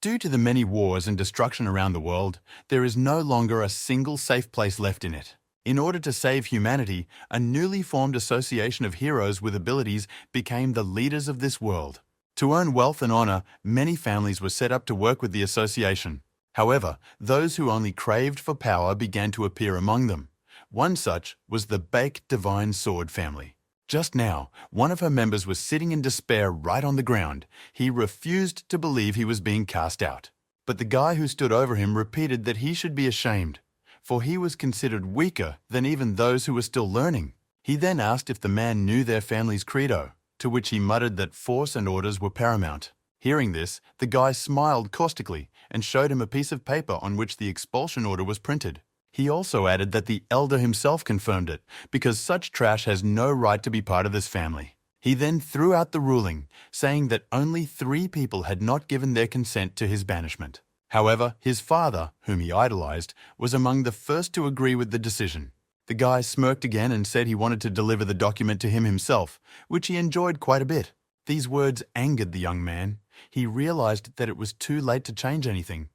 Due to the many wars and destruction around the world, there is no longer a single safe place left in it. In order to save humanity, a newly formed association of heroes with abilities became the leaders of this world. To earn wealth and honor, many families were set up to work with the association. However, those who only craved for power began to appear among them. One such was the Baek Divine Sword family. Just now, one of her members was sitting in despair right on the ground. He refused to believe he was being cast out. But the guy who stood over him repeated that he should be ashamed, for he was considered weaker than even those who were still learning. He then asked if the man knew their family's credo, to which he muttered that force and orders were paramount. Hearing this, the guy smiled caustically and showed him a piece of paper on which the expulsion order was printed. He also added that the elder himself confirmed it, because such trash has no right to be part of this family. He then threw out the ruling, saying that only 3 people had not given their consent to his banishment. However, his father, whom he idolized, was among the first to agree with the decision. The guy smirked again and said he wanted to deliver the document to him himself, which he enjoyed quite a bit. These words angered the young man. He realized that it was too late to change anything,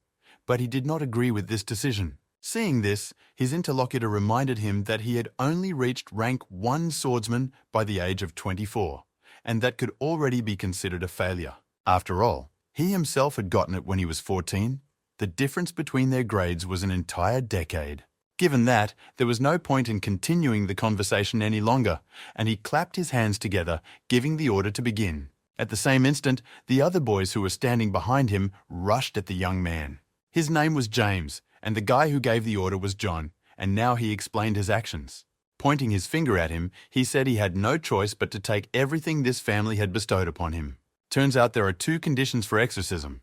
but he did not agree with this decision. Seeing this, his interlocutor reminded him that he had only reached rank 1 swordsman by the age of 24, and that could already be considered a failure. After all, he himself had gotten it when he was 14. The difference between their grades was an entire decade. Given that, there was no point in continuing the conversation any longer, and he clapped his hands together, giving the order to begin. At the same instant, the other boys who were standing behind him rushed at the young man. His name was James, and the guy who gave the order was John, and now he explained his actions. Pointing his finger at him, he said he had no choice but to take everything this family had bestowed upon him. Turns out there are 2 conditions for exorcism: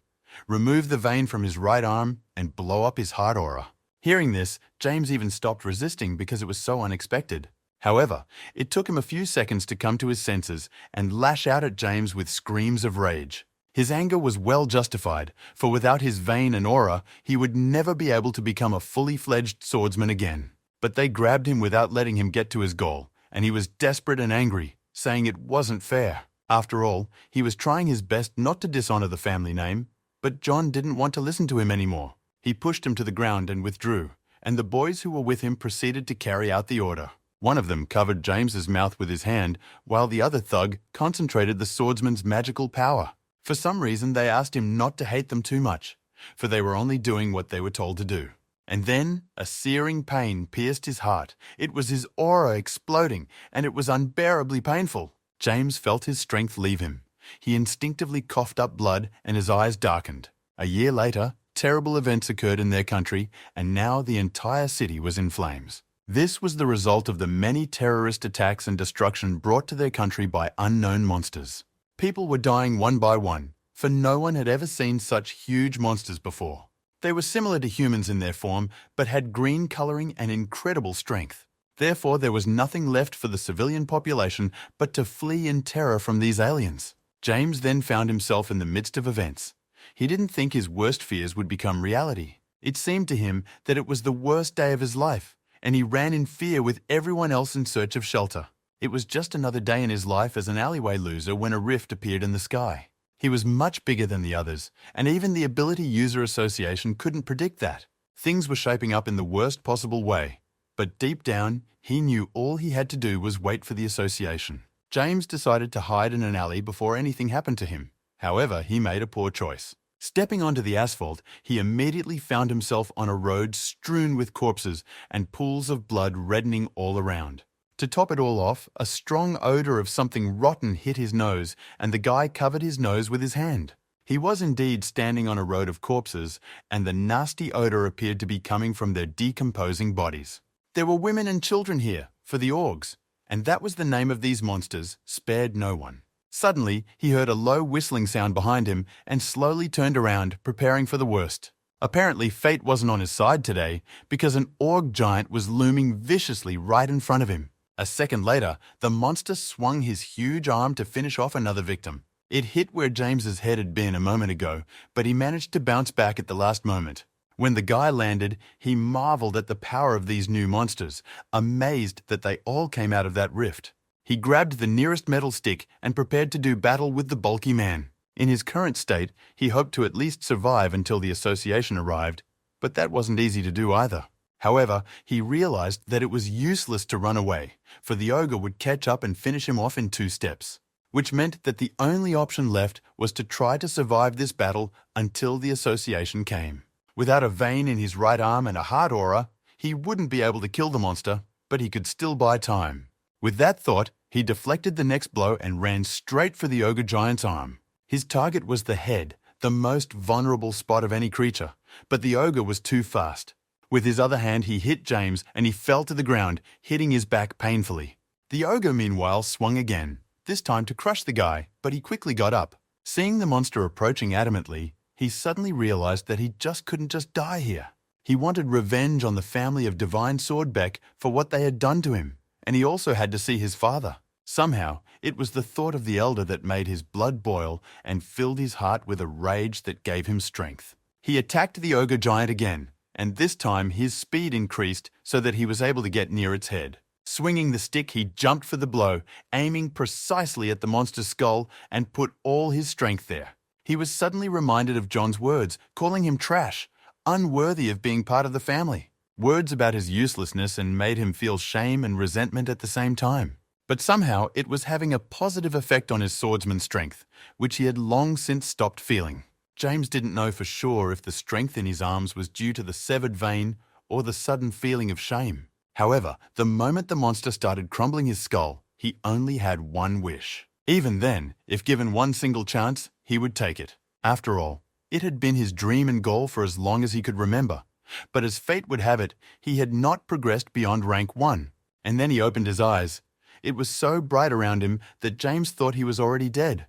remove the vein from his right arm and blow up his heart aura. Hearing this, James even stopped resisting because it was so unexpected. However, it took him a few seconds to come to his senses and lash out at James with screams of rage. His anger was well justified, for without his vein and aura, he would never be able to become a fully fledged swordsman again. But they grabbed him without letting him get to his goal, and he was desperate and angry, saying it wasn't fair. After all, he was trying his best not to dishonor the family name, but John didn't want to listen to him anymore. He pushed him to the ground and withdrew, and the boys who were with him proceeded to carry out the order. One of them covered James's mouth with his hand, while the other thug concentrated the swordsman's magical power. For some reason, they asked him not to hate them too much, for they were only doing what they were told to do. And then a searing pain pierced his heart. It was his aura exploding, and it was unbearably painful. James felt his strength leave him. He instinctively coughed up blood, and his eyes darkened. A year later, terrible events occurred in their country, and now the entire city was in flames. This was the result of the many terrorist attacks and destruction brought to their country by unknown monsters. People were dying one by one, for no one had ever seen such huge monsters before. They were similar to humans in their form, but had green coloring and incredible strength. Therefore, there was nothing left for the civilian population but to flee in terror from these aliens. James then found himself in the midst of events. He didn't think his worst fears would become reality. It seemed to him that it was the worst day of his life, and he ran in fear with everyone else in search of shelter. It was just another day in his life as an alleyway loser when a rift appeared in the sky. He was much bigger than the others, and even the Ability User Association couldn't predict that. Things were shaping up in the worst possible way, but deep down, he knew all he had to do was wait for the association. James decided to hide in an alley before anything happened to him. However, he made a poor choice. Stepping onto the asphalt, he immediately found himself on a road strewn with corpses and pools of blood reddening all around. To top it all off, a strong odor of something rotten hit his nose, and the guy covered his nose with his hand. He was indeed standing on a road of corpses, and the nasty odor appeared to be coming from their decomposing bodies. There were women and children here, for the orgs, and that was the name of these monsters, spared no one. Suddenly, he heard a low whistling sound behind him and slowly turned around, preparing for the worst. Apparently, fate wasn't on his side today, because an org giant was looming viciously right in front of him. A second later, the monster swung his huge arm to finish off another victim. It hit where James's head had been a moment ago, but he managed to bounce back at the last moment. When the guy landed, he marveled at the power of these new monsters, amazed that they all came out of that rift. He grabbed the nearest metal stick and prepared to do battle with the bulky man. In his current state, he hoped to at least survive until the association arrived, but that wasn't easy to do either. However, he realized that it was useless to run away, for the ogre would catch up and finish him off in 2 steps, which meant that the only option left was to try to survive this battle until the association came. Without a vein in his right arm and a heart aura, he wouldn't be able to kill the monster, but he could still buy time. With that thought, he deflected the next blow and ran straight for the ogre giant's arm. His target was the head, the most vulnerable spot of any creature, but the ogre was too fast. With his other hand, he hit James and he fell to the ground, hitting his back painfully. The ogre, meanwhile, swung again, this time to crush the guy, but he quickly got up. Seeing the monster approaching adamantly, he suddenly realized that he couldn't just die here. He wanted revenge on the family of Divine Swordbeck for what they had done to him, and he also had to see his father. Somehow, it was the thought of the elder that made his blood boil and filled his heart with a rage that gave him strength. He attacked the ogre giant again, and this time his speed increased so that he was able to get near its head. Swinging the stick, he jumped for the blow, aiming precisely at the monster's skull and put all his strength there. He was suddenly reminded of John's words, calling him trash, unworthy of being part of the family. Words about his uselessness and made him feel shame and resentment at the same time. But somehow it was having a positive effect on his swordsman's strength, which he had long since stopped feeling. James didn't know for sure if the strength in his arms was due to the severed vein or the sudden feeling of shame. However, the moment the monster started crumbling his skull, he only had one wish. Even then, if given one single chance, he would take it. After all, it had been his dream and goal for as long as he could remember. But as fate would have it, he had not progressed beyond rank 1. And then he opened his eyes. It was so bright around him that James thought he was already dead.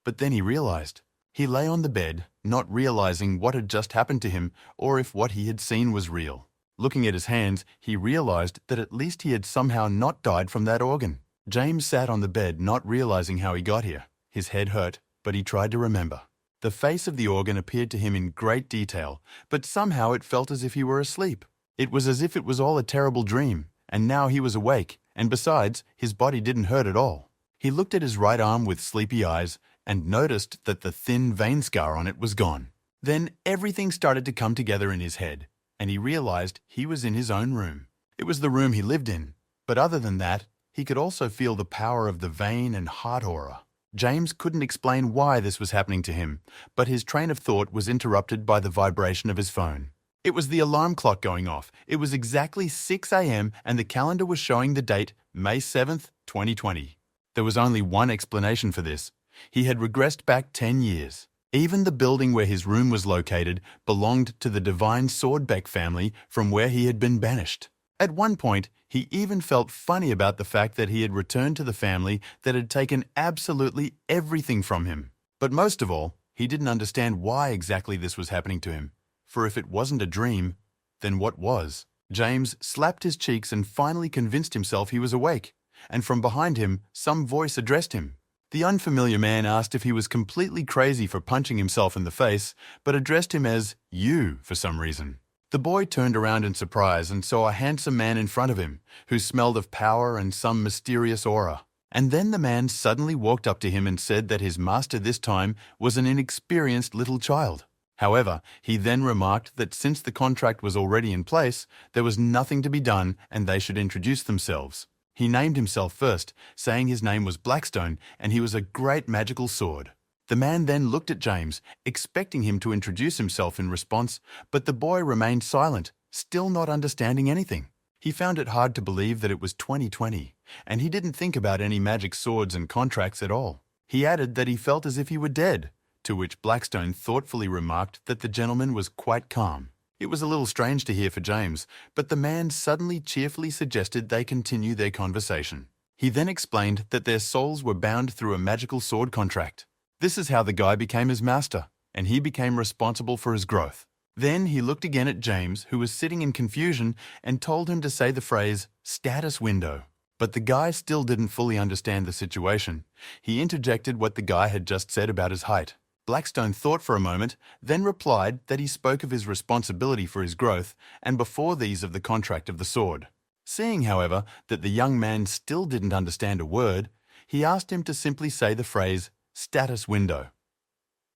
But then he realized. He lay on the bed, not realizing what had just happened to him or if what he had seen was real. Looking at his hands, he realized that at least he had somehow not died from that organ. James sat on the bed, not realizing how he got here. His head hurt, but he tried to remember. The face of the organ appeared to him in great detail, but somehow it felt as if he were asleep. It was as if it was all a terrible dream, and now he was awake, and besides, his body didn't hurt at all. He looked at his right arm with sleepy eyes and noticed that the thin vein scar on it was gone. Then everything started to come together in his head, and he realized he was in his own room. It was the room he lived in, but other than that, he could also feel the power of the vein and heart aura. James couldn't explain why this was happening to him, but his train of thought was interrupted by the vibration of his phone. It was the alarm clock going off. It was exactly 6 a.m. and the calendar was showing the date May 7th, 2020. There was only one explanation for this. He had regressed back 10 years. Even the building where his room was located belonged to the Divine Swordbeck family from where he had been banished. At one point, he even felt funny about the fact that he had returned to the family that had taken absolutely everything from him. But most of all, he didn't understand why exactly this was happening to him. For if it wasn't a dream, then what was? James slapped his cheeks and finally convinced himself he was awake. And from behind him, some voice addressed him. The unfamiliar man asked if he was completely crazy for punching himself in the face, but addressed him as you for some reason. The boy turned around in surprise and saw a handsome man in front of him, who smelled of power and some mysterious aura. And then the man suddenly walked up to him and said that his master this time was an inexperienced little child. However, he then remarked that since the contract was already in place, there was nothing to be done and they should introduce themselves. He named himself first, saying his name was Blackstone and he was a great magical sword. The man then looked at James, expecting him to introduce himself in response, but the boy remained silent, still not understanding anything. He found it hard to believe that it was 2020, and he didn't think about any magic swords and contracts at all. He added that he felt as if he were dead, to which Blackstone thoughtfully remarked that the gentleman was quite calm. It was a little strange to hear for James, but the man suddenly cheerfully suggested they continue their conversation. He then explained that their souls were bound through a magical sword contract. This is how the guy became his master, and he became responsible for his growth. Then he looked again at James, who was sitting in confusion, and told him to say the phrase, status window. But the guy still didn't fully understand the situation. He interjected what the guy had just said about his height. Blackstone thought for a moment, then replied that he spoke of his responsibility for his growth, and before these of the contract of the sword. Seeing, however, that the young man still didn't understand a word, he asked him to simply say the phrase, status window.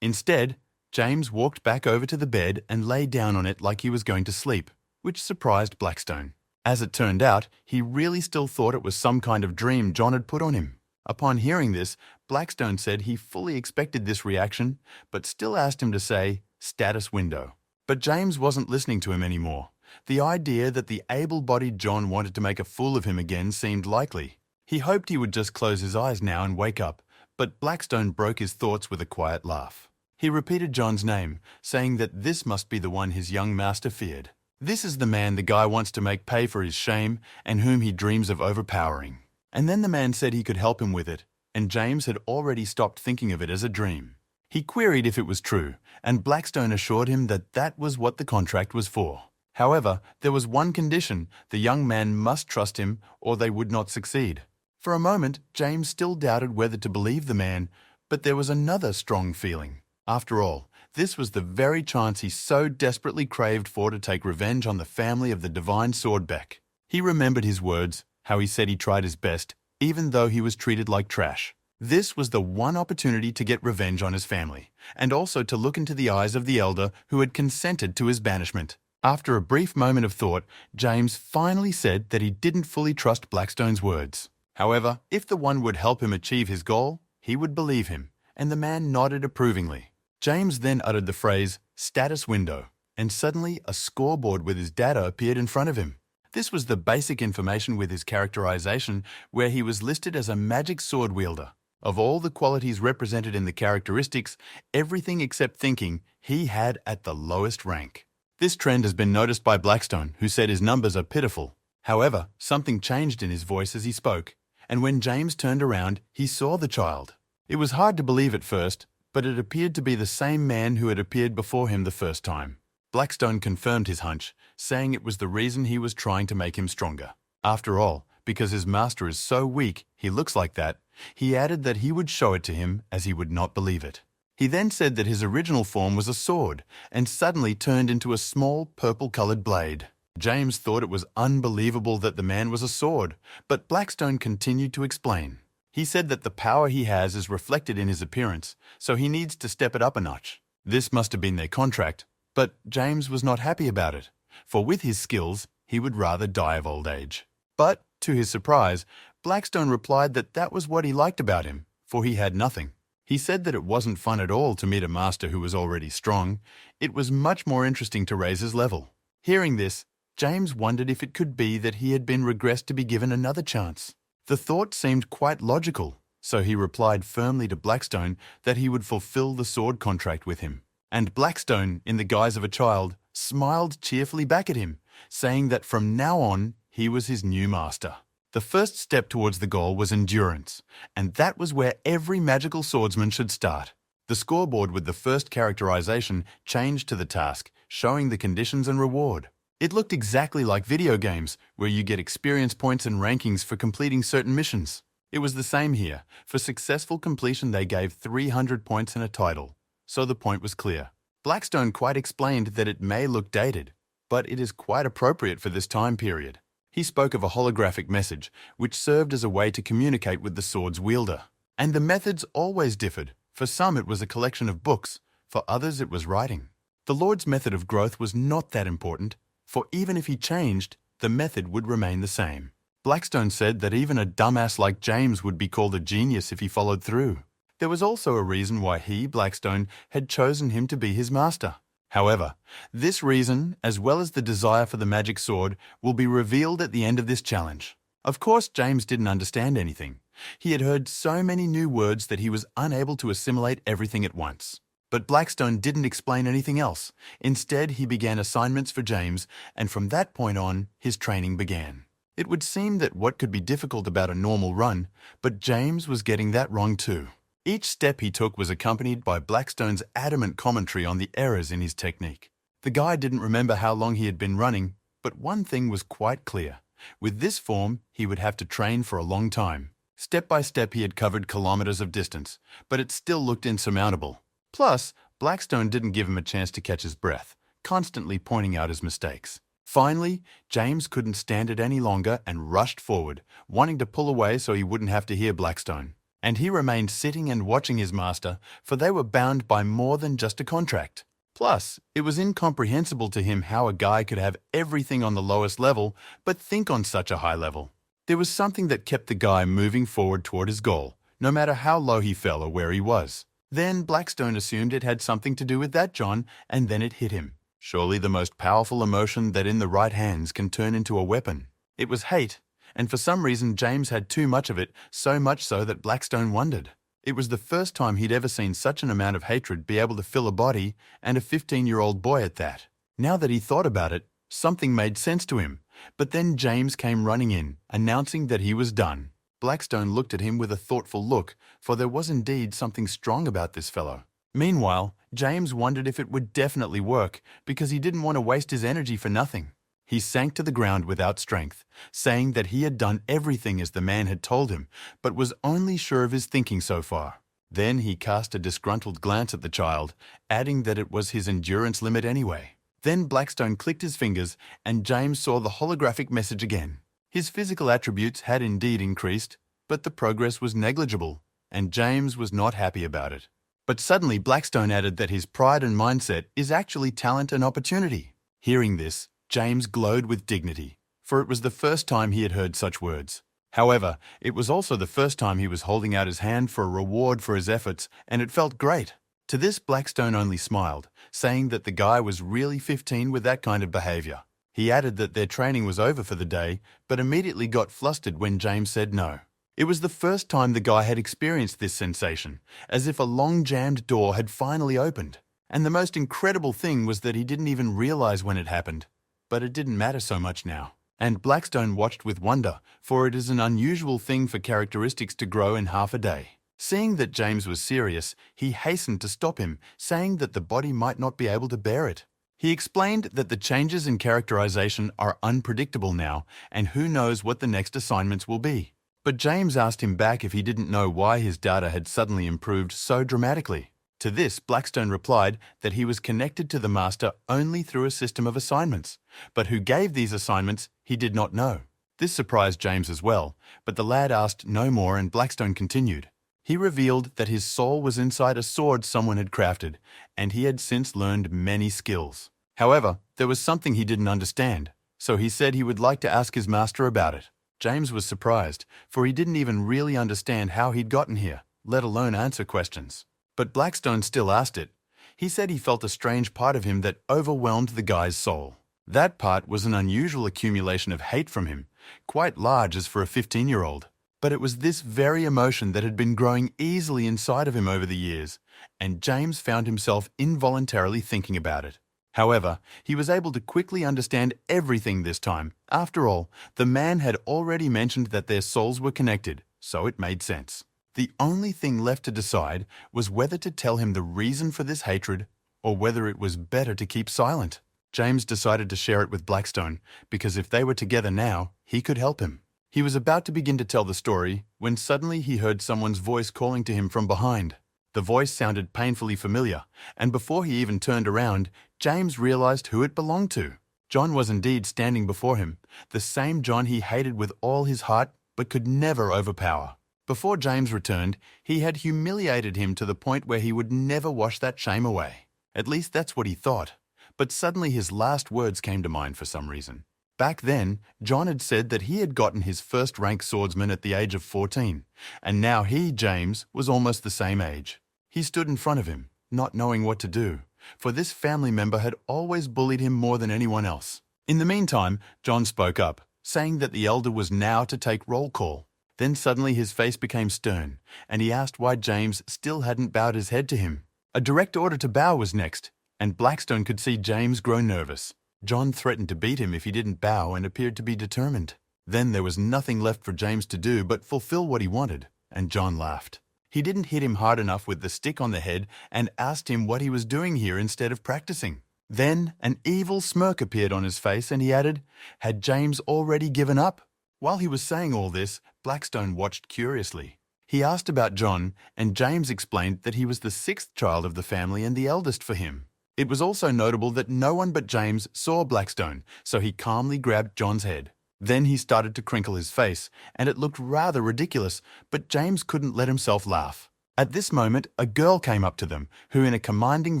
Instead, James walked back over to the bed and lay down on it like he was going to sleep, which surprised Blackstone. As it turned out, he really still thought it was some kind of dream John had put on him. Upon hearing this, Blackstone said he fully expected this reaction, but still asked him to say, "status window." But James wasn't listening to him anymore. The idea that the able-bodied John wanted to make a fool of him again seemed likely. He hoped he would just close his eyes now and wake up, but Blackstone broke his thoughts with a quiet laugh. He repeated John's name, saying that this must be the one his young master feared. This is the man the guy wants to make pay for his shame and whom he dreams of overpowering. And then the man said he could help him with it, and James had already stopped thinking of it as a dream. He queried if it was true, and Blackstone assured him that that was what the contract was for. However, there was one condition: the young man must trust him or they would not succeed. For a moment, James still doubted whether to believe the man, but there was another strong feeling. After all, this was the very chance he so desperately craved for to take revenge on the family of the divine Swordbeck. He remembered his words, how he said he tried his best, even though he was treated like trash. This was the one opportunity to get revenge on his family, and also to look into the eyes of the elder who had consented to his banishment. After a brief moment of thought, James finally said that he didn't fully trust Blackstone's words. However, if the one would help him achieve his goal, he would believe him, and the man nodded approvingly. James then uttered the phrase, "status window," and suddenly a scoreboard with his data appeared in front of him. This was the basic information with his characterization, where he was listed as a magic sword wielder. Of all the qualities represented in the characteristics, everything except thinking he had at the lowest rank. This trend has been noticed by Blackstone, who said his numbers are pitiful. However, something changed in his voice as he spoke, and when James turned around, he saw the child. It was hard to believe at first, but it appeared to be the same man who had appeared before him the first time. Blackstone confirmed his hunch, saying it was the reason he was trying to make him stronger. After all, because his master is so weak, he looks like that, he added that he would show it to him as he would not believe it. He then said that his original form was a sword, and suddenly turned into a small purple-colored blade. James thought it was unbelievable that the man was a sword, but Blackstone continued to explain. He said that the power he has is reflected in his appearance, so he needs to step it up a notch. This must have been their contract, but James was not happy about it, for with his skills, he would rather die of old age. But, to his surprise, Blackstone replied that that was what he liked about him, for he had nothing. He said that it wasn't fun at all to meet a master who was already strong. It was much more interesting to raise his level. Hearing this, James wondered if it could be that he had been regressed to be given another chance. The thought seemed quite logical, so he replied firmly to Blackstone that he would fulfill the sword contract with him. And Blackstone, in the guise of a child, smiled cheerfully back at him, saying that from now on, he was his new master. The first step towards the goal was endurance, and that was where every magical swordsman should start. The scoreboard with the first characterization changed to the task, showing the conditions and reward. It looked exactly like video games, where you get experience points and rankings for completing certain missions. It was the same here. For successful completion, they gave 300 points and a title, so the point was clear. Blackstone quite explained that it may look dated, but it is quite appropriate for this time period. He spoke of a holographic message, which served as a way to communicate with the sword's wielder. And the methods always differed. For some it was a collection of books, for others it was writing. The Lord's method of growth was not that important, for even if he changed, the method would remain the same. Blackstone said that even a dumbass like James would be called a genius if he followed through. There was also a reason why he, Blackstone, had chosen him to be his master. However, this reason, as well as the desire for the magic sword, will be revealed at the end of this challenge. Of course, James didn't understand anything. He had heard so many new words that he was unable to assimilate everything at once. But Blackstone didn't explain anything else. Instead, he began assignments for James, and from that point on, his training began. It would seem that what could be difficult about a normal run, but James was getting that wrong too. Each step he took was accompanied by Blackstone's adamant commentary on the errors in his technique. The guy didn't remember how long he had been running, but one thing was quite clear. With this form, he would have to train for a long time. Step by step he had covered kilometers of distance, but it still looked insurmountable. Plus, Blackstone didn't give him a chance to catch his breath, constantly pointing out his mistakes. Finally, James couldn't stand it any longer and rushed forward, wanting to pull away so he wouldn't have to hear Blackstone. And he remained sitting and watching his master, for they were bound by more than just a contract. Plus, it was incomprehensible to him how a guy could have everything on the lowest level, but think on such a high level. There was something that kept the guy moving forward toward his goal, no matter how low he fell or where he was. Then Blackstone assumed it had something to do with that John, and then it hit him. Surely the most powerful emotion that in the right hands can turn into a weapon. It was hate, and for some reason James had too much of it, so much so that Blackstone wondered. It was the first time he'd ever seen such an amount of hatred be able to fill a body, and a 15-year-old boy at that. Now that he thought about it, something made sense to him. But then James came running in, announcing that he was done. Blackstone looked at him with a thoughtful look, for there was indeed something strong about this fellow. Meanwhile, James wondered if it would definitely work, because he didn't want to waste his energy for nothing. He sank to the ground without strength, saying that he had done everything as the man had told him, but was only sure of his thinking so far. Then he cast a disgruntled glance at the child, adding that it was his endurance limit anyway. Then Blackstone clicked his fingers, and James saw the holographic message again. His physical attributes had indeed increased, but the progress was negligible, and James was not happy about it. But suddenly Blackstone added that his pride and mindset is actually talent and opportunity. Hearing this, James glowed with dignity, for it was the first time he had heard such words. However, it was also the first time he was holding out his hand for a reward for his efforts, and it felt great. To this, Blackstone only smiled, saying that the guy was really 15 with that kind of behavior. He added that their training was over for the day, but immediately got flustered when James said no. It was the first time the guy had experienced this sensation, as if a long-jammed door had finally opened. And the most incredible thing was that he didn't even realize when it happened. But it didn't matter so much now. And Blackstone watched with wonder, for it is an unusual thing for characteristics to grow in half a day. Seeing that James was serious, he hastened to stop him, saying that the body might not be able to bear it. He explained that the changes in characterization are unpredictable now, and who knows what the next assignments will be. But James asked him back if he didn't know why his data had suddenly improved so dramatically. To this, Blackstone replied that he was connected to the master only through a system of assignments, but who gave these assignments he did not know. This surprised James as well, but the lad asked no more and Blackstone continued. He revealed that his soul was inside a sword someone had crafted, and he had since learned many skills. However, there was something he didn't understand, so he said he would like to ask his master about it. James was surprised, for he didn't even really understand how he'd gotten here, let alone answer questions. But Blackstone still asked it. He said he felt a strange part of him that overwhelmed the guy's soul. That part was an unusual accumulation of hate from him, quite large as for a 15-year-old. But it was this very emotion that had been growing easily inside of him over the years, and James found himself involuntarily thinking about it. However, he was able to quickly understand everything this time. After all, the man had already mentioned that their souls were connected, so it made sense. The only thing left to decide was whether to tell him the reason for this hatred or whether it was better to keep silent. James decided to share it with Blackstone because if they were together now, he could help him. He was about to begin to tell the story when suddenly he heard someone's voice calling to him from behind. The voice sounded painfully familiar, and before he even turned around, James realized who it belonged to. John was indeed standing before him, the same John he hated with all his heart but could never overpower. Before James returned, he had humiliated him to the point where he would never wash that shame away. At least that's what he thought. But suddenly his last words came to mind for some reason. Back then, John had said that he had gotten his first-rank swordsman at the age of 14, and now he, James, was almost the same age. He stood in front of him, not knowing what to do, for this family member had always bullied him more than anyone else. In the meantime, John spoke up, saying that the elder was now to take roll call. Then suddenly his face became stern, and he asked why James still hadn't bowed his head to him. A direct order to bow was next, and Blackstone could see James grow nervous. John threatened to beat him if he didn't bow and appeared to be determined. Then there was nothing left for James to do but fulfill what he wanted, and John laughed. He didn't hit him hard enough with the stick on the head and asked him what he was doing here instead of practicing. Then an evil smirk appeared on his face and he added, "Had James already given up?" While he was saying all this, Blackstone watched curiously. He asked about John, and James explained that he was the sixth child of the family and the eldest for him. It was also notable that no one but James saw Blackstone, so he calmly grabbed John's head. Then he started to crinkle his face, and it looked rather ridiculous, but James couldn't let himself laugh. At this moment, a girl came up to them, who in a commanding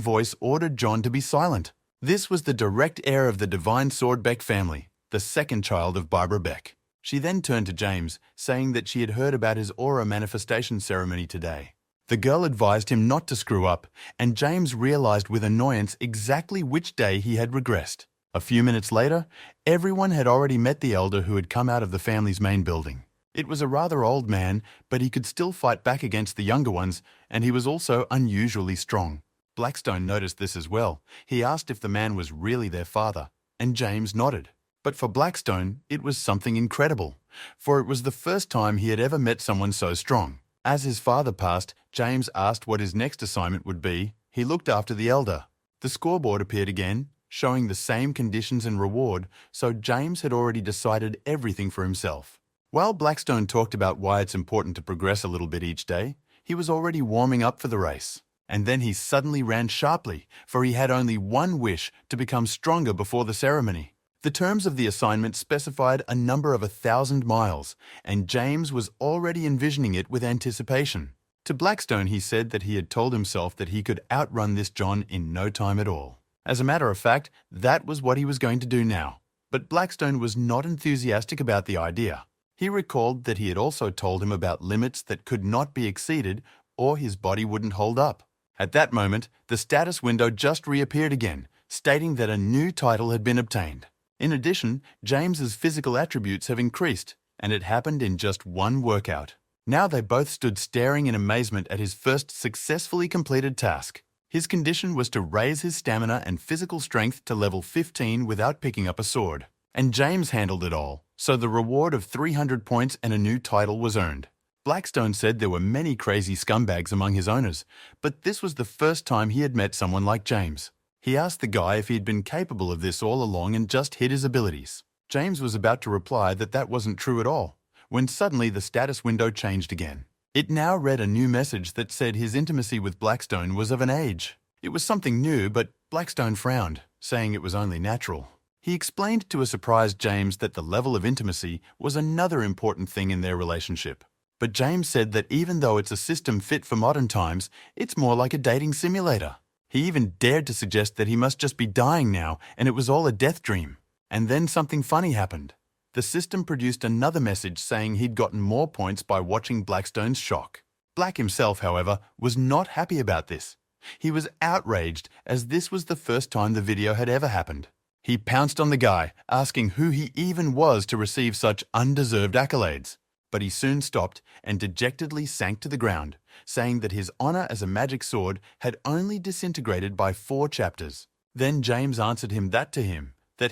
voice ordered John to be silent. This was the direct heir of the divine sword Beck family, the second child of Barbara Beck. She then turned to James, saying that she had heard about his aura manifestation ceremony today. The girl advised him not to screw up, and James realized with annoyance exactly which day he had regressed. A few minutes later, everyone had already met the elder who had come out of the family's main building. It was a rather old man, but he could still fight back against the younger ones, and he was also unusually strong. Blackstone noticed this as well. He asked if the man was really their father, and James nodded. But for Blackstone, it was something incredible, for it was the first time he had ever met someone so strong. As his father passed, James asked what his next assignment would be. He looked after the elder. The scoreboard appeared again, showing the same conditions and reward, so James had already decided everything for himself. While Blackstone talked about why it's important to progress a little bit each day, he was already warming up for the race. And then he suddenly ran sharply, for he had only one wish: to become stronger before the ceremony. The terms of the assignment specified a number of 1,000 miles, and James was already envisioning it with anticipation. To Blackstone, he said that he had told himself that he could outrun this John in no time at all. As a matter of fact, that was what he was going to do now. But Blackstone was not enthusiastic about the idea. He recalled that he had also told him about limits that could not be exceeded, or his body wouldn't hold up. At that moment, the status window just reappeared again, stating that a new title had been obtained. In addition, James's physical attributes have increased, and it happened in just one workout. Now they both stood staring in amazement at his first successfully completed task. His condition was to raise his stamina and physical strength to level 15 without picking up a sword. And James handled it all, so the reward of 300 points and a new title was earned. Blackstone said there were many crazy scumbags among his owners, but this was the first time he had met someone like James. He asked the guy if he had been capable of this all along and just hid his abilities. James was about to reply that that wasn't true at all, when suddenly the status window changed again. It now read a new message that said his intimacy with Blackstone was of an age. It was something new, but Blackstone frowned, saying it was only natural. He explained to a surprised James that the level of intimacy was another important thing in their relationship. But James said that even though it's a system fit for modern times, it's more like a dating simulator. He even dared to suggest that he must just be dying now and it was all a death dream. And then something funny happened. The system produced another message saying he'd gotten more points by watching Blackstone's shock. Black himself, however, was not happy about this. He was outraged, as this was the first time the video had ever happened. He pounced on the guy, asking who he even was to receive such undeserved accolades. But he soon stopped and dejectedly sank to the ground, saying that his honor as a magic sword had only disintegrated by 4 chapters. Then James answered him that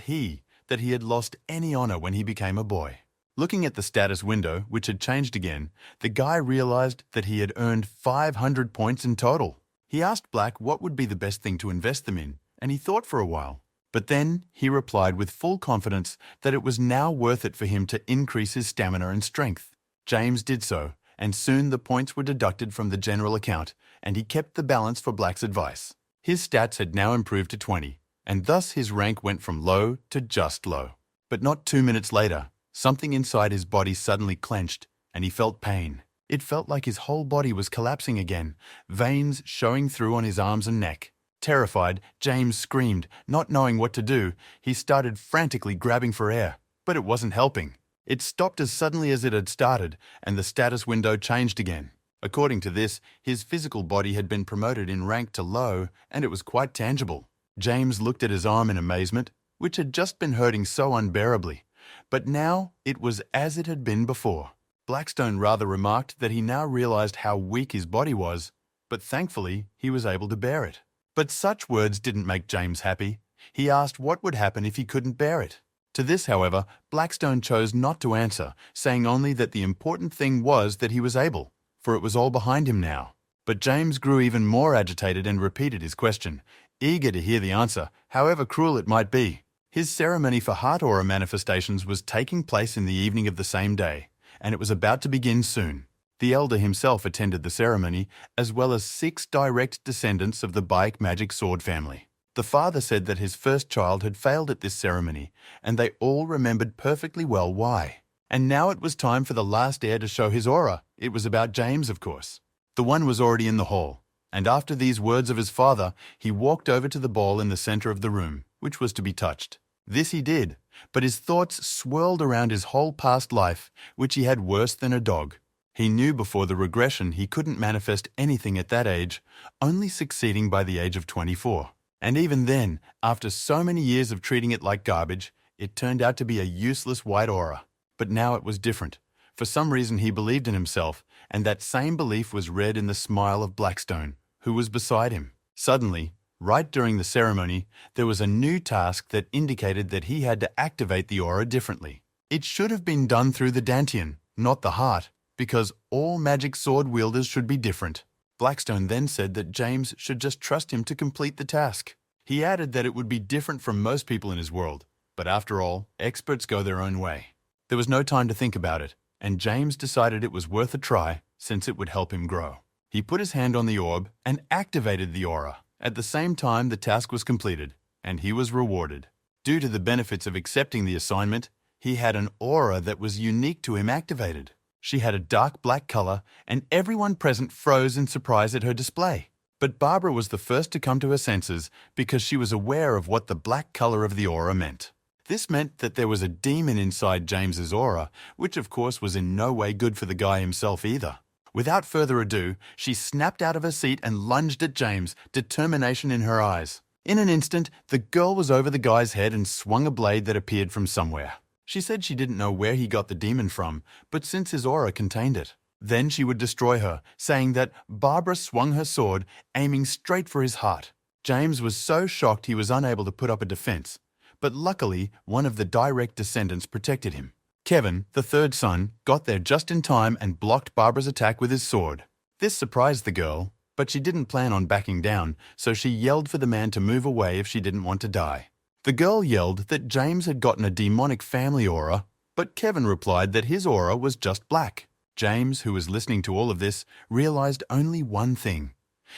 he had lost any honor when he became a boy. Looking at the status window, which had changed again, the guy realized that he had earned 500 points in total. He asked Black what would be the best thing to invest them in, and he thought for a while. But then he replied with full confidence that it was now worth it for him to increase his stamina and strength. James did so, and soon the points were deducted from the general account, and he kept the balance for Black's advice. His stats had now improved to 20, and thus his rank went from low to just low. But not 2 minutes later, something inside his body suddenly clenched, and he felt pain. It felt like his whole body was collapsing again, veins showing through on his arms and neck. Terrified, James screamed, not knowing what to do. He started frantically grabbing for air, but it wasn't helping. It stopped as suddenly as it had started, and the status window changed again. According to this, his physical body had been promoted in rank to low, and it was quite tangible. James looked at his arm in amazement, which had just been hurting so unbearably. But now it was as it had been before. Blackstone rather remarked that he now realized how weak his body was, but thankfully he was able to bear it. But such words didn't make James happy. He asked what would happen if he couldn't bear it. To this, however, Blackstone chose not to answer, saying only that the important thing was that he was able, for it was all behind him now. But James grew even more agitated and repeated his question, eager to hear the answer, however cruel it might be. His ceremony for heart aura manifestations was taking place in the evening of the same day, and it was about to begin soon. The elder himself attended the ceremony, as well as 6 direct descendants of the Baek magic sword family. The The father said that his first child had failed at this ceremony, and they all remembered perfectly well why. And now it was time for the last heir to show his aura. It was about James, of course. The one was already in the hall, and after these words of his father, he walked over to the ball in the center of the room, which was to be touched. This he did, but his thoughts swirled around his whole past life, which he had worse than a dog. He knew before the regression he couldn't manifest anything at that age, only succeeding by the age of 24. And even then, after so many years of treating it like garbage, it turned out to be a useless white aura. But now it was different. For some reason he believed in himself, and that same belief was read in the smile of Blackstone, who was beside him. Suddenly, right during the ceremony, there was a new task that indicated that he had to activate the aura differently. It should have been done through the dantian, not the heart, because all magic sword wielders should be different. Blackstone then said that James should just trust him to complete the task. He added that it would be different from most people in his world, but after all, experts go their own way. There was no time to think about it, and James decided it was worth a try since it would help him grow. He put his hand on the orb and activated the aura. At the same time, the task was completed, and he was rewarded. Due to the benefits of accepting the assignment, he had an aura that was unique to him activated. She had a dark black color, and everyone present froze in surprise at her display. But Barbara was the first to come to her senses because she was aware of what the black color of the aura meant. This meant that there was a demon inside James's aura, which of course was in no way good for the guy himself either. Without further ado, she snapped out of her seat and lunged at James, determination in her eyes. In an instant, the girl was over the guy's head and swung a blade that appeared from somewhere. She said she didn't know where he got the demon from, but since his aura contained it. Then she would destroy her, saying that Barbara swung her sword, aiming straight for his heart. James was so shocked he was unable to put up a defense, but luckily one of the direct descendants protected him. Kevin, the third son, got there just in time and blocked Barbara's attack with his sword. This surprised the girl, but she didn't plan on backing down, so she yelled for the man to move away if she didn't want to die. The girl yelled that James had gotten a demonic family aura, but Kevin replied that his aura was just black. James, who was listening to all of this, realized only one thing.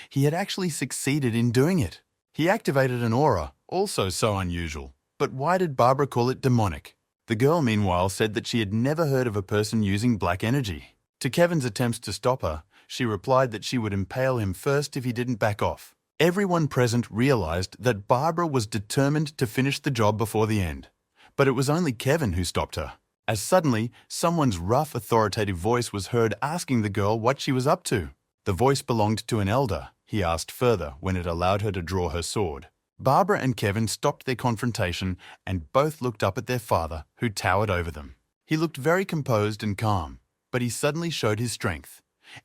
He had actually succeeded in doing it. He activated an aura, also so unusual. But why did Barbara call it demonic? The girl, meanwhile, said that she had never heard of a person using black energy. To Kevin's attempts to stop her, she replied that she would impale him first if he didn't back off. Everyone present realized that Barbara was determined to finish the job before the end. But it was only Kevin who stopped her, as suddenly someone's rough, authoritative voice was heard asking the girl what she was up to. The voice belonged to an elder, he asked further when it allowed her to draw her sword. Barbara and Kevin stopped their confrontation and both looked up at their father, who towered over them. He looked very composed and calm, but he suddenly showed his strength.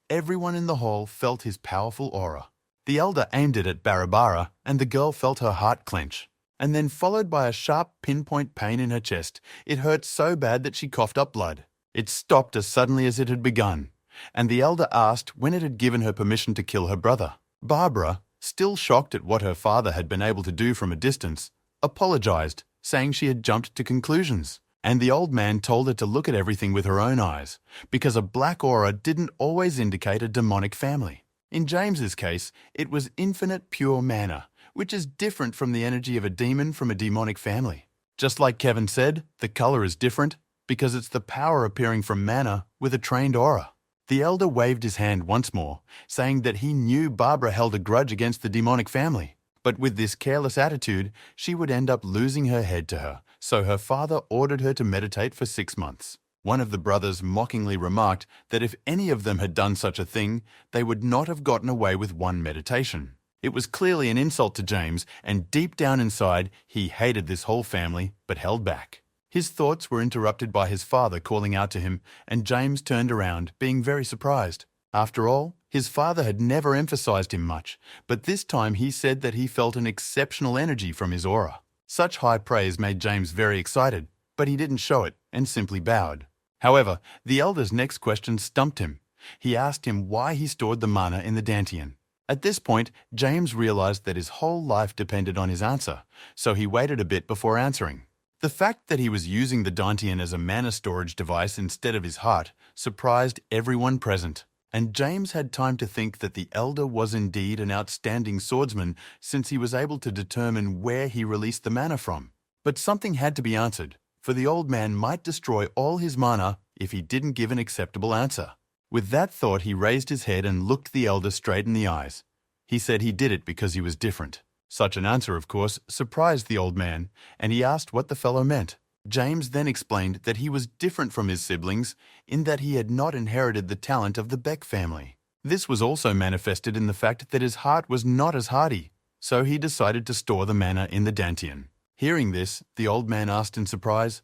Everyone in the hall felt his powerful aura. The elder aimed it at Barbara, and the girl felt her heart clench. And then followed by a sharp pinpoint pain in her chest, it hurt so bad that she coughed up blood. It stopped as suddenly as it had begun, and the elder asked when it had given her permission to kill her brother. Barbara, still shocked at what her father had been able to do from a distance, apologized, saying she had jumped to conclusions. And the old man told her to look at everything with her own eyes, because a black aura didn't always indicate a demonic family. In James's case, it was infinite pure mana, which is different from the energy of a demon from a demonic family. Just like Kevin said, the color is different because it's the power appearing from mana with a trained aura. The elder waved his hand once more, saying that he knew Barbara held a grudge against the demonic family. But with this careless attitude, she would end up losing her head to her, so her father ordered her to meditate for 6 months. One of the brothers mockingly remarked that if any of them had done such a thing, they would not have gotten away with one meditation. It was clearly an insult to James, and deep down inside, he hated this whole family, but held back. His thoughts were interrupted by his father calling out to him, and James turned around, being very surprised. After all, his father had never emphasized him much, but this time he said that he felt an exceptional energy from his aura. Such high praise made James very excited, but he didn't show it and simply bowed. However, the elder's next question stumped him. He asked him why he stored the mana in the dantian. At this point, James realized that his whole life depended on his answer, so he waited a bit before answering. The fact that he was using the dantian as a mana storage device instead of his heart surprised everyone present. And James had time to think that the elder was indeed an outstanding swordsman since he was able to determine where he released the mana from. But something had to be answered, for the old man might destroy all his mana if he didn't give an acceptable answer. With that thought, he raised his head and looked the elder straight in the eyes. He said he did it because he was different. Such an answer, of course, surprised the old man, and he asked what the fellow meant. James then explained that he was different from his siblings in that he had not inherited the talent of the Beck family. This was also manifested in the fact that his heart was not as hardy, so he decided to store the mana in the Dantian. Hearing this, the old man asked in surprise,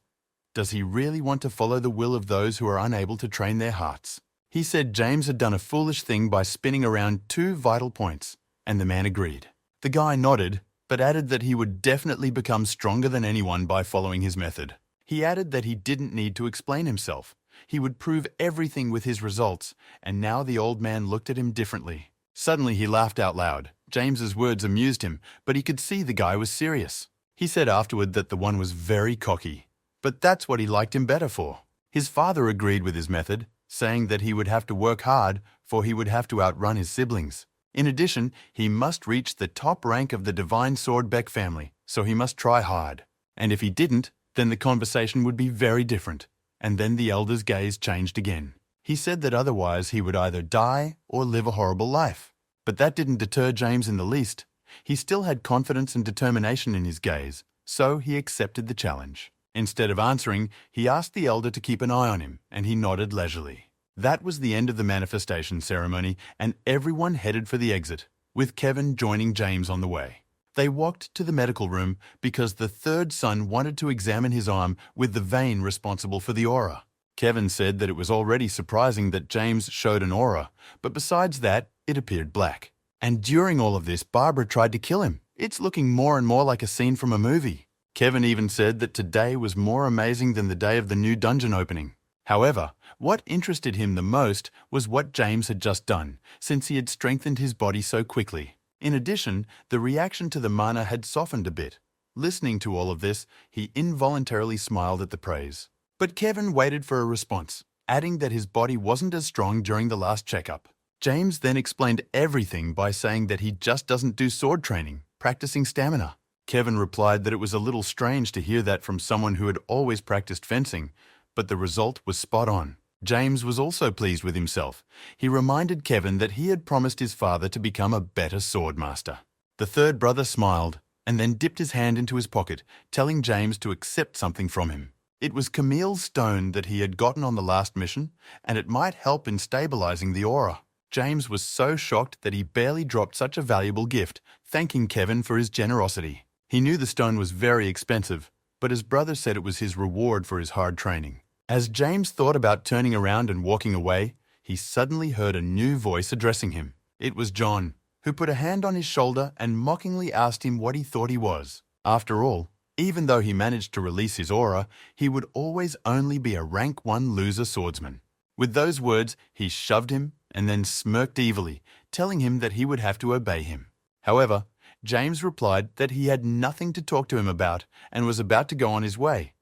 "Does he really want to follow the will of those who are unable to train their hearts?" He said James had done a foolish thing by spinning around 2 vital points, and the man agreed. The guy nodded, but added that he would definitely become stronger than anyone by following his method. He added that he didn't need to explain himself. He would prove everything with his results, and now the old man looked at him differently. Suddenly he laughed out loud. James's words amused him, but he could see the guy was serious. He said afterward that the one was very cocky, but that's what he liked him better for. His father agreed with his method, saying that he would have to work hard, for he would have to outrun his siblings. In addition, he must reach the top rank of the Divine Sword Beck family, so he must try hard. And if he didn't, then the conversation would be very different, and then the elder's gaze changed again. He said that otherwise he would either die or live a horrible life. But that didn't deter James in the least. He still had confidence and determination in his gaze, so he accepted the challenge. Instead of answering, he asked the elder to keep an eye on him, and he nodded leisurely. That was the end of the manifestation ceremony, and everyone headed for the exit, with Kevin joining James on the way. They walked to the medical room because the third son wanted to examine his arm with the vein responsible for the aura. Kevin said that it was already surprising that James showed an aura, but besides that, it appeared black. And during all of this, Barbara tried to kill him. It's looking more and more like a scene from a movie. Kevin even said that today was more amazing than the day of the new dungeon opening. However, what interested him the most was what James had just done, since he had strengthened his body so quickly. In addition, the reaction to the mana had softened a bit. Listening to all of this, he involuntarily smiled at the praise. But Kevin waited for a response, adding that his body wasn't as strong during the last checkup. James then explained everything by saying that he just doesn't do sword training, practicing stamina. Kevin replied that it was a little strange to hear that from someone who had always practiced fencing, but the result was spot on. James was also pleased with himself. He reminded Kevin that he had promised his father to become a better swordmaster. The third brother smiled and then dipped his hand into his pocket, telling James to accept something from him. It was Camille's stone that he had gotten on the last mission, and it might help in stabilizing the aura. James was so shocked that he barely dropped such a valuable gift, thanking Kevin for his generosity. He knew the stone was very expensive, but his brother said it was his reward for his hard training. As James thought about turning around and walking away, he suddenly heard a new voice addressing him. It was John, who put a hand on his shoulder and mockingly asked him what he thought he was. After all, even though he managed to release his aura, he would always only be a rank 1 loser swordsman. With those words, he shoved him and then smirked evilly, telling him that he would have to obey him. However, James replied that he had nothing to talk to him about and was about to go on his way.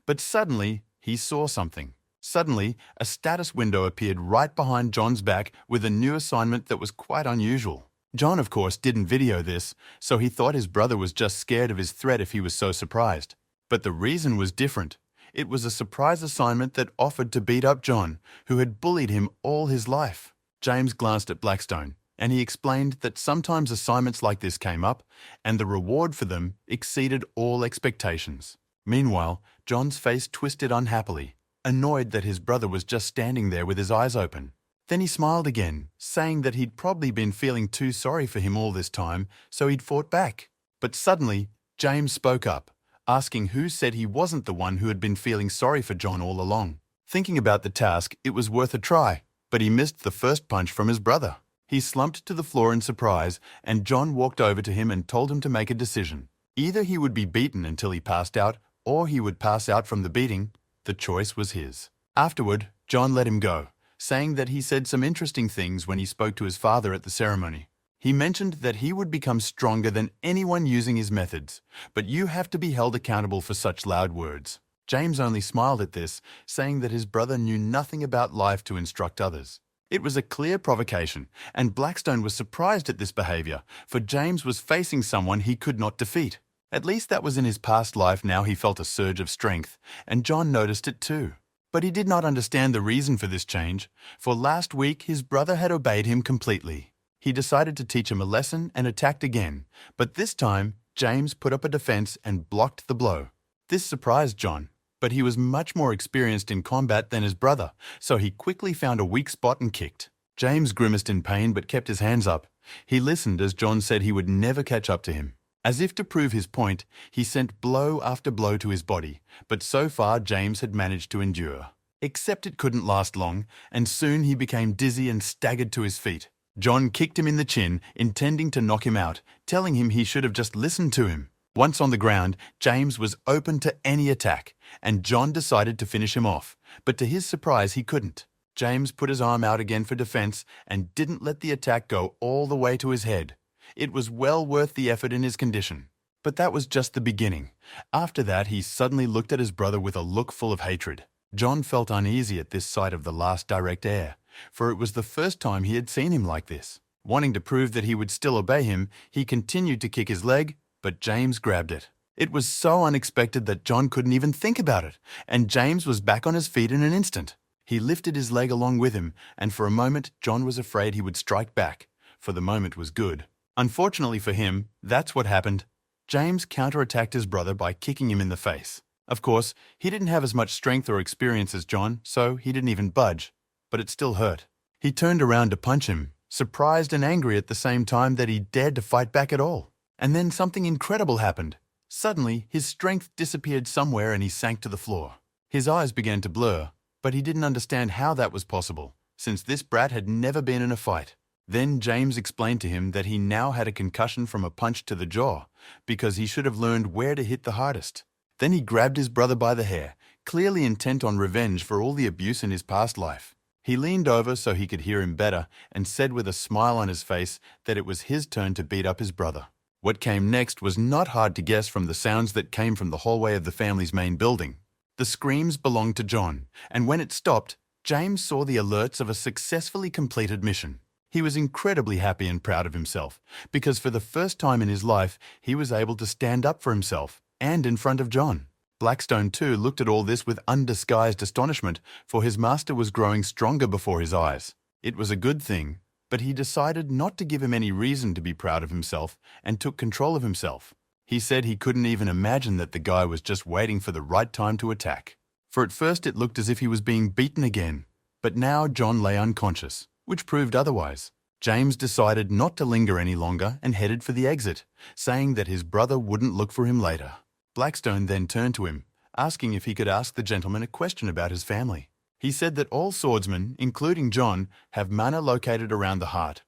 But suddenly, he saw something. Suddenly, a status window appeared right behind John's back with a new assignment that was quite unusual. John, of course, didn't video this, so he thought his brother was just scared of his threat if he was so surprised. But the reason was different. It was a surprise assignment that offered to beat up John, who had bullied him all his life. James glanced at Blackstone, and he explained that sometimes assignments like this came up, and the reward for them exceeded all expectations. Meanwhile, John's face twisted unhappily, annoyed that his brother was just standing there with his eyes open. Then he smiled again, saying that he'd probably been feeling too sorry for him all this time, so he'd fought back. But suddenly, James spoke up, asking who said he wasn't the one who had been feeling sorry for John all along. Thinking about the task, it was worth a try, but he missed the first punch from his brother. He slumped to the floor in surprise, and John walked over to him and told him to make a decision. Either he would be beaten until he passed out, or he would pass out from the beating. The choice was his. Afterward, John let him go, saying that he said some interesting things when he spoke to his father at the ceremony. He mentioned that he would become stronger than anyone using his methods, but you have to be held accountable for such loud words. James only smiled at this, saying that his brother knew nothing about life to instruct others. It was a clear provocation, and Blackstone was surprised at this behavior, for James was facing someone he could not defeat. At least that was in his past life. Now he felt a surge of strength, and John noticed it too. But he did not understand the reason for this change, for last week his brother had obeyed him completely. He decided to teach him a lesson and attacked again, but this time James put up a defense and blocked the blow. This surprised John, but he was much more experienced in combat than his brother, so he quickly found a weak spot and kicked. James grimaced in pain but kept his hands up. He listened as John said he would never catch up to him. As if to prove his point, he sent blow after blow to his body, but so far James had managed to endure. Except it couldn't last long, and soon he became dizzy and staggered to his feet. John kicked him in the chin, intending to knock him out, telling him he should have just listened to him. Once on the ground, James was open to any attack, and John decided to finish him off, but to his surprise he couldn't. James put his arm out again for defense and didn't let the attack go all the way to his head. It was well worth the effort in his condition. But that was just the beginning. After that, he suddenly looked at his brother with a look full of hatred. John felt uneasy at this sight of the last direct heir, for it was the first time he had seen him like this. Wanting to prove that he would still obey him, he continued to kick his leg, but James grabbed it. It was so unexpected that John couldn't even think about it, and James was back on his feet in an instant. He lifted his leg along with him, and for a moment John was afraid he would strike back, for the moment was good. Unfortunately for him, that's what happened. James counterattacked his brother by kicking him in the face. Of course, he didn't have as much strength or experience as John, so he didn't even budge, but it still hurt. He turned around to punch him, surprised and angry at the same time that he dared to fight back at all. And then something incredible happened. Suddenly, his strength disappeared somewhere and he sank to the floor. His eyes began to blur, but he didn't understand how that was possible, since this brat had never been in a fight. Then James explained to him that he now had a concussion from a punch to the jaw, because he should have learned where to hit the hardest. Then he grabbed his brother by the hair, clearly intent on revenge for all the abuse in his past life. He leaned over so he could hear him better and said with a smile on his face that it was his turn to beat up his brother. What came next was not hard to guess from the sounds that came from the hallway of the family's main building. The screams belonged to John, and when it stopped, James saw the alerts of a successfully completed mission. He was incredibly happy and proud of himself, because for the first time in his life, he was able to stand up for himself, and in front of John. Blackstone too looked at all this with undisguised astonishment, for his master was growing stronger before his eyes. It was a good thing, but he decided not to give him any reason to be proud of himself and took control of himself. He said he couldn't even imagine that the guy was just waiting for the right time to attack. For at first it looked as if he was being beaten again, but now John lay unconscious, which proved otherwise. James decided not to linger any longer and headed for the exit, saying that his brother wouldn't look for him later. Blackstone then turned to him, asking if he could ask the gentleman a question about his family. He said that all swordsmen, including John, have mana located around the heart.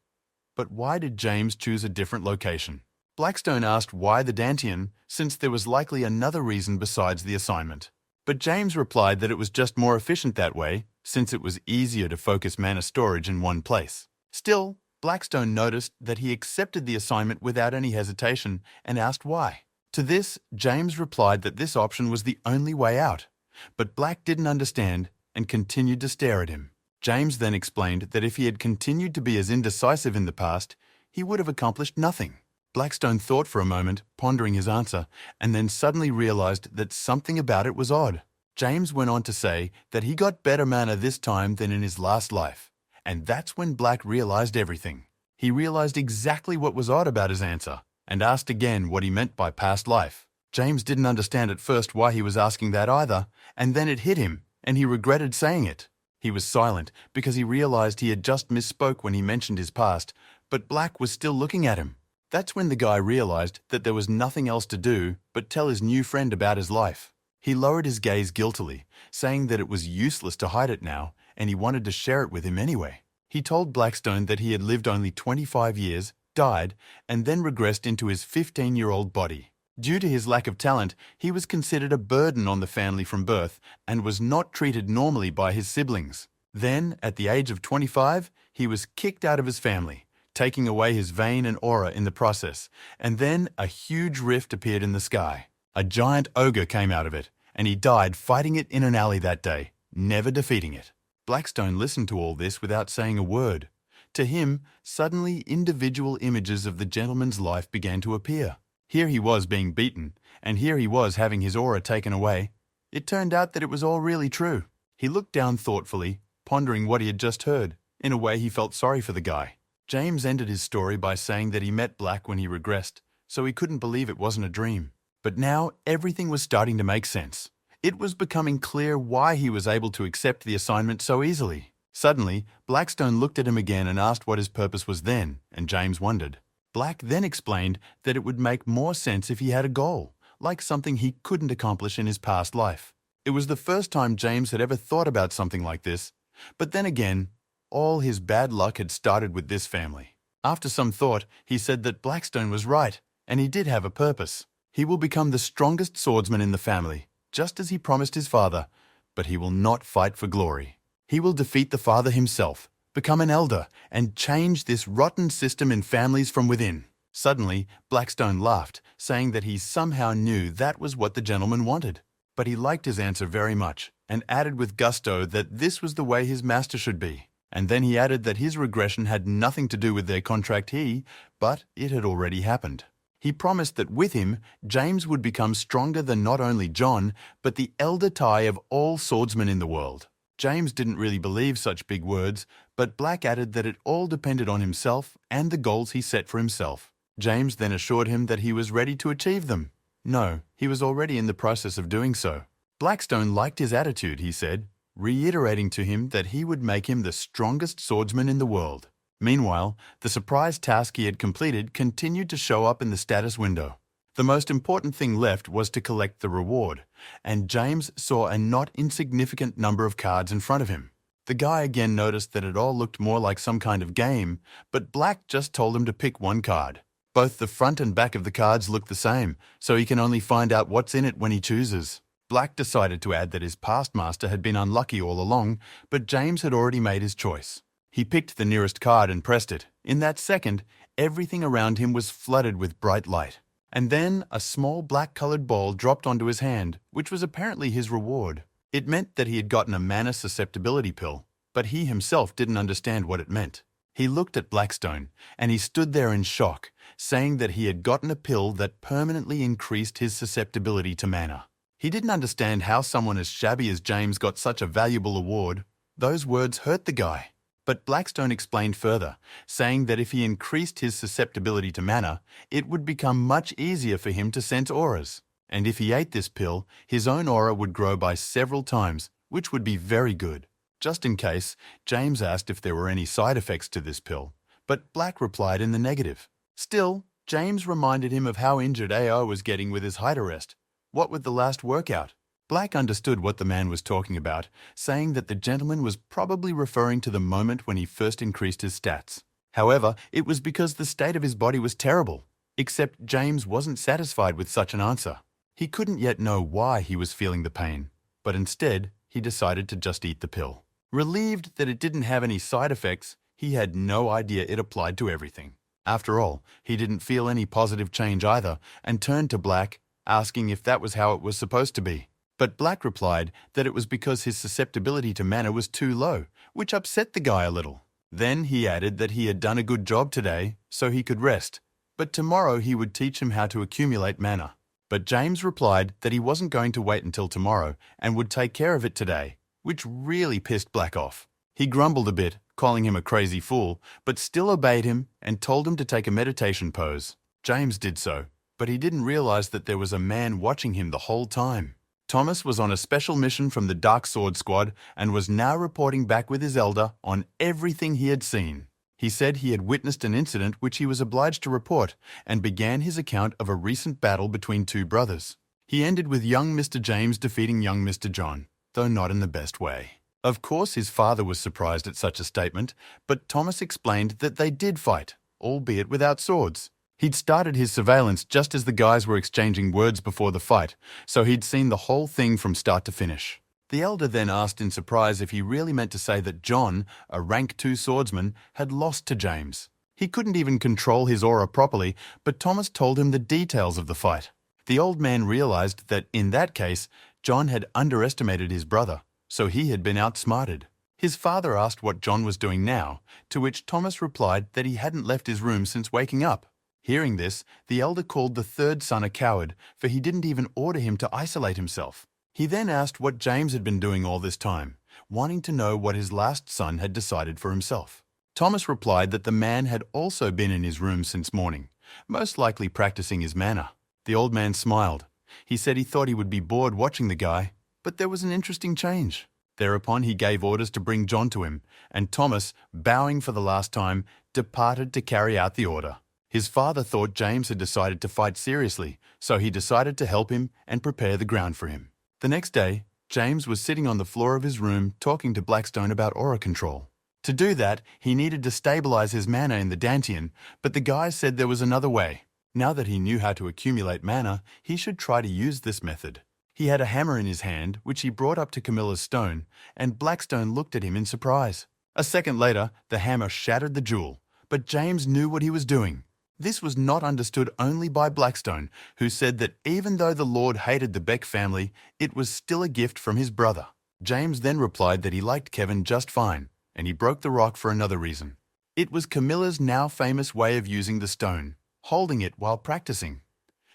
But why did James choose a different location? Blackstone asked why the Dantian, since there was likely another reason besides the assignment. But James replied that it was just more efficient that way, since it was easier to focus mana storage in one place. Still, Blackstone noticed that he accepted the assignment without any hesitation and asked why. To this, James replied that this option was the only way out, but Black didn't understand and continued to stare at him. James then explained that if he had continued to be as indecisive in the past, he would have accomplished nothing. Blackstone thought for a moment, pondering his answer, and then suddenly realized that something about it was odd. James went on to say that he got better mana this time than in his last life, and that's when Black realized everything. He realized exactly what was odd about his answer, and asked again what he meant by past life. James didn't understand at first why he was asking that either, and then it hit him, and he regretted saying it. He was silent because he realized he had just misspoke when he mentioned his past, but Black was still looking at him. That's when the guy realized that there was nothing else to do but tell his new friend about his life. He lowered his gaze guiltily, saying that it was useless to hide it now, and he wanted to share it with him anyway. He told Blackstone that he had lived only 25 years, died, and then regressed into his 15-year-old body. Due to his lack of talent, he was considered a burden on the family from birth and was not treated normally by his siblings. Then, at the age of 25, he was kicked out of his family, taking away his vein and aura in the process, and then a huge rift appeared in the sky. A giant ogre came out of it, and he died fighting it in an alley that day, never defeating it. Blackstone listened to all this without saying a word. To him, suddenly individual images of the gentleman's life began to appear. Here he was being beaten, and here he was having his aura taken away. It turned out that it was all really true. He looked down thoughtfully, pondering what he had just heard. In a way, he felt sorry for the guy. James ended his story by saying that he met Black when he regressed, so he couldn't believe it wasn't a dream. But now everything was starting to make sense. It was becoming clear why he was able to accept the assignment so easily. Suddenly, Blackstone looked at him again and asked what his purpose was then, and James wondered. Black then explained that it would make more sense if he had a goal, like something he couldn't accomplish in his past life. It was the first time James had ever thought about something like this, but then again, all his bad luck had started with this family. After some thought, he said that Blackstone was right, and he did have a purpose. He will become the strongest swordsman in the family, just as he promised his father, but he will not fight for glory. He will defeat the father himself, become an elder, and change this rotten system in families from within. Suddenly, Blackstone laughed, saying that he somehow knew that was what the gentleman wanted. But he liked his answer very much, and added with gusto that this was the way his master should be. And then he added that his regression had nothing to do with their contractee, but it had already happened. He promised that with him, James would become stronger than not only John, but the elder tie of all swordsmen in the world. James didn't really believe such big words, but Black added that it all depended on himself and the goals he set for himself. James then assured him that he was ready to achieve them. No, he was already in the process of doing so. Blackstone liked his attitude, he said, reiterating to him that he would make him the strongest swordsman in the world. Meanwhile, the surprise task he had completed continued to show up in the status window. The most important thing left was to collect the reward, and James saw a not insignificant number of cards in front of him. The guy again noticed that it all looked more like some kind of game, but Black just told him to pick one card. Both the front and back of the cards looked the same, so he can only find out what's in it when he chooses. Black decided to add that his past master had been unlucky all along, but James had already made his choice. He picked the nearest card and pressed it. In that second, everything around him was flooded with bright light. And then a small black-colored ball dropped onto his hand, which was apparently his reward. It meant that he had gotten a mana susceptibility pill, but he himself didn't understand what it meant. He looked at Blackstone, and he stood there in shock, saying that he had gotten a pill that permanently increased his susceptibility to mana. He didn't understand how someone as shabby as James got such a valuable award. Those words hurt the guy. But Blackstone explained further, saying that if he increased his susceptibility to mana, it would become much easier for him to sense auras. And if he ate this pill, his own aura would grow by several times, which would be very good. Just in case, James asked if there were any side effects to this pill, but Black replied in the negative. Still, James reminded him of how injured AO was getting with his height arrest. What with the last workout? Black understood what the man was talking about, saying that the gentleman was probably referring to the moment when he first increased his stats. However, it was because the state of his body was terrible. Except James wasn't satisfied with such an answer. He couldn't yet know why he was feeling the pain, but instead, he decided to just eat the pill. Relieved that it didn't have any side effects, he had no idea it applied to everything. After all, he didn't feel any positive change either, and turned to Black, asking if that was how it was supposed to be. But Black replied that it was because his susceptibility to mana was too low, which upset the guy a little. Then he added that he had done a good job today, so he could rest, but tomorrow he would teach him how to accumulate mana. But James replied that he wasn't going to wait until tomorrow and would take care of it today, which really pissed Black off. He grumbled a bit, calling him a crazy fool, but still obeyed him and told him to take a meditation pose. James did so, but he didn't realize that there was a man watching him the whole time. Thomas was on a special mission from the Dark Sword Squad and was now reporting back with his elder on everything he had seen. He said he had witnessed an incident which he was obliged to report and began his account of a recent battle between two brothers. He ended with young Mr. James defeating young Mr. John, though not in the best way. Of course, his father was surprised at such a statement, but Thomas explained that they did fight, albeit without swords. He'd started his surveillance just as the guys were exchanging words before the fight, so he'd seen the whole thing from start to finish. The elder then asked in surprise if he really meant to say that John, a rank 2 swordsman, had lost to James. He couldn't even control his aura properly, but Thomas told him the details of the fight. The old man realized that in that case, John had underestimated his brother, so he had been outsmarted. His father asked what John was doing now, to which Thomas replied that he hadn't left his room since waking up. Hearing this, the elder called the third son a coward, for he didn't even order him to isolate himself. He then asked what James had been doing all this time, wanting to know what his last son had decided for himself. Thomas replied that the man had also been in his room since morning, most likely practicing his manner. The old man smiled. He said he thought he would be bored watching the guy, but there was an interesting change. Thereupon he gave orders to bring John to him, and Thomas, bowing for the last time, departed to carry out the order. His father thought James had decided to fight seriously, so he decided to help him and prepare the ground for him. The next day, James was sitting on the floor of his room talking to Blackstone about aura control. To do that, he needed to stabilize his mana in the Dantian, but the guy said there was another way. Now that he knew how to accumulate mana, he should try to use this method. He had a hammer in his hand, which he brought up to Camilla's stone, and Blackstone looked at him in surprise. A second later, the hammer shattered the jewel, but James knew what he was doing. This was not understood only by Blackstone, who said that even though the Lord hated the Beck family, it was still a gift from his brother. James then replied that he liked Kevin just fine, and he broke the rock for another reason. It was Camilla's now famous way of using the stone, holding it while practicing.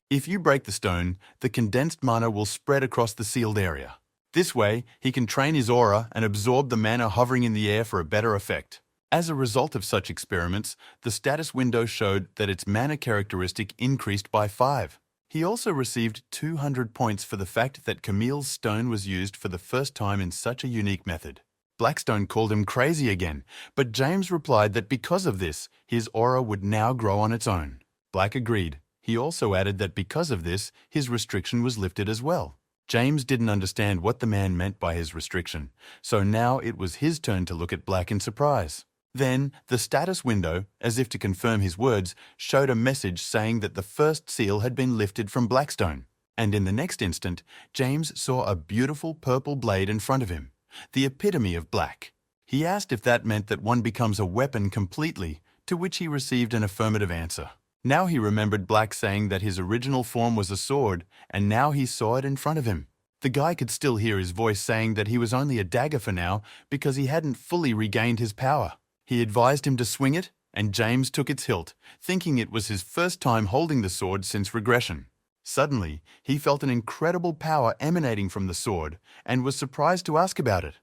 If you break the stone, the condensed mana will spread across the sealed area. This way, he can train his aura and absorb the mana hovering in the air for a better effect. As a result of such experiments, the status window showed that its mana characteristic increased by 5. He also received 200 points for the fact that Camille's stone was used for the first time in such a unique method. Blackstone called him crazy again, but James replied that because of this, his aura would now grow on its own. Black agreed. He also added that because of this, his restriction was lifted as well. James didn't understand what the man meant by his restriction, so now it was his turn to look at Black in surprise. Then, the status window, as if to confirm his words, showed a message saying that the first seal had been lifted from Blackstone. And in the next instant, James saw a beautiful purple blade in front of him, the epitome of Black. He asked if that meant that one becomes a weapon completely, to which he received an affirmative answer. Now he remembered Black saying that his original form was a sword, and now he saw it in front of him. The guy could still hear his voice saying that he was only a dagger for now because he hadn't fully regained his power. He advised him to swing it, and James took its hilt, thinking it was his first time holding the sword since regression. Suddenly, he felt an incredible power emanating from the sword and was surprised to ask about it.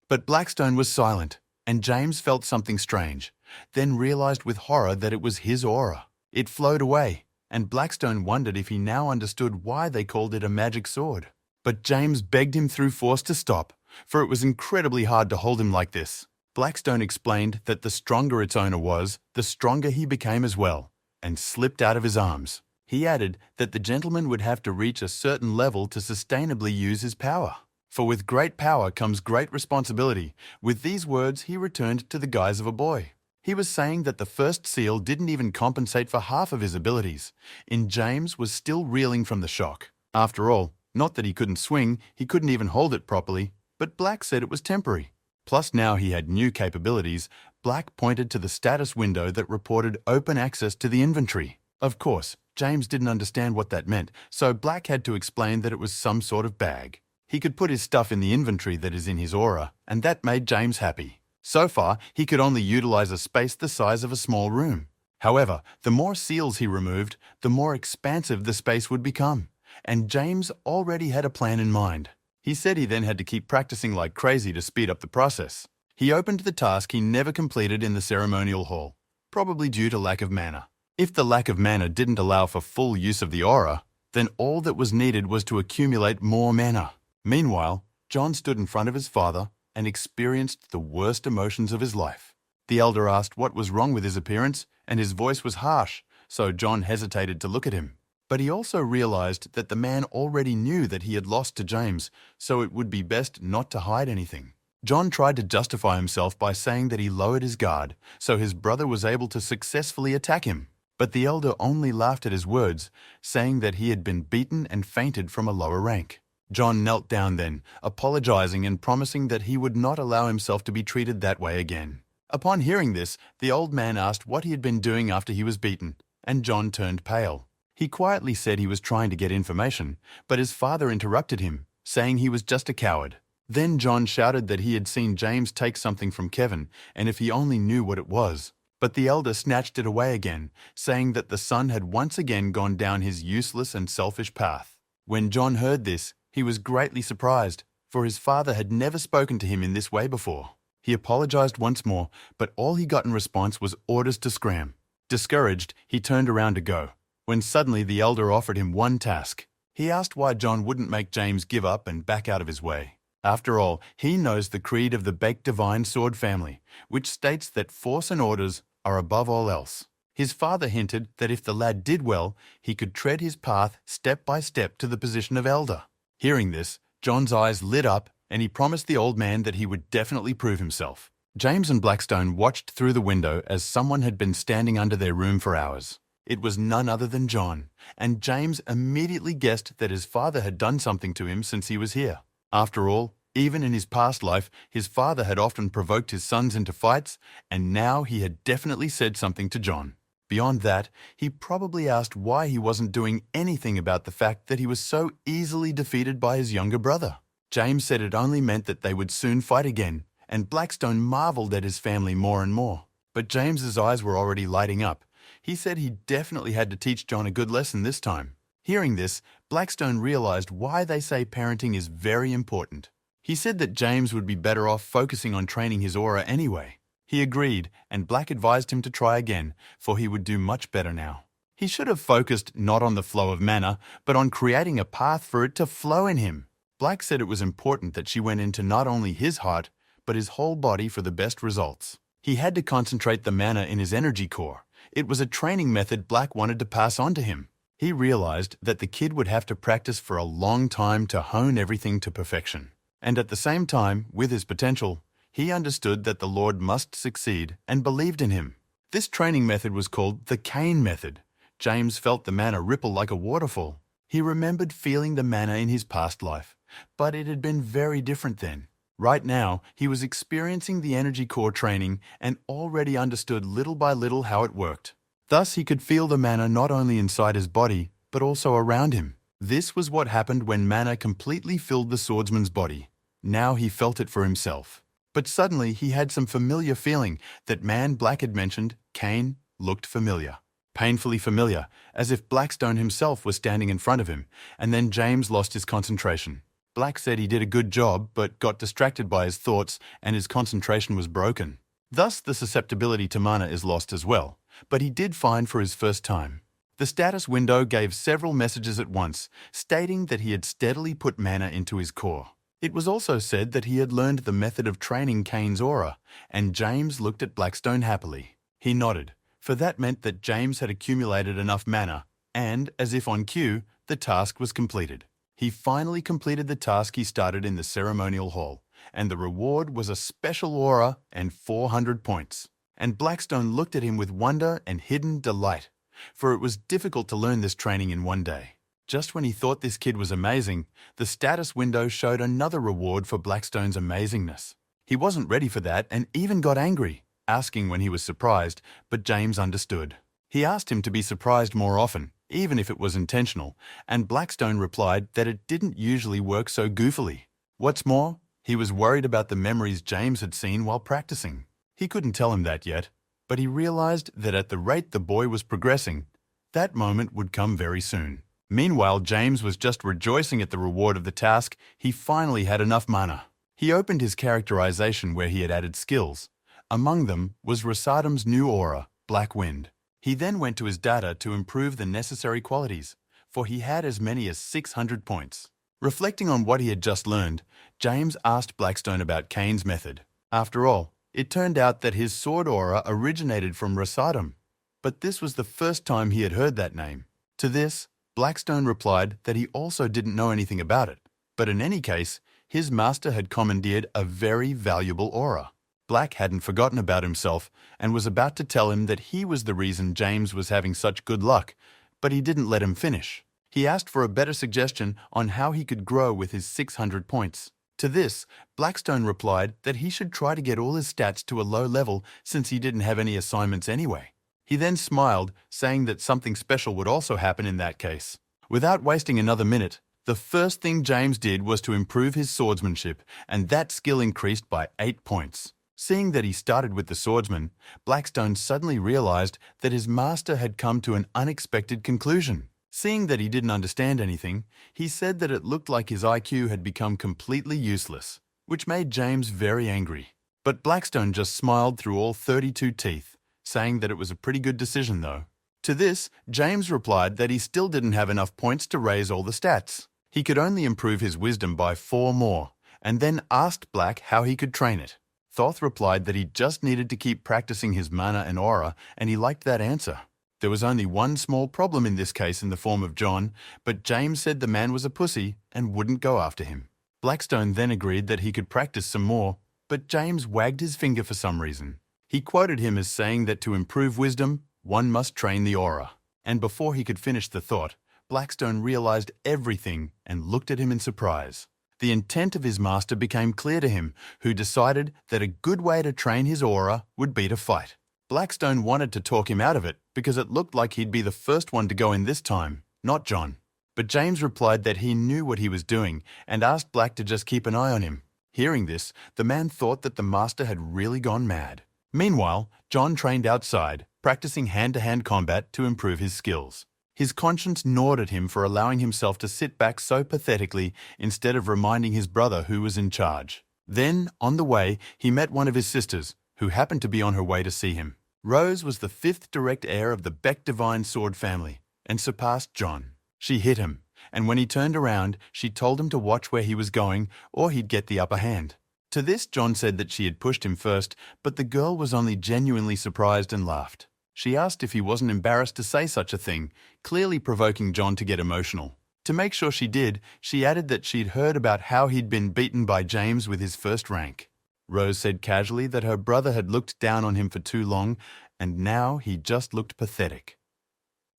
But Blackstone was silent, and James felt something strange, then realized with horror that it was his aura. It flowed away, and Blackstone wondered if he now understood why they called it a magic sword. But James begged him through force to stop, for it was incredibly hard to hold him like this. Blackstone explained that the stronger its owner was, the stronger he became as well, and slipped out of his arms. He added that the gentleman would have to reach a certain level to sustainably use his power. For with great power comes great responsibility. With these words, he returned to the guise of a boy. He was saying that the first seal didn't even compensate for half of his abilities, and James was still reeling from the shock. After all, not that he couldn't swing, he couldn't even hold it properly, but Black said it was temporary. Plus now he had new capabilities. Black pointed to the status window that reported open access to the inventory. Of course, James didn't understand what that meant, so Black had to explain that it was some sort of bag. He could put his stuff in the inventory that is in his aura, and that made James happy. So far, he could only utilize a space the size of a small room. However, the more seals he removed, the more expansive the space would become, and James already had a plan in mind. He said he then had to keep practicing like crazy to speed up the process. He opened the task he never completed in the ceremonial hall, probably due to lack of mana. If the lack of mana didn't allow for full use of the aura, then all that was needed was to accumulate more mana. Meanwhile, John stood in front of his father and experienced the worst emotions of his life. The elder asked what was wrong with his appearance, and his voice was harsh, so John hesitated to look at him. But he also realized that the man already knew that he had lost to James, so it would be best not to hide anything. John tried to justify himself by saying that he lowered his guard, so his brother was able to successfully attack him. But the elder only laughed at his words, saying that he had been beaten and fainted from a lower rank. John knelt down then, apologizing and promising that he would not allow himself to be treated that way again. Upon hearing this, the old man asked what he had been doing after he was beaten, and John turned pale. He quietly said he was trying to get information, but his father interrupted him, saying he was just a coward. Then John shouted that he had seen James take something from Kevin, and if he only knew what it was. But the elder snatched it away again, saying that the son had once again gone down his useless and selfish path. When John heard this, he was greatly surprised, for his father had never spoken to him in this way before. He apologized once more, but all he got in response was orders to scram. Discouraged, he turned around to go, when suddenly the elder offered him one task. He asked why John wouldn't make James give up and back out of his way. After all, he knows the creed of the Baked Divine Sword family, which states that force and orders are above all else. His father hinted that if the lad did well, he could tread his path step by step to the position of elder. Hearing this, John's eyes lit up, and he promised the old man that he would definitely prove himself. James and Blackstone watched through the window as someone had been standing under their room for hours. It was none other than John, and James immediately guessed that his father had done something to him since he was here. After all, even in his past life, his father had often provoked his sons into fights, and now he had definitely said something to John. Beyond that, he probably asked why he wasn't doing anything about the fact that he was so easily defeated by his younger brother. James said it only meant that they would soon fight again, and Blackstone marveled at his family more and more. But James's eyes were already lighting up. He said he definitely had to teach John a good lesson this time. Hearing this, Blackstone realized why they say parenting is very important. He said that James would be better off focusing on training his aura anyway. He agreed, and Black advised him to try again, for he would do much better now. He should have focused not on the flow of mana, but on creating a path for it to flow in him. Black said it was important that she went into not only his heart, but his whole body for the best results. He had to concentrate the mana in his energy core. It was a training method Black wanted to pass on to him. He realized that the kid would have to practice for a long time to hone everything to perfection. And at the same time, with his potential, he understood that the Lord must succeed and believed in him. This training method was called the Cain method. James felt the mana ripple like a waterfall. He remembered feeling the mana in his past life, but it had been very different then. Right now, he was experiencing the energy core training and already understood little by little how it worked. Thus, he could feel the mana not only inside his body, but also around him. This was what happened when mana completely filled the swordsman's body. Now he felt it for himself. But suddenly he had some familiar feeling. That man Black had mentioned, Cain, looked familiar. Painfully familiar, as if Blackstone himself was standing in front of him, and then James lost his concentration. Black said he did a good job, but got distracted by his thoughts and his concentration was broken. Thus, the susceptibility to mana is lost as well, but he did fine for his first time. The status window gave several messages at once, stating that he had steadily put mana into his core. It was also said that he had learned the method of training Cain's aura, and James looked at Blackstone happily. He nodded, for that meant that James had accumulated enough mana, and, as if on cue, the task was completed. He finally completed the task he started in the ceremonial hall, and the reward was a special aura and 400 points. And Blackstone looked at him with wonder and hidden delight, for it was difficult to learn this training in one day. Just when he thought this kid was amazing, the status window showed another reward for Blackstone's amazingness. He wasn't ready for that and even got angry, asking when he was surprised, but James understood. He asked him to be surprised more often, even if it was intentional, and Blackstone replied that it didn't usually work so goofily. What's more, he was worried about the memories James had seen while practicing. He couldn't tell him that yet, but he realized that at the rate the boy was progressing, that moment would come very soon. Meanwhile, James was just rejoicing at the reward of the task. He finally had enough mana. He opened his characterization where he had added skills. Among them was Rasadam's new aura, Black Wind. He then went to his data to improve the necessary qualities, for he had as many as 600 points. Reflecting on what he had just learned, James asked Blackstone about Cain's method. After all, it turned out that his sword aura originated from Rasadam, but this was the first time he had heard that name. To this, Blackstone replied that he also didn't know anything about it, but in any case, his master had commandeered a very valuable aura. Black hadn't forgotten about himself and was about to tell him that he was the reason James was having such good luck, but he didn't let him finish. He asked for a better suggestion on how he could grow with his 600 points. To this, Blackstone replied that he should try to get all his stats to a low level since he didn't have any assignments anyway. He then smiled, saying that something special would also happen in that case. Without wasting another minute, The first thing James did was to improve his swordsmanship, and that skill increased by 8 points. Seeing that he started with the swordsman, Blackstone suddenly realized that his master had come to an unexpected conclusion. Seeing that he didn't understand anything, he said that it looked like his IQ had become completely useless, which made James very angry. But Blackstone just smiled through all 32 teeth, saying that it was a pretty good decision though. To this, James replied that he still didn't have enough points to raise all the stats. He could only improve his wisdom by 4 more, and then asked Black how he could train it. Thoth replied that he just needed to keep practicing his mana and aura, and he liked that answer. There was only one small problem in this case in the form of John, but James said the man was a pussy and wouldn't go after him. Blackstone then agreed that he could practice some more, but James wagged his finger for some reason. He quoted him as saying that to improve wisdom, one must train the aura. And before he could finish the thought, Blackstone realized everything and looked at him in surprise. The intent of his master became clear to him, who decided that a good way to train his aura would be to fight. Blackstone wanted to talk him out of it because it looked like he'd be the first one to go in this time, not John. But James replied that he knew what he was doing and asked Black to just keep an eye on him. Hearing this, the man thought that the master had really gone mad. Meanwhile, John trained outside, practicing hand-to-hand combat to improve his skills. His conscience gnawed at him for allowing himself to sit back so pathetically instead of reminding his brother who was in charge. Then, on the way, he met one of his sisters, who happened to be on her way to see him. Rose was the 5th direct heir of the Beck Divine Sword family and surpassed John. She hit him, and when he turned around, she told him to watch where he was going or he'd get the upper hand. To this, John said that she had pushed him first, but the girl was only genuinely surprised and laughed. She asked if he wasn't embarrassed to say such a thing, clearly provoking John to get emotional. To make sure she did, she added that she'd heard about how he'd been beaten by James with his first rank. Rose said casually that her brother had looked down on him for too long, and now he just looked pathetic.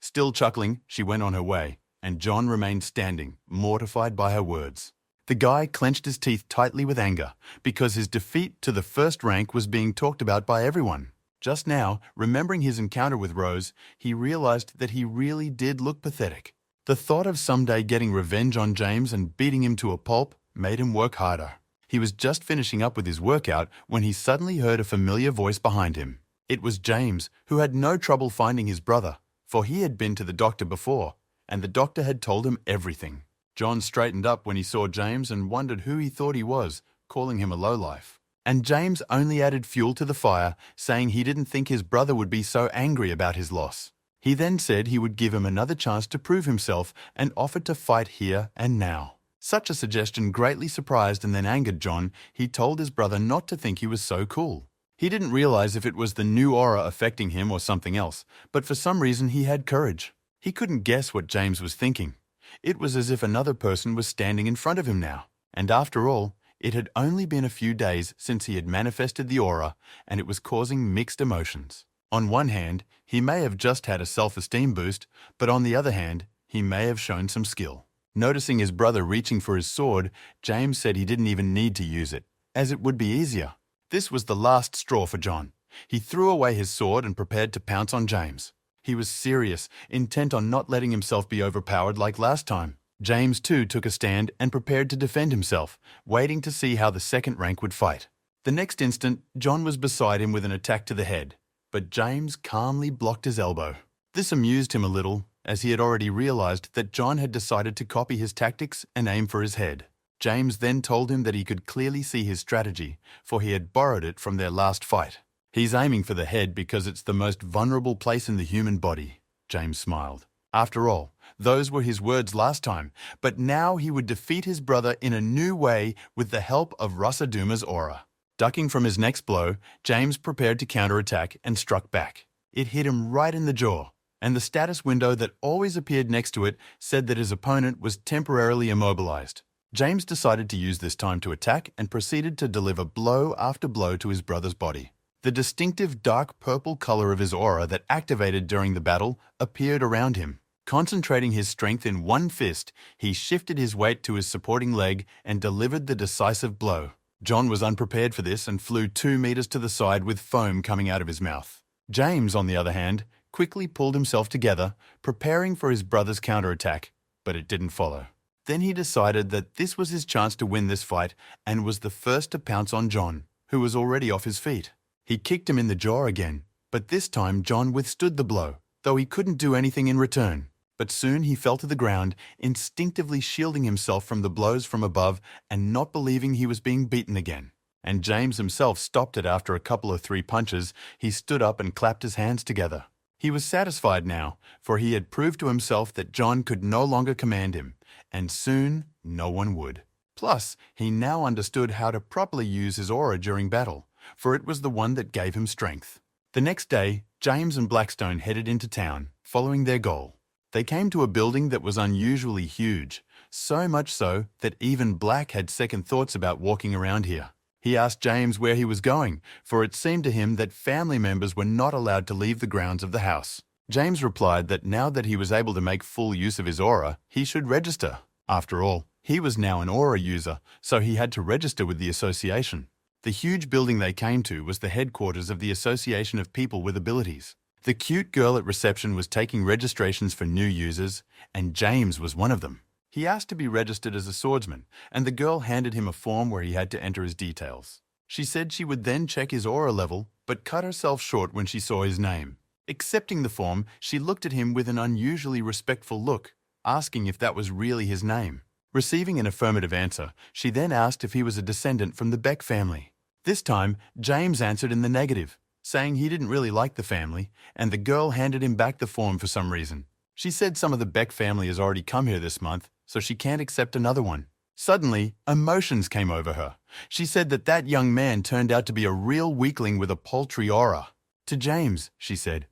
Still chuckling, she went on her way, and John remained standing, mortified by her words. The guy clenched his teeth tightly with anger, because his defeat to the first rank was being talked about by everyone. Just now, remembering his encounter with Rose, he realized that he really did look pathetic. The thought of someday getting revenge on James and beating him to a pulp made him work harder. He was just finishing up with his workout when he suddenly heard a familiar voice behind him. It was James, who had no trouble finding his brother, for he had been to the doctor before, and the doctor had told him everything. John straightened up when he saw James and wondered who he thought he was, calling him a lowlife. And James only added fuel to the fire, saying he didn't think his brother would be so angry about his loss. He then said he would give him another chance to prove himself and offered to fight here and now. Such a suggestion greatly surprised and then angered John. He told his brother not to think he was so cool. He didn't realize if it was the new aura affecting him or something else, but for some reason he had courage. He couldn't guess what James was thinking. It was as if another person was standing in front of him now. And after all, it had only been a few days since he had manifested the aura, and it was causing mixed emotions. On one hand, he may have just had a self-esteem boost, but on the other hand, he may have shown some skill. Noticing his brother reaching for his sword, James said he didn't even need to use it, as it would be easier. This was the last straw for John. He threw away his sword and prepared to pounce on James. He was serious, intent on not letting himself be overpowered like last time. James too took a stand and prepared to defend himself, waiting to see how the second rank would fight. The next instant, John was beside him with an attack to the head, but James calmly blocked his elbow. This amused him a little, as he had already realized that John had decided to copy his tactics and aim for his head. James then told him that he could clearly see his strategy, for he had borrowed it from their last fight. He's aiming for the head because it's the most vulnerable place in the human body, James smiled. After all, those were his words last time, but now he would defeat his brother in a new way with the help of Rasaduma's aura. Ducking from his next blow, James prepared to counterattack and struck back. It hit him right in the jaw, and the status window that always appeared next to it said that his opponent was temporarily immobilized. James decided to use this time to attack and proceeded to deliver blow after blow to his brother's body. The distinctive dark purple color of his aura that activated during the battle appeared around him. Concentrating his strength in one fist, he shifted his weight to his supporting leg and delivered the decisive blow. John was unprepared for this and flew 2 meters to the side with foam coming out of his mouth. James, on the other hand, quickly pulled himself together, preparing for his brother's counterattack, but it didn't follow. Then he decided that this was his chance to win this fight and was the first to pounce on John, who was already off his feet. He kicked him in the jaw again, but this time John withstood the blow, though he couldn't do anything in return. But soon he fell to the ground, instinctively shielding himself from the blows from above and not believing he was being beaten again. And James himself stopped it after a couple of 3 punches. He stood up and clapped his hands together. He was satisfied now, for he had proved to himself that John could no longer command him, and soon no one would. Plus, he now understood how to properly use his aura during battle, for it was the one that gave him strength. The next day, James and Blackstone headed into town, following their goal. They came to a building that was unusually huge, so much so that even Black had second thoughts about walking around here. He asked James where he was going, for it seemed to him that family members were not allowed to leave the grounds of the house. James replied that now that he was able to make full use of his aura, he should register. After all, he was now an aura user, so he had to register with the association. The huge building they came to was the headquarters of the Association of People with Abilities. The cute girl at reception was taking registrations for new users, and James was one of them. He asked to be registered as a swordsman, and the girl handed him a form where he had to enter his details. She said she would then check his aura level, but cut herself short when she saw his name. Accepting the form, she looked at him with an unusually respectful look, asking if that was really his name. Receiving an affirmative answer, she then asked if he was a descendant from the Beck family. This time, James answered in the negative, saying he didn't really like the family, and the girl handed him back the form for some reason. She said some of the Beck family has already come here this month, so she can't accept another one. Suddenly, emotions came over her. She said that that young man turned out to be a real weakling with a paltry aura. To James, she said,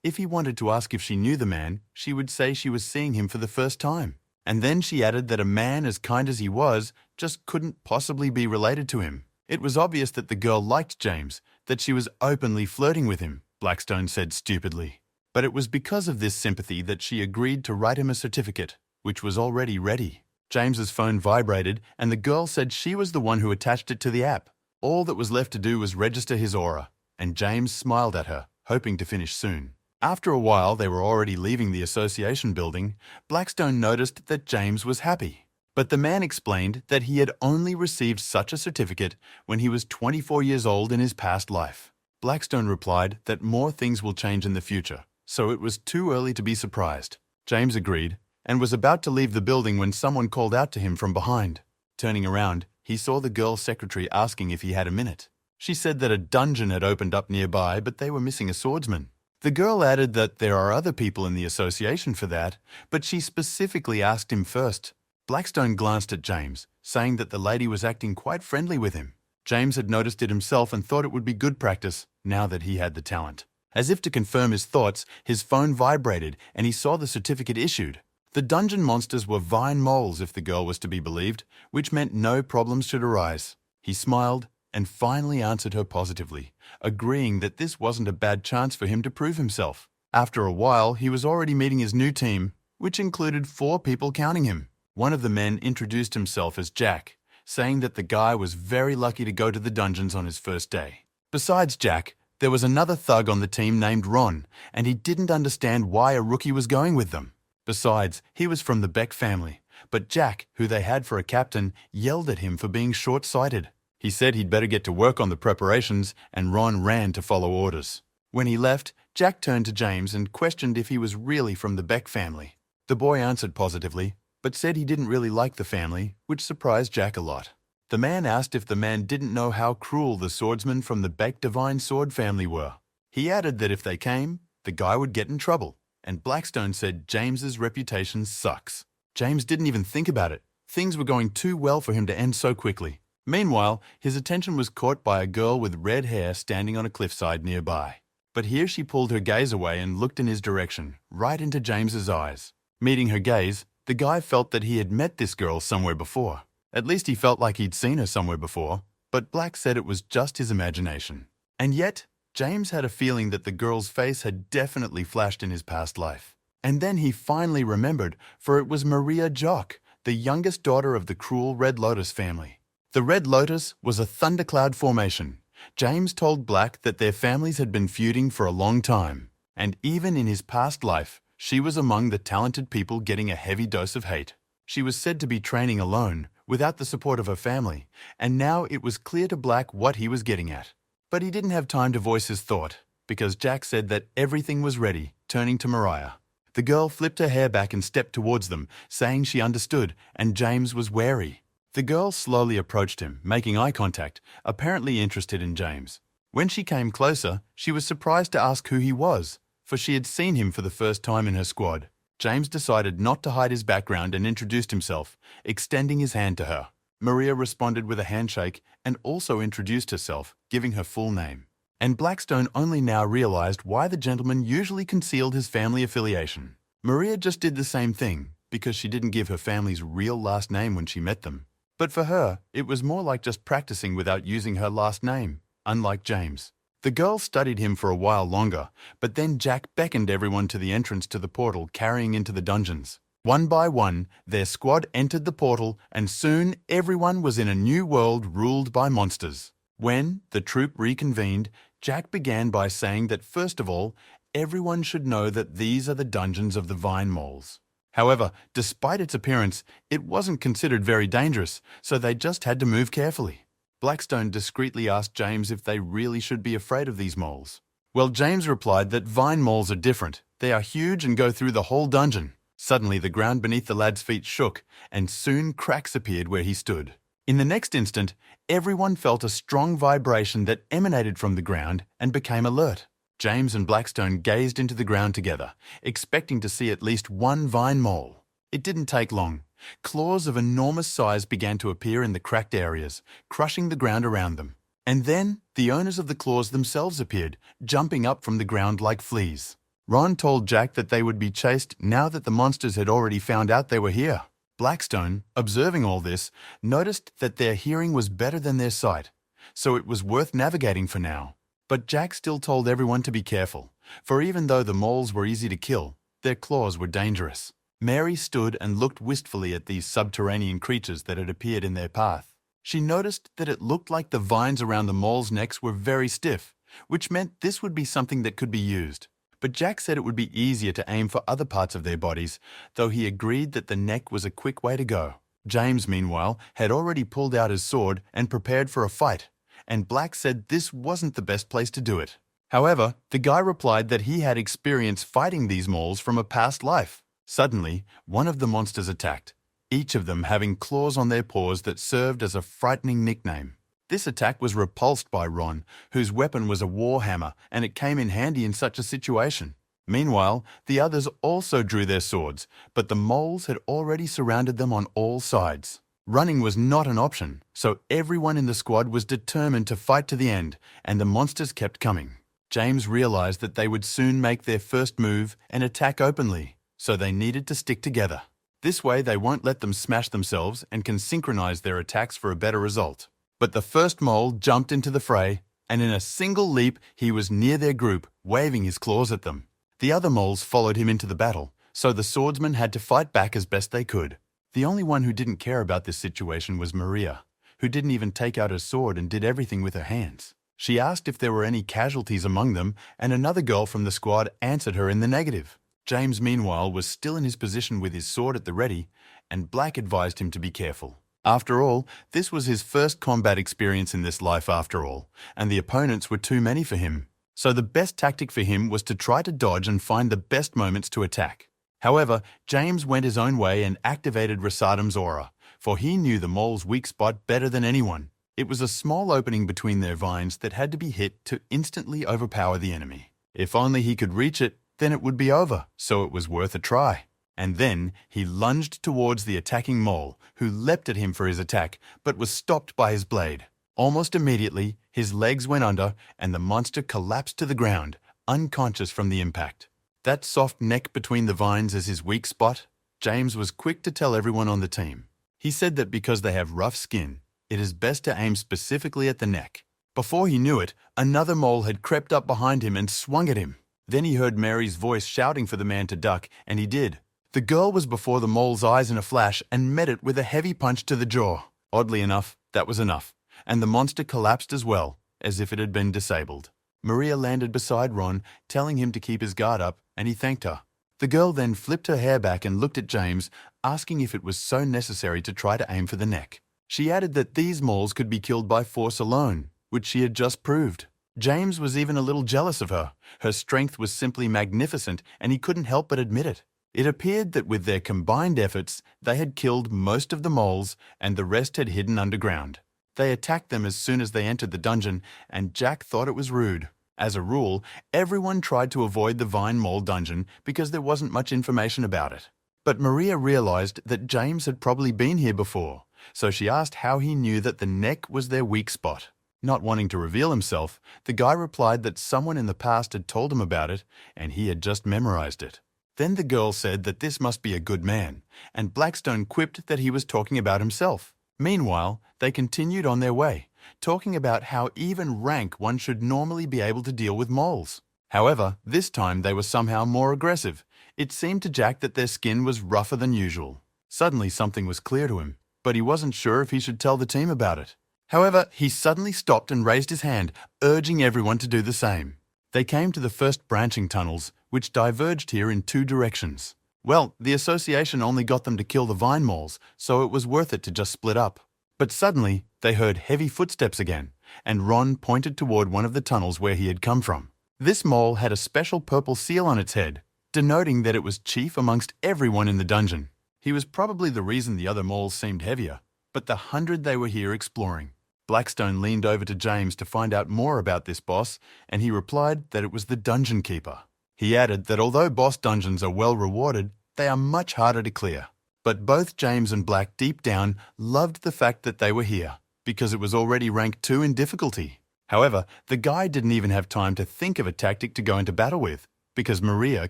if he wanted to ask if she knew the man, she would say she was seeing him for the first time. And then she added that a man as kind as he was just couldn't possibly be related to him. It was obvious that the girl liked James, that she was openly flirting with him, Blackstone said stupidly. But it was because of this sympathy that she agreed to write him a certificate, which was already ready. James's phone vibrated, and the girl said she was the one who attached it to the app. All that was left to do was register his aura, and James smiled at her, hoping to finish soon. After a while they were already leaving the association building. Blackstone noticed that James was happy. But the man explained that he had only received such a certificate when he was 24 years old in his past life. Blackstone replied that more things will change in the future, so it was too early to be surprised. James agreed, and was about to leave the building when someone called out to him from behind. Turning around, he saw the girl's secretary asking if he had a minute. She said that a dungeon had opened up nearby, but they were missing a swordsman. The girl added that there are other people in the association for that, but she specifically asked him first. Blackstone glanced at James, saying that the lady was acting quite friendly with him. James had noticed it himself and thought it would be good practice, now that he had the talent. As if to confirm his thoughts, his phone vibrated and he saw the certificate issued. The dungeon monsters were vine moles if the girl was to be believed, which meant no problems should arise. He smiled and finally answered her positively, agreeing that this wasn't a bad chance for him to prove himself. After a while, he was already meeting his new team, which included 4 people counting him. One of the men introduced himself as Jack, saying that the guy was very lucky to go to the dungeons on his first day. Besides Jack, there was another thug on the team named Ron, and he didn't understand why a rookie was going with them. Besides, he was from the Beck family, but Jack, who they had for a captain, yelled at him for being short-sighted. He said he'd better get to work on the preparations, and Ron ran to follow orders. When he left, Jack turned to James and questioned if he was really from the Beck family. The boy answered positively, but said he didn't really like the family, which surprised Jack a lot. The man asked if the man didn't know how cruel the swordsmen from the Beck Divine Sword family were. He added that if they came, the guy would get in trouble, and Blackstone said James's reputation sucks. James didn't even think about it. Things were going too well for him to end so quickly. Meanwhile, his attention was caught by a girl with red hair standing on a cliffside nearby. But here she pulled her gaze away and looked in his direction, right into James's eyes. Meeting her gaze, the guy felt that he had met this girl somewhere before. At least he felt like he'd seen her somewhere before, but Black said it was just his imagination. And yet, James had a feeling that the girl's face had definitely flashed in his past life. And then he finally remembered, for it was Maria Jock, the youngest daughter of the cruel Red Lotus family. The Red Lotus was a thundercloud formation. James told Black that their families had been feuding for a long time, and even in his past life, she was among the talented people getting a heavy dose of hate. She was said to be training alone, without the support of her family, and now it was clear to Black what he was getting at. But he didn't have time to voice his thought, because Jack said that everything was ready, turning to Mariah. The girl flipped her hair back and stepped towards them, saying she understood, and James was wary. The girl slowly approached him, making eye contact, apparently interested in James. When she came closer, she was surprised to ask who he was, for she had seen him for the first time in her squad. James decided not to hide his background and introduced himself, extending his hand to her. Maria responded with a handshake and also introduced herself, giving her full name. And Blackstone only now realized why the gentleman usually concealed his family affiliation. Maria just did the same thing, because she didn't give her family's real last name when she met them. But for her, it was more like just practicing without using her last name, unlike James. The girl studied him for a while longer, but then Jack beckoned everyone to the entrance to the portal carrying into the dungeons. One by one, their squad entered the portal, and soon everyone was in a new world ruled by monsters. When the troop reconvened, Jack began by saying that first of all, everyone should know that these are the dungeons of the Vine Moles. However, despite its appearance, it wasn't considered very dangerous, so they just had to move carefully. Blackstone discreetly asked James if they really should be afraid of these moles. Well, James replied that vine moles are different. They are huge and go through the whole dungeon. Suddenly, the ground beneath the lad's feet shook, and soon cracks appeared where he stood. In the next instant, everyone felt a strong vibration that emanated from the ground and became alert. James and Blackstone gazed into the ground together, expecting to see at least one vine mole. It didn't take long. Claws of enormous size began to appear in the cracked areas, crushing the ground around them. And then, the owners of the claws themselves appeared, jumping up from the ground like fleas. Ron told Jack that they would be chased now that the monsters had already found out they were here. Blackstone, observing all this, noticed that their hearing was better than their sight, so it was worth navigating for now. But Jack still told everyone to be careful, for even though the moles were easy to kill, their claws were dangerous. Mary stood and looked wistfully at these subterranean creatures that had appeared in their path. She noticed that it looked like the vines around the moles' necks were very stiff, which meant this would be something that could be used. But Jack said it would be easier to aim for other parts of their bodies, though he agreed that the neck was a quick way to go. James, meanwhile, had already pulled out his sword and prepared for a fight, and Black said this wasn't the best place to do it. However, the guy replied that he had experience fighting these moles from a past life. Suddenly, one of the monsters attacked, each of them having claws on their paws that served as a frightening nickname. This attack was repulsed by Ron, whose weapon was a war hammer, and it came in handy in such a situation. Meanwhile, the others also drew their swords, but the moles had already surrounded them on all sides. Running was not an option, so everyone in the squad was determined to fight to the end, and the monsters kept coming. James realized that they would soon make their first move and attack openly, so they needed to stick together. This way they won't let them smash themselves and can synchronize their attacks for a better result. But the first mole jumped into the fray, and in a single leap he was near their group, waving his claws at them. The other moles followed him into the battle, so the swordsmen had to fight back as best they could. The only one who didn't care about this situation was Maria, who didn't even take out her sword and did everything with her hands. She asked if there were any casualties among them, and another girl from the squad answered her in the negative. James, meanwhile, was still in his position with his sword at the ready, and Black advised him to be careful. After all, this was his first combat experience in this life after all, and the opponents were too many for him. So the best tactic for him was to try to dodge and find the best moments to attack. However, James went his own way and activated Rasadam's aura, for he knew the mole's weak spot better than anyone. It was a small opening between their vines that had to be hit to instantly overpower the enemy. If only he could reach it, then it would be over, so it was worth a try. And then he lunged towards the attacking mole, who leapt at him for his attack, but was stopped by his blade. Almost immediately, his legs went under, and the monster collapsed to the ground, unconscious from the impact. That soft neck between the vines is his weak spot. James was quick to tell everyone on the team. He said that because they have rough skin, it is best to aim specifically at the neck. Before he knew it, another mole had crept up behind him and swung at him. Then he heard Mary's voice shouting for the man to duck, and he did. The girl was before the mole's eyes in a flash and met it with a heavy punch to the jaw. Oddly enough, that was enough, and the monster collapsed as well, as if it had been disabled. Maria landed beside Ron, telling him to keep his guard up, and he thanked her. The girl then flipped her hair back and looked at James, asking if it was so necessary to try to aim for the neck. She added that these moles could be killed by force alone, which she had just proved. James was even a little jealous of her. Her strength was simply magnificent, and he couldn't help but admit it. It appeared that with their combined efforts, they had killed most of the moles and the rest had hidden underground. They attacked them as soon as they entered the dungeon, and Jack thought it was rude. As a rule, everyone tried to avoid the Vine Mole dungeon because there wasn't much information about it. But Maria realized that James had probably been here before, so she asked how he knew that the neck was their weak spot. Not wanting to reveal himself, the guy replied that someone in the past had told him about it, and he had just memorized it. Then the girl said that this must be a good man, and Blackstone quipped that he was talking about himself. Meanwhile, they continued on their way, talking about how even rank one should normally be able to deal with moles. However, this time they were somehow more aggressive. It seemed to Jack that their skin was rougher than usual. Suddenly something was clear to him, but he wasn't sure if he should tell the team about it. However, he suddenly stopped and raised his hand, urging everyone to do the same. They came to the first branching tunnels, which diverged here in two directions. Well, the association only got them to kill the vine moles, so it was worth it to just split up. But suddenly, they heard heavy footsteps again, and Ron pointed toward one of the tunnels where he had come from. This mole had a special purple seal on its head, denoting that it was chief amongst everyone in the dungeon. He was probably the reason the other moles seemed heavier, but the 100 they were here exploring. Blackstone leaned over to James to find out more about this boss, and he replied that it was the Dungeon Keeper. He added that although boss dungeons are well rewarded, they are much harder to clear. But both James and Black deep down loved the fact that they were here, because it was already ranked 2 in difficulty. However, the guy didn't even have time to think of a tactic to go into battle with, because Maria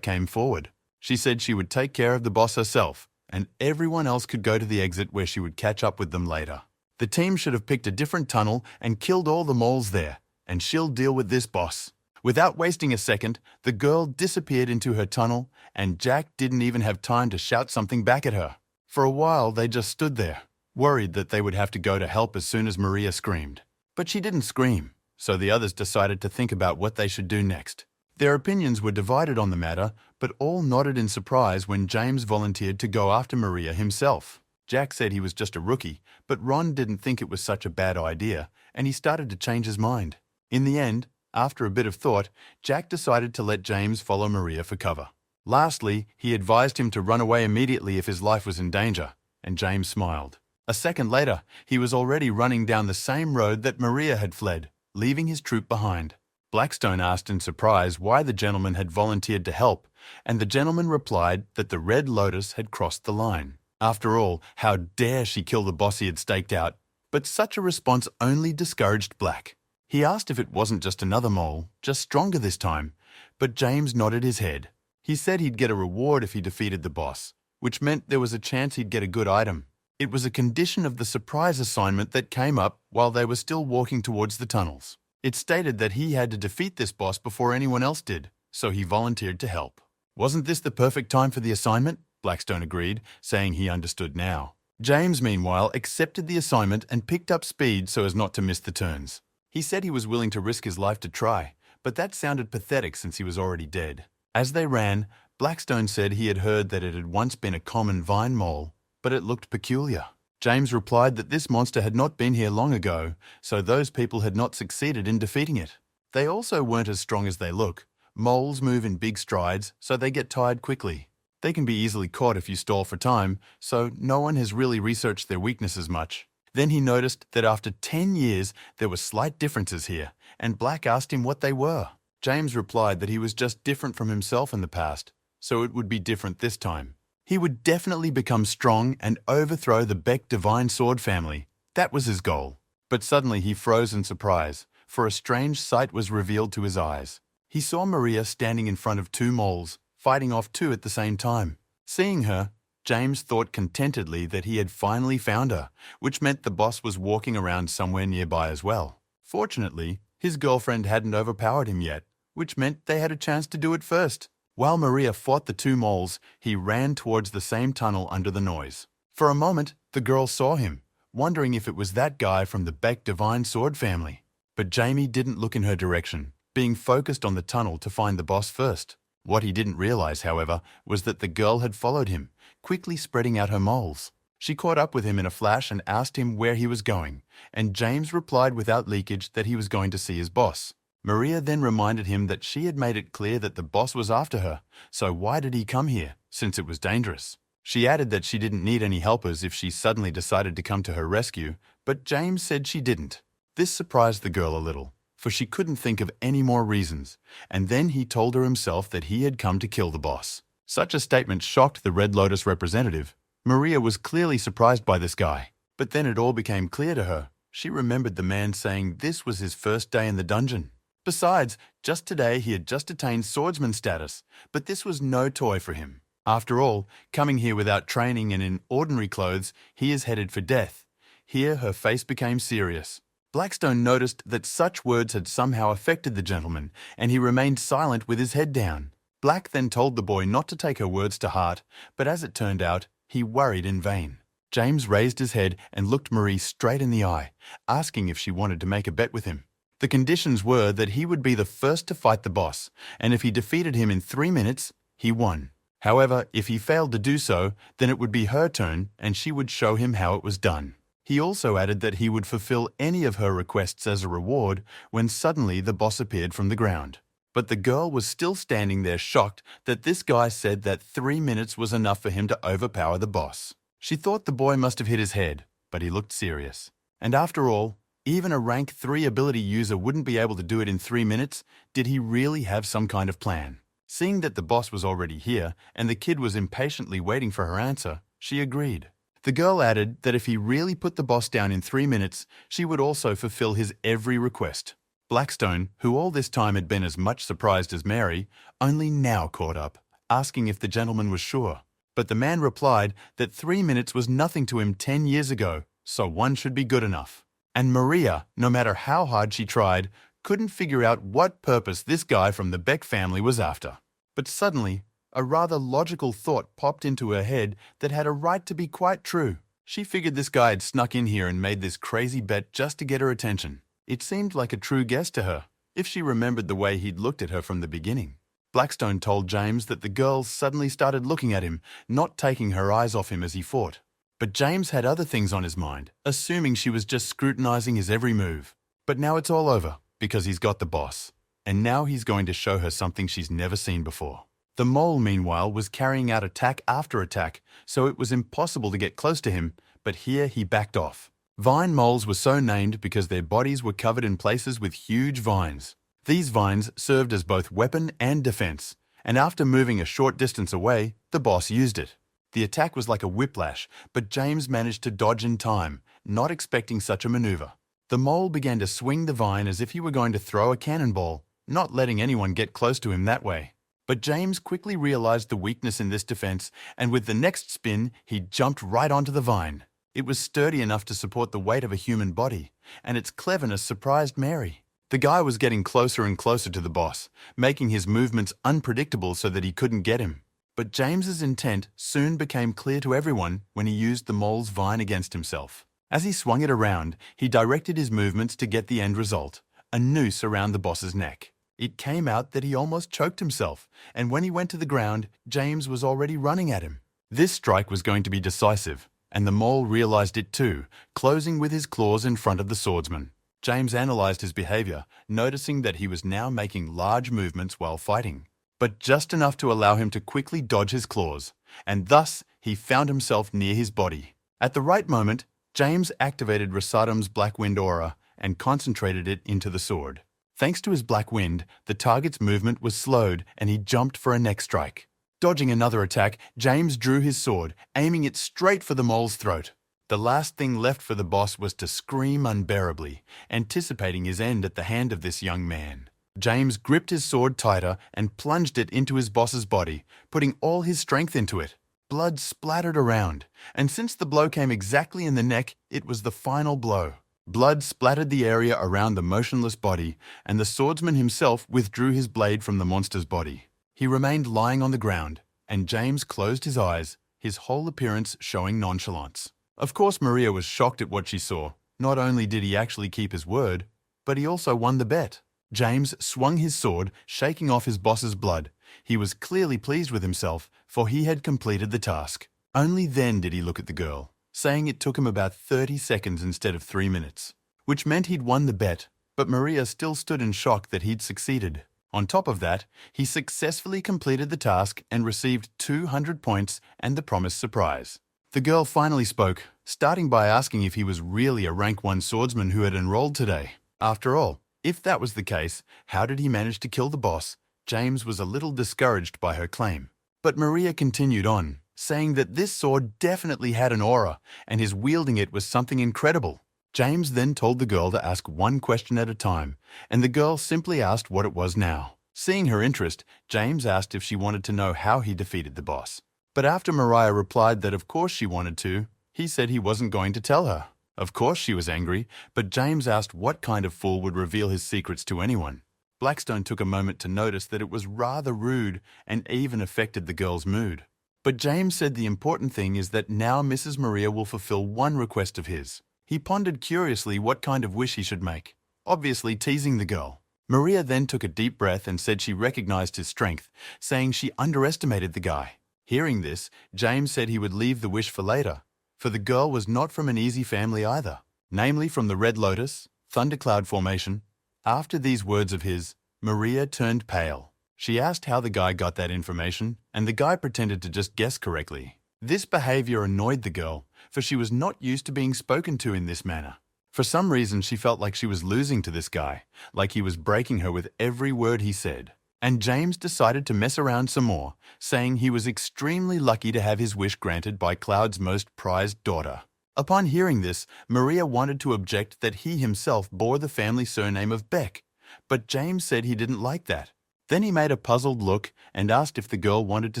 came forward. She said she would take care of the boss herself, and everyone else could go to the exit where she would catch up with them later. The team should have picked a different tunnel and killed all the moles there, and she'll deal with this boss. Without wasting a second, the girl disappeared into her tunnel, and Jack didn't even have time to shout something back at her. For a while, they just stood there, worried that they would have to go to help as soon as Maria screamed. But she didn't scream, so the others decided to think about what they should do next. Their opinions were divided on the matter, but all nodded in surprise when James volunteered to go after Maria himself. Jack said he was just a rookie, but Ron didn't think it was such a bad idea, and he started to change his mind. In the end, after a bit of thought, Jack decided to let James follow Maria for cover. Lastly, he advised him to run away immediately if his life was in danger, and James smiled. A second later, he was already running down the same road that Maria had fled, leaving his troop behind. Blackstone asked in surprise why the gentleman had volunteered to help, and the gentleman replied that the Red Lotus had crossed the line. After all, how dare she kill the boss he had staked out? But such a response only discouraged Black. He asked if it wasn't just another mole, just stronger this time, but James nodded his head. He said he'd get a reward if he defeated the boss, which meant there was a chance he'd get a good item. It was a condition of the surprise assignment that came up while they were still walking towards the tunnels. It stated that he had to defeat this boss before anyone else did, so he volunteered to help. Wasn't this the perfect time for the assignment? Blackstone agreed, saying he understood now. James, meanwhile, accepted the assignment and picked up speed so as not to miss the turns. He said he was willing to risk his life to try, but that sounded pathetic since he was already dead. As they ran, Blackstone said he had heard that it had once been a common vine mole, but it looked peculiar. James replied that this monster had not been here long ago, so those people had not succeeded in defeating it. They also weren't as strong as they look. Moles move in big strides, so they get tired quickly. They can be easily caught if you stall for time, so no one has really researched their weaknesses much. Then he noticed that after 10 years, there were slight differences here, and Black asked him what they were. James replied that he was just different from himself in the past, so it would be different this time. He would definitely become strong and overthrow the Beck Divine Sword family. That was his goal. But suddenly he froze in surprise, for a strange sight was revealed to his eyes. He saw Maria standing in front of 2 moles, fighting off 2 at the same time. Seeing her, James thought contentedly that he had finally found her, which meant the boss was walking around somewhere nearby as well. Fortunately, his girlfriend hadn't overpowered him yet, which meant they had a chance to do it first. While Maria fought the 2 moles, he ran towards the same tunnel under the noise. For a moment, the girl saw him, wondering if it was that guy from the Beck Divine Sword family. But Jamie didn't look in her direction, being focused on the tunnel to find the boss first. What he didn't realize, however, was that the girl had followed him, quickly spreading out her moles. She caught up with him in a flash and asked him where he was going, and James replied without leakage that he was going to see his boss. Maria then reminded him that she had made it clear that the boss was after her, so why did he come here, since it was dangerous? She added that she didn't need any helpers if she suddenly decided to come to her rescue, but James said she didn't. This surprised the girl a little, for she couldn't think of any more reasons, and then he told her himself that he had come to kill the boss. Such a statement shocked the Red Lotus representative. Maria was clearly surprised by this guy, but then it all became clear to her. She remembered the man saying this was his first day in the dungeon. Besides, just today he had just attained swordsman status, but this was no toy for him. After all, coming here without training and in ordinary clothes, he is headed for death. Here her face became serious. Blackstone noticed that such words had somehow affected the gentleman, and he remained silent with his head down. Black then told the boy not to take her words to heart, but as it turned out, he worried in vain. James raised his head and looked Marie straight in the eye, asking if she wanted to make a bet with him. The conditions were that he would be the first to fight the boss, and if he defeated him in 3 minutes, he won. However, if he failed to do so, then it would be her turn and she would show him how it was done. He also added that he would fulfill any of her requests as a reward when suddenly the boss appeared from the ground. But the girl was still standing there shocked that this guy said that 3 minutes was enough for him to overpower the boss. She thought the boy must have hit his head, but he looked serious. And after all, even a rank 3 ability user wouldn't be able to do it in 3 minutes. Did he really have some kind of plan? Seeing that the boss was already here and the kid was impatiently waiting for her answer, she agreed. The girl added that if he really put the boss down in 3 minutes, she would also fulfill his every request. Blackstone, who all this time had been as much surprised as Mary, only now caught up, asking if the gentleman was sure. But the man replied that 3 minutes was nothing to him 10 years ago, so one should be good enough. And Maria, no matter how hard she tried, couldn't figure out what purpose this guy from the Beck family was after. But suddenly, a rather logical thought popped into her head that had a right to be quite true. She figured this guy had snuck in here and made this crazy bet just to get her attention. It seemed like a true guess to her, if she remembered the way he'd looked at her from the beginning. Blackstone told James that the girl suddenly started looking at him, not taking her eyes off him as he fought. But James had other things on his mind, assuming she was just scrutinizing his every move. But now it's all over, because he's got the boss. And now he's going to show her something she's never seen before. The mole, meanwhile, was carrying out attack after attack, so it was impossible to get close to him, but here he backed off. Vine moles were so named because their bodies were covered in places with huge vines. These vines served as both weapon and defense, and after moving a short distance away, the boss used it. The attack was like a whiplash, but James managed to dodge in time, not expecting such a maneuver. The mole began to swing the vine as if he were going to throw a cannonball, not letting anyone get close to him that way. But James quickly realized the weakness in this defense, and with the next spin, he jumped right onto the vine. It was sturdy enough to support the weight of a human body, and its cleverness surprised Mary. The guy was getting closer and closer to the boss, making his movements unpredictable so that he couldn't get him. But James's intent soon became clear to everyone when he used the mole's vine against himself. As he swung it around, he directed his movements to get the end result, a noose around the boss's neck. It came out that he almost choked himself, and when he went to the ground, James was already running at him. This strike was going to be decisive, and the mole realized it too, closing with his claws in front of the swordsman. James analyzed his behavior, noticing that he was now making large movements while fighting, but just enough to allow him to quickly dodge his claws, and thus he found himself near his body. At the right moment, James activated Rasadam's Black Wind aura and concentrated it into the sword. Thanks to his Black Wind, the target's movement was slowed and he jumped for a neck strike. Dodging another attack, James drew his sword, aiming it straight for the mole's throat. The last thing left for the boss was to scream unbearably, anticipating his end at the hand of this young man. James gripped his sword tighter and plunged it into his boss's body, putting all his strength into it. Blood splattered around, and since the blow came exactly in the neck, it was the final blow. Blood splattered the area around the motionless body, and the swordsman himself withdrew his blade from the monster's body. He remained lying on the ground, and James closed his eyes, his whole appearance showing nonchalance. Of course, Maria was shocked at what she saw. Not only did he actually keep his word, but he also won the bet. James swung his sword, shaking off his boss's blood. He was clearly pleased with himself, for he had completed the task. Only then did he look at the girl, saying it took him about 30 seconds instead of 3 minutes, which meant he'd won the bet, but Maria still stood in shock that he'd succeeded. On top of that, he successfully completed the task and received 200 points and the promised surprise. The girl finally spoke, starting by asking if he was really a rank 1 swordsman who had enrolled today. After all, if that was the case, how did he manage to kill the boss? James was a little discouraged by her claim. But Maria continued on, saying that this sword definitely had an aura, and his wielding it was something incredible. James then told the girl to ask one question at a time, and the girl simply asked what it was now. Seeing her interest, James asked if she wanted to know how he defeated the boss. But after Mariah replied that of course she wanted to, he said he wasn't going to tell her. Of course she was angry, but James asked what kind of fool would reveal his secrets to anyone. Blackstone took a moment to notice that it was rather rude and even affected the girl's mood. But James said the important thing is that now Mrs. Maria will fulfill one request of his. He pondered curiously what kind of wish he should make, obviously teasing the girl. Maria then took a deep breath and said she recognized his strength, saying she underestimated the guy. Hearing this, James said he would leave the wish for later, for the girl was not from an easy family either, namely from the Red Lotus, Thundercloud Formation. After these words of his, Maria turned pale. She asked how the guy got that information, and the guy pretended to just guess correctly. This behavior annoyed the girl, for she was not used to being spoken to in this manner. For some reason, she felt like she was losing to this guy, like he was breaking her with every word he said. And James decided to mess around some more, saying he was extremely lucky to have his wish granted by Cloud's most prized daughter. Upon hearing this, Maria wanted to object that he himself bore the family surname of Beck, but James said he didn't like that. Then he made a puzzled look and asked if the girl wanted to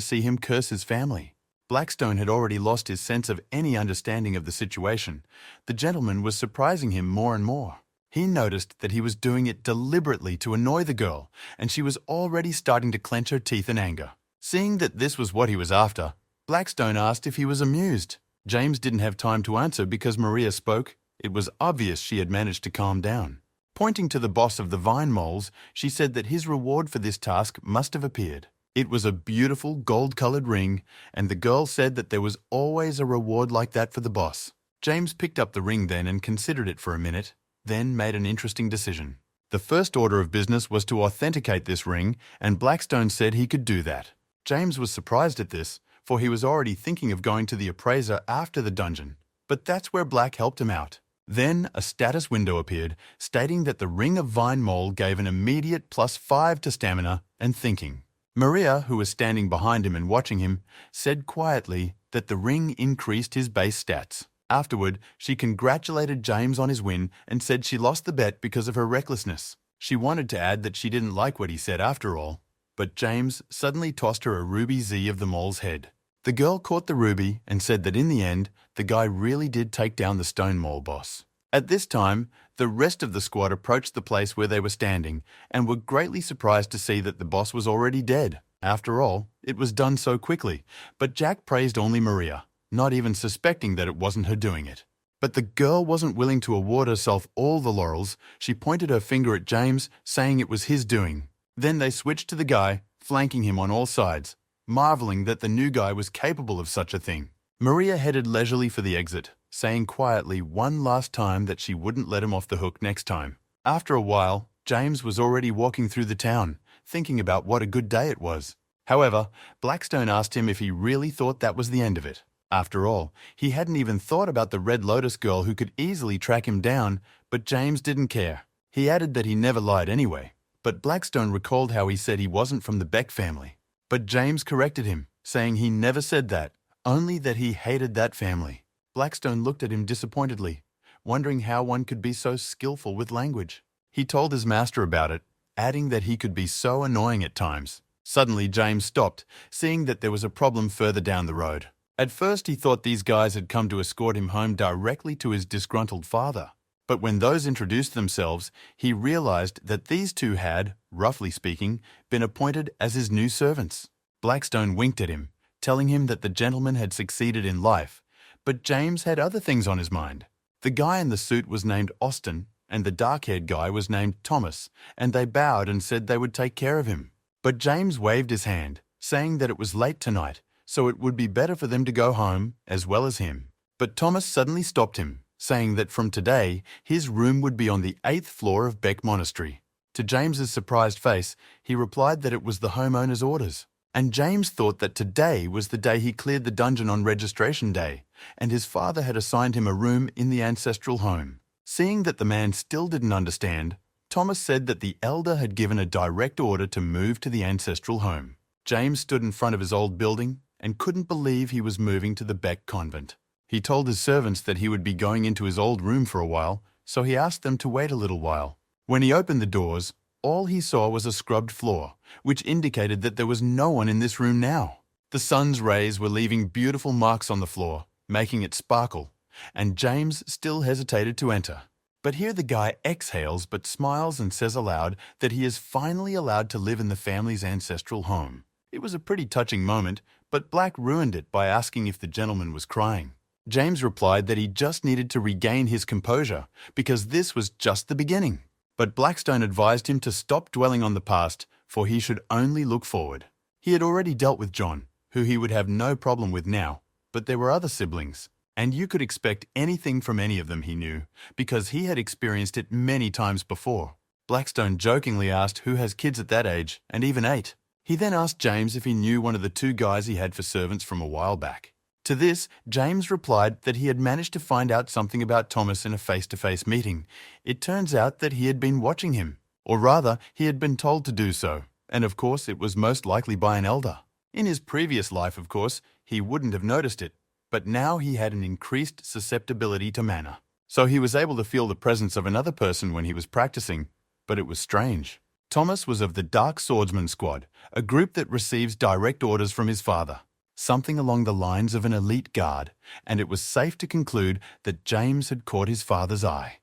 see him curse his family. Blackstone had already lost his sense of any understanding of the situation. The gentleman was surprising him more and more. He noticed that he was doing it deliberately to annoy the girl, and she was already starting to clench her teeth in anger. Seeing that this was what he was after, Blackstone asked if he was amused. James didn't have time to answer because Maria spoke. It was obvious she had managed to calm down. Pointing to the boss of the vine moles, she said that his reward for this task must have appeared. It was a beautiful gold-colored ring, and the girl said that there was always a reward like that for the boss. James picked up the ring then and considered it for a minute, then made an interesting decision. The first order of business was to authenticate this ring, and Blackstone said he could do that. James was surprised at this, for he was already thinking of going to the appraiser after the dungeon, but that's where Black helped him out. Then a status window appeared, stating that the Ring of Vine Mole gave an immediate +5 to stamina and thinking. Maria, who was standing behind him and watching him, said quietly that the ring increased his base stats. Afterward, she congratulated James on his win and said she lost the bet because of her recklessness. She wanted to add that she didn't like what he said after all, but James suddenly tossed her a ruby Z of the mole's head. The girl caught the ruby and said that in the end, the guy really did take down the stone mole boss. At this time, the rest of the squad approached the place where they were standing and were greatly surprised to see that the boss was already dead. After all, it was done so quickly, but Jack praised only Maria, not even suspecting that it wasn't her doing it. But the girl wasn't willing to award herself all the laurels. She pointed her finger at James, saying it was his doing. Then they switched to the guy, flanking him on all sides, marveling that the new guy was capable of such a thing. Maria headed leisurely for the exit, saying quietly one last time that she wouldn't let him off the hook next time. After a while, James was already walking through the town, thinking about what a good day it was. However, Blackstone asked him if he really thought that was the end of it. After all, he hadn't even thought about the Red Lotus girl who could easily track him down, but James didn't care. He added that he never lied anyway, but Blackstone recalled how he said he wasn't from the Beck family. But James corrected him, saying he never said that, only that he hated that family. Blackstone looked at him disappointedly, wondering how one could be so skillful with language. He told his master about it, adding that he could be so annoying at times. Suddenly, James stopped, seeing that there was a problem further down the road. At first, he thought these guys had come to escort him home directly to his disgruntled father. But when those introduced themselves, he realized that these two had, roughly speaking, been appointed as his new servants. Blackstone winked at him, telling him that the gentleman had succeeded in life, but James had other things on his mind. The guy in the suit was named Austin, and the dark-haired guy was named Thomas, and they bowed and said they would take care of him. But James waved his hand, saying that it was late tonight, so it would be better for them to go home, as well as him. But Thomas suddenly stopped him, saying that from today, his room would be on the 8th floor of Beck Monastery. To James's surprised face, he replied that it was the homeowner's orders. And James thought that today was the day he cleared the dungeon on registration day, and his father had assigned him a room in the ancestral home. Seeing that the man still didn't understand, Thomas said that the elder had given a direct order to move to the ancestral home. James stood in front of his old building and couldn't believe he was moving to the Beck convent. He told his servants that he would be going into his old room for a while, so he asked them to wait a little while. When he opened the doors, all he saw was a scrubbed floor, which indicated that there was no one in this room now. The sun's rays were leaving beautiful marks on the floor, making it sparkle, and James still hesitated to enter. But here the guy exhales but smiles and says aloud that he is finally allowed to live in the family's ancestral home. It was a pretty touching moment, but Black ruined it by asking if the gentleman was crying. James replied that he just needed to regain his composure because this was just the beginning. But Blackstone advised him to stop dwelling on the past, for he should only look forward. He had already dealt with John, who he would have no problem with now, but there were other siblings, and you could expect anything from any of them, he knew, because he had experienced it many times before. Blackstone jokingly asked who has kids at that age, and even 8. He then asked James if he knew one of the 2 guys he had for servants from a while back. To this, James replied that he had managed to find out something about Thomas in a face-to-face meeting. It turns out that he had been watching him, or rather, he had been told to do so, and of course it was most likely by an elder. In his previous life, of course, he wouldn't have noticed it, but now he had an increased susceptibility to mana. So he was able to feel the presence of another person when he was practicing, but it was strange. Thomas was of the Dark Swordsman Squad, a group that receives direct orders from his father. Something along the lines of an elite guard, and it was safe to conclude that James had caught his father's eye.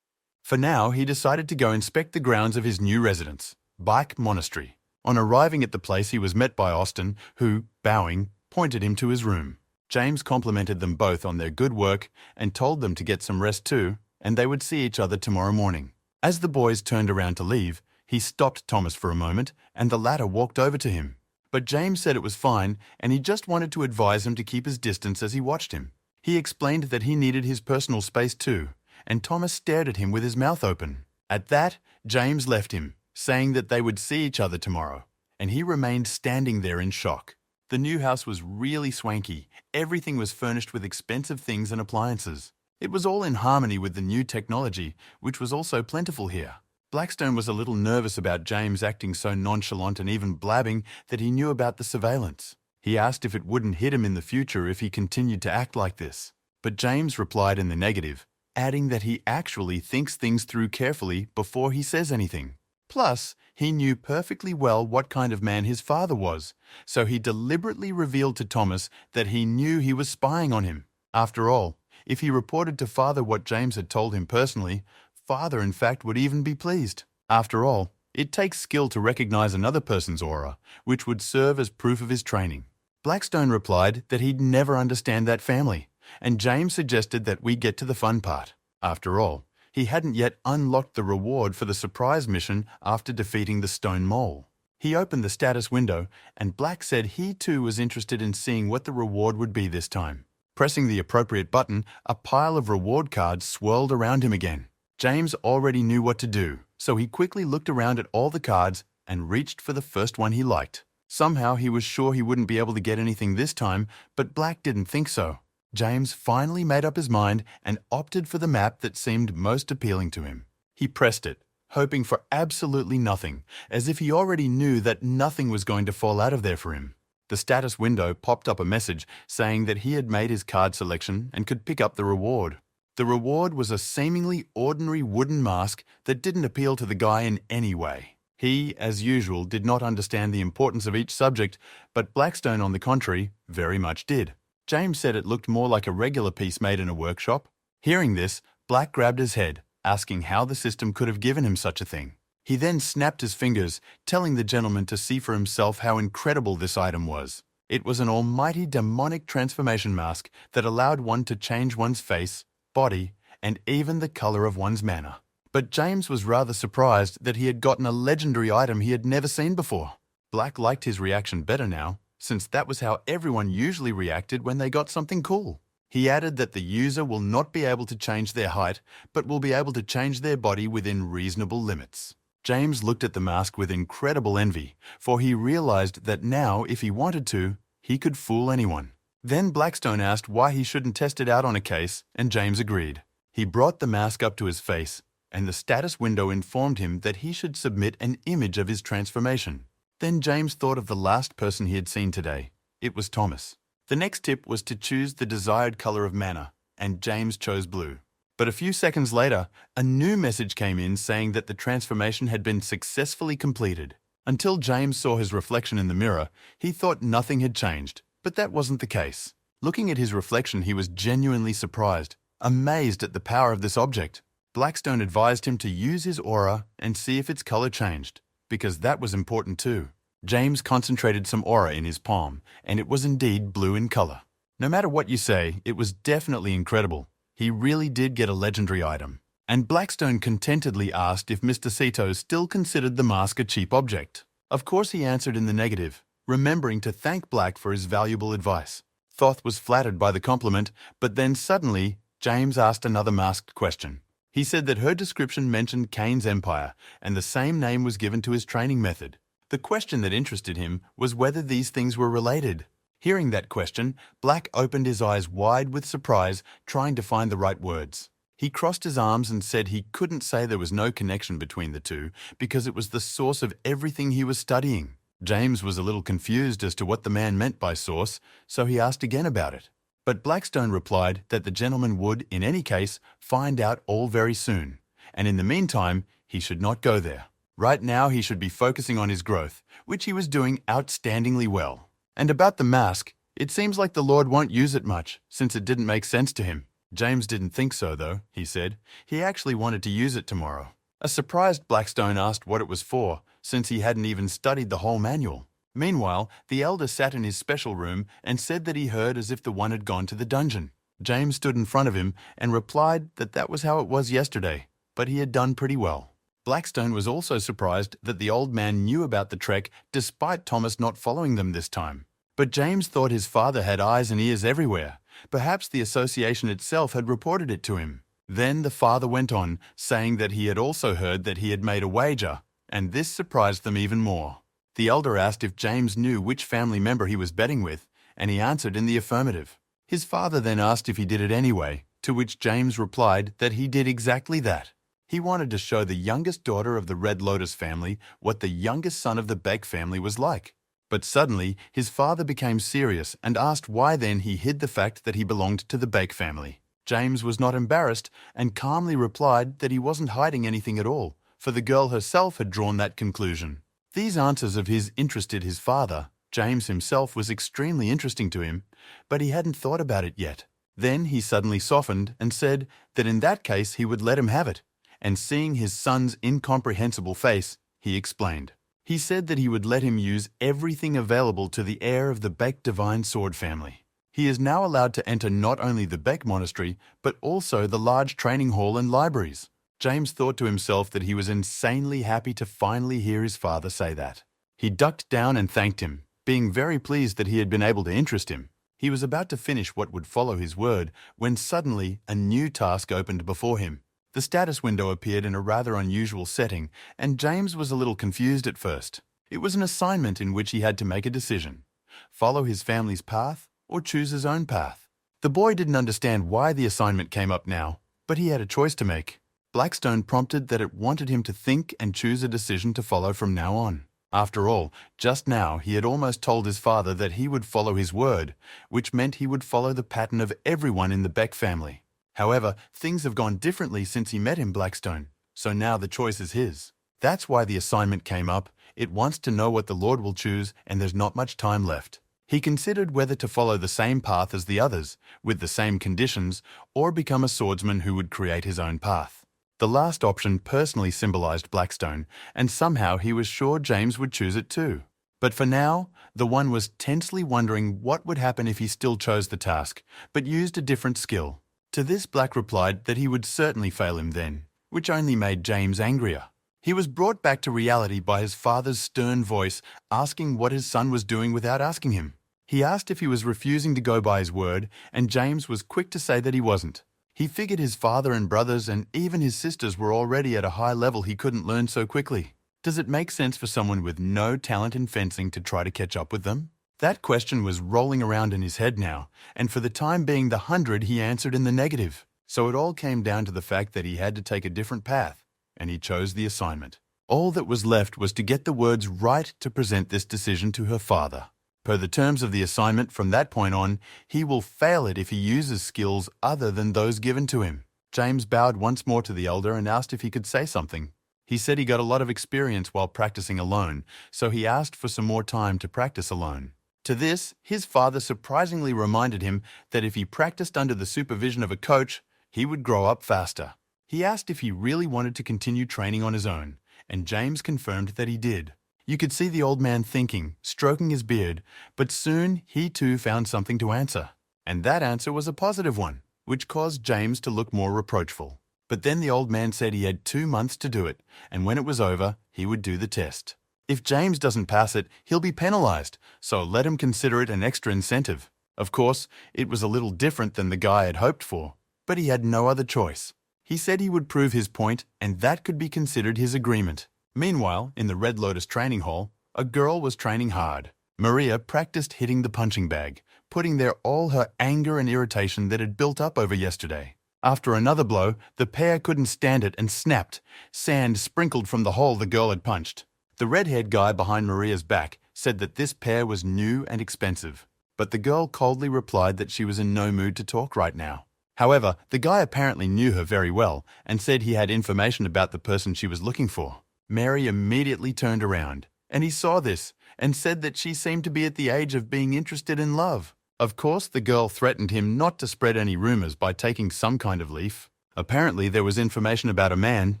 For now, he decided to go inspect the grounds of his new residence, Beck Monastery. On arriving at the place, he was met by Austin, who, bowing, pointed him to his room. James complimented them both on their good work and told them to get some rest too, and they would see each other tomorrow morning. As the boys turned around to leave, he stopped Thomas for a moment, and the latter walked over to him. But James said it was fine, and he just wanted to advise him to keep his distance as he watched him. He explained that he needed his personal space too, and Thomas stared at him with his mouth open. At that, James left him, saying that they would see each other tomorrow, and he remained standing there in shock. The new house was really swanky. Everything was furnished with expensive things and appliances. It was all in harmony with the new technology, which was also plentiful here. Blackstone was a little nervous about James acting so nonchalant and even blabbing that he knew about the surveillance. He asked if it wouldn't hit him in the future if he continued to act like this. But James replied in the negative, adding that he actually thinks things through carefully before he says anything. Plus, he knew perfectly well what kind of man his father was, so he deliberately revealed to Thomas that he knew he was spying on him. After all, if he reported to Father what James had told him personally, Father, in fact, would even be pleased. After all, it takes skill to recognize another person's aura, which would serve as proof of his training. Blackstone replied that he'd never understand that family, and James suggested that we get to the fun part. After all, he hadn't yet unlocked the reward for the surprise mission after defeating the stone mole. He opened the status window, and Black said he too was interested in seeing what the reward would be this time. Pressing the appropriate button, a pile of reward cards swirled around him again. James already knew what to do, so he quickly looked around at all the cards and reached for the first one he liked. Somehow he was sure he wouldn't be able to get anything this time, but Black didn't think so. James finally made up his mind and opted for the map that seemed most appealing to him. He pressed it, hoping for absolutely nothing, as if he already knew that nothing was going to fall out of there for him. The status window popped up a message saying that he had made his card selection and could pick up the reward. The reward was a seemingly ordinary wooden mask that didn't appeal to the guy in any way. He, as usual, did not understand the importance of each subject, but Blackstone, on the contrary, very much did. James said it looked more like a regular piece made in a workshop. Hearing this, Black grabbed his head, asking how the system could have given him such a thing. He then snapped his fingers, telling the gentleman to see for himself how incredible this item was. It was an almighty demonic transformation mask that allowed one to change one's face, body, and even the color of one's mana. But James was rather surprised that he had gotten a legendary item he had never seen before. Black liked his reaction better now, since that was how everyone usually reacted when they got something cool. He added that the user will not be able to change their height, but will be able to change their body within reasonable limits. James looked at the mask with incredible envy, for he realized that now, if he wanted to, he could fool anyone. Then Blackstone asked why he shouldn't test it out on a case, and James agreed. He brought the mask up to his face, and the status window informed him that he should submit an image of his transformation. Then James thought of the last person he had seen today. It was Thomas. The next tip was to choose the desired color of mana, and James chose blue. But a few seconds later, a new message came in saying that the transformation had been successfully completed. Until James saw his reflection in the mirror, he thought nothing had changed, but that wasn't the case. Looking at his reflection, he was genuinely surprised, amazed at the power of this object. Blackstone advised him to use his aura and see if its color changed, because that was important too. James concentrated some aura in his palm, and it was indeed blue in color. No matter what you say, it was definitely incredible. He really did get a legendary item. And Blackstone contentedly asked if Mr. Sito still considered the mask a cheap object. Of course he answered in the negative, remembering to thank Black for his valuable advice. Thoth was flattered by the compliment, but then suddenly, James asked another masked question. He said that her description mentioned Kane's empire, and the same name was given to his training method. The question that interested him was whether these things were related. Hearing that question, Black opened his eyes wide with surprise, trying to find the right words. He crossed his arms and said he couldn't say there was no connection between the two because it was the source of everything he was studying. James was a little confused as to what the man meant by source, so he asked again about it. But Blackstone replied that the gentleman would, in any case, find out all very soon, and in the meantime, he should not go there. Right now, he should be focusing on his growth, which he was doing outstandingly well. And about the mask, it seems like the Lord won't use it much, since it didn't make sense to him. James didn't think so, though, he said. He actually wanted to use it tomorrow. A surprised Blackstone asked what it was for, since he hadn't even studied the whole manual. Meanwhile, the elder sat in his special room and said that he heard as if the one had gone to the dungeon. James stood in front of him and replied that that was how it was yesterday, but he had done pretty well. Blackstone was also surprised that the old man knew about the trek despite Thomas not following them this time. But James thought his father had eyes and ears everywhere. Perhaps the association itself had reported it to him. Then the father went on, saying that he had also heard that he had made a wager, and this surprised them even more. The elder asked if James knew which family member he was betting with, and he answered in the affirmative. His father then asked if he did it anyway, to which James replied that he did exactly that. He wanted to show the youngest daughter of the Red Lotus family what the youngest son of the Beck family was like. But suddenly, his father became serious and asked why then he hid the fact that he belonged to the Beck family. James was not embarrassed and calmly replied that he wasn't hiding anything at all, for the girl herself had drawn that conclusion. These answers of his interested his father. James himself was extremely interesting to him, but he hadn't thought about it yet. Then he suddenly softened and said that in that case he would let him have it. And seeing his son's incomprehensible face, he explained. He said that he would let him use everything available to the heir of the Beck Divine Sword family. He is now allowed to enter not only the Beck Monastery, but also the large training hall and libraries. James thought to himself that he was insanely happy to finally hear his father say that. He ducked down and thanked him, being very pleased that he had been able to interest him. He was about to finish what would follow his word when suddenly a new task opened before him. The status window appeared in a rather unusual setting, and James was a little confused at first. It was an assignment in which he had to make a decision: follow his family's path or choose his own path. The boy didn't understand why the assignment came up now, but he had a choice to make. Blackstone prompted that it wanted him to think and choose a decision to follow from now on. After all, just now he had almost told his father that he would follow his word, which meant he would follow the pattern of everyone in the Beck family. However, things have gone differently since he met him, Blackstone, so now the choice is his. That's why the assignment came up. It wants to know what the Lord will choose, and there's not much time left. He considered whether to follow the same path as the others, with the same conditions, or become a swordsman who would create his own path. The last option personally symbolized Blackstone, and somehow he was sure James would choose it too. But for now, the one was tensely wondering what would happen if he still chose the task, but used a different skill. To this Black replied that he would certainly fail him then, which only made James angrier. He was brought back to reality by his father's stern voice asking what his son was doing without asking him. He asked if he was refusing to go by his word, and James was quick to say that he wasn't. He figured his father and brothers and even his sisters were already at a high level he couldn't learn so quickly. Does it make sense for someone with no talent in fencing to try to catch up with them? That question was rolling around in his head now, and for the time being the 100 he answered in the negative. So it all came down to the fact that he had to take a different path, and he chose the assignment. All that was left was to get the words right to present this decision to her father. Per the terms of the assignment, from that point on, he will fail it if he uses skills other than those given to him. James bowed once more to the elder and asked if he could say something. He said he got a lot of experience while practicing alone, so he asked for some more time to practice alone. To this, his father surprisingly reminded him that if he practiced under the supervision of a coach, he would grow up faster. He asked if he really wanted to continue training on his own, and James confirmed that he did. You could see the old man thinking, stroking his beard, but soon he too found something to answer. And that answer was a positive one, which caused James to look more reproachful. But then the old man said he had 2 months to do it, and when it was over, he would do the test. If James doesn't pass it, he'll be penalized, so let him consider it an extra incentive. Of course, it was a little different than the guy had hoped for, but he had no other choice. He said he would prove his point, and that could be considered his agreement. Meanwhile, in the Red Lotus training hall, a girl was training hard. Maria practiced hitting the punching bag, putting there all her anger and irritation that had built up over yesterday. After another blow, the pair couldn't stand it and snapped. Sand sprinkled from the hole the girl had punched. The red-haired guy behind Maria's back said that this pair was new and expensive, but the girl coldly replied that she was in no mood to talk right now. However, the guy apparently knew her very well and said he had information about the person she was looking for. Mary immediately turned around, and he saw this and said that she seemed to be at the age of being interested in love. Of course, the girl threatened him not to spread any rumors by taking some kind of leaf. Apparently, there was information about a man,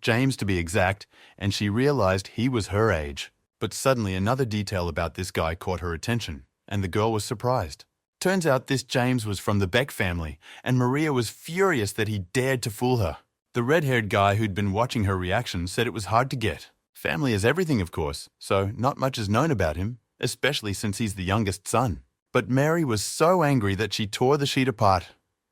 James to be exact, and she realized he was her age. But suddenly another detail about this guy caught her attention, and the girl was surprised. Turns out this James was from the Beck family, and Maria was furious that he dared to fool her. The red-haired guy who'd been watching her reaction said it was hard to get. Family is everything, of course, so not much is known about him, especially since he's the youngest son. But Mary was so angry that she tore the sheet apart.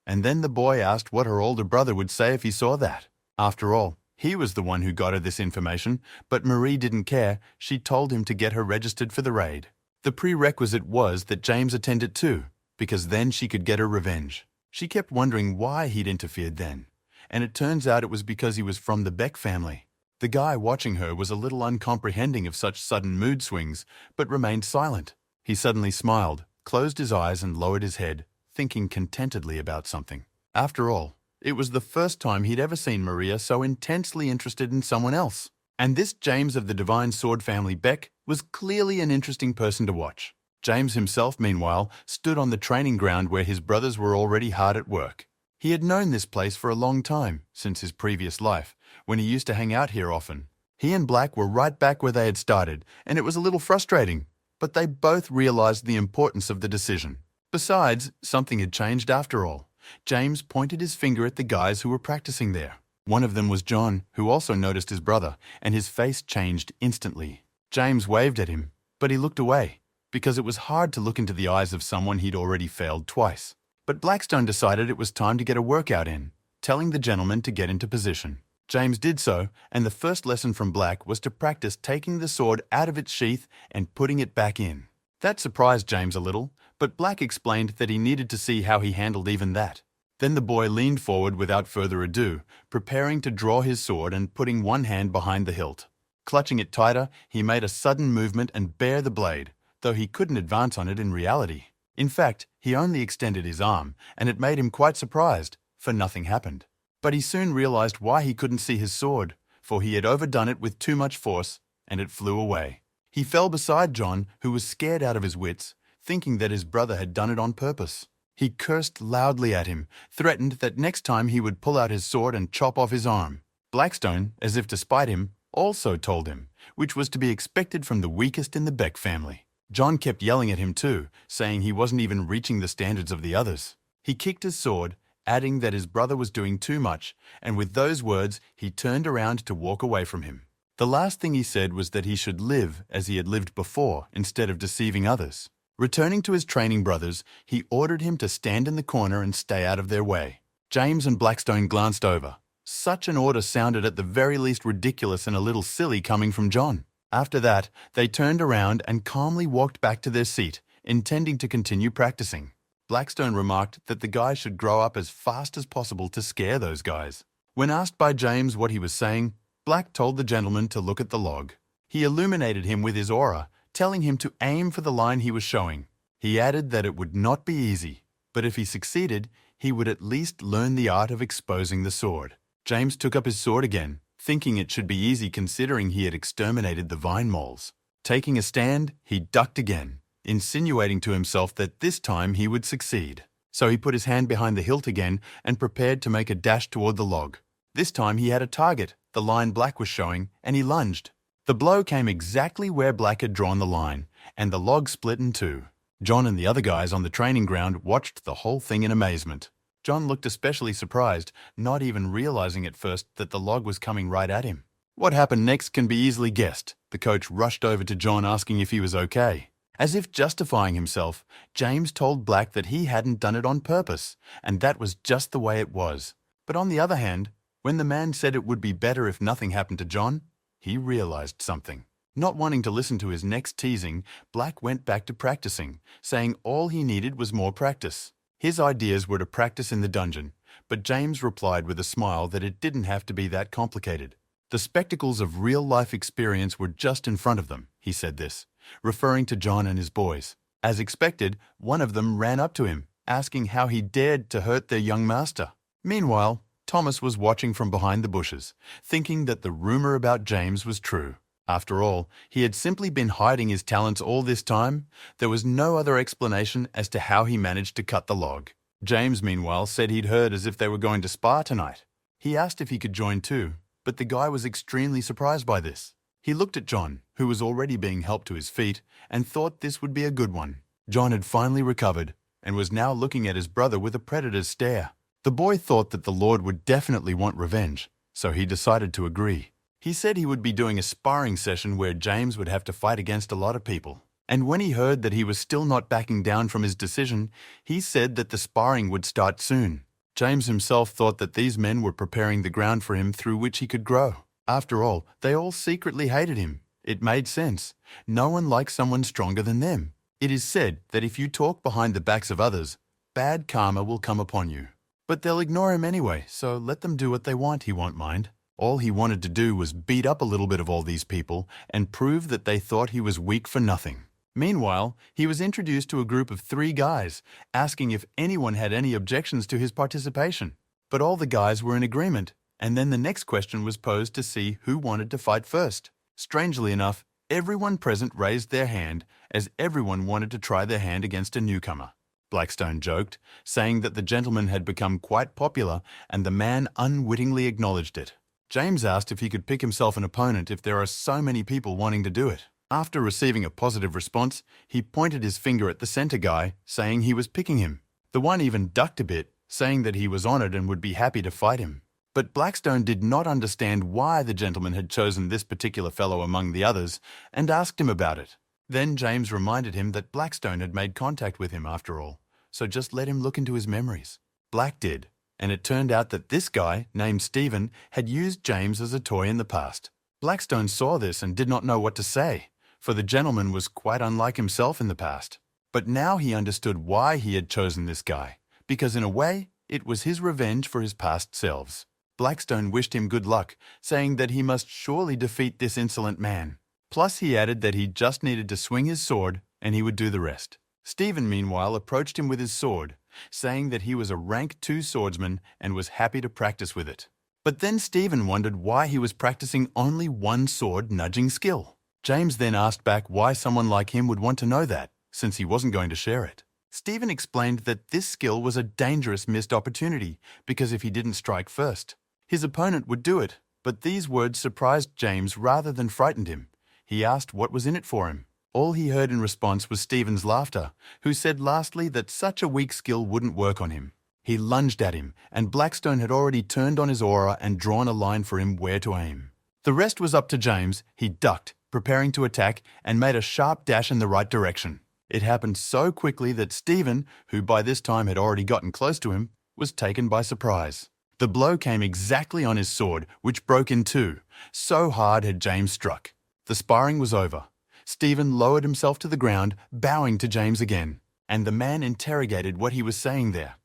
And then the boy asked what her older brother would say if he saw that. After all, he was the one who got her this information, but Marie didn't care. She told him to get her registered for the raid. The prerequisite was that James attend it too, because then she could get her revenge. She kept wondering why he'd interfered then, and it turns out it was because he was from the Beck family. The guy watching her was a little uncomprehending of such sudden mood swings, but remained silent. He suddenly smiled, closed his eyes and lowered his head, thinking contentedly about something. After all, it was the first time he'd ever seen Maria so intensely interested in someone else. And this James of the Divine Sword family Beck was clearly an interesting person to watch. James himself, meanwhile, stood on the training ground where his brothers were already hard at work. He had known this place for a long time, since his previous life, when he used to hang out here often. He and Black were right back where they had started, and it was a little frustrating, but they both realized the importance of the decision. Besides, something had changed after all. James pointed his finger at the guys who were practicing there. One of them was John, who also noticed his brother, and his face changed instantly. James waved at him, but he looked away, because it was hard to look into the eyes of someone he'd already failed twice. But Blackstone decided it was time to get a workout in, telling the gentleman to get into position. James did so, and the first lesson from Black was to practice taking the sword out of its sheath and putting it back in. That surprised James a little, but Black explained that he needed to see how he handled even that. Then the boy leaned forward without further ado, preparing to draw his sword and putting one hand behind the hilt. Clutching it tighter, he made a sudden movement and bared the blade, though he couldn't advance on it in reality. In fact, he only extended his arm, and it made him quite surprised, for nothing happened. But he soon realized why he couldn't see his sword, for he had overdone it with too much force, and it flew away. He fell beside John, who was scared out of his wits, thinking that his brother had done it on purpose. He cursed loudly at him, threatened that next time he would pull out his sword and chop off his arm. Blackstone, as if to spite him, also told him, which was to be expected from the weakest in the Beck family. John kept yelling at him too, saying he wasn't even reaching the standards of the others. He kicked his sword, adding that his brother was doing too much, and with those words he turned around to walk away from him. The last thing he said was that he should live as he had lived before instead of deceiving others. Returning to his training brothers, he ordered him to stand in the corner and stay out of their way. James and Blackstone glanced over. Such an order sounded at the very least ridiculous and a little silly coming from John. After that, they turned around and calmly walked back to their seat, intending to continue practicing. Blackstone remarked that the guys should grow up as fast as possible to scare those guys. When asked by James what he was saying, Black told the gentleman to look at the log. He illuminated him with his aura, telling him to aim for the line he was showing. He added that it would not be easy, but if he succeeded, he would at least learn the art of exposing the sword. James took up his sword again, thinking it should be easy considering he had exterminated the vine moles. Taking a stand, he ducked again, insinuating to himself that this time he would succeed. So he put his hand behind the hilt again and prepared to make a dash toward the log. This time he had a target, the line Black was showing, and he lunged. The blow came exactly where Black had drawn the line, and the log split in two. John and the other guys on the training ground watched the whole thing in amazement. John looked especially surprised, not even realizing at first that the log was coming right at him. What happened next can be easily guessed. The coach rushed over to John asking if he was okay. As if justifying himself, James told Black that he hadn't done it on purpose, and that was just the way it was. But on the other hand, when the man said it would be better if nothing happened to John, he realized something. Not wanting to listen to his next teasing, Black went back to practicing, saying all he needed was more practice. His ideas were to practice in the dungeon, but James replied with a smile that it didn't have to be that complicated. The spectacles of real-life experience were just in front of them, he said this, referring to John and his boys. As expected, one of them ran up to him, asking how he dared to hurt their young master. Meanwhile, Thomas was watching from behind the bushes, thinking that the rumor about James was true. After all, he had simply been hiding his talents all this time. There was no other explanation as to how he managed to cut the log. James, meanwhile, said he'd heard as if they were going to spar tonight. He asked if he could join too, but the guy was extremely surprised by this. He looked at John, who was already being helped to his feet, and thought this would be a good one. John had finally recovered and was now looking at his brother with a predator's stare. The boy thought that the Lord would definitely want revenge, so he decided to agree. He said he would be doing a sparring session where James would have to fight against a lot of people. And when he heard that he was still not backing down from his decision, he said that the sparring would start soon. James himself thought that these men were preparing the ground for him through which he could grow. After all, they all secretly hated him. It made sense. No one likes someone stronger than them. It is said that if you talk behind the backs of others, bad karma will come upon you. But they'll ignore him anyway, so let them do what they want, he won't mind. All he wanted to do was beat up a little bit of all these people and prove that they thought he was weak for nothing. Meanwhile, he was introduced to a group of 3 guys, asking if anyone had any objections to his participation. But all the guys were in agreement, and then the next question was posed to see who wanted to fight first. Strangely enough, everyone present raised their hand, as everyone wanted to try their hand against a newcomer. Blackstone joked, saying that the gentleman had become quite popular, and the man unwittingly acknowledged it. James asked if he could pick himself an opponent if there are so many people wanting to do it. After receiving a positive response, he pointed his finger at the center guy, saying he was picking him. The one even ducked a bit, saying that he was honored and would be happy to fight him. But Blackstone did not understand why the gentleman had chosen this particular fellow among the others, and asked him about it. Then James reminded him that Blackstone had made contact with him after all, so just let him look into his memories. Black did. And it turned out that this guy, named Stephen, had used James as a toy in the past. Blackstone saw this and did not know what to say, for the gentleman was quite unlike himself in the past. But now he understood why he had chosen this guy, because in a way, it was his revenge for his past selves. Blackstone wished him good luck, saying that he must surely defeat this insolent man. Plus he added that he just needed to swing his sword and he would do the rest. Stephen, meanwhile, approached him with his sword, saying that he was a rank 2 swordsman and was happy to practice with it. But then Stephen wondered why he was practicing only one sword nudging skill. James then asked back why someone like him would want to know that, since he wasn't going to share it. Stephen explained that this skill was a dangerous missed opportunity, because if he didn't strike first, his opponent would do it. But these words surprised James rather than frightened him. He asked what was in it for him. All he heard in response was Stephen's laughter, who said lastly that such a weak skill wouldn't work on him. He lunged at him, and Blackstone had already turned on his aura and drawn a line for him where to aim. The rest was up to James. He ducked, preparing to attack, and made a sharp dash in the right direction. It happened so quickly that Stephen, who by this time had already gotten close to him, was taken by surprise. The blow came exactly on his sword, which broke in two. So hard had James struck. The sparring was over. Stephen lowered himself to the ground, bowing to James again, and the man interrogated what he was saying there.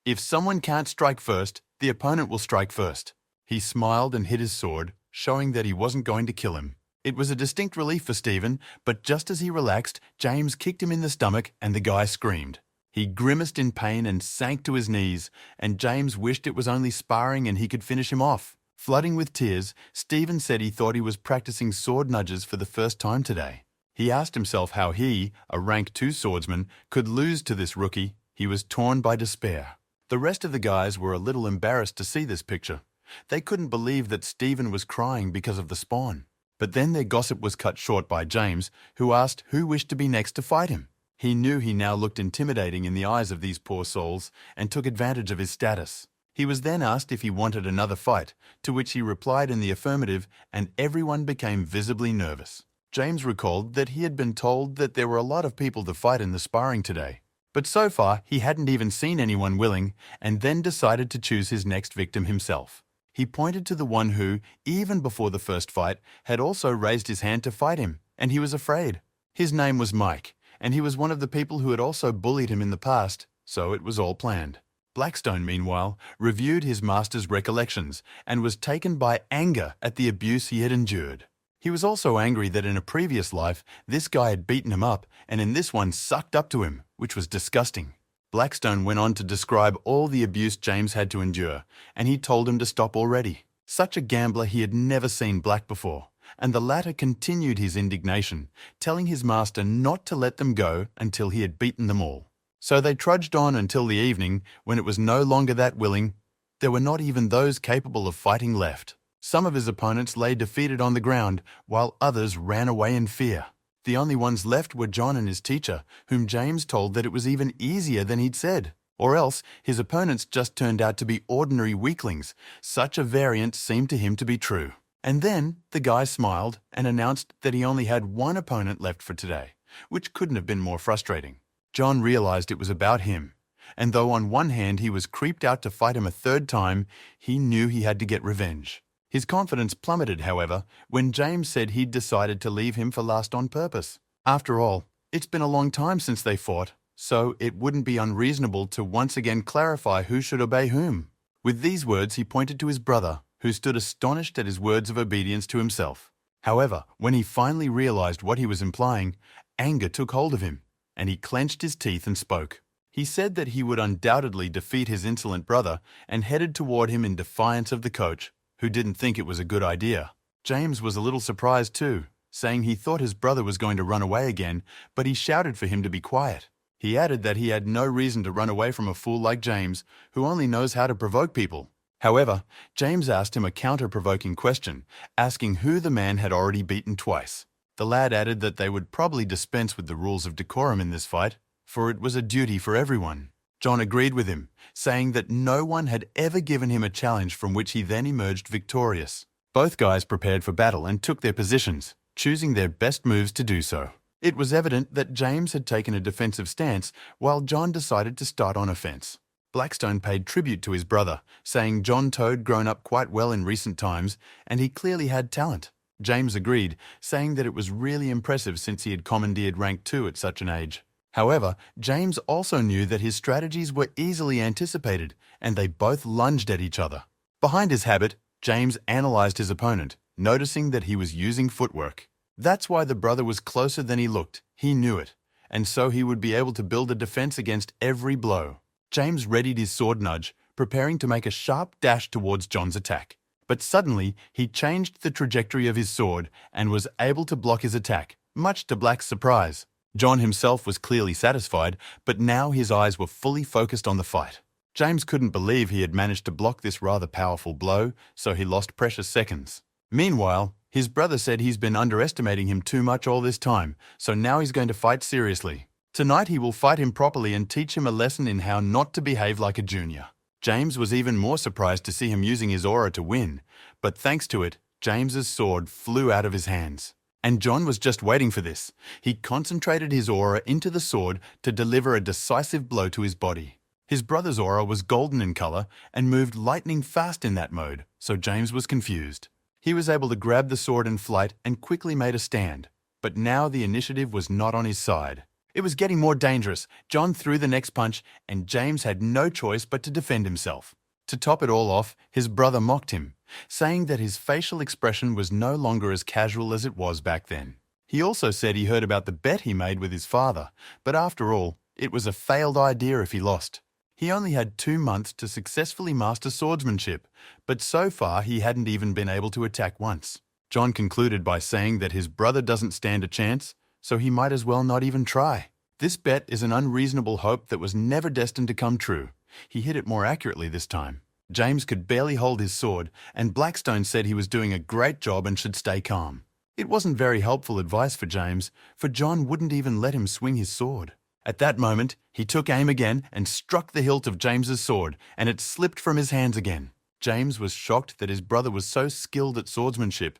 If someone can't strike first, the opponent will strike first. He smiled and hit his sword, showing that he wasn't going to kill him. It was a distinct relief for Stephen, but just as he relaxed, James kicked him in the stomach and the guy screamed. He grimaced in pain and sank to his knees, and James wished it was only sparring and he could finish him off. Flooding with tears, Stephen said he thought he was practicing sword nudges for the first time today. He asked himself how he, a rank 2 swordsman, could lose to this rookie. He was torn by despair. The rest of the guys were a little embarrassed to see this picture. They couldn't believe that Stephen was crying because of the spawn. But then their gossip was cut short by James, who asked who wished to be next to fight him. He knew he now looked intimidating in the eyes of these poor souls and took advantage of his status. He was then asked if he wanted another fight, to which he replied in the affirmative, and everyone became visibly nervous. James recalled that he had been told that there were a lot of people to fight in the sparring today. But so far, he hadn't even seen anyone willing, and then decided to choose his next victim himself. He pointed to the one who, even before the first fight, had also raised his hand to fight him, and he was afraid. His name was Mike, and he was one of the people who had also bullied him in the past, so it was all planned. Blackstone, meanwhile, reviewed his master's recollections and was taken by anger at the abuse he had endured. He was also angry that in a previous life, this guy had beaten him up and in this one sucked up to him, which was disgusting. Blackstone went on to describe all the abuse James had to endure, and he told him to stop already. Such a gambler he had never seen Black before, and the latter continued his indignation, telling his master not to let them go until he had beaten them all. So they trudged on until the evening, when it was no longer that willing. There were not even those capable of fighting left. Some of his opponents lay defeated on the ground, while others ran away in fear. The only ones left were John and his teacher, whom James told that it was even easier than he'd said. Or else, his opponents just turned out to be ordinary weaklings. Such a variant seemed to him to be true. And then, the guy smiled and announced that he only had one opponent left for today, which couldn't have been more frustrating. John realized it was about him, and though on one hand he was creeped out to fight him a third time, he knew he had to get revenge. His confidence plummeted, however, when James said he'd decided to leave him for last on purpose. After all, it's been a long time since they fought, so it wouldn't be unreasonable to once again clarify who should obey whom. With these words, he pointed to his brother, who stood astonished at his words of obedience to himself. However, when he finally realized what he was implying, anger took hold of him, and he clenched his teeth and spoke. He said that he would undoubtedly defeat his insolent brother and headed toward him in defiance of the coach, who didn't think it was a good idea. James was a little surprised too, saying he thought his brother was going to run away again, but he shouted for him to be quiet. He added that he had no reason to run away from a fool like James, who only knows how to provoke people. However, James asked him a counter-provoking question, asking who the man had already beaten twice. The lad added that they would probably dispense with the rules of decorum in this fight, for it was a duty for everyone. John agreed with him, saying that no one had ever given him a challenge from which he then emerged victorious. Both guys prepared for battle and took their positions, choosing their best moves to do so. It was evident that James had taken a defensive stance, while John decided to start on offense. Blackstone paid tribute to his brother, saying John Toad grown up quite well in recent times, and he clearly had talent. James agreed, saying that it was really impressive since he had commandeered rank 2 at such an age. However, James also knew that his strategies were easily anticipated, and they both lunged at each other. Behind his habit, James analyzed his opponent, noticing that he was using footwork. That's why the brother was closer than he looked. He knew it, and so he would be able to build a defense against every blow. James readied his sword nudge, preparing to make a sharp dash towards John's attack. But suddenly, he changed the trajectory of his sword and was able to block his attack, much to Black's surprise. John himself was clearly satisfied, but now his eyes were fully focused on the fight. James couldn't believe he had managed to block this rather powerful blow, so he lost precious seconds. Meanwhile, his brother said he's been underestimating him too much all this time, so now he's going to fight seriously. Tonight he will fight him properly and teach him a lesson in how not to behave like a junior. James was even more surprised to see him using his aura to win, but thanks to it, James's sword flew out of his hands. And John was just waiting for this. He concentrated his aura into the sword to deliver a decisive blow to his body. His brother's aura was golden in color and moved lightning fast in that mode, so James was confused. He was able to grab the sword in flight and quickly made a stand. But now the initiative was not on his side. It was getting more dangerous. John threw the next punch, and James had no choice but to defend himself. To top it all off, his brother mocked him, saying that his facial expression was no longer as casual as it was back then. He also said he heard about the bet he made with his father, but after all, it was a failed idea if he lost. He only had 2 months to successfully master swordsmanship, but so far he hadn't even been able to attack once. John concluded by saying that his brother doesn't stand a chance, so he might as well not even try. This bet is an unreasonable hope that was never destined to come true. He hit it more accurately this time. James could barely hold his sword, and Blackstone said he was doing a great job and should stay calm. It wasn't very helpful advice for James, for John wouldn't even let him swing his sword. At that moment, he took aim again and struck the hilt of James's sword, and it slipped from his hands again. James was shocked that his brother was so skilled at swordsmanship,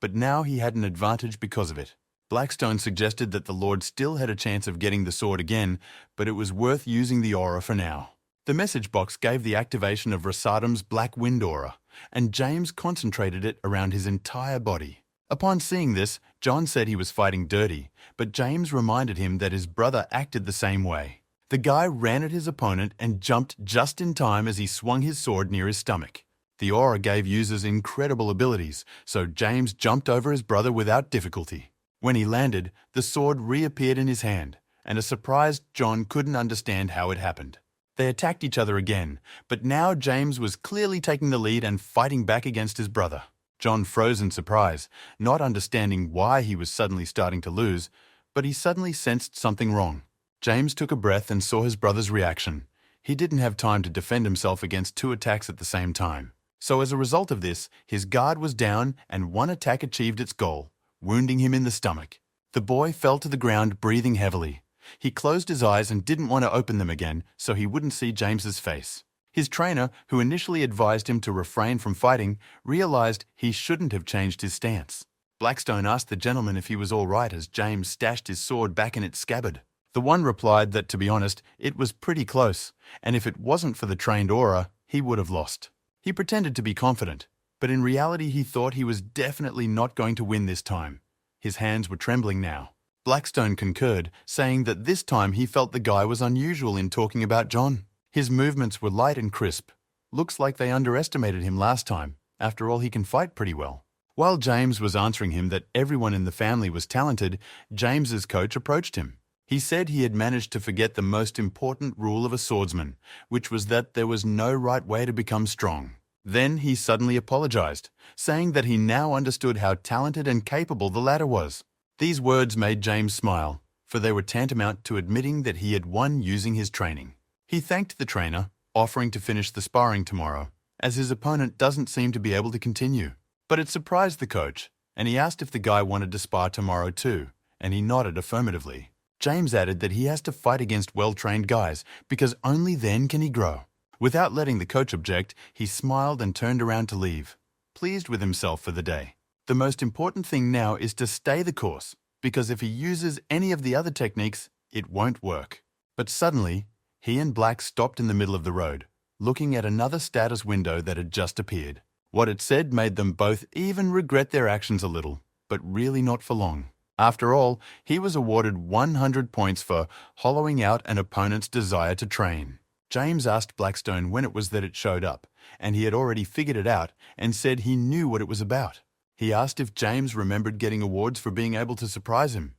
but now he had an advantage because of it. Blackstone suggested that the Lord still had a chance of getting the sword again, but it was worth using the aura for now. The message box gave the activation of Rasadam's Black Wind aura, and James concentrated it around his entire body. Upon seeing this, John said he was fighting dirty, but James reminded him that his brother acted the same way. The guy ran at his opponent and jumped just in time as he swung his sword near his stomach. The aura gave users incredible abilities, so James jumped over his brother without difficulty. When he landed, the sword reappeared in his hand, and a surprised John couldn't understand how it happened. They attacked each other again, but now James was clearly taking the lead and fighting back against his brother. John froze in surprise, not understanding why he was suddenly starting to lose, but he suddenly sensed something wrong. James took a breath and saw his brother's reaction. He didn't have time to defend himself against 2 attacks at the same time. So as a result of this, his guard was down and one attack achieved its goal, wounding him in the stomach. The boy fell to the ground breathing heavily. He closed his eyes and didn't want to open them again so he wouldn't see James's face. His trainer, who initially advised him to refrain from fighting, realized he shouldn't have changed his stance. Blackstone asked the gentleman if he was all right as James stashed his sword back in its scabbard. The one replied that, to be honest, it was pretty close, and if it wasn't for the trained aura, he would have lost. He pretended to be confident, but in reality he thought he was definitely not going to win this time. His hands were trembling now. Blackstone concurred, saying that this time he felt the guy was unusual in talking about John. His movements were light and crisp. Looks like they underestimated him last time. After all, he can fight pretty well. While James was answering him that everyone in the family was talented, James's coach approached him. He said he had managed to forget the most important rule of a swordsman, which was that there was no right way to become strong. Then he suddenly apologized, saying that he now understood how talented and capable the latter was. These words made James smile, for they were tantamount to admitting that he had won using his training. He thanked the trainer, offering to finish the sparring tomorrow, as his opponent doesn't seem to be able to continue. But it surprised the coach, and he asked if the guy wanted to spar tomorrow too, and he nodded affirmatively. James added that he has to fight against well-trained guys, because only then can he grow. Without letting the coach object, he smiled and turned around to leave, pleased with himself for the day. The most important thing now is to stay the course, because if he uses any of the other techniques, it won't work. But suddenly, he and Black stopped in the middle of the road, looking at another status window that had just appeared. What it said made them both even regret their actions a little, but really not for long. After all, he was awarded 100 points for hollowing out an opponent's desire to train. James asked Blackstone when it was that it showed up, and he had already figured it out and said he knew what it was about. He asked if James remembered getting awards for being able to surprise him.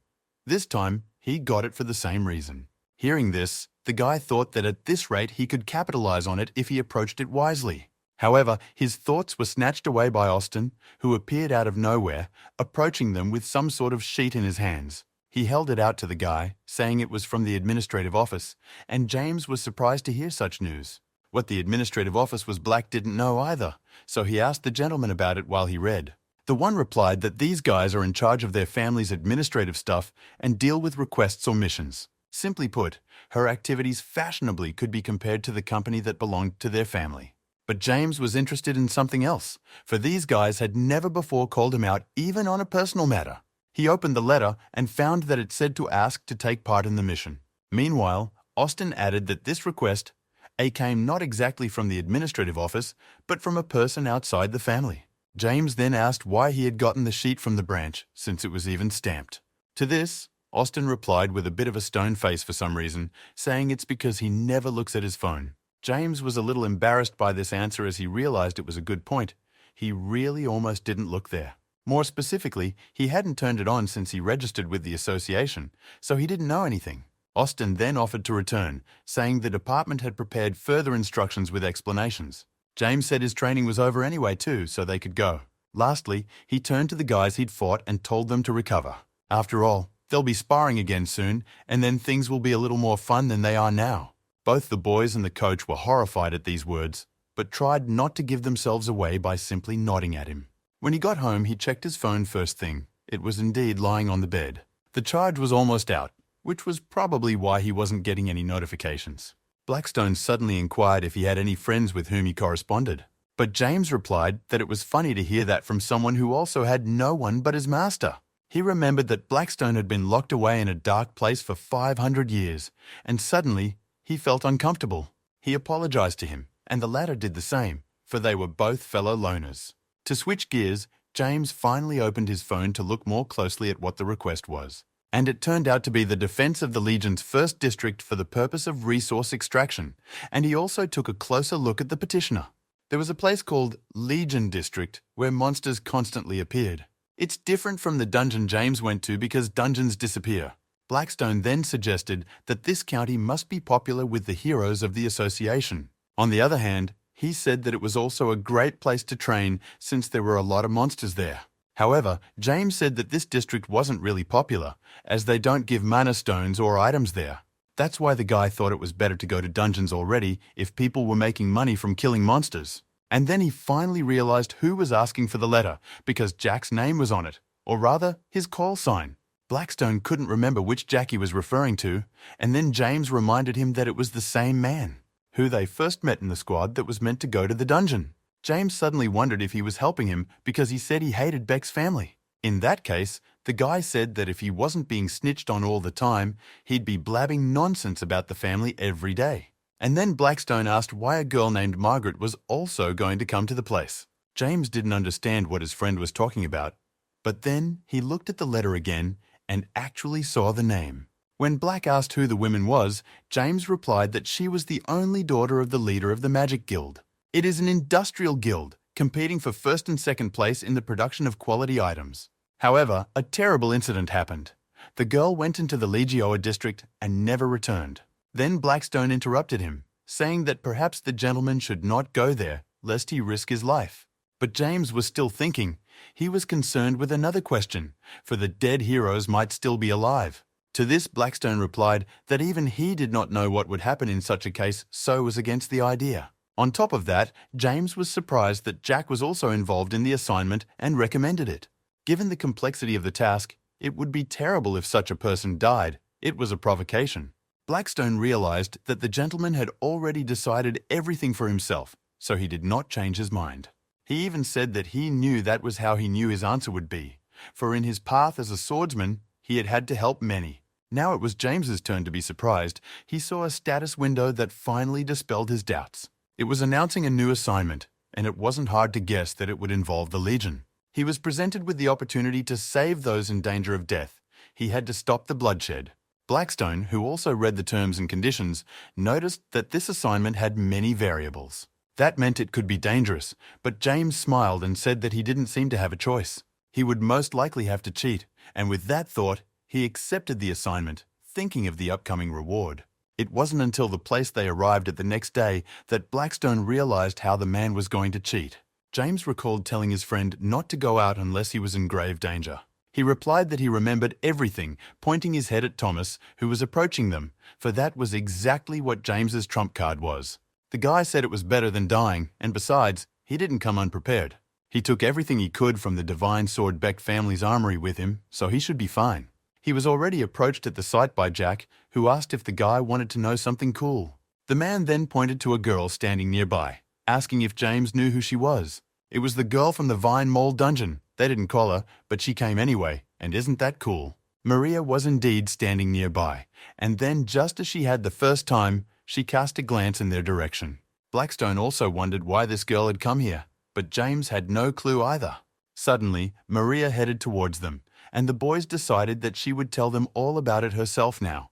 This time, he got it for the same reason. Hearing this, the guy thought that at this rate he could capitalize on it if he approached it wisely. However, his thoughts were snatched away by Austin, who appeared out of nowhere, approaching them with some sort of sheet in his hands. He held it out to the guy, saying it was from the administrative office, and James was surprised to hear such news. What the administrative office was Black didn't know either, so he asked the gentleman about it while he read. The one replied that these guys are in charge of their family's administrative stuff and deal with requests or missions. Simply put, her activities fashionably could be compared to the company that belonged to their family. But James was interested in something else, for these guys had never before called him out even on a personal matter. He opened the letter and found that it said to ask to take part in the mission. Meanwhile, Austin added that this request came not exactly from the administrative office, but from a person outside the family. James then asked why he had gotten the sheet from the branch, since it was even stamped. To this, Austin replied with a bit of a stone face for some reason, saying it's because he never looks at his phone. James was a little embarrassed by this answer as he realized it was a good point. He really almost didn't look there. More specifically, he hadn't turned it on since he registered with the association, so he didn't know anything. Austin then offered to return, saying the department had prepared further instructions with explanations. James said his training was over anyway too, so they could go. Lastly, he turned to the guys he'd fought and told them to recover. After all, they'll be sparring again soon, and then things will be a little more fun than they are now. Both the boys and the coach were horrified at these words, but tried not to give themselves away by simply nodding at him. When he got home, he checked his phone first thing. It was indeed lying on the bed. The charge was almost out, which was probably why he wasn't getting any notifications. Blackstone suddenly inquired if he had any friends with whom he corresponded. But James replied that it was funny to hear that from someone who also had no one but his master. He remembered that Blackstone had been locked away in a dark place for 500 years, and suddenly he felt uncomfortable. He apologized to him, and the latter did the same, for they were both fellow loners. To switch gears, James finally opened his phone to look more closely at what the request was. And it turned out to be the defense of the Legion's 1st District for the purpose of resource extraction, and he also took a closer look at the petitioner. There was a place called Legion District where monsters constantly appeared. It's different from the dungeon James went to because dungeons disappear. Blackstone then suggested that this county must be popular with the heroes of the association. On the other hand, he said that it was also a great place to train since there were a lot of monsters there. However, James said that this district wasn't really popular, as they don't give mana stones or items there. That's why the guy thought it was better to go to dungeons already if people were making money from killing monsters. And then he finally realized who was asking for the letter, because Jack's name was on it, or rather, his call sign. Blackstone couldn't remember which Jack he was referring to, and then James reminded him that it was the same man, who they first met in the squad that was meant to go to the dungeon. James suddenly wondered if he was helping him because he said he hated Beck's family. In that case, the guy said that if he wasn't being snitched on all the time, he'd be blabbing nonsense about the family every day. And then Blackstone asked why a girl named Margaret was also going to come to the place. James didn't understand what his friend was talking about, but then he looked at the letter again and actually saw the name. When Black asked who the woman was, James replied that she was the only daughter of the leader of the Magic Guild. It is an industrial guild, competing for 1st and 2nd place in the production of quality items. However, a terrible incident happened. The girl went into the Legioa district and never returned. Then Blackstone interrupted him, saying that perhaps the gentleman should not go there, lest he risk his life. But James was still thinking. He was concerned with another question, for the dead heroes might still be alive. To this, Blackstone replied that even he did not know what would happen in such a case, so was against the idea. On top of that, James was surprised that Jack was also involved in the assignment and recommended it. Given the complexity of the task, it would be terrible if such a person died. It was a provocation. Blackstone realized that the gentleman had already decided everything for himself, so he did not change his mind. He even said that he knew that was how he knew his answer would be, for in his path as a swordsman, he had had to help many. Now it was James's turn to be surprised. He saw a status window that finally dispelled his doubts. It was announcing a new assignment, and it wasn't hard to guess that it would involve the Legion. He was presented with the opportunity to save those in danger of death. He had to stop the bloodshed. Blackstone, who also read the terms and conditions, noticed that this assignment had many variables. That meant it could be dangerous, but James smiled and said that he didn't seem to have a choice. He would most likely have to cheat, and with that thought, he accepted the assignment, thinking of the upcoming reward. It wasn't until the place they arrived at the next day that Blackstone realized how the man was going to cheat. James recalled telling his friend not to go out unless he was in grave danger. He replied that he remembered everything, pointing his head at Thomas, who was approaching them, for that was exactly what James's trump card was. The guy said it was better than dying, and besides, he didn't come unprepared. He took everything he could from the Divine Sword Beck family's armory with him, so he should be fine. He was already approached at the site by Jack, who asked if the guy wanted to know something cool. The man then pointed to a girl standing nearby. asking if James knew who she was. It was the girl from the Vine Mall dungeon. They didn't call her, but she came anyway, and isn't that cool? Maria was indeed standing nearby, and then just as she had the first time, she cast a glance in their direction. Blackstone also wondered why this girl had come here, but James had no clue either. Suddenly, Maria headed towards them, and the boys decided that she would tell them all about it herself now.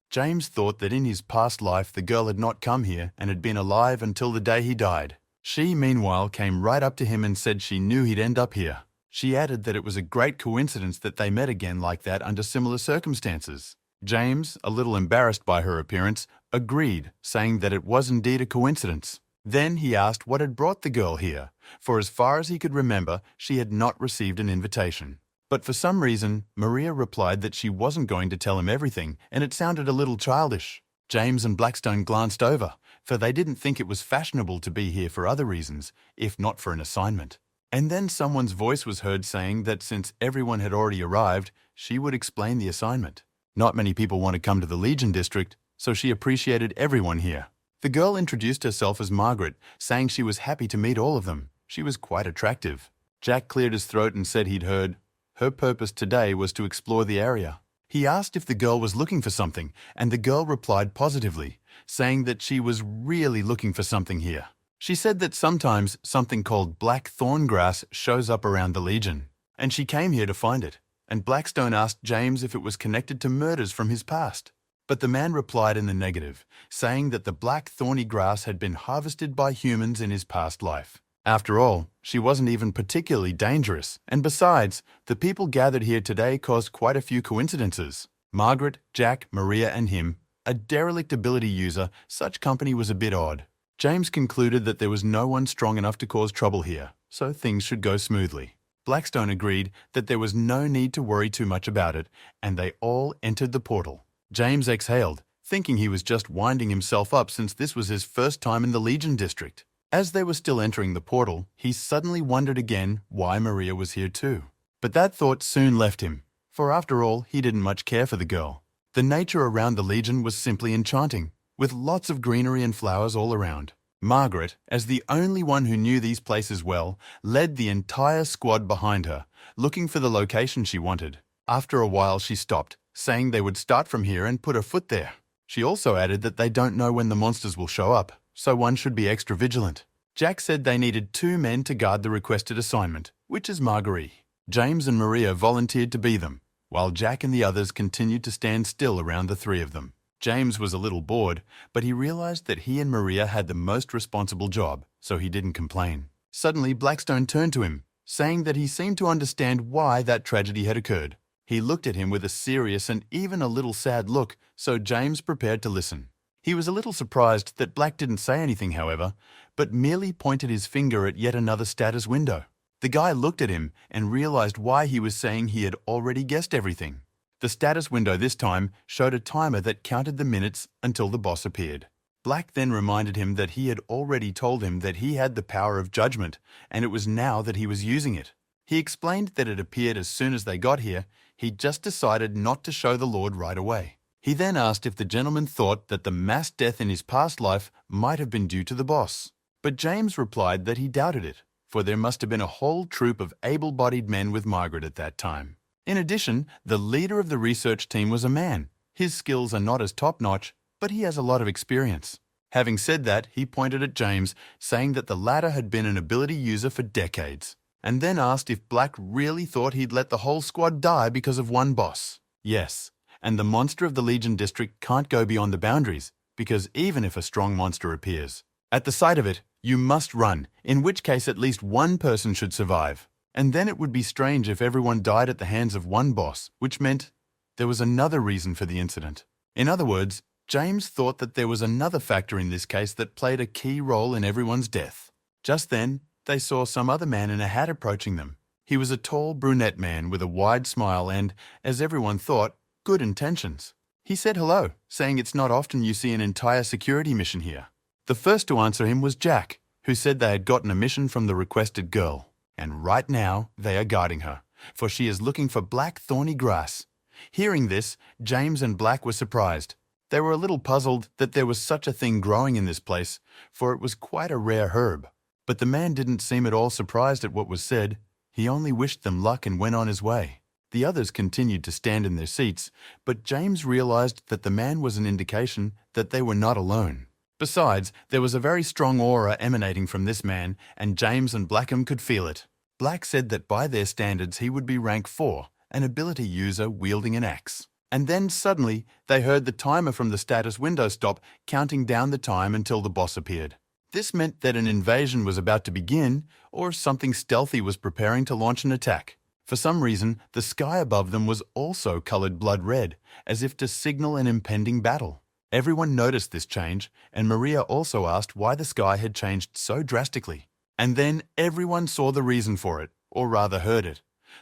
James thought that in his past life the girl had not come here and had been alive until the day he died. She, meanwhile, came right up to him and said she knew he'd end up here. She added that it was a great coincidence that they met again like that under similar circumstances. James, a little embarrassed by her appearance, agreed, saying that it was indeed a coincidence. Then he asked what had brought the girl here, for as far as he could remember, she had not received an invitation. But for some reason, Maria replied that she wasn't going to tell him everything, and it sounded a little childish. James and Blackstone glanced over, for they didn't think it was fashionable to be here for other reasons, if not for an assignment. And then someone's voice was heard saying that since everyone had already arrived, she would explain the assignment. Not many people want to come to the Legion District, so she appreciated everyone here. The girl introduced herself as Margaret, saying she was happy to meet all of them. She was quite attractive. Jack cleared his throat and said he'd heard. Her purpose today was to explore the area. He asked if the girl was looking for something, and the girl replied positively, saying that she was really looking for something here. She said that sometimes something called black thorn grass shows up around the Legion, and she came here to find it. And Blackstone asked James if it was connected to murders from his past. But the man replied in the negative, saying that the black thorny grass had been harvested by humans in his past life. After all, she wasn't even particularly dangerous, and besides, the people gathered here today caused quite a few coincidences. Margaret, Jack, Maria, and him, a derelict ability user, such company was a bit odd. James concluded that there was no one strong enough to cause trouble here, so things should go smoothly. Blackstone agreed that there was no need to worry too much about it, and they all entered the portal. James exhaled, thinking he was just winding himself up since this was his first time in the Legion District. As they were still entering the portal, he suddenly wondered again why Maria was here too. But that thought soon left him, for after all, he didn't much care for the girl. The nature around the Legion was simply enchanting, with lots of greenery and flowers all around. Margaret, as the only one who knew these places well, led the entire squad behind her, looking for the location she wanted. After a while she stopped, saying they would start from here and put her foot there. She also added that they don't know when the monsters will show up, so one should be extra vigilant. Jack said they needed 2 men to guard the requested assignment, which is Marguerite. James and Maria volunteered to be them, while Jack and the others continued to stand still around the 3 of them. James was a little bored, but he realized that he and Maria had the most responsible job, so he didn't complain. Suddenly, Blackstone turned to him, saying that he seemed to understand why that tragedy had occurred. He looked at him with a serious and even a little sad look, so James prepared to listen. He was a little surprised that Black didn't say anything, however, but merely pointed his finger at yet another status window. The guy looked at him and realized why he was saying he had already guessed everything. The status window this time showed a timer that counted the minutes until the boss appeared. Black then reminded him that he had already told him that he had the power of judgment, and it was now that he was using it. He explained that it appeared as soon as they got here. He just decided not to show the Lord right away. He then asked if the gentleman thought that the mass death in his past life might have been due to the boss. But James replied that he doubted it, for there must have been a whole troop of able-bodied men with Margaret at that time. In addition, the leader of the research team was a man. His skills are not as top-notch, but he has a lot of experience. Having said that, he pointed at James, saying that the latter had been an ability user for decades, and then asked if Black really thought he'd let the whole squad die because of one boss. Yes, and the monster of the Legion District can't go beyond the boundaries, because even if a strong monster appears, at the sight of it, you must run, in which case at least one person should survive. And then it would be strange if everyone died at the hands of one boss, which meant there was another reason for the incident. In other words, James thought that there was another factor in this case that played a key role in everyone's death. Just then, they saw some other man in a hat approaching them. He was a tall brunette man with a wide smile and, as everyone thought, good intentions. He said hello, saying it's not often you see an entire security mission here. The first to answer him was Jack, who said they had gotten a mission from the requested girl. And right now, they are guarding her, for she is looking for black thorny grass. Hearing this, James and Black were surprised. They were a little puzzled that there was such a thing growing in this place, for it was quite a rare herb. But the man didn't seem at all surprised at what was said. He only wished them luck and went on his way. The others continued to stand in their seats, but James realized that the man was an indication that they were not alone. Besides, there was a very strong aura emanating from this man, and James and Blackham could feel it. Black said that by their standards he would be rank 4, an ability user wielding an axe. And then suddenly, they heard the timer from the status window stop, counting down the time until the boss appeared. This meant that an invasion was about to begin, or something stealthy was preparing to launch an attack. For some reason, the sky above them was also colored blood red, as if to signal an impending battle. Everyone noticed this change, and Maria also asked why the sky had changed so drastically. And then everyone saw the reason for it, or rather heard it.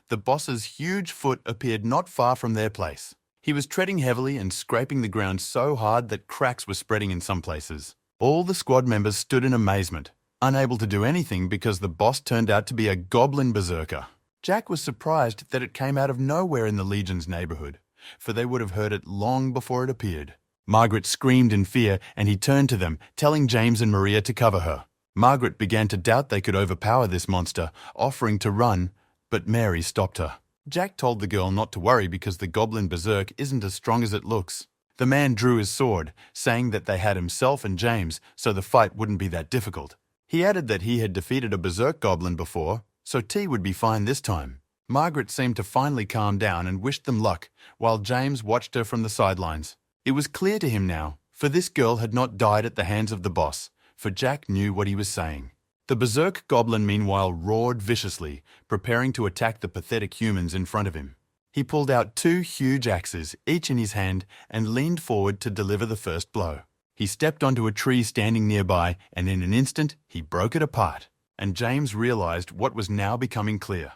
The boss's huge foot appeared not far from their place. He was treading heavily and scraping the ground so hard that cracks were spreading in some places. All the squad members stood in amazement, unable to do anything because the boss turned out to be a goblin berserker. Jack was surprised that it came out of nowhere in the Legion's neighborhood, for they would have heard it long before it appeared. Margaret screamed in fear, and he turned to them, telling James and Maria to cover her. Margaret began to doubt they could overpower this monster, offering to run, but Mary stopped her. Jack told the girl not to worry because the goblin berserk isn't as strong as it looks. The man drew his sword, saying that they had himself and James, so the fight wouldn't be that difficult. He added that he had defeated a berserk goblin before, so tea would be fine this time. Margaret seemed to finally calm down and wished them luck, while James watched her from the sidelines. It was clear to him now, for this girl had not died at the hands of the boss, for Jack knew what he was saying. The berserk goblin meanwhile roared viciously, preparing to attack the pathetic humans in front of him. He pulled out 2 huge axes, each in his hand, and leaned forward to deliver the first blow. He stepped onto a tree standing nearby, and in an instant he broke it apart. And James realized what was now becoming clear.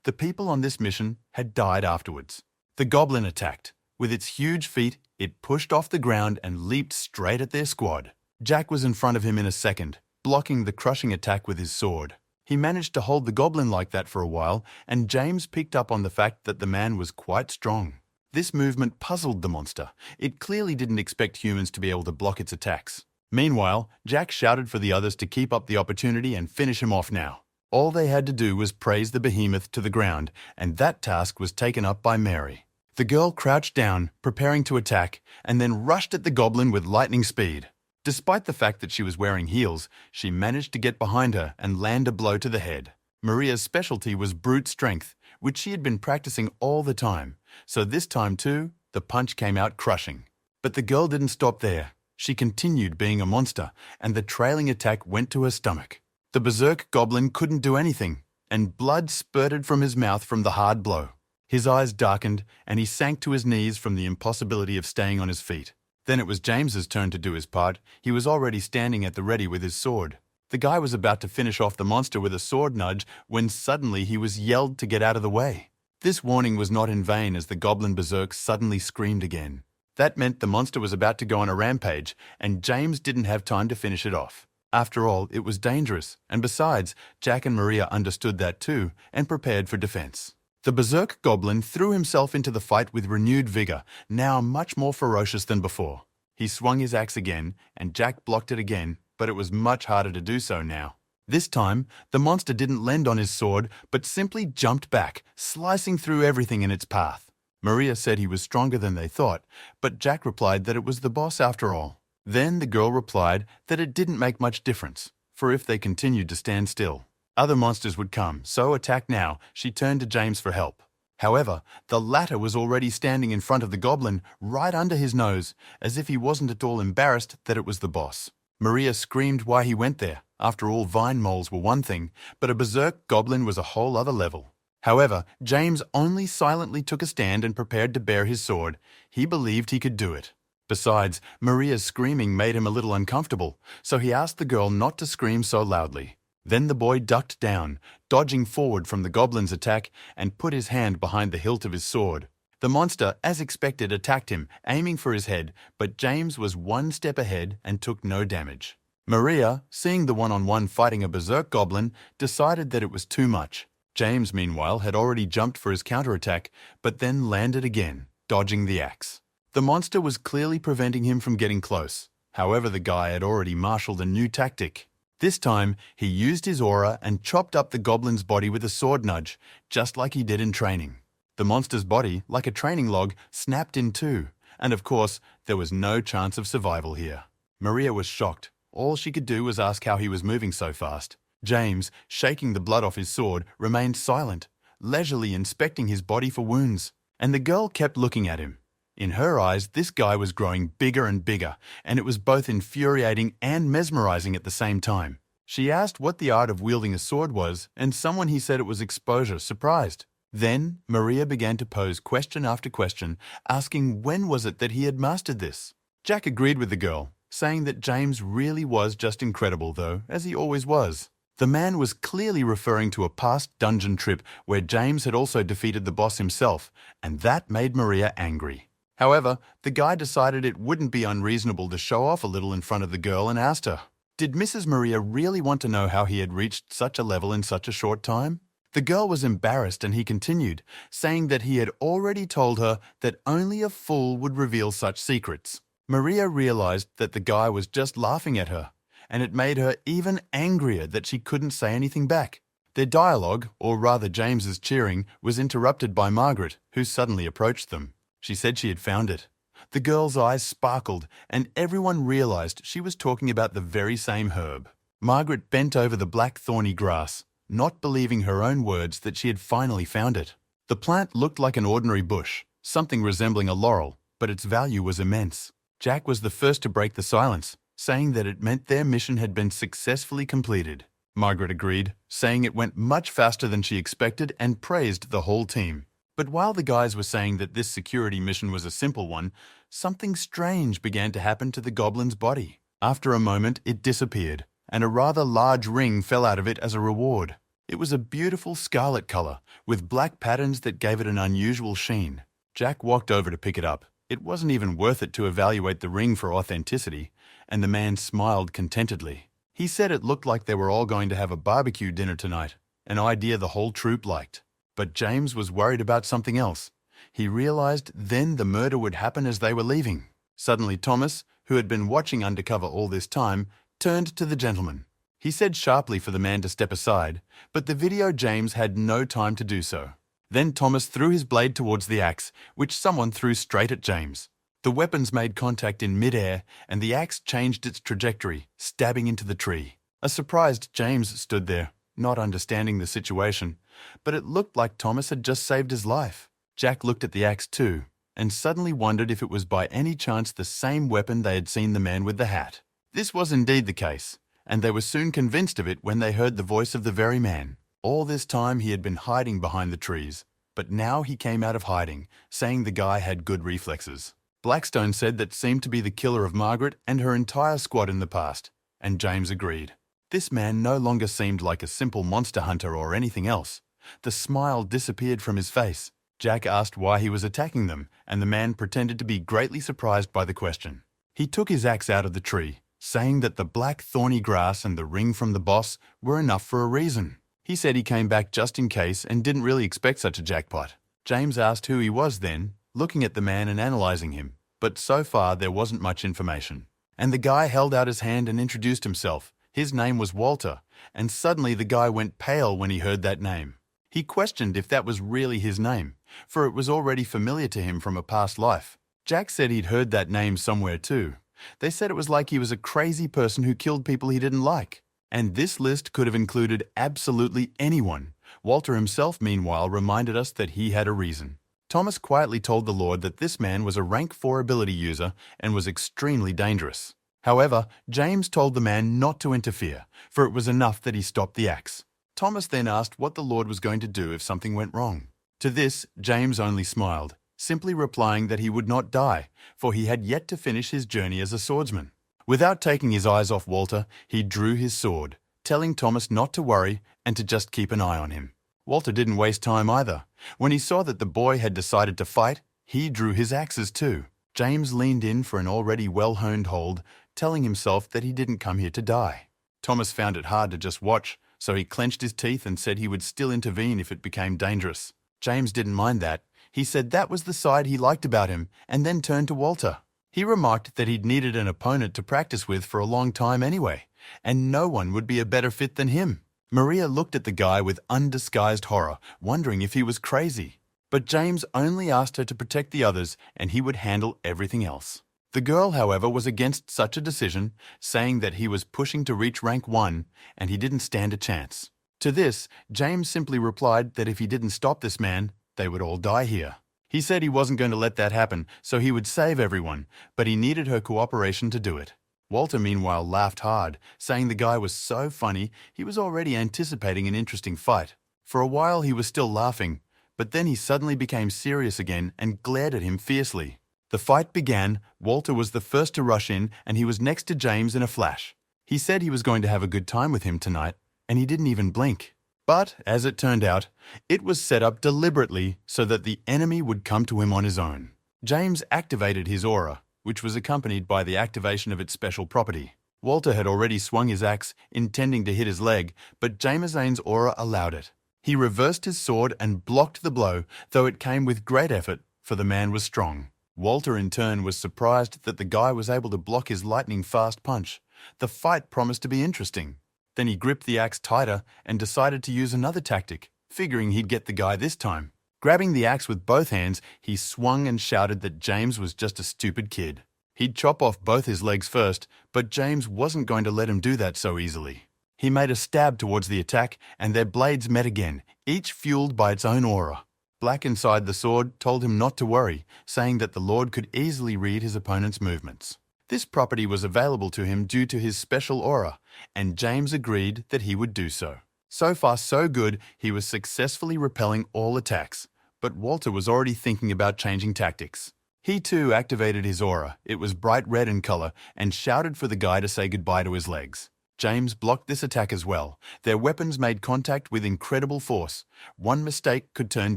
The people on this mission had died afterwards. The goblin attacked. With its huge feet, it pushed off the ground and leaped straight at their squad. Jack was in front of him in a second, blocking the crushing attack with his sword. He managed to hold the goblin like that for a while, and James picked up on the fact that the man was quite strong. This movement puzzled the monster. It clearly didn't expect humans to be able to block its attacks. Meanwhile, Jack shouted for the others to keep up the opportunity and finish him off now. All they had to do was praise the behemoth to the ground, and that task was taken up by Mary. The girl crouched down, preparing to attack, and then rushed at the goblin with lightning speed. Despite the fact that she was wearing heels, she managed to get behind her and land a blow to the head. Maria's specialty was brute strength, which she had been practicing all the time, so this time too, the punch came out crushing. But the girl didn't stop there. She continued being a monster, and the trailing attack went to her stomach. The berserk goblin couldn't do anything, and blood spurted from his mouth from the hard blow. His eyes darkened, and he sank to his knees from the impossibility of staying on his feet. Then it was James's turn to do his part. He was already standing at the ready with his sword. The guy was about to finish off the monster with a sword nudge when suddenly he was yelled to get out of the way. This warning was not in vain as the goblin berserk suddenly screamed again. That meant the monster was about to go on a rampage, and James didn't have time to finish it off. After all, it was dangerous, and besides, Jack and Maria understood that too, and prepared for defense. The berserk goblin threw himself into the fight with renewed vigor, now much more ferocious than before. He swung his axe again, and Jack blocked it again, but it was much harder to do so now. This time, the monster didn't lend on his sword, but simply jumped back, slicing through everything in its path. Maria said he was stronger than they thought, but Jack replied that it was the boss after all. Then the girl replied that it didn't make much difference, for if they continued to stand still, other monsters would come, so attack now. She turned to James for help. However, the latter was already standing in front of the goblin, right under his nose, as if he wasn't at all embarrassed that it was the boss. Maria screamed why he went there. After all, vine moles were one thing, but a berserk goblin was a whole other level. However, James only silently took a stand and prepared to bare his sword. He believed he could do it. Besides, Maria's screaming made him a little uncomfortable, so he asked the girl not to scream so loudly. Then the boy ducked down, dodging forward from the goblin's attack, and put his hand behind the hilt of his sword. The monster, as expected, attacked him, aiming for his head, but James was one step ahead and took no damage. Maria, seeing the one-on-one fighting a berserk goblin, decided that it was too much. James, meanwhile, had already jumped for his counterattack, but then landed again, dodging the axe. The monster was clearly preventing him from getting close. However, the guy had already marshaled a new tactic. This time, he used his aura and chopped up the goblin's body with a sword nudge, just like he did in training. The monster's body, like a training log, snapped in two, and of course, there was no chance of survival here. Maria was shocked. All she could do was ask how he was moving so fast. James, shaking the blood off his sword, remained silent, leisurely inspecting his body for wounds, and the girl kept looking at him. In her eyes, this guy was growing bigger and bigger, and it was both infuriating and mesmerizing at the same time. She asked what the art of wielding a sword was, and someone he said it was exposure surprised. Then, Maria began to pose question after question, asking when was it that he had mastered this. Jack agreed with the girl, saying that James really was just incredible though, as he always was. The man was clearly referring to a past dungeon trip where James had also defeated the boss himself, and that made Maria angry. However, the guy decided it wouldn't be unreasonable to show off a little in front of the girl and asked her, did Mrs. Maria really want to know how he had reached such a level in such a short time? The girl was embarrassed and he continued, saying that he had already told her that only a fool would reveal such secrets. Maria realized that the guy was just laughing at her, and it made her even angrier that she couldn't say anything back. Their dialogue, or rather James's cheering, was interrupted by Margaret, who suddenly approached them. She said she had found it. The girl's eyes sparkled, and everyone realized she was talking about the very same herb. Margaret bent over the black thorny grass, not believing her own words that she had finally found it. The plant looked like an ordinary bush, something resembling a laurel, but its value was immense. Jack was the first to break the silence, saying that it meant their mission had been successfully completed. Margaret agreed, saying it went much faster than she expected and praised the whole team. But while the guys were saying that this security mission was a simple one, something strange began to happen to the goblin's body. After a moment, it disappeared, and a rather large ring fell out of it as a reward. It was a beautiful scarlet color, with black patterns that gave it an unusual sheen. Jack walked over to pick it up. It wasn't even worth it to evaluate the ring for authenticity, and the man smiled contentedly. He said it looked like they were all going to have a barbecue dinner tonight, an idea the whole troop liked. But James was worried about something else. He realized then the murder would happen as they were leaving. Suddenly Thomas, who had been watching undercover all this time, turned to the gentleman. He said sharply for the man to step aside, but the video James had no time to do so. Then Thomas threw his blade towards the axe, which someone threw straight at James. The weapons made contact in mid-air, and the axe changed its trajectory, stabbing into the tree. A surprised James stood there, not understanding the situation, but it looked like Thomas had just saved his life. Jack looked at the axe too, and suddenly wondered if it was by any chance the same weapon they had seen the man with the hat. This was indeed the case, and they were soon convinced of it when they heard the voice of the very man. All this time he had been hiding behind the trees, but now he came out of hiding, saying the guy had good reflexes. Blackstone said that seemed to be the killer of Margaret and her entire squad in the past, and James agreed. This man no longer seemed like a simple monster hunter or anything else. The smile disappeared from his face. Jack asked why he was attacking them, and the man pretended to be greatly surprised by the question. He took his axe out of the tree, saying that the black thorny grass and the ring from the boss were enough for a reason. He said he came back just in case and didn't really expect such a jackpot. James asked who he was then, looking at the man and analyzing him, but so far there wasn't much information. And the guy held out his hand and introduced himself. His name was Walter, and suddenly the guy went pale when he heard that name. He questioned if that was really his name, for it was already familiar to him from a past life. Jack said he'd heard that name somewhere too. They said it was like he was a crazy person who killed people he didn't like. And this list could have included absolutely anyone. Walter himself, meanwhile, reminded us that he had a reason. Thomas quietly told the Lord that this man was a rank 4 ability user and was extremely dangerous. However, James told the man not to interfere, for it was enough that he stopped the axe. Thomas then asked what the Lord was going to do if something went wrong. To this, James only smiled, simply replying that he would not die, for he had yet to finish his journey as a swordsman. Without taking his eyes off Walter, he drew his sword, telling Thomas not to worry and to just keep an eye on him. Walter didn't waste time either. When he saw that the boy had decided to fight, he drew his axes too. James leaned in for an already well-honed hold, telling himself that he didn't come here to die. Thomas found it hard to just watch, so he clenched his teeth and said he would still intervene if it became dangerous. James didn't mind that. He said that was the side he liked about him and then turned to Walter. He remarked that he'd needed an opponent to practice with for a long time anyway, and no one would be a better fit than him. Maria looked at the guy with undisguised horror, wondering if he was crazy. But James only asked her to protect the others and he would handle everything else. The girl, however, was against such a decision, saying that he was pushing to reach rank 1 and he didn't stand a chance. To this, James simply replied that if he didn't stop this man, they would all die here. He said he wasn't going to let that happen, so he would save everyone, but he needed her cooperation to do it. Walter, meanwhile, laughed hard, saying the guy was so funny he was already anticipating an interesting fight. For a while he was still laughing, but then he suddenly became serious again and glared at him fiercely. The fight began. Walter was the first to rush in, and he was next to James in a flash. He said he was going to have a good time with him tonight, and he didn't even blink. But, as it turned out, it was set up deliberately so that the enemy would come to him on his own. James activated his aura, which was accompanied by the activation of its special property. Walter had already swung his axe, intending to hit his leg, but Jamesane's aura allowed it. He reversed his sword and blocked the blow, though it came with great effort, for the man was strong. Walter, in turn, was surprised that the guy was able to block his lightning-fast punch. The fight promised to be interesting. Then he gripped the axe tighter and decided to use another tactic, figuring he'd get the guy this time. Grabbing the axe with both hands, he swung and shouted that James was just a stupid kid. He'd chop off both his legs first, but James wasn't going to let him do that so easily. He made a stab towards the attack, and their blades met again, each fueled by its own aura. Black inside the sword told him not to worry, saying that the Lord could easily read his opponent's movements. This property was available to him due to his special aura, and James agreed that he would do so. So far so good, he was successfully repelling all attacks, but Walter was already thinking about changing tactics. He too activated his aura, it was bright red in color, and shouted for the guy to say goodbye to his legs. James blocked this attack as well. Their weapons made contact with incredible force. One mistake could turn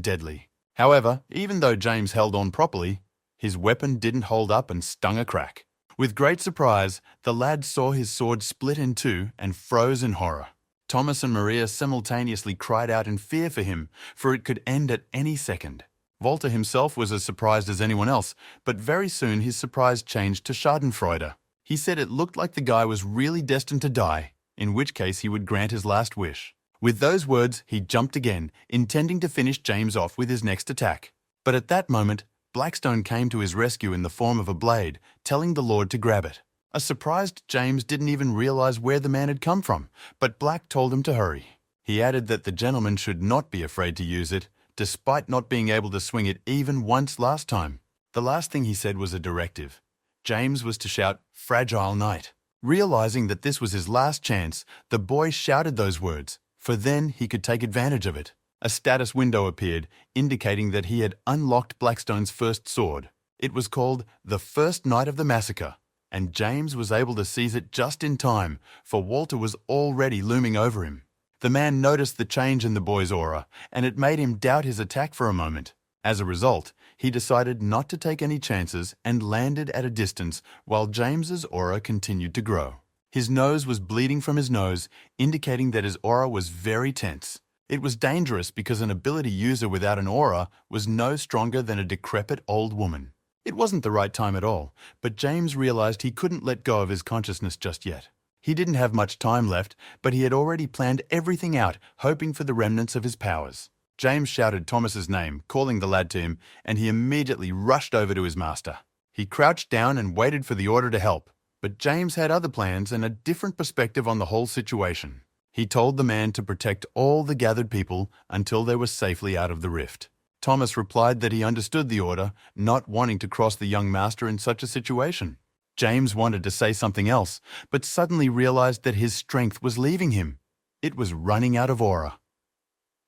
deadly. However, even though James held on properly, his weapon didn't hold up and stung a crack. With great surprise, the lad saw his sword split in two and froze in horror. Thomas and Maria simultaneously cried out in fear for him, for it could end at any second. Walter himself was as surprised as anyone else, but very soon his surprise changed to schadenfreude. He said it looked like the guy was really destined to die, in which case he would grant his last wish. With those words, he jumped again, intending to finish James off with his next attack. But at that moment, Blackstone came to his rescue in the form of a blade, telling the Lord to grab it. A surprised James didn't even realize where the man had come from, but Black told him to hurry. He added that the gentleman should not be afraid to use it, despite not being able to swing it even once last time. The last thing he said was a directive. James was to shout, "Fragile Knight." Realizing that this was his last chance, the boy shouted those words, for then he could take advantage of it. A status window appeared, indicating that he had unlocked Blackstone's first sword. It was called the First Night of the Massacre, and James was able to seize it just in time, for Walter was already looming over him. The man noticed the change in the boy's aura, and it made him doubt his attack for a moment. As a result, he decided not to take any chances and landed at a distance while James's aura continued to grow. His nose was bleeding from his nose, indicating that his aura was very tense. It was dangerous because an ability user without an aura was no stronger than a decrepit old woman. It wasn't the right time at all, but James realized he couldn't let go of his consciousness just yet. He didn't have much time left, but he had already planned everything out, hoping for the remnants of his powers. James shouted Thomas's name, calling the lad to him, and he immediately rushed over to his master. He crouched down and waited for the order to help, but James had other plans and a different perspective on the whole situation. He told the man to protect all the gathered people until they were safely out of the rift. Thomas replied that he understood the order, not wanting to cross the young master in such a situation. James wanted to say something else, but suddenly realized that his strength was leaving him. It was running out of aura.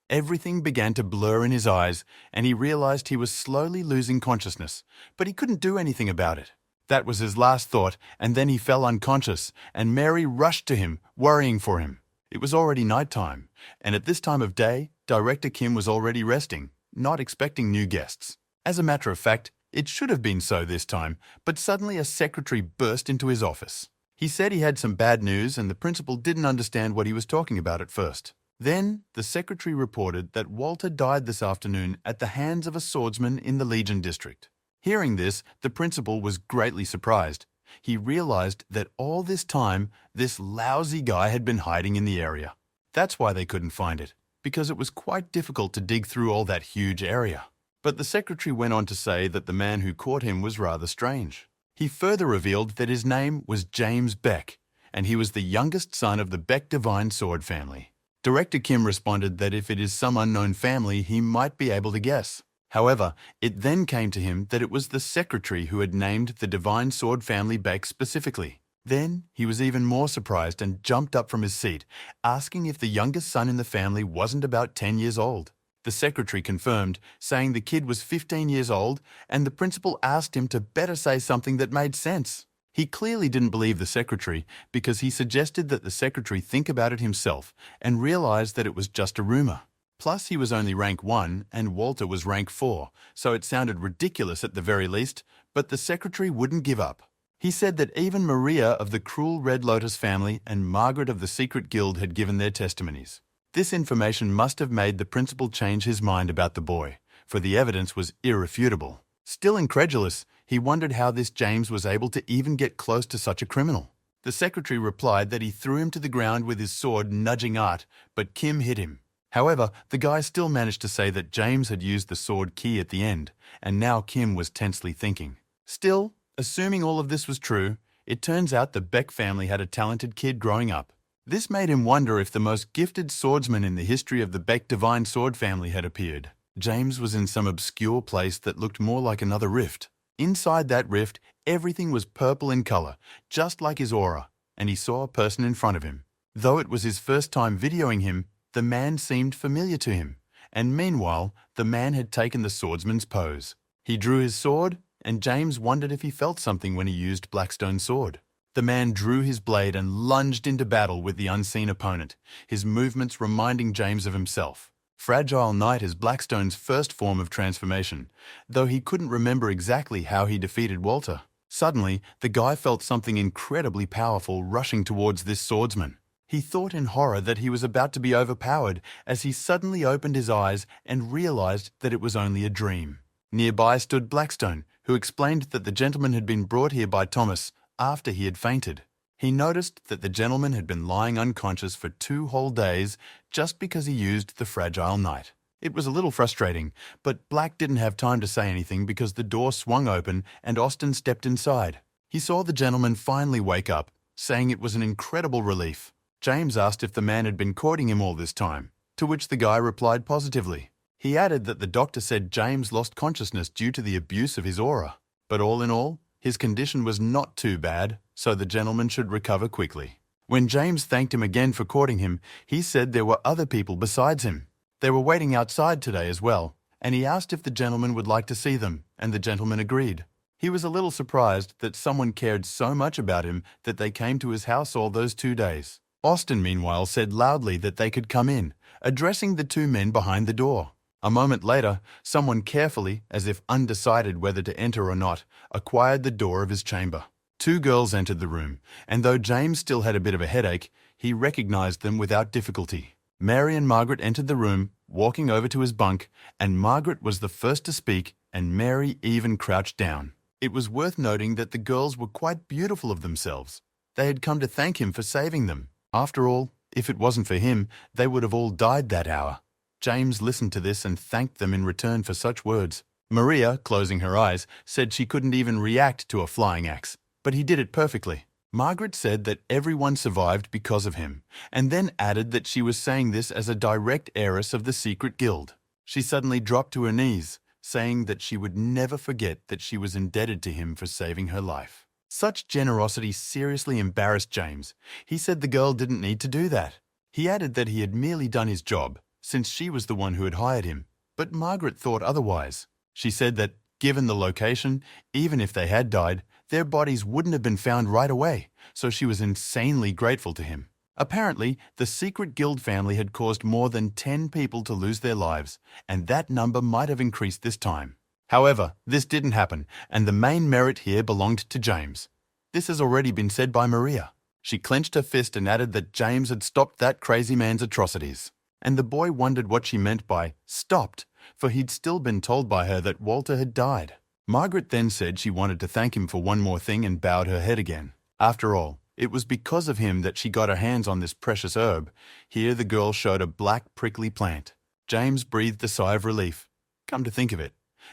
Everything began to blur in his eyes, and he realized he was slowly losing consciousness, but he couldn't do anything about it. That was his last thought, and then he fell unconscious, and Mary rushed to him, worrying for him. It was already nighttime, and at this time of day, Director Kim was already resting, not expecting new guests. As a matter of fact, it should have been so this time, but suddenly a secretary burst into his office. He said he had some bad news and the principal didn't understand what he was talking about at first. Then, the secretary reported that Walter died this afternoon at the hands of a swordsman in the Legion district. Hearing this, the principal was greatly surprised. He realized that all this time, this lousy guy had been hiding in the area. That's why they couldn't find it, because it was quite difficult to dig through all that huge area. But the secretary went on to say that the man who caught him was rather strange. He further revealed that his name was James Beck, and he was the youngest son of the Beck Divine Sword family. Director Kim responded that if it is some unknown family, he might be able to guess. However, it then came to him that it was the secretary who had named the Divine Sword family Beck specifically. Then he was even more surprised and jumped up from his seat, asking if the youngest son in the family wasn't about 10 years old. The secretary confirmed, saying the kid was 15 years old, and the principal asked him to better say something that made sense. He clearly didn't believe the secretary because he suggested that the secretary think about it himself and realized that it was just a rumor. Plus, he was only rank 1 and Walter was rank 4, so it sounded ridiculous at the very least, but the secretary wouldn't give up. He said that even Maria of the cruel Red Lotus family and Margaret of the Secret Guild had given their testimonies. This information must have made the principal change his mind about the boy, for the evidence was irrefutable. Still incredulous, he wondered how this James was able to even get close to such a criminal. The secretary replied that he threw him to the ground with his sword, nudging Art, but Kim hit him. However, the guy still managed to say that James had used the sword key at the end, and now Kim was tensely thinking. Still, assuming all of this was true, it turns out the Beck family had a talented kid growing up. This made him wonder if the most gifted swordsman in the history of the Beck Divine Sword family had appeared. James was in some obscure place that looked more like another rift. Inside that rift, everything was purple in color, just like his aura, and he saw a person in front of him. Though it was his first time videoing him, the man seemed familiar to him, and meanwhile, the man had taken the swordsman's pose. He drew his sword, and James wondered if he felt something when he used Blackstone's sword. The man drew his blade and lunged into battle with the unseen opponent, his movements reminding James of himself. Fragile Knight is Blackstone's first form of transformation, though he couldn't remember exactly how he defeated Walter. Suddenly, the guy felt something incredibly powerful rushing towards this swordsman. He thought in horror that he was about to be overpowered as he suddenly opened his eyes and realized that it was only a dream. Nearby stood Blackstone, who explained that the gentleman had been brought here by Thomas after he had fainted. He noticed that the gentleman had been lying unconscious for 2 whole days just because he used the Fragile Knight. It was a little frustrating, but Black didn't have time to say anything because the door swung open and Austin stepped inside. He saw the gentleman finally wake up, saying it was an incredible relief. James asked if the man had been courting him all this time, to which the guy replied positively. He added that the doctor said James lost consciousness due to the abuse of his aura, but all in all, his condition was not too bad, so the gentleman should recover quickly. When James thanked him again for courting him, he said there were other people besides him. They were waiting outside today as well, and he asked if the gentleman would like to see them, and the gentleman agreed. He was a little surprised that someone cared so much about him that they came to his house all those 2 days. Austin, meanwhile, said loudly that they could come in, addressing the 2 men behind the door. A moment later, someone carefully, as if undecided whether to enter or not, acquired the door of his chamber. 2 girls entered the room, and though James still had a bit of a headache, he recognized them without difficulty. Mary and Margaret entered the room, walking over to his bunk, and Margaret was the first to speak, and Mary even crouched down. It was worth noting that the girls were quite beautiful of themselves. They had come to thank him for saving them. After all, if it wasn't for him, they would have all died that hour. James listened to this and thanked them in return for such words. Maria, closing her eyes, said she couldn't even react to a flying axe, but he did it perfectly. Margaret said that everyone survived because of him, and then added that she was saying this as a direct heiress of the Secret Guild. She suddenly dropped to her knees, saying that she would never forget that she was indebted to him for saving her life. Such generosity seriously embarrassed James. He said the girl didn't need to do that. He added that he had merely done his job, since she was the one who had hired him. But Margaret thought otherwise. She said that, given the location, even if they had died, their bodies wouldn't have been found right away, so she was insanely grateful to him. Apparently, the Secret Guild family had caused more than 10 people to lose their lives, and that number might have increased this time. However, this didn't happen, and the main merit here belonged to James. This has already been said by Maria. She clenched her fist and added that James had stopped that crazy man's atrocities. and the boy wondered what she meant by stopped, for he'd still been told by her that Walter had died. Margaret then said she wanted to thank him for one more thing and bowed her head again. After all, it was because of him that she got her hands on this precious herb. Here the girl showed a black prickly plant. James breathed a sigh of relief. Come to think of it,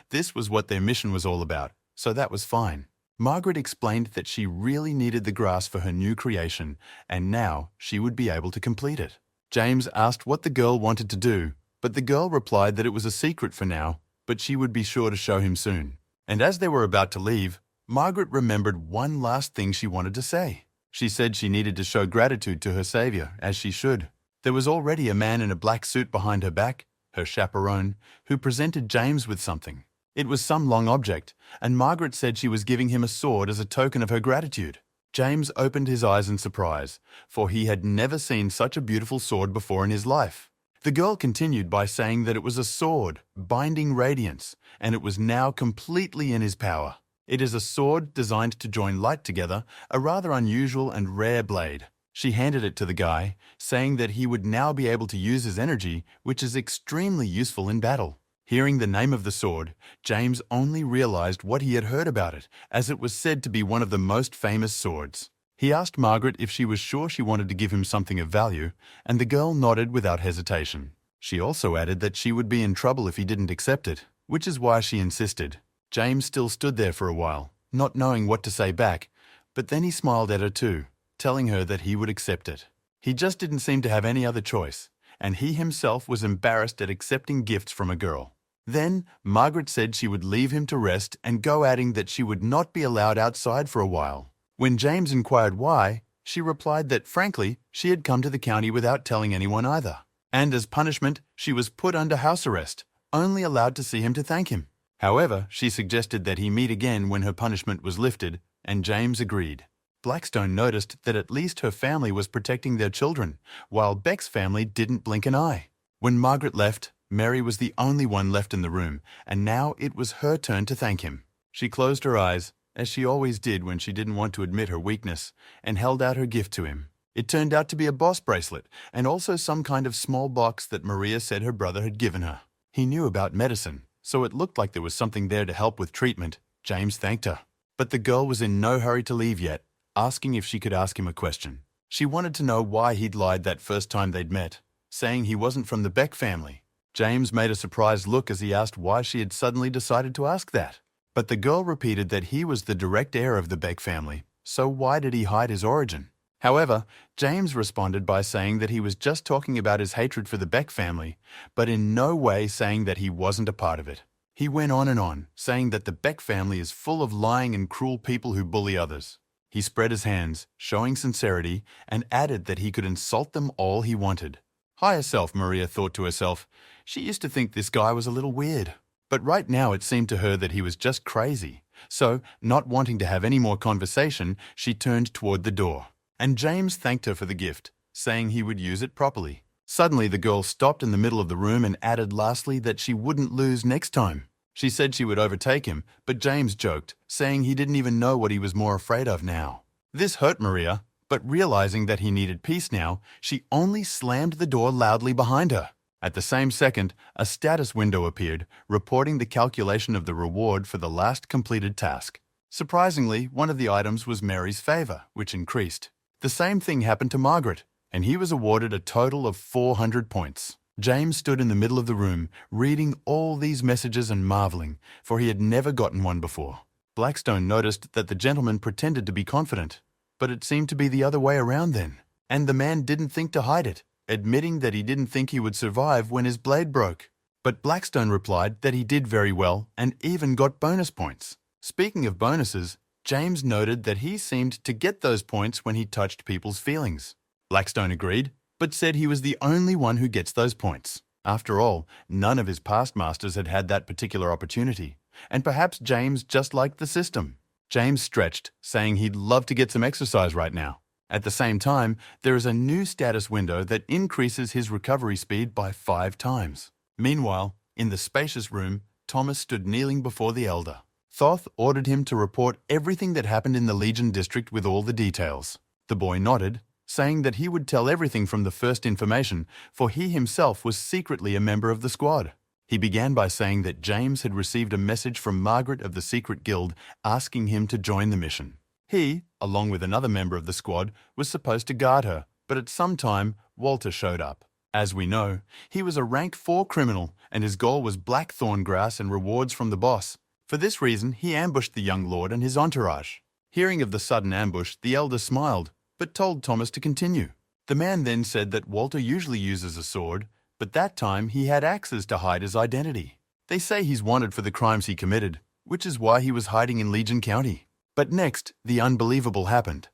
this was what their mission was all about, so that was fine. Margaret explained that she really needed the grass for her new creation, and now she would be able to complete it. James asked what the girl wanted to do, but the girl replied that it was a secret for now, but she would be sure to show him soon. And as they were about to leave, Margaret remembered one last thing she wanted to say. She said she needed to show gratitude to her savior, as she should. There was already a man in a black suit behind her back, her chaperone, who presented James with something. It was some long object, and Margaret said she was giving him a sword as a token of her gratitude. James opened his eyes in surprise, for he had never seen such a beautiful sword before in his life. The girl continued by saying that it was a sword, binding radiance, and it was now completely in his power. It is a sword designed to join light together, a rather unusual and rare blade. She handed it to the guy, saying that he would now be able to use his energy, which is extremely useful in battle. Hearing the name of the sword, James only realized what he had heard about it, as it was said to be one of the most famous swords. He asked Margaret if she was sure she wanted to give him something of value, and the girl nodded without hesitation. She also added that she would be in trouble if he didn't accept it, which is why she insisted. James still stood there for a while, not knowing what to say back, but then he smiled at her too, telling her that he would accept it. He just didn't seem to have any other choice, and he himself was embarrassed at accepting gifts from a girl. Then, Margaret said she would leave him to rest and go, adding that she would not be allowed outside for a while. When James inquired why, she replied that, frankly, she had come to the county without telling anyone either. And as punishment, she was put under house arrest, only allowed to see him to thank him. However, she suggested that he meet again when her punishment was lifted, and James agreed. Blackstone noticed that at least her family was protecting their children, while Beck's family didn't blink an eye. When Margaret left, Mary was the only one left in the room, and now it was her turn to thank him. She closed her eyes, as she always did when she didn't want to admit her weakness, and held out her gift to him. It turned out to be a boss bracelet, and also some kind of small box that Maria said her brother had given her. He knew about medicine, so it looked like there was something there to help with treatment. James thanked her. But the girl was in no hurry to leave yet, asking if she could ask him a question. She wanted to know why he'd lied that first time they'd met, saying he wasn't from the Beck family. James made a surprised look as he asked why she had suddenly decided to ask that. But the girl repeated that he was the direct heir of the Beck family, so why did he hide his origin? However, James responded by saying that he was just talking about his hatred for the Beck family, but in no way saying that he wasn't a part of it. He went on, saying that the Beck family is full of lying and cruel people who bully others. He spread his hands, showing sincerity, and added that he could insult them all he wanted. Higher self, Maria thought to herself. She used to think this guy was a little weird. But right now it seemed to her that he was just crazy. So, not wanting to have any more conversation, she turned toward the door. And James thanked her for the gift, saying he would use it properly. Suddenly the girl stopped in the middle of the room and added lastly that she wouldn't lose next time. She said she would overtake him, but James joked, saying he didn't even know what he was more afraid of now. This hurt Maria, but realizing that he needed peace now, she only slammed the door loudly behind her. At the same second, a status window appeared, reporting the calculation of the reward for the last completed task. Surprisingly, one of the items was Mary's favor, which increased. The same thing happened to Margaret, and he was awarded a total of 400 points. James stood in the middle of the room, reading all these messages and marveling, for he had never gotten one before. Blackstone noticed that the gentleman pretended to be confident, but it seemed to be the other way around then, and the man didn't think to hide it, admitting that he didn't think he would survive when his blade broke. But Blackstone replied that he did very well and even got bonus points. Speaking of bonuses, James noted that he seemed to get those points when he touched people's feelings. Blackstone agreed, but said he was the only one who gets those points. After all, none of his past masters had had that particular opportunity, and perhaps James just liked the system. James stretched, saying he'd love to get some exercise right now. At the same time, there is a new status window that increases his recovery speed by 5 times. Meanwhile, in the spacious room, Thomas stood kneeling before the elder. Thoth ordered him to report everything that happened in the Legion district with all the details. The boy nodded, saying that he would tell everything from the first information, for he himself was secretly a member of the squad. He began by saying that James had received a message from Margaret of the Secret Guild asking him to join the mission. He, along with another member of the squad, was supposed to guard her, but at some time, Walter showed up. As we know, he was a rank 4 criminal, and his goal was blackthorn grass and rewards from the boss. For this reason, he ambushed the young lord and his entourage. Hearing of the sudden ambush, the elder smiled, but told Thomas to continue. The man then said that Walter usually uses a sword, but that time he had axes to hide his identity. They say he's wanted for the crimes he committed, which is why he was hiding in Legion County. But next, the unbelievable happened.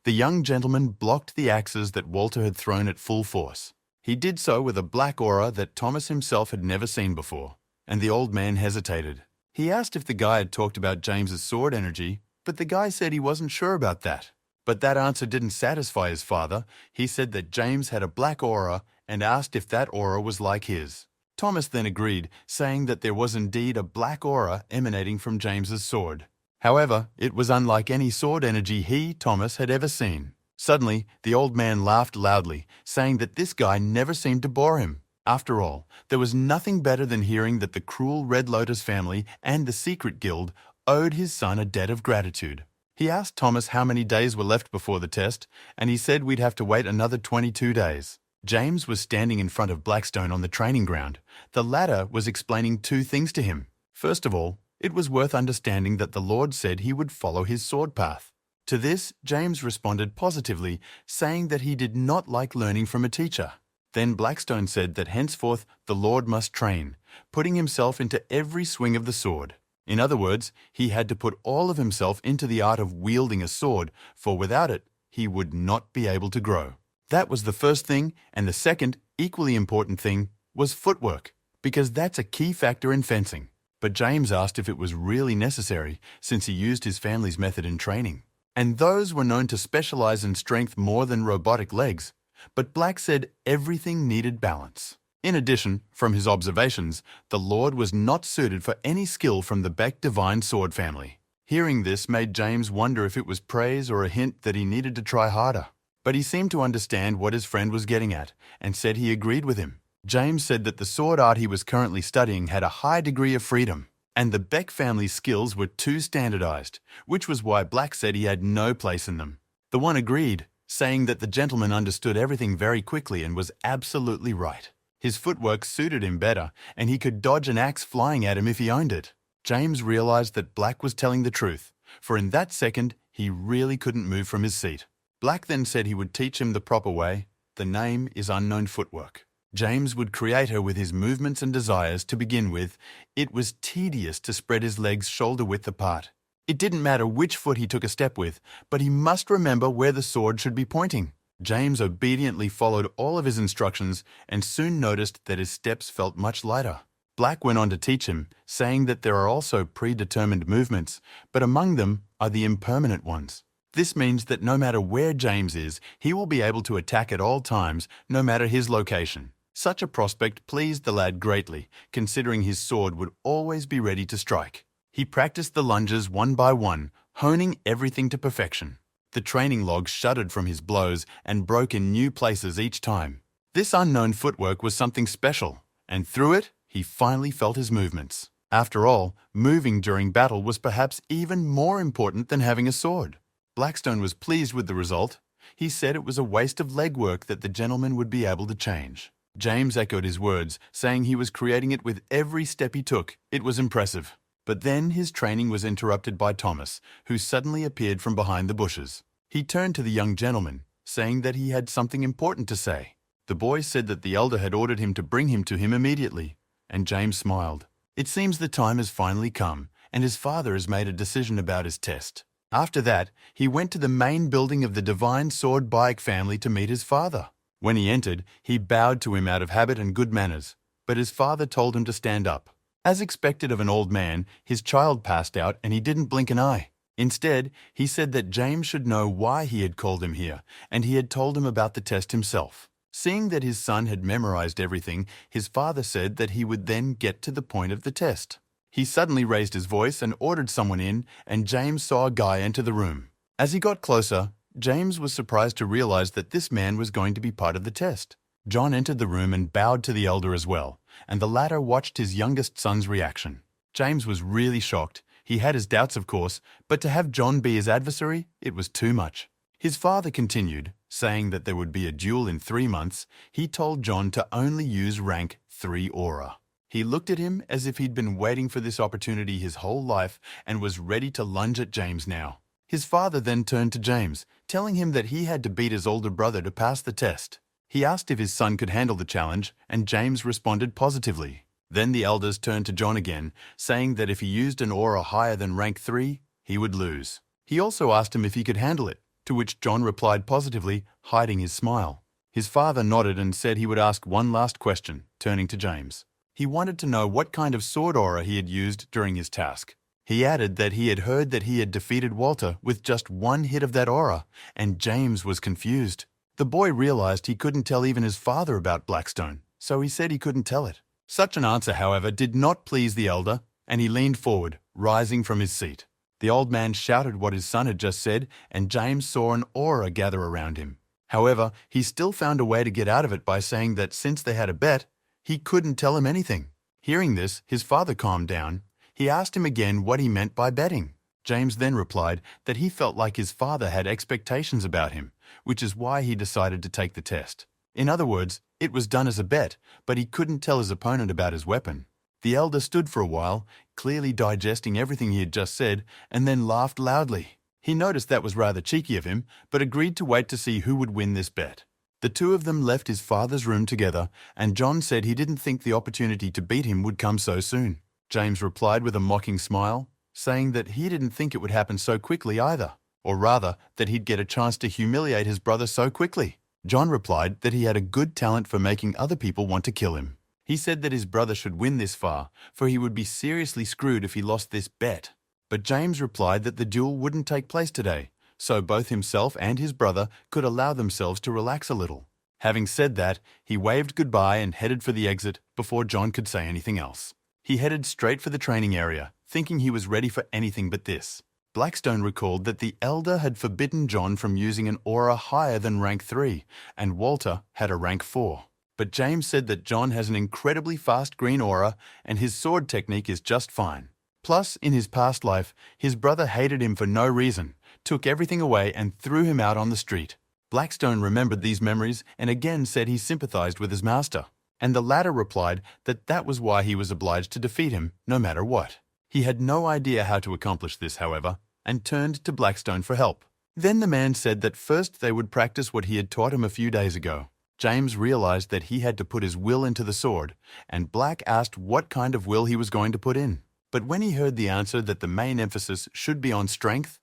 The young gentleman blocked the axes that Walter had thrown at full force. He did so with a black aura that Thomas himself had never seen before, and the old man hesitated. He asked if the guy had talked about James's sword energy, but the guy said he wasn't sure about that. But that answer didn't satisfy his father. He said that James had a black aura and asked if that aura was like his. Thomas then agreed, saying that there was indeed a black aura emanating from James's sword. However, it was unlike any sword energy he, Thomas, had ever seen. Suddenly, the old man laughed loudly, saying that this guy never seemed to bore him. After all, there was nothing better than hearing that the cruel Red Lotus family and the Secret Guild owed his son a debt of gratitude. He asked Thomas how many days were left before the test, and he said we'd have to wait another 22 days. James was standing in front of Blackstone on the training ground. The latter was explaining 2 things to him. First of all, it was worth understanding that the Lord said he would follow his sword path. To this, James responded positively, saying that he did not like learning from a teacher. Then Blackstone said that henceforth the Lord must train, putting himself into every swing of the sword. In other words, he had to put all of himself into the art of wielding a sword, for without it, he would not be able to grow. That was the first thing, and the second, equally important thing, was footwork, because that's a key factor in fencing. But James asked if it was really necessary, since he used his family's method in training. And those were known to specialize in strength more than robotic legs. But Black said everything needed balance. In addition, from his observations, the Lord was not suited for any skill from the Beck Divine Sword family. Hearing this made James wonder if it was praise or a hint that he needed to try harder. But he seemed to understand what his friend was getting at, and said he agreed with him. James said that the sword art he was currently studying had a high degree of freedom, and the Beck family's skills were too standardized, which was why Black said he had no place in them. The one agreed, saying that the gentleman understood everything very quickly and was absolutely right. His footwork suited him better, and he could dodge an axe flying at him if he owned it. James realized that Black was telling the truth, for in that second, he really couldn't move from his seat. Black then said he would teach him the proper way. The name is Unknown Footwork. James would create her with his movements and desires to begin with. It was tedious to spread his legs shoulder-width apart. It didn't matter which foot he took a step with, but he must remember where the sword should be pointing. James obediently followed all of his instructions and soon noticed that his steps felt much lighter. Black went on to teach him, saying that there are also predetermined movements, but among them are the impermanent ones. This means that no matter where James is, he will be able to attack at all times, no matter his location. Such a prospect pleased the lad greatly, considering his sword would always be ready to strike. He practiced the lunges one by one, honing everything to perfection. The training log shuddered from his blows and broke in new places each time. This unknown footwork was something special, and through it, he finally felt his movements. After all, moving during battle was perhaps even more important than having a sword. Blackstone was pleased with the result. He said it was a waste of legwork that the gentleman would be able to change. James echoed his words, saying he was creating it with every step he took. It was impressive. But then his training was interrupted by Thomas, who suddenly appeared from behind the bushes. He turned to the young gentleman, saying that he had something important to say. The boy said that the elder had ordered him to bring him to him immediately, and James smiled. It seems the time has finally come, and his father has made a decision about his test. After that, he went to the main building of the Divine Sword Bike family to meet his father. When he entered, he bowed to him out of habit and good manners, but his father told him to stand up. As expected of an old man, his child passed out and he didn't blink an eye. Instead, he said that James should know why he had called him here, and he had told him about the test himself. Seeing that his son had memorized everything, his father said that he would then get to the point of the test. He suddenly raised his voice and ordered someone in, and James saw a guy enter the room. As he got closer, James was surprised to realize that this man was going to be part of the test. John entered the room and bowed to the elder as well, and the latter watched his youngest son's reaction. James was really shocked. He had his doubts, of course, but to have John be his adversary, it was too much. His father continued, saying that there would be a duel in 3 months. He told John to only use rank 3 aura. He looked at him as if he'd been waiting for this opportunity his whole life and was ready to lunge at James now. His father then turned to James, telling him that he had to beat his older brother to pass the test. He asked if his son could handle the challenge, and James responded positively. Then the elders turned to John again, saying that if he used an aura higher than rank 3, he would lose. He also asked him if he could handle it, to which John replied positively, hiding his smile. His father nodded and said he would ask one last question, turning to James. He wanted to know what kind of sword aura he had used during his task. He added that he had heard that he had defeated Walter with just 1 hit of that aura, and James was confused. The boy realized he couldn't tell even his father about Blackstone, so he said he couldn't tell it. Such an answer, however, did not please the elder, and he leaned forward, rising from his seat. The old man shouted what his son had just said, and James saw an aura gather around him. However, he still found a way to get out of it by saying that since they had a bet, he couldn't tell him anything. Hearing this, his father calmed down. He asked him again what he meant by betting. James then replied that he felt like his father had expectations about him, which is why he decided to take the test. In other words, it was done as a bet, but he couldn't tell his opponent about his weapon. The elder stood for a while, clearly digesting everything he had just said, and then laughed loudly. He noticed that was rather cheeky of him, but agreed to wait to see who would win this bet. The two of them left his father's room together, and John said he didn't think the opportunity to beat him would come so soon. James replied with a mocking smile, saying that he didn't think it would happen so quickly either, or rather, that he'd get a chance to humiliate his brother so quickly. John replied that he had a good talent for making other people want to kill him. He said that his brother should win this far, for he would be seriously screwed if he lost this bet. But James replied that the duel wouldn't take place today, so both himself and his brother could allow themselves to relax a little. Having said that, he waved goodbye and headed for the exit before John could say anything else. He headed straight for the training area, thinking he was ready for anything but this. Blackstone recalled that the elder had forbidden John from using an aura higher than rank 3, and Walter had a rank 4. But James said that John has an incredibly fast green aura and his sword technique is just fine. Plus, in his past life, his brother hated him for no reason, took everything away and threw him out on the street. Blackstone remembered these memories and again said he sympathized with his master, and the latter replied that that was why he was obliged to defeat him no matter what. He had no idea how to accomplish this, however, and turned to Blackstone for help. Then the man said that first they would practice what he had taught him a few days ago. James realized that he had to put his will into the sword, and Black asked what kind of will he was going to put in. But when he heard the answer that the main emphasis should be on strength,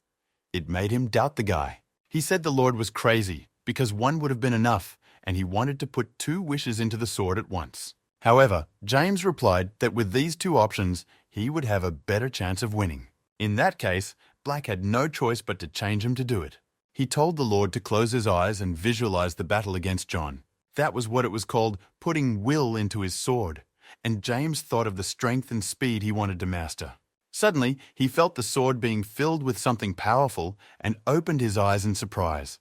it made him doubt the guy. He said the Lord was crazy, because one would have been enough, and he wanted to put 2 wishes into the sword at once. However, James replied that with these 2 options, he would have a better chance of winning. In that case, Black had no choice but to change him to do it. He told the Lord to close his eyes and visualize the battle against John. That was what it was called, putting will into his sword, and James thought of the strength and speed he wanted to master. Suddenly, he felt the sword being filled with something powerful and opened his eyes in surprise.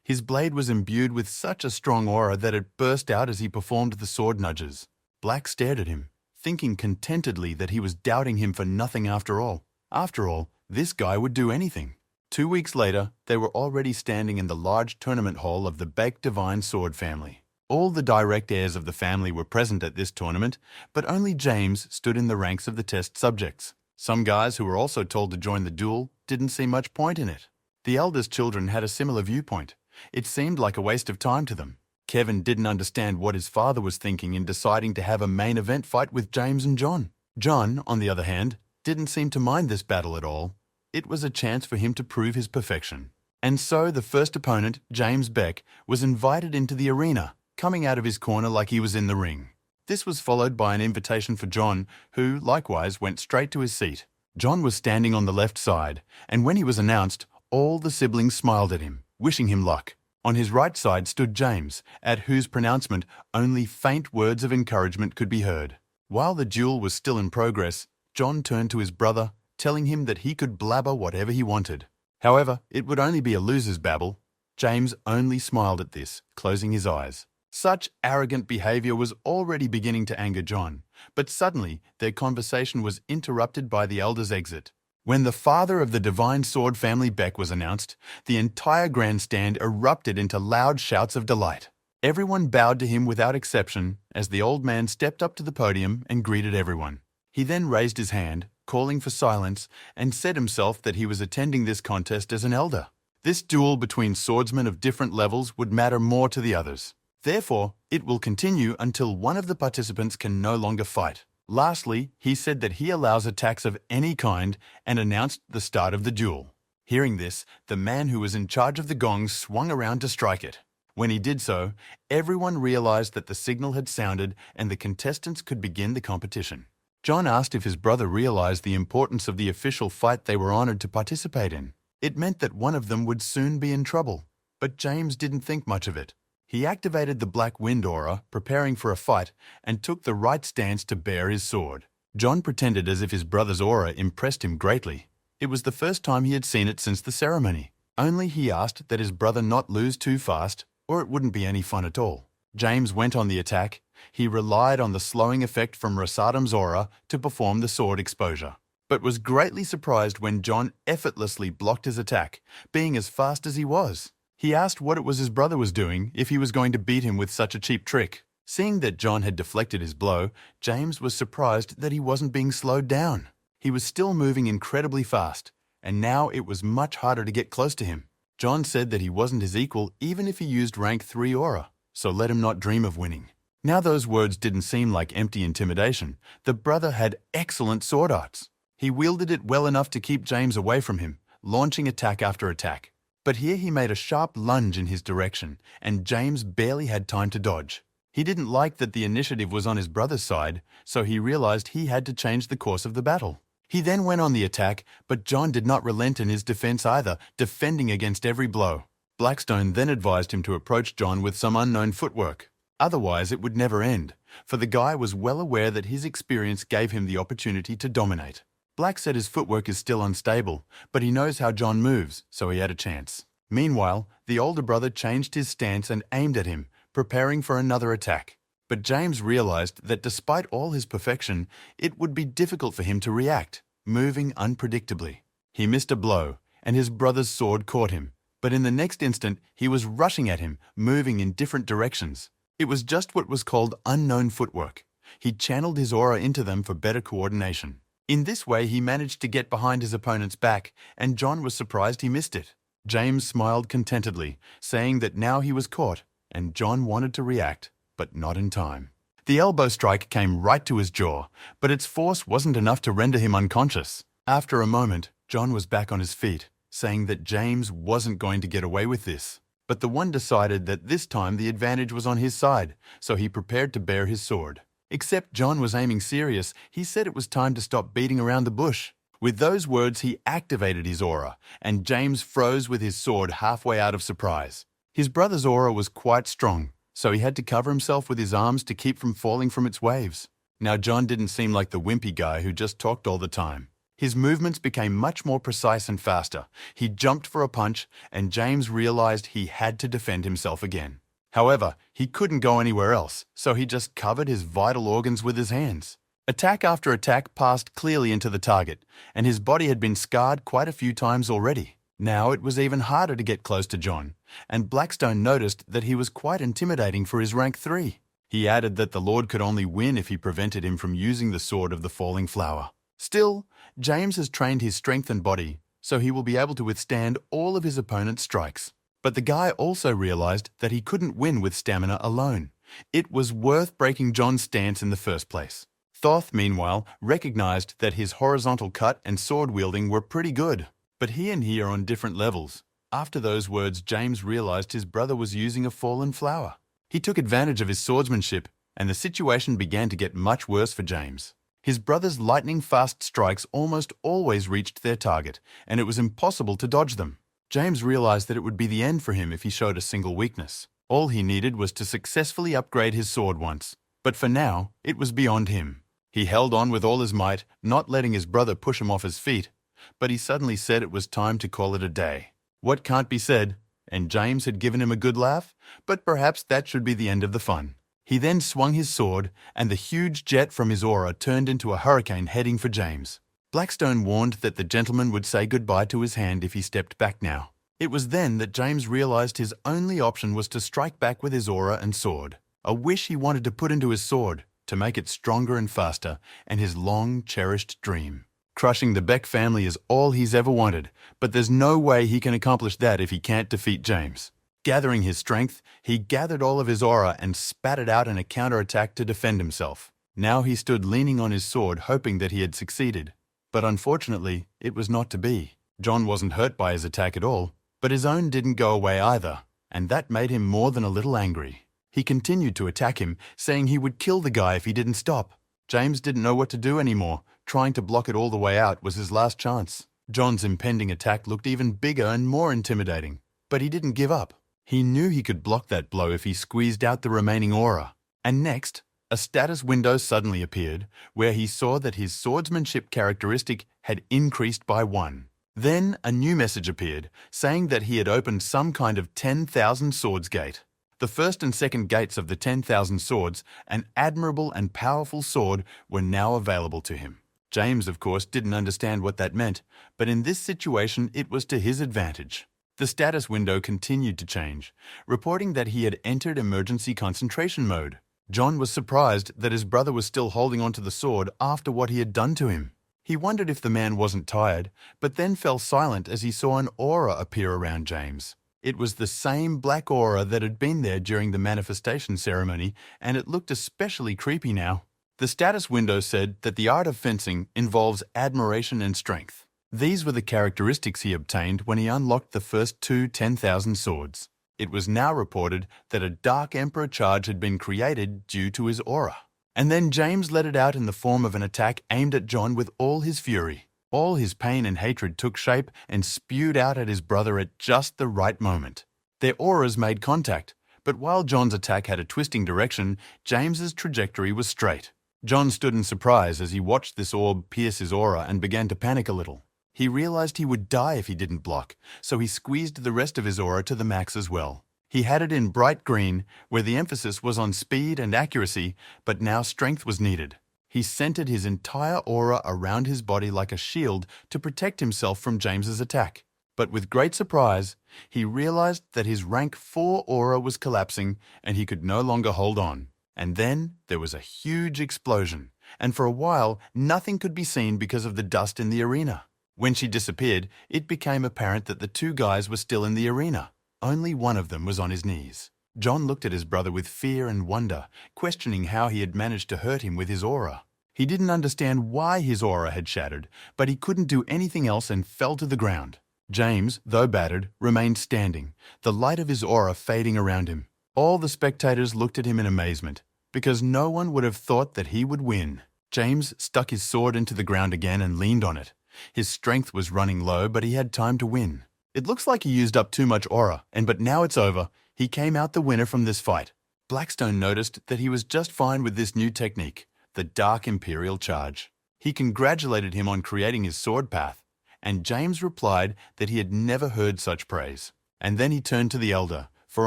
His blade was imbued with such a strong aura that it burst out as he performed the sword nudges. Black stared at him, thinking contentedly that he was doubting him for nothing after all. After all, this guy would do anything. 2 weeks later, they were already standing in the large tournament hall of the Baked Divine Sword family. All the direct heirs of the family were present at this tournament, but only James stood in the ranks of the test subjects. Some guys who were also told to join the duel didn't see much point in it. The eldest children had a similar viewpoint. It seemed like a waste of time to them. Kevin didn't understand what his father was thinking in deciding to have a main event fight with James and John. John, on the other hand, didn't seem to mind this battle at all. It was a chance for him to prove his perfection. And so the first opponent, James Beck, was invited into the arena, coming out of his corner like he was in the ring. This was followed by an invitation for John, who, likewise, went straight to his seat. John was standing on the left side, and when he was announced, all the siblings smiled at him, wishing him luck. On his right side stood James, at whose pronouncement only faint words of encouragement could be heard. While the duel was still in progress, John turned to his brother, telling him that he could blabber whatever he wanted. However, it would only be a loser's babble. James only smiled at this, closing his eyes. Such arrogant behavior was already beginning to anger John, but suddenly their conversation was interrupted by the elder's exit. When the father of the Divine Sword family Beck was announced, the entire grandstand erupted into loud shouts of delight. Everyone bowed to him without exception as the old man stepped up to the podium and greeted everyone. He then raised his hand, calling for silence, and said himself that he was attending this contest as an elder. This duel between swordsmen of different levels would matter more to the others. Therefore, it will continue until one of the participants can no longer fight. Lastly, he said that he allows attacks of any kind and announced the start of the duel. Hearing this, the man who was in charge of the gong swung around to strike it. When he did so, everyone realized that the signal had sounded and the contestants could begin the competition. John asked if his brother realized the importance of the official fight they were honored to participate in. It meant that one of them would soon be in trouble, but James didn't think much of it. He activated the Black Wind aura, preparing for a fight, and took the right stance to bare his sword. John pretended as if his brother's aura impressed him greatly. It was the first time he had seen it since the ceremony. Only he asked that his brother not lose too fast, or it wouldn't be any fun at all. James went on the attack. He relied on the slowing effect from Rasadam's aura to perform the sword exposure, but was greatly surprised when John effortlessly blocked his attack, being as fast as he was. He asked what it was his brother was doing if he was going to beat him with such a cheap trick. Seeing that John had deflected his blow, James was surprised that he wasn't being slowed down. He was still moving incredibly fast, and now it was much harder to get close to him. John said that he wasn't his equal even if he used rank 3 aura, so let him not dream of winning. Now those words didn't seem like empty intimidation. The brother had excellent sword arts. He wielded it well enough to keep James away from him, launching attack after attack. But here he made a sharp lunge in his direction, and James barely had time to dodge. He didn't like that the initiative was on his brother's side, so he realized he had to change the course of the battle. He then went on the attack, but John did not relent in his defense either, defending against every blow. Blackstone then advised him to approach John with some unknown footwork. Otherwise, it would never end, for the guy was well aware that his experience gave him the opportunity to dominate. Black said his footwork is still unstable, but he knows how John moves, so he had a chance. Meanwhile, the older brother changed his stance and aimed at him, preparing for another attack. But James realized that despite all his perfection, it would be difficult for him to react, moving unpredictably. He missed a blow, and his brother's sword caught him. But in the next instant, he was rushing at him, moving in different directions. It was just what was called unknown footwork. He channeled his aura into them for better coordination. In this way, he managed to get behind his opponent's back, and John was surprised he missed it. James smiled contentedly, saying that now he was caught, and John wanted to react, but not in time. The elbow strike came right to his jaw, but its force wasn't enough to render him unconscious. After a moment, John was back on his feet, saying that James wasn't going to get away with this. But the one decided that this time the advantage was on his side, so he prepared to bare his sword. Except John was aiming serious, he said it was time to stop beating around the bush. With those words, he activated his aura, and James froze with his sword halfway out of surprise. His brother's aura was quite strong, so he had to cover himself with his arms to keep from falling from its waves. Now John didn't seem like the wimpy guy who just talked all the time. His movements became much more precise and faster. He jumped for a punch, and James realized he had to defend himself again. However, he couldn't go anywhere else, so he just covered his vital organs with his hands. Attack after attack passed clearly into the target, and his body had been scarred quite a few times already. Now it was even harder to get close to John, and Blackstone noticed that he was quite intimidating for his rank 3. He added that the Lord could only win if he prevented him from using the sword of the falling flower. Still, James has trained his strength and body, so he will be able to withstand all of his opponent's strikes. But the guy also realized that he couldn't win with stamina alone. It was worth breaking John's stance in the first place. Thoth, meanwhile, recognized that his horizontal cut and sword wielding were pretty good, but he and he are on different levels. After those words, James realized his brother was using a fallen flower. He took advantage of his swordsmanship, and the situation began to get much worse for James. His brother's lightning-fast strikes almost always reached their target, and it was impossible to dodge them. James realized that it would be the end for him if he showed a single weakness. All he needed was to successfully upgrade his sword once, but for now, it was beyond him. He held on with all his might, not letting his brother push him off his feet. but he suddenly said it was time to call it a day. What can't be said, and James had given him a good laugh, but perhaps that should be the end of the fun. He then swung his sword, and the huge jet from his aura turned into a hurricane heading for James. Blackstone warned that the gentleman would say goodbye to his hand if he stepped back now. It was then that James realized his only option was to strike back with his aura and sword, a wish he wanted to put into his sword to make it stronger and faster, and his long-cherished dream. Crushing the Beck family is all he's ever wanted, but there's no way he can accomplish that if he can't defeat James. Gathering his strength, he gathered all of his aura and spat it out in a counterattack to defend himself. Now he stood leaning on his sword, hoping that he had succeeded. But unfortunately, it was not to be. John wasn't hurt by his attack at all, but his own didn't go away either, and that made him more than a little angry. He continued to attack him, saying he would kill the guy if he didn't stop. James didn't know what to do anymore. Trying to block it all the way out was his last chance. John's impending attack looked even bigger and more intimidating, but he didn't give up. He knew he could block that blow if he squeezed out the remaining aura. And next, a status window suddenly appeared, where he saw that his swordsmanship characteristic had increased by 1. Then a new message appeared, saying that he had opened some kind of 10,000 swords gate. The first and second gates of the 10,000 swords, an admirable and powerful sword, were now available to him. James, of course, didn't understand what that meant, but in this situation it was to his advantage. The status window continued to change, reporting that he had entered emergency concentration mode. John was surprised that his brother was still holding onto the sword after what he had done to him. He wondered if the man wasn't tired, but then fell silent as he saw an aura appear around James. It was the same black aura that had been there during the manifestation ceremony, and it looked especially creepy now. The status window said that the art of fencing involves admiration and strength. These were the characteristics he obtained when he unlocked the first 10,000 swords. It was now reported that a Dark Emperor charge had been created due to his aura. And then James let it out in the form of an attack aimed at John with all his fury. All his pain and hatred took shape and spewed out at his brother at just the right moment. Their auras made contact, but while John's attack had a twisting direction, James's trajectory was straight. John stood in surprise as he watched this orb pierce his aura and began to panic a little. He realized he would die if he didn't block, so he squeezed the rest of his aura to the max as well. He had it in bright green, where the emphasis was on speed and accuracy, but now strength was needed. He centered his entire aura around his body like a shield to protect himself from James's attack. But with great surprise, he realized that his rank 4 aura was collapsing and he could no longer hold on. And then there was a huge explosion, and for a while nothing could be seen because of the dust in the arena. When she disappeared, it became apparent that the 2 guys were still in the arena. Only one of them was on his knees. John looked at his brother with fear and wonder, questioning how he had managed to hurt him with his aura. He didn't understand why his aura had shattered, but he couldn't do anything else and fell to the ground. James, though battered, remained standing, the light of his aura fading around him. All the spectators looked at him in amazement, because no one would have thought that he would win. James stuck his sword into the ground again and leaned on it. His strength was running low, but he had time to win. It looks like he used up too much aura, but now it's over. He came out the winner from this fight. Blackstone noticed that he was just fine with this new technique, the Dark Imperial Charge. He congratulated him on creating his sword path, and James replied that he had never heard such praise. And then he turned to the elder, for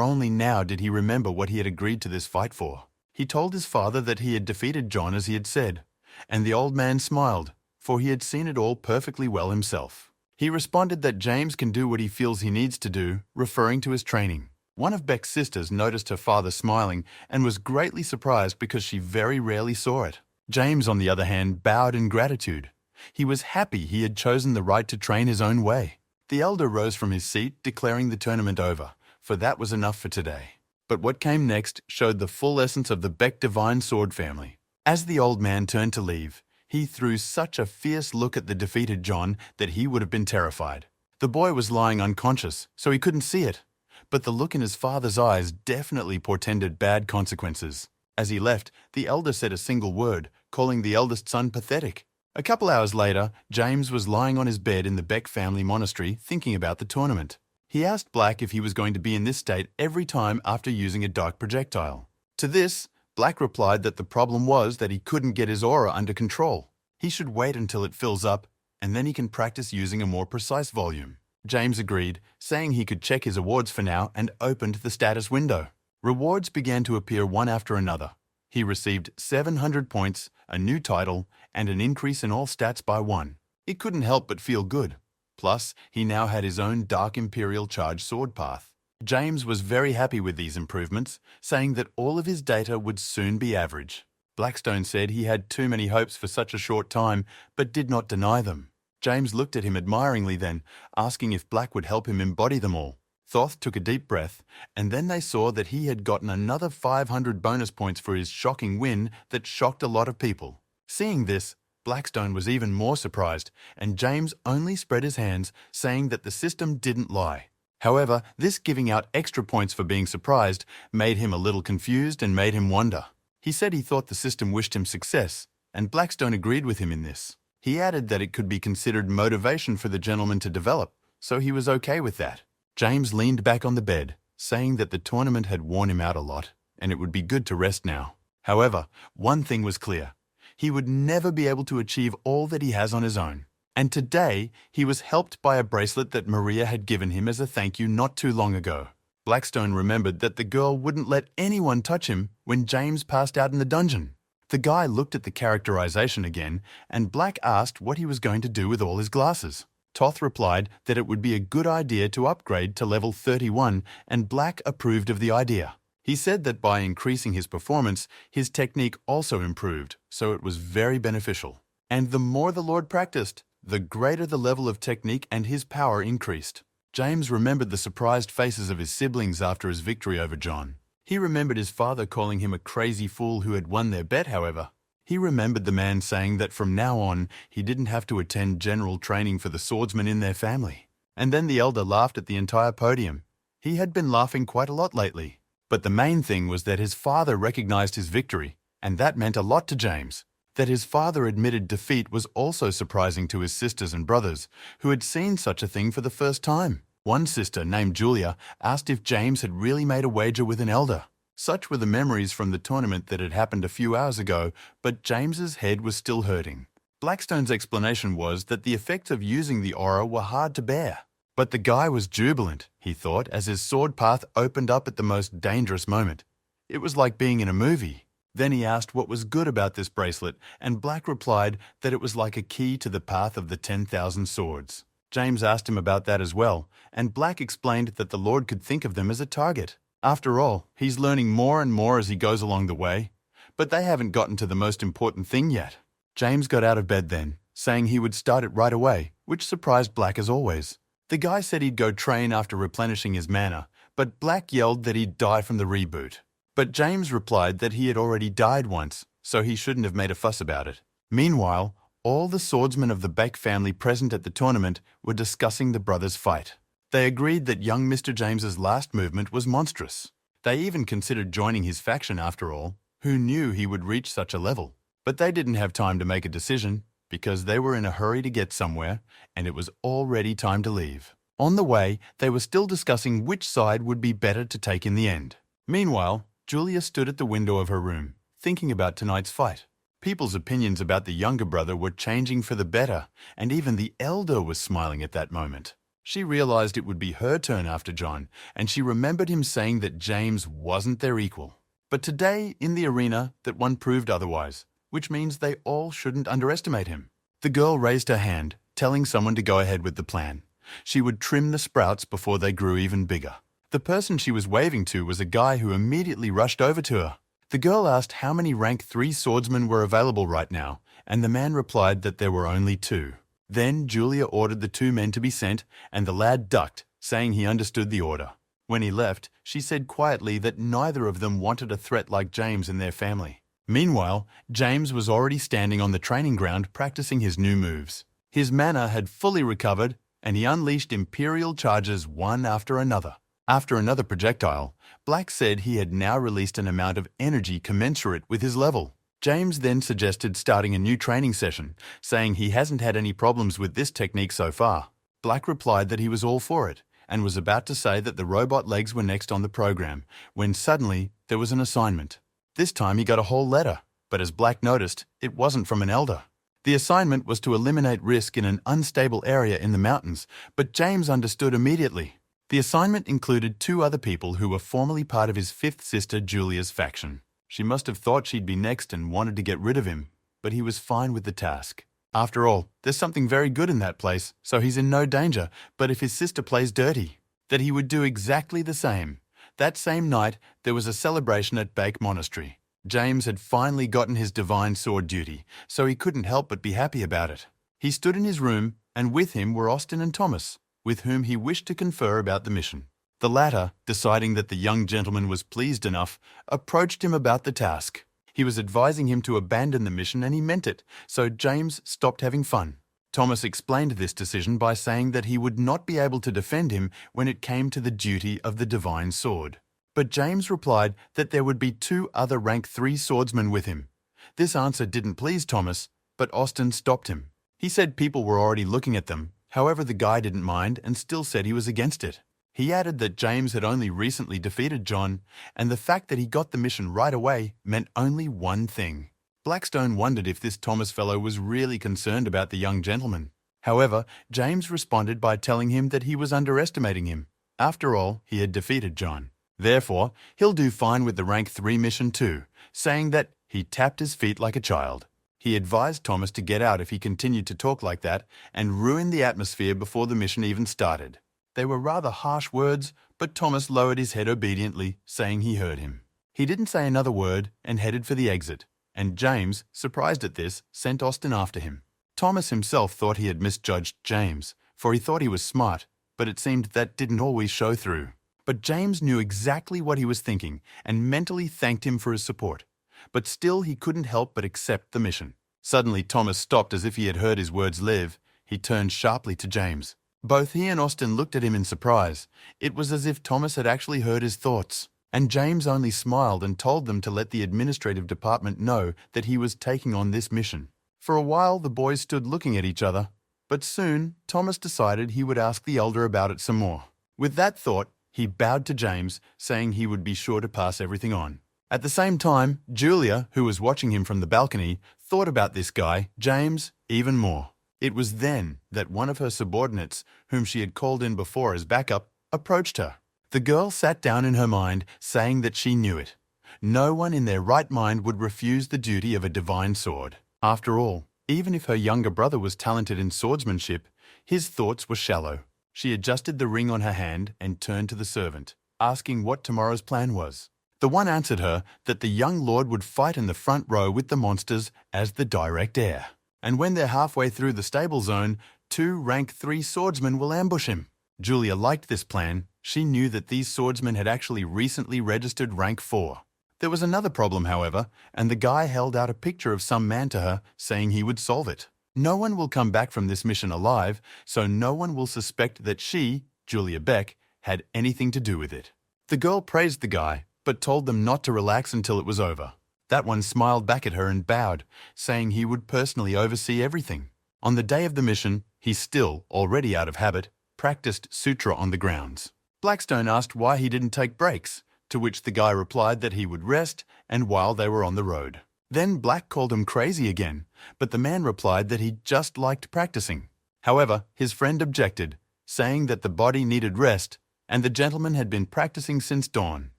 only now did he remember what he had agreed to this fight for. He told his father that he had defeated John as he had said, and the old man smiled, for he had seen it all perfectly well himself. He responded that James can do what he feels he needs to do, referring to his training. One of Beck's sisters noticed her father smiling and was greatly surprised because she very rarely saw it. James, on the other hand, bowed in gratitude. He was happy he had chosen the right to train his own way. The elder rose from his seat, declaring the tournament over, for that was enough for today. But what came next showed the full essence of the Beck Divine Sword family. As the old man turned to leave, he threw such a fierce look at the defeated John that he would have been terrified. The boy was lying unconscious, so he couldn't see it. But the look in his father's eyes definitely portended bad consequences. As he left, the elder said a single word, calling the eldest son pathetic. A couple hours later, James was lying on his bed in the Beck family monastery thinking about the tournament. He asked Black if he was going to be in this state every time after using a dark projectile. To this, Black replied that the problem was that he couldn't get his aura under control. He should wait until it fills up and then he can practice using a more precise volume. James agreed, saying he could check his awards for now, and opened the status window. Rewards began to appear one after another. He received 700 points, a new title, and an increase in all stats by 1. It couldn't help but feel good. Plus, he now had his own Dark Imperial Charge sword path. James was very happy with these improvements, saying that all of his data would soon be average. Blackstone said he had too many hopes for such a short time, but did not deny them. James looked at him admiringly then, asking if Black would help him embody them all. Thoth took a deep breath, and then they saw that he had gotten another 500 bonus points for his shocking win that shocked a lot of people. Seeing this, Blackstone was even more surprised, and James only spread his hands, saying that the system didn't lie. However, this giving out extra points for being surprised made him a little confused and made him wonder. He said he thought the system wished him success, and Blackstone agreed with him in this. He added that it could be considered motivation for the gentleman to develop, so he was okay with that. James leaned back on the bed, saying that the tournament had worn him out a lot, and it would be good to rest now. However, one thing was clear. He would never be able to achieve all that he has on his own. And today, he was helped by a bracelet that Maria had given him as a thank you not too long ago. Blackstone remembered that the girl wouldn't let anyone touch him when James passed out in the dungeon. The guy looked at the characterization again, and Black asked what he was going to do with all his glasses. Thoth replied that it would be a good idea to upgrade to level 31, and Black approved of the idea. He said that by increasing his performance, his technique also improved, so it was very beneficial. And the more the Lord practiced, the greater the level of technique and his power increased. James remembered the surprised faces of his siblings after his victory over John. He remembered his father calling him a crazy fool who had won their bet, however. He remembered the man saying that from now on, he didn't have to attend general training for the swordsman in their family. And then the elder laughed at the entire podium. He had been laughing quite a lot lately. But the main thing was that his father recognized his victory, and that meant a lot to James. That his father admitted defeat was also surprising to his sisters and brothers, who had seen such a thing for the first time. One sister, named Julia, asked if James had really made a wager with an elder. Such were the memories from the tournament that had happened a few hours ago, but James's head was still hurting. Blackstone's explanation was that the effects of using the aura were hard to bear. But the guy was jubilant, he thought, as his sword path opened up at the most dangerous moment. It was like being in a movie. Then he asked what was good about this bracelet, and Black replied that it was like a key to the path of the 10,000 swords. James asked him about that as well, and Black explained that the Lord could think of them as a target. After all, he's learning more and more as he goes along the way, but they haven't gotten to the most important thing yet. James got out of bed then, saying he would start it right away, which surprised Black as always. The guy said he'd go train after replenishing his mana, but Black yelled that he'd die from the reboot. But James replied that he had already died once, so he shouldn't have made a fuss about it. Meanwhile, all the swordsmen of the Beck family present at the tournament were discussing the brothers' fight. They agreed that young Mr. James's last movement was monstrous. They even considered joining his faction after all. Who knew he would reach such a level? But they didn't have time to make a decision, because they were in a hurry to get somewhere, and it was already time to leave. On the way, they were still discussing which side would be better to take in the end. Meanwhile, Julia stood at the window of her room, thinking about tonight's fight. People's opinions about the younger brother were changing for the better, and even the elder was smiling at that moment. She realized it would be her turn after John, and she remembered him saying that James wasn't their equal. But today, in the arena, that one proved otherwise, which means they all shouldn't underestimate him. The girl raised her hand, telling someone to go ahead with the plan. She would trim the sprouts before they grew even bigger. The person she was waving to was a guy who immediately rushed over to her. The girl asked how many rank 3 swordsmen were available right now, and the man replied that there were only 2. Then Julia ordered the 2 men to be sent, and the lad ducked, saying he understood the order. When he left, she said quietly that neither of them wanted a threat like James in their family. Meanwhile, James was already standing on the training ground practicing his new moves. His mana had fully recovered, and he unleashed imperial charges one after another. After another projectile, Black said he had now released an amount of energy commensurate with his level. James then suggested starting a new training session, saying he hasn't had any problems with this technique so far. Black replied that he was all for it, and was about to say that the robot legs were next on the program, when suddenly there was an assignment. This time he got a whole letter, but as Black noticed, it wasn't from an elder. The assignment was to eliminate risk in an unstable area in the mountains, but James understood immediately. The assignment included 2 other people who were formerly part of his fifth sister Julia's faction. She must have thought she'd be next and wanted to get rid of him, but he was fine with the task. After all, there's something very good in that place, so he's in no danger, but if his sister plays dirty, that he would do exactly the same. That same night, there was a celebration at Bake Monastery. James had finally gotten his divine sword duty, so he couldn't help but be happy about it. He stood in his room, and with him were Austin and Thomas, with whom he wished to confer about the mission. The latter, deciding that the young gentleman was pleased enough, approached him about the task. He was advising him to abandon the mission and he meant it, so James stopped having fun. Thomas explained this decision by saying that he would not be able to defend him when it came to the duty of the divine sword. But James replied that there would be 2 other rank 3 swordsmen with him. This answer didn't please Thomas, but Austin stopped him. He said people were already looking at them, however the guy didn't mind and still said he was against it. He added that James had only recently defeated John, and the fact that he got the mission right away meant only one thing. Blackstone wondered if this Thomas fellow was really concerned about the young gentleman. However, James responded by telling him that he was underestimating him. After all, he had defeated John. Therefore, he'll do fine with the rank 3 mission too, saying that he tapped his feet like a child. He advised Thomas to get out if he continued to talk like that and ruin the atmosphere before the mission even started. They were rather harsh words, but Thomas lowered his head obediently, saying he heard him. He didn't say another word and headed for the exit, and James, surprised at this, sent Austin after him. Thomas himself thought he had misjudged James, for he thought he was smart, but it seemed that didn't always show through. But James knew exactly what he was thinking and mentally thanked him for his support. But still he couldn't help but accept the mission. Suddenly Thomas stopped as if he had heard his words live. He turned sharply to James. Both he and Austin looked at him in surprise. It was as if Thomas had actually heard his thoughts. And James only smiled and told them to let the administrative department know that he was taking on this mission. For a while the boys stood looking at each other, but soon Thomas decided he would ask the elder about it some more. With that thought, he bowed to James, saying he would be sure to pass everything on. At the same time, Julia, who was watching him from the balcony, thought about this guy, James, even more. It was then that one of her subordinates, whom she had called in before as backup, approached her. The girl sat down in her mind, saying that she knew it. No one in their right mind would refuse the duty of a divine sword. After all, even if her younger brother was talented in swordsmanship, his thoughts were shallow. She adjusted the ring on her hand and turned to the servant, asking what tomorrow's plan was. The one answered her that the young lord would fight in the front row with the monsters as the direct heir. And when they're halfway through the stable zone, 2 rank 3 swordsmen will ambush him. Julia liked this plan. She knew that these swordsmen had actually recently registered rank 4. There was another problem, however, and the guy held out a picture of some man to her, saying he would solve it. No one will come back from this mission alive, so no one will suspect that she, Julia Beck, had anything to do with it. The girl praised the guy, but told them not to relax until it was over. That one smiled back at her and bowed, saying he would personally oversee everything. On the day of the mission, he still, already out of habit, practiced sutra on the grounds. Blackstone asked why he didn't take breaks, to which the guy replied that he would rest and while they were on the road. Then Black called him crazy again, but the man replied that he just liked practicing. However, his friend objected, saying that the body needed rest and the gentleman had been practicing since dawn.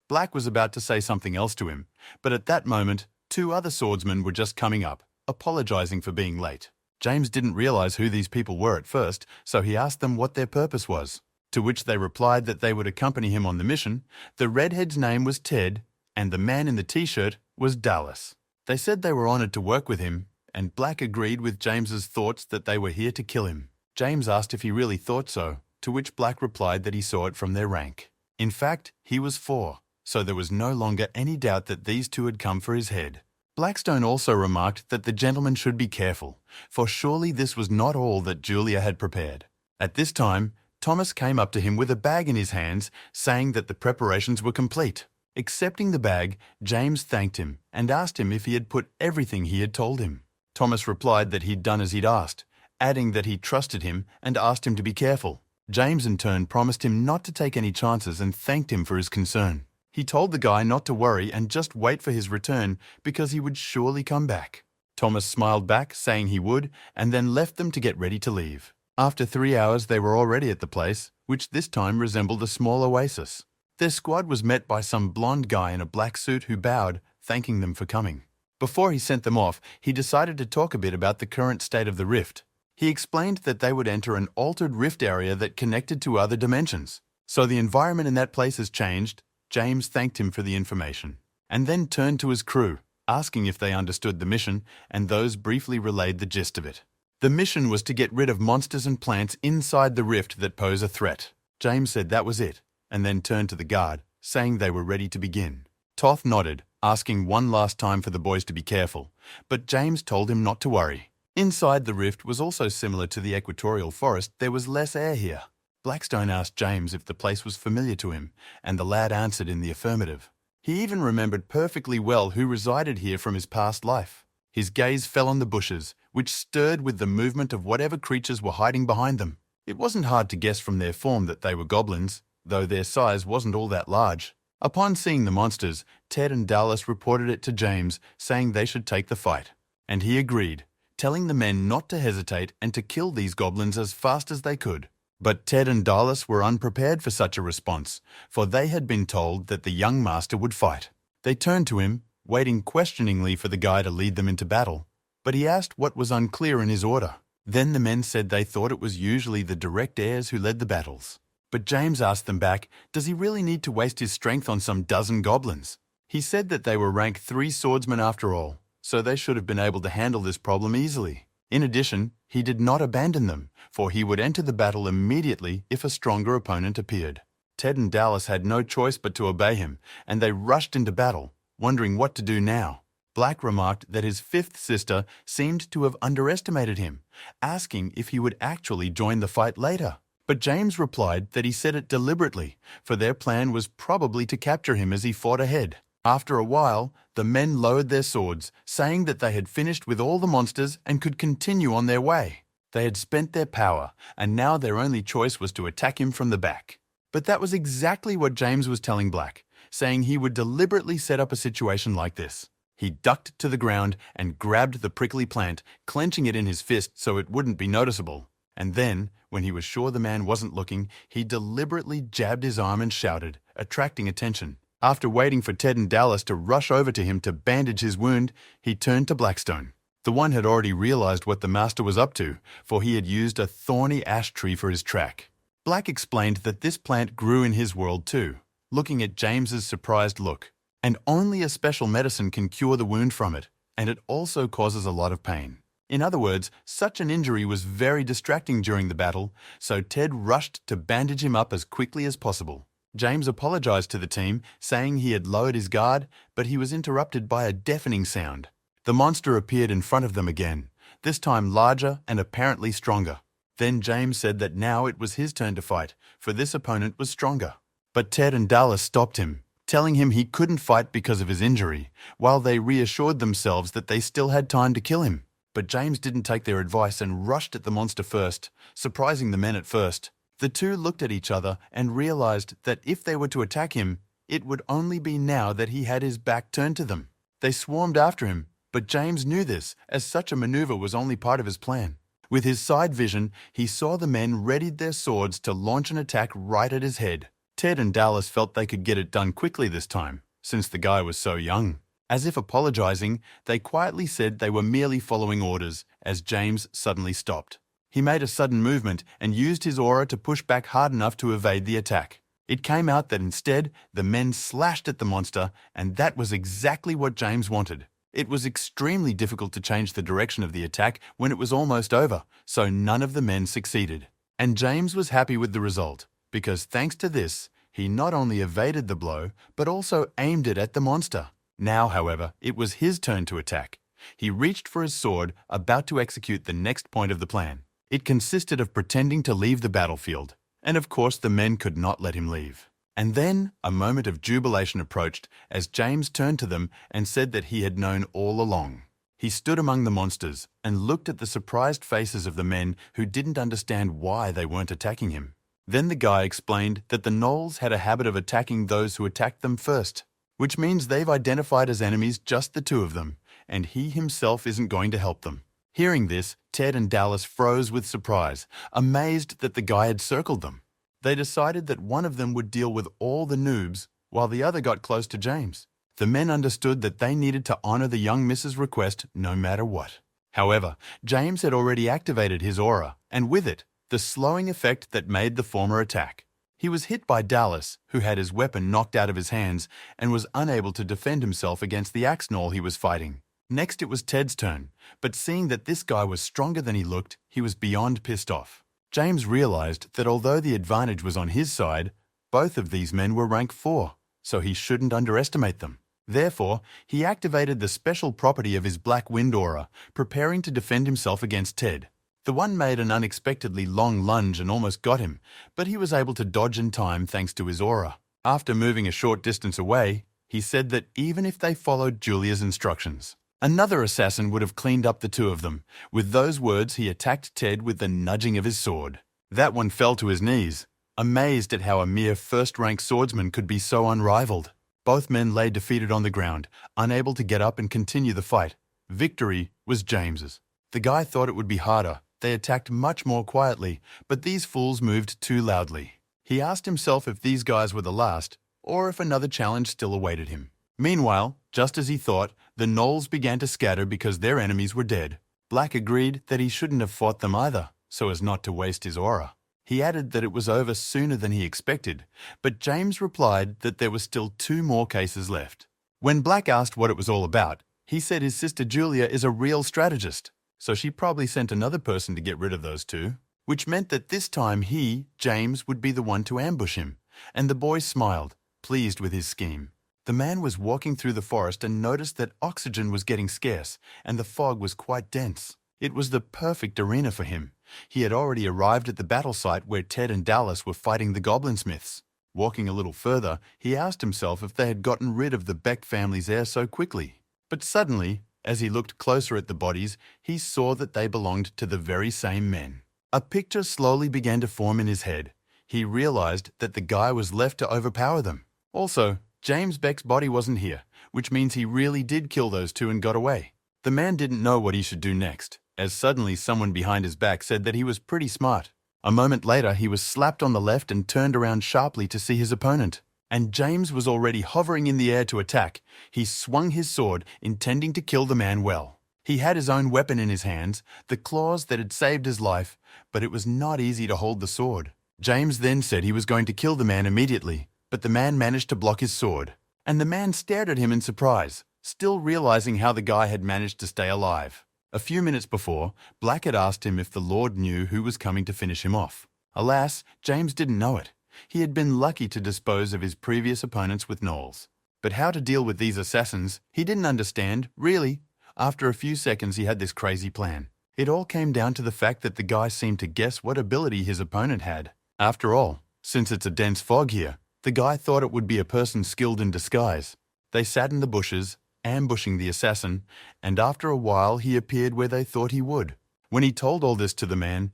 Black was about to say something else to him, but at that moment, 2 other swordsmen were just coming up, apologizing for being late. James didn't realize who these people were at first, so he asked them what their purpose was, to which they replied that they would accompany him on the mission. The redhead's name was Ted, and the man in the t-shirt was Dallas. They said they were honored to work with him, and Black agreed with James's thoughts that they were here to kill him. James asked if he really thought so, to which Black replied that he saw it from their rank. In fact, he was 4. So there was no longer any doubt that these 2 had come for his head. Blackstone also remarked that the gentleman should be careful, for surely this was not all that Julia had prepared. At this time, Thomas came up to him with a bag in his hands, saying that the preparations were complete. Accepting the bag, James thanked him and asked him if he had put everything he had told him. Thomas replied that he'd done as he'd asked, adding that he trusted him and asked him to be careful. James in turn promised him not to take any chances and thanked him for his concern. He told the guy not to worry and just wait for his return because he would surely come back. Thomas smiled back, saying he would, and then left them to get ready to leave. After 3 hours, they were already at the place, which this time resembled a small oasis. Their squad was met by some blonde guy in a black suit who bowed, thanking them for coming. Before he sent them off, he decided to talk a bit about the current state of the rift. He explained that they would enter an altered rift area that connected to other dimensions. So the environment in that place has changed. James thanked him for the information, and then turned to his crew, asking if they understood the mission, and those briefly relayed the gist of it. The mission was to get rid of monsters and plants inside the rift that pose a threat. James said that was it, and then turned to the guard, saying they were ready to begin. Toth nodded, asking one last time for the boys to be careful, but James told him not to worry. Inside the rift was also similar to the equatorial forest. There was less air here. Blackstone asked James if the place was familiar to him, and the lad answered in the affirmative. He even remembered perfectly well who resided here from his past life. His gaze fell on the bushes, which stirred with the movement of whatever creatures were hiding behind them. It wasn't hard to guess from their form that they were goblins, though their size wasn't all that large. Upon seeing the monsters, Ted and Dallas reported it to James, saying they should take the fight. And he agreed, telling the men not to hesitate and to kill these goblins as fast as they could. But Ted and Dallas were unprepared for such a response, for they had been told that the young master would fight. They turned to him, waiting questioningly for the guy to lead them into battle, but he asked what was unclear in his order. Then the men said they thought it was usually the direct heirs who led the battles. But James asked them back, does he really need to waste his strength on some dozen goblins? He said that they were rank 3 swordsmen after all, so they should have been able to handle this problem easily. In addition, he did not abandon them, for he would enter the battle immediately if a stronger opponent appeared. Ted and Dallas had no choice but to obey him, and they rushed into battle, wondering what to do now. Black remarked that his 5th sister seemed to have underestimated him, asking if he would actually join the fight later. But James replied that he said it deliberately, for their plan was probably to capture him as he fought ahead. After a while, the men lowered their swords, saying that they had finished with all the monsters and could continue on their way. They had spent their power, and now their only choice was to attack him from the back. But that was exactly what James was telling Black, saying he would deliberately set up a situation like this. He ducked to the ground and grabbed the prickly plant, clenching it in his fist so it wouldn't be noticeable. And then, when he was sure the man wasn't looking, he deliberately jabbed his arm and shouted, attracting attention. After waiting for Ted and Dallas to rush over to him to bandage his wound, he turned to Blackstone. The one had already realized what the master was up to, for he had used a thorny ash tree for his track. Black explained that this plant grew in his world too, looking at James's surprised look. And only a special medicine can cure the wound from it, and it also causes a lot of pain. In other words, such an injury was very distracting during the battle, so Ted rushed to bandage him up as quickly as possible. James apologized to the team, saying he had lowered his guard, but he was interrupted by a deafening sound. The monster appeared in front of them again, this time larger and apparently stronger. Then James said that now it was his turn to fight, for this opponent was stronger. But Ted and Dallas stopped him, telling him he couldn't fight because of his injury, while they reassured themselves that they still had time to kill him. But James didn't take their advice and rushed at the monster first, surprising the men at first. The two looked at each other and realized that if they were to attack him, it would only be now that he had his back turned to them. They swarmed after him, but James knew this, as such a maneuver was only part of his plan. With his side vision, he saw the men readied their swords to launch an attack right at his head. Ted and Dallas felt they could get it done quickly this time, since the guy was so young. As if apologizing, they quietly said they were merely following orders, as James suddenly stopped. He made a sudden movement and used his aura to push back hard enough to evade the attack. It came out that instead, the men slashed at the monster, and that was exactly what James wanted. It was extremely difficult to change the direction of the attack when it was almost over, so none of the men succeeded. And James was happy with the result, because thanks to this, he not only evaded the blow, but also aimed it at the monster. Now, however, it was his turn to attack. He reached for his sword, about to execute the next point of the plan. It consisted of pretending to leave the battlefield, and of course the men could not let him leave. And then a moment of jubilation approached as James turned to them and said that he had known all along. He stood among the monsters and looked at the surprised faces of the men who didn't understand why they weren't attacking him. Then the guy explained that the gnolls had a habit of attacking those who attacked them first, which means they've identified as enemies just the two of them, and he himself isn't going to help them. Hearing this, Ted and Dallas froze with surprise, amazed that the guy had circled them. They decided that one of them would deal with all the noobs while the other got close to James. The men understood that they needed to honor the young Mrs. request no matter what. However, James had already activated his aura, and with it, the slowing effect that made the former attack. He was hit by Dallas, who had his weapon knocked out of his hands and was unable to defend himself against the axe gnoll he was fighting. Next it was Ted's turn, but seeing that this guy was stronger than he looked, he was beyond pissed off. James realized that although the advantage was on his side, both of these men were rank 4, so he shouldn't underestimate them. Therefore, he activated the special property of his black wind aura, preparing to defend himself against Ted. The one made an unexpectedly long lunge and almost got him, but he was able to dodge in time thanks to his aura. After moving a short distance away, he said that even if they followed Julia's instructions, another assassin would have cleaned up the two of them. With those words, he attacked Ted with the nudging of his sword. That one fell to his knees, amazed at how a mere first-rank swordsman could be so unrivaled. Both men lay defeated on the ground, unable to get up and continue the fight. Victory was James's. The guy thought it would be harder. They attacked much more quietly, but these fools moved too loudly. He asked himself if these guys were the last, or if another challenge still awaited him. Meanwhile, just as he thought, the gnolls began to scatter because their enemies were dead. Black agreed that he shouldn't have fought them either, so as not to waste his aura. He added that it was over sooner than he expected, but James replied that there were still 2 more cases left. When Black asked what it was all about, he said his sister Julia is a real strategist, so she probably sent another person to get rid of those 2, which meant that this time he, James, would be the one to ambush him, and the boy smiled, pleased with his scheme. The man was walking through the forest and noticed that oxygen was getting scarce, and the fog was quite dense. It was the perfect arena for him. He had already arrived at the battle site where Ted and Dallas were fighting the goblinsmiths. Walking a little further, he asked himself if they had gotten rid of the Beck family's heir so quickly. But suddenly, as he looked closer at the bodies, he saw that they belonged to the very same men. A picture slowly began to form in his head. He realized that the guy was left to overpower them. Also, James Beck's body wasn't here, which means he really did kill those 2 and got away. The man didn't know what he should do next, as suddenly someone behind his back said that he was pretty smart. A moment later, he was slapped on the left and turned around sharply to see his opponent. And James was already hovering in the air to attack. He swung his sword, intending to kill the man well. He had his own weapon in his hands, the claws that had saved his life, but it was not easy to hold the sword. James then said he was going to kill the man immediately, but the man managed to block his sword. And the man stared at him in surprise, still realizing how the guy had managed to stay alive. A few minutes before, Black had asked him if the Lord knew who was coming to finish him off. Alas, James didn't know it. He had been lucky to dispose of his previous opponents with gnolls. But how to deal with these assassins, he didn't understand, really. After a few seconds, he had this crazy plan. It all came down to the fact that the guy seemed to guess what ability his opponent had. After all, since it's a dense fog here, the guy thought it would be a person skilled in disguise. They sat in the bushes, ambushing the assassin, and after a while he appeared where they thought he would. When he told all this to the man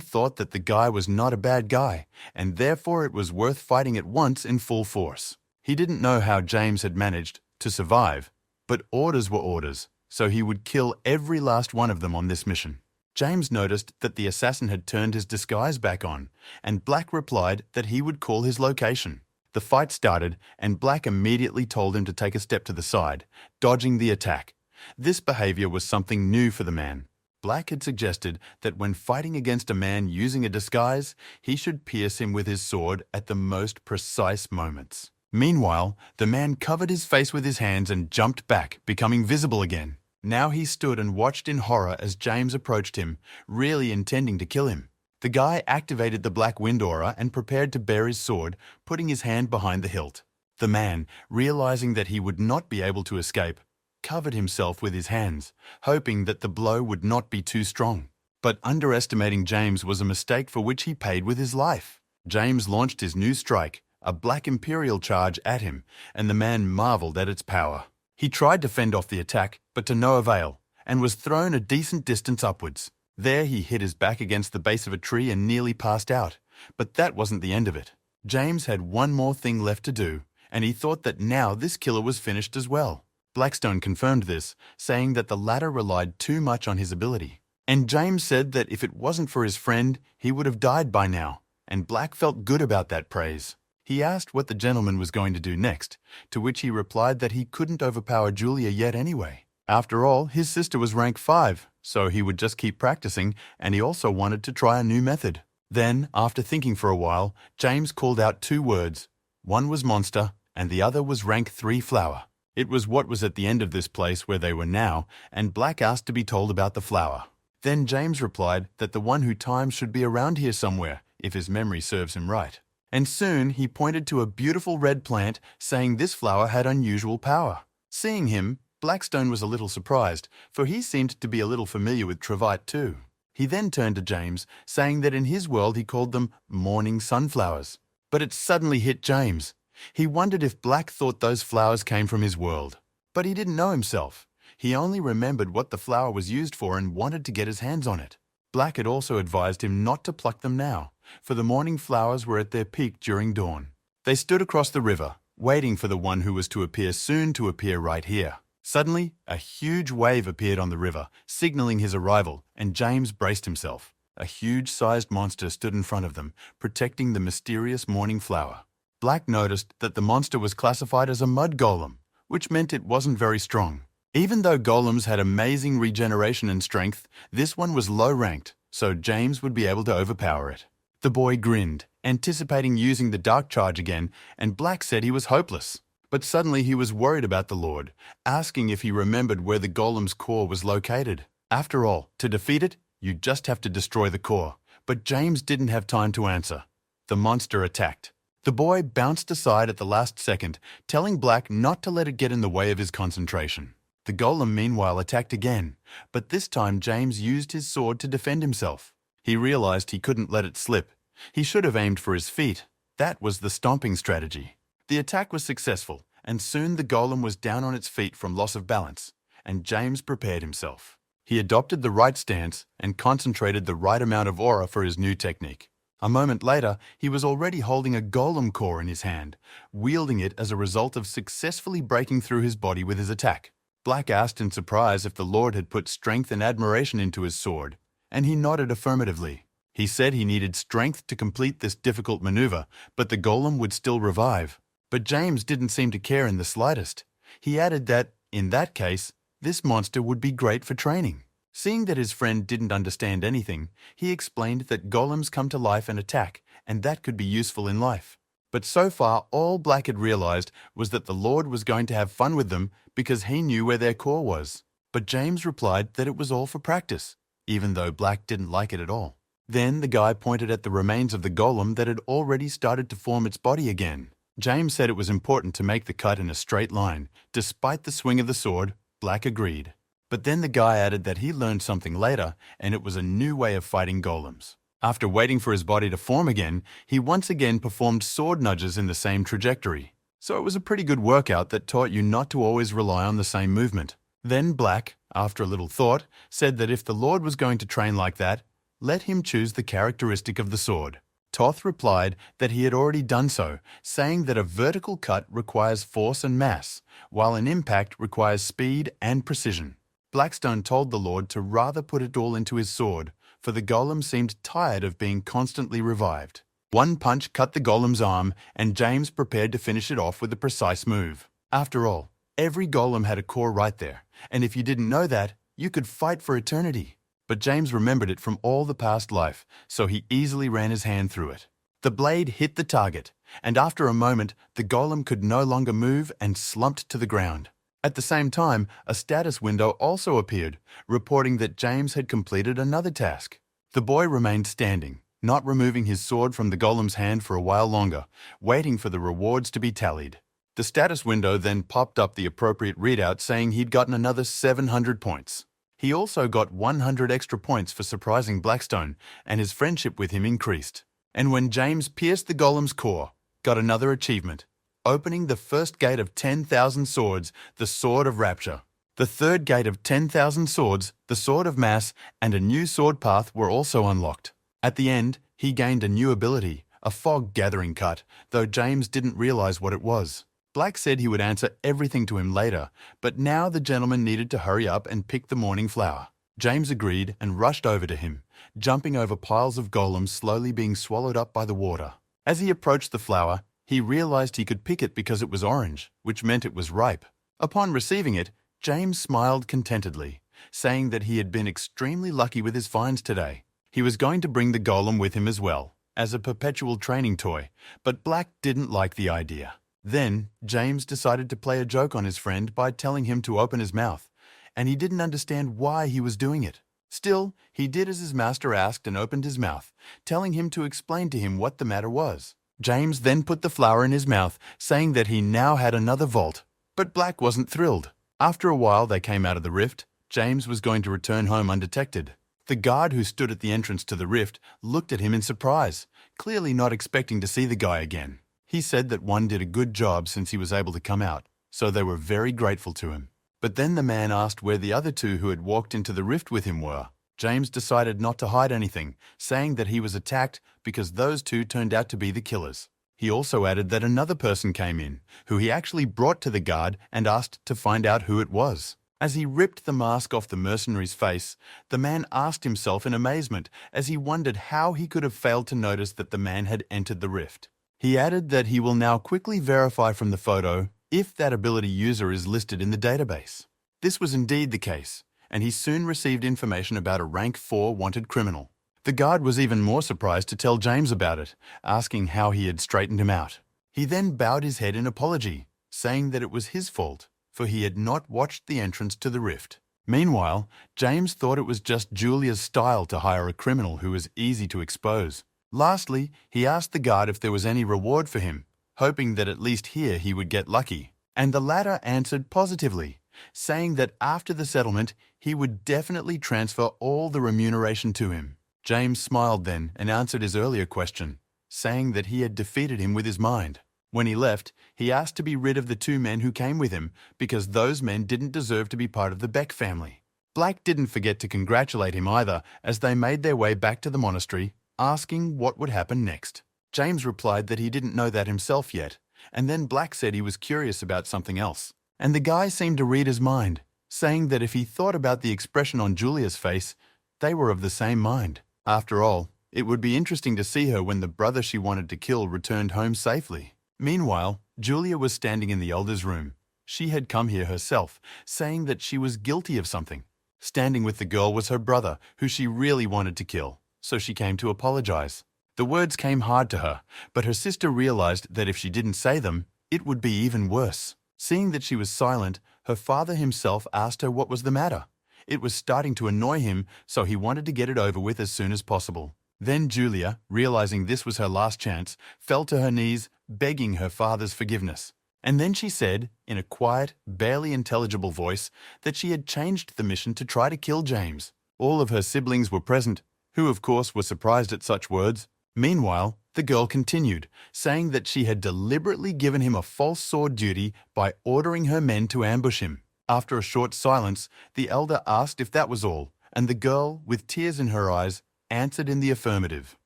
thought that the guy was not a bad guy, and therefore it was worth fighting at once in full force. He didn't know how James had managed to survive, but orders were orders, so he would kill every last one of them on this mission. James noticed that the assassin had turned his disguise back on, and Black replied that he would call his location. The fight started, and Black immediately told him to take a step to the side, dodging the attack. This behavior was something new for the man. Black had suggested that when fighting against a man using a disguise, he should pierce him with his sword at the most precise moments. Meanwhile, the man covered his face with his hands and jumped back, becoming visible again. Now he stood and watched in horror as James approached him, really intending to kill him. The guy activated the black wind aura and prepared to bare his sword, putting his hand behind the hilt. The man, realizing that he would not be able to escape, covered himself with his hands, hoping that the blow would not be too strong. But underestimating James was a mistake for which he paid with his life. James launched his new strike, a black imperial charge, at him, and the man marveled at its power. He tried to fend off the attack, but to no avail, and was thrown a decent distance upwards. There he hit his back against the base of a tree and nearly passed out. But that wasn't the end of it. James had one more thing left to do, and he thought that now this killer was finished as well. Blackstone confirmed this, saying that the latter relied too much on his ability. And James said that if it wasn't for his friend, he would have died by now, and Black felt good about that praise. He asked what the gentleman was going to do next, to which he replied that he couldn't overpower Julia yet anyway. After all, his sister was rank 5, so he would just keep practicing, and he also wanted to try a new method. Then, after thinking for a while, James called out 2 words. One was monster, and the other was rank 3 flower. It was what was at the end of this place where they were now, and Black asked to be told about the flower. Then James replied that the one who times should be around here somewhere, if his memory serves him right. And soon he pointed to a beautiful red plant, saying this flower had unusual power. Seeing him, Blackstone was a little surprised, for he seemed to be a little familiar with Trevite too. He then turned to James, saying that in his world he called them morning sunflowers. But it suddenly hit James. He wondered if Black thought those flowers came from his world. But he didn't know himself. He only remembered what the flower was used for and wanted to get his hands on it. Black had also advised him not to pluck them now, for the morning flowers were at their peak during dawn. They stood across the river, waiting for the one who was to appear soon to appear right here. Suddenly, a huge wave appeared on the river, signaling his arrival, and James braced himself. A huge-sized monster stood in front of them, protecting the mysterious morning flower. Black noticed that the monster was classified as a mud golem, which meant it wasn't very strong. Even though golems had amazing regeneration and strength, this one was low-ranked, so James would be able to overpower it. The boy grinned, anticipating using the dark charge again, and Black said he was hopeless. But suddenly he was worried about the Lord, asking if he remembered where the golem's core was located. After all, to defeat it, you just have to destroy the core. But James didn't have time to answer. The monster attacked. The boy bounced aside at the last second, telling Black not to let it get in the way of his concentration. The golem meanwhile attacked again, but this time James used his sword to defend himself. He realized he couldn't let it slip. He should have aimed for his feet. That was the stomping strategy. The attack was successful, and soon the golem was down on its feet from loss of balance, and James prepared himself. He adopted the right stance and concentrated the right amount of aura for his new technique. A moment later, he was already holding a golem core in his hand, wielding it as a result of successfully breaking through his body with his attack. Black asked in surprise if the Lord had put strength and admiration into his sword, and he nodded affirmatively. He said he needed strength to complete this difficult maneuver, but the golem would still revive. But James didn't seem to care in the slightest. He added that, in that case, this monster would be great for training. Seeing that his friend didn't understand anything, he explained that golems come to life and attack, and that could be useful in life. But so far, all Black had realized was that the Lord was going to have fun with them because he knew where their core was. But James replied that it was all for practice, even though Black didn't like it at all. Then the guy pointed at the remains of the golem that had already started to form its body again. James said it was important to make the cut in a straight line. Despite the swing of the sword, Black agreed. But then the guy added that he learned something later, and it was a new way of fighting golems. After waiting for his body to form again, he once again performed sword nudges in the same trajectory. So it was a pretty good workout that taught you not to always rely on the same movement. Then Black, after a little thought, said that if the Lord was going to train like that, let him choose the characteristic of the sword. Toth replied that he had already done so, saying that a vertical cut requires force and mass, while an impact requires speed and precision. Blackstone told the Lord to rather put it all into his sword, for the golem seemed tired of being constantly revived. One punch cut the golem's arm, and James prepared to finish it off with a precise move. After all, every golem had a core right there, and if you didn't know that, you could fight for eternity. But James remembered it from all the past life, so he easily ran his hand through it. The blade hit the target, and after a moment, the golem could no longer move and slumped to the ground. At the same time, a status window also appeared, reporting that James had completed another task. The boy remained standing, not removing his sword from the golem's hand for a while longer, waiting for the rewards to be tallied. The status window then popped up the appropriate readout saying he'd gotten another 700 points. He also got 100 extra points for surprising Blackstone, and his friendship with him increased. And when James pierced the golem's core, got another achievement, opening the first gate of 10,000 swords, the Sword of Rapture. The third gate of 10,000 swords, the Sword of Mass, and a new sword path were also unlocked. At the end, he gained a new ability, a fog gathering cut, though James didn't realize what it was. Black said he would answer everything to him later, but now the gentleman needed to hurry up and pick the morning flower. James agreed and rushed over to him, jumping over piles of golems slowly being swallowed up by the water. As he approached the flower, he realized he could pick it because it was orange, which meant it was ripe. Upon receiving it, James smiled contentedly, saying that he had been extremely lucky with his finds today. He was going to bring the golem with him as well, as a perpetual training toy, but Black didn't like the idea. Then, James decided to play a joke on his friend by telling him to open his mouth, and he didn't understand why he was doing it. Still, he did as his master asked and opened his mouth, telling him to explain to him what the matter was. James then put the flower in his mouth, saying that he now had another vault. But Black wasn't thrilled. After a while they came out of the rift. James was going to return home undetected. The guard who stood at the entrance to the rift looked at him in surprise, clearly not expecting to see the guy again. He said that one did a good job since he was able to come out, so they were very grateful to him. But then the man asked where the other two who had walked into the rift with him were. James decided not to hide anything, saying that he was attacked because those two turned out to be the killers. He also added that another person came in, who he actually brought to the guard and asked to find out who it was. As he ripped the mask off the mercenary's face, the man asked himself in amazement as he wondered how he could have failed to notice that the man had entered the rift. He added that he will now quickly verify from the photo if that ability user is listed in the database. This was indeed the case, and he soon received information about a rank 4 wanted criminal. The guard was even more surprised to tell James about it, asking how he had straightened him out. He then bowed his head in apology, saying that it was his fault, for he had not watched the entrance to the rift. Meanwhile, James thought it was just Julia's style to hire a criminal who was easy to expose. Lastly, he asked the guard if there was any reward for him, hoping that at least here he would get lucky. And the latter answered positively, saying that after the settlement, he would definitely transfer all the remuneration to him. James smiled then and answered his earlier question, saying that he had defeated him with his mind. When he left, he asked to be rid of the two men who came with him because those men didn't deserve to be part of the Beck family. Black didn't forget to congratulate him either as they made their way back to the monastery, asking what would happen next. James replied that he didn't know that himself yet, and then Black said he was curious about something else. And the guy seemed to read his mind, saying that if he thought about the expression on Julia's face, they were of the same mind. After all, it would be interesting to see her when the brother she wanted to kill returned home safely. Meanwhile, Julia was standing in the elder's room. She had come here herself, saying that she was guilty of something. Standing with the girl was her brother, who she really wanted to kill, so she came to apologize. The words came hard to her, but her sister realized that if she didn't say them, it would be even worse. Seeing that she was silent, her father himself asked her what was the matter. It was starting to annoy him, so he wanted to get it over with as soon as possible. Then Julia, realizing this was her last chance, fell to her knees, begging her father's forgiveness. And then she said, in a quiet, barely intelligible voice, that she had changed the mission to try to kill James. All of her siblings were present, who of course were surprised at such words. Meanwhile, the girl continued, saying that she had deliberately given him a false sword duty by ordering her men to ambush him. After a short silence, the elder asked if that was all, and the girl, with tears in her eyes, answered in the affirmative.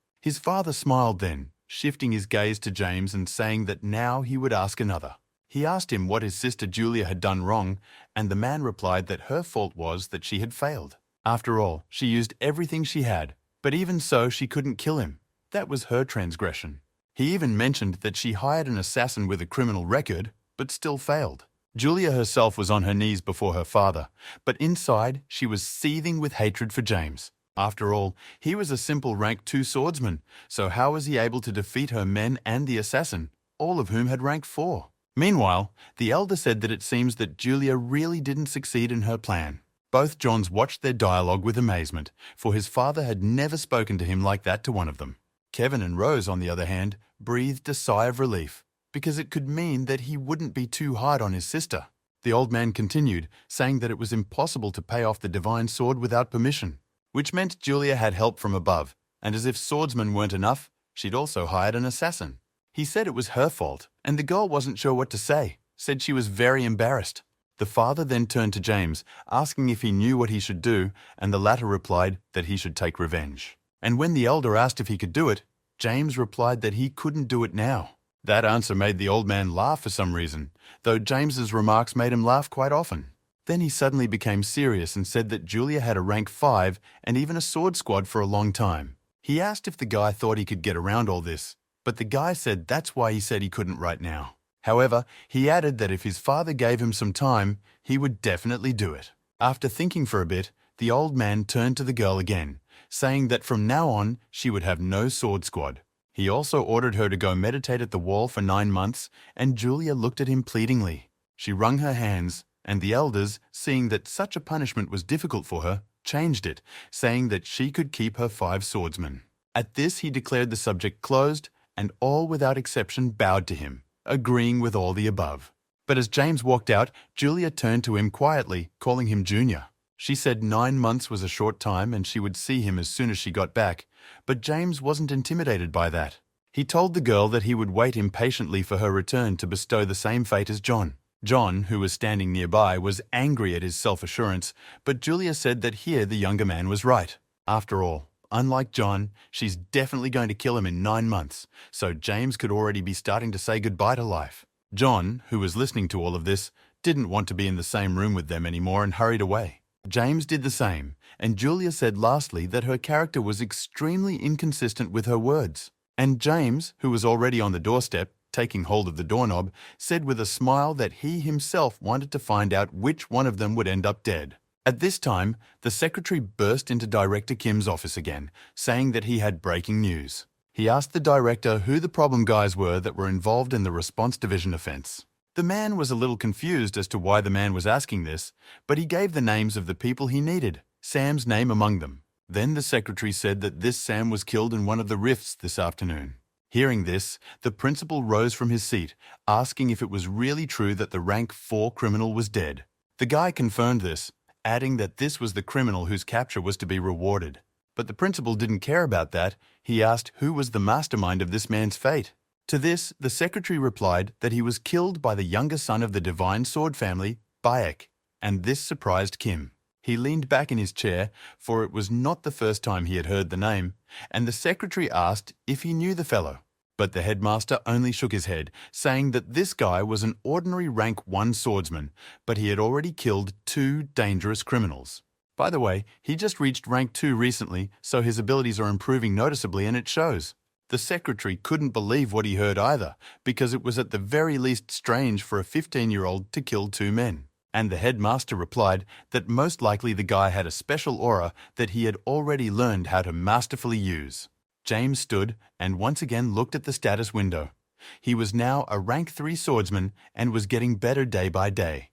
His father smiled then, shifting his gaze to James and saying that now he would ask another. He asked him what his sister Julia had done wrong, and the man replied that her fault was that she had failed. After all, she used everything she had, but even so she couldn't kill him. That was her transgression. He even mentioned that she hired an assassin with a criminal record, but still failed. Julia herself was on her knees before her father, but inside she was seething with hatred for James. After all, he was a simple rank 2 swordsman, so how was he able to defeat her men and the assassin, all of whom had rank 4? Meanwhile, the elder said that it seems that Julia really didn't succeed in her plan. Both Johns watched their dialogue with amazement, for his father had never spoken to him like that to one of them. Kevin and Rose, on the other hand, breathed a sigh of relief, because it could mean that he wouldn't be too hard on his sister. The old man continued, saying that it was impossible to pay off the divine sword without permission, which meant Julia had help from above, and as if swordsmen weren't enough, she'd also hired an assassin. He said it was her fault, and the girl wasn't sure what to say, said she was very embarrassed. The father then turned to James, asking if he knew what he should do, and the latter replied that he should take revenge. And when the elder asked if he could do it, James replied that he couldn't do it now. That answer made the old man laugh for some reason, though James's remarks made him laugh quite often. Then he suddenly became serious and said that Julia had a rank 5 and even a sword squad for a long time. He asked if the guy thought he could get around all this, but the guy said that's why he said he couldn't right now. However, he added that if his father gave him some time, he would definitely do it. After thinking for a bit, the old man turned to the girl again, saying that from now on she would have no sword squad. He also ordered her to go meditate at the wall for 9 months, and Julia looked at him pleadingly. She wrung her hands, and the elders, seeing that such a punishment was difficult for her, changed it, saying that she could keep her 5 swordsmen. At this he declared the subject closed, and all without exception bowed to him, agreeing with all the above. But as James walked out, Julia turned to him quietly, calling him Junior. She said 9 months was a short time and she would see him as soon as she got back, but James wasn't intimidated by that. He told the girl that he would wait impatiently for her return to bestow the same fate as John. John, who was standing nearby, was angry at his self-assurance, but Julia said that here the younger man was right. After all, unlike John, she's definitely going to kill him in 9 months, so James could already be starting to say goodbye to life. John, who was listening to all of this, didn't want to be in the same room with them anymore and hurried away. James did the same, and Julia said lastly that her character was extremely inconsistent with her words. And James, who was already on the doorstep, taking hold of the doorknob, said with a smile that he himself wanted to find out which one of them would end up dead. At this time, the secretary burst into Director Kim's office again, saying that he had breaking news. He asked the director who the problem guys were that were involved in the response division offense. The man was a little confused as to why the man was asking this, but he gave the names of the people he needed, Sam's name among them. Then the secretary said that this Sam was killed in one of the rifts this afternoon. Hearing this, the principal rose from his seat, asking if it was really true that the rank 4 criminal was dead. The guy confirmed this, adding that this was the criminal whose capture was to be rewarded. But the principal didn't care about that. He asked who was the mastermind of this man's fate. To this, the secretary replied that he was killed by the younger son of the divine sword family, Bayek, and this surprised Kim. He leaned back in his chair, for it was not the first time he had heard the name, and the secretary asked if he knew the fellow. But the headmaster only shook his head, saying that this guy was an ordinary rank 1 swordsman, but he had already killed 2 dangerous criminals. By the way, he just reached rank 2 recently, so his abilities are improving noticeably and it shows. The secretary couldn't believe what he heard either, because it was at the very least strange for a 15-year-old to kill 2 men. And the headmaster replied that most likely the guy had a special aura that he had already learned how to masterfully use. James stood and once again looked at the status window. He was now a rank 3 swordsman and was getting better day by day.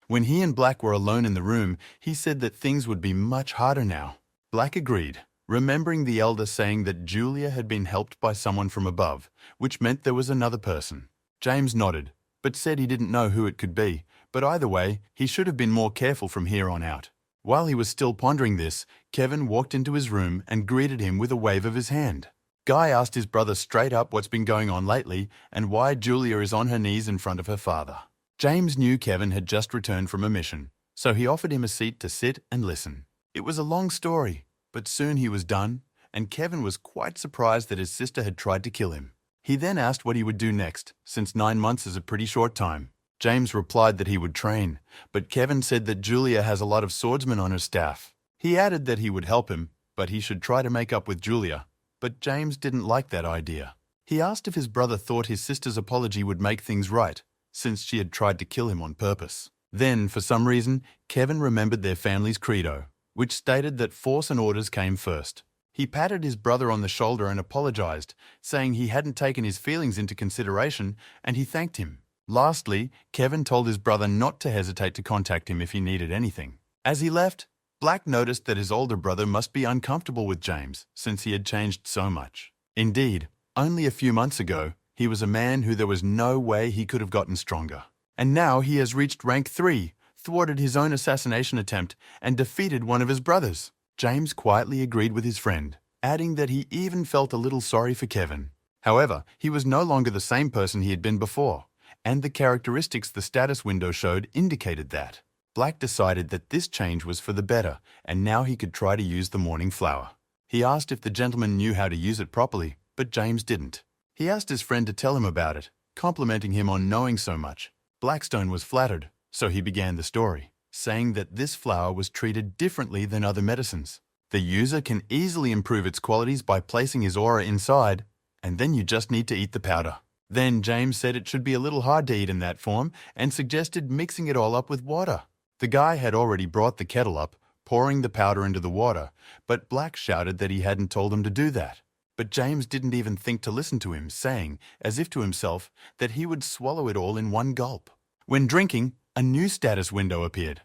When he and Black were alone in the room, he said that things would be much harder now. Black agreed, remembering the elder saying that Julia had been helped by someone from above, which meant there was another person. James nodded, but said he didn't know who it could be, but either way, he should have been more careful from here on out. While he was still pondering this, Kevin walked into his room and greeted him with a wave of his hand. Guy asked his brother straight up what's been going on lately and why Julia is on her knees in front of her father. James knew Kevin had just returned from a mission, so he offered him a seat to sit and listen. It was a long story, but soon he was done, and Kevin was quite surprised that his sister had tried to kill him. He then asked what he would do next, since 9 months is a pretty short time. James replied that he would train, but Kevin said that Julia has a lot of swordsmen on her staff. He added that he would help him, but he should try to make up with Julia, but James didn't like that idea. He asked if his brother thought his sister's apology would make things right, since she had tried to kill him on purpose. Then, for some reason, Kevin remembered their family's credo, which stated that force and orders came first. He patted his brother on the shoulder and apologized, saying he hadn't taken his feelings into consideration, and he thanked him. Lastly, Kevin told his brother not to hesitate to contact him if he needed anything. As he left, Black noticed that his older brother must be uncomfortable with James, since he had changed so much. Indeed, only a few months ago, he was a man who there was no way he could have gotten stronger. And now he has reached rank 3, thwarted his own assassination attempt, and defeated one of his brothers. James quietly agreed with his friend, adding that he even felt a little sorry for Kevin. However, he was no longer the same person he had been before, and the characteristics the status window showed indicated that. Black decided that this change was for the better, and now he could try to use the morning flower. He asked if the gentleman knew how to use it properly, but James didn't. He asked his friend to tell him about it, complimenting him on knowing so much. Blackstone was flattered, so he began the story, saying that this flower was treated differently than other medicines. The user can easily improve its qualities by placing his aura inside, and then you just need to eat the powder. Then James said it should be a little hard to eat in that form and suggested mixing it all up with water. The guy had already brought the kettle up, pouring the powder into the water, but Black shouted that he hadn't told him to do that. But James didn't even think to listen to him, saying, as if to himself, that he would swallow it all in one gulp. When drinking, a new status window appeared.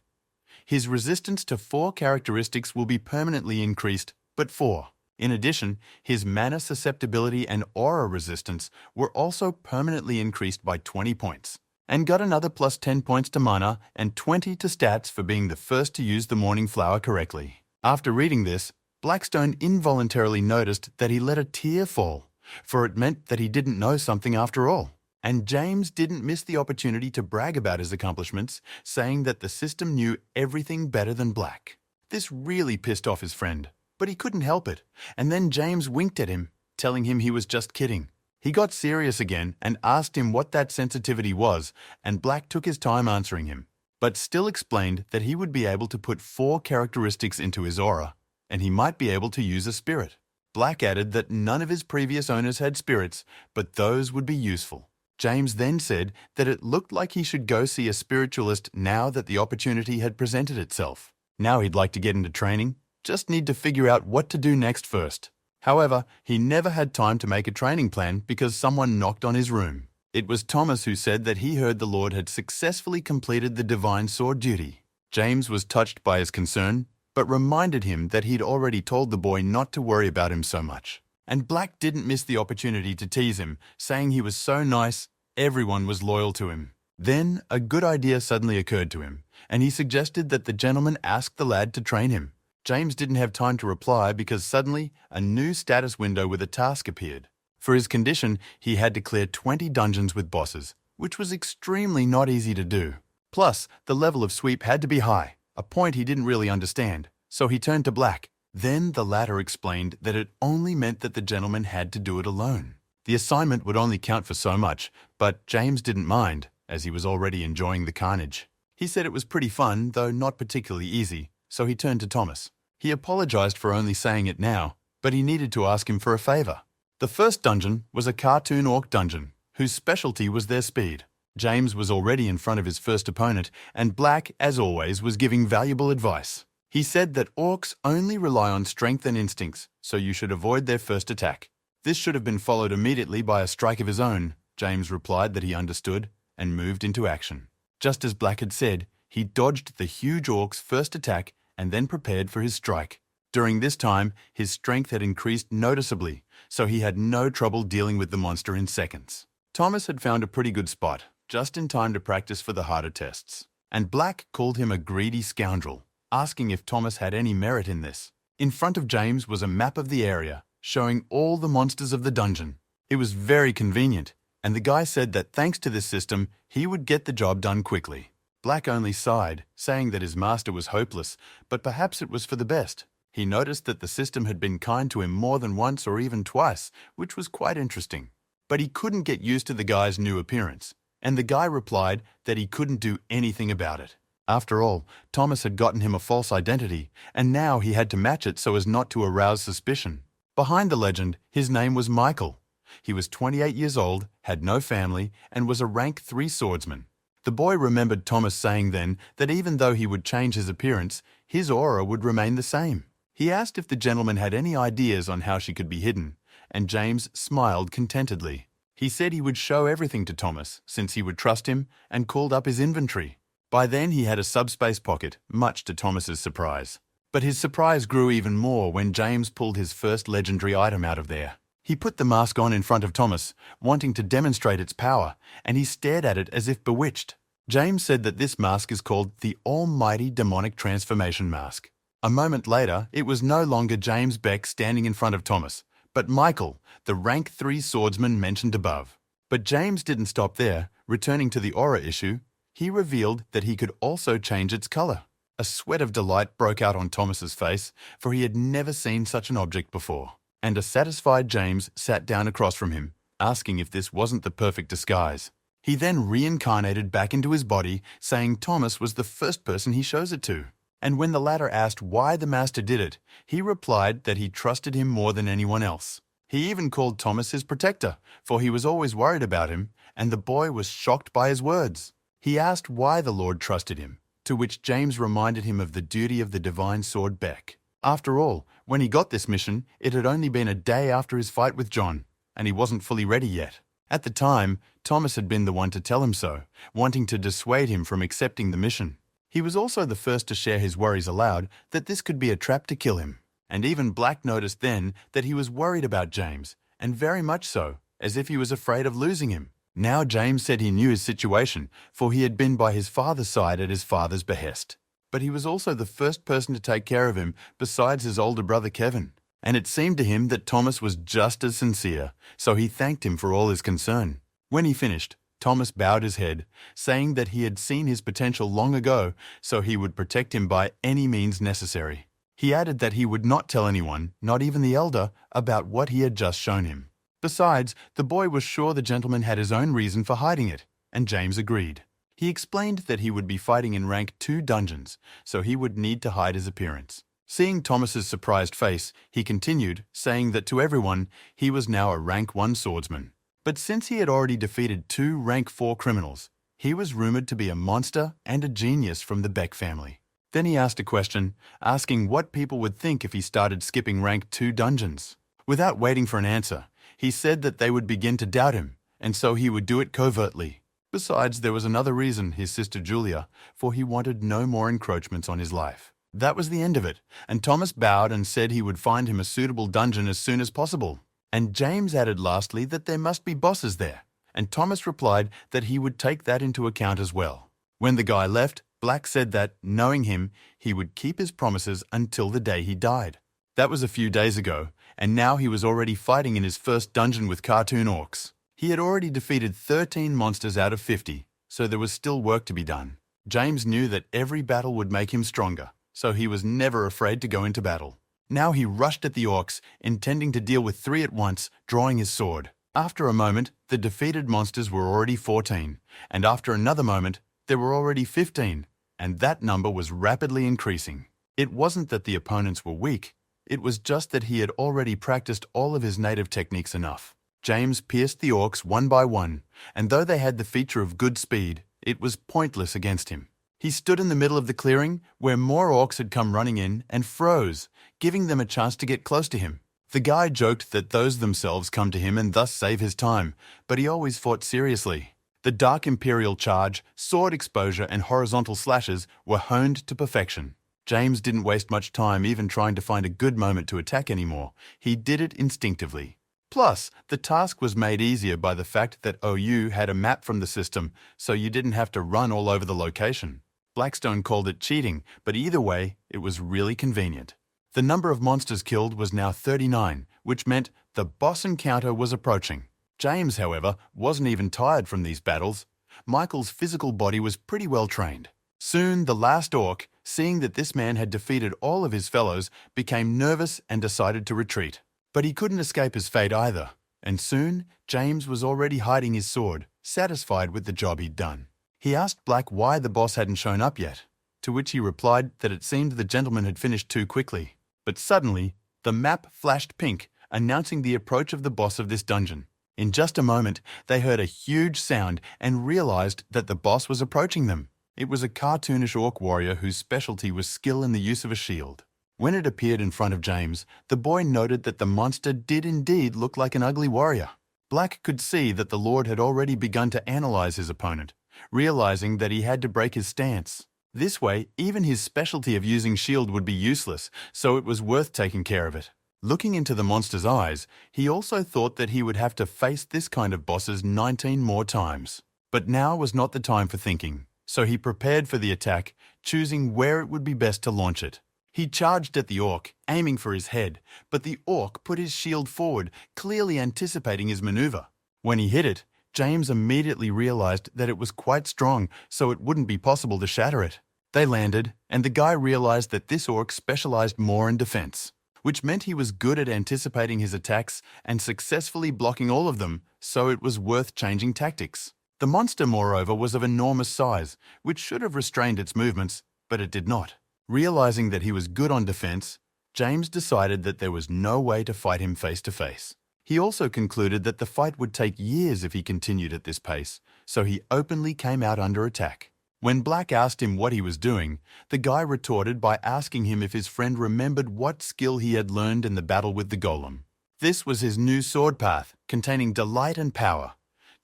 His resistance to 4 characteristics will be permanently increased, but 4. In addition, his mana susceptibility and aura resistance were also permanently increased by 20 points, and got another plus 10 points to mana and 20 to stats for being the first to use the morning flower correctly. After reading this, Blackstone involuntarily noticed that he let a tear fall, for it meant that he didn't know something after all. And James didn't miss the opportunity to brag about his accomplishments, saying that the system knew everything better than Black. This really pissed off his friend, but he couldn't help it, and then James winked at him, telling him he was just kidding. He got serious again and asked him what that sensitivity was, and Black took his time answering him, but still explained that he would be able to put 4 characteristics into his aura, and he might be able to use a spirit. Black added that none of his previous owners had spirits, but those would be useful. James then said that it looked like he should go see a spiritualist now that the opportunity had presented itself. Now he'd like to get into training, just need to figure out what to do next first. However, he never had time to make a training plan because someone knocked on his room. It was Thomas who said that he heard the Lord had successfully completed the divine sword duty. James was touched by his concern, but reminded him that he'd already told the boy not to worry about him so much. And Black didn't miss the opportunity to tease him, saying he was so nice, everyone was loyal to him. Then a good idea suddenly occurred to him, and he suggested that the gentleman ask the lad to train him. James didn't have time to reply because suddenly a new status window with a task appeared. For his condition, he had to clear 20 dungeons with bosses, which was extremely not easy to do. Plus, the level of sweep had to be high, a point he didn't really understand, so he turned to Black. Then the latter explained that it only meant that the gentleman had to do it alone. The assignment would only count for so much, but James didn't mind, as he was already enjoying the carnage. He said it was pretty fun, though not particularly easy, so he turned to Thomas. He apologized for only saying it now, but he needed to ask him for a favor. The first dungeon was a cartoon orc dungeon, whose specialty was their speed. James was already in front of his first opponent, and Black, as always, was giving valuable advice. He said that orcs only rely on strength and instincts, so you should avoid their first attack. This should have been followed immediately by a strike of his own. James replied that he understood, and moved into action. Just as Black had said, he dodged the huge orc's first attack and then prepared for his strike. During this time, his strength had increased noticeably, so he had no trouble dealing with the monster in seconds. Thomas had found a pretty good spot, just in time to practice for the harder tests. And Black called him a greedy scoundrel, asking if Thomas had any merit in this. In front of James was a map of the area, showing all the monsters of the dungeon. It was very convenient, and the guy said that thanks to this system, he would get the job done quickly. Black only sighed, saying that his master was hopeless, but perhaps it was for the best. He noticed that the system had been kind to him more than once or even twice, which was quite interesting. But he couldn't get used to the guy's new appearance, and the guy replied that he couldn't do anything about it. After all, Thomas had gotten him a false identity, and now he had to match it so as not to arouse suspicion. Behind the legend, his name was Michael. He was 28 years old, had no family, and was a rank 3 swordsman. The boy remembered Thomas saying then that even though he would change his appearance, his aura would remain the same. He asked if the gentleman had any ideas on how she could be hidden, and James smiled contentedly. He said he would show everything to Thomas, since he would trust him, and called up his inventory. By then he had a subspace pocket, much to Thomas's surprise. But his surprise grew even more when James pulled his first legendary item out of there. He put the mask on in front of Thomas, wanting to demonstrate its power, and he stared at it as if bewitched. James said that this mask is called the Almighty Demonic Transformation Mask. A moment later, it was no longer James Beck standing in front of Thomas, but Michael, the rank 3 swordsman mentioned above. But James didn't stop there. Returning to the aura issue, he revealed that he could also change its color. A sweat of delight broke out on Thomas's face, for he had never seen such an object before. And a satisfied James sat down across from him, asking if this wasn't the perfect disguise. He then reincarnated back into his body, saying Thomas was the first person he shows it to. And when the latter asked why the master did it, he replied that he trusted him more than anyone else. He even called Thomas his protector, for he was always worried about him, and the boy was shocked by his words. He asked why the Lord trusted him, to which James reminded him of the duty of the divine sword Beck. After all, when he got this mission, it had only been a day after his fight with John, and he wasn't fully ready yet. At the time, Thomas had been the one to tell him so, wanting to dissuade him from accepting the mission. He was also the first to share his worries aloud that this could be a trap to kill him. And even Black noticed then that he was worried about James, and very much so, as if he was afraid of losing him. Now James said he knew his situation, for he had been by his father's side at his father's behest. But he was also the first person to take care of him besides his older brother Kevin. And it seemed to him that Thomas was just as sincere, so he thanked him for all his concern. When he finished, Thomas bowed his head, saying that he had seen his potential long ago, so he would protect him by any means necessary. He added that he would not tell anyone, not even the elder, about what he had just shown him. Besides, the boy was sure the gentleman had his own reason for hiding it, and James agreed. He explained that he would be fighting in rank 2 dungeons, so he would need to hide his appearance. Seeing Thomas's surprised face, he continued, saying that to everyone, he was now a rank 1 swordsman. But since he had already defeated 2 rank 4 criminals, he was rumored to be a monster and a genius from the Beck family. Then he asked a question, asking what people would think if he started skipping rank 2 dungeons. Without waiting for an answer, he said that they would begin to doubt him, and so he would do it covertly. Besides, there was another reason, his sister Julia, for he wanted no more encroachments on his life. That was the end of it, and Thomas bowed and said he would find him a suitable dungeon as soon as possible. And James added lastly that there must be bosses there, and Thomas replied that he would take that into account as well. When the guy left, Black said that, knowing him, he would keep his promises until the day he died. That was a few days ago, and now he was already fighting in his first dungeon with cartoon orcs. He had already defeated 13 monsters out of 50, so there was still work to be done. James knew that every battle would make him stronger, so he was never afraid to go into battle. Now he rushed at the orcs, intending to deal with 3 at once, drawing his sword. After a moment, the defeated monsters were already 14, and after another moment, there were already 15, and that number was rapidly increasing. It wasn't that the opponents were weak, it was just that he had already practiced all of his native techniques enough. James pierced the orcs one by one, and though they had the feature of good speed, it was pointless against him. He stood in the middle of the clearing, where more orcs had come running in, and froze, giving them a chance to get close to him. The guy joked that those themselves come to him and thus save his time, but he always fought seriously. The Dark Imperial charge, sword exposure, and horizontal slashes were honed to perfection. James didn't waste much time even trying to find a good moment to attack anymore. He did it instinctively. Plus, the task was made easier by the fact that OU had a map from the system, so you didn't have to run all over the location. Blackstone called it cheating, but either way, it was really convenient. The number of monsters killed was now 39, which meant the boss encounter was approaching. James, however, wasn't even tired from these battles. Michael's physical body was pretty well trained. Soon, the last orc, seeing that this man had defeated all of his fellows, became nervous and decided to retreat. But he couldn't escape his fate either, and soon, James was already hiding his sword, satisfied with the job he'd done. He asked Black why the boss hadn't shown up yet, to which he replied that it seemed the gentleman had finished too quickly. But suddenly, the map flashed pink, announcing the approach of the boss of this dungeon. In just a moment, they heard a huge sound and realized that the boss was approaching them. It was a cartoonish orc warrior whose specialty was skill in the use of a shield. When it appeared in front of James, the boy noted that the monster did indeed look like an ugly warrior. Black could see that the Lord had already begun to analyze his opponent, realizing that he had to break his stance. This way, even his specialty of using shield would be useless, so it was worth taking care of it. Looking into the monster's eyes, he also thought that he would have to face this kind of bosses 19 more times. But now was not the time for thinking, so he prepared for the attack, choosing where it would be best to launch it. He charged at the orc, aiming for his head, but the orc put his shield forward, clearly anticipating his maneuver. When he hit it, James immediately realized that it was quite strong, so it wouldn't be possible to shatter it. They landed, and the guy realized that this orc specialized more in defense. which meant he was good at anticipating his attacks and successfully blocking all of them, so it was worth changing tactics. The monster, moreover, was of enormous size, which should have restrained its movements, but it did not. Realizing that he was good on defense, James decided that there was no way to fight him face to face. He also concluded that the fight would take years if he continued at this pace, so he openly came out under attack. When Black asked him what he was doing, the guy retorted by asking him if his friend remembered what skill he had learned in the battle with the golem. This was his new sword path, containing delight and power,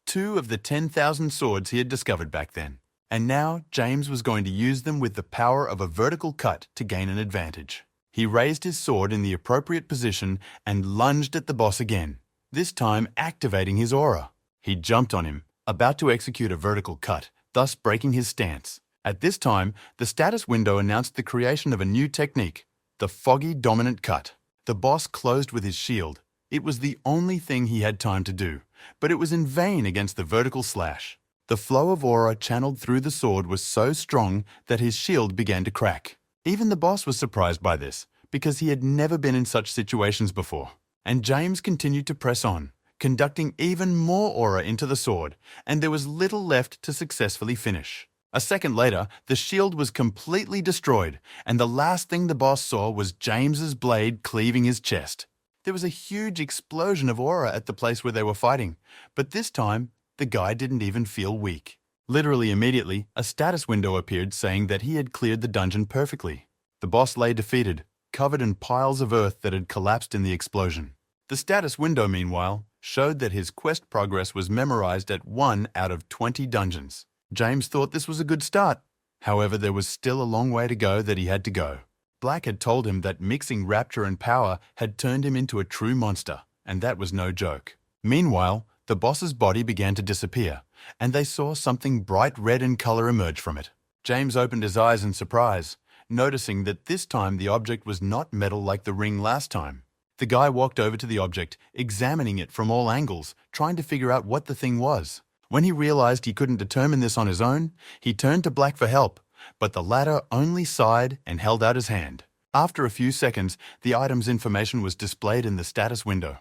2 of the 10,000 swords he had discovered back then. And now James was going to use them with the power of a vertical cut to gain an advantage. He raised his sword in the appropriate position and lunged at the boss again, this time activating his aura. He jumped on him, about to execute a vertical cut, thus breaking his stance. At this time, the status window announced the creation of a new technique, the foggy dominant cut. The boss closed with his shield. It was the only thing he had time to do, but it was in vain against the vertical slash. The flow of aura channeled through the sword was so strong that his shield began to crack. Even the boss was surprised by this, because he had never been in such situations before. And James continued to press on, conducting even more aura into the sword, and there was little left to successfully finish. A second later, the shield was completely destroyed, and the last thing the boss saw was James's blade cleaving his chest. There was a huge explosion of aura at the place where they were fighting, but this time, the guy didn't even feel weak. Literally immediately, a status window appeared saying that he had cleared the dungeon perfectly. The boss lay defeated, covered in piles of earth that had collapsed in the explosion. The status window, meanwhile, showed that his quest progress was memorized at 1 out of 20 dungeons. James thought this was a good start. However, there was still a long way to go that he had to go. Black had told him that mixing rapture and power had turned him into a true monster, and that was no joke. Meanwhile, the boss's body began to disappear, and they saw something bright red in color emerge from it. James opened his eyes in surprise, noticing that this time the object was not metal like the ring last time. The guy walked over to the object, examining it from all angles, trying to figure out what the thing was. When he realized he couldn't determine this on his own, he turned to Black for help, but the latter only sighed and held out his hand. After a few seconds, the item's information was displayed in the status window.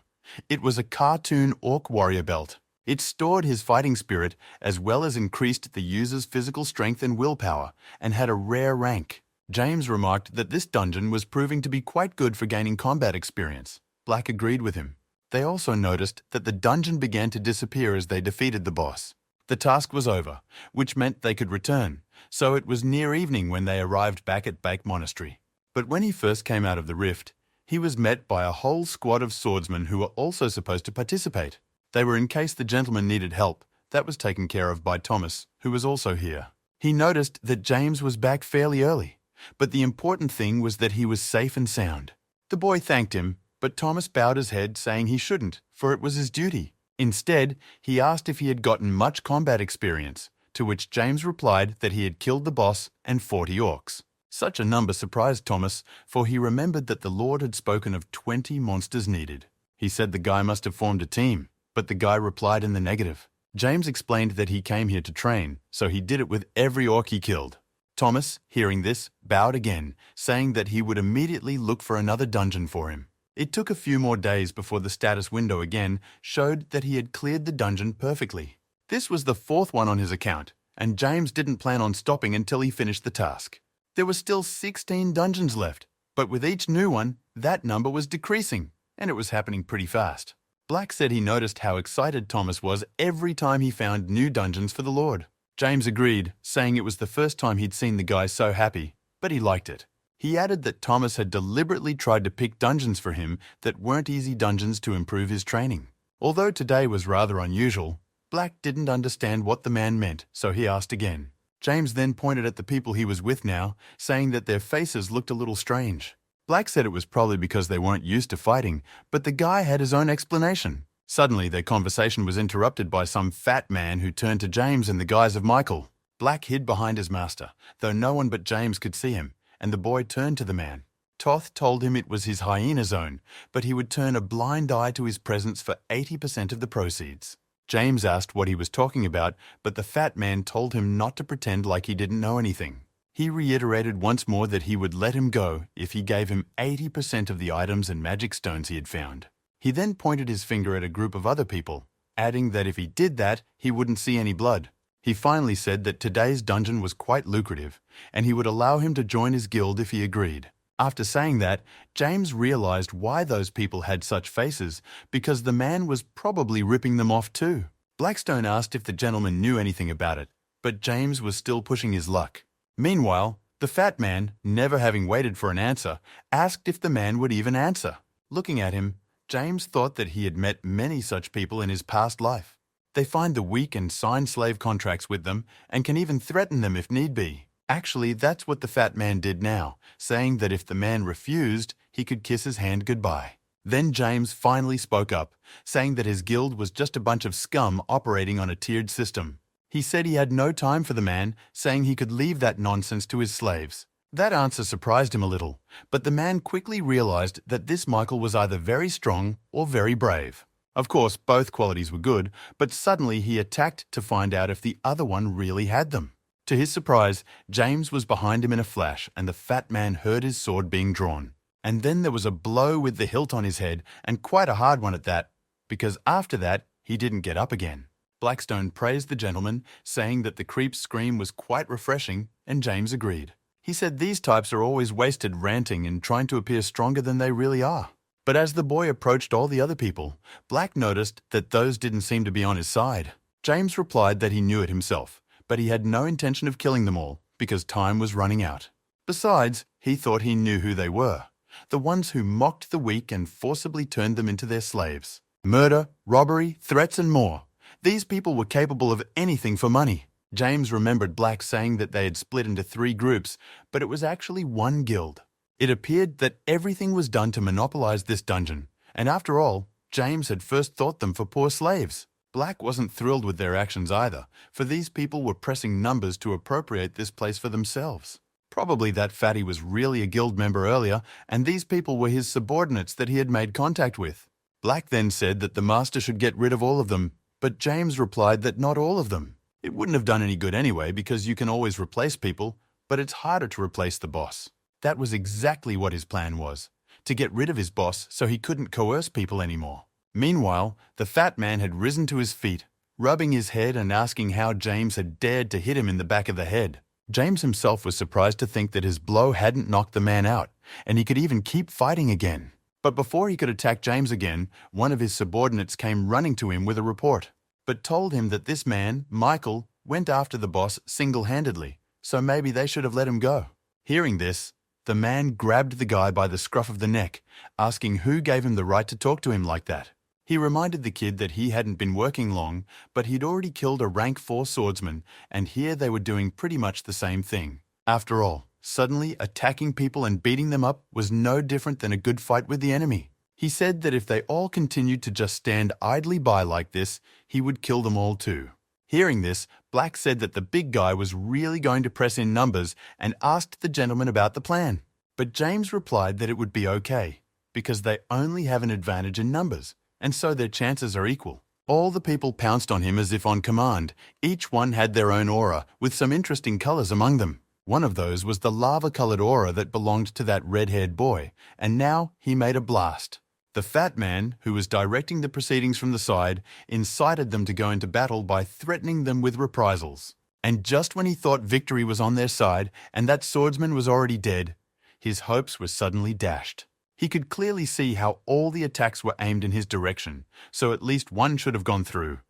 It was a cartoon orc warrior belt. It stored his fighting spirit as well as increased the user's physical strength and willpower, and had a rare rank. James remarked that this dungeon was proving to be quite good for gaining combat experience. Black agreed with him. They also noticed that the dungeon began to disappear as they defeated the boss. The task was over, which meant they could return, so it was near evening when they arrived back at Bake Monastery. But when he first came out of the rift, he was met by a whole squad of swordsmen who were also supposed to participate. They were in case the gentleman needed help. That was taken care of by Thomas, who was also here. He noticed that James was back fairly early, but the important thing was that he was safe and sound. The boy thanked him, but Thomas bowed his head, saying he shouldn't, for it was his duty. Instead, he asked if he had gotten much combat experience, to which James replied that he had killed the boss and 40 orcs. Such a number surprised Thomas, for he remembered that the Lord had spoken of 20 monsters needed. He said the guy must have formed a team, but the guy replied in the negative. James explained that he came here to train, so he did it with every orc he killed. Thomas, hearing this, bowed again, saying that he would immediately look for another dungeon for him. It took a few more days before the status window again showed that he had cleared the dungeon perfectly. This was the 4th one on his account, and James didn't plan on stopping until he finished the task. There were still 16 dungeons left, but with each new one, that number was decreasing, and it was happening pretty fast. Black said he noticed how excited Thomas was every time he found new dungeons for the Lord. James agreed, saying it was the first time he'd seen the guy so happy, but he liked it. He added that Thomas had deliberately tried to pick dungeons for him that weren't easy dungeons to improve his training. Although today was rather unusual, Black didn't understand what the man meant, so he asked again. James then pointed at the people he was with now, saying that their faces looked a little strange. Black said it was probably because they weren't used to fighting, but the guy had his own explanation. Suddenly, their conversation was interrupted by some fat man who turned to James in the guise of Michael. Black hid behind his master, though no one but James could see him, and the boy turned to the man. Toth told him it was his hyena zone, but he would turn a blind eye to his presence for 80% of the proceeds. James asked what he was talking about, but the fat man told him not to pretend like he didn't know anything. He reiterated once more that he would let him go if he gave him 80% of the items and magic stones he had found. He then pointed his finger at a group of other people, adding that if he did that, he wouldn't see any blood. He finally said that today's dungeon was quite lucrative, and he would allow him to join his guild if he agreed. After saying that, James realized why those people had such faces, because the man was probably ripping them off too. Blackstone asked if the gentleman knew anything about it, but James was still pushing his luck. Meanwhile, the fat man, never having waited for an answer, asked if the man would even answer. Looking at him, James thought that he had met many such people in his past life. They find the weak and sign slave contracts with them and can even threaten them if need be. Actually, that's what the fat man did now, saying that if the man refused, he could kiss his hand goodbye. Then James finally spoke up, saying that his guild was just a bunch of scum operating on a tiered system. He said he had no time for the man, saying he could leave that nonsense to his slaves. That answer surprised him a little, but the man quickly realized that this Michael was either very strong or very brave. Of course, both qualities were good, but suddenly he attacked to find out if the other one really had them. To his surprise, James was behind him in a flash, and the fat man heard his sword being drawn. And then there was a blow with the hilt on his head, and quite a hard one at that, because after that, he didn't get up again. Blackstone praised the gentleman, saying that the creep's scream was quite refreshing, and James agreed. He said these types are always wasted ranting and trying to appear stronger than they really are. But as the boy approached all the other people, Black noticed that those didn't seem to be on his side. James replied that he knew it himself, but he had no intention of killing them all, because time was running out. Besides, he thought he knew who they were. The ones who mocked the weak and forcibly turned them into their slaves. Murder, robbery, threats and more. These people were capable of anything for money. James remembered Black saying that they had split into 3 groups, but it was actually one guild. It appeared that everything was done to monopolize this dungeon, and after all, James had first thought them for poor slaves. Black wasn't thrilled with their actions either, for these people were pressing numbers to appropriate this place for themselves. Probably that fatty was really a guild member earlier, and these people were his subordinates that he had made contact with. Black then said that the master should get rid of all of them, but James replied that not all of them. It wouldn't have done any good anyway, because you can always replace people, but it's harder to replace the boss. That was exactly what his plan was, to get rid of his boss so he couldn't coerce people anymore. Meanwhile, the fat man had risen to his feet, rubbing his head and asking how James had dared to hit him in the back of the head. James himself was surprised to think that his blow hadn't knocked the man out, and he could even keep fighting again. But before he could attack James again, one of his subordinates came running to him with a report, but told him that this man, Michael, went after the boss single-handedly, so maybe they should have let him go. Hearing this, the man grabbed the guy by the scruff of the neck, asking who gave him the right to talk to him like that. He reminded the kid that he hadn't been working long, but he'd already killed a rank 4 swordsman, and here they were doing pretty much the same thing. After all, suddenly attacking people and beating them up was no different than a good fight with the enemy. He said that if they all continued to just stand idly by like this, he would kill them all too. Hearing this, Black said that the big guy was really going to press in numbers and asked the gentleman about the plan. But James replied that it would be okay, because they only have an advantage in numbers, and so their chances are equal. All the people pounced on him as if on command. Each one had their own aura, with some interesting colors among them. One of those was the lava-colored aura that belonged to that red-haired boy, and now he made a blast. The fat man, who was directing the proceedings from the side, incited them to go into battle by threatening them with reprisals. And just when he thought victory was on their side and that swordsman was already dead, his hopes were suddenly dashed. He could clearly see how all the attacks were aimed in his direction, so at least one should have gone through.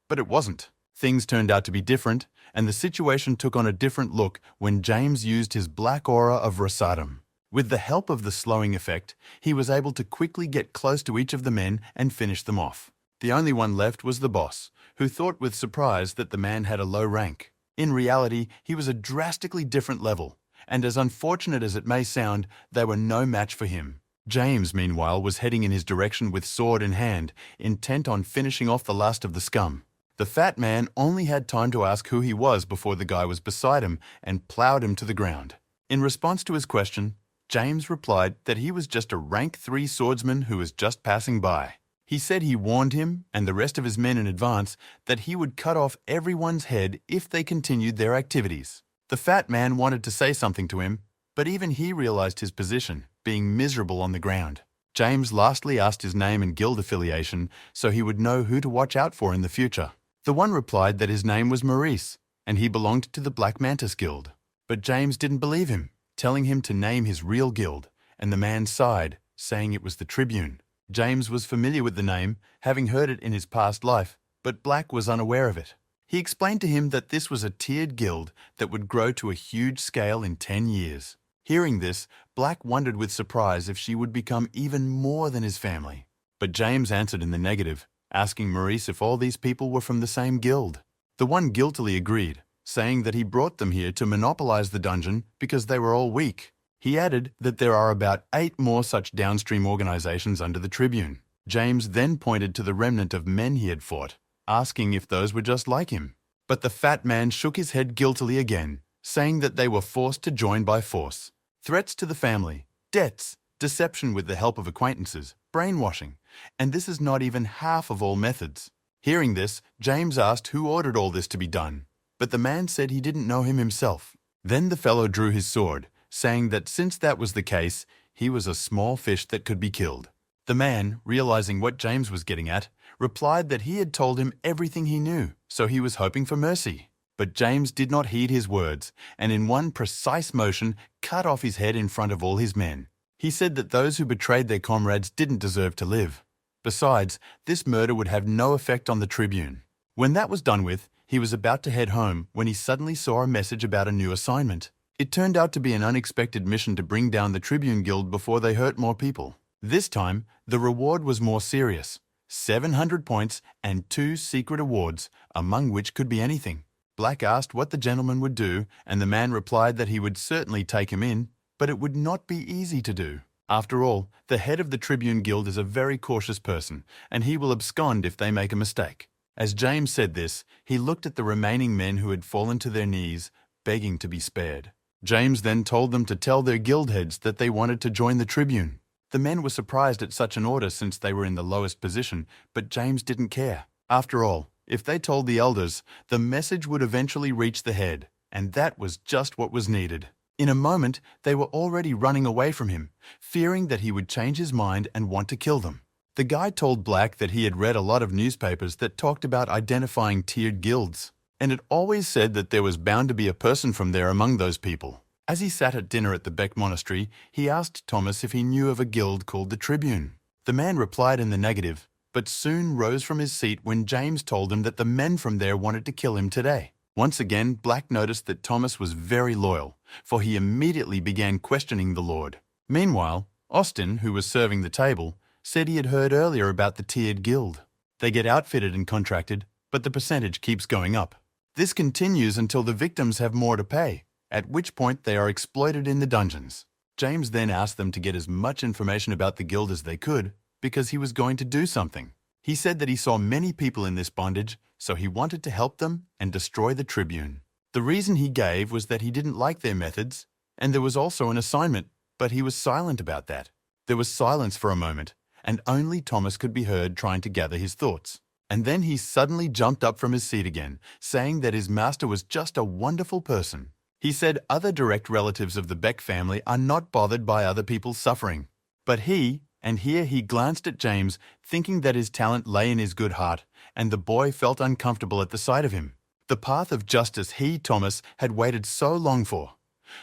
But it wasn't. Things turned out to be different, and the situation took on a different look when James used his black aura of Rasadam. With the help of the slowing effect, he was able to quickly get close to each of the men and finish them off. The only one left was the boss, who thought with surprise that the man had a low rank. In reality, he was a drastically different level, and as unfortunate as it may sound, they were no match for him. James, meanwhile, was heading in his direction with sword in hand, intent on finishing off the last of the scum. The fat man only had time to ask who he was before the guy was beside him and plowed him to the ground. In response to his question, James replied that he was just a rank 3 swordsman who was just passing by. He said he warned him and the rest of his men in advance that he would cut off everyone's head if they continued their activities. The fat man wanted to say something to him, but even he realized his position, being miserable on the ground. James lastly asked his name and guild affiliation so he would know who to watch out for in the future. The one replied that his name was Maurice, and he belonged to the Black Mantis Guild. But James didn't believe him, telling him to name his real guild, and the man sighed, saying it was the Tribune. James was familiar with the name, having heard it in his past life, but Black was unaware of it. He explained to him that this was a tiered guild that would grow to a huge scale in 10 years. Hearing this, Black wondered with surprise if she would become even more than his family. But James answered in the negative, asking Maurice if all these people were from the same guild. The one guiltily agreed, saying that he brought them here to monopolize the dungeon because they were all weak. He added that there are about 8 more such downstream organizations under the Tribune. James then pointed to the remnant of men he had fought, asking if those were just like him. But the fat man shook his head guiltily again, saying that they were forced to join by force. Threats to the family, debts, deception with the help of acquaintances, brainwashing, and this is not even half of all methods. Hearing this, James asked who ordered all this to be done, but the man said he didn't know him himself. Then the fellow drew his sword, saying that since that was the case, he was a small fish that could be killed. The man, realizing what James was getting at, replied that he had told him everything he knew, so he was hoping for mercy. But James did not heed his words, and in one precise motion cut off his head in front of all his men. He said that those who betrayed their comrades didn't deserve to live. Besides, this murder would have no effect on the Tribune. When that was done with, he was about to head home when he suddenly saw a message about a new assignment. It turned out to be an unexpected mission to bring down the Tribune Guild before they hurt more people. This time, the reward was more serious. 700 points and 2 secret awards, among which could be anything. Black asked what the gentleman would do, and the man replied that he would certainly take him in, but it would not be easy to do. After all, the head of the Tribune Guild is a very cautious person, and he will abscond if they make a mistake. As James said this, he looked at the remaining men who had fallen to their knees, begging to be spared. James then told them to tell their guild heads that they wanted to join the Tribune. The men were surprised at such an order since they were in the lowest position, but James didn't care. After all, if they told the elders, the message would eventually reach the head, and that was just what was needed. In a moment, they were already running away from him, fearing that he would change his mind and want to kill them. The guy told Black that he had read a lot of newspapers that talked about identifying tiered guilds, and it always said that there was bound to be a person from there among those people. As he sat at dinner at the Beck Monastery, he asked Thomas if he knew of a guild called the Tribune. The man replied in the negative, but soon rose from his seat when James told him that the men from there wanted to kill him today. Once again, Black noticed that Thomas was very loyal, for he immediately began questioning the Lord. Meanwhile, Austin, who was serving the table, said he had heard earlier about the tiered guild. They get outfitted and contracted, but the percentage keeps going up. This continues until the victims have more to pay, at which point they are exploited in the dungeons. James then asked them to get as much information about the guild as they could, because he was going to do something. He said that he saw many people in this bondage, so he wanted to help them and destroy the Tribune. The reason he gave was that he didn't like their methods, and there was also an assignment, but he was silent about that. There was silence for a moment, and only Thomas could be heard trying to gather his thoughts. And then he suddenly jumped up from his seat again, saying that his master was just a wonderful person. He said other direct relatives of the Beck family are not bothered by other people's suffering. But he, and here he glanced at James, thinking that his talent lay in his good heart, and the boy felt uncomfortable at the sight of him. The path of justice he, Thomas, had waited so long for.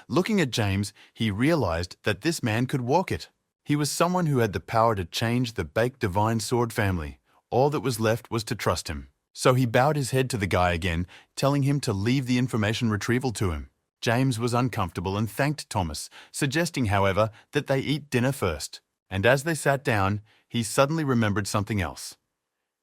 Looking at James, he realized that this man could walk it. He was someone who had the power to change the Beck Divine Sword family. All that was left was to trust him. So he bowed his head to the guy again, telling him to leave the information retrieval to him. James was uncomfortable and thanked Thomas, suggesting, however, that they eat dinner first. And as they sat down, he suddenly remembered something else.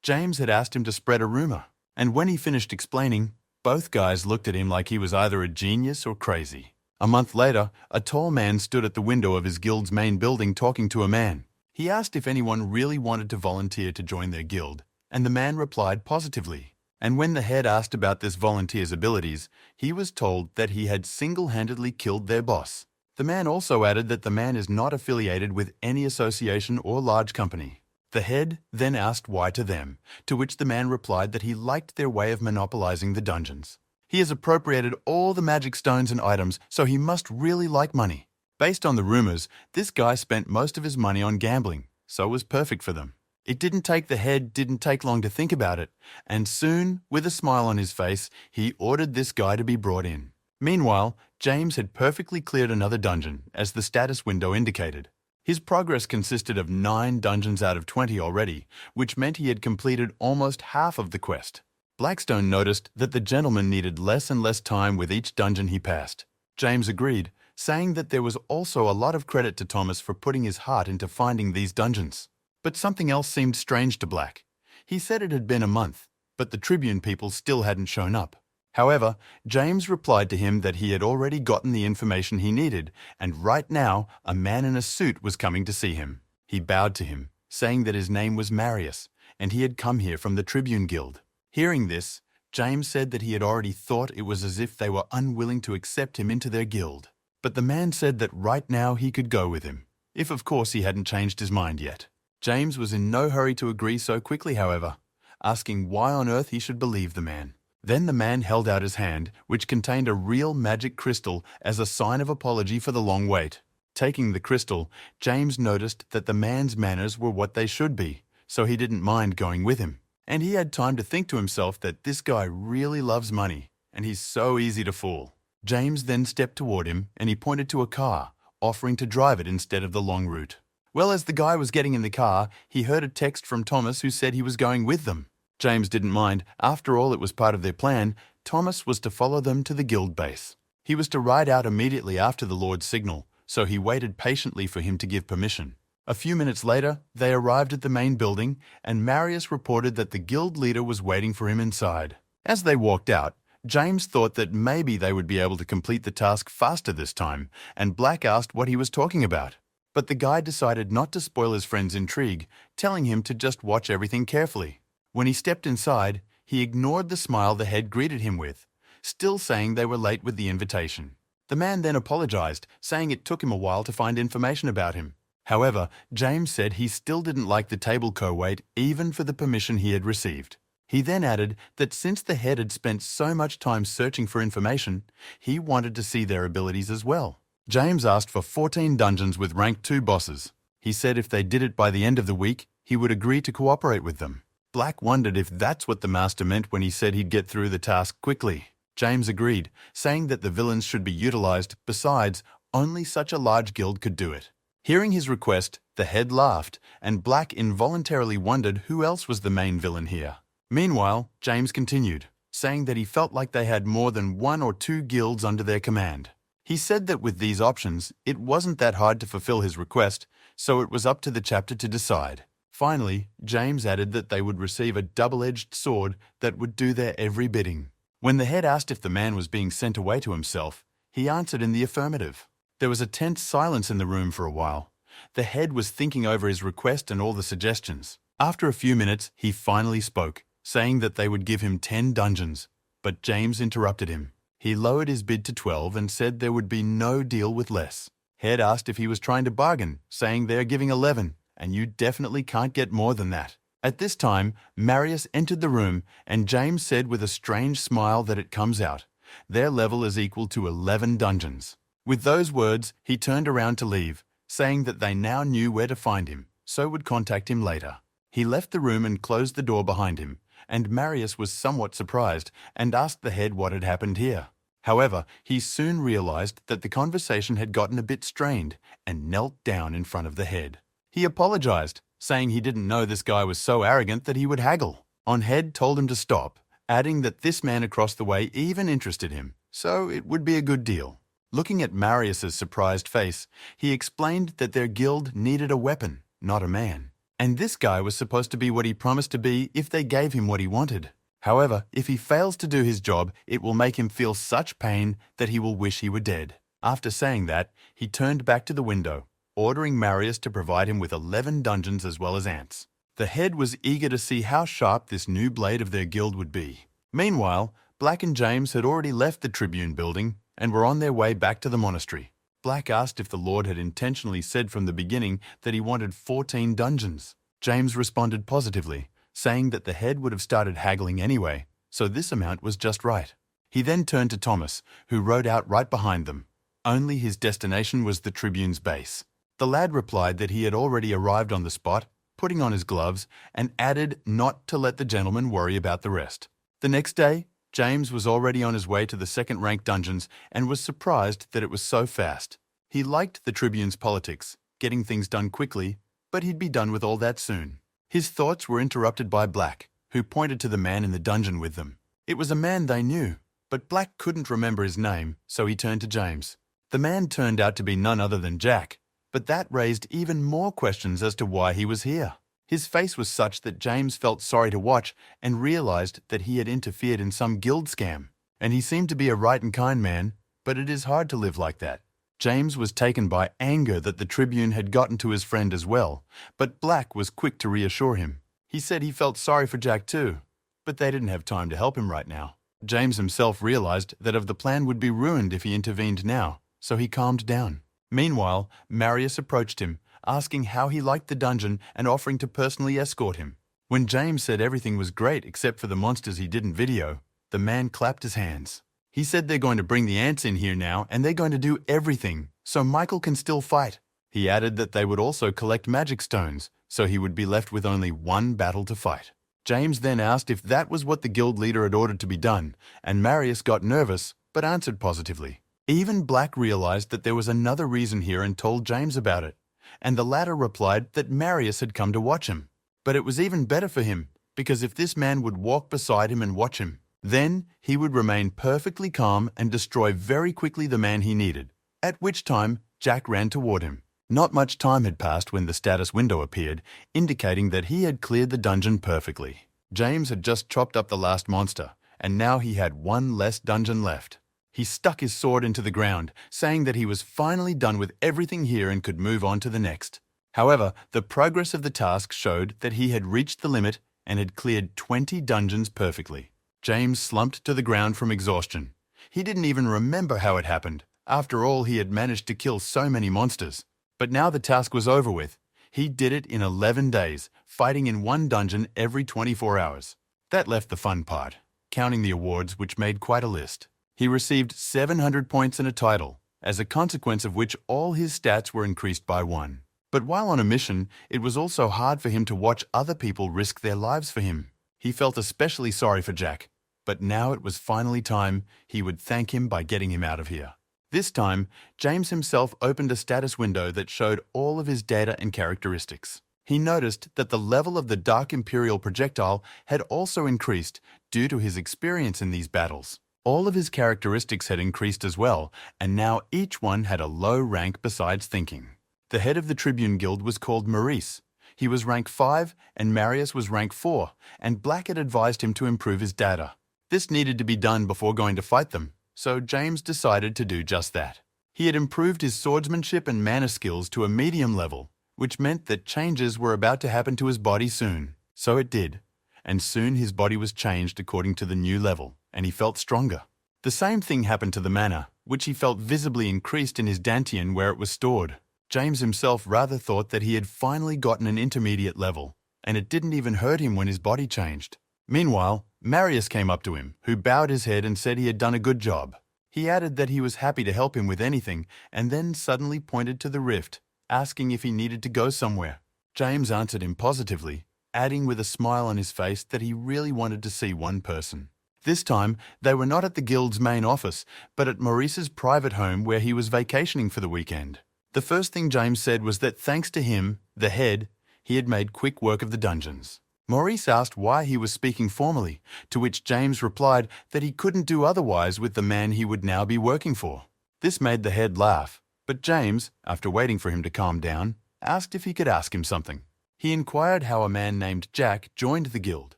James had asked him to spread a rumor, and when he finished explaining, both guys looked at him like he was either a genius or crazy. A month later, a tall man stood at the window of his guild's main building talking to a man. He asked if anyone really wanted to volunteer to join their guild, and the man replied positively. And when the head asked about this volunteer's abilities, he was told that he had single-handedly killed their boss. The man also added that the man is not affiliated with any association or large company. The head then asked why to them, to which the man replied that he liked their way of monopolizing the dungeons. He has appropriated all the magic stones and items, so he must really like money. Based on the rumors, this guy spent most of his money on gambling, so it was perfect for them. It didn't take long to think about it, and soon, with a smile on his face, he ordered this guy to be brought in. Meanwhile, James had perfectly cleared another dungeon, as the status window indicated. His progress consisted of 9 dungeons out of 20 already, which meant he had completed almost half of the quest. Blackstone noticed that the gentleman needed less and less time with each dungeon he passed. James agreed, saying that there was also a lot of credit to Thomas for putting his heart into finding these dungeons. But something else seemed strange to Black. He said it had been a month, but the Tribune people still hadn't shown up. However, James replied to him that he had already gotten the information he needed, and right now a man in a suit was coming to see him. He bowed to him, saying that his name was Marius, and he had come here from the Tribune Guild. Hearing this, James said that he had already thought it was as if they were unwilling to accept him into their guild. But the man said that right now he could go with him, if of course he hadn't changed his mind yet. James was in no hurry to agree so quickly, however, asking why on earth he should believe the man. Then the man held out his hand, which contained a real magic crystal as a sign of apology for the long wait. Taking the crystal, James noticed that the man's manners were what they should be, so he didn't mind going with him. And he had time to think to himself that this guy really loves money, and he's so easy to fool. James then stepped toward him, and he pointed to a car, offering to drive it instead of the long route. Well, as the guy was getting in the car, he heard a text from Thomas who said he was going with them. James didn't mind. After all, it was part of their plan. Thomas was to follow them to the guild base. He was to ride out immediately after the Lord's signal, so he waited patiently for him to give permission. A few minutes later, they arrived at the main building, and Marius reported that the guild leader was waiting for him inside. As they walked out, James thought that maybe they would be able to complete the task faster this time, and Black asked what he was talking about. But the guy decided not to spoil his friend's intrigue, telling him to just watch everything carefully. When he stepped inside, he ignored the smile the head greeted him with, still saying they were late with the invitation. The man then apologized, saying it took him a while to find information about him. However, James said he still didn't like the table co-wait even for the permission he had received. He then added that since the head had spent so much time searching for information, he wanted to see their abilities as well. James asked for 14 dungeons with rank 2 bosses. He said if they did it by the end of the week, he would agree to cooperate with them. Black wondered if that's what the master meant when he said he'd get through the task quickly. James agreed, saying that the villains should be utilized. Besides, only such a large guild could do it. Hearing his request, the head laughed, and Black involuntarily wondered who else was the main villain here. Meanwhile, James continued, saying that he felt like they had more than 1 or 2 guilds under their command. He said that with these options, it wasn't that hard to fulfill his request, so it was up to the chapter to decide. Finally, James added that they would receive a double-edged sword that would do their every bidding. When the head asked if the man was being sent away to himself, he answered in the affirmative. There was a tense silence in the room for a while. The head was thinking over his request and all the suggestions. After a few minutes, he finally spoke, saying that they would give him 10 dungeons. But James interrupted him. He lowered his bid to 12 and said there would be no deal with less. Head asked if he was trying to bargain, saying they are giving 11, and you definitely can't get more than that. At this time, Marius entered the room, and James said with a strange smile that it comes out, their level is equal to 11 dungeons. With those words, he turned around to leave, saying that they now knew where to find him, so would contact him later. He left the room and closed the door behind him, and Marius was somewhat surprised and asked the head what had happened here. However, he soon realized that the conversation had gotten a bit strained and knelt down in front of the head. He apologized, saying he didn't know this guy was so arrogant that he would haggle. Head told him to stop, adding that this man across the way even interested him, so it would be a good deal. Looking at Marius's surprised face, he explained that their guild needed a weapon, not a man. And this guy was supposed to be what he promised to be if they gave him what he wanted. However, if he fails to do his job, it will make him feel such pain that he will wish he were dead. After saying that, he turned back to the window, ordering Marius to provide him with 11 dungeons as well as ants. The head was eager to see how sharp this new blade of their guild would be. Meanwhile, Black and James had already left the Tribune building and were on their way back to the monastery. Black asked if the Lord had intentionally said from the beginning that he wanted 14 dungeons. James responded positively, saying that the head would have started haggling anyway, so this amount was just right. He then turned to Thomas, who rode out right behind them. Only his destination was the Tribune's base. The lad replied that he had already arrived on the spot, putting on his gloves, and added not to let the gentleman worry about the rest. The next day, James was already on his way to the second-ranked dungeons and was surprised that it was so fast. He liked the Tribune's politics, getting things done quickly, but he'd be done with all that soon. His thoughts were interrupted by Black, who pointed to the man in the dungeon with them. It was a man they knew, but Black couldn't remember his name, so he turned to James. The man turned out to be none other than Jack, but that raised even more questions as to why he was here. His face was such that James felt sorry to watch and realized that he had interfered in some guild scam. And he seemed to be a right and kind man, but it is hard to live like that. James was taken by anger that the Tribune had gotten to his friend as well, but Black was quick to reassure him. He said he felt sorry for Jack too, but they didn't have time to help him right now. James himself realized that the plan would be ruined if he intervened now, so he calmed down. Meanwhile, Marius approached him, asking how he liked the dungeon and offering to personally escort him. When James said everything was great except for the monsters he didn't video, the man clapped his hands. He said they're going to bring the ants in here now and they're going to do everything, so Michael can still fight. He added that they would also collect magic stones, so he would be left with only one battle to fight. James then asked if that was what the guild leader had ordered to be done, and Marius got nervous, but answered positively. Even Black realized that there was another reason here and told James about it, and the latter replied that Marius had come to watch him. But it was even better for him, because if this man would walk beside him and watch him, then he would remain perfectly calm and destroy very quickly the man he needed, at which time Jack ran toward him. Not much time had passed when the status window appeared, indicating that he had cleared the dungeon perfectly. James had just chopped up the last monster, and now he had one less dungeon left. He stuck his sword into the ground, saying that he was finally done with everything here and could move on to the next. However, the progress of the task showed that he had reached the limit and had cleared 20 dungeons perfectly. James slumped to the ground from exhaustion. He didn't even remember how it happened. After all, he had managed to kill so many monsters. But now the task was over with. He did it in 11 days, fighting in one dungeon every 24 hours. That left the fun part, counting the awards, which made quite a list. He received 700 points and a title, as a consequence of which all his stats were increased by 1. But while on a mission, it was also hard for him to watch other people risk their lives for him. He felt especially sorry for Jack, but now it was finally time he would thank him by getting him out of here. This time, James himself opened a status window that showed all of his data and characteristics. He noticed that the level of the Dark Imperial projectile had also increased due to his experience in these battles. All of his characteristics had increased as well, and now each one had a low rank besides thinking. The head of the Tribune Guild was called Maurice. He was rank 5 and Marius was rank 4, and Black had advised him to improve his data. This needed to be done before going to fight them, so James decided to do just that. He had improved his swordsmanship and mana skills to a medium level, which meant that changes were about to happen to his body soon. So it did, and soon his body was changed according to the new level, and he felt stronger. The same thing happened to the mana, which he felt visibly increased in his dantian where it was stored. James himself rather thought that he had finally gotten an intermediate level, and it didn't even hurt him when his body changed. Meanwhile, Marius came up to him, who bowed his head and said he had done a good job. He added that he was happy to help him with anything, and then suddenly pointed to the rift, asking if he needed to go somewhere. James answered him positively, adding with a smile on his face that he really wanted to see one person. This time, they were not at the guild's main office, but at Maurice's private home where he was vacationing for the weekend. The first thing James said was that thanks to him, the head, he had made quick work of the dungeons. Maurice asked why he was speaking formally, to which James replied that he couldn't do otherwise with the man he would now be working for. This made the head laugh, but James, after waiting for him to calm down, asked if he could ask him something. He inquired how a man named Jack joined the guild,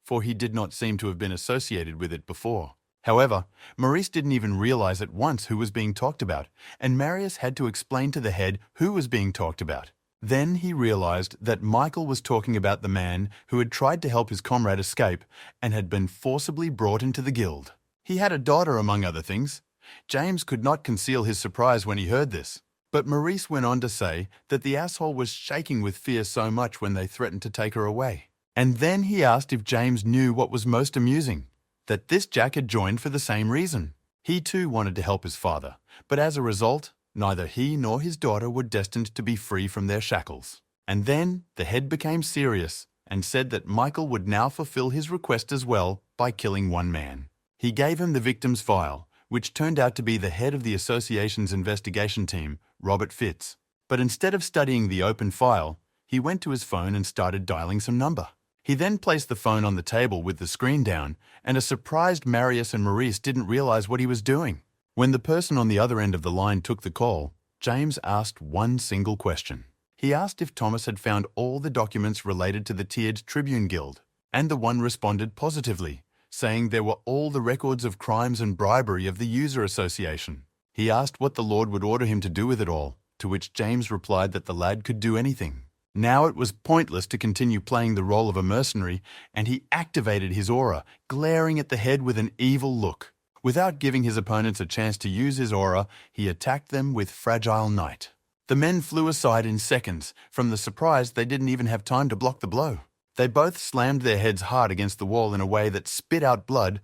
for he did not seem to have been associated with it before. However, Maurice didn't even realize at once who was being talked about, and Marius had to explain to the head who was being talked about. Then he realized that Michael was talking about the man who had tried to help his comrade escape and had been forcibly brought into the guild. He had a daughter, among other things. James could not conceal his surprise when he heard this. But Maurice went on to say that the asshole was shaking with fear so much when they threatened to take her away. And then he asked if James knew what was most amusing, that this Jack had joined for the same reason. He too wanted to help his father, but as a result, neither he nor his daughter were destined to be free from their shackles. And then the head became serious and said that Michael would now fulfill his request as well by killing one man. He gave him the victim's file, which turned out to be the head of the association's investigation team, Robert Fitz. But instead of studying the open file, he went to his phone and started dialing some number. He then placed the phone on the table with the screen down, and a surprised Marius and Maurice didn't realize what he was doing. When the person on the other end of the line took the call, James asked one single question. He asked if Thomas had found all the documents related to the tiered Tribune Guild, and the one responded positively, saying there were all the records of crimes and bribery of the user association. He asked what the Lord would order him to do with it all, to which James replied that the lad could do anything. Now it was pointless to continue playing the role of a mercenary, and he activated his aura, glaring at the head with an evil look. Without giving his opponents a chance to use his aura, he attacked them with Fragile Knight. The men flew aside in seconds. From the surprise, they didn't even have time to block the blow. They both slammed their heads hard against the wall in a way that spit out blood,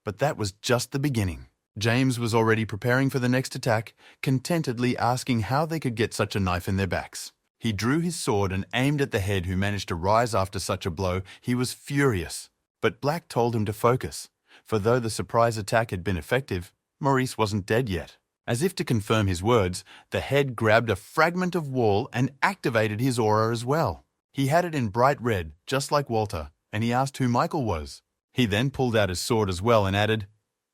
but that was just the beginning. James was already preparing for the next attack, contentedly asking how they could get such a knife in their backs. He drew his sword and aimed at the head who managed to rise after such a blow. He was furious. But Black told him to focus, for though the surprise attack had been effective, Maurice wasn't dead yet. As if to confirm his words, the head grabbed a fragment of wall and activated his aura as well. He had it in bright red, just like Walter, and he asked who Michael was. He then pulled out his sword as well and added,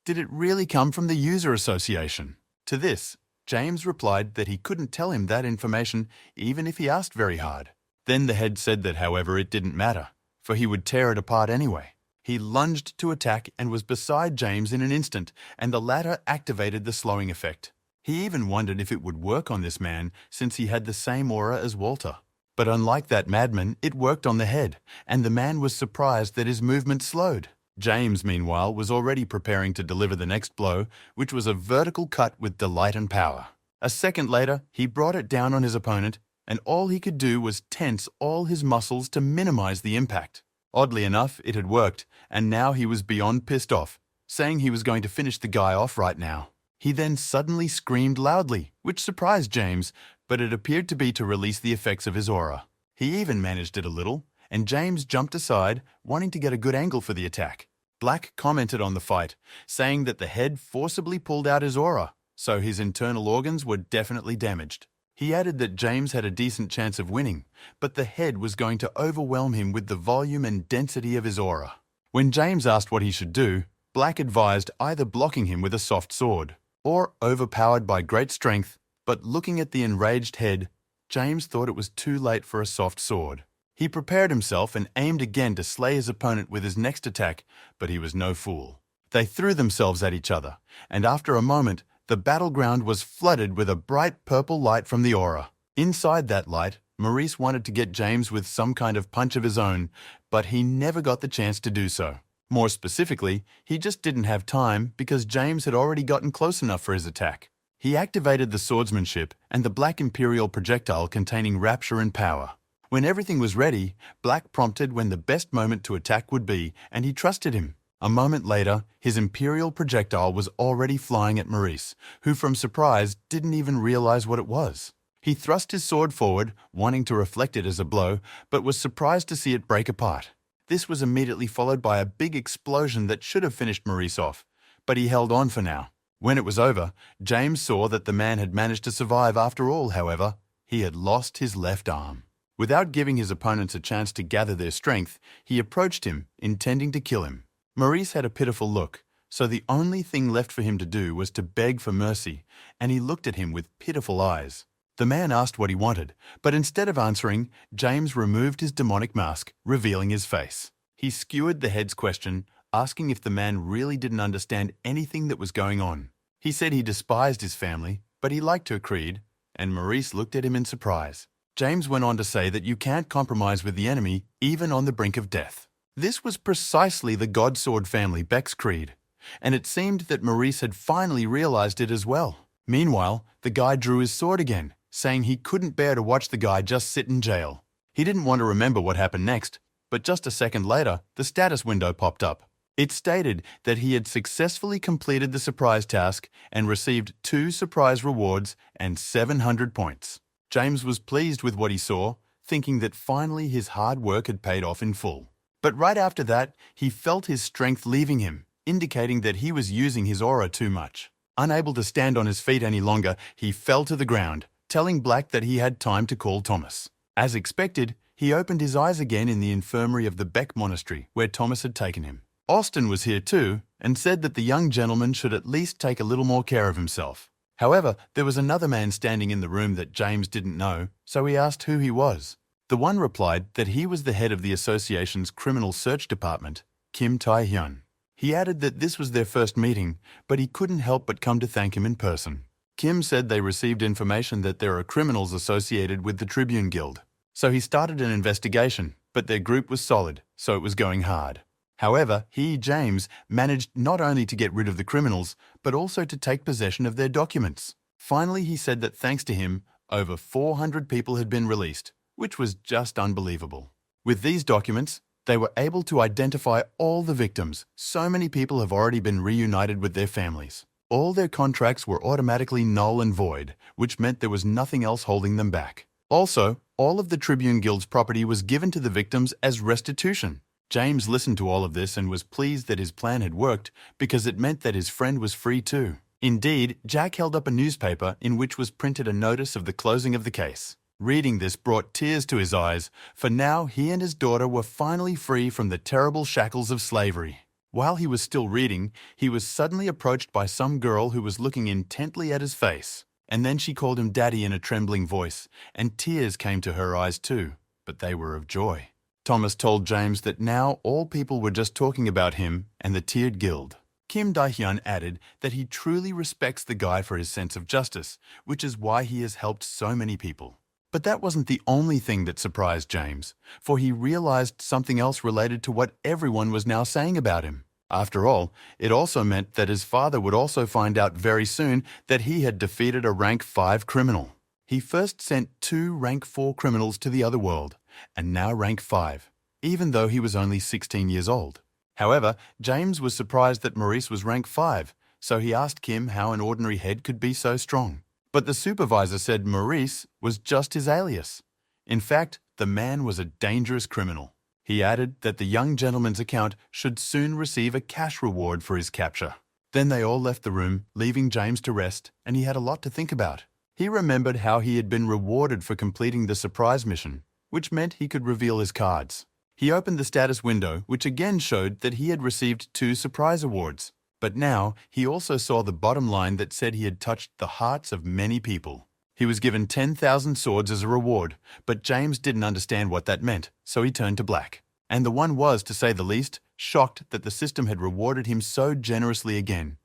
"Did it really come from the user association?" To this, James replied that he couldn't tell him that information even if he asked very hard. Then the head said that, however, it didn't matter, for he would tear it apart anyway. He lunged to attack and was beside James in an instant, and the latter activated the slowing effect. He even wondered if it would work on this man since he had the same aura as Walter. But unlike that madman, it worked on the head, and the man was surprised that his movement slowed. James, meanwhile, was already preparing to deliver the next blow, which was a vertical cut with delight and power. A second later, he brought it down on his opponent, and all he could do was tense all his muscles to minimize the impact. Oddly enough, it had worked, and now he was beyond pissed off, saying he was going to finish the guy off right now. He then suddenly screamed loudly, which surprised James, but it appeared to be to release the effects of his aura. He even managed it a little, and James jumped aside, wanting to get a good angle for the attack. Black commented on the fight, saying that the head forcibly pulled out his aura, so his internal organs were definitely damaged. He added that James had a decent chance of winning, but the head was going to overwhelm him with the volume and density of his aura. When James asked what he should do, Black advised either blocking him with a soft sword, or overpowered by great strength, but looking at the enraged head, James thought it was too late for a soft sword. He prepared himself and aimed again to slay his opponent with his next attack, but he was no fool. They threw themselves at each other, and after a moment, the battleground was flooded with a bright purple light from the aura. Inside that light, Maurice wanted to get James with some kind of punch of his own, but he never got the chance to do so. More specifically, he just didn't have time because James had already gotten close enough for his attack. He activated the swordsmanship and the Black Imperial projectile containing rapture and power. When everything was ready, Black prompted when the best moment to attack would be, and he trusted him. A moment later, his Imperial projectile was already flying at Maurice, who from surprise didn't even realize what it was. He thrust his sword forward, wanting to reflect it as a blow, but was surprised to see it break apart. This was immediately followed by a big explosion that should have finished Maurice off, but he held on for now. When it was over, James saw that the man had managed to survive after all, however. He had lost his left arm. Without giving his opponents a chance to gather their strength, he approached him, intending to kill him. Maurice had a pitiful look, so the only thing left for him to do was to beg for mercy, and he looked at him with pitiful eyes. The man asked what he wanted, but instead of answering, James removed his demonic mask, revealing his face. He skewered the head's question, asking if the man really didn't understand anything that was going on. He said he despised his family, but he liked her creed, and Maurice looked at him in surprise. James went on to say that you can't compromise with the enemy, even on the brink of death. This was precisely the Godsword family Beck's creed, and it seemed that Maurice had finally realized it as well. Meanwhile, the guy drew his sword again, saying he couldn't bear to watch the guy just sit in jail. He didn't want to remember what happened next, but just a second later, the status window popped up. It stated that he had successfully completed the surprise task and received 2 surprise rewards and 700 points. James was pleased with what he saw, thinking that finally his hard work had paid off in full. But right after that, he felt his strength leaving him, indicating that he was using his aura too much. Unable to stand on his feet any longer, he fell to the ground, telling Black that he had time to call Thomas. As expected, he opened his eyes again in the infirmary of the Beck Monastery, where Thomas had taken him. Austin was here too, and said that the young gentleman should at least take a little more care of himself. However, there was another man standing in the room that James didn't know, so he asked who he was. The one replied that he was the head of the association's criminal search department, Kim Tae-hyun. He added that this was their first meeting, but he couldn't help but come to thank him in person. Kim said they received information that there are criminals associated with the Tribune Guild. So he started an investigation, but their group was solid, so it was going hard. However, he, James, managed not only to get rid of the criminals, but also to take possession of their documents. Finally, he said that thanks to him, over 400 people had been released, which was just unbelievable. With these documents, they were able to identify all the victims. So many people have already been reunited with their families. All their contracts were automatically null and void, which meant there was nothing else holding them back. Also, all of the Tribune Guild's property was given to the victims as restitution. James listened to all of this and was pleased that his plan had worked because it meant that his friend was free too. Indeed, Jack held up a newspaper in which was printed a notice of the closing of the case. Reading this brought tears to his eyes, for now he and his daughter were finally free from the terrible shackles of slavery. While he was still reading, he was suddenly approached by some girl who was looking intently at his face. And then she called him Daddy in a trembling voice, and tears came to her eyes too, but they were of joy. Thomas told James that now all people were just talking about him and the Tiered Guild. Kim Dae-hyun added that he truly respects the guy for his sense of justice, which is why he has helped so many people. But that wasn't the only thing that surprised James, for he realized something else related to what everyone was now saying about him. After all, it also meant that his father would also find out very soon that he had defeated a rank 5 criminal. He first sent 2 rank 4 criminals to the other world, and now rank 5, even though he was only 16 years old. However, James was surprised that Maurice was rank 5, so he asked Kim how an ordinary head could be so strong. But the supervisor said Maurice was just his alias. In fact, the man was a dangerous criminal. He added that the young gentleman's account should soon receive a cash reward for his capture. Then they all left the room, leaving James to rest, and he had a lot to think about. He remembered how he had been rewarded for completing the surprise mission, which meant he could reveal his cards. He opened the status window, which again showed that he had received 2 surprise awards. But now, he also saw the bottom line that said he had touched the hearts of many people. He was given 10,000 swords as a reward, but James didn't understand what that meant, so he turned to Black. And the one was, to say the least, shocked that the system had rewarded him so generously again.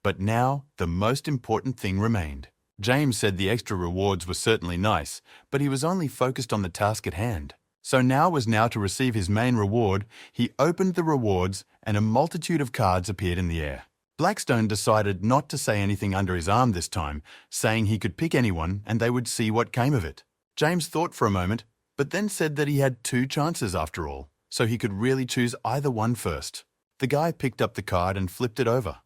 But now, the most important thing remained. James said the extra rewards were certainly nice, but he was only focused on the task at hand. So now was to receive his main reward. He opened the rewards, and a multitude of cards appeared in the air. Blackstone decided not to say anything under his arm this time, saying he could pick anyone and they would see what came of it. James thought for a moment, but then said that he had 2 chances after all, so he could really choose either one first. The guy picked up the card and flipped it over.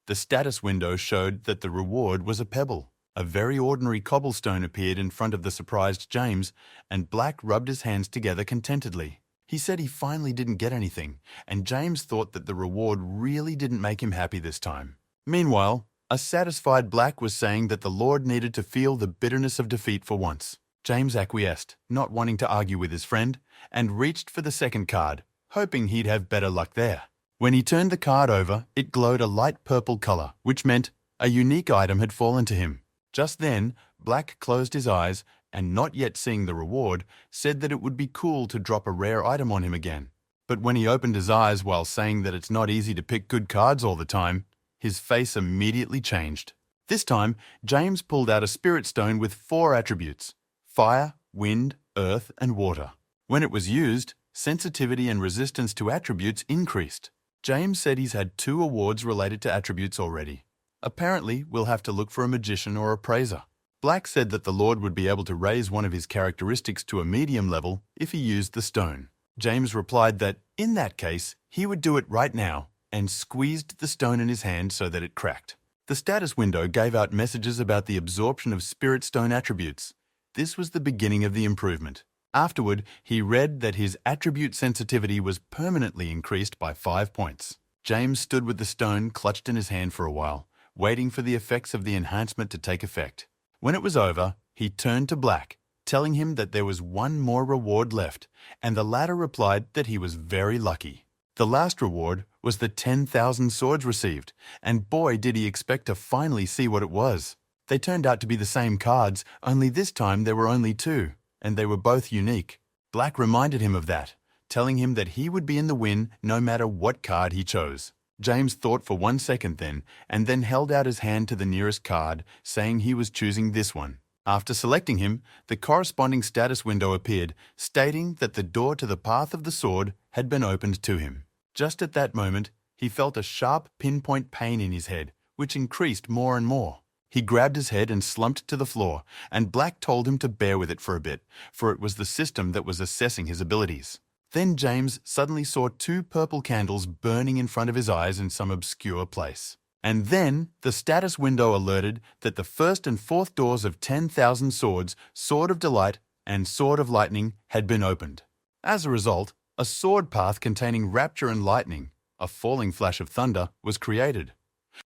The status window showed that the reward was a pebble. A very ordinary cobblestone appeared in front of the surprised James, and Black rubbed his hands together contentedly. He said he finally didn't get anything, and James thought that the reward really didn't make him happy this time. Meanwhile, a satisfied Black was saying that the Lord needed to feel the bitterness of defeat for once. James acquiesced, not wanting to argue with his friend, and reached for the second card, hoping he'd have better luck there. When he turned the card over, it glowed a light purple color, which meant a unique item had fallen to him. Just then, Black closed his eyes and, not yet seeing the reward, said that it would be cool to drop a rare item on him again. But when he opened his eyes while saying that it's not easy to pick good cards all the time, his face immediately changed. This time, James pulled out a spirit stone with 4 attributes: fire, wind, earth, and water. When it was used, sensitivity and resistance to attributes increased. James said he's had 2 awards related to attributes already. Apparently, we'll have to look for a magician or appraiser. Black said that the Lord would be able to raise one of his characteristics to a medium level if he used the stone. James replied that In that case, he would do it right now, and squeezed the stone in his hand so that it cracked. The status window gave out messages about the absorption of spirit stone attributes. This was the beginning of the improvement. Afterward, he read that his attribute sensitivity was permanently increased by 5 points. James stood with the stone clutched in his hand for a while, waiting for the effects of the enhancement to take effect. When it was over, he turned to Black, telling him that there was one more reward left, and the latter replied that he was very lucky. The last reward was the 10,000 swords received, and boy did he expect to finally see what it was. They turned out to be the same cards, only this time there were only 2, and they were both unique. Black reminded him of that, telling him that he would be in the win no matter what card he chose. James thought for 1 second then, and then held out his hand to the nearest card, saying he was choosing this one. After selecting him, the corresponding status window appeared, stating that the door to the path of the sword had been opened to him. Just at that moment, he felt a sharp pinpoint pain in his head, which increased more and more. He grabbed his head and slumped to the floor, and Black told him to bear with it for a bit, for it was the system that was assessing his abilities. Then James suddenly saw 2 purple candles burning in front of his eyes in some obscure place. And then the status window alerted that the first and fourth doors of 10,000 swords, Sword of Delight, and Sword of Lightning had been opened. As a result, a sword path containing rapture and lightning, a falling flash of thunder, was created.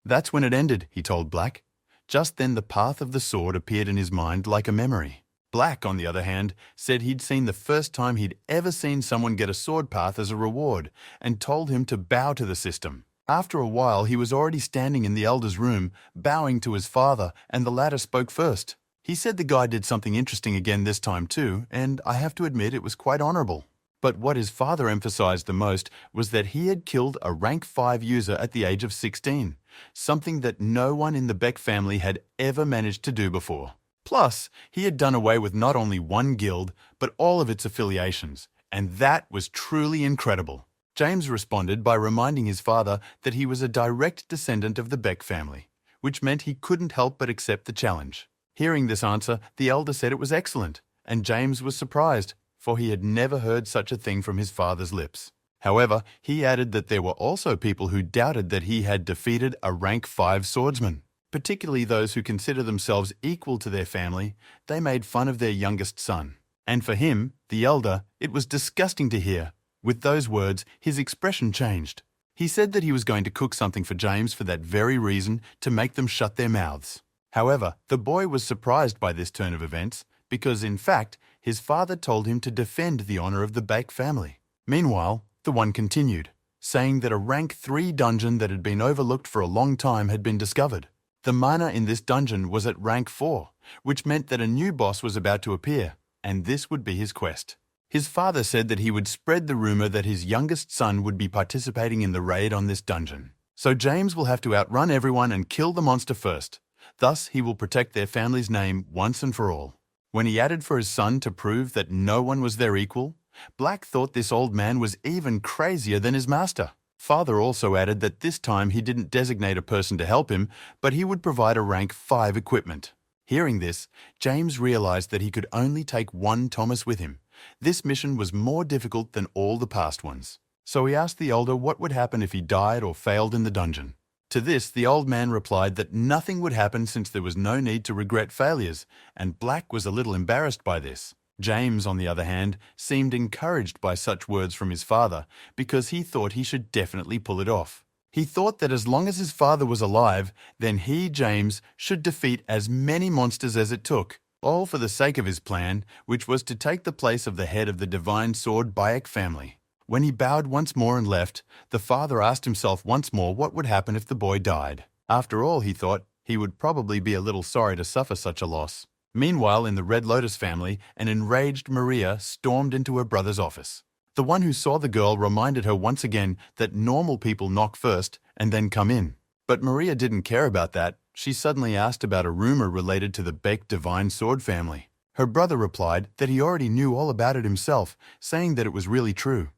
That's when it ended, he told Black. Just then the path of the sword appeared in his mind like a memory. Black, on the other hand, said he'd seen the first time he'd ever seen someone get a sword path as a reward, and told him to bow to the system. After a while, he was already standing in the elder's room, bowing to his father, and the latter spoke first. He said the guy did something interesting again this time too, and I have to admit it was quite honorable. But what his father emphasized the most was that he had killed a rank 5 user at the age of 16, something that no one in the Beck family had ever managed to do before. Plus, he had done away with not only one guild, but all of its affiliations, and that was truly incredible. James responded by reminding his father that he was a direct descendant of the Beck family, which meant he couldn't help but accept the challenge. Hearing this answer, the elder said it was excellent, and James was surprised, for he had never heard such a thing from his father's lips. However, he added that there were also people who doubted that he had defeated a rank 5 swordsman. Particularly those who consider themselves equal to their family. They made fun of their youngest son. And for him, the elder, it was disgusting to hear. With those words, his expression changed. He said that he was going to cook something for James for that very reason, to make them shut their mouths. However, the boy was surprised by this turn of events, because in fact, his father told him to defend the honor of the Beck family. Meanwhile, the one continued, saying that a rank 3 dungeon that had been overlooked for a long time had been discovered. The mana in this dungeon was at rank 4, which meant that a new boss was about to appear, and this would be his quest. His father said that he would spread the rumor that his youngest son would be participating in the raid on this dungeon. So James will have to outrun everyone and kill the monster first. Thus, he will protect their family's name once and for all. When he added for his son to prove that no one was their equal, Black thought this old man was even crazier than his master. Father also added that this time he didn't designate a person to help him, but he would provide a rank 5 equipment. Hearing this, James realized that he could only take one Thomas with him. This mission was more difficult than all the past ones. So he asked the elder what would happen if he died or failed in the dungeon. To this, the old man replied that nothing would happen since there was no need to regret failures, and Black was a little embarrassed by this. James, on the other hand, seemed encouraged by such words from his father because he thought he should definitely pull it off. He thought that as long as his father was alive, then he, James, should defeat as many monsters as it took, all for the sake of his plan, which was to take the place of the head of the Divine Sword Bayek family. When he bowed once more and left, the father asked himself once more what would happen if the boy died. After all, he thought, he would probably be a little sorry to suffer such a loss. Meanwhile, in the Red Lotus family, an enraged Maria stormed into her brother's office. The one who saw the girl reminded her once again that normal people knock first and then come in. But Maria didn't care about that. She suddenly asked about a rumor related to the Beck Divine Sword family. Her brother replied that he already knew all about it himself, saying that it was really true.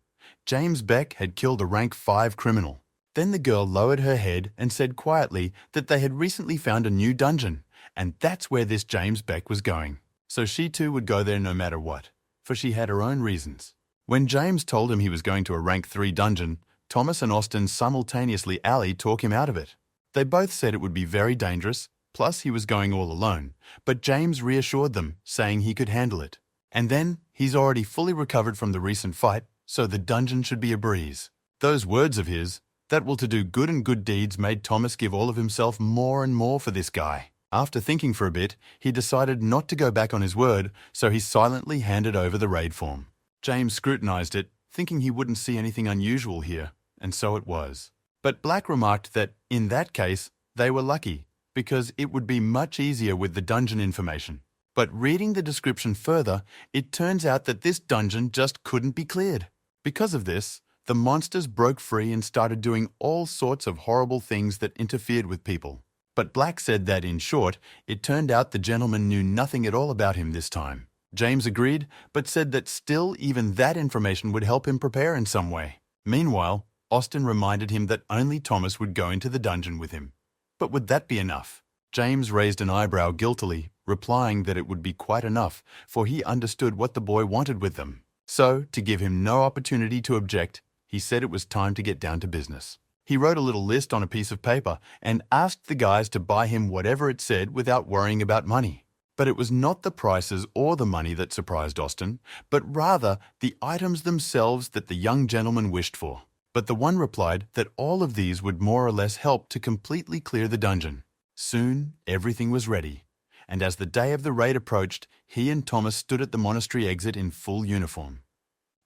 James Beck had killed a rank 5 criminal. Then the girl lowered her head and said quietly that they had recently found a new dungeon, and that's where this James Beck was going. So she too would go there no matter what, for she had her own reasons. When James told him he was going to a rank 3 dungeon, Thomas and Austin simultaneously talk him out of it. They both said it would be very dangerous, plus he was going all alone, but James reassured them, saying he could handle it. And then, he's already fully recovered from the recent fight, so the dungeon should be a breeze. Those words of his, that will to do good and good deeds, made Thomas give all of himself more and more for this guy. After thinking for a bit, he decided not to go back on his word, so he silently handed over the raid form. James scrutinized it, thinking he wouldn't see anything unusual here, and so it was. But Black remarked that, in that case, they were lucky, because it would be much easier with the dungeon information. But reading the description further, it turns out that this dungeon just couldn't be cleared. Because of this, the monsters broke free and started doing all sorts of horrible things that interfered with people. But Black said that, in short, it turned out the gentleman knew nothing at all about him this time. James agreed, but said that still even that information would help him prepare in some way. Meanwhile, Austin reminded him that only Thomas would go into the dungeon with him. But would that be enough? James raised an eyebrow guiltily, replying that it would be quite enough, for he understood what the boy wanted with them. So, to give him no opportunity to object, he said it was time to get down to business. He wrote a little list on a piece of paper and asked the guys to buy him whatever it said without worrying about money. But it was not the prices or the money that surprised Austin, but rather the items themselves that the young gentleman wished for. But the one replied that all of these would more or less help to completely clear the dungeon. Soon, everything was ready, and as the day of the raid approached, he and Thomas stood at the monastery exit in full uniform.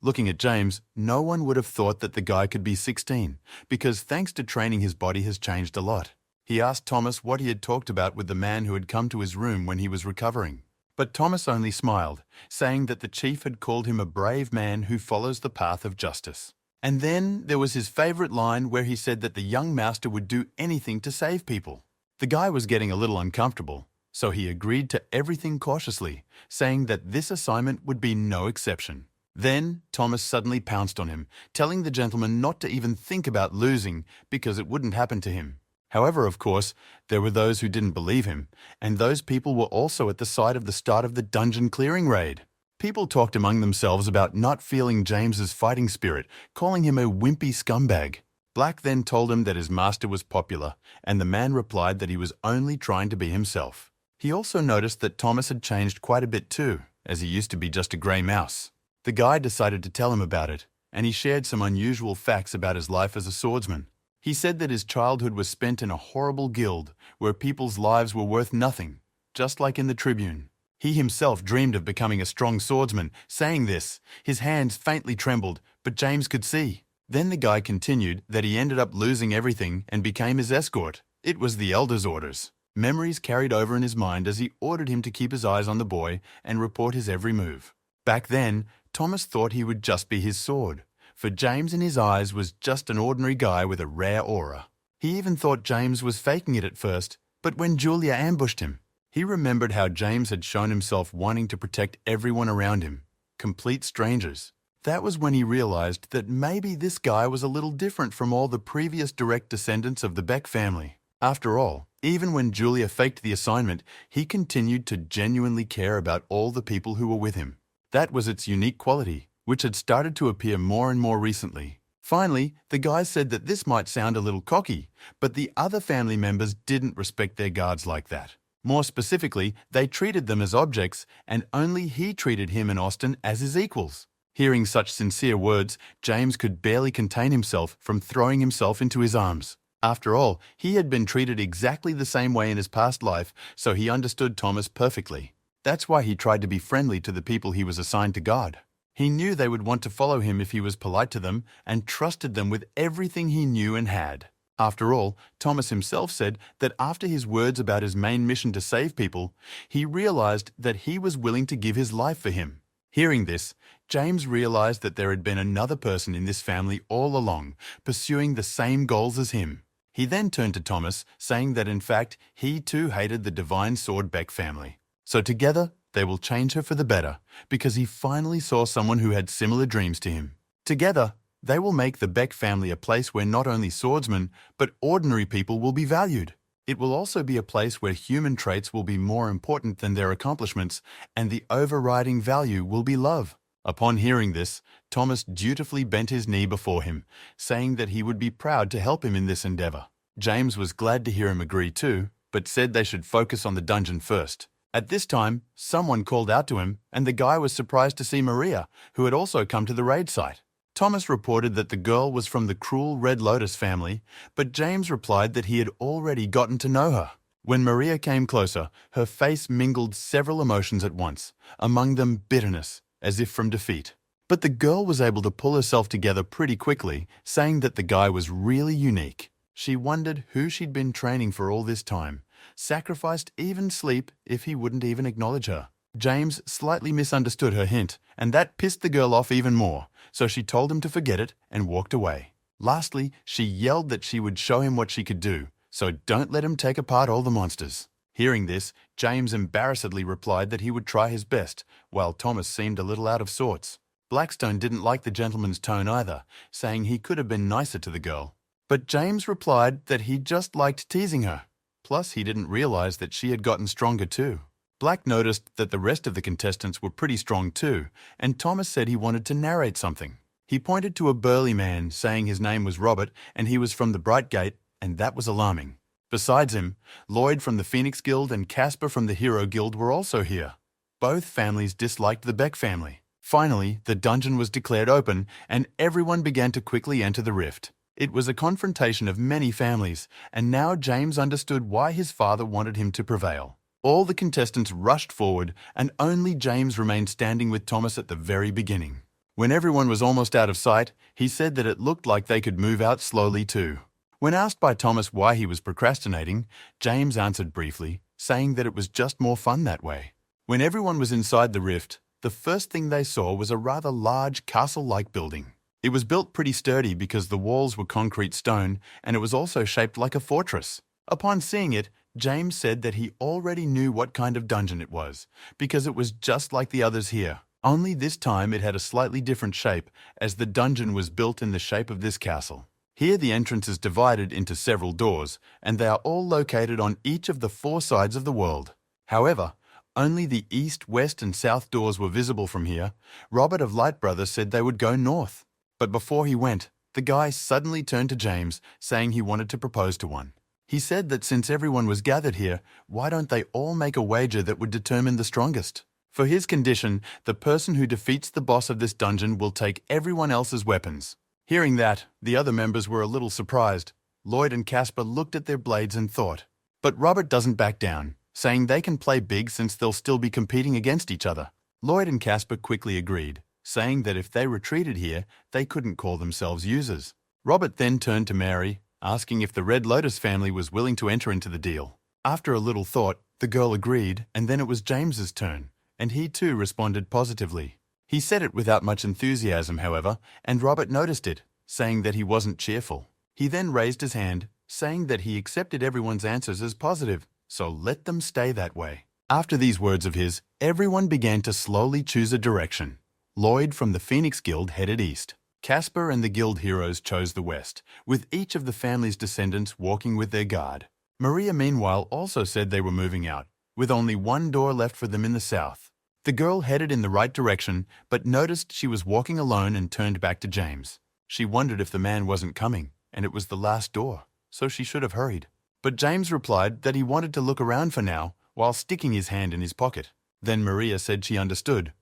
Looking at James, no one would have thought that the guy could be 16, because thanks to training his body has changed a lot. He asked Thomas what he had talked about with the man who had come to his room when he was recovering. But Thomas only smiled, saying that the chief had called him a brave man who follows the path of justice. And then there was his favorite line where he said that the young master would do anything to save people. The guy was getting a little uncomfortable, so he agreed to everything cautiously, saying that this assignment would be no exception. Then Thomas suddenly pounced on him, telling the gentleman not to even think about losing because it wouldn't happen to him. However, of course, there were those who didn't believe him, and those people were also at the site of the start of the dungeon clearing raid. People talked among themselves about not feeling James's fighting spirit, calling him a wimpy scumbag. Black then told him that his master was popular, and the man replied that he was only trying to be himself. He also noticed that Thomas had changed quite a bit too, as he used to be just a grey mouse. The guy decided to tell him about it, and he shared some unusual facts about his life as a swordsman. He said that his childhood was spent in a horrible guild where people's lives were worth nothing, just like in the Tribune. He himself dreamed of becoming a strong swordsman. Saying this, his hands faintly trembled, but James could see. Then the guy continued that he ended up losing everything and became his escort. It was the elder's orders. Memories carried over in his mind as he ordered him to keep his eyes on the boy and report his every move. Back then, Thomas thought he would just be his sword, for James in his eyes was just an ordinary guy with a rare aura. He even thought James was faking it at first, but when Julia ambushed him, he remembered how James had shown himself wanting to protect everyone around him, complete strangers. That was when he realized that maybe this guy was a little different from all the previous direct descendants of the Beck family. After all, even when Julia faked the assignment, he continued to genuinely care about all the people who were with him. That was its unique quality, which had started to appear more and more recently. Finally, the guy said that this might sound a little cocky, but the other family members didn't respect their guards like that. More specifically, they treated them as objects, and only he treated him and Austin as his equals. Hearing such sincere words, James could barely contain himself from throwing himself into his arms. After all, he had been treated exactly the same way in his past life, so he understood Thomas perfectly. That's why he tried to be friendly to the people he was assigned to guard. He knew they would want to follow him if he was polite to them and trusted them with everything he knew and had. After all, Thomas himself said that after his words about his main mission to save people, he realized that he was willing to give his life for him. Hearing this, James realized that there had been another person in this family all along, pursuing the same goals as him. He then turned to Thomas, saying that in fact, he too hated the Divine Sword Beck family. So together, they will change her for the better, because he finally saw someone who had similar dreams to him. Together, they will make the Beck family a place where not only swordsmen, but ordinary people will be valued. It will also be a place where human traits will be more important than their accomplishments, and the overriding value will be love. Upon hearing this, Thomas dutifully bent his knee before him, saying that he would be proud to help him in this endeavor. James was glad to hear him agree too, but said they should focus on the dungeon first. At this time, someone called out to him, and the guy was surprised to see Maria, who had also come to the raid site. Thomas reported that the girl was from the cruel Red Lotus family, but James replied that he had already gotten to know her. When Maria came closer, her face mingled several emotions at once, among them bitterness, as if from defeat. But the girl was able to pull herself together pretty quickly, saying that the guy was really unique. She wondered who she'd been training for all this time, sacrificed even sleep if he wouldn't even acknowledge her. James slightly misunderstood her hint, and that pissed the girl off even more, so she told him to forget it and walked away. Lastly, she yelled that she would show him what she could do, so don't let him take apart all the monsters. Hearing this, James embarrassedly replied that he would try his best, while Thomas seemed a little out of sorts. Blackstone didn't like the gentleman's tone either, saying he could have been nicer to the girl. But James replied that he just liked teasing her. Plus, he didn't realize that she had gotten stronger too. Black noticed that the rest of the contestants were pretty strong too, and Thomas said he wanted to narrate something. He pointed to a burly man, saying his name was Robert and he was from the Bright Gate, and that was alarming. Besides him, Lloyd from the Phoenix Guild and Casper from the Hero Guild were also here. Both families disliked the Beck family. Finally, the dungeon was declared open, and everyone began to quickly enter the rift. It was a confrontation of many families, and now James understood why his father wanted him to prevail. All the contestants rushed forward, and only James remained standing with Thomas at the very beginning. When everyone was almost out of sight, he said that it looked like they could move out slowly too. When asked by Thomas why he was procrastinating, James answered briefly, saying that it was just more fun that way. When everyone was inside the rift, the first thing they saw was a rather large castle-like building. It was built pretty sturdy because the walls were concrete stone, and it was also shaped like a fortress. Upon seeing it, James said that he already knew what kind of dungeon it was, because it was just like the others here. Only this time it had a slightly different shape, as the dungeon was built in the shape of this castle. Here the entrance is divided into several doors, and they are all located on each of the 4 sides of the world. However, only the east, west, and south doors were visible from here. Robert of Light Brother said they would go north. But before he went, the guy suddenly turned to James, saying he wanted to propose to one. He said that since everyone was gathered here, why don't they all make a wager that would determine the strongest? For his condition, the person who defeats the boss of this dungeon will take everyone else's weapons. Hearing that, the other members were a little surprised. Lloyd and Casper looked at their blades and thought. But Robert doesn't back down, saying they can play big since they'll still be competing against each other. Lloyd and Casper quickly agreed, saying that if they retreated here, they couldn't call themselves users. Robert then turned to Mary, asking if the Red Lotus family was willing to enter into the deal. After a little thought, the girl agreed, and then it was James's turn, and he too responded positively. He said it without much enthusiasm, however, and Robert noticed it, saying that he wasn't cheerful. He then raised his hand, saying that he accepted everyone's answers as positive, so let them stay that way. After these words of his, everyone began to slowly choose a direction. Lloyd from the Phoenix Guild headed east. Casper and the guild heroes chose the west, with each of the family's descendants walking with their guard. Maria, meanwhile, also said they were moving out, with only one door left for them in the south. The girl headed in the right direction, but noticed she was walking alone and turned back to James. She wondered if the man wasn't coming, and it was the last door, so she should have hurried. But James replied that he wanted to look around for now, while sticking his hand in his pocket. Then Maria said she understood.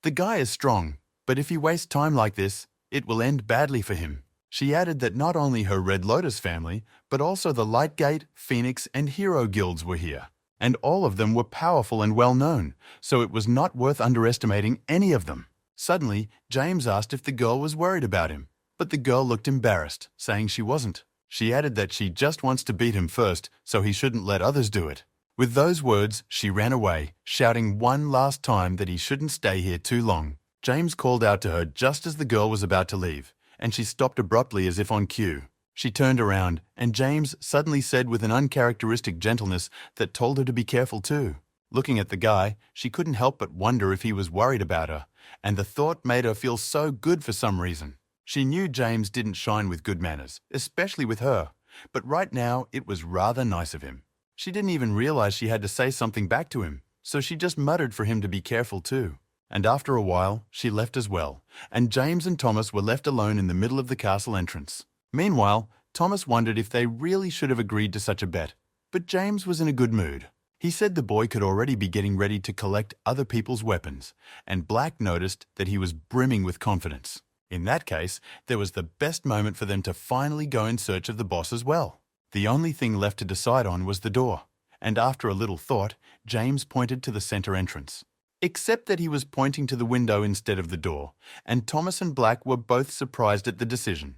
The guy is strong, but if he wastes time like this, it will end badly for him. She added that not only her Red Lotus family, but also the Lightgate, Phoenix, and Hero Guilds were here. And all of them were powerful and well-known, so it was not worth underestimating any of them. Suddenly, James asked if the girl was worried about him, but the girl looked embarrassed, saying she wasn't. She added that she just wants to beat him first, so he shouldn't let others do it. With those words, she ran away, shouting one last time that he shouldn't stay here too long. James called out to her just as the girl was about to leave, and she stopped abruptly as if on cue. She turned around, and James suddenly said with an uncharacteristic gentleness that told her to be careful too. Looking at the guy, she couldn't help but wonder if he was worried about her, and the thought made her feel so good for some reason. She knew James didn't shine with good manners, especially with her, but right now it was rather nice of him. She didn't even realize she had to say something back to him, so she just muttered for him to be careful too. and after a while, she left as well, and James and Thomas were left alone in the middle of the castle entrance. Meanwhile, Thomas wondered if they really should have agreed to such a bet, but James was in a good mood. He said the boy could already be getting ready to collect other people's weapons, and Black noticed that he was brimming with confidence. In that case, there was the best moment for them to finally go in search of the boss as well. The only thing left to decide on was the door, and after a little thought, James pointed to the center entrance. Except that he was pointing to the window instead of the door, and Thomas and Black were both surprised at the decision.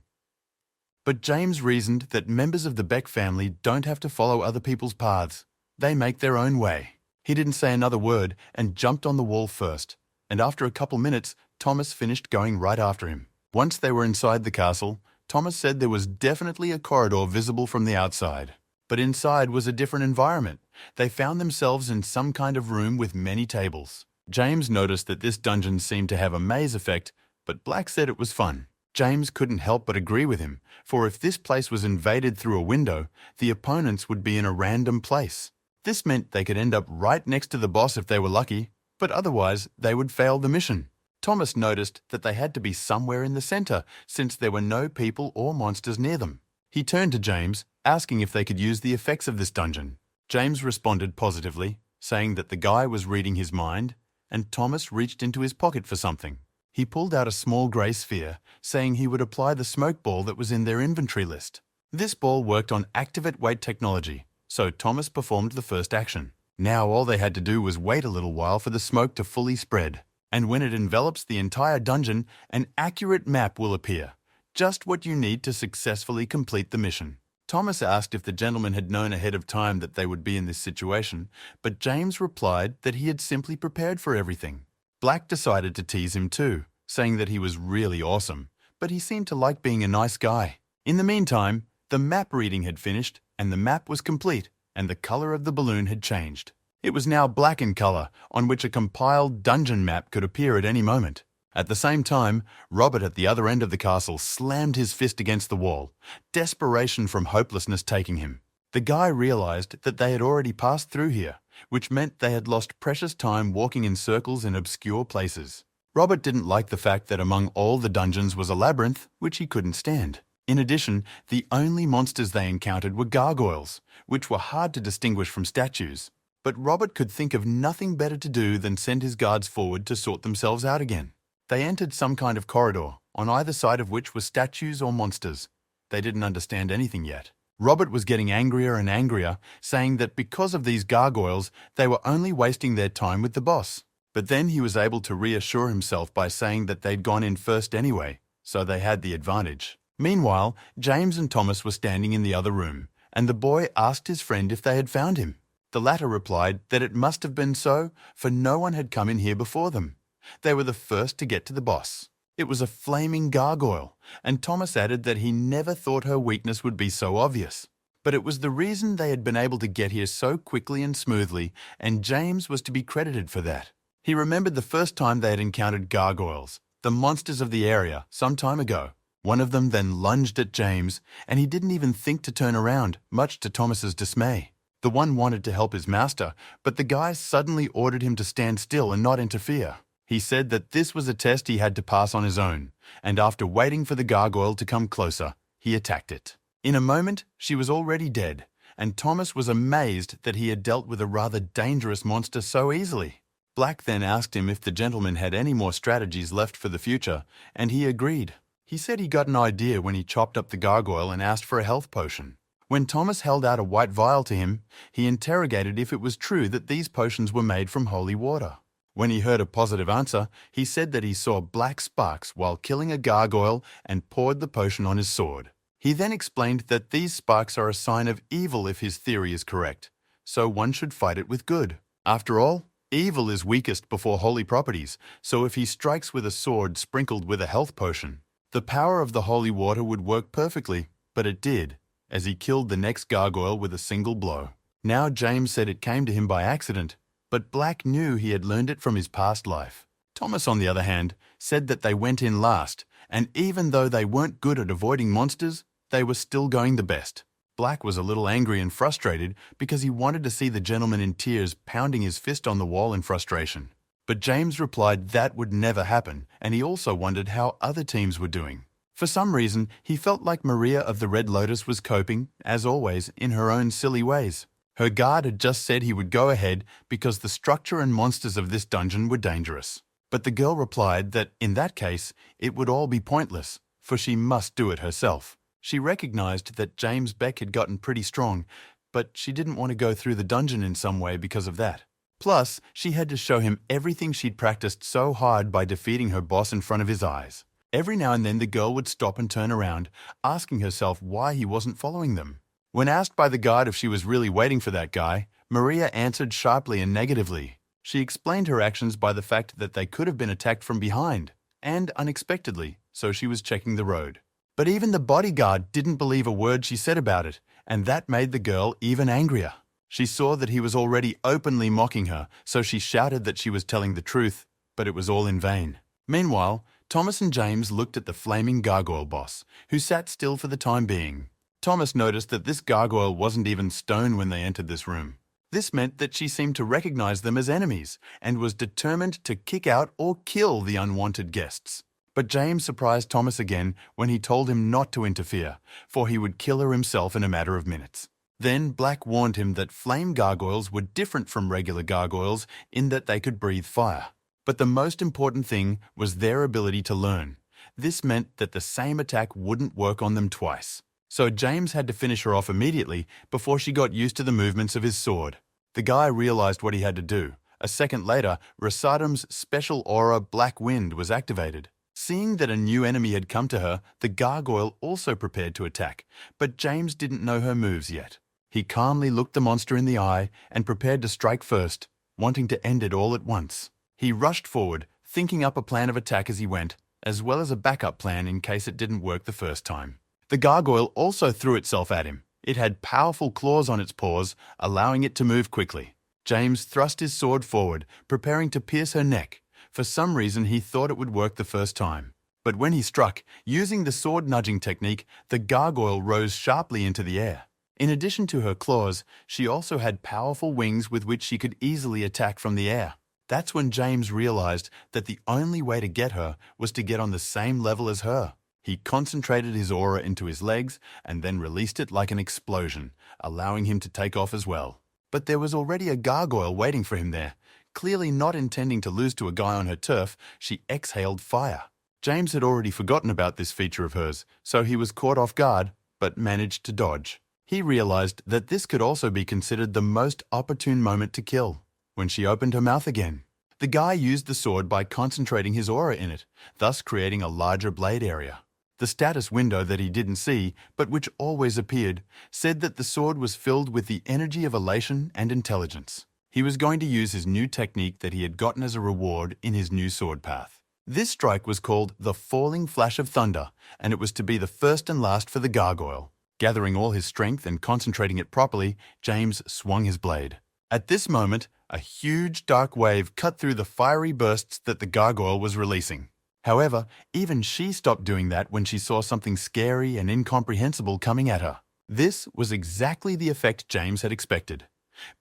But James reasoned that members of the Beck family don't have to follow other people's paths. They make their own way. He didn't say another word and jumped on the wall first, and after a couple minutes, Thomas finished going right after him. Once they were inside the castle, Thomas said there was definitely a corridor visible from the outside. But inside was a different environment. They found themselves in some kind of room with many tables. James noticed that this dungeon seemed to have a maze effect, but Black said it was fun. James couldn't help but agree with him, for if this place was invaded through a window, the opponents would be in a random place. This meant they could end up right next to the boss if they were lucky, but otherwise they would fail the mission. Thomas noticed that they had to be somewhere in the center, since there were no people or monsters near them. He turned to James, asking if they could use the effects of this dungeon. James responded positively, saying that the guy was reading his mind, and Thomas reached into his pocket for something. He pulled out a small grey sphere, saying he would apply the smoke ball that was in their inventory list. This ball worked on activate weight technology, so Thomas performed the first action. Now all they had to do was wait a little while for the smoke to fully spread, and when it envelops the entire dungeon, an accurate map will appear, just what you need to successfully complete the mission. Thomas asked if the gentleman had known ahead of time that they would be in this situation, but James replied that he had simply prepared for everything. Black decided to tease him too, saying that he was really awesome, but he seemed to like being a nice guy. In the meantime, the map reading had finished, and the map was complete, and the color of the balloon had changed. It was now black in color, on which a compiled dungeon map could appear at any moment. At the same time, Robert at the other end of the castle slammed his fist against the wall, desperation from hopelessness taking him. The guy realized that they had already passed through here, which meant they had lost precious time walking in circles in obscure places. Robert didn't like the fact that among all the dungeons was a labyrinth, which he couldn't stand. In addition, the only monsters they encountered were gargoyles, which were hard to distinguish from statues. But Robert could think of nothing better to do than send his guards forward to sort themselves out again. They entered some kind of corridor, on either side of which were statues or monsters. They didn't understand anything yet. Robert was getting angrier and angrier, saying that because of these gargoyles, they were only wasting their time with the boss. But then he was able to reassure himself by saying that they'd gone in first anyway, so they had the advantage. Meanwhile, James and Thomas were standing in the other room, and the boy asked his friend if they had found him. The latter replied that it must have been so, for no one had come in here before them. They were the first to get to the boss. It was a flaming gargoyle, and Thomas added that he never thought her weakness would be so obvious. But it was the reason they had been able to get here so quickly and smoothly, and James was to be credited for that. He remembered the first time they had encountered gargoyles, the monsters of the area, some time ago. One of them then lunged at James, and he didn't even think to turn around, much to Thomas's dismay. The one wanted to help his master, but the guy suddenly ordered him to stand still and not interfere. He said that this was a test he had to pass on his own, and after waiting for the gargoyle to come closer, he attacked it. In a moment, she was already dead, and Thomas was amazed that he had dealt with a rather dangerous monster so easily. Black then asked him if the gentleman had any more strategies left for the future, and he agreed. He said he got an idea when he chopped up the gargoyle and asked for a health potion. When Thomas held out a white vial to him, he interrogated if it was true that these potions were made from holy water. When he heard a positive answer, he said that he saw black sparks while killing a gargoyle and poured the potion on his sword. He then explained that these sparks are a sign of evil if his theory is correct, so one should fight it with good. After all, evil is weakest before holy properties, so if he strikes with a sword sprinkled with a health potion, the power of the holy water would work perfectly, but it did, as he killed the next gargoyle with a single blow. Now James said it came to him by accident, but Black knew he had learned it from his past life. Thomas, on the other hand, said that they went in last, and even though they weren't good at avoiding monsters, they were still going the best. Black was a little angry and frustrated because he wanted to see the gentleman in tears pounding his fist on the wall in frustration. But James replied that would never happen, and he also wondered how other teams were doing. For some reason, he felt like Maria of the Red Lotus was coping, as always, in her own silly ways. Her guard had just said he would go ahead because the structure and monsters of this dungeon were dangerous. But the girl replied that, in that case, it would all be pointless, for she must do it herself. She recognized that James Beck had gotten pretty strong, but she didn't want to go through the dungeon in some way because of that. Plus, she had to show him everything she'd practiced so hard by defeating her boss in front of his eyes. Every now and then the girl would stop and turn around, asking herself why he wasn't following them. When asked by the guard if she was really waiting for that guy, Maria answered sharply and negatively. She explained her actions by the fact that they could have been attacked from behind, and unexpectedly, so she was checking the road. But even the bodyguard didn't believe a word she said about it, and that made the girl even angrier. She saw that he was already openly mocking her, so she shouted that she was telling the truth, but it was all in vain. Meanwhile, Thomas and James looked at the flaming gargoyle boss, who sat still for the time being. Thomas noticed that this gargoyle wasn't even stone when they entered this room. This meant that she seemed to recognize them as enemies, and was determined to kick out or kill the unwanted guests. But James surprised Thomas again when he told him not to interfere, for he would kill her himself in a matter of minutes. Then Black warned him that flame gargoyles were different from regular gargoyles in that they could breathe fire. But the most important thing was their ability to learn. This meant that the same attack wouldn't work on them twice. So James had to finish her off immediately before she got used to the movements of his sword. The guy realized what he had to do. A second later, Rasadam's special aura Black Wind was activated. Seeing that a new enemy had come to her, the gargoyle also prepared to attack, but James didn't know her moves yet. He calmly looked the monster in the eye and prepared to strike first, wanting to end it all at once. He rushed forward, thinking up a plan of attack as he went, as well as a backup plan in case it didn't work the first time. The gargoyle also threw itself at him. It had powerful claws on its paws, allowing it to move quickly. James thrust his sword forward, preparing to pierce her neck. For some reason, he thought it would work the first time. But when he struck, using the sword nudging technique, the gargoyle rose sharply into the air. In addition to her claws, she also had powerful wings with which she could easily attack from the air. That's when James realized that the only way to get her was to get on the same level as her. He concentrated his aura into his legs and then released it like an explosion, allowing him to take off as well. But there was already a gargoyle waiting for him there. Clearly not intending to lose to a guy on her turf, she exhaled fire. James had already forgotten about this feature of hers, so he was caught off guard, but managed to dodge. He realized that this could also be considered the most opportune moment to kill. When she opened her mouth again, the guy used the sword by concentrating his aura in it, thus creating a larger blade area. The status window that he didn't see, but which always appeared, said that the sword was filled with the energy of elation and intelligence. He was going to use his new technique that he had gotten as a reward in his new sword path. This strike was called the Falling Flash of Thunder, and it was to be the first and last for the gargoyle. Gathering all his strength and concentrating it properly, James swung his blade. At this moment, a huge dark wave cut through the fiery bursts that the gargoyle was releasing. However, even she stopped doing that when she saw something scary and incomprehensible coming at her. This was exactly the effect James had expected.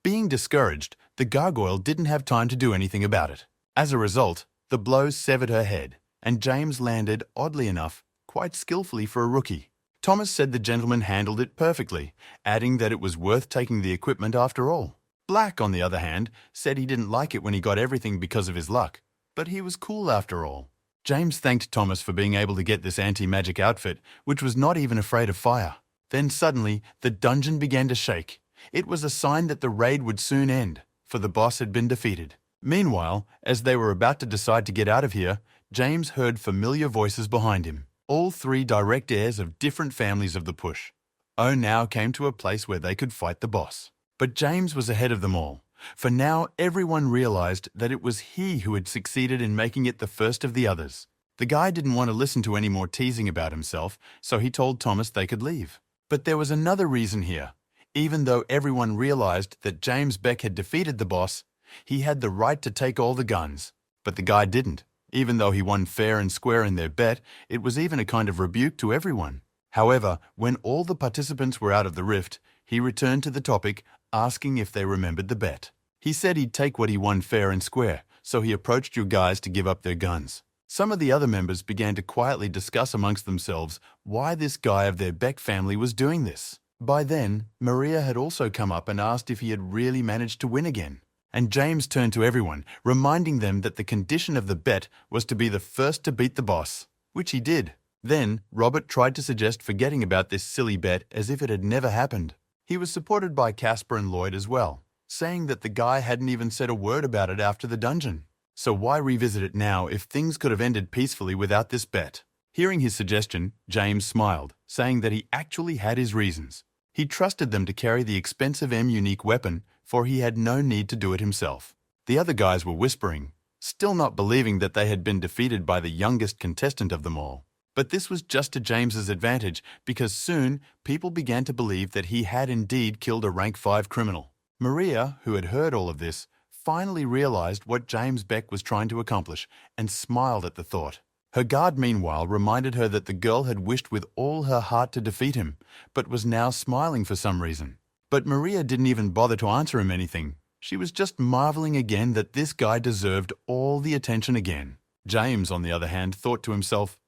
Being discouraged, the gargoyle didn't have time to do anything about it. As a result, the blow severed her head, and James landed, oddly enough, quite skillfully for a rookie. Thomas said the gentleman handled it perfectly, adding that it was worth taking the equipment after all. Black, on the other hand, said he didn't like it when he got everything because of his luck, but he was cool after all. James thanked Thomas for being able to get this anti-magic outfit, which was not even afraid of fire. Then suddenly, the dungeon began to shake. It was a sign that the raid would soon end, for the boss had been defeated. Meanwhile, as they were about to decide to get out of here, James heard familiar voices behind him, all three direct heirs of different families of the Push. O now came to a place where they could fight the boss. But James was ahead of them all, for now everyone realized that it was he who had succeeded in making it the first of the others. The guy didn't want to listen to any more teasing about himself, so he told Thomas they could leave. But there was another reason here. Even though everyone realized that James Beck had defeated the boss, he had the right to take all the guns. But the guy didn't. Even though he won fair and square in their bet, it was even a kind of rebuke to everyone. However, when all the participants were out of the rift, he returned to the topic, asking if they remembered the bet. He said he'd take what he won fair and square, so he approached you guys to give up their guns. Some of the other members began to quietly discuss amongst themselves why this guy of their Beck family was doing this. By then, Maria had also come up and asked if he had really managed to win again. And James turned to everyone, reminding them that the condition of the bet was to be the first to beat the boss, which he did. Then, Robert tried to suggest forgetting about this silly bet as if it had never happened. He was supported by Casper and Lloyd as well, saying that the guy hadn't even said a word about it after the dungeon. So why revisit it now if things could have ended peacefully without this bet? Hearing his suggestion, James smiled, saying that he actually had his reasons. He trusted them to carry the expensive M-unique weapon, for he had no need to do it himself. The other guys were whispering, still not believing that they had been defeated by the youngest contestant of them all. But this was just to James's advantage, because soon people began to believe that he had indeed killed a rank 5 criminal. Maria, who had heard all of this, finally realized what James Beck was trying to accomplish and smiled at the thought. Her guard, meanwhile, reminded her that the girl had wished with all her heart to defeat him, but was now smiling for some reason. But Maria didn't even bother to answer him anything. She was just marveling again that this guy deserved all the attention again. James, on the other hand, thought to himself,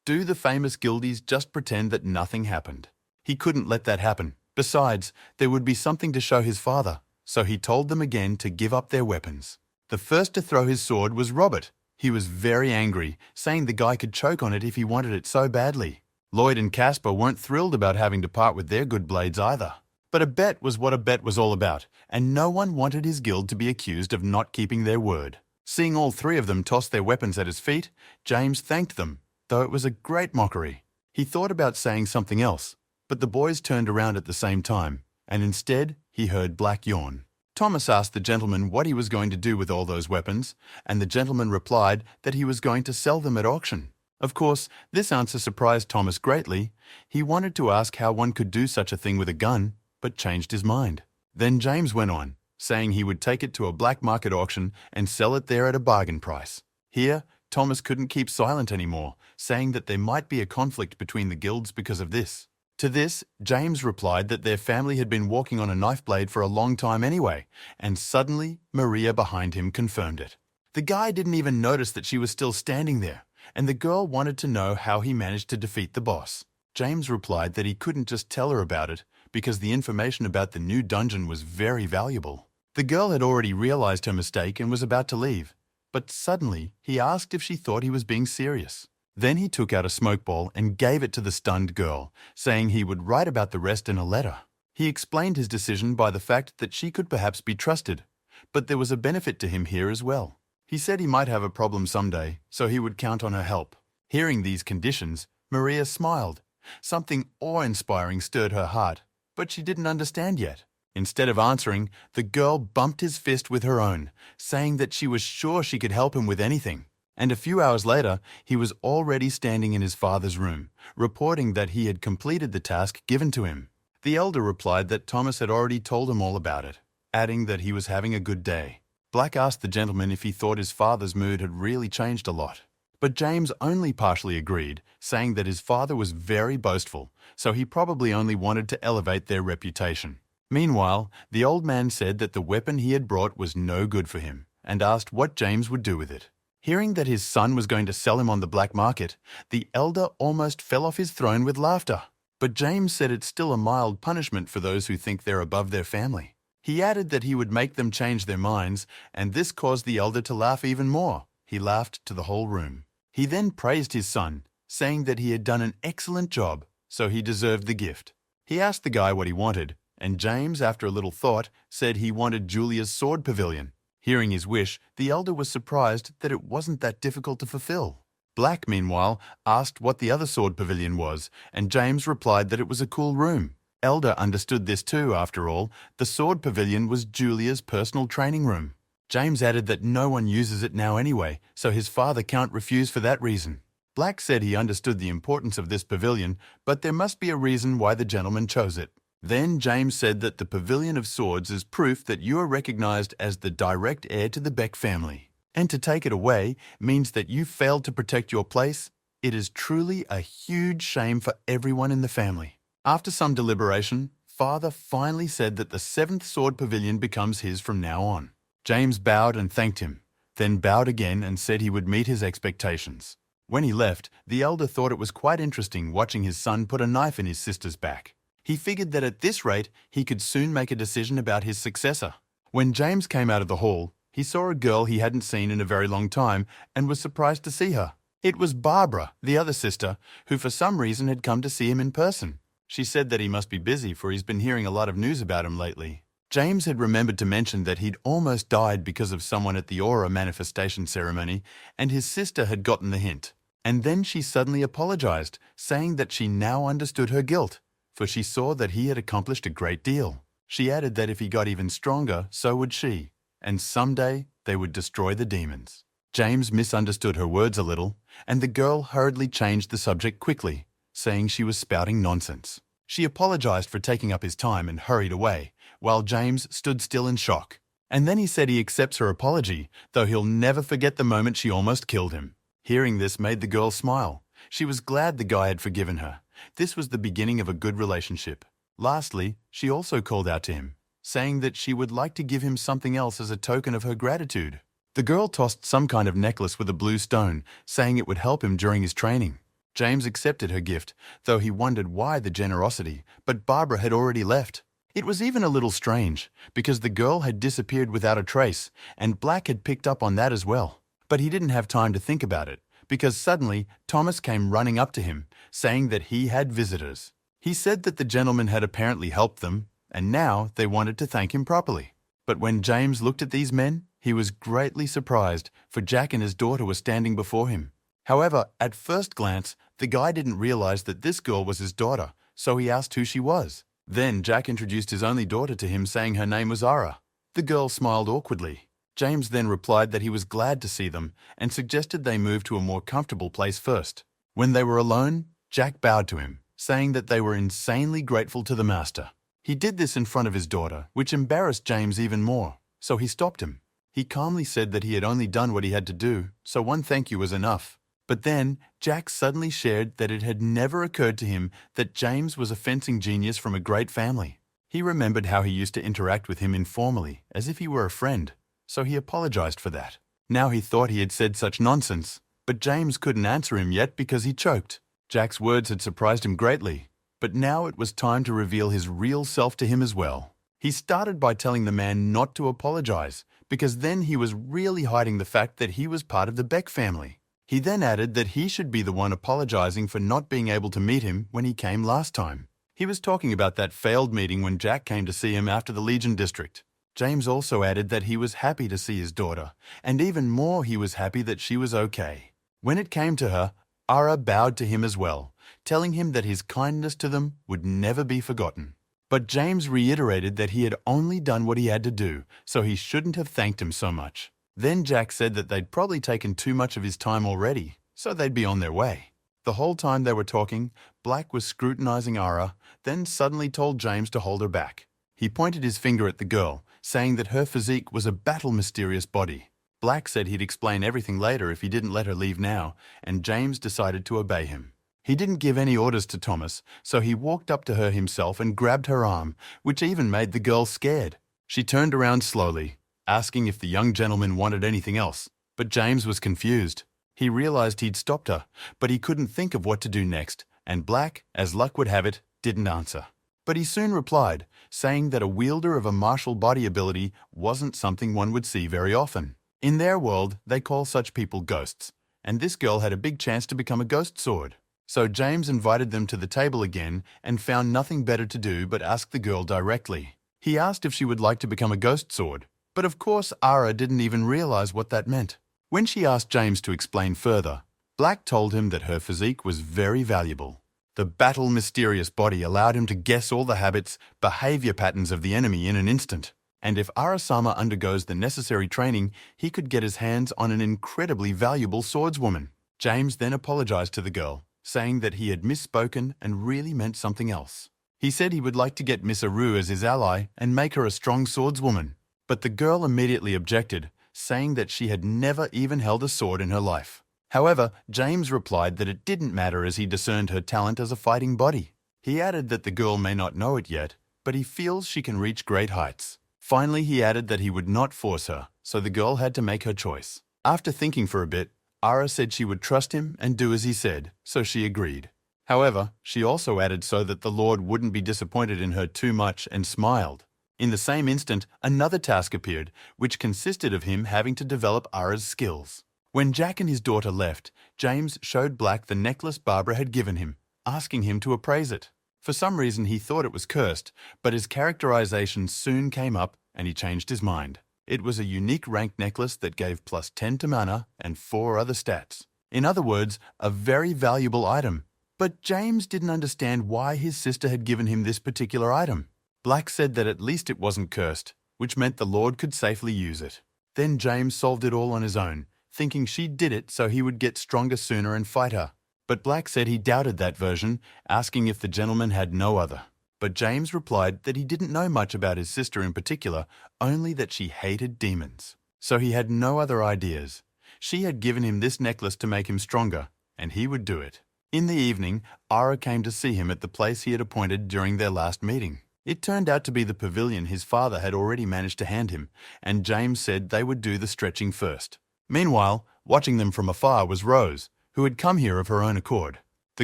do the famous guildies just pretend that nothing happened? He couldn't let that happen. Besides, there would be something to show his father, so he told them again to give up their weapons. The first to throw his sword was Robert. He was very angry, saying the guy could choke on it if he wanted it so badly. Lloyd and Casper weren't thrilled about having to part with their good blades either. But a bet was what a bet was all about, and no one wanted his guild to be accused of not keeping their word. Seeing all three of them toss their weapons at his feet, James thanked them, though it was a great mockery. He thought about saying something else, but the boys turned around at the same time, and instead he heard Black yawn. Thomas asked the gentleman what he was going to do with all those weapons, and the gentleman replied that he was going to sell them at auction. Of course, this answer surprised Thomas greatly. He wanted to ask how one could do such a thing with a gun, but changed his mind. Then James went on, saying he would take it to a black market auction and sell it there at a bargain price. Here, Thomas couldn't keep silent anymore, saying that there might be a conflict between the guilds because of this. To this, James replied that their family had been walking on a knife blade for a long time anyway, and suddenly Maria behind him confirmed it. The guy didn't even notice that she was still standing there, and the girl wanted to know how he managed to defeat the boss. James replied that he couldn't just tell her about it because the information about the new dungeon was very valuable. The girl had already realized her mistake and was about to leave, but suddenly he asked if she thought he was being serious. Then he took out a smoke ball and gave it to the stunned girl, saying he would write about the rest in a letter. He explained his decision by the fact that she could perhaps be trusted, but there was a benefit to him here as well. He said he might have a problem someday, so he would count on her help. Hearing these conditions, Maria smiled. Something awe-inspiring stirred her heart, but she didn't understand yet. Instead of answering, the girl bumped his fist with her own, saying that she was sure she could help him with anything. And a few hours later, he was already standing in his father's room, reporting that he had completed the task given to him. The elder replied that Thomas had already told him all about it, adding that he was having a good day. Black asked the gentleman if he thought his father's mood had really changed a lot. But James only partially agreed, saying that his father was very boastful, so he probably only wanted to elevate their reputation. Meanwhile, the old man said that the weapon he had brought was no good for him, and asked what James would do with it. Hearing that his son was going to sell him on the black market, the elder almost fell off his throne with laughter. But James said it's still a mild punishment for those who think they're above their family. He added that he would make them change their minds, and this caused the elder to laugh even more. He laughed to the whole room. He then praised his son, saying that he had done an excellent job, so he deserved the gift. He asked the guy what he wanted, and James, after a little thought, said he wanted Julia's sword pavilion. Hearing his wish, the elder was surprised that it wasn't that difficult to fulfill. Black, meanwhile, asked what the other sword pavilion was, and James replied that it was a cool room. Elder understood this too, after all. The sword pavilion was Julia's personal training room. James added that no one uses it now anyway, so his father can't refuse for that reason. Black said he understood the importance of this pavilion, but there must be a reason why the gentleman chose it. Then James said that the Pavilion of Swords is proof that you are recognized as the direct heir to the Beck family. And to take it away means that you failed to protect your place. It is truly a huge shame for everyone in the family. After some deliberation, Father finally said that the 7th Sword Pavilion becomes his from now on. James bowed and thanked him, then bowed again and said he would meet his expectations. When he left, the elder thought it was quite interesting watching his son put a knife in his sister's back. He figured that at this rate, he could soon make a decision about his successor. When James came out of the hall, he saw a girl he hadn't seen in a very long time and was surprised to see her. It was Barbara, the other sister, who for some reason had come to see him in person. She said that he must be busy, for he's been hearing a lot of news about him lately. James had remembered to mention that he'd almost died because of someone at the aura manifestation ceremony, and his sister had gotten the hint. And then she suddenly apologized, saying that she now understood her guilt, for she saw that he had accomplished a great deal. She added that if he got even stronger, so would she, and someday they would destroy the demons. James misunderstood her words a little, and the girl hurriedly changed the subject quickly, saying she was spouting nonsense. She apologized for taking up his time and hurried away, while James stood still in shock. And then he said he accepts her apology, though he'll never forget the moment she almost killed him. Hearing this made the girl smile. She was glad the guy had forgiven her. This was the beginning of a good relationship. Lastly, she also called out to him, saying that she would like to give him something else as a token of her gratitude. The girl tossed some kind of necklace with a blue stone, saying it would help him during his training. James accepted her gift, though he wondered why the generosity, but Barbara had already left. It was even a little strange, because the girl had disappeared without a trace, and Black had picked up on that as well. But he didn't have time to think about it, because suddenly Thomas came running up to him, saying that he had visitors. He said that the gentleman had apparently helped them, and now they wanted to thank him properly. But when James looked at these men, he was greatly surprised, for Jack and his daughter were standing before him. However, at first glance, the guy didn't realize that this girl was his daughter, so he asked who she was. Then Jack introduced his only daughter to him, saying her name was Ara. The girl smiled awkwardly. James then replied that he was glad to see them and suggested they move to a more comfortable place first. When they were alone, Jack bowed to him, saying that they were insanely grateful to the master. He did this in front of his daughter, which embarrassed James even more, so he stopped him. He calmly said that he had only done what he had to do, so one thank you was enough. But then, Jack suddenly shared that it had never occurred to him that James was a fencing genius from a great family. He remembered how he used to interact with him informally, as if he were a friend, so he apologized for that. Now he thought he had said such nonsense, but James couldn't answer him yet because he choked. Jack's words had surprised him greatly, but now it was time to reveal his real self to him as well. He started by telling the man not to apologize, because then he was really hiding the fact that he was part of the Beck family. He then added that he should be the one apologizing for not being able to meet him when he came last time. He was talking about that failed meeting when Jack came to see him after the Legion District. James also added that he was happy to see his daughter, and even more he was happy that she was okay. When it came to her, Ara bowed to him as well, telling him that his kindness to them would never be forgotten. But James reiterated that he had only done what he had to do, so he shouldn't have thanked him so much. Then Jack said that they'd probably taken too much of his time already, so they'd be on their way. The whole time they were talking, Black was scrutinizing Ara, then suddenly told James to hold her back. He pointed his finger at the girl, saying that her physique was a battle-mysterious body. Black said he'd explain everything later if he didn't let her leave now, and James decided to obey him. He didn't give any orders to Thomas, so he walked up to her himself and grabbed her arm, which even made the girl scared. She turned around slowly, asking if the young gentleman wanted anything else, but James was confused. He realized he'd stopped her, but he couldn't think of what to do next, and Black, as luck would have it, didn't answer. But he soon replied, saying that a wielder of a martial body ability wasn't something one would see very often. In their world, they call such people ghosts, and this girl had a big chance to become a ghost sword. So James invited them to the table again and found nothing better to do but ask the girl directly. He asked if she would like to become a ghost sword, but of course Ara didn't even realize what that meant. When she asked James to explain further, Black told him that her physique was very valuable. The battle-mysterious body allowed him to guess all the habits, behavior patterns of the enemy in an instant. And if Arasama undergoes the necessary training, he could get his hands on an incredibly valuable swordswoman. James then apologized to the girl, saying that he had misspoken and really meant something else. He said he would like to get Miss Aru as his ally and make her a strong swordswoman. But the girl immediately objected, saying that she had never even held a sword in her life. However, James replied that it didn't matter as he discerned her talent as a fighting body. He added that the girl may not know it yet, but he feels she can reach great heights. Finally, he added that he would not force her, so the girl had to make her choice. After thinking for a bit, Ara said she would trust him and do as he said, so she agreed. However, she also added so that the Lord wouldn't be disappointed in her too much and smiled. In the same instant, another task appeared, which consisted of him having to develop Ara's skills. When Jack and his daughter left, James showed Black the necklace Barbara had given him, asking him to appraise it. For some reason he thought it was cursed, but his characterization soon came up and he changed his mind. It was a unique rank necklace that gave +10 to mana and 4 other stats. In other words, a very valuable item. But James didn't understand why his sister had given him this particular item. Black said that at least it wasn't cursed, which meant the Lord could safely use it. Then James solved it all on his own, thinking she did it so he would get stronger sooner and fight her. But Black said he doubted that version, asking if the gentleman had no other. But James replied that he didn't know much about his sister in particular, only that she hated demons. So he had no other ideas. She had given him this necklace to make him stronger, and he would do it. In the evening, Ara came to see him at the place he had appointed during their last meeting. It turned out to be the pavilion his father had already managed to hand him, and James said they would do the stretching first. Meanwhile, watching them from afar was Rose, who had come here of her own accord. The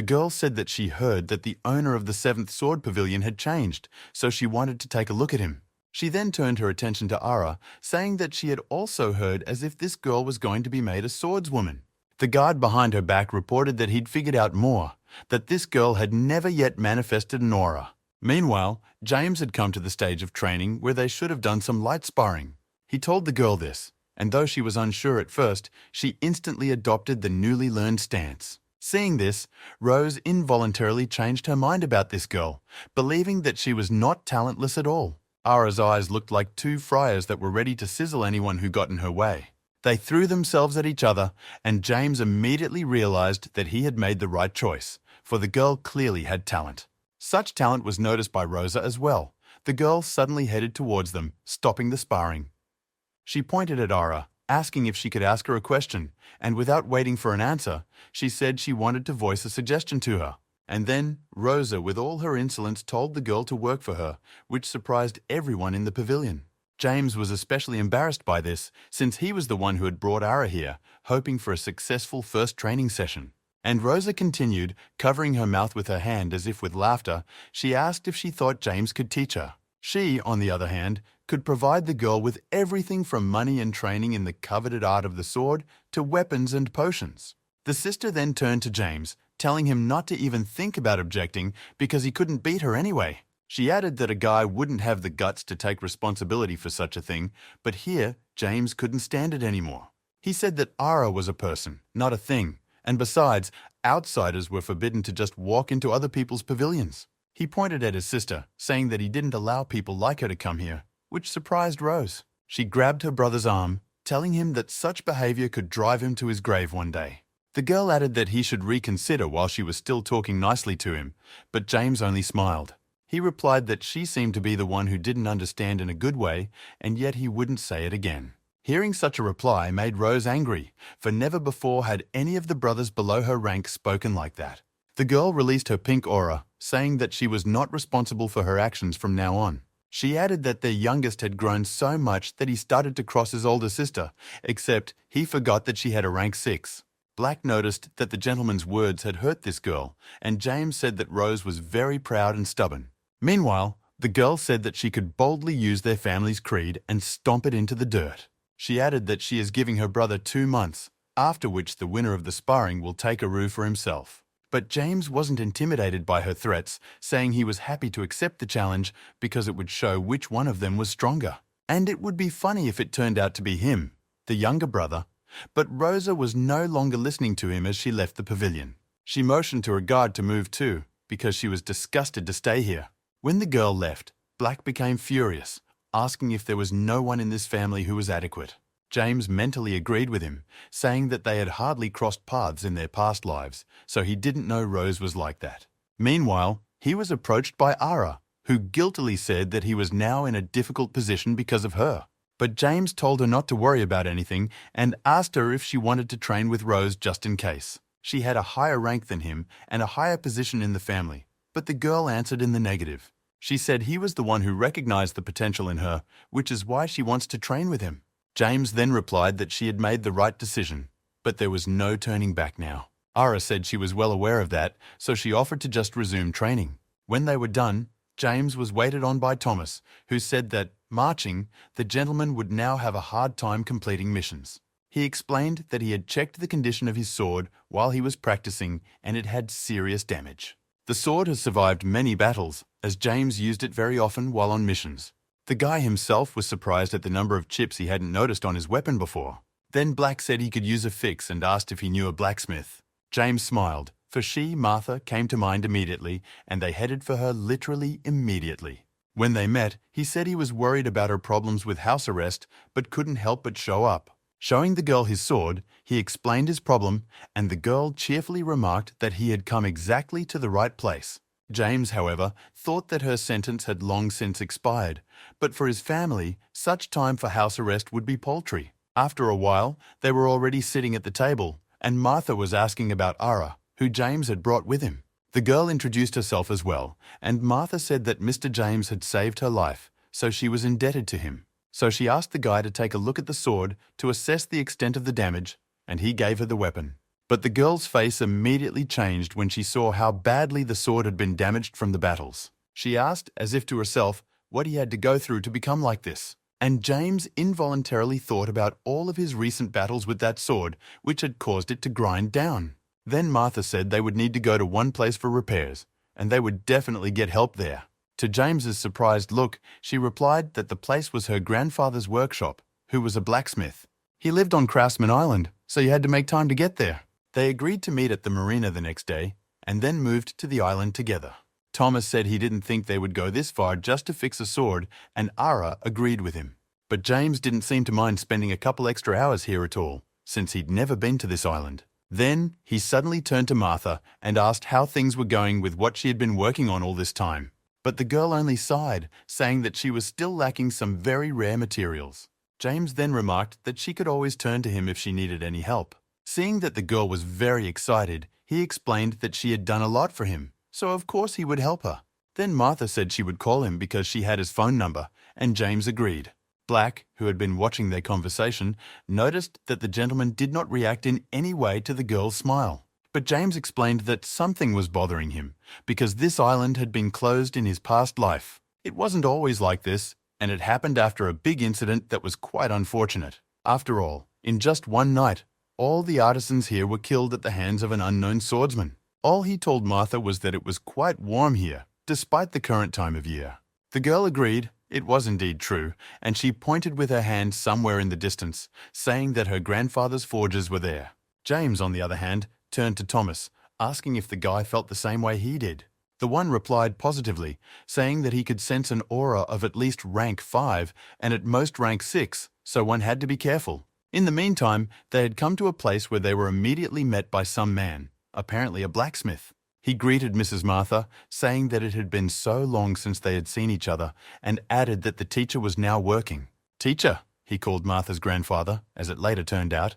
girl said that she heard that the owner of the 7th Sword Pavilion had changed, so she wanted to take a look at him. She then turned her attention to Ara, saying that she had also heard as if this girl was going to be made a swordswoman. The guard behind her back reported that he'd figured out more, that this girl had never yet manifested an aura. Meanwhile, James had come to the stage of training where they should have done some light sparring. He told the girl this, and though she was unsure at first, she instantly adopted the newly learned stance. Seeing this, Rose involuntarily changed her mind about this girl, believing that she was not talentless at all. Ara's eyes looked like 2 fryers that were ready to sizzle anyone who got in her way. They threw themselves at each other, and James immediately realized that he had made the right choice, for the girl clearly had talent. Such talent was noticed by Rosa as well. The girl suddenly headed towards them, stopping the sparring. She pointed at Ara, asking if she could ask her a question, and without waiting for an answer, she said she wanted to voice a suggestion to her. And then, Rosa, with all her insolence, told the girl to work for her, which surprised everyone in the pavilion. James was especially embarrassed by this, since he was the one who had brought Ara here, hoping for a successful first training session. And Rosa continued, covering her mouth with her hand as if with laughter. She asked if she thought James could teach her. She, on the other hand, could provide the girl with everything from money and training in the coveted art of the sword to weapons and potions. The sister then turned to James, telling him not to even think about objecting because he couldn't beat her anyway. She added that a guy wouldn't have the guts to take responsibility for such a thing, but here, James couldn't stand it anymore. He said that Ara was a person, not a thing, and besides, outsiders were forbidden to just walk into other people's pavilions. He pointed at his sister, saying that he didn't allow people like her to come here, which surprised Rose. She grabbed her brother's arm, telling him that such behavior could drive him to his grave one day. The girl added that he should reconsider while she was still talking nicely to him, but James only smiled. He replied that she seemed to be the one who didn't understand in a good way, and yet he wouldn't say it again. Hearing such a reply made Rose angry, for never before had any of the brothers below her rank spoken like that. The girl released her pink aura, saying that she was not responsible for her actions from now on. She added that their youngest had grown so much that he started to cross his older sister, except he forgot that she had a rank 6. Black noticed that the gentleman's words had hurt this girl, and James said that Rose was very proud and stubborn. Meanwhile, the girl said that she could boldly use their family's creed and stomp it into the dirt. She added that she is giving her brother 2 months, after which the winner of the sparring will take a rue for himself. But James wasn't intimidated by her threats, saying he was happy to accept the challenge because it would show which one of them was stronger. And it would be funny if it turned out to be him, the younger brother. But Rosa was no longer listening to him as she left the pavilion. She motioned to her guard to move too, because she was disgusted to stay here. When the girl left, Black became furious, asking if there was no one in this family who was adequate. James mentally agreed with him, saying that they had hardly crossed paths in their past lives, so he didn't know Rose was like that. Meanwhile, he was approached by Ara, who guiltily said that he was now in a difficult position because of her. But James told her not to worry about anything and asked her if she wanted to train with Rose just in case. She had a higher rank than him and a higher position in the family, but the girl answered in the negative. She said he was the one who recognized the potential in her, which is why she wants to train with him. James then replied that she had made the right decision, but there was no turning back now. Ara said she was well aware of that, so she offered to just resume training. When they were done, James was waited on by Thomas, who said that, marching, the gentleman would now have a hard time completing missions. He explained that he had checked the condition of his sword while he was practicing and it had serious damage. The sword has survived many battles, as James used it very often while on missions. The guy himself was surprised at the number of chips he hadn't noticed on his weapon before. Then Black said he could use a fix and asked if he knew a blacksmith. James smiled, for she, Martha, came to mind immediately, and they headed for her literally immediately. When they met, he said he was worried about her problems with house arrest, but couldn't help but show up. Showing the girl his sword, he explained his problem, and the girl cheerfully remarked that he had come exactly to the right place. James, however, thought that her sentence had long since expired, but for his family, such time for house arrest would be paltry. After a while, they were already sitting at the table, and Martha was asking about Ara, who James had brought with him. The girl introduced herself as well, and Martha said that Mr. James had saved her life, so she was indebted to him. So she asked the guy to take a look at the sword to assess the extent of the damage, and he gave her the weapon. But the girl's face immediately changed when she saw how badly the sword had been damaged from the battles. She asked, as if to herself, what he had to go through to become like this. And James involuntarily thought about all of his recent battles with that sword, which had caused it to grind down. Then Martha said they would need to go to one place for repairs, and they would definitely get help there. To James's surprised look, she replied that the place was her grandfather's workshop, who was a blacksmith. He lived on Craftsman Island, so you had to make time to get there. They agreed to meet at the marina the next day, and then moved to the island together. Thomas said he didn't think they would go this far just to fix a sword, and Ara agreed with him. But James didn't seem to mind spending a couple extra hours here at all, since he'd never been to this island. Then he suddenly turned to Martha and asked how things were going with what she had been working on all this time. But the girl only sighed, saying that she was still lacking some very rare materials. James then remarked that she could always turn to him if she needed any help. Seeing that the girl was very excited, he explained that she had done a lot for him, so of course he would help her. Then Martha said she would call him because she had his phone number, and James agreed. Black, who had been watching their conversation, noticed that the gentleman did not react in any way to the girl's smile. But James explained that something was bothering him, because this island had been closed in his past life. It wasn't always like this, and it happened after a big incident that was quite unfortunate. After all, in just one night, all the artisans here were killed at the hands of an unknown swordsman. All he told Martha was that it was quite warm here, despite the current time of year. The girl agreed. It was indeed true, and she pointed with her hand somewhere in the distance, saying that her grandfather's forges were there. James, on the other hand, turned to Thomas, asking if the guy felt the same way he did. The one replied positively, saying that he could sense an aura of at least rank 5 and at most rank 6, so one had to be careful. In the meantime, they had come to a place where they were immediately met by some man, apparently a blacksmith. He greeted Mrs. Martha, saying that it had been so long since they had seen each other, and added that the teacher was now working. "Teacher," he called Martha's grandfather, as it later turned out,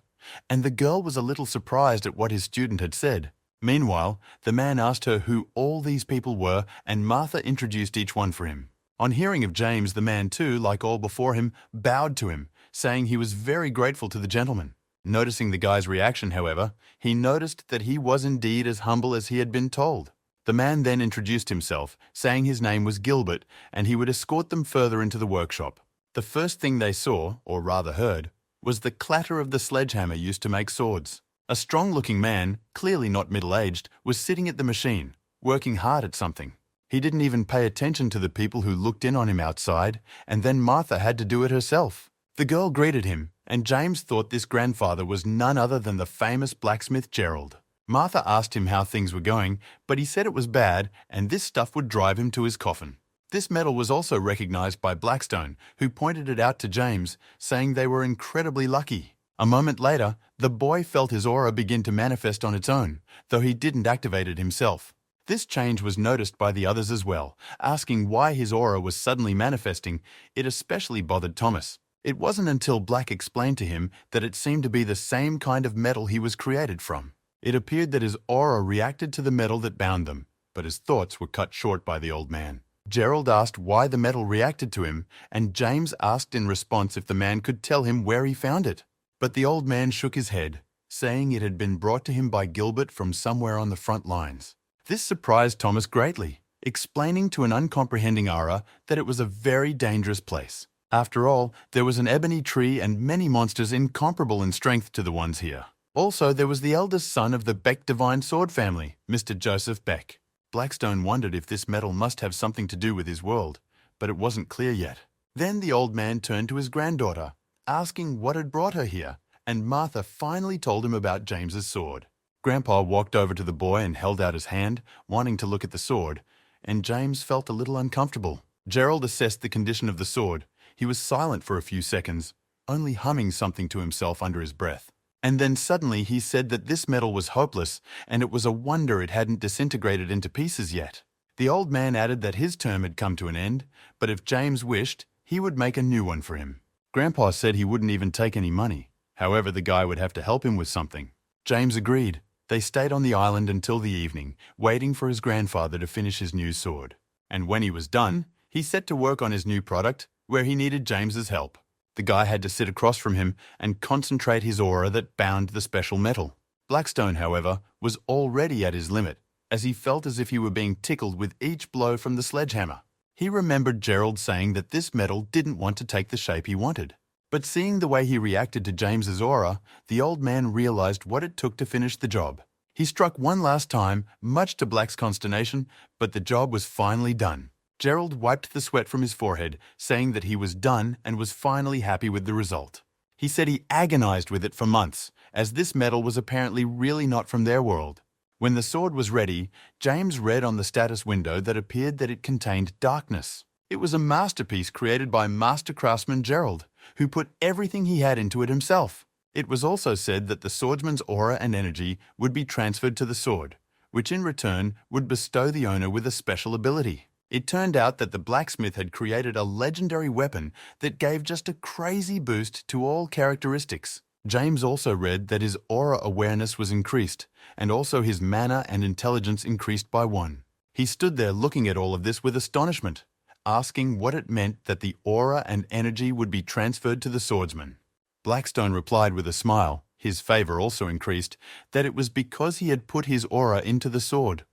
and the girl was a little surprised at what his student had said. Meanwhile, the man asked her who all these people were, and Martha introduced each one for him. On hearing of James, the man too, like all before him, bowed to him, saying he was very grateful to the gentleman. Noticing the guy's reaction, however, he noticed that he was indeed as humble as he had been told. The man then introduced himself, saying his name was Gilbert, and he would escort them further into the workshop. The first thing they saw, or rather heard, was the clatter of the sledgehammer used to make swords. A strong-looking man, clearly not middle-aged, was sitting at the machine, working hard at something. He didn't even pay attention to the people who looked in on him outside, and then Martha had to do it herself. The girl greeted him, and James thought this grandfather was none other than the famous blacksmith Gerald. Martha asked him how things were going, but he said it was bad, and this stuff would drive him to his coffin. This metal was also recognized by Blackstone, who pointed it out to James, saying they were incredibly lucky. A moment later, the boy felt his aura begin to manifest on its own, though he didn't activate it himself. This change was noticed by the others as well, asking why his aura was suddenly manifesting. It especially bothered Thomas. It wasn't until Black explained to him that it seemed to be the same kind of metal he was created from. It appeared that his aura reacted to the metal that bound them, but his thoughts were cut short by the old man. Gerald asked why the metal reacted to him, and James asked in response if the man could tell him where he found it. But the old man shook his head, saying it had been brought to him by Gilbert from somewhere on the front lines. This surprised Thomas greatly, explaining to an uncomprehending Ara that it was a very dangerous place. After all, there was an ebony tree and many monsters incomparable in strength to the ones here. Also, there was the eldest son of the Beck Divine Sword family, Mr. Joseph Beck. Blackstone wondered if this metal must have something to do with his world, but it wasn't clear yet. Then the old man turned to his granddaughter, asking what had brought her here, and Martha finally told him about James's sword. Grandpa walked over to the boy and held out his hand, wanting to look at the sword, and James felt a little uncomfortable. Gerald assessed the condition of the sword. He was silent for a few seconds, only humming something to himself under his breath. And then suddenly he said that this metal was hopeless, and it was a wonder it hadn't disintegrated into pieces yet. The old man added that his term had come to an end, but if James wished, he would make a new one for him. Grandpa said he wouldn't even take any money. However, the guy would have to help him with something. James agreed. They stayed on the island until the evening, waiting for his grandfather to finish his new sword. And when he was done, he set to work on his new product, where he needed James's help. The guy had to sit across from him and concentrate his aura that bound the special metal. Blackstone, however, was already at his limit, as he felt as if he were being tickled with each blow from the sledgehammer. He remembered Gerald saying that this metal didn't want to take the shape he wanted. But seeing the way he reacted to James's aura, the old man realized what it took to finish the job. He struck one last time, much to Black's consternation, but the job was finally done. Gerald wiped the sweat from his forehead, saying that he was done and was finally happy with the result. He said he agonized with it for months, as this metal was apparently really not from their world. When the sword was ready, James read on the status window that appeared that it contained darkness. It was a masterpiece created by master craftsman Gerald, who put everything he had into it himself. It was also said that the swordsman's aura and energy would be transferred to the sword, which in return would bestow the owner with a special ability. It turned out that the blacksmith had created a legendary weapon that gave just a crazy boost to all characteristics. James also read that his aura awareness was increased, and also his mana and intelligence increased by 1. He stood there looking at all of this with astonishment, asking what it meant that the aura and energy would be transferred to the swordsman. Blackstone replied with a smile, his favor also increased, that it was because he had put his aura into the sword.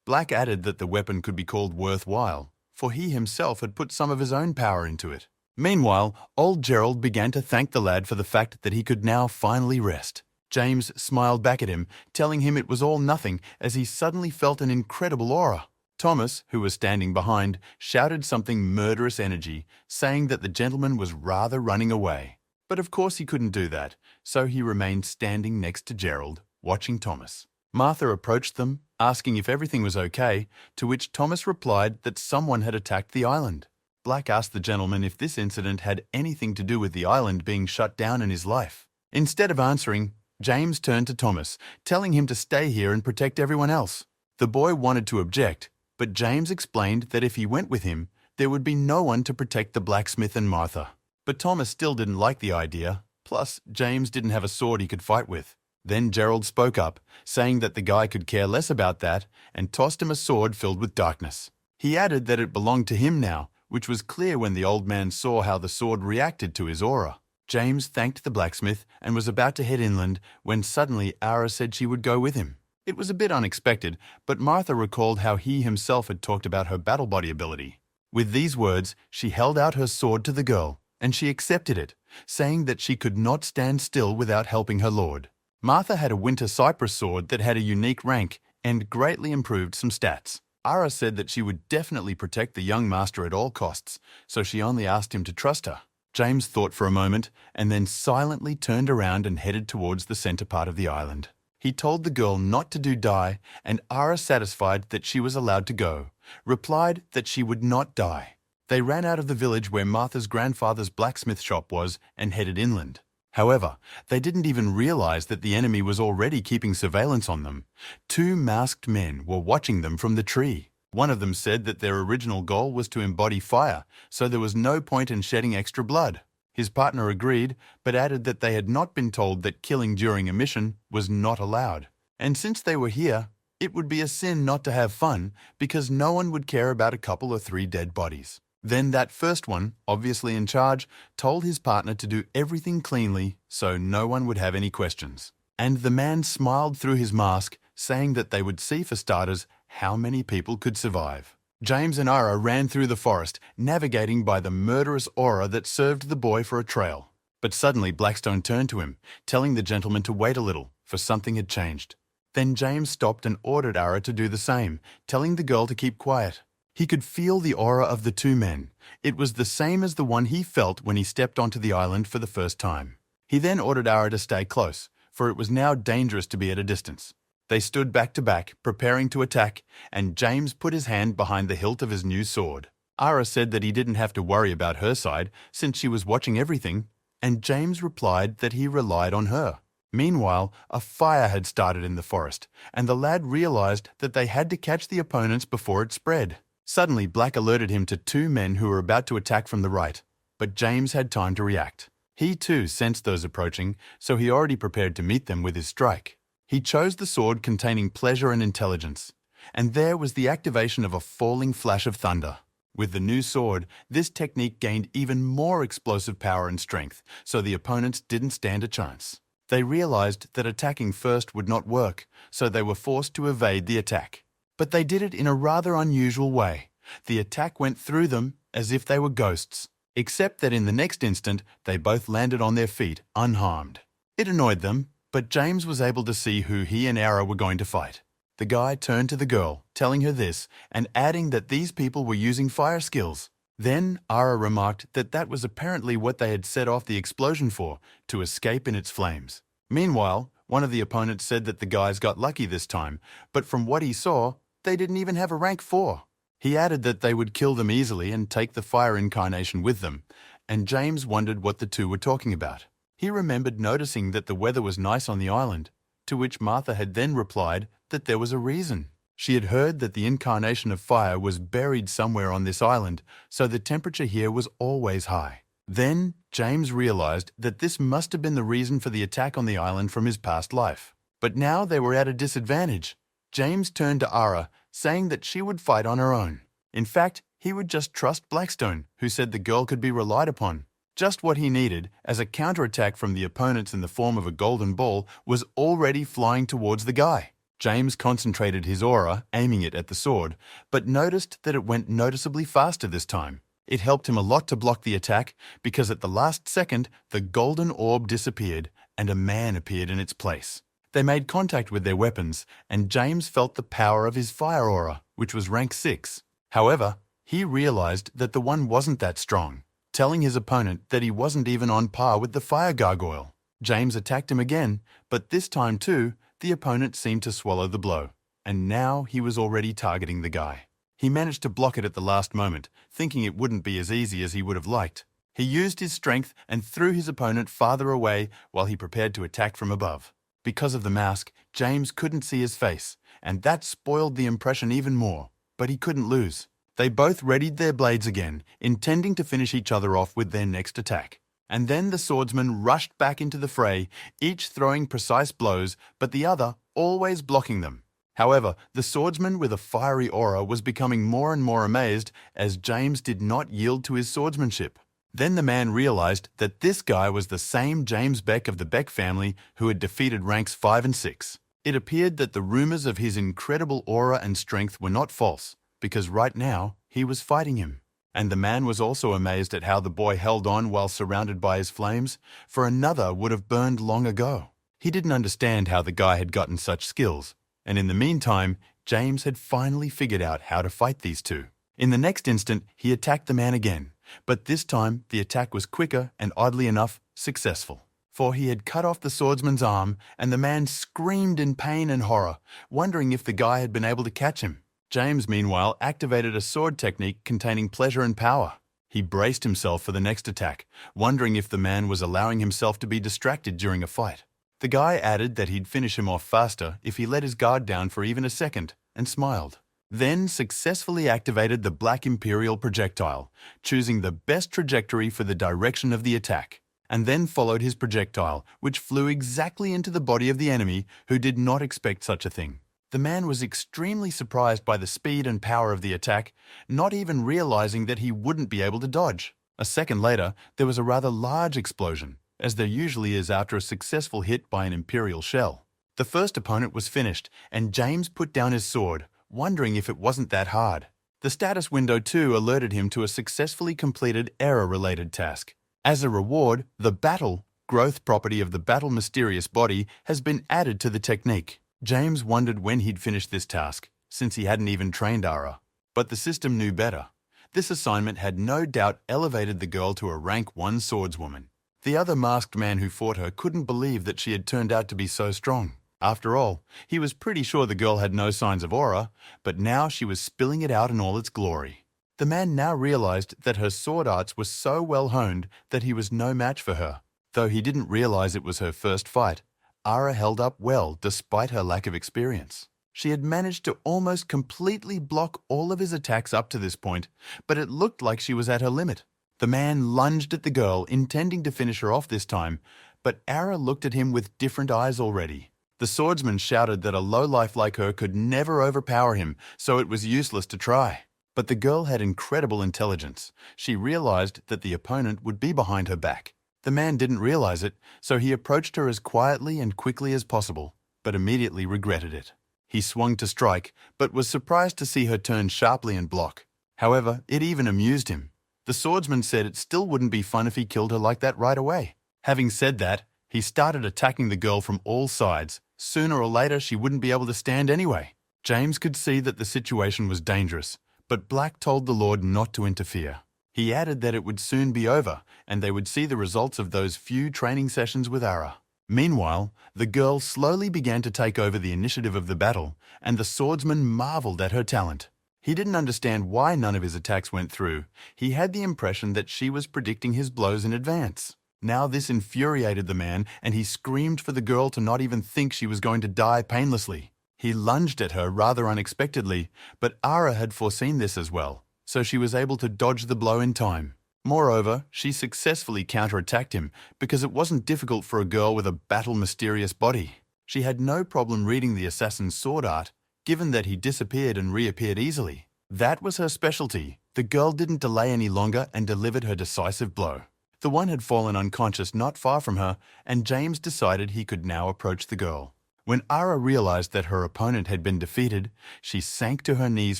Black added that the weapon could be called worthwhile, for he himself had put some of his own power into it. Meanwhile, old Gerald began to thank the lad for the fact that he could now finally rest. James smiled back at him, telling him it was all nothing as he suddenly felt an incredible aura. Thomas, who was standing behind, shouted something murderous energy, saying that the gentleman was rather running away. But of course he couldn't do that, so he remained standing next to Gerald, watching Thomas. Martha approached them, asking if everything was okay, to which Thomas replied that someone had attacked the island. Black asked the gentleman if this incident had anything to do with the island being shut down in his life. Instead of answering, James turned to Thomas, telling him to stay here and protect everyone else. The boy wanted to object, but James explained that if he went with him, there would be no one to protect the blacksmith and Martha. But Thomas still didn't like the idea, plus James didn't have a sword he could fight with. Then Gerald spoke up, saying that the guy could care less about that, and tossed him a sword filled with darkness. He added that it belonged to him now, which was clear when the old man saw how the sword reacted to his aura. James thanked the blacksmith and was about to head inland when suddenly Ara said she would go with him. It was a bit unexpected, but Martha recalled how he himself had talked about her battle body ability. With these words, she held out her sword to the girl, and she accepted it, saying that she could not stand still without helping her lord. Martha had a winter cypress sword that had a unique rank and greatly improved some stats. Ara said that she would definitely protect the young master at all costs, so she only asked him to trust her. James thought for a moment and then silently turned around and headed towards the center part of the island. He told the girl not to do die, and Ara, satisfied that she was allowed to go, replied that she would not die. They ran out of the village where Martha's grandfather's blacksmith shop was and headed inland. However, they didn't even realize that the enemy was already keeping surveillance on them. 2 masked men were watching them from the tree. One of them said that their original goal was to embody fire, so there was no point in shedding extra blood. His partner agreed, but added that they had not been told that killing during a mission was not allowed. And since they were here, It would be a sin not to have fun because no one would care about a couple or 3 dead bodies. Then that first one, obviously in charge, told his partner to do everything cleanly so no one would have any questions. And the man smiled through his mask, saying that they would see for starters how many people could survive. James and Ara ran through the forest, navigating by the murderous aura that served the boy for a trail. But suddenly Blackstone turned to him, telling the gentleman to wait a little, for something had changed. Then James stopped and ordered Ara to do the same, telling the girl to keep quiet. He could feel the aura of the 2 men. It was the same as the one he felt when he stepped onto the island for the first time. He then ordered Ara to stay close, for it was now dangerous to be at a distance. They stood back to back, preparing to attack, and James put his hand behind the hilt of his new sword. Ara said that he didn't have to worry about her side, since she was watching everything, and James replied that he relied on her. Meanwhile, a fire had started in the forest, and the lad realized that they had to catch the opponents before it spread. Suddenly, Black alerted him to 2 men who were about to attack from the right, but James had time to react. He too sensed those approaching, so he already prepared to meet them with his strike. He chose the sword containing pleasure and intelligence, and there was the activation of a falling flash of thunder. With the new sword, this technique gained even more explosive power and strength, so the opponents didn't stand a chance. They realized that attacking first would not work, so they were forced to evade the attack. But they did it in a rather unusual way. The attack went through them as if they were ghosts, except that in the next instant they both landed on their feet unharmed. It annoyed them, but James was able to see who he and Ara were going to fight. The guy turned to the girl, telling her this and adding that these people were using fire skills. Then Ara remarked that that was apparently what they had set off the explosion for, to escape in its flames. Meanwhile, one of the opponents said that the guys got lucky this time, but from what he saw, they didn't even have a rank 4. He added that they would kill them easily and take the fire incarnation with them, and James wondered what the 2 were talking about. He remembered noticing that the weather was nice on the island, to which Martha had then replied that there was a reason. She had heard that the incarnation of fire was buried somewhere on this island, so the temperature here was always high. Then James realized that this must have been the reason for the attack on the island from his past life. But now they were at a disadvantage. James turned to Ara, saying that she would fight on her own. In fact, he would just trust Blackstone, who said the girl could be relied upon. Just what he needed, as a counterattack from the opponents in the form of a golden ball was already flying towards the guy. James concentrated his aura, aiming it at the sword, but noticed that it went noticeably faster this time. It helped him a lot to block the attack, because at the last second, the golden orb disappeared and a man appeared in its place. They made contact with their weapons, and James felt the power of his fire aura, which was rank 6. However, he realized that the one wasn't that strong, telling his opponent that he wasn't even on par with the fire gargoyle. James attacked him again, but this time too, the opponent seemed to swallow the blow, and now he was already targeting the guy. He managed to block it at the last moment, thinking it wouldn't be as easy as he would have liked. He used his strength and threw his opponent farther away while he prepared to attack from above. Because of the mask, James couldn't see his face, and that spoiled the impression even more, but he couldn't lose. They both readied their blades again, intending to finish each other off with their next attack. And then the swordsmen rushed back into the fray, each throwing precise blows, but the other always blocking them. However, the swordsman with a fiery aura was becoming more and more amazed as James did not yield to his swordsmanship. Then the man realized that this guy was the same James Beck of the Beck family who had defeated ranks 5 and 6. It appeared that the rumors of his incredible aura and strength were not false, because right now he was fighting him. And the man was also amazed at how the boy held on while surrounded by his flames, for another would have burned long ago. He didn't understand how the guy had gotten such skills, and in the meantime, James had finally figured out how to fight these 2. In the next instant, he attacked the man again, but this time the attack was quicker and, oddly enough, successful. For he had cut off the swordsman's arm, and the man screamed in pain and horror, wondering if the guy had been able to catch him. James, meanwhile, activated a sword technique containing pleasure and power. He braced himself for the next attack, wondering if the man was allowing himself to be distracted during a fight. The guy added that he'd finish him off faster if he let his guard down for even a second, and smiled. Then successfully activated the Black Imperial projectile, choosing the best trajectory for the direction of the attack, and then followed his projectile, which flew exactly into the body of the enemy, who did not expect such a thing. The man was extremely surprised by the speed and power of the attack, not even realizing that he wouldn't be able to dodge. A second later, there was a rather large explosion, as there usually is after a successful hit by an Imperial shell. The first opponent was finished, and James put down his sword, wondering if it wasn't that hard. The status window too alerted him to a successfully completed error-related task. As a reward, the battle growth property of the battle mysterious body has been added to the technique. James wondered when he'd finish this task, since he hadn't even trained Ara. But the system knew better. This assignment had no doubt elevated the girl to a rank 1 swordswoman. The other masked man who fought her couldn't believe that she had turned out to be so strong. After all, he was pretty sure the girl had no signs of aura, but now she was spilling it out in all its glory. The man now realized that her sword arts were so well honed that he was no match for her. Though he didn't realize it was her first fight, Ara held up well despite her lack of experience. She had managed to almost completely block all of his attacks up to this point, but it looked like she was at her limit. The man lunged at the girl, intending to finish her off this time, but Ara looked at him with different eyes already. The swordsman shouted that a lowlife like her could never overpower him, so it was useless to try. But the girl had incredible intelligence. She realized that the opponent would be behind her back. The man didn't realize it, so he approached her as quietly and quickly as possible, but immediately regretted it. He swung to strike, but was surprised to see her turn sharply and block. However, it even amused him. The swordsman said it still wouldn't be fun if he killed her like that right away. Having said that, he started attacking the girl from all sides. Sooner or later, she wouldn't be able to stand anyway. James could see that the situation was dangerous, but Black told the Lord not to interfere. He added that it would soon be over, and they would see the results of those few training sessions with Ara. Meanwhile, the girl slowly began to take over the initiative of the battle, and the swordsman marveled at her talent. He didn't understand why none of his attacks went through. He had the impression that she was predicting his blows in advance. Now this infuriated the man, and he screamed for the girl to not even think she was going to die painlessly. He lunged at her rather unexpectedly, but Ara had foreseen this as well, so she was able to dodge the blow in time. Moreover, she successfully counterattacked him because it wasn't difficult for a girl with a battle-mysterious body. She had no problem reading the assassin's sword art, given that he disappeared and reappeared easily. That was her specialty. The girl didn't delay any longer and delivered her decisive blow. The one had fallen unconscious not far from her, and James decided he could now approach the girl. When Ara realized that her opponent had been defeated, she sank to her knees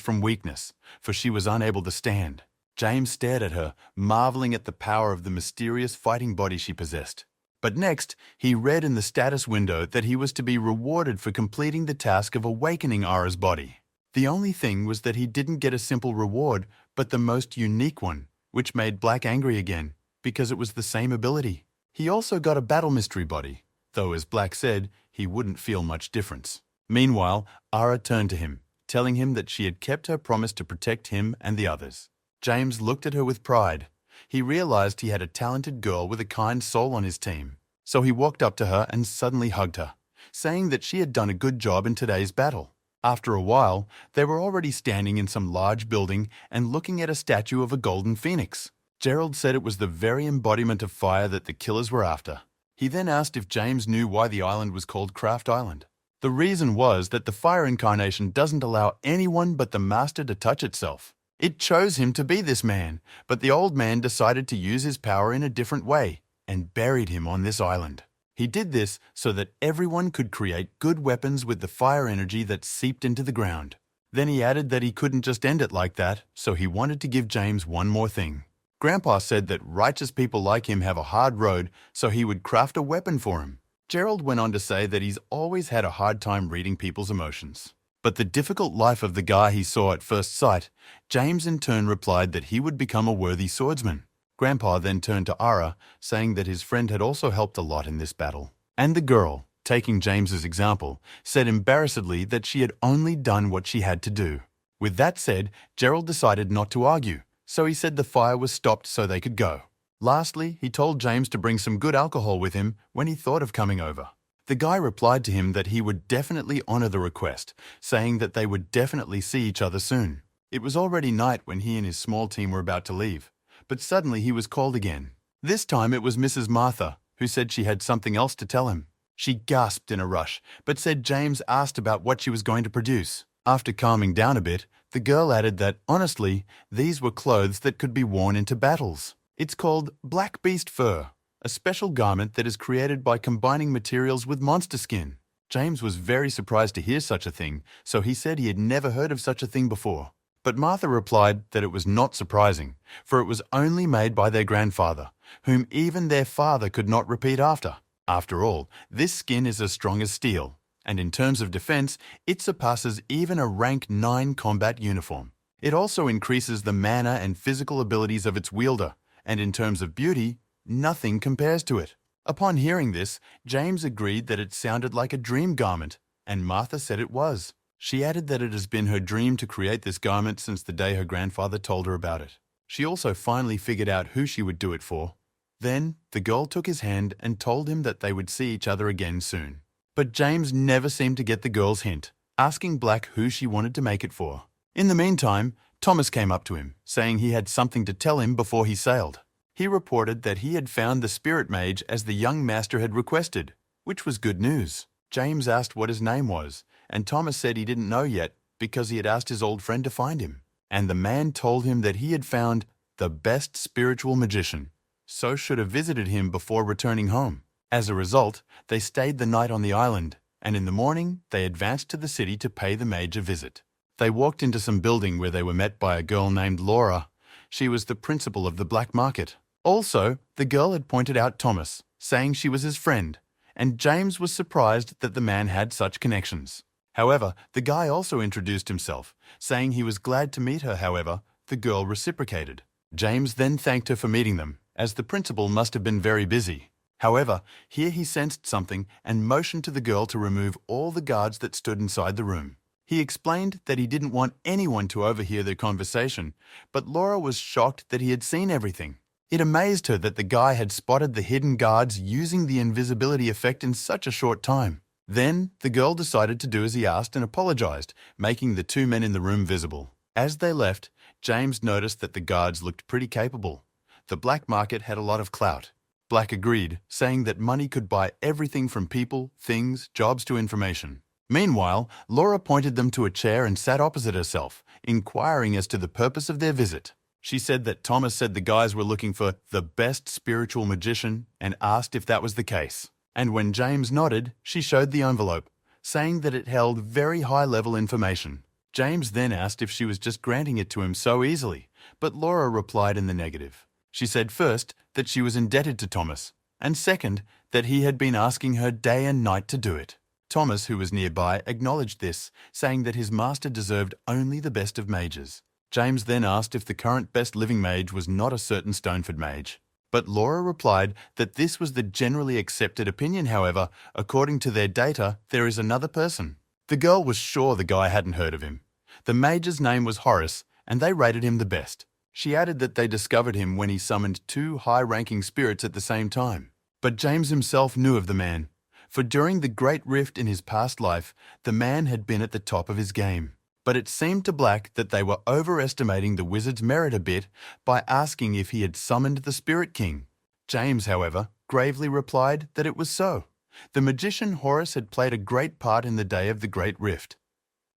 from weakness, for she was unable to stand. James stared at her, marveling at the power of the mysterious fighting body she possessed. But next, he read in the status window that he was to be rewarded for completing the task of awakening Ara's body. The only thing was that he didn't get a simple reward, but the most unique one, which made Black angry again, because it was the same ability. He also got a battle mystery body, though as Black said, he wouldn't feel much difference. Meanwhile, Ara turned to him, telling him that she had kept her promise to protect him and the others. James looked at her with pride. He realized he had a talented girl with a kind soul on his team. So he walked up to her and suddenly hugged her, saying that she had done a good job in today's battle. After a while, they were already standing in some large building and looking at a statue of a golden phoenix. Gerald said it was the very embodiment of fire that the killers were after. He then asked if James knew why the island was called Craft Island. The reason was that the fire incarnation doesn't allow anyone but the master to touch itself. It chose him to be this man, but the old man decided to use his power in a different way and buried him on this island. He did this so that everyone could create good weapons with the fire energy that seeped into the ground. Then he added that he couldn't just end it like that, so he wanted to give James one more thing. Grandpa said that righteous people like him have a hard road, so he would craft a weapon for him. Gerald went on to say that he's always had a hard time reading people's emotions. But the difficult life of the guy he saw at first sight, James in turn replied that he would become a worthy swordsman. Grandpa then turned to Ara, saying that his friend had also helped a lot in this battle. And the girl, taking James's example, said embarrassedly that she had only done what she had to do. With that said, Gerald decided not to argue, so he said the fire was stopped so they could go. Lastly, he told James to bring some good alcohol with him when he thought of coming over. The guy replied to him that he would definitely honor the request, saying that they would definitely see each other soon. It was already night when he and his small team were about to leave, but suddenly he was called again. This time it was Mrs. Martha, who said she had something else to tell him. She gasped in a rush, but said James asked about what she was going to produce. After calming down a bit, the girl added that, honestly, these were clothes that could be worn into battles. It's called Black Beast Fur, a special garment that is created by combining materials with monster skin. James was very surprised to hear such a thing, so he said he had never heard of such a thing before. But Martha replied that it was not surprising, for it was only made by their grandfather, whom even their father could not repeat after. After all, this skin is as strong as steel, and in terms of defense, it surpasses even a rank 9 combat uniform. It also increases the mana and physical abilities of its wielder, and in terms of beauty, nothing compares to it. Upon hearing this, James agreed that it sounded like a dream garment, and Martha said it was. She added that it has been her dream to create this garment since the day her grandfather told her about it. She also finally figured out who she would do it for. Then, the girl took his hand and told him that they would see each other again soon. But James never seemed to get the girl's hint, asking Black who she wanted to make it for. In the meantime, Thomas came up to him, saying he had something to tell him before he sailed. He reported that he had found the spirit mage as the young master had requested, which was good news. James asked what his name was, and Thomas said he didn't know yet because he had asked his old friend to find him. And the man told him that he had found the best spiritual magician, so should have visited him before returning home. As a result, they stayed the night on the island, and in the morning they advanced to the city to pay the mage a visit. They walked into some building where they were met by a girl named Laura. She was the principal of the black market. Also, the girl had pointed out Thomas, saying she was his friend, and James was surprised that the man had such connections. However, the guy also introduced himself, saying he was glad to meet her. However, the girl reciprocated. James then thanked her for meeting them, as the principal must have been very busy. However, here he sensed something and motioned to the girl to remove all the guards that stood inside the room. He explained that he didn't want anyone to overhear their conversation, but Laura was shocked that he had seen everything. It amazed her that the guy had spotted the hidden guards using the invisibility effect in such a short time. Then, the girl decided to do as he asked and apologized, making the two men in the room visible. As they left, James noticed that the guards looked pretty capable. The black market had a lot of clout. Black agreed, saying that money could buy everything from people, things, jobs to information. Meanwhile, Laura pointed them to a chair and sat opposite herself, inquiring as to the purpose of their visit. She said that Thomas said the guys were looking for the best spiritual magician and asked if that was the case. And when James nodded, she showed the envelope, saying that it held very high-level information. James then asked if she was just granting it to him so easily, but Laura replied in the negative. She said first that she was indebted to Thomas, and second that he had been asking her day and night to do it. Thomas, who was nearby, acknowledged this, saying that his master deserved only the best of mages. James then asked if the current best living mage was not a certain Stoneford mage. But Laura replied that this was the generally accepted opinion. However, according to their data, there is another person. The girl was sure the guy hadn't heard of him. The mage's name was Horace, and they rated him the best. She added that they discovered him when he summoned 2 high-ranking spirits at the same time. But James himself knew of the man, for during the Great Rift in his past life, the man had been at the top of his game. But it seemed to Black that they were overestimating the wizard's merit a bit by asking if he had summoned the Spirit King. James, however, gravely replied that it was so. The magician Horace had played a great part in the day of the Great Rift.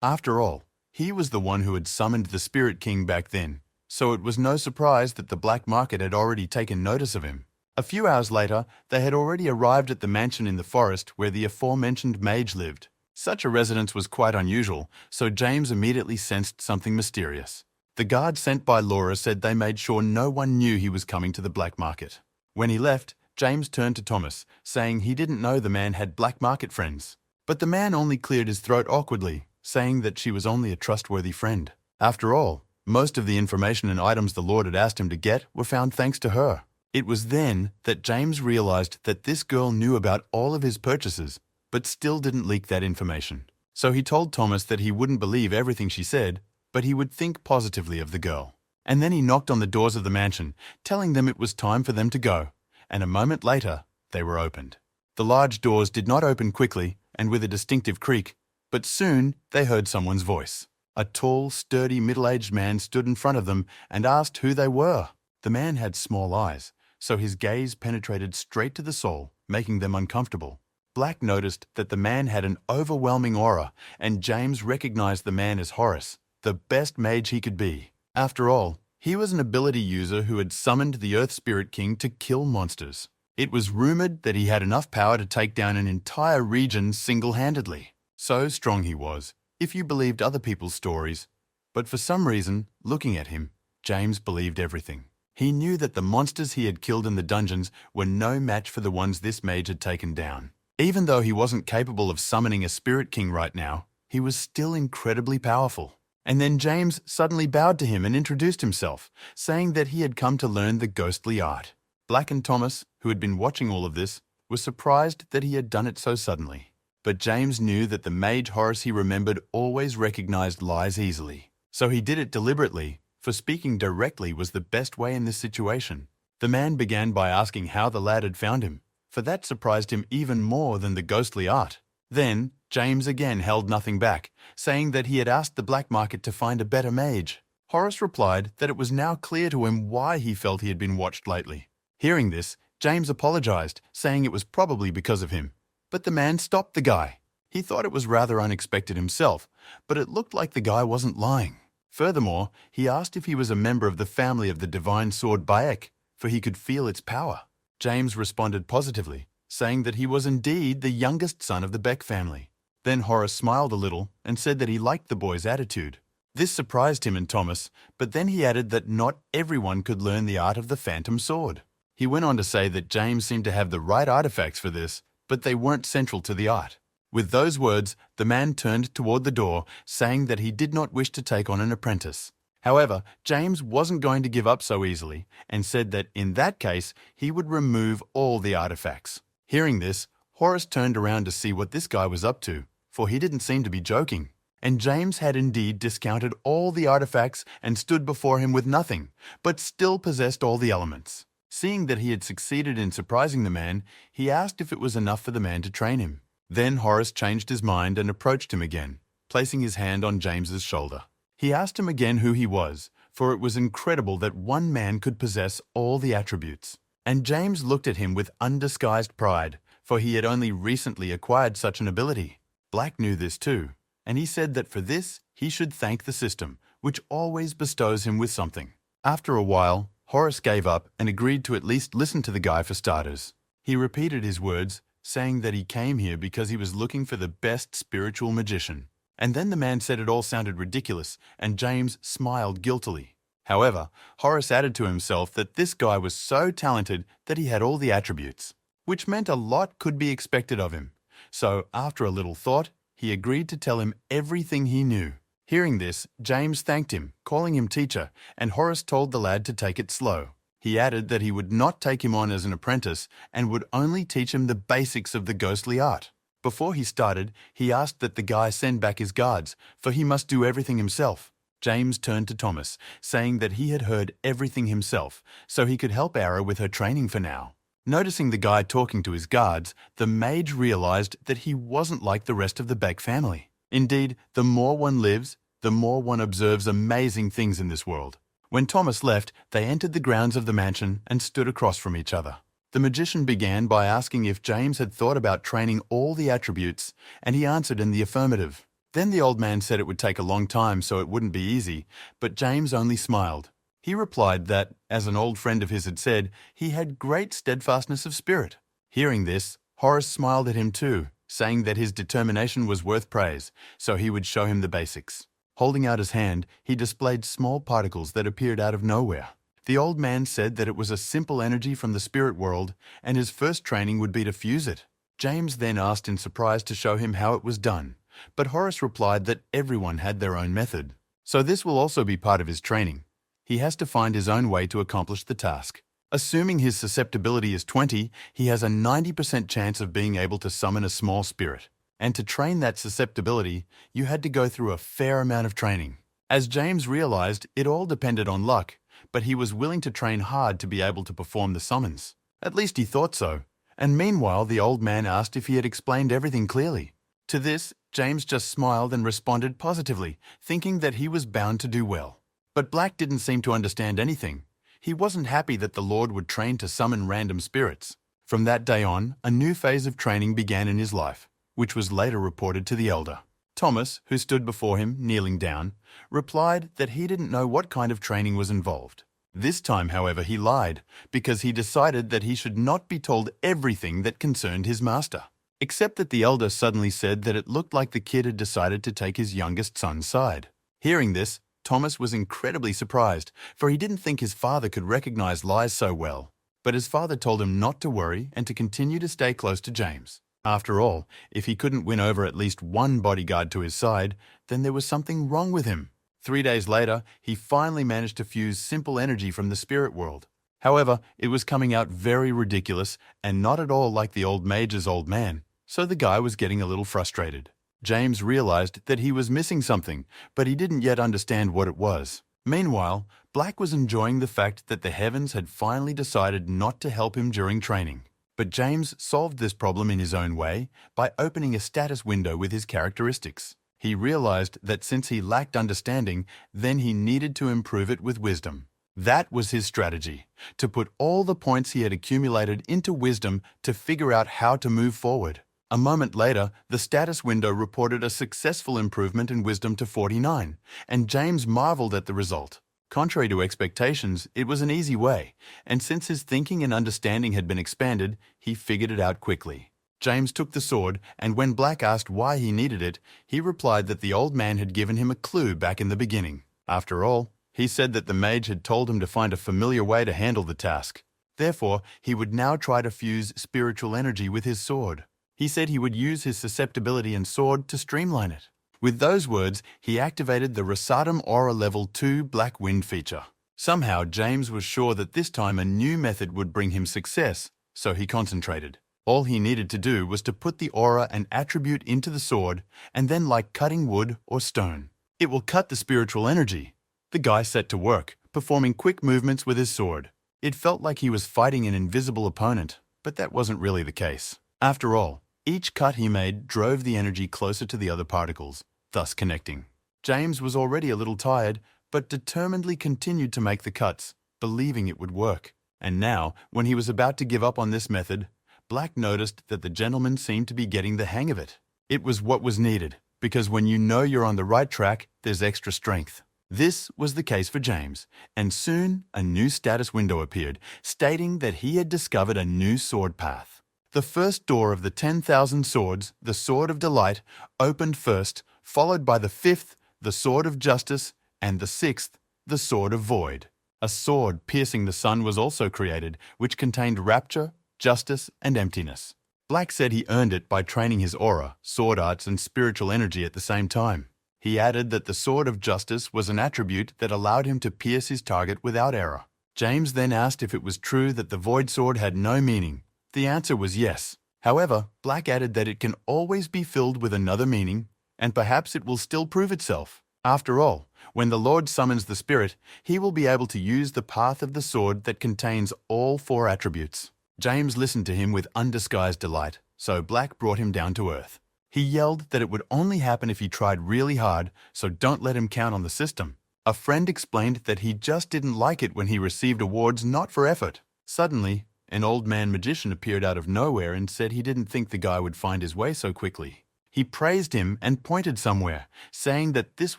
After all, he was the one who had summoned the Spirit King back then, so it was no surprise that the black market had already taken notice of him. A few hours later, they had already arrived at the mansion in the forest where the aforementioned mage lived. Such a residence was quite unusual, so James immediately sensed something mysterious. The guard sent by Laura said they made sure no one knew he was coming to the black market. When he left, James turned to Thomas, saying he didn't know the man had black market friends. But the man only cleared his throat awkwardly, saying that she was only a trustworthy friend. After all, most of the information and items the Lord had asked him to get were found thanks to her. It was then that James realized that this girl knew about all of his purchases, but still didn't leak that information. So he told Thomas that he wouldn't believe everything she said, but he would think positively of the girl. And then he knocked on the doors of the mansion, telling them it was time for them to go, and a moment later, they were opened. The large doors did not open quickly and with a distinctive creak, but soon they heard someone's voice. A tall, sturdy, middle-aged man stood in front of them and asked who they were. The man had small eyes, so his gaze penetrated straight to the soul, making them uncomfortable. Black noticed that the man had an overwhelming aura, and James recognized the man as Horus, the best mage he could be. After all, he was an ability user who had summoned the Earth Spirit King to kill monsters. It was rumored that he had enough power to take down an entire region single-handedly. So strong he was, if you believed other people's stories. But for some reason, looking at him, James believed everything. He knew that the monsters he had killed in the dungeons were no match for the ones this mage had taken down. Even though he wasn't capable of summoning a Spirit King right now, he was still incredibly powerful. And then James suddenly bowed to him and introduced himself, saying that he had come to learn the ghostly art. Black and Thomas, who had been watching all of this, were surprised that he had done it so suddenly. But James knew that the mage Horus he remembered always recognized lies easily. So he did it deliberately, for speaking directly was the best way in this situation. The man began by asking how the lad had found him, for that surprised him even more than the ghostly art. Then, James again held nothing back, saying that he had asked the black market to find a better mage. Horus replied that it was now clear to him why he felt he had been watched lately. Hearing this, James apologized, saying it was probably because of him. But the man stopped the guy. He thought it was rather unexpected himself, but it looked like the guy wasn't lying. Furthermore, he asked if he was a member of the family of the divine sword Bayek, for he could feel its power. James responded positively, saying that he was indeed the youngest son of the Beck family. Then Horus smiled a little and said that he liked the boy's attitude. This surprised him and Thomas, but then he added that not everyone could learn the art of the phantom sword. He went on to say that James seemed to have the right artifacts for this, but they weren't central to the art. With those words, the man turned toward the door, saying that he did not wish to take on an apprentice. However, James wasn't going to give up so easily, and said that in that case, he would remove all the artifacts. Hearing this, Horus turned around to see what this guy was up to, for he didn't seem to be joking. And James had indeed discounted all the artifacts and stood before him with nothing, but still possessed all the elements. Seeing that he had succeeded in surprising the man, he asked if it was enough for the man to train him. Then Horus changed his mind and approached him again, placing his hand on James's shoulder. He asked him again who he was, for it was incredible that one man could possess all the attributes. And James looked at him with undisguised pride, for he had only recently acquired such an ability. Black knew this too, and he said that for this he should thank the system, which always bestows him with something. After a while, Horus gave up and agreed to at least listen to the guy for starters. He repeated his words, saying that he came here because he was looking for the best spiritual magician. And then the man said it all sounded ridiculous, and James smiled guiltily. However, Horus added to himself that this guy was so talented that he had all the attributes, which meant a lot could be expected of him. So, after a little thought, he agreed to tell him everything he knew. Hearing this, James thanked him, calling him teacher, and Horus told the lad to take it slow. He added that he would not take him on as an apprentice and would only teach him the basics of the ghostly art. Before he started, he asked that the guy send back his guards, for he must do everything himself. James turned to Thomas, saying that he had heard everything himself, so he could help Ara with her training for now. Noticing the guy talking to his guards, the mage realized that he wasn't like the rest of the Beck family. Indeed, the more one lives, the more one observes amazing things in this world. When Thomas left, they entered the grounds of the mansion and stood across from each other. The magician began by asking if James had thought about training all the attributes, and he answered in the affirmative. Then the old man said it would take a long time, so it wouldn't be easy, but James only smiled. He replied that, as an old friend of his had said, he had great steadfastness of spirit. Hearing this, Horus smiled at him too, saying that his determination was worth praise, so he would show him the basics. Holding out his hand, he displayed small particles that appeared out of nowhere. The old man said that it was a simple energy from the spirit world, and his first training would be to fuse it. James then asked in surprise to show him how it was done, but Horus replied that everyone had their own method. So this will also be part of his training. He has to find his own way to accomplish the task. Assuming his susceptibility is 20, he has a 90% chance of being able to summon a small spirit. And to train that susceptibility, you had to go through a fair amount of training. As James realized, it all depended on luck, but he was willing to train hard to be able to perform the summons. At least he thought so. And meanwhile, the old man asked if he had explained everything clearly. To this, James just smiled and responded positively, thinking that he was bound to do well. But Black didn't seem to understand anything. He wasn't happy that the Lord would train to summon random spirits. From that day on, a new phase of training began in his life, which was later reported to the elder. Thomas, who stood before him, kneeling down, replied that he didn't know what kind of training was involved. This time, however, he lied, because he decided that he should not be told everything that concerned his master. Except that the elder suddenly said that it looked like the kid had decided to take his youngest son's side. Hearing this, Thomas was incredibly surprised, for he didn't think his father could recognize lies so well. But his father told him not to worry and to continue to stay close to James. After all, if he couldn't win over at least one bodyguard to his side, then there was something wrong with him. 3 days later, he finally managed to fuse simple energy from the spirit world. However, it was coming out very ridiculous and not at all like the old mage's old man, so the guy was getting a little frustrated. James realized that he was missing something, but he didn't yet understand what it was. Meanwhile, Black was enjoying the fact that the heavens had finally decided not to help him during training. But James solved this problem in his own way by opening a status window with his characteristics. He realized that since he lacked understanding, then he needed to improve it with wisdom. That was his strategy, to put all the points he had accumulated into wisdom to figure out how to move forward. A moment later, the status window reported a successful improvement in wisdom to 49, and James marveled at the result. Contrary to expectations, it was an easy way, and since his thinking and understanding had been expanded, he figured it out quickly. James took the sword, and when Black asked why he needed it, he replied that the old man had given him a clue back in the beginning. After all, he said that the mage had told him to find a familiar way to handle the task. Therefore, he would now try to fuse spiritual energy with his sword. He said he would use his susceptibility and sword to streamline it. With those words, he activated the Rasadam Aura Level 2 Black Wind feature. Somehow, James was sure that this time a new method would bring him success, so he concentrated. All he needed to do was to put the aura and attribute into the sword, and then like cutting wood or stone. It will cut the spiritual energy. The guy set to work, performing quick movements with his sword. It felt like he was fighting an invisible opponent, but that wasn't really the case. After all, each cut he made drove the energy closer to the other particles, thus connecting. James was already a little tired, but determinedly continued to make the cuts, believing it would work. And now, when he was about to give up on this method, Black noticed that the gentleman seemed to be getting the hang of it. It was what was needed, because when you know you're on the right track, there's extra strength. This was the case for James, and soon a new status window appeared, stating that he had discovered a new sword path. The first door of the 10,000 swords, the Sword of Delight, opened first, followed by the 5th, the Sword of Justice, and the 6th, the Sword of Void. A sword piercing the sun was also created, which contained rapture, justice, and emptiness. Black said he earned it by training his aura, sword arts, and spiritual energy at the same time. He added that the Sword of Justice was an attribute that allowed him to pierce his target without error. James then asked if it was true that the Void Sword had no meaning. The answer was yes. However, Black added that it can always be filled with another meaning, and perhaps it will still prove itself. After all, when the Lord summons the Spirit, he will be able to use the path of the sword that contains all 4 attributes. James listened to him with undisguised delight, so Black brought him down to earth. He yelled that it would only happen if he tried really hard, so don't let him count on the system. A friend explained that he just didn't like it when he received awards not for effort. Suddenly, an old man magician appeared out of nowhere and said he didn't think the guy would find his way so quickly. He praised him and pointed somewhere, saying that this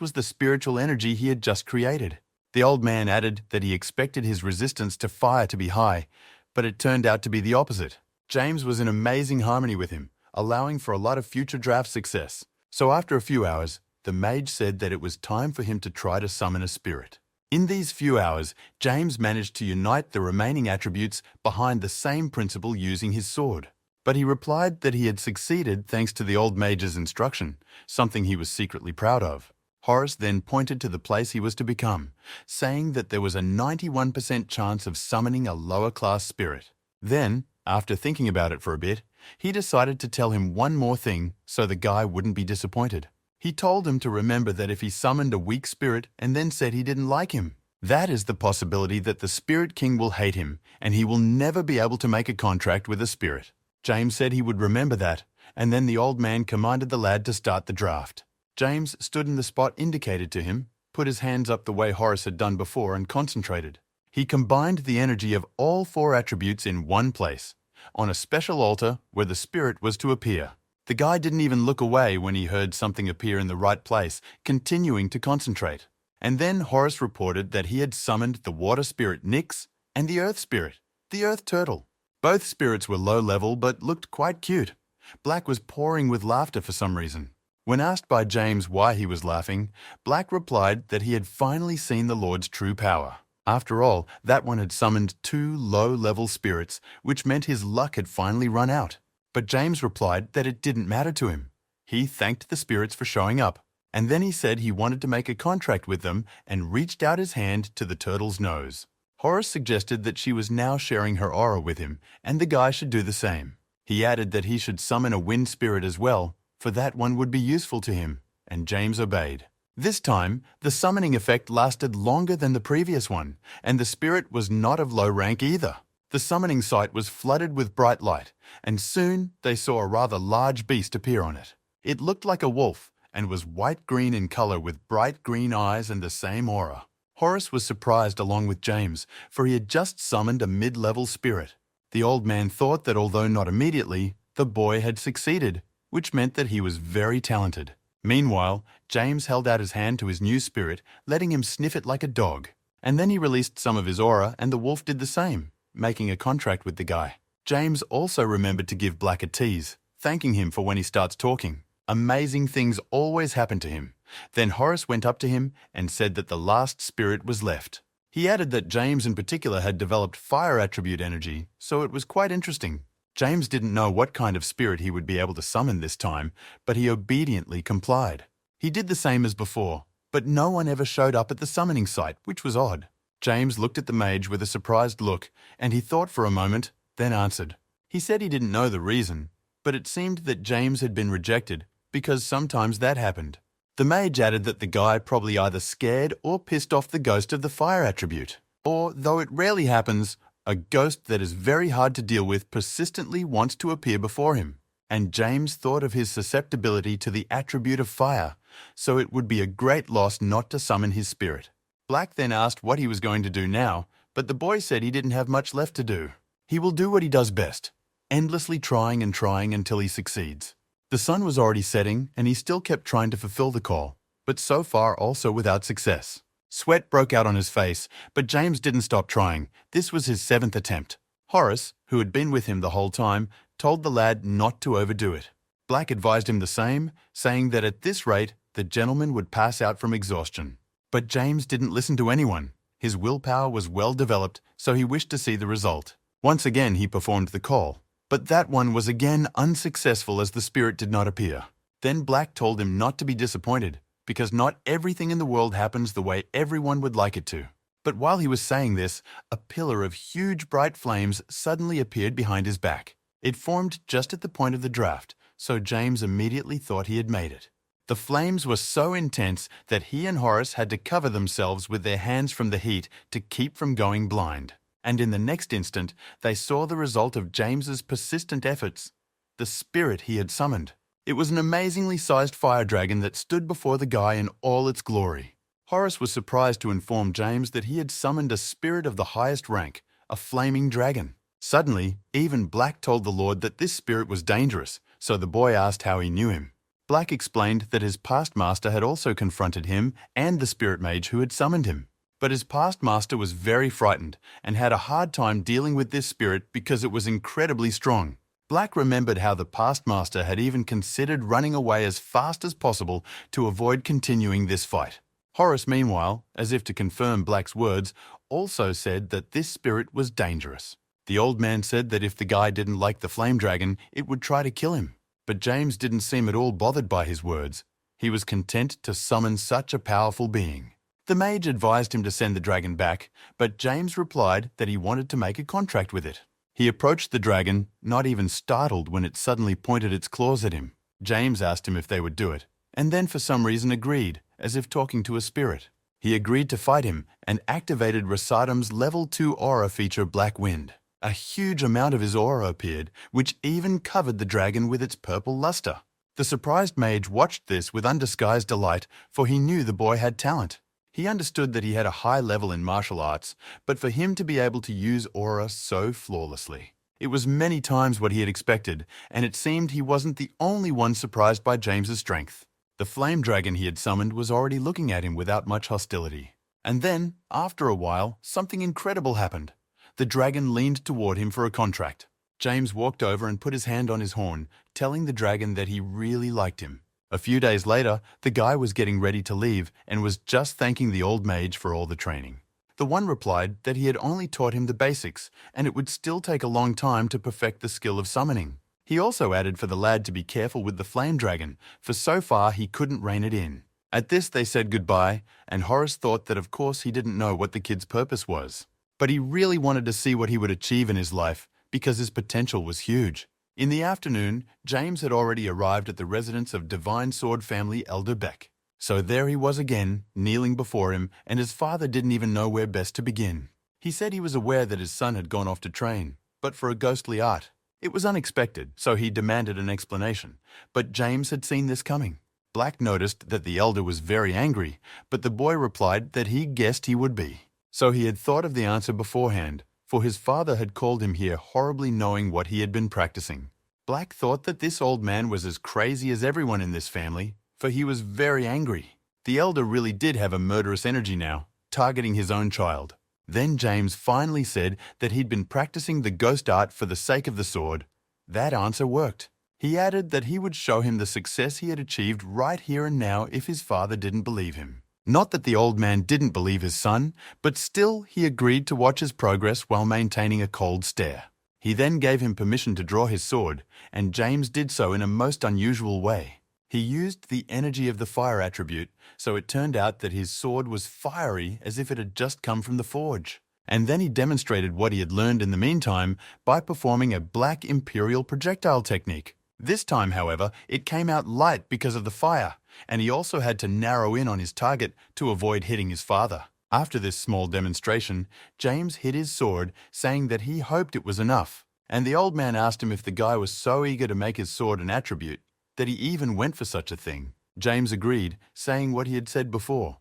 was the spiritual energy he had just created. The old man added that he expected his resistance to fire to be high, but it turned out to be the opposite. James was in amazing harmony with him, allowing for a lot of future draft success. So after a few hours, the mage said that it was time for him to try to summon a spirit. In these few hours, James managed to unite the remaining attributes behind the same principle using his sword. But he replied that he had succeeded thanks to the old mage's instruction, something he was secretly proud of. Horace then pointed to the place he was to become, saying that there was a 91% chance of summoning a lower-class spirit. Then, after thinking about it for a bit, he decided to tell him one more thing so the guy wouldn't be disappointed. He told him to remember that if he summoned a weak spirit and then said he didn't like him, that is the possibility that the Spirit King will hate him and he will never be able to make a contract with a spirit. James said he would remember that, and then the old man commanded the lad to start the draft. James stood in the spot indicated to him, put his hands up the way Horace had done before and concentrated. He combined the energy of all 4 attributes in one place, on a special altar where the spirit was to appear. The guy didn't even look away when he heard something appear in the right place, continuing to concentrate. And then Horace reported that he had summoned the water spirit Nyx and the earth spirit, the earth turtle. Both spirits were low level but looked quite cute. Black was pouring with laughter for some reason. When asked by James why he was laughing, Black replied that he had finally seen the Lord's true power. After all, that one had summoned 2 low-level spirits, which meant his luck had finally run out. But James replied that it didn't matter to him. He thanked the spirits for showing up, and then he said he wanted to make a contract with them and reached out his hand to the turtle's nose. Horace suggested that she was now sharing her aura with him, and the guy should do the same. He added that he should summon a wind spirit as well, for that one would be useful to him, and James obeyed. This time, the summoning effect lasted longer than the previous one, and the spirit was not of low rank either. The summoning site was flooded with bright light, and soon they saw a rather large beast appear on it. It looked like a wolf, and was white-green in color with bright green eyes and the same aura. Horace was surprised along with James, for he had just summoned a mid-level spirit. The old man thought that although not immediately, the boy had succeeded, which meant that he was very talented. Meanwhile, James held out his hand to his new spirit, letting him sniff it like a dog. And then he released some of his aura, and the wolf did the same, making a contract with the guy. James also remembered to give Black a tease, thanking him for when he starts talking. Amazing things always happen to him. Then Horace went up to him and said that the last spirit was left. He added that James in particular had developed fire attribute energy, so it was quite interesting. James didn't know what kind of spirit he would be able to summon this time, but he obediently complied. He did the same as before, but no one ever showed up at the summoning site, which was odd. James looked at the mage with a surprised look, and he thought for a moment, then answered. He said he didn't know the reason, but it seemed that James had been rejected, because sometimes that happened. The mage added that the guy probably either scared or pissed off the ghost of the fire attribute. Or, though it rarely happens, a ghost that is very hard to deal with persistently wants to appear before him. And James thought of his susceptibility to the attribute of fire, so it would be a great loss not to summon his spirit. Black then asked what he was going to do now, but the boy said he didn't have much left to do. He will do what he does best, endlessly trying and trying until he succeeds. The sun was already setting, and he still kept trying to fulfill the call, but so far also without success. Sweat broke out on his face, but James didn't stop trying. This was his 7th attempt. Horace, who had been with him the whole time, told the lad not to overdo it. Black advised him the same, saying that at this rate, the gentleman would pass out from exhaustion. But James didn't listen to anyone. His willpower was well developed, so he wished to see the result. Once again he performed the call, but that one was again unsuccessful as the spirit did not appear. Then Black told him not to be disappointed, because not everything in the world happens the way everyone would like it to. But while he was saying this, a pillar of huge bright flames suddenly appeared behind his back. It formed just at the point of the draft, so James immediately thought he had made it. The flames were so intense that he and Horace had to cover themselves with their hands from the heat to keep from going blind. And in the next instant, they saw the result of James's persistent efforts, the spirit he had summoned. It was an amazingly sized fire dragon that stood before the guy in all its glory. Horace was surprised to inform James that he had summoned a spirit of the highest rank, a flaming dragon. Suddenly, even Black told the Lord that this spirit was dangerous, so the boy asked how he knew him. Black explained that his past master had also confronted him and the spirit mage who had summoned him. But his past master was very frightened and had a hard time dealing with this spirit because it was incredibly strong. Black remembered how the past master had even considered running away as fast as possible to avoid continuing this fight. Horace, meanwhile, as if to confirm Black's words, also said that this spirit was dangerous. The old man said that if the guy didn't like the flame dragon, it would try to kill him. But James didn't seem at all bothered by his words. He was content to summon such a powerful being. The mage advised him to send the dragon back, but James replied that he wanted to make a contract with it. He approached the dragon, not even startled when it suddenly pointed its claws at him. James asked him if they would do it, and then for some reason agreed, as if talking to a spirit. He agreed to fight him and activated Rasadam's level 2 aura feature Black Wind. A huge amount of his aura appeared, which even covered the dragon with its purple luster. The surprised mage watched this with undisguised delight, for he knew the boy had talent. He understood that he had a high level in martial arts, but for him to be able to use aura so flawlessly, It was many times what he had expected, and it seemed he wasn't the only one surprised by James's strength. The flame dragon he had summoned was already looking at him without much hostility. And then, after a while, something incredible happened. The dragon leaned toward him for a contract. James walked over and put his hand on his horn, telling the dragon that he really liked him. A few days later, the guy was getting ready to leave and was just thanking the old mage for all the training. The one replied that he had only taught him the basics, and it would still take a long time to perfect the skill of summoning. He also added for the lad to be careful with the flame dragon, for so far he couldn't rein it in. At this they said goodbye, and Horace thought that of course he didn't know what the kid's purpose was. But he really wanted to see what he would achieve in his life, because his potential was huge. In the afternoon, James had already arrived at the residence of Divine Sword family Elder Beck. So there he was again, kneeling before him, and his father didn't even know where best to begin. He said he was aware that his son had gone off to train, but for a ghostly art. It was unexpected, so he demanded an explanation. But James had seen this coming. Black noticed that the elder was very angry, but the boy replied that he guessed he would be. So he had thought of the answer beforehand, for his father had called him here horribly knowing what he had been practicing. Black thought that this old man was as crazy as everyone in this family, for he was very angry. The elder really did have a murderous energy now, targeting his own child. Then James finally said that he'd been practicing the ghost art for the sake of the sword. That answer worked. He added that he would show him the success he had achieved right here and now if his father didn't believe him. Not that the old man didn't believe his son, but still he agreed to watch his progress while maintaining a cold stare. He then gave him permission to draw his sword, and James did so in a most unusual way. He used the energy of the fire attribute, so it turned out that his sword was fiery as if it had just come from the forge. And then he demonstrated what he had learned in the meantime by performing a black imperial projectile technique. This time, however, it came out light because of the fire, and he also had to narrow in on his target to avoid hitting his father. After this small demonstration, James hid his sword, saying that he hoped it was enough, and the old man asked him if the guy was so eager to make his sword an attribute that he even went for such a thing. James agreed, saying what he had said before.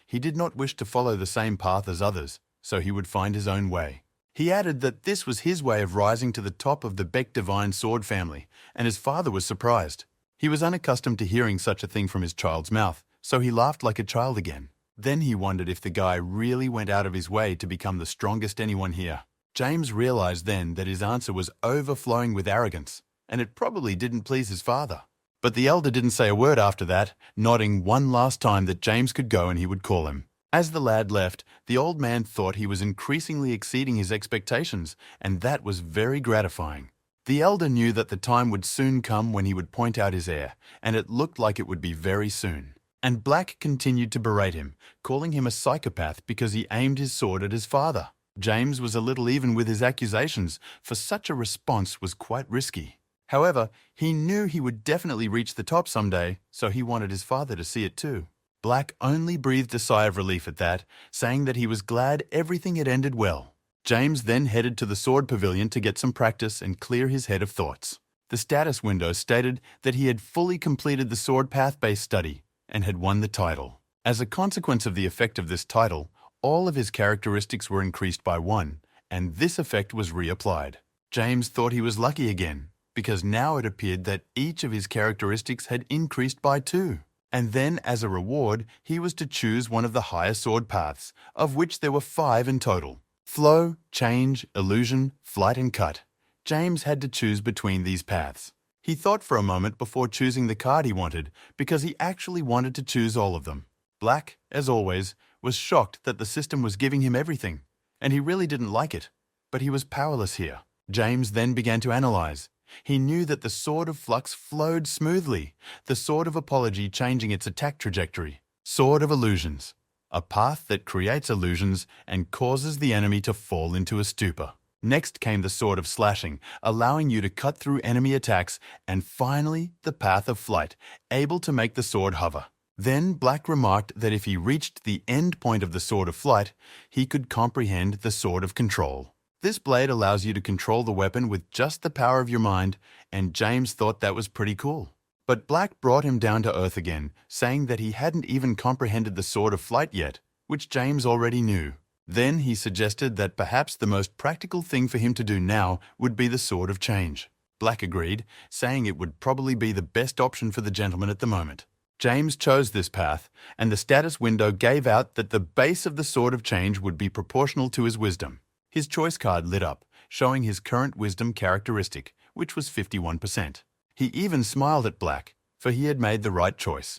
He did not wish to follow the same path as others, so he would find his own way. He added that this was his way of rising to the top of the Beck Divine Sword family, and his father was surprised. He was unaccustomed to hearing such a thing from his child's mouth, so he laughed like a child again. Then he wondered if the guy really went out of his way to become the strongest anyone here. James realized then that his answer was overflowing with arrogance, and it probably didn't please his father. But the elder didn't say a word after that, nodding one last time that James could go and he would call him. As the lad left, the old man thought he was increasingly exceeding his expectations, and that was very gratifying. The elder knew that the time would soon come when he would point out his heir, and it looked like it would be very soon. And Black continued to berate him, calling him a psychopath because he aimed his sword at his father. James was a little even with his accusations, for such a response was quite risky. However, he knew he would definitely reach the top someday, so he wanted his father to see it too. Black only breathed a sigh of relief at that, saying that he was glad everything had ended well. James then headed to the sword pavilion to get some practice and clear his head of thoughts. The status window stated that he had fully completed the sword path-based study and had won the title. As a consequence of the effect of this title, all of his characteristics were increased by 1, and this effect was reapplied. James thought he was lucky again, because now it appeared that each of his characteristics had increased by 2. And then, as a reward, he was to choose one of the higher sword paths, of which there were 5 in total. Flow, Change, Illusion, Flight and Cut. James had to choose between these paths. He thought for a moment before choosing the card he wanted, because he actually wanted to choose all of them. Black, as always, was shocked that the system was giving him everything, and he really didn't like it. But he was powerless here. James then began to analyze. He knew that the Sword of Flux flowed smoothly, the Sword of Apology changing its attack trajectory. Sword of Illusions, a path that creates illusions and causes the enemy to fall into a stupor. Next came the Sword of Slashing, allowing you to cut through enemy attacks, and finally the Path of Flight, able to make the sword hover. Then Black remarked that if he reached the end point of the Sword of Flight, he could comprehend the Sword of Control. This blade allows you to control the weapon with just the power of your mind, and James thought that was pretty cool. But Black brought him down to earth again, saying that he hadn't even comprehended the Sword of Flight yet, which James already knew. Then he suggested that perhaps the most practical thing for him to do now would be the Sword of Change. Black agreed, saying it would probably be the best option for the gentleman at the moment. James chose this path, and the status window gave out that the base of the Sword of Change would be proportional to his wisdom. His choice card lit up, showing his current wisdom characteristic, which was 51%. He even smiled at Black, for he had made the right choice.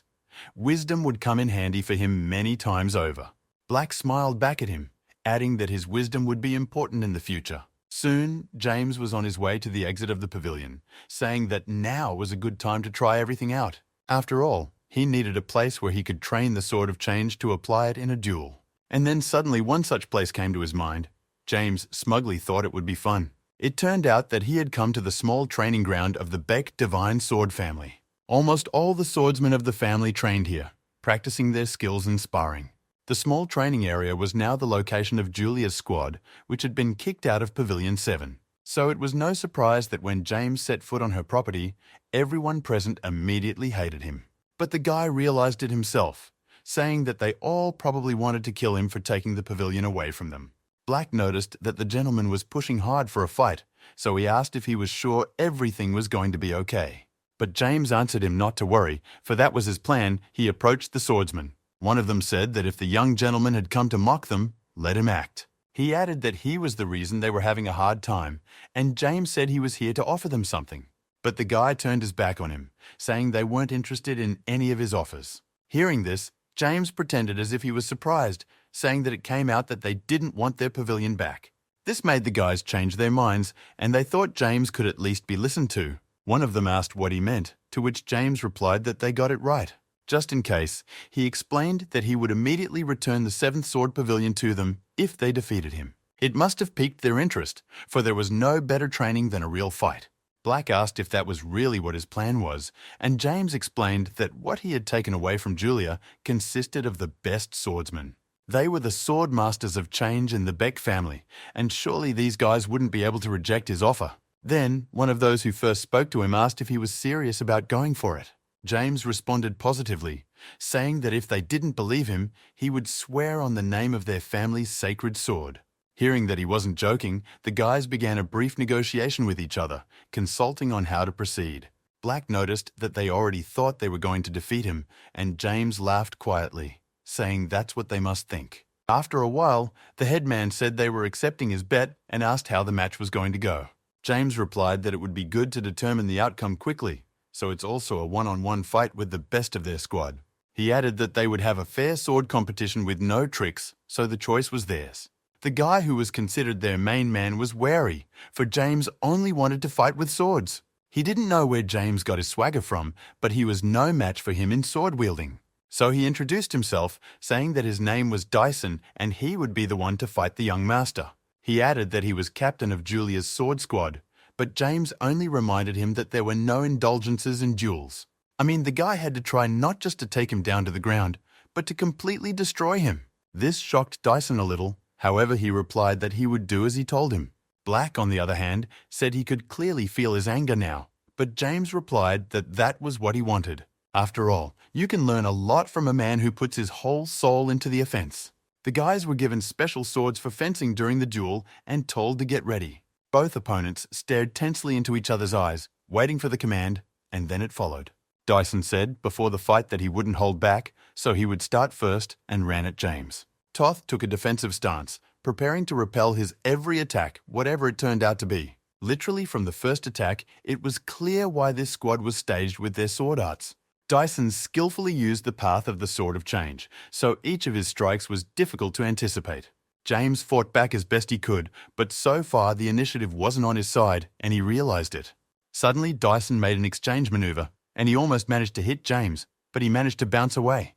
Wisdom would come in handy for him many times over. Black smiled back at him, adding that his wisdom would be important in the future. Soon, James was on his way to the exit of the pavilion, saying that now was a good time to try everything out. After all, he needed a place where he could train the Sword of Change to apply it in a duel. And then suddenly one such place came to his mind. James smugly thought it would be fun. It turned out that he had come to the small training ground of the Beck Divine Sword family. Almost all the swordsmen of the family trained here, practicing their skills in sparring. The small training area was now the location of Julia's squad, which had been kicked out of Pavilion 7. So it was no surprise that when James set foot on her property, everyone present immediately hated him. But the guy realized it himself, saying that they all probably wanted to kill him for taking the pavilion away from them. Black noticed that the gentleman was pushing hard for a fight, so he asked if he was sure everything was going to be okay. But James answered him not to worry, for that was his plan. He approached the swordsman. One of them said that if the young gentleman had come to mock them, let him act. He added that he was the reason they were having a hard time, and James said he was here to offer them something. But the guy turned his back on him, saying they weren't interested in any of his offers. Hearing this, James pretended as if he was surprised, saying that it came out that they didn't want their pavilion back. This made the guys change their minds, and they thought James could at least be listened to. One of them asked what he meant, to which James replied that they got it right. Just in case, he explained that he would immediately return the 7th Sword Pavilion to them if they defeated him. It must have piqued their interest, for there was no better training than a real fight. Black asked if that was really what his plan was, and James explained that what he had taken away from Julia consisted of the best swordsmen. They were the sword masters of change in the Beck family, and surely these guys wouldn't be able to reject his offer. Then, one of those who first spoke to him asked if he was serious about going for it. James responded positively, saying that if they didn't believe him, he would swear on the name of their family's sacred sword. Hearing that he wasn't joking, the guys began a brief negotiation with each other, consulting on how to proceed. Black noticed that they already thought they were going to defeat him, and James laughed quietly, saying that's what they must think. After a while, the headman said they were accepting his bet and asked how the match was going to go. James replied that it would be good to determine the outcome quickly, so it's also a one-on-one fight with the best of their squad. He added that they would have a fair sword competition with no tricks, so the choice was theirs. The guy who was considered their main man was wary, for James only wanted to fight with swords. He didn't know where James got his swagger from, but he was no match for him in sword wielding. So he introduced himself, saying that his name was Dyson and he would be the one to fight the young master. He added that he was captain of Julia's sword squad, but James only reminded him that there were no indulgences in duels. I mean, the guy had to try not just to take him down to the ground, but to completely destroy him. This shocked Dyson a little. However, he replied that he would do as he told him. Black, on the other hand, said he could clearly feel his anger now, but James replied that that was what he wanted. After all, you can learn a lot from a man who puts his whole soul into the offense. The guys were given special swords for fencing during the duel and told to get ready. Both opponents stared tensely into each other's eyes, waiting for the command, and then it followed. Dyson said before the fight that he wouldn't hold back, so he would start first and ran at James. Toth took a defensive stance, preparing to repel his every attack, whatever it turned out to be. Literally from the first attack, it was clear why this squad was staged with their sword arts. Dyson skillfully used the path of the Sword of Change, so each of his strikes was difficult to anticipate. James fought back as best he could, but so far the initiative wasn't on his side, and he realized it. Suddenly, Dyson made an exchange maneuver, and he almost managed to hit James, but he managed to bounce away.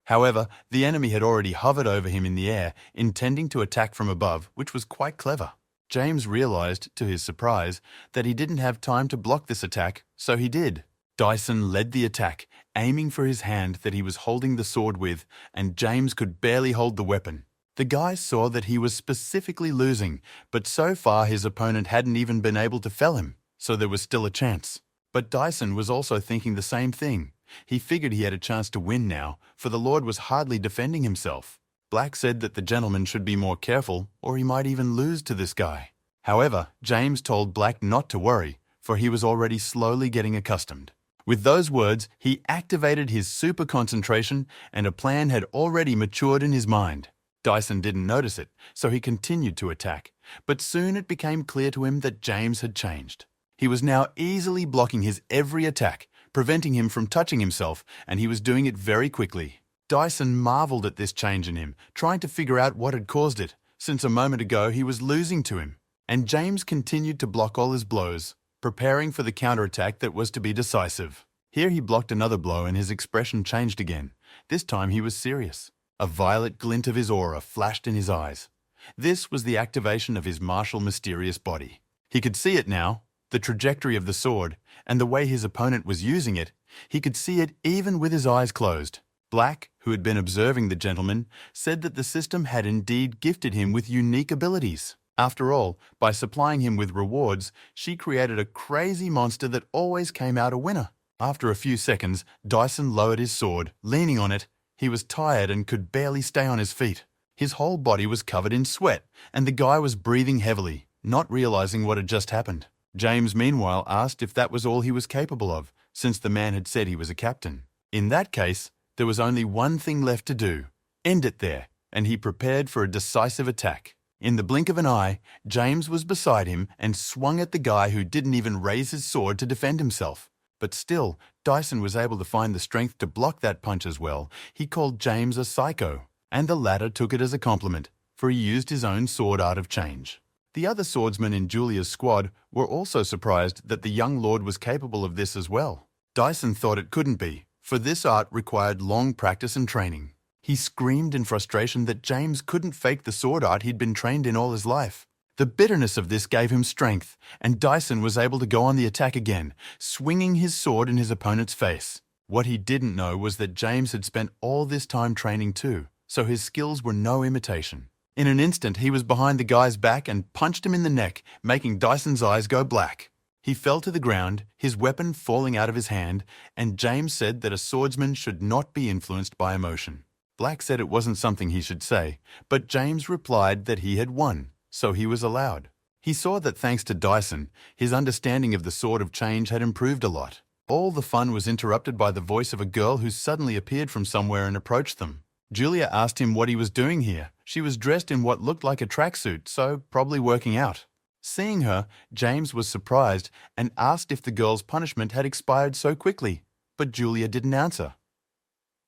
However, the enemy had already hovered over him in the air, intending to attack from above, which was quite clever. James realized, to his surprise, that he didn't have time to block this attack, so he did. Dyson led the attack, aiming for his hand that he was holding the sword with, and James could barely hold the weapon. The guy saw that he was specifically losing, but so far his opponent hadn't even been able to fell him, so there was still a chance. But Dyson was also thinking the same thing. He figured he had a chance to win now, for the Lord was hardly defending himself. Black said that the gentleman should be more careful or he might even lose to this guy. However, James told Black not to worry, for he was already slowly getting accustomed. With those words, he activated his super concentration and a plan had already matured in his mind. Dyson didn't notice it, so he continued to attack, but soon it became clear to him that James had changed. He was now easily blocking his every attack, preventing him from touching himself, and he was doing it very quickly. Dyson marveled at this change in him, trying to figure out what had caused it, since a moment ago he was losing to him. And James continued to block all his blows, preparing for the counterattack that was to be decisive. Here he blocked another blow and his expression changed again. This time he was serious. A violet glint of his aura flashed in his eyes. This was the activation of his martial, mysterious body. He could see it now, the trajectory of the sword, and the way his opponent was using it. He could see it even with his eyes closed. Black, who had been observing the gentleman, said that the system had indeed gifted him with unique abilities. After all, by supplying him with rewards, she created a crazy monster that always came out a winner. After a few seconds, Dyson lowered his sword, leaning on it. He was tired and could barely stay on his feet. His whole body was covered in sweat, and the guy was breathing heavily, not realizing what had just happened. James, meanwhile, asked if that was all he was capable of, since the man had said he was a captain. In that case, there was only one thing left to do. End it there, and he prepared for a decisive attack. In the blink of an eye, James was beside him and swung at the guy who didn't even raise his sword to defend himself. But still, Dyson was able to find the strength to block that punch as well. He called James a psycho, and the latter took it as a compliment, for he used his own sword art of change. The other swordsmen in Julia's squad were also surprised that the young lord was capable of this as well. Dyson thought it couldn't be, for this art required long practice and training. He screamed in frustration that James couldn't fake the sword art he'd been trained in all his life. The bitterness of this gave him strength, and Dyson was able to go on the attack again, swinging his sword in his opponent's face. What he didn't know was that James had spent all this time training too, so his skills were no imitation. In an instant, he was behind the guy's back and punched him in the neck, making Dyson's eyes go black. He fell to the ground, his weapon falling out of his hand, and James said that a swordsman should not be influenced by emotion. Black said it wasn't something he should say, but James replied that he had won, so he was allowed. He saw that thanks to Dyson, his understanding of the sword of change had improved a lot. All the fun was interrupted by the voice of a girl who suddenly appeared from somewhere and approached them. Julia asked him what he was doing here. She was dressed in what looked like a tracksuit, so probably working out. Seeing her, James was surprised and asked if the girl's punishment had expired so quickly, but Julia didn't answer.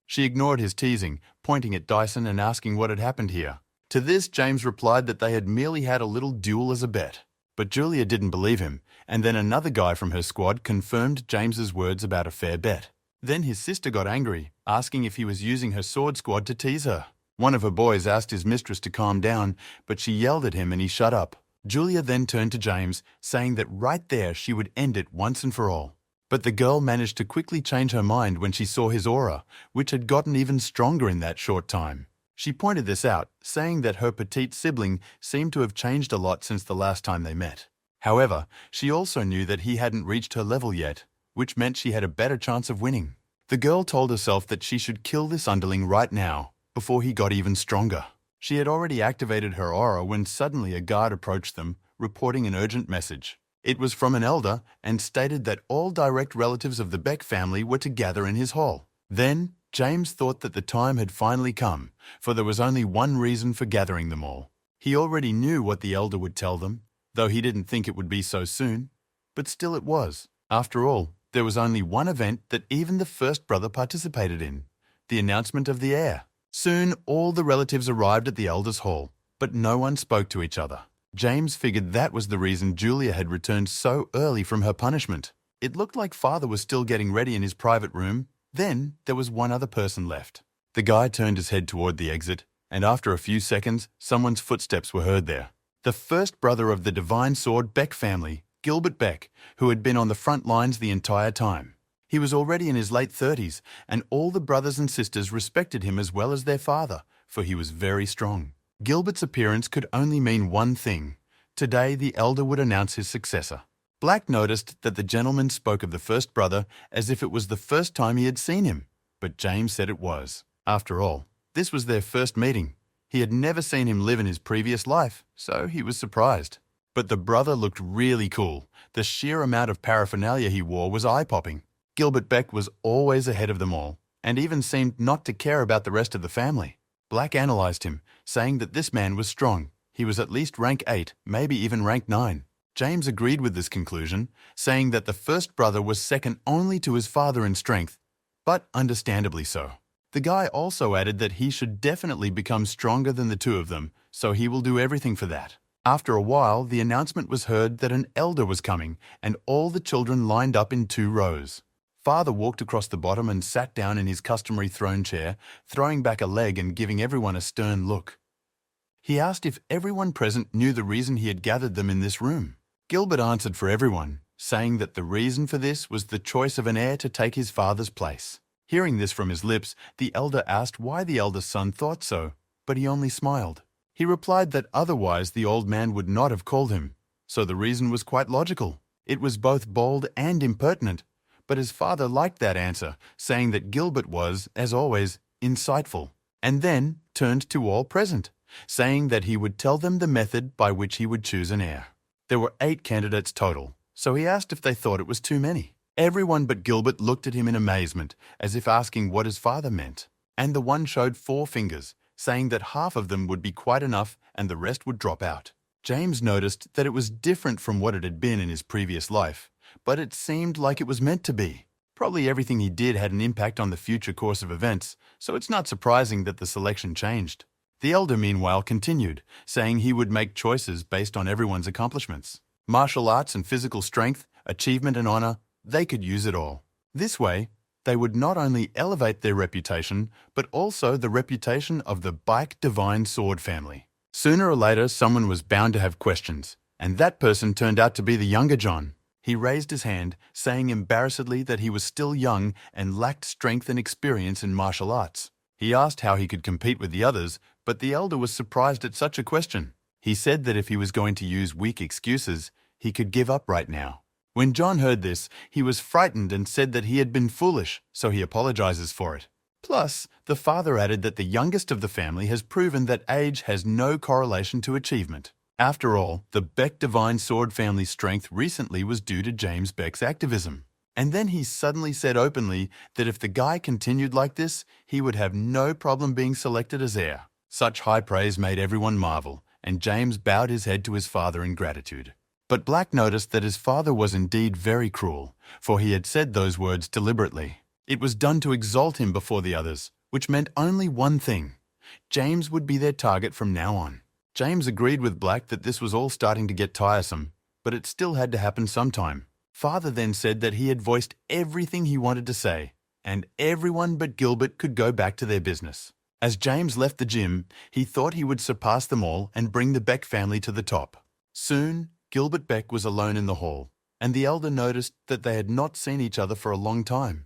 She ignored his teasing, pointing at Dyson and asking what had happened here. To this, James replied that they had merely had a little duel as a bet. But Julia didn't believe him, and then another guy from her squad confirmed James's words about a fair bet. Then his sister got angry, asking if he was using her sword squad to tease her. One of her boys asked his mistress to calm down, but she yelled at him and he shut up. Julia then turned to James, saying that right there she would end it once and for all. But the girl managed to quickly change her mind when she saw his aura, which had gotten even stronger in that short time. She pointed this out, saying that her petite sibling seemed to have changed a lot since the last time they met. However, she also knew that he hadn't reached her level yet, which meant she had a better chance of winning. The girl told herself that she should kill this underling right now, before he got even stronger. She had already activated her aura when suddenly a guard approached them, reporting an urgent message. It was from an elder and stated that all direct relatives of the Beck family were to gather in his hall. Then, James thought that the time had finally come, for there was only one reason for gathering them all. He already knew what the elder would tell them, though he didn't think it would be so soon. But still it was. After all, there was only one event that even the first brother participated in, the announcement of the heir. Soon, all the relatives arrived at the elder's hall, but no one spoke to each other. James figured that was the reason Julia had returned so early from her punishment. It looked like father was still getting ready in his private room. Then there was one other person left. The guy turned his head toward the exit, and after a few seconds, someone's footsteps were heard there. The first brother of the Divine Sword Beck family, Gilbert Beck, who had been on the front lines the entire time. He was already in his late 30s, and all the brothers and sisters respected him as well as their father, for he was very strong. Gilbert's appearance could only mean one thing. Today, the elder would announce his successor. Black noticed that the gentleman spoke of the first brother as if it was the first time he had seen him, but James said it was. After all, this was their first meeting. He had never seen him live in his previous life, so he was surprised. But the brother looked really cool. The sheer amount of paraphernalia he wore was eye-popping. Gilbert Beck was always ahead of them all, and even seemed not to care about the rest of the family. Black analyzed him, saying that this man was strong. He was at least rank 8, maybe even rank 9. James agreed with this conclusion, saying that the first brother was second only to his father in strength, but understandably so. The guy also added that he should definitely become stronger than the two of them, so he will do everything for that. After a while, the announcement was heard that an elder was coming, and all the children lined up in 2 rows. Father walked across the bottom and sat down in his customary throne chair, throwing back a leg and giving everyone a stern look. He asked if everyone present knew the reason he had gathered them in this room. Gilbert answered for everyone, saying that the reason for this was the choice of an heir to take his father's place. Hearing this from his lips, the elder asked why the eldest son thought so, but he only smiled. He replied that otherwise the old man would not have called him, so the reason was quite logical. It was both bold and impertinent, but his father liked that answer, saying that Gilbert was, as always, insightful, and then turned to all present, saying that he would tell them the method by which he would choose an heir. There were 8 candidates total, so he asked if they thought it was too many. Everyone but Gilbert looked at him in amazement, as if asking what his father meant. And the one showed 4 fingers, saying that half of them would be quite enough and the rest would drop out. James noticed that it was different from what it had been in his previous life, but it seemed like it was meant to be. Probably everything he did had an impact on the future course of events, so it's not surprising that the selection changed. The elder, meanwhile, continued, saying he would make choices based on everyone's accomplishments. Martial arts and physical strength, achievement and honor, they could use it all. This way, they would not only elevate their reputation, but also the reputation of the Baek Divine Sword family. Sooner or later, someone was bound to have questions, and that person turned out to be the younger John. He raised his hand, saying embarrassedly that he was still young and lacked strength and experience in martial arts. He asked how he could compete with the others, but the elder was surprised at such a question. He said that if he was going to use weak excuses, he could give up right now. When John heard this, he was frightened and said that he had been foolish, so he apologizes for it. Plus, the father added that the youngest of the family has proven that age has no correlation to achievement. After all, the Beck Divine Sword family's strength recently was due to James Beck's activism. And then he suddenly said openly that if the guy continued like this, he would have no problem being selected as heir. Such high praise made everyone marvel, and James bowed his head to his father in gratitude. But Black noticed that his father was indeed very cruel, for he had said those words deliberately. It was done to exalt him before the others, which meant only one thing. James would be their target from now on. James agreed with Black that this was all starting to get tiresome, but it still had to happen sometime. Father then said that he had voiced everything he wanted to say, and everyone but Gilbert could go back to their business. As James left the gym, he thought he would surpass them all and bring the Beck family to the top. Soon, Gilbert Beck was alone in the hall, and the elder noticed that they had not seen each other for a long time.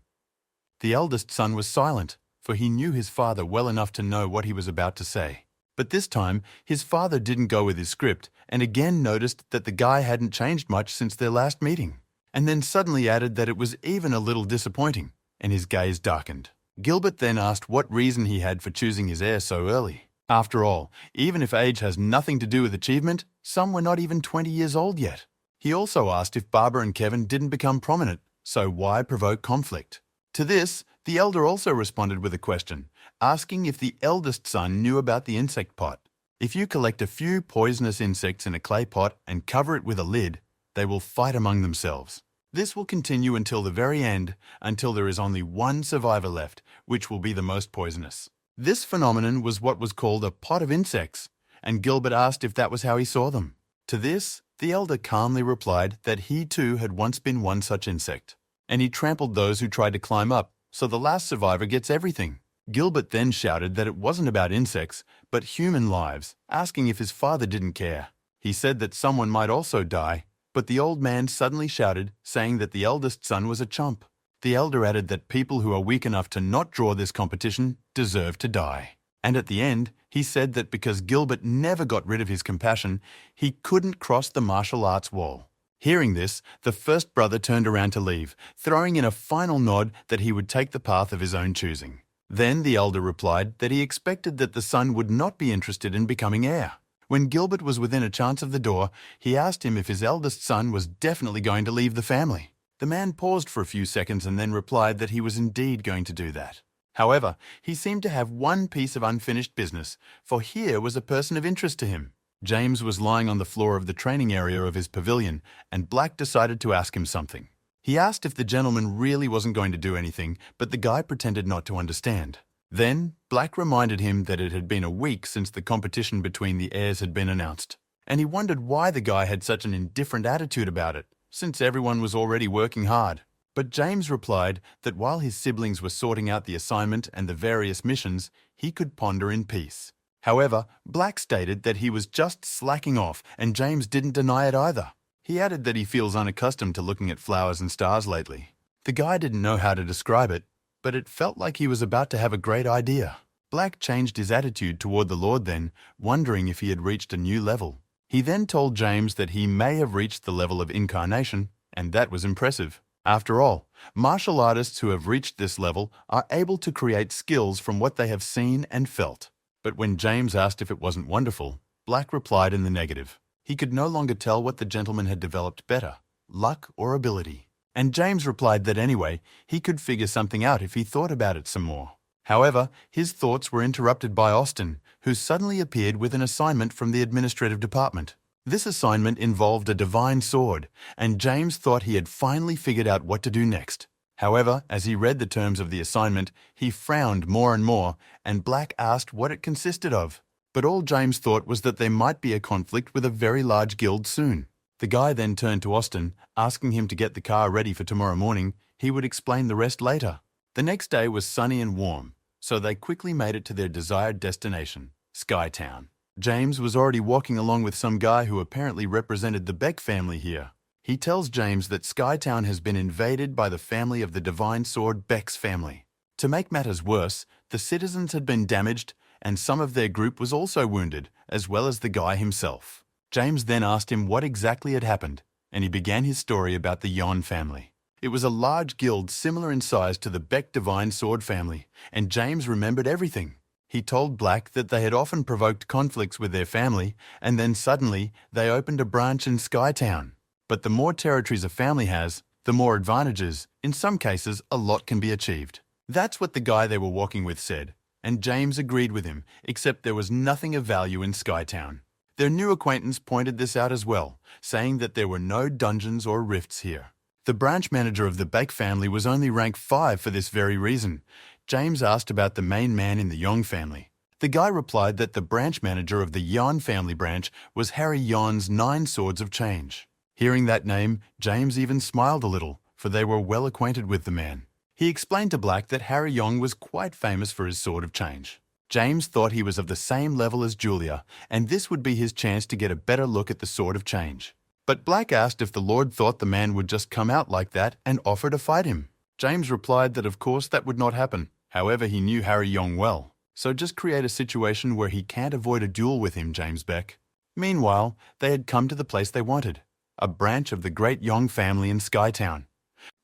The eldest son was silent, for he knew his father well enough to know what he was about to say. But this time, his father didn't go with his script and again noticed that the guy hadn't changed much since their last meeting, and then suddenly added that it was even a little disappointing, and his gaze darkened. Gilbert then asked what reason he had for choosing his heir so early. After all, even if age has nothing to do with achievement, some were not even 20 years old yet. He also asked if Barbara and Kevin didn't become prominent, so why provoke conflict? To this, the elder also responded with a question, asking if the eldest son knew about the insect pot. If you collect a few poisonous insects in a clay pot and cover it with a lid, they will fight among themselves. This will continue until the very end, until there is only one survivor left, which will be the most poisonous. This phenomenon was what was called a pot of insects, and Gilbert asked if that was how he saw them. To this, the elder calmly replied that he too had once been one such insect, and he trampled those who tried to climb up, so the last survivor gets everything. Gilbert then shouted that it wasn't about insects, but human lives, asking if his father didn't care. He said that someone might also die, but the old man suddenly shouted, saying that the eldest son was a chump. The elder added that people who are weak enough to not draw this competition deserve to die. And at the end, he said that because Gilbert never got rid of his compassion, he couldn't cross the martial arts wall. Hearing this, the first brother turned around to leave, throwing in a final nod that he would take the path of his own choosing. Then the elder replied that he expected that the son would not be interested in becoming heir. When Gilbert was within a chance of the door, he asked him if his eldest son was definitely going to leave the family. The man paused for a few seconds and then replied that he was indeed going to do that. However, he seemed to have one piece of unfinished business, for here was a person of interest to him. James was lying on the floor of the training area of his pavilion, and Black decided to ask him something. He asked if the gentleman really wasn't going to do anything, but the guy pretended not to understand. Then, Black reminded him that it had been a week since the competition between the heirs had been announced, and he wondered why the guy had such an indifferent attitude about it, since everyone was already working hard. But James replied that while his siblings were sorting out the assignment and the various missions, he could ponder in peace. However, Black stated that he was just slacking off, and James didn't deny it either. He added that he feels unaccustomed to looking at flowers and stars lately. The guy didn't know how to describe it, but it felt like he was about to have a great idea. Black changed his attitude toward the Lord then, wondering if he had reached a new level. He then told James that he may have reached the level of incarnation, and that was impressive. After all, martial artists who have reached this level are able to create skills from what they have seen and felt. But when James asked if it wasn't wonderful, Black replied in the negative. He could no longer tell what the gentleman had developed better, luck or ability. And James replied that anyway, he could figure something out if he thought about it some more. However, his thoughts were interrupted by Austin, who suddenly appeared with an assignment from the administrative department. This assignment involved a divine sword, and James thought he had finally figured out what to do next. However, as he read the terms of the assignment, he frowned more and more, and Black asked what it consisted of. But all James thought was that there might be a conflict with a very large guild soon. The guy then turned to Austin, asking him to get the car ready for tomorrow morning. He would explain the rest later. The next day was sunny and warm, so they quickly made it to their desired destination, Skytown. James was already walking along with some guy who apparently represented the Beck family here. He tells James that Skytown has been invaded by the family of the Divine Sword Beck's family. To make matters worse, the citizens had been damaged, and some of their group was also wounded, as well as the guy himself. James then asked him what exactly had happened, and he began his story about the Yon family. It was a large guild similar in size to the Beck Divine Sword family, and James remembered everything. He told Black that they had often provoked conflicts with their family, and then suddenly they opened a branch in Skytown. But the more territories a family has, the more advantages. In some cases, a lot can be achieved. That's what the guy they were walking with said, and James agreed with him, except there was nothing of value in Skytown. Their new acquaintance pointed this out as well, saying that there were no dungeons or rifts here. The branch manager of the Beck family was only rank 5 for this very reason. James asked about the main man in the Yong family. The guy replied that the branch manager of the Yan family branch was Harry Yon's 9 Swords of Change. Hearing that name, James even smiled a little, for they were well acquainted with the man. He explained to Black that Harry Yong was quite famous for his Sword of Change. James thought he was of the same level as Julia, and this would be his chance to get a better look at the Sword of Change. But Black asked if the Lord thought the man would just come out like that and offer to fight him. James replied that of course that would not happen. However, he knew Harry Yong well, so just create a situation where he can't avoid a duel with him, James Beck. Meanwhile, they had come to the place they wanted, a branch of the great Yong family in Skytown.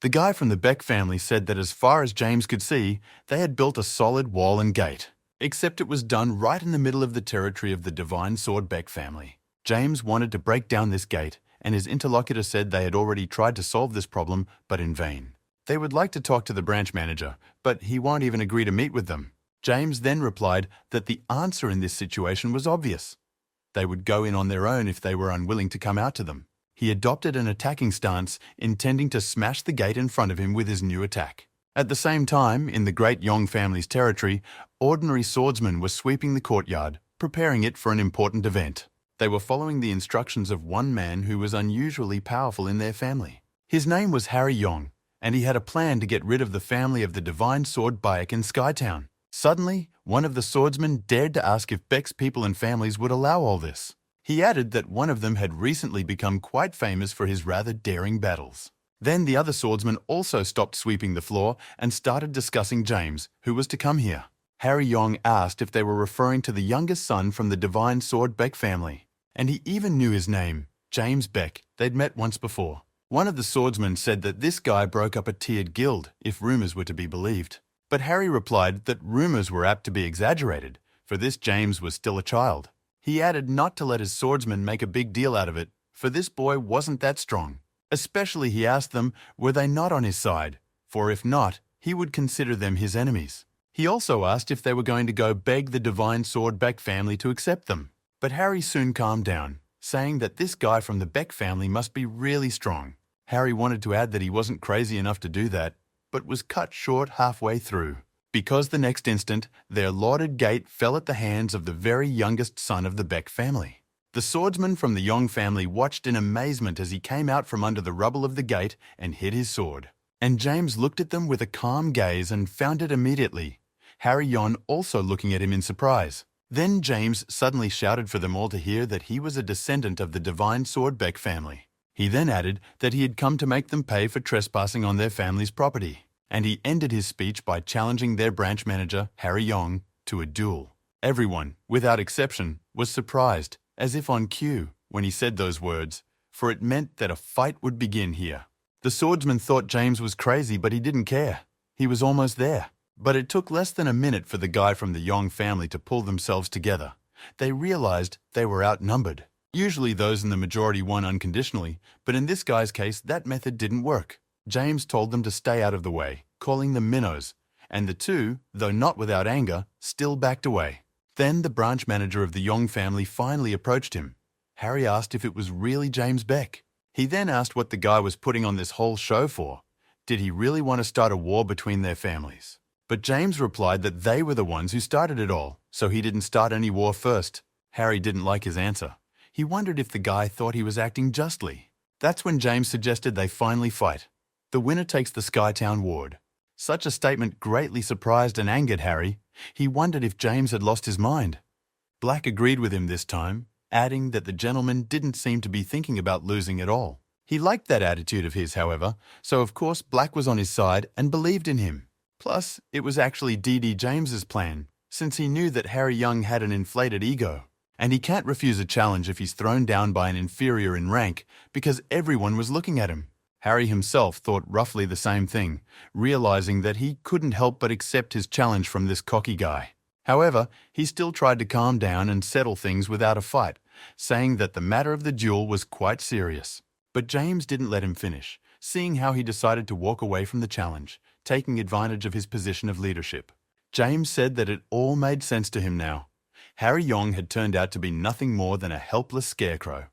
The guy from the Beck family said that as far as James could see, they had built a solid wall and gate, except it was done right in the middle of the territory of the Divine Sword Beck family. James wanted to break down this gate, and his interlocutor said they had already tried to solve this problem, but in vain. They would like to talk to the branch manager, but he won't even agree to meet with them. James then replied that the answer in this situation was obvious. They would go in on their own if they were unwilling to come out to them. He adopted an attacking stance, intending to smash the gate in front of him with his new attack. At the same time, in the great Yong family's territory, ordinary swordsmen were sweeping the courtyard, preparing it for an important event. They were following the instructions of one man who was unusually powerful in their family. His name was Harry Yong, and he had a plan to get rid of the family of the Divine Sword Bayek in Skytown. Suddenly, one of the swordsmen dared to ask if Beck's people and families would allow all this. He added that one of them had recently become quite famous for his rather daring battles. Then the other swordsman also stopped sweeping the floor and started discussing James, who was to come here. Harry Yong asked if they were referring to the youngest son from the Divine Sword Beck family, and he even knew his name, James Beck. They'd met once before. One of the swordsmen said that this guy broke up a tiered guild, if rumors were to be believed. But Harry replied that rumors were apt to be exaggerated. For this, James was still a child. He added not to let his swordsman make a big deal out of it, for this boy wasn't that strong. Especially, he asked them, were they not on his side? For if not, he would consider them his enemies. He also asked if they were going to go beg the Divine Sword Beck family to accept them. But Harry soon calmed down, saying that this guy from the Beck family must be really strong. Harry wanted to add that he wasn't crazy enough to do that, but was cut short halfway through, because the next instant their lauded gate fell at the hands of the very youngest son of the Beck family. The swordsman from the Yong family watched in amazement as he came out from under the rubble of the gate and hid his sword. And James looked at them with a calm gaze and found it immediately, Harry Yon also looking at him in surprise. Then James suddenly shouted for them all to hear that he was a descendant of the Divine Sword Beck family. He then added that he had come to make them pay for trespassing on their family's property, and he ended his speech by challenging their branch manager, Harry Yong, to a duel. Everyone, without exception, was surprised, as if on cue, when he said those words, for it meant that a fight would begin here. The swordsman thought James was crazy, but he didn't care. He was almost there. But it took less than a minute for the guy from the Yong family to pull themselves together. They realized they were outnumbered. Usually those in the majority won unconditionally, but in this guy's case, that method didn't work. James told them to stay out of the way, calling them minnows, and the two, though not without anger, still backed away. Then the branch manager of the Yong family finally approached him. Harry asked if it was really James Beck. He then asked what the guy was putting on this whole show for. Did he really want to start a war between their families? But James replied that they were the ones who started it all, so he didn't start any war first. Harry didn't like his answer. He wondered if the guy thought he was acting justly. That's when James suggested they finally fight. The winner takes the Skytown ward. Such a statement greatly surprised and angered Harry. He wondered if James had lost his mind. Black agreed with him this time, adding that the gentleman didn't seem to be thinking about losing at all. He liked that attitude of his, however, so of course Black was on his side and believed in him. Plus, it was actually D.D. James's plan, since he knew that Harry Young had an inflated ego, and he can't refuse a challenge if he's thrown down by an inferior in rank, because everyone was looking at him. Harry himself thought roughly the same thing, realizing that he couldn't help but accept his challenge from this cocky guy. However, he still tried to calm down and settle things without a fight, saying that the matter of the duel was quite serious. But James didn't let him finish, seeing how he decided to walk away from the challenge, taking advantage of his position of leadership. James said that it all made sense to him now. Harry Yong had turned out to be nothing more than a helpless scarecrow.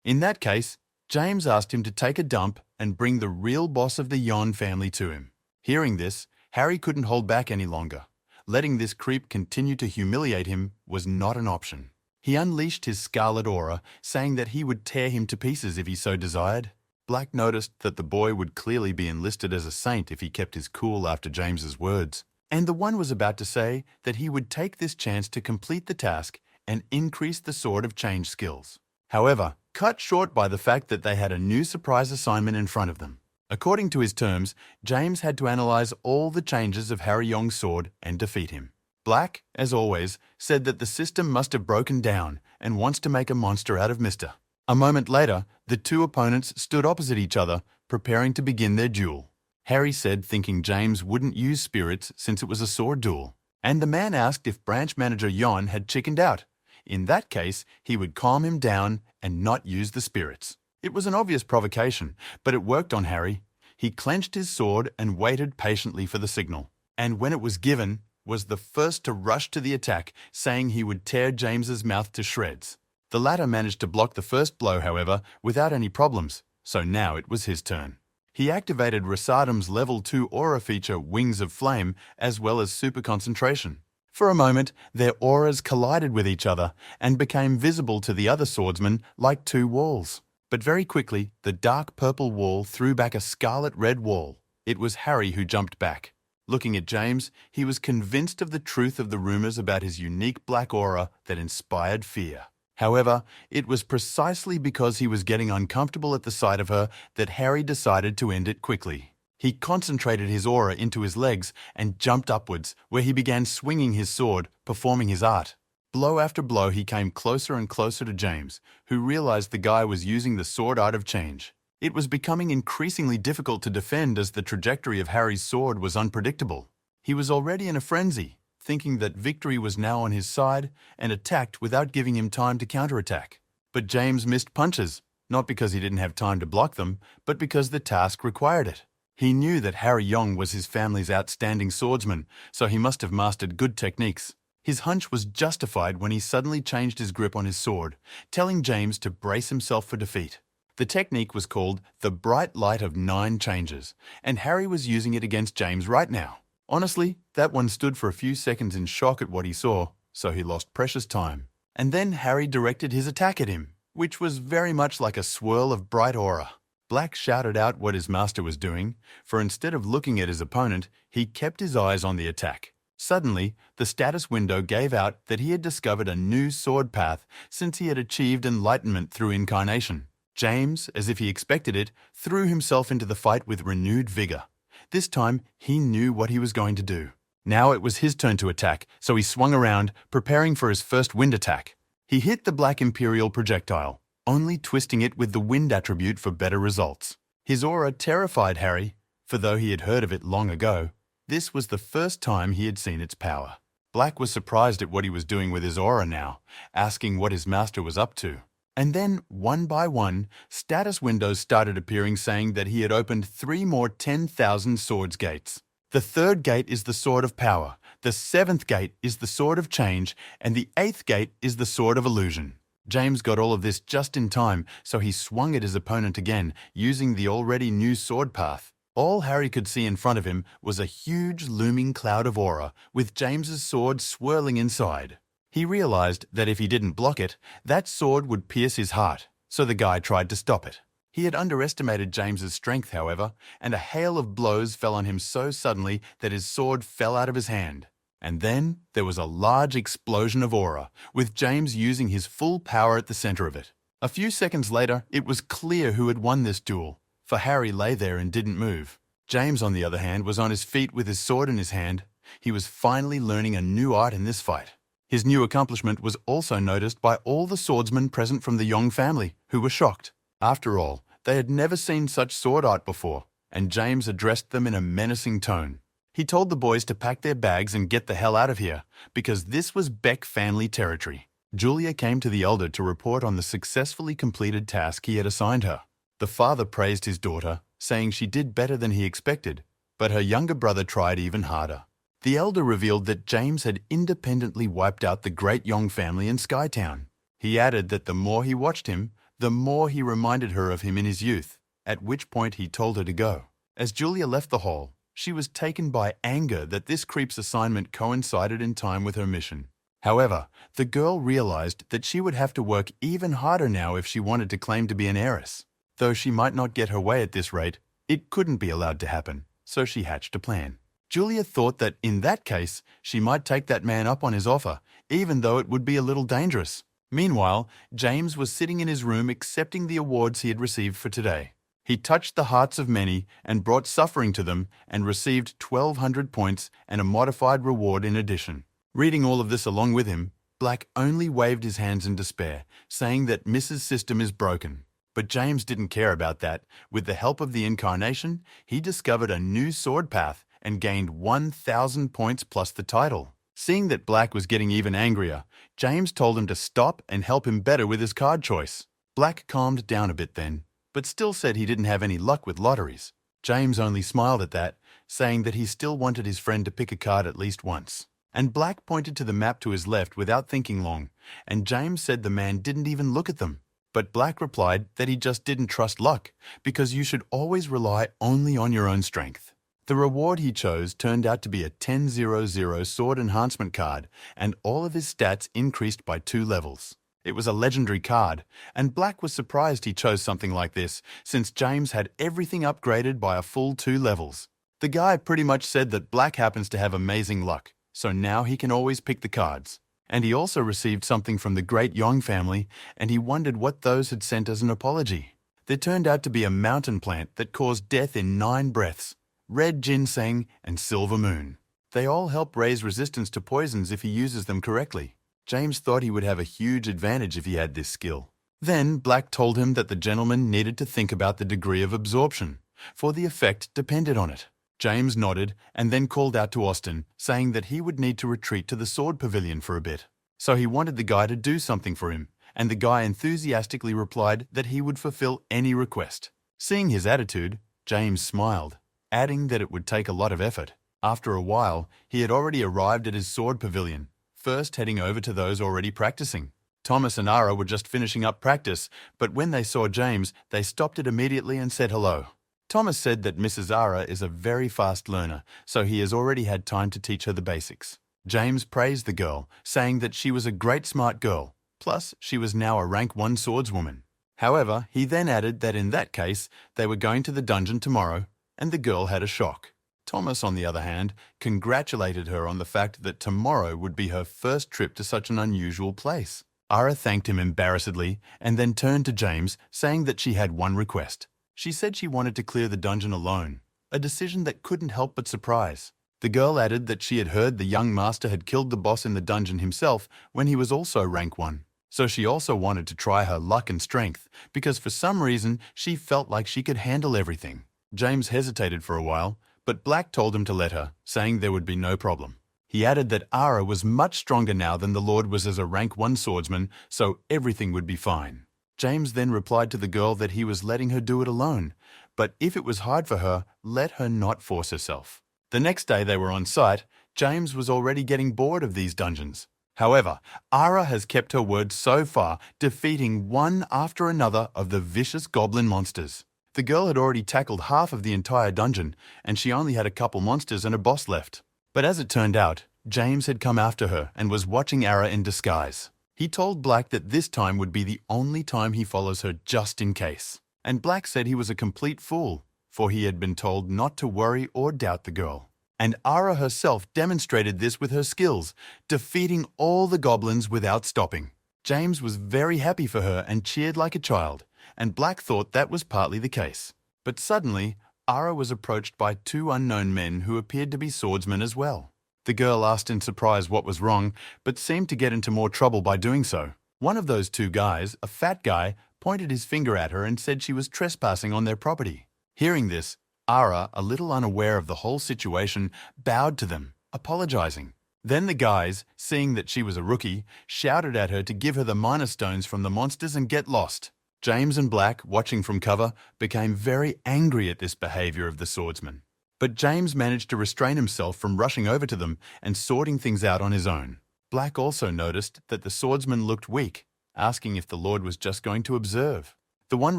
In that case, James asked him to take a dump and bring the real boss of the Yon family to him. Hearing this, Harry couldn't hold back any longer. Letting this creep continue to humiliate him was not an option. He unleashed his scarlet aura, saying that he would tear him to pieces if he so desired. Black noticed that the boy would clearly be enlisted as a saint if he kept his cool after James's words, and the one was about to say that he would take this chance to complete the task and increase the Sword of Change skills. However, cut short by the fact that they had a new surprise assignment in front of them. According to his terms, James had to analyze all the changes of Harry Yong's sword and defeat him. Black, as always, said that the system must have broken down and wants to make a monster out of Mr. A moment later, the two opponents stood opposite each other, preparing to begin their duel. Harry said thinking James wouldn't use spirits since it was a sword duel, and the man asked if branch manager Yon had chickened out. In that case, he would calm him down and not use the spirits. It was an obvious provocation, but it worked on Harry. He clenched his sword and waited patiently for the signal, and when it was given, was the first to rush to the attack, saying he would tear James's mouth to shreds. The latter managed to block the first blow, however, without any problems, so now it was his turn. He activated Rasadam's level 2 aura feature Wings of Flame as well as Super Concentration. For a moment, their auras collided with each other and became visible to the other swordsman like two walls. But very quickly, the dark purple wall threw back a scarlet red wall. It was Harry who jumped back. Looking at James, he was convinced of the truth of the rumors about his unique black aura that inspired fear. However, it was precisely because he was getting uncomfortable at the sight of her that Harry decided to end it quickly. He concentrated his aura into his legs and jumped upwards, where he began swinging his sword, performing his art. Blow after blow, he came closer and closer to James, who realized the guy was using the sword art of change. It was becoming increasingly difficult to defend as the trajectory of Harry's sword was unpredictable. He was already in a frenzy, thinking that victory was now on his side, and attacked without giving him time to counterattack. But James missed punches, not because he didn't have time to block them, but because the task required it. He knew that Harry Yong was his family's outstanding swordsman, so he must have mastered good techniques. His hunch was justified when he suddenly changed his grip on his sword, telling James to brace himself for defeat. The technique was called the bright light of 9 changes, and Harry was using it against James right now. Honestly, that one stood for a few seconds in shock at what he saw, so he lost precious time. And then Harry directed his attack at him, which was very much like a swirl of bright aura. Black shouted out what his master was doing, for instead of looking at his opponent, he kept his eyes on the attack. Suddenly, the status window gave out that he had discovered a new sword path since he had achieved enlightenment through incarnation. James, as if he expected it, threw himself into the fight with renewed vigor. This time, he knew what he was going to do. Now it was his turn to attack, so he swung around, preparing for his first wind attack. He hit the Black Imperial projectile, only twisting it with the wind attribute for better results. His aura terrified Harry, for though he had heard of it long ago, this was the first time he had seen its power. Black was surprised at what he was doing with his aura now, asking what his master was up to. And then, one by one, status windows started appearing saying that he had opened 3 more 10,000 swords gates. The 3rd gate is the Sword of Power, the 7th gate is the Sword of Change, and the 8th gate is the Sword of Illusion. James got all of this just in time, so he swung at his opponent again, using the already new sword path. All Harry could see in front of him was a huge looming cloud of aura, with James's sword swirling inside. He realized that if he didn't block it, that sword would pierce his heart, so the guy tried to stop it. He had underestimated James's strength, however, and a hail of blows fell on him so suddenly that his sword fell out of his hand. And then there was a large explosion of aura, with James using his full power at the center of it. A few seconds later, it was clear who had won this duel, for Harry lay there and didn't move. James, on the other hand, was on his feet with his sword in his hand. He was finally learning a new art in this fight. His new accomplishment was also noticed by all the swordsmen present from the Yong family, who were shocked. After all, they had never seen such sword art before, and James addressed them in a menacing tone. He told the boys to pack their bags and get the hell out of here, because this was Beck family territory. Julia came to the elder to report on the successfully completed task he had assigned her. The father praised his daughter, saying she did better than he expected, but her younger brother tried even harder. The elder revealed that James had independently wiped out the great Yong family in Skytown. He added that the more he watched him, the more he reminded her of him in his youth, at which point he told her to go. As Julia left the hall, she was taken by anger that this creep's assignment coincided in time with her mission. However, the girl realized that she would have to work even harder now if she wanted to claim to be an heiress. Though she might not get her way at this rate, it couldn't be allowed to happen, so she hatched a plan. Julia thought that in that case, she might take that man up on his offer, even though it would be a little dangerous. Meanwhile, James was sitting in his room accepting the awards he had received for today. He touched the hearts of many and brought suffering to them and received 1,200 points and a modified reward in addition. Reading all of this along with him, Black only waved his hands in despair, saying that Mrs. System is broken. But James didn't care about that. With the help of the incarnation, he discovered a new sword path and gained 1,000 points plus the title. Seeing that Black was getting even angrier, James told him to stop and help him better with his card choice. Black calmed down a bit then, but still said he didn't have any luck with lotteries. James only smiled at that, saying that he still wanted his friend to pick a card at least once. And Black pointed to the map to his left without thinking long, and James said the man didn't even look at them. But Black replied that he just didn't trust luck, because you should always rely only on your own strength. The reward he chose turned out to be a 10-0-0 sword enhancement card, and all of his stats increased by 2 levels. It was a legendary card, and Black was surprised he chose something like this, since James had everything upgraded by a full 2 levels. The guy pretty much said that Black happens to have amazing luck, so now he can always pick the cards. And he also received something from the great Yong family, and he wondered what those had sent as an apology. There turned out to be a mountain plant that caused death in 9 breaths, red ginseng and silver moon. They all help raise resistance to poisons if he uses them correctly. James thought he would have a huge advantage if he had this skill. Then Black told him that the gentleman needed to think about the degree of absorption, for the effect depended on it. James nodded and then called out to Austin, saying that he would need to retreat to the sword pavilion for a bit. So he wanted the guy to do something for him, and the guy enthusiastically replied that he would fulfill any request. Seeing his attitude, James smiled, adding that it would take a lot of effort. After a while, he had already arrived at his sword pavilion, first heading over to those already practicing. Thomas and Ara were just finishing up practice, but when they saw James, they stopped it immediately and said hello. Thomas said that Mrs. Ara is a very fast learner, so he has already had time to teach her the basics. James praised the girl, saying that she was a great smart girl, plus she was now a rank 1 swordswoman. However, he then added that in that case, they were going to the dungeon tomorrow, and the girl had a shock. Thomas, on the other hand, congratulated her on the fact that tomorrow would be her first trip to such an unusual place. Ara thanked him embarrassedly and then turned to James, saying that she had one request. She said she wanted to clear the dungeon alone, a decision that couldn't help but surprise. The girl added that she had heard the young master had killed the boss in the dungeon himself when he was also rank 1. So she also wanted to try her luck and strength, because for some reason she felt like she could handle everything. James hesitated for a while, but Black told him to let her, saying there would be no problem. He added that Ara was much stronger now than the Lord was as a rank 1 swordsman, so everything would be fine. James then replied to the girl that he was letting her do it alone, but if it was hard for her, let her not force herself. The next day they were on site, James was already getting bored of these dungeons. However, Ara has kept her word so far, defeating one after another of the vicious goblin monsters. The girl had already tackled half of the entire dungeon, and she only had a couple monsters and a boss left. But as it turned out, James had come after her and was watching Ara in disguise. He told Black that this time would be the only time he follows her just in case. And Black said he was a complete fool, for he had been told not to worry or doubt the girl. And Ara herself demonstrated this with her skills, defeating all the goblins without stopping. James was very happy for her and cheered like a child, and Black thought that was partly the case. But suddenly, Ara was approached by 2 unknown men who appeared to be swordsmen as well. The girl asked in surprise what was wrong, but seemed to get into more trouble by doing so. One of those 2 guys, a fat guy, pointed his finger at her and said she was trespassing on their property. Hearing this, Ara, a little unaware of the whole situation, bowed to them, apologizing. Then the guys, seeing that she was a rookie, shouted at her to give her the minor stones from the monsters and get lost. James and Black, watching from cover, became very angry at this behavior of the swordsman. But James managed to restrain himself from rushing over to them and sorting things out on his own. Black also noticed that the swordsman looked weak, asking if the Lord was just going to observe. The one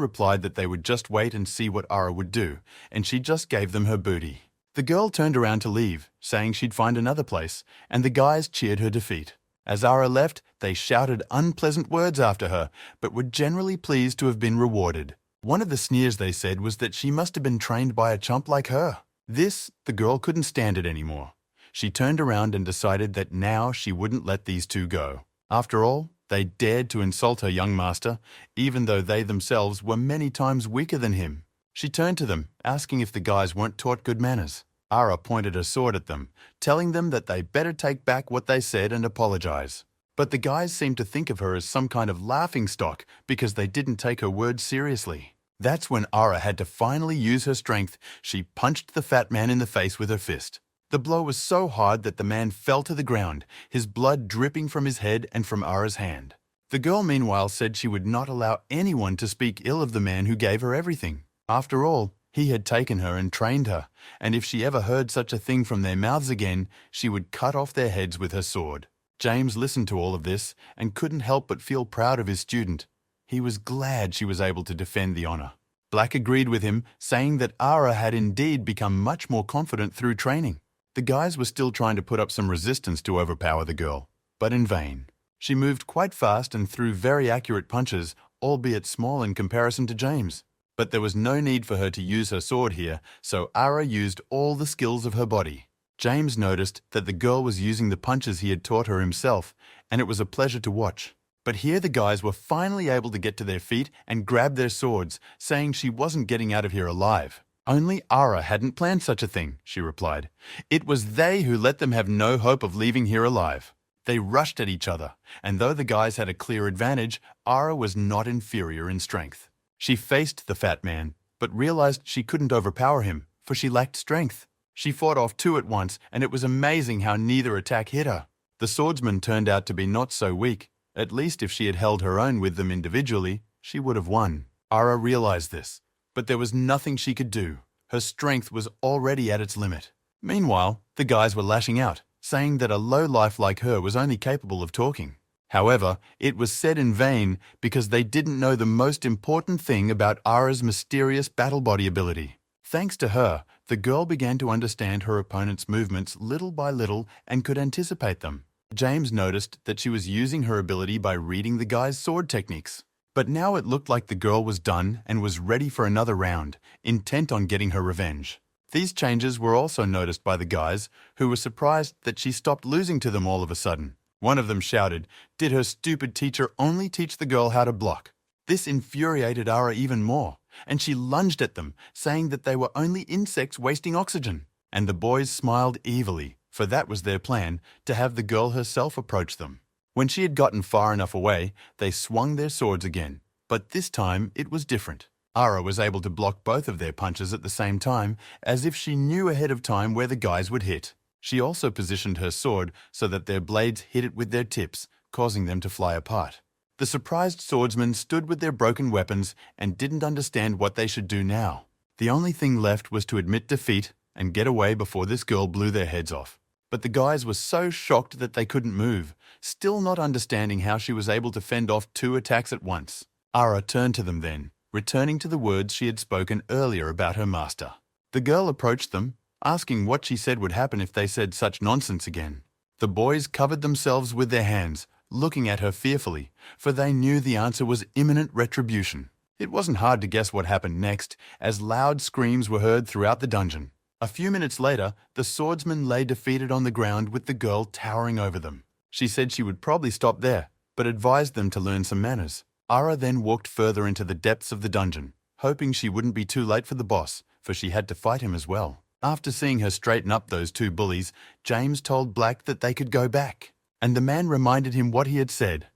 replied that they would just wait and see what Ara would do, and she just gave them her booty. The girl turned around to leave, saying she'd find another place, and the guys cheered her defeat. As Ara left, they shouted unpleasant words after her, but were generally pleased to have been rewarded. One of the sneers they said was that she must have been trained by a chump like her. This, the girl couldn't stand it anymore. She turned around and decided that now she wouldn't let these 2 go. After all, they dared to insult her young master, even though they themselves were many times weaker than him. She turned to them, asking if the guys weren't taught good manners. Ara pointed her sword at them, telling them that they better take back what they said and apologize. But the guys seemed to think of her as some kind of laughingstock because they didn't take her words seriously. That's when Ara had to finally use her strength. She punched the fat man in the face with her fist. The blow was so hard that the man fell to the ground, his blood dripping from his head and from Ara's hand. The girl meanwhile said she would not allow anyone to speak ill of the man who gave her everything. After all, he had taken her and trained her, and if she ever heard such a thing from their mouths again, she would cut off their heads with her sword. James listened to all of this and couldn't help but feel proud of his student. He was glad she was able to defend the honor. Black agreed with him, saying that Ara had indeed become much more confident through training. The guys were still trying to put up some resistance to overpower the girl, but in vain. She moved quite fast and threw very accurate punches, albeit small in comparison to James. But there was no need for her to use her sword here, so Ara used all the skills of her body. James noticed that the girl was using the punches he had taught her himself, and it was a pleasure to watch. But here the guys were finally able to get to their feet and grab their swords, saying she wasn't getting out of here alive. Only Ara hadn't planned such a thing, she replied. It was they who let them have no hope of leaving here alive. They rushed at each other, and though the guys had a clear advantage, Ara was not inferior in strength. She faced the fat man, but realized she couldn't overpower him, for she lacked strength. She fought off two at once, and it was amazing how neither attack hit her. The swordsman turned out to be not so weak. At least if she had held her own with them individually, she would have won. Ara realized this, but there was nothing she could do. Her strength was already at its limit. Meanwhile, the guys were lashing out, saying that a lowlife like her was only capable of talking. However, it was said in vain because they didn't know the most important thing about Ara's mysterious battle body ability. Thanks to her, the girl began to understand her opponent's movements little by little and could anticipate them. James noticed that she was using her ability by reading the guy's sword techniques. But now it looked like the girl was done and was ready for another round, intent on getting her revenge. These changes were also noticed by the guys, who were surprised that she stopped losing to them all of a sudden. One of them shouted, "Did her stupid teacher only teach the girl how to block?" This infuriated Ara even more, and she lunged at them, saying that they were only insects wasting oxygen. And the boys smiled evilly, for that was their plan, to have the girl herself approach them. When she had gotten far enough away, they swung their swords again, but this time it was different. Ara was able to block both of their punches at the same time, as if she knew ahead of time where the guys would hit. She also positioned her sword so that their blades hit it with their tips, causing them to fly apart. The surprised swordsmen stood with their broken weapons and didn't understand what they should do now. The only thing left was to admit defeat and get away before this girl blew their heads off. But the guys were so shocked that they couldn't move, still not understanding how she was able to fend off two attacks at once. Ara turned to them then, returning to the words she had spoken earlier about her master. The girl approached them, asking what she said would happen if they said such nonsense again. The boys covered themselves with their hands, looking at her fearfully, for they knew the answer was imminent retribution. It wasn't hard to guess what happened next, as loud screams were heard throughout the dungeon. A few minutes later, the swordsman lay defeated on the ground with the girl towering over them. She said she would probably stop there, but advised them to learn some manners. Ara then walked further into the depths of the dungeon, hoping she wouldn't be too late for the boss, for she had to fight him as well. After seeing her straighten up those two bullies, James told Black that they could go back, and the man reminded him what he had said.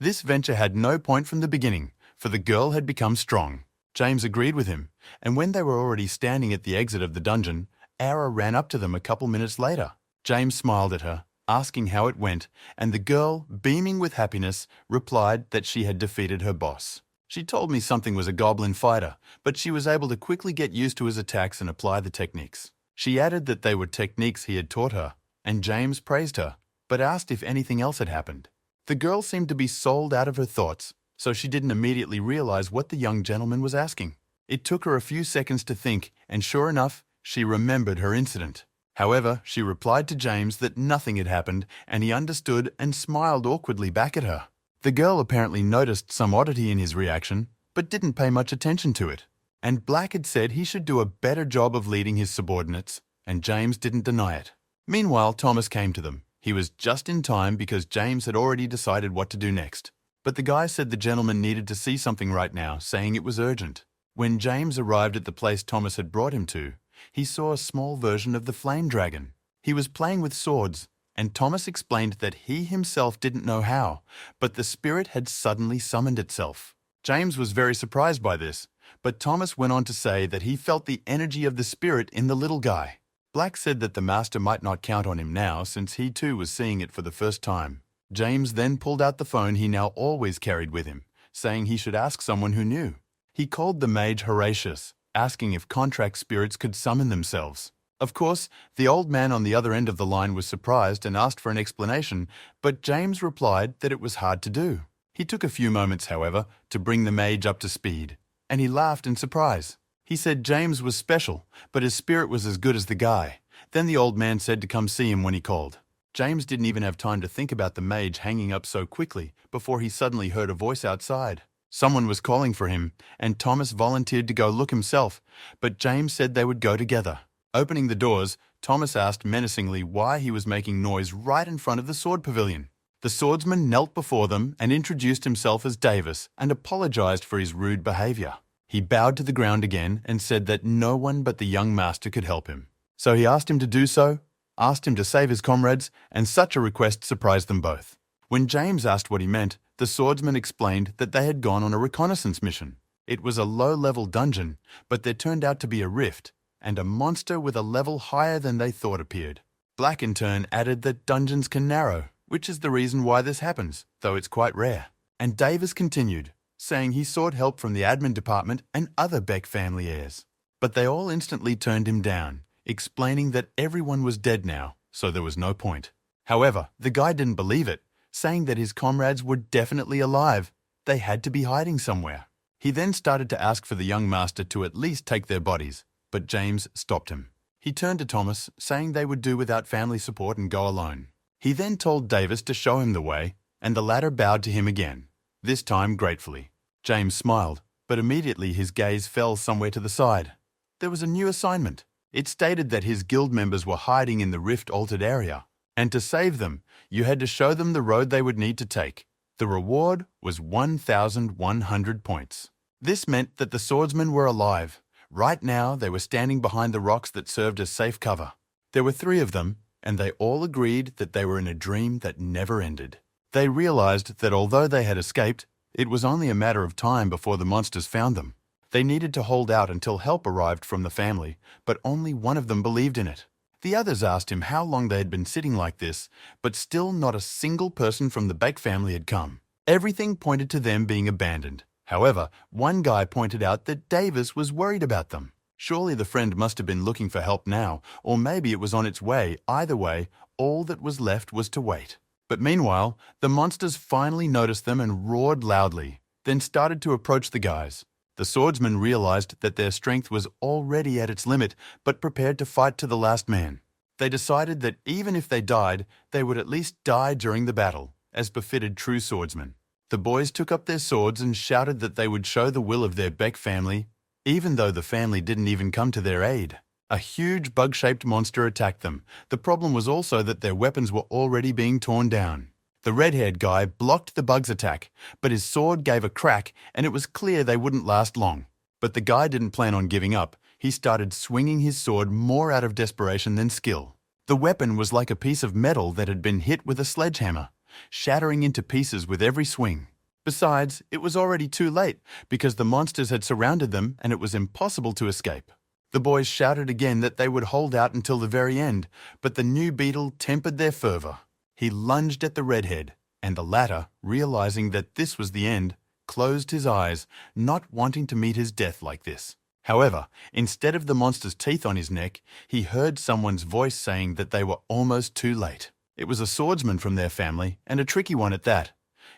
This venture had no point from the beginning, for the girl had become strong. James agreed with him, and when they were already standing at the exit of the dungeon, Ara ran up to them a couple minutes later. James smiled at her, asking how it went, and the girl, beaming with happiness, replied that she had defeated her boss. She told me something was a goblin fighter, but she was able to quickly get used to his attacks and apply the techniques. She added that they were techniques he had taught her, and James praised her, but asked if anything else had happened. The girl seemed to be sold out of her thoughts, so she didn't immediately realize what the young gentleman was asking. It took her a few seconds to think, and sure enough, she remembered her incident. However, she replied to James that nothing had happened, and he understood and smiled awkwardly back at her. The girl apparently noticed some oddity in his reaction, but didn't pay much attention to it. And Black had said he should do a better job of leading his subordinates, and James didn't deny it. Meanwhile, Thomas came to them. He was just in time because James had already decided what to do next. But the guy said the gentleman needed to see something right now, saying it was urgent. When James arrived at the place Thomas had brought him to, he saw a small version of the flame dragon. He was playing with swords, and Thomas explained that he himself didn't know how, but the spirit had suddenly summoned itself. James was very surprised by this, but Thomas went on to say that he felt the energy of the spirit in the little guy. Black said that the master might not count on him now since he too was seeing it for the first time. James then pulled out the phone he now always carried with him, saying he should ask someone who knew. He called the mage Regresses, asking if contract spirits could summon themselves. Of course, the old man on the other end of the line was surprised and asked for an explanation, but James replied that it was hard to do. He took a few moments, however, to bring the mage up to speed, and he laughed in surprise. He said James was special, but his spirit was as good as the guy. Then the old man said to come see him when he called. James didn't even have time to think about the mage hanging up so quickly before he suddenly heard a voice outside. Someone was calling for him, and Thomas volunteered to go look himself, but James said they would go together. Opening the doors, Thomas asked menacingly why he was making noise right in front of the sword pavilion. The swordsman knelt before them and introduced himself as Davis and apologized for his rude behavior. He bowed to the ground again and said that no one but the young master could help him. So he asked him to do so, asked him to save his comrades, and such a request surprised them both. When James asked what he meant, the swordsman explained that they had gone on a reconnaissance mission. It was a low-level dungeon, but there turned out to be a rift, and a monster with a level higher than they thought appeared. Black in turn added that dungeons can narrow, which is the reason why this happens, though it's quite rare. And Davis continued, saying he sought help from the admin department and other Beck family heirs. But they all instantly turned him down, explaining that everyone was dead now, so there was no point. However, the guy didn't believe it, saying that his comrades were definitely alive. They had to be hiding somewhere. He then started to ask for the young master to at least take their bodies, but James stopped him. He turned to Thomas, saying they would do without family support and go alone. He then told Davis to show him the way, and the latter bowed to him again, this time gratefully. James smiled, but immediately his gaze fell somewhere to the side. There was a new assignment. It stated that his guild members were hiding in the rift-altered area, and to save them, you had to show them the road they would need to take. The reward was 1,100 points. This meant that the swordsmen were alive. Right now, they were standing behind the rocks that served as safe cover. There were 3 of them, and they all agreed that they were in a dream that never ended. They realized that although they had escaped, it was only a matter of time before the monsters found them. They needed to hold out until help arrived from the family, but only one of them believed in it. The others asked him how long they had been sitting like this, but still not a single person from the Beck family had come. Everything pointed to them being abandoned. However, one guy pointed out that Davis was worried about them. Surely the friend must have been looking for help now, or maybe it was on its way. Either way, all that was left was to wait. But meanwhile, the monsters finally noticed them and roared loudly, then started to approach the guys. The swordsmen realized that their strength was already at its limit, but prepared to fight to the last man. They decided that even if they died, they would at least die during the battle, as befitted true swordsmen. The boys took up their swords and shouted that they would show the will of their Beck family, even though the family didn't even come to their aid. A huge bug-shaped monster attacked them. The problem was also that their weapons were already being torn down. The red-haired guy blocked the bug's attack, but his sword gave a crack and it was clear they wouldn't last long. But the guy didn't plan on giving up. He started swinging his sword more out of desperation than skill. The weapon was like a piece of metal that had been hit with a sledgehammer, shattering into pieces with every swing. Besides, it was already too late because the monsters had surrounded them and it was impossible to escape. The boys shouted again that they would hold out until the very end, but the new beetle tempered their fervor. He lunged at the redhead, and the latter, realizing that this was the end, closed his eyes, not wanting to meet his death like this. However, instead of the monster's teeth on his neck, he heard someone's voice saying that they were almost too late. It was a swordsman from their family, and a tricky one at that.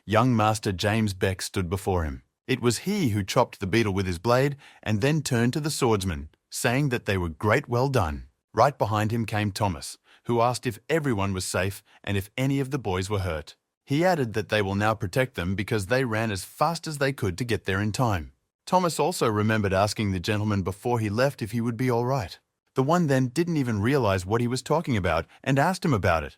Young Master James Beck stood before him. It was he who chopped the beetle with his blade and then turned to the swordsman, saying that they were great well done. Right behind him came Thomas, who asked if everyone was safe and if any of the boys were hurt. He added that they will now protect them because they ran as fast as they could to get there in time. Thomas also remembered asking the gentleman before he left if he would be all right. The one then didn't even realize what he was talking about and asked him about it.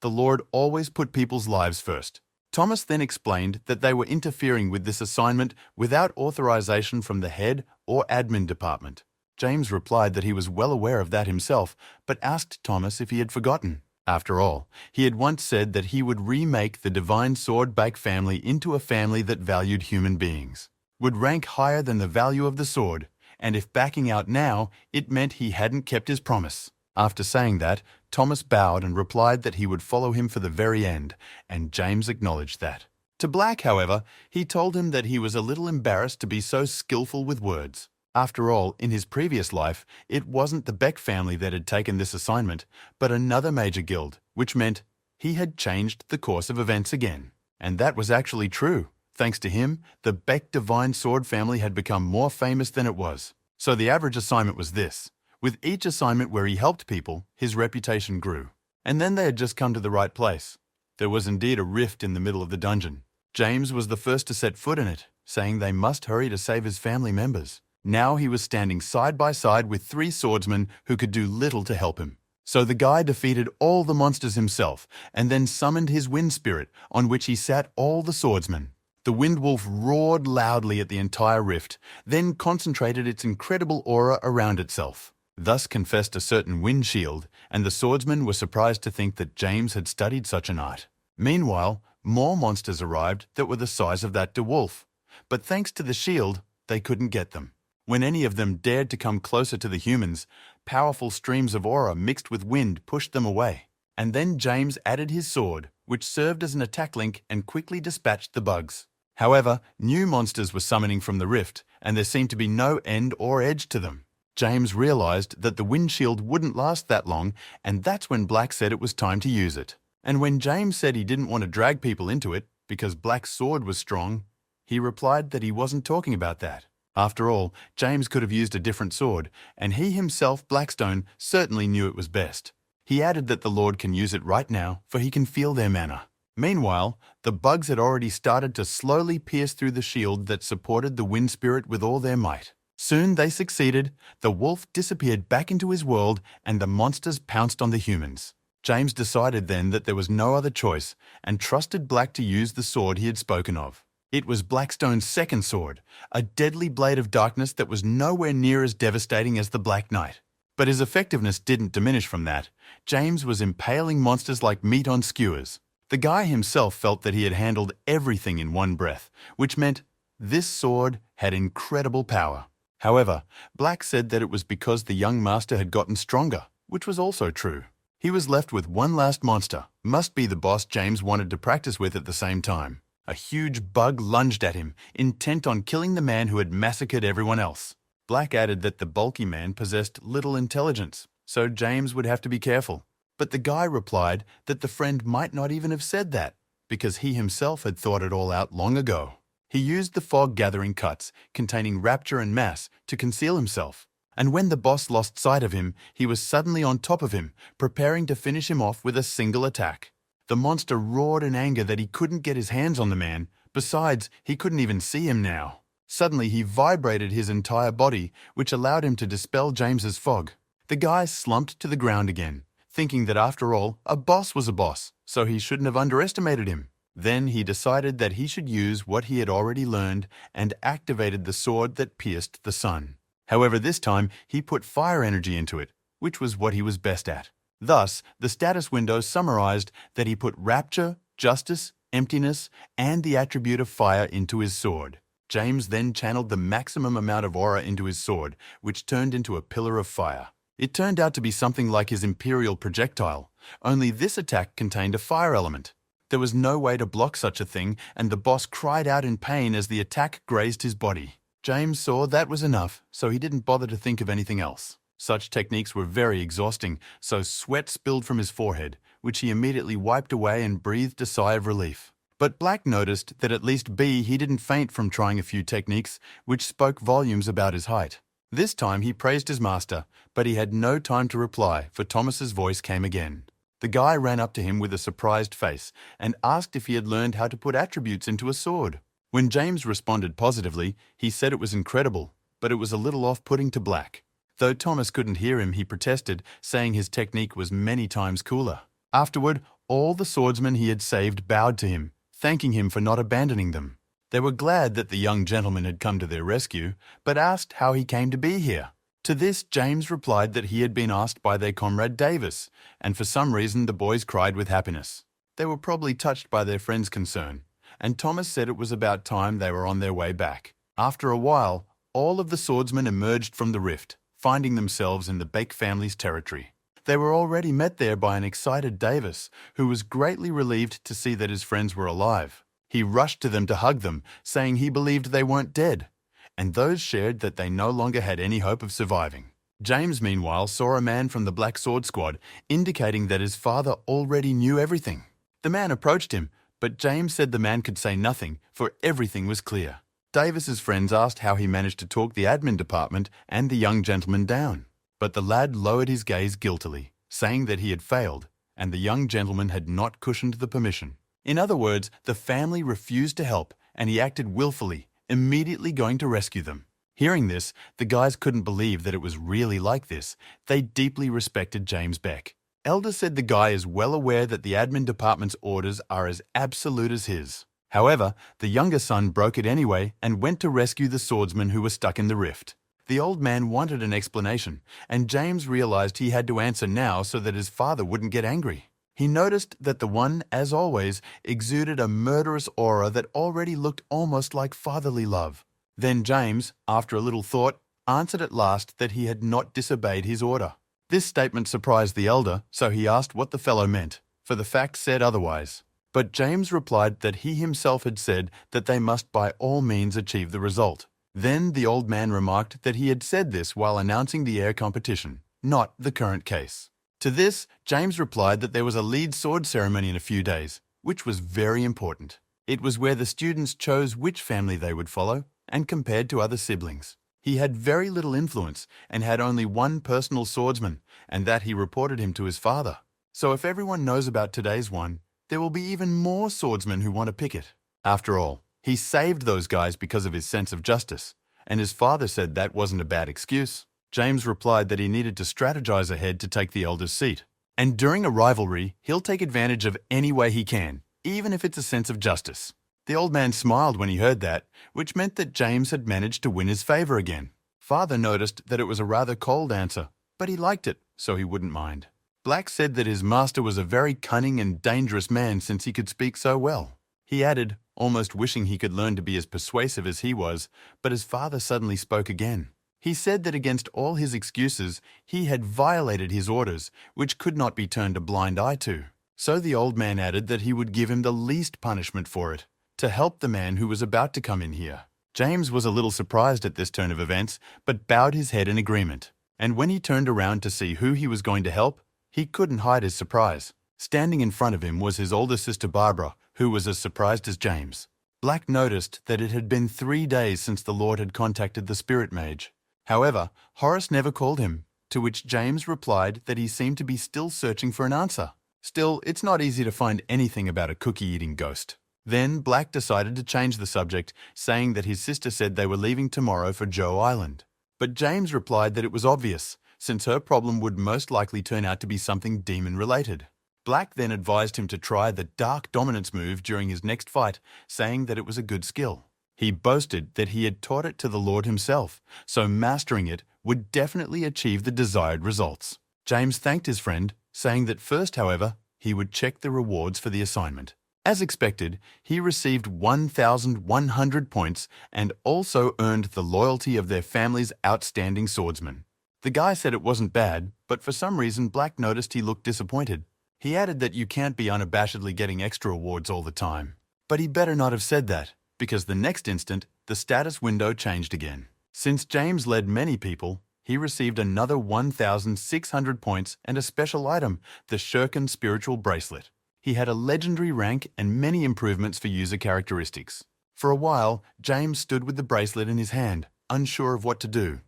The Lord always put people's lives first. Thomas then explained that they were interfering with this assignment without authorization from the head or admin department. James replied that he was well aware of that himself, but asked Thomas if he had forgotten. After all, he had once said that he would remake the Divine Sword Beck family into a family that valued human beings, would rank higher than the value of the sword, and if backing out now, it meant he hadn't kept his promise. After saying that, Thomas bowed and replied that he would follow him for the very end, and James acknowledged that. To Black, however, he told him that he was a little embarrassed to be so skillful with words. After all, in his previous life, it wasn't the Beck family that had taken this assignment, but another major guild, which meant he had changed the course of events again. And that was actually true. Thanks to him, the Beck Divine Sword family had become more famous than it was. So the average assignment was this. With each assignment where he helped people, his reputation grew. And then they had just come to the right place. There was indeed a rift in the middle of the dungeon. James was the first to set foot in it, saying they must hurry to save his family members. Now he was standing side by side with 3 swordsmen who could do little to help him. So the guy defeated all the monsters himself and then summoned his wind spirit, on which he sat all the swordsmen. The wind wolf roared loudly at the entire rift, then concentrated its incredible aura around itself. Thus confessed a certain wind shield, and the swordsmen were surprised to think that James had studied such an art. Meanwhile, more monsters arrived that were the size of that de wolf, but thanks to the shield, they couldn't get them. When any of them dared to come closer to the humans, powerful streams of aura mixed with wind pushed them away. And then James added his sword, which served as an attack link and quickly dispatched the bugs. However, new monsters were summoning from the rift, and there seemed to be no end or edge to them. James realized that the windshield wouldn't last that long, and that's when Black said it was time to use it. And when James said he didn't want to drag people into it because Black's sword was strong, he replied that he wasn't talking about that. After all, James could have used a different sword, and he himself, Blackstone, certainly knew it was best. He added that the Lord can use it right now, for he can feel their mana. Meanwhile, the bugs had already started to slowly pierce through the shield that supported the wind spirit with all their might. Soon they succeeded, the wolf disappeared back into his world, and the monsters pounced on the humans. James decided then that there was no other choice, and trusted Black to use the sword he had spoken of. It was Blackstone's second sword, a deadly blade of darkness that was nowhere near as devastating as the Black Knight. But his effectiveness didn't diminish from that. James was impaling monsters like meat on skewers. The guy himself felt that he had handled everything in one breath, which meant this sword had incredible power. However, Black said that it was because the young master had gotten stronger, which was also true. He was left with one last monster, must be the boss James wanted to practice with at the same time. A huge bug lunged at him, intent on killing the man who had massacred everyone else. Black added that the bulky man possessed little intelligence, so James would have to be careful. But the guy replied that the friend might not even have said that, because he himself had thought it all out long ago. He used the fog-gathering cuts, containing rapture and mass, to conceal himself. And when the boss lost sight of him, he was suddenly on top of him, preparing to finish him off with a single attack. The monster roared in anger that he couldn't get his hands on the man. Besides, he couldn't even see him now. Suddenly, he vibrated his entire body, which allowed him to dispel James's fog. The guy slumped to the ground again, thinking that after all, a boss was a boss, so he shouldn't have underestimated him. Then he decided that he should use what he had already learned and activated the sword that pierced the sun. However, this time he put fire energy into it, which was what he was best at. Thus, the status window summarized that he put rapture, justice, emptiness, and the attribute of fire into his sword. James then channeled the maximum amount of aura into his sword, which turned into a pillar of fire. It turned out to be something like his imperial projectile, only this attack contained a fire element. There was no way to block such a thing, and the boss cried out in pain as the attack grazed his body. James saw that was enough, so he didn't bother to think of anything else. Such techniques were very exhausting, so sweat spilled from his forehead, which he immediately wiped away and breathed a sigh of relief. But Black noticed that at least he didn't faint from trying a few techniques, which spoke volumes about his height. This time he praised his master, but he had no time to reply, for Thomas's voice came again. The guy ran up to him with a surprised face and asked if he had learned how to put attributes into a sword. When James responded positively, he said it was incredible, but it was a little off-putting to Black. Though Thomas couldn't hear him, he protested, saying his technique was many times cooler. Afterward, all the swordsmen he had saved bowed to him, thanking him for not abandoning them. They were glad that the young gentleman had come to their rescue, but asked how he came to be here. To this, James replied that he had been asked by their comrade Davis, and for some reason the boys cried with happiness. They were probably touched by their friend's concern, and Thomas said it was about time they were on their way back. After a while, all of the swordsmen emerged from the rift, finding themselves in the Bake family's territory. They were already met there by an excited Davis, who was greatly relieved to see that his friends were alive. He rushed to them to hug them, saying he believed they weren't dead, and those shared that they no longer had any hope of surviving. James, meanwhile, saw a man from the Black Sword Squad, indicating that his father already knew everything. The man approached him, but James said the man could say nothing, for everything was clear. Davis's friends asked how he managed to talk the admin department and the young gentleman down, but the lad lowered his gaze guiltily, saying that he had failed, and the young gentleman had not cushioned the permission. In other words, the family refused to help, and he acted willfully, immediately going to rescue them. Hearing this, the guys couldn't believe that it was really like this. They deeply respected James Beck. Elder said the guy is well aware that the admin department's orders are as absolute as his. However, the younger son broke it anyway and went to rescue the swordsmen who were stuck in the rift. The old man wanted an explanation, and James realized he had to answer now so that his father wouldn't get angry. He noticed that the one, as always, exuded a murderous aura that already looked almost like fatherly love. Then James, after a little thought, answered at last that he had not disobeyed his order. This statement surprised the elder, so he asked what the fellow meant, for the fact said otherwise. But James replied that he himself had said that they must by all means achieve the result. Then the old man remarked that he had said this while announcing the heir competition, not the current case. To this, James replied that there was a lead sword ceremony in a few days, which was very important. It was where the students chose which family they would follow and compared to other siblings. He had very little influence and had only one personal swordsman, and that he reported him to his father. So if everyone knows about today's one, there will be even more swordsmen who want to pick it. After all, he saved those guys because of his sense of justice, and his father said that wasn't a bad excuse. James replied that he needed to strategize ahead to take the elder's seat. And during a rivalry, he'll take advantage of any way he can, even if it's a sense of justice. The old man smiled when he heard that, which meant that James had managed to win his favor again. Father noticed that it was a rather cold answer, but he liked it, so he wouldn't mind. Black said that his master was a very cunning and dangerous man since he could speak so well. He added, almost wishing he could learn to be as persuasive as he was, but his father suddenly spoke again. He said that against all his excuses, he had violated his orders, which could not be turned a blind eye to. So the old man added that he would give him the least punishment for it, to help the man who was about to come in here. James was a little surprised at this turn of events, but bowed his head in agreement. And when he turned around to see who he was going to help, he couldn't hide his surprise. Standing in front of him was his older sister Barbara, who was as surprised as James. Black noticed that it had been 3 days since the Lord had contacted the spirit mage. However, Horace never called him, to which James replied that he seemed to be still searching for an answer. Still, it's not easy to find anything about a cookie-eating ghost. Then Black decided to change the subject, saying that his sister said they were leaving tomorrow for Joe Island. But James replied that it was obvious, since her problem would most likely turn out to be something demon-related. Black then advised him to try the Dark Dominance move during his next fight, saying that it was a good skill. He boasted that he had taught it to the Lord himself, so mastering it would definitely achieve the desired results. James thanked his friend, saying that first, however, he would check the rewards for the assignment. As expected, he received 1,100 points and also earned the loyalty of their family's outstanding swordsman. The guy said it wasn't bad, but for some reason Black noticed he looked disappointed. He added that you can't be unabashedly getting extra awards all the time. But he better not have said that, because the next instant, the status window changed again. Since James led many people, he received another 1,600 points and a special item, the Shuriken Spiritual Bracelet. He had a legendary rank and many improvements for user characteristics. For a while, James stood with the bracelet in his hand, unsure of what to do.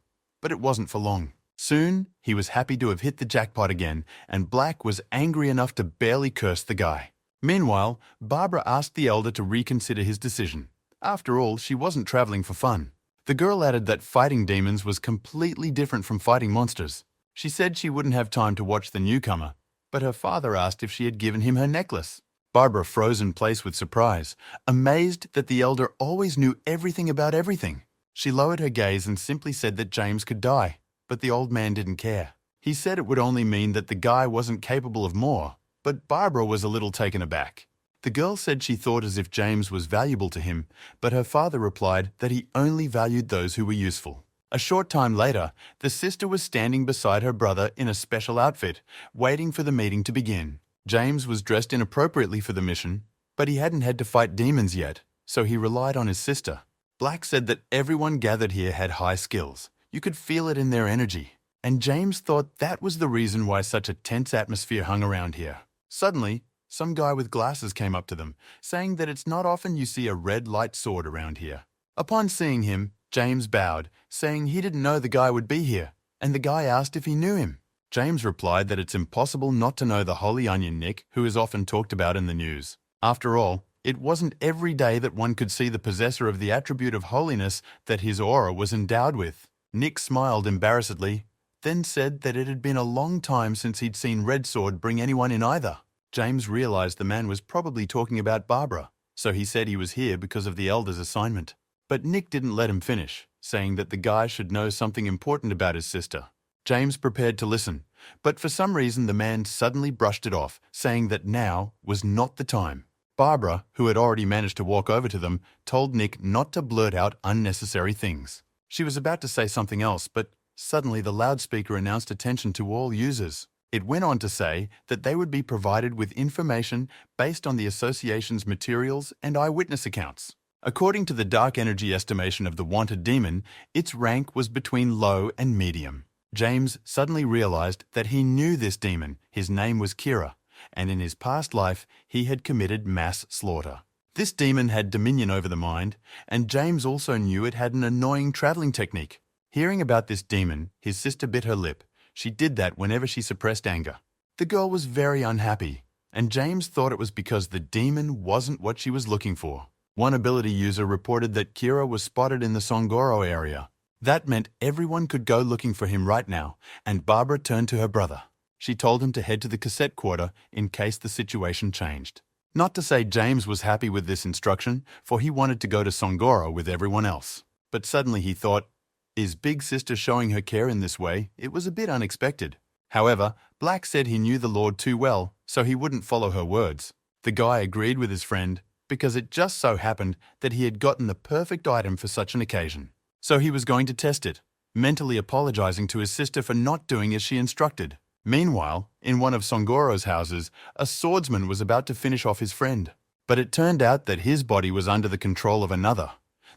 But it wasn't for long. Soon, he was happy to have hit the jackpot again, and Black was angry enough to barely curse the guy. Meanwhile, Barbara asked the elder to reconsider his decision. After all, she wasn't traveling for fun. The girl added that fighting demons was completely different from fighting monsters. She said she wouldn't have time to watch the newcomer, but her father asked if she had given him her necklace. Barbara froze in place with surprise, amazed that the elder always knew everything about everything. She lowered her gaze and simply said that James could die, but the old man didn't care. He said it would only mean that the guy wasn't capable of more, but Barbara was a little taken aback. The girl said she thought as if James was valuable to him, but her father replied that he only valued those who were useful. A short time later, the sister was standing beside her brother in a special outfit, waiting for the meeting to begin. James was dressed inappropriately for the mission, but he hadn't had to fight demons yet, so he relied on his sister. Black said that everyone gathered here had high skills. You could feel it in their energy. And James thought that was the reason why such a tense atmosphere hung around here. Suddenly, some guy with glasses came up to them, saying that it's not often you see a red light sword around here. Upon seeing him, James bowed, saying he didn't know the guy would be here, and the guy asked if he knew him. James replied that it's impossible not to know the Holy Onion Nick, who is often talked about in the news. After all, it wasn't every day that one could see the possessor of the attribute of holiness that his aura was endowed with. Nick smiled embarrassedly, then said that it had been a long time since he'd seen Red Sword bring anyone in either. James realized the man was probably talking about Barbara, so he said he was here because of the elder's assignment. But Nick didn't let him finish, saying that the guy should know something important about his sister. James prepared to listen, but for some reason the man suddenly brushed it off, saying that now was not the time. Barbara, who had already managed to walk over to them, told Nick not to blurt out unnecessary things. She was about to say something else, but suddenly the loudspeaker announced attention to all users. It went on to say that they would be provided with information based on the association's materials and eyewitness accounts. According to the dark energy estimation of the wanted demon, its rank was between low and medium. James suddenly realized that he knew this demon. His name was Kira, and in his past life he had committed mass slaughter. This demon had dominion over the mind, and James also knew it had an annoying traveling technique. Hearing about this demon, his sister bit her lip. She did that whenever she suppressed anger. The girl was very unhappy, and James thought it was because the demon wasn't what she was looking for. One ability user reported that Kira was spotted in the Songoro area. That meant everyone could go looking for him right now, and Barbara turned to her brother. She told him to head to the cassette quarter in case the situation changed. Not to say James was happy with this instruction, for he wanted to go to Songoro with everyone else. But suddenly he thought, is Big Sister showing her care in this way? It was a bit unexpected. However, Black said he knew the Lord too well, so he wouldn't follow her words. The guy agreed with his friend because it just so happened that he had gotten the perfect item for such an occasion. So he was going to test it, mentally apologizing to his sister for not doing as she instructed. Meanwhile, in one of Songoro's houses, a swordsman was about to finish off his friend. But it turned out that his body was under the control of another.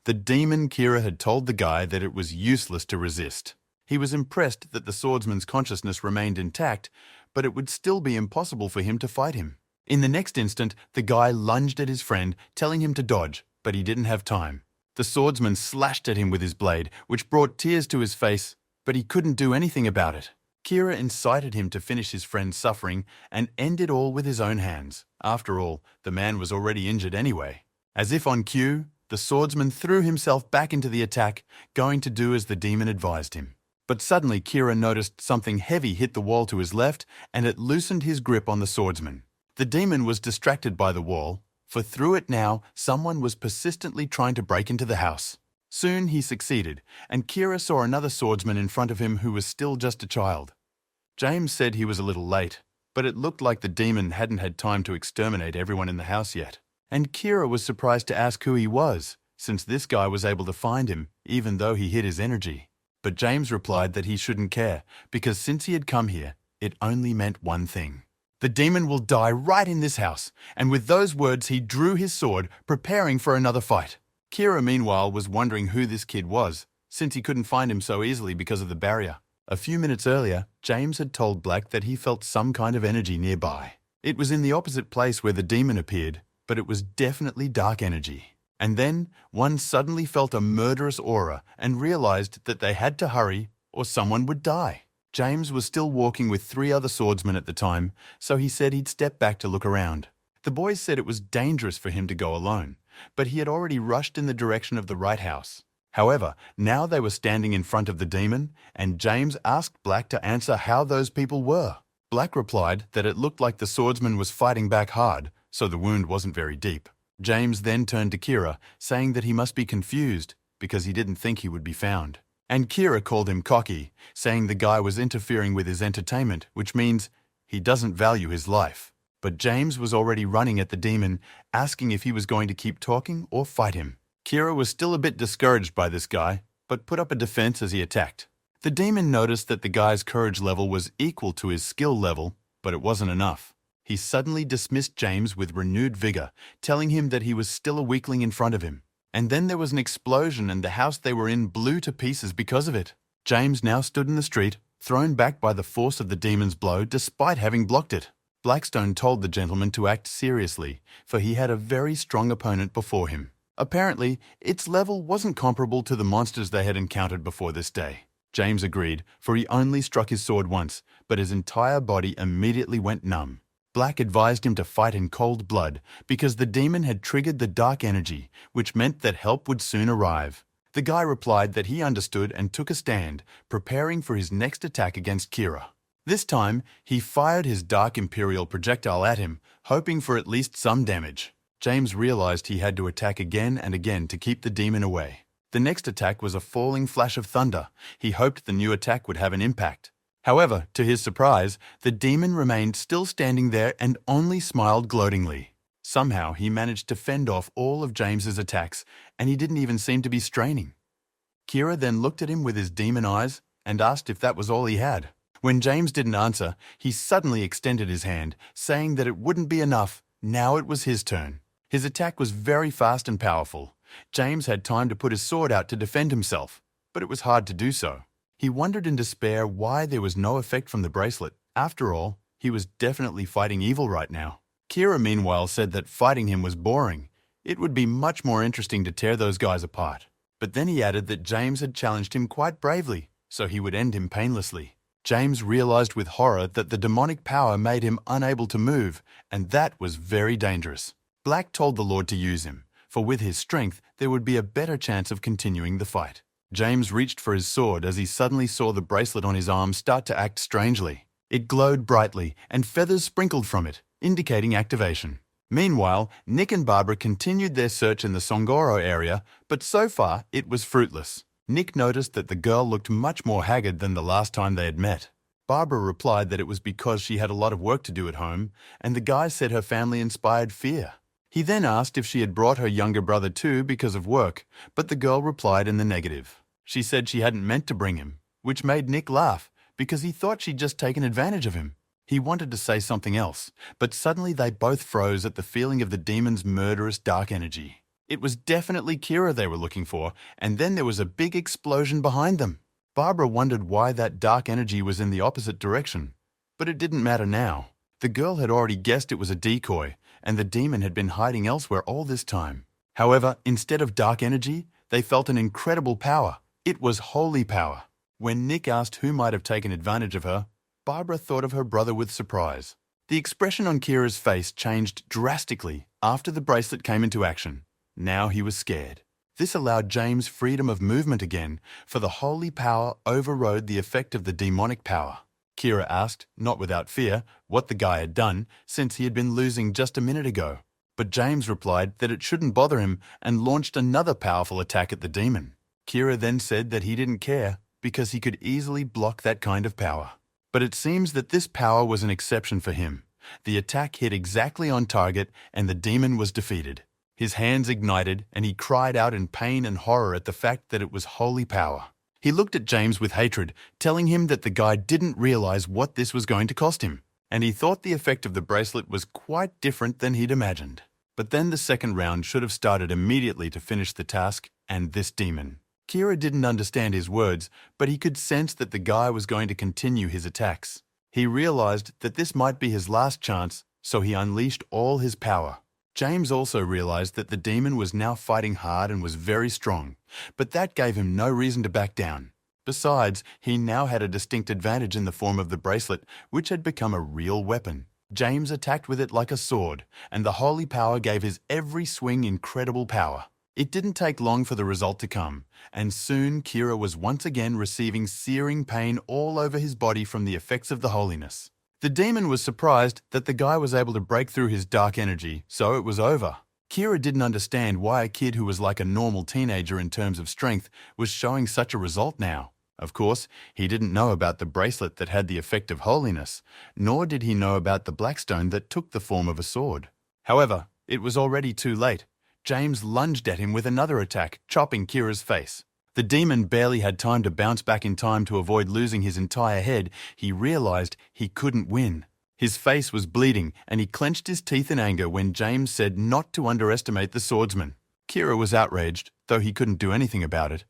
The demon Kira had told the guy that it was useless to resist. He was impressed that the swordsman's consciousness remained intact, but it would still be impossible for him to fight him. In the next instant, the guy lunged at his friend, telling him to dodge, but he didn't have time. The swordsman slashed at him with his blade, which brought tears to his face, but he couldn't do anything about it. Kira incited him to finish his friend's suffering and end it all with his own hands. After all, the man was already injured anyway. As if on cue, the swordsman threw himself back into the attack, going to do as the demon advised him. But suddenly Kira noticed something heavy hit the wall to his left, and it loosened his grip on the swordsman. The demon was distracted by the wall, for through it now someone was persistently trying to break into the house. Soon he succeeded, and Kira saw another swordsman in front of him who was still just a child. James said he was a little late, but it looked like the demon hadn't had time to exterminate everyone in the house yet. And Kira was surprised to ask who he was, since this guy was able to find him, even though he hid his energy. But James replied that he shouldn't care, because since he had come here, it only meant one thing. The demon will die right in this house, and with those words he drew his sword, preparing for another fight. Kira, meanwhile, was wondering who this kid was, since he couldn't find him so easily because of the barrier. A few minutes earlier, James had told Black that he felt some kind of energy nearby. It was in the opposite place where the demon appeared, but it was definitely dark energy. And then, one suddenly felt a murderous aura and realized that they had to hurry or someone would die. James was still walking with 3 other swordsmen at the time, so he said he'd step back to look around. The boys said it was dangerous for him to go alone, but he had already rushed in the direction of the right house. However, now they were standing in front of the demon, and James asked Black to answer how those people were. Black replied that it looked like the swordsman was fighting back hard, so the wound wasn't very deep. James then turned to Kira, saying that he must be confused because he didn't think he would be found. And Kira called him cocky, saying the guy was interfering with his entertainment, which means he doesn't value his life. But James was already running at the demon, asking if he was going to keep talking or fight him. Kira was still a bit discouraged by this guy, but put up a defense as he attacked. The demon noticed that the guy's courage level was equal to his skill level, but it wasn't enough. He suddenly dismissed James with renewed vigor, telling him that he was still a weakling in front of him. And then there was an explosion and the house they were in blew to pieces because of it. James now stood in the street, thrown back by the force of the demon's blow despite having blocked it. Blackstone told the gentleman to act seriously, for he had a very strong opponent before him. Apparently, its level wasn't comparable to the monsters they had encountered before this day. James agreed, for he only struck his sword once, but his entire body immediately went numb. Black advised him to fight in cold blood because the demon had triggered the dark energy, which meant that help would soon arrive. The guy replied that he understood and took a stand, preparing for his next attack against Kira. This time, he fired his dark imperial projectile at him, hoping for at least some damage. James realized he had to attack again and again to keep the demon away. The next attack was a falling flash of thunder. He hoped the new attack would have an impact. However, to his surprise, the demon remained still standing there and only smiled gloatingly. Somehow, he managed to fend off all of James's attacks, and he didn't even seem to be straining. Kira then looked at him with his demon eyes and asked if that was all he had. When James didn't answer, he suddenly extended his hand, saying that it wouldn't be enough. Now it was his turn. His attack was very fast and powerful. James had time to put his sword out to defend himself, but it was hard to do so. He wondered in despair why there was no effect from the bracelet. After all, he was definitely fighting evil right now. Kira, meanwhile, said that fighting him was boring. It would be much more interesting to tear those guys apart. But then he added that James had challenged him quite bravely, so he would end him painlessly. James realized with horror that the demonic power made him unable to move, and that was very dangerous. Black told the Lord to use him, for with his strength there would be a better chance of continuing the fight. James reached for his sword as he suddenly saw the bracelet on his arm start to act strangely. It glowed brightly, and feathers sprinkled from it, indicating activation. Meanwhile, Nick and Barbara continued their search in the Songoro area, but so far it was fruitless. Nick noticed that the girl looked much more haggard than the last time they had met. Barbara replied that it was because she had a lot of work to do at home, and the guy said her family inspired fear. He then asked if she had brought her younger brother too because of work, but the girl replied in the negative. She said she hadn't meant to bring him, which made Nick laugh, because he thought she'd just taken advantage of him. He wanted to say something else, but suddenly they both froze at the feeling of the demon's murderous dark energy. It was definitely Kira they were looking for, and then there was a big explosion behind them. Barbara wondered why that dark energy was in the opposite direction, but it didn't matter now. The girl had already guessed it was a decoy, and the demon had been hiding elsewhere all this time. However, instead of dark energy, they felt an incredible power. It was holy power. When Nick asked who might have taken advantage of her, Barbara thought of her brother with surprise. The expression on Kira's face changed drastically after the bracelet came into action. Now he was scared. This allowed James freedom of movement again, for the holy power overrode the effect of the demonic power. Kira asked, not without fear, what the guy had done, since he had been losing just a minute ago. But James replied that it shouldn't bother him and launched another powerful attack at the demon. Kira then said that he didn't care because he could easily block that kind of power. But it seems that this power was an exception for him. The attack hit exactly on target and the demon was defeated. His hands ignited and he cried out in pain and horror at the fact that it was holy power. He looked at James with hatred, telling him that the guy didn't realize what this was going to cost him, and he thought the effect of the bracelet was quite different than he'd imagined. But then the second round should have started immediately to finish the task, and this demon. Kira didn't understand his words, but he could sense that the guy was going to continue his attacks. He realized that this might be his last chance, so he unleashed all his power. James also realized that the demon was now fighting hard and was very strong, but that gave him no reason to back down. Besides, he now had a distinct advantage in the form of the bracelet, which had become a real weapon. James attacked with it like a sword, and the holy power gave his every swing incredible power. It didn't take long for the result to come, and soon Kira was once again receiving searing pain all over his body from the effects of the holiness. The demon was surprised that the guy was able to break through his dark energy, so it was over. Kira didn't understand why a kid who was like a normal teenager in terms of strength was showing such a result now. Of course, he didn't know about the bracelet that had the effect of holiness, nor did he know about the blackstone that took the form of a sword. However, it was already too late. James lunged at him with another attack, chopping Kira's face. The demon barely had time to bounce back in time to avoid losing his entire head. He realized he couldn't win. His face was bleeding, and he clenched his teeth in anger when James said not to underestimate the swordsman. Kira was outraged, though he couldn't do anything about it.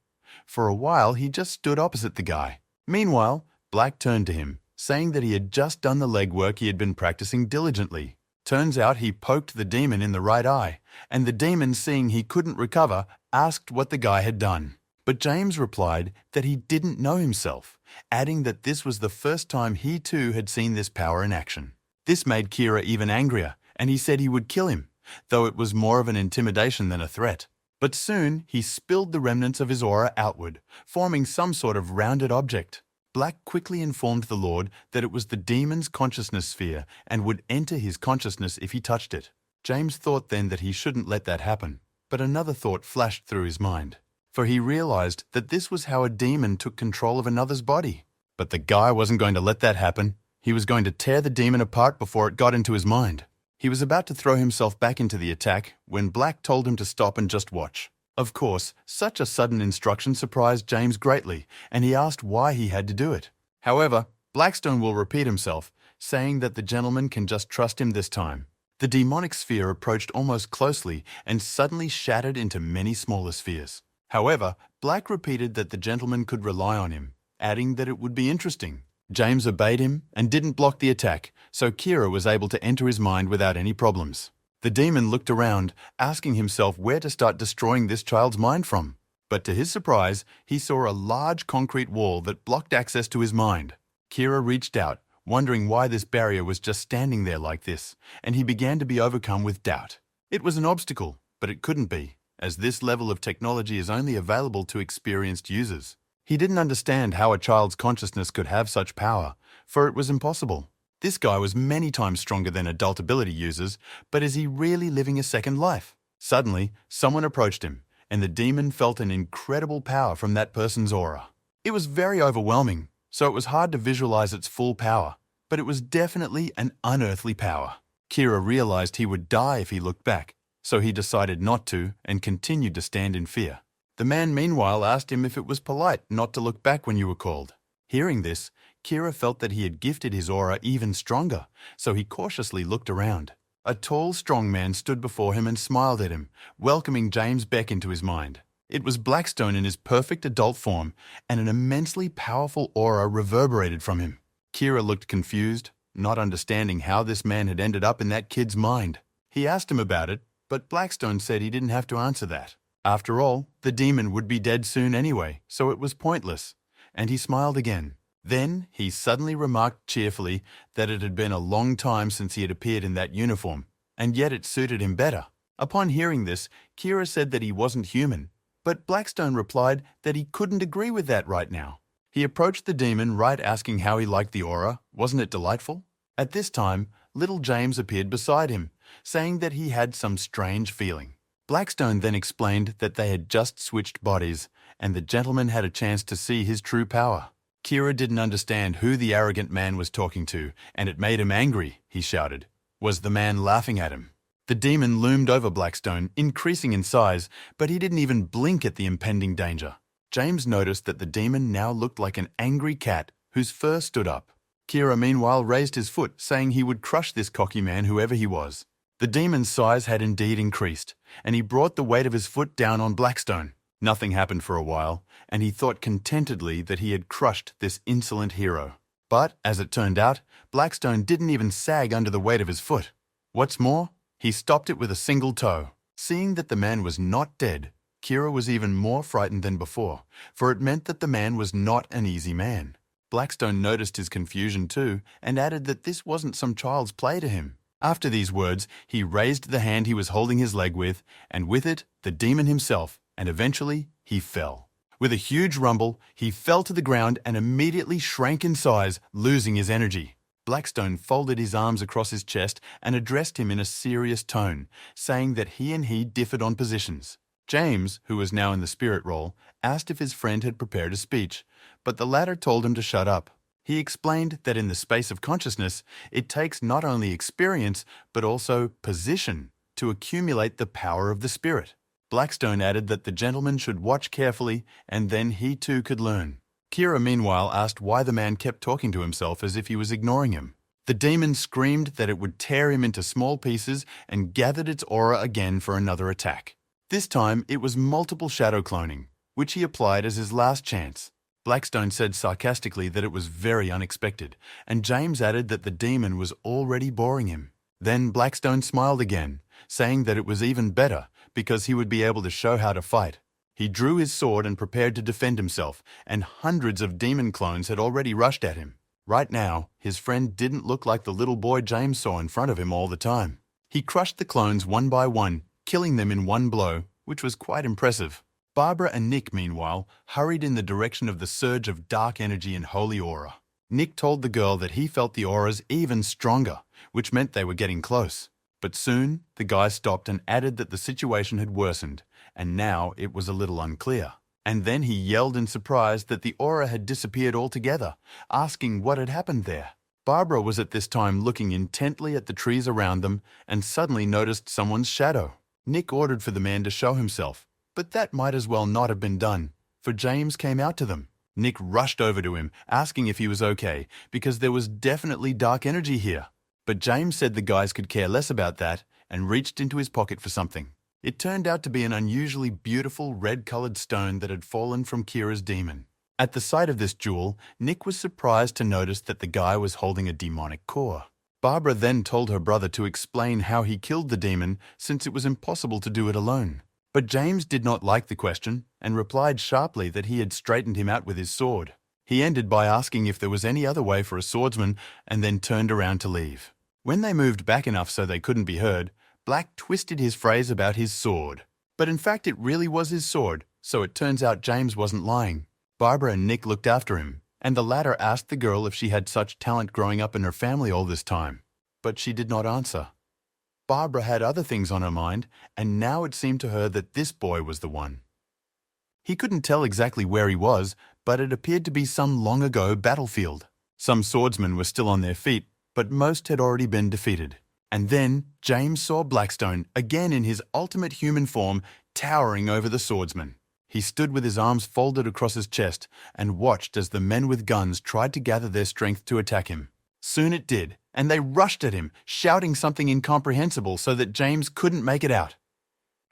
For a while, he just stood opposite the guy. Meanwhile, Black turned to him, saying that he had just done the legwork he had been practicing diligently. Turns out he poked the demon in the right eye, and the demon, seeing he couldn't recover, asked what the guy had done. But James replied that he didn't know himself, adding that this was the first time he too had seen this power in action. This made Kira even angrier, and he said he would kill him, though it was more of an intimidation than a threat. But soon he spilled the remnants of his aura outward, forming some sort of rounded object. Black quickly informed the Lord that it was the demon's consciousness sphere and would enter his consciousness if he touched it. James thought then that he shouldn't let that happen, but another thought flashed through his mind, for he realized that this was how a demon took control of another's body. But the guy wasn't going to let that happen. He was going to tear the demon apart before it got into his mind. He was about to throw himself back into the attack when Black told him to stop and just watch. Of course, such a sudden instruction surprised James greatly, and he asked why he had to do it. However, Blackstone will repeat himself, saying that the gentleman can just trust him this time. The demonic sphere approached almost closely and suddenly shattered into many smaller spheres. However, Black repeated that the gentleman could rely on him, adding that it would be interesting. James obeyed him and didn't block the attack, so Kira was able to enter his mind without any problems. The demon looked around, asking himself where to start destroying this child's mind from. But to his surprise, he saw a large concrete wall that blocked access to his mind. Kira reached out, wondering why this barrier was just standing there like this, and he began to be overcome with doubt. It was an obstacle, but it couldn't be, as this level of technology is only available to experienced users. He didn't understand how a child's consciousness could have such power, for it was impossible. This guy was many times stronger than adult ability users, but is he really living a second life? Suddenly, someone approached him, and the demon felt an incredible power from that person's aura. It was very overwhelming, so it was hard to visualize its full power, but it was definitely an unearthly power. Kira realized he would die if he looked back, so he decided not to and continued to stand in fear. The man meanwhile asked him if it was polite not to look back when you were called. Hearing this, Kira felt that he had gifted his aura even stronger, so he cautiously looked around. A tall, strong man stood before him and smiled at him, welcoming James Beck into his mind. It was Blackstone in his perfect adult form, and an immensely powerful aura reverberated from him. Kira looked confused, not understanding how this man had ended up in that kid's mind. He asked him about it, but Blackstone said he didn't have to answer that. After all, the demon would be dead soon anyway, so it was pointless, and he smiled again. Then he suddenly remarked cheerfully that it had been a long time since he had appeared in that uniform, and yet it suited him better. Upon hearing this, Kira said that he wasn't human, but Blackstone replied that he couldn't agree with that right now. He approached the demon right asking how he liked the aura, wasn't it delightful? At this time, little James appeared beside him, saying that he had some strange feeling. Blackstone then explained that they had just switched bodies, and the gentleman had a chance to see his true power. Kira didn't understand who the arrogant man was talking to, and it made him angry, he shouted. Was the man laughing at him? The demon loomed over Blackstone, increasing in size, but he didn't even blink at the impending danger. James noticed that the demon now looked like an angry cat whose fur stood up. Kira meanwhile raised his foot, saying he would crush this cocky man whoever he was. The demon's size had indeed increased, and he brought the weight of his foot down on Blackstone. Nothing happened for a while, and he thought contentedly that he had crushed this insolent hero. But, as it turned out, Blackstone didn't even sag under the weight of his foot. What's more, he stopped it with a single toe. Seeing that the man was not dead, Kira was even more frightened than before, for it meant that the man was not an easy man. Blackstone noticed his confusion too, and added that this wasn't some child's play to him. After these words, he raised the hand he was holding his leg with, and with it, the demon himself, and eventually, he fell. With a huge rumble, he fell to the ground and immediately shrank in size, losing his energy. Blackstone folded his arms across his chest and addressed him in a serious tone, saying that he and he differed on positions. James, who was now in the spirit role, asked if his friend had prepared a speech, but the latter told him to shut up. He explained that in the space of consciousness, it takes not only experience, but also position to accumulate the power of the spirit. Blackstone added that the gentleman should watch carefully, and then he too could learn. Kira meanwhile asked why the man kept talking to himself as if he was ignoring him. The demon screamed that it would tear him into small pieces and gathered its aura again for another attack. This time it was multiple shadow cloning, which he applied as his last chance. Blackstone said sarcastically that it was very unexpected, and James added that the demon was already boring him. Then Blackstone smiled again, saying that it was even better because he would be able to show how to fight. He drew his sword and prepared to defend himself, and hundreds of demon clones had already rushed at him. Right now, his friend didn't look like the little boy James saw in front of him all the time. He crushed the clones one by one, killing them in one blow, which was quite impressive. Barbara and Nick, meanwhile, hurried in the direction of the surge of dark energy and holy aura. Nick told the girl that he felt the auras even stronger, which meant they were getting close. But soon, the guy stopped and added that the situation had worsened, and now it was a little unclear. And then he yelled in surprise that the aura had disappeared altogether, asking what had happened there. Barbara was at this time looking intently at the trees around them and suddenly noticed someone's shadow. Nick ordered for the man to show himself, But that might as well not have been done, for James came out to them. Nick rushed over to him, asking if he was okay, because there was definitely dark energy here. But James said the guys could care less about that and reached into his pocket for something. It turned out to be an unusually beautiful red-colored stone that had fallen from Kira's demon. At the sight of this jewel, Nick was surprised to notice that the guy was holding a demonic core. Barbara then told her brother to explain how he killed the demon since it was impossible to do it alone. But James did not like the question and replied sharply that he had straightened him out with his sword. He ended by asking if there was any other way for a swordsman and then turned around to leave. When they moved back enough so they couldn't be heard, Black twisted his phrase about his sword. But in fact it really was his sword, so it turns out James wasn't lying. Barbara and Nick looked after him, and the latter asked the girl if she had such talent growing up in her family all this time. But she did not answer. Barbara had other things on her mind, and now it seemed to her that this boy was the one. He couldn't tell exactly where he was, but it appeared to be some long-ago battlefield. Some swordsmen were still on their feet, but most had already been defeated. And then James saw Blackstone, again in his ultimate human form, towering over the swordsman. He stood with his arms folded across his chest and watched as the men with guns tried to gather their strength to attack him. Soon it did, and they rushed at him, shouting something incomprehensible so that James couldn't make it out.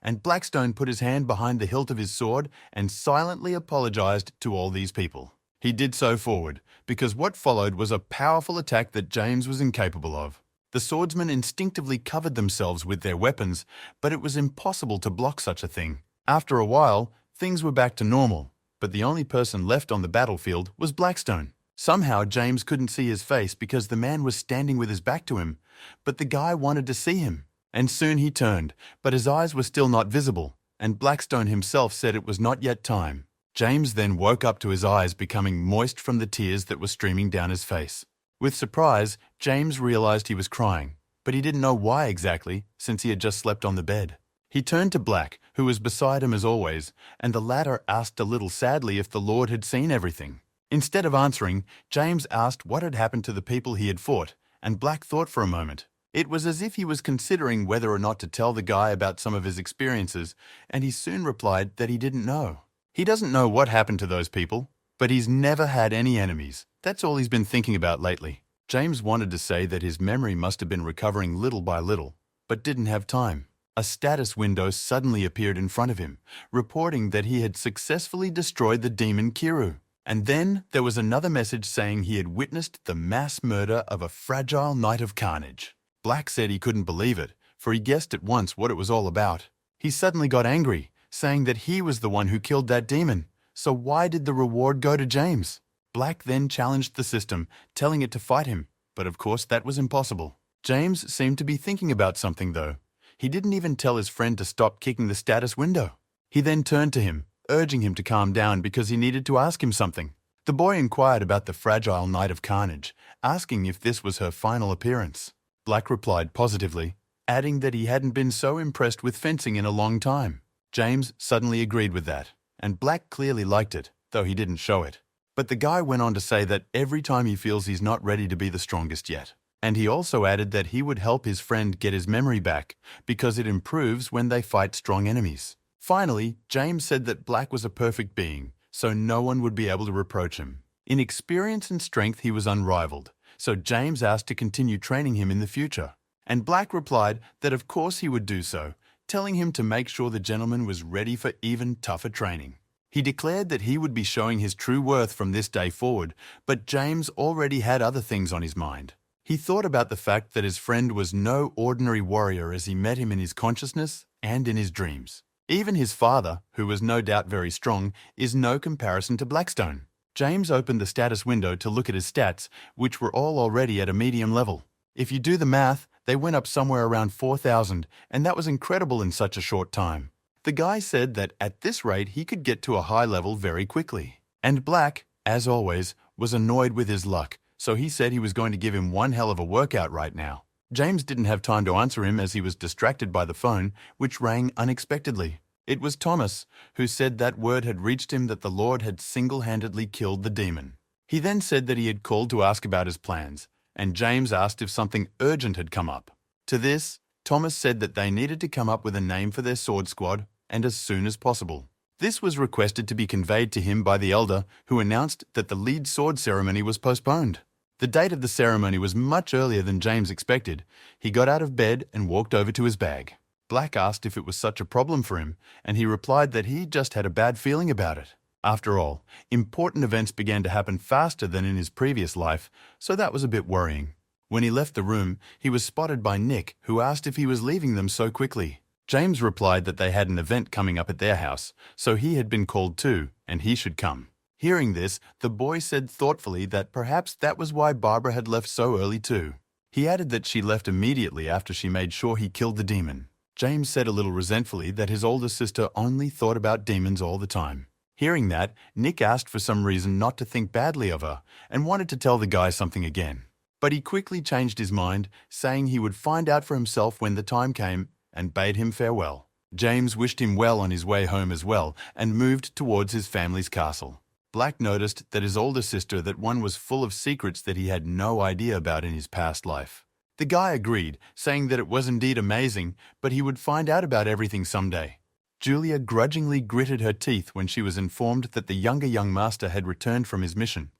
And Blackstone put his hand behind the hilt of his sword and silently apologized to all these people. He did so forward, because what followed was a powerful attack that James was incapable of. The swordsmen instinctively covered themselves with their weapons, but it was impossible to block such a thing. After a while, things were back to normal, but the only person left on the battlefield was Blackstone. Somehow James couldn't see his face because the man was standing with his back to him, but the guy wanted to see him. And soon he turned, but his eyes were still not visible, and Blackstone himself said it was not yet time. James then woke up to his eyes becoming moist from the tears that were streaming down his face. With surprise, James realized he was crying, but he didn't know why exactly, since he had just slept on the bed. He turned to Black, who was beside him as always, and the latter asked a little sadly if the Lord had seen everything. Instead of answering, James asked what had happened to the people he had fought, and Black thought for a moment. It was as if he was considering whether or not to tell the guy about some of his experiences, and he soon replied that he didn't know. He doesn't know what happened to those people, but he's never had any enemies. That's all he's been thinking about lately. James wanted to say that his memory must have been recovering little by little, but didn't have time. A status window suddenly appeared in front of him, reporting that he had successfully destroyed the demon Kiru. And then there was another message saying he had witnessed the mass murder of a fragile knight of carnage. Black said he couldn't believe it, for he guessed at once what it was all about. He suddenly got angry, saying that he was the one who killed that demon. So why did the reward go to James? Black then challenged the system, telling it to fight him, but of course that was impossible. James seemed to be thinking about something though. He didn't even tell his friend to stop kicking the status window. He then turned to him, urging him to calm down because he needed to ask him something. The boy inquired about the fragile Knight of Carnage, asking if this was her final appearance. Black replied positively, adding that he hadn't been so impressed with fencing in a long time. James suddenly agreed with that, and Black clearly liked it, though he didn't show it. But the guy went on to say that every time he feels he's not ready to be the strongest yet. And he also added that he would help his friend get his memory back, because it improves when they fight strong enemies. Finally, James said that Black was a perfect being, so no one would be able to reproach him. In experience and strength he was unrivaled, so James asked to continue training him in the future. And Black replied that of course he would do so, telling him to make sure the gentleman was ready for even tougher training. He declared that he would be showing his true worth from this day forward, but James already had other things on his mind. He thought about the fact that his friend was no ordinary warrior as he met him in his consciousness and in his dreams. Even his father, who was no doubt very strong, is no comparison to Blackstone. James opened the status window to look at his stats, which were all already at a medium level. If you do the math, they went up somewhere around 4,000, and that was incredible in such a short time. The guy said that at this rate he could get to a high level very quickly. And Black, as always, was annoyed with his luck, so he said he was going to give him one hell of a workout right now. James didn't have time to answer him as he was distracted by the phone, which rang unexpectedly. It was Thomas, who said that word had reached him that the Lord had single-handedly killed the demon. He then said that he had called to ask about his plans, and James asked if something urgent had come up. To this, Thomas said that they needed to come up with a name for their sword squad, and as soon as possible. This was requested to be conveyed to him by the elder, who announced that the lead sword ceremony was postponed. The date of the ceremony was much earlier than James expected. He got out of bed and walked over to his bag. Black asked if it was such a problem for him, and he replied that he just had a bad feeling about it. After all, important events began to happen faster than in his previous life, so that was a bit worrying. When he left the room, he was spotted by Nick, who asked if he was leaving them so quickly. James replied that they had an event coming up at their house, so he had been called too, and he should come. Hearing this, the boy said thoughtfully that perhaps that was why Barbara had left so early too. He added that she left immediately after she made sure he killed the demon. James said a little resentfully that his older sister only thought about demons all the time. Hearing that, Nick asked for some reason not to think badly of her and wanted to tell the guy something again. But he quickly changed his mind, saying he would find out for himself when the time came, and bade him farewell. James wished him well on his way home as well and moved towards his family's castle. Black noticed that his older sister that one was full of secrets that he had no idea about in his past life. The guy agreed, saying that it was indeed amazing, but he would find out about everything someday. Julia grudgingly gritted her teeth when she was informed that the younger young master had returned from his mission.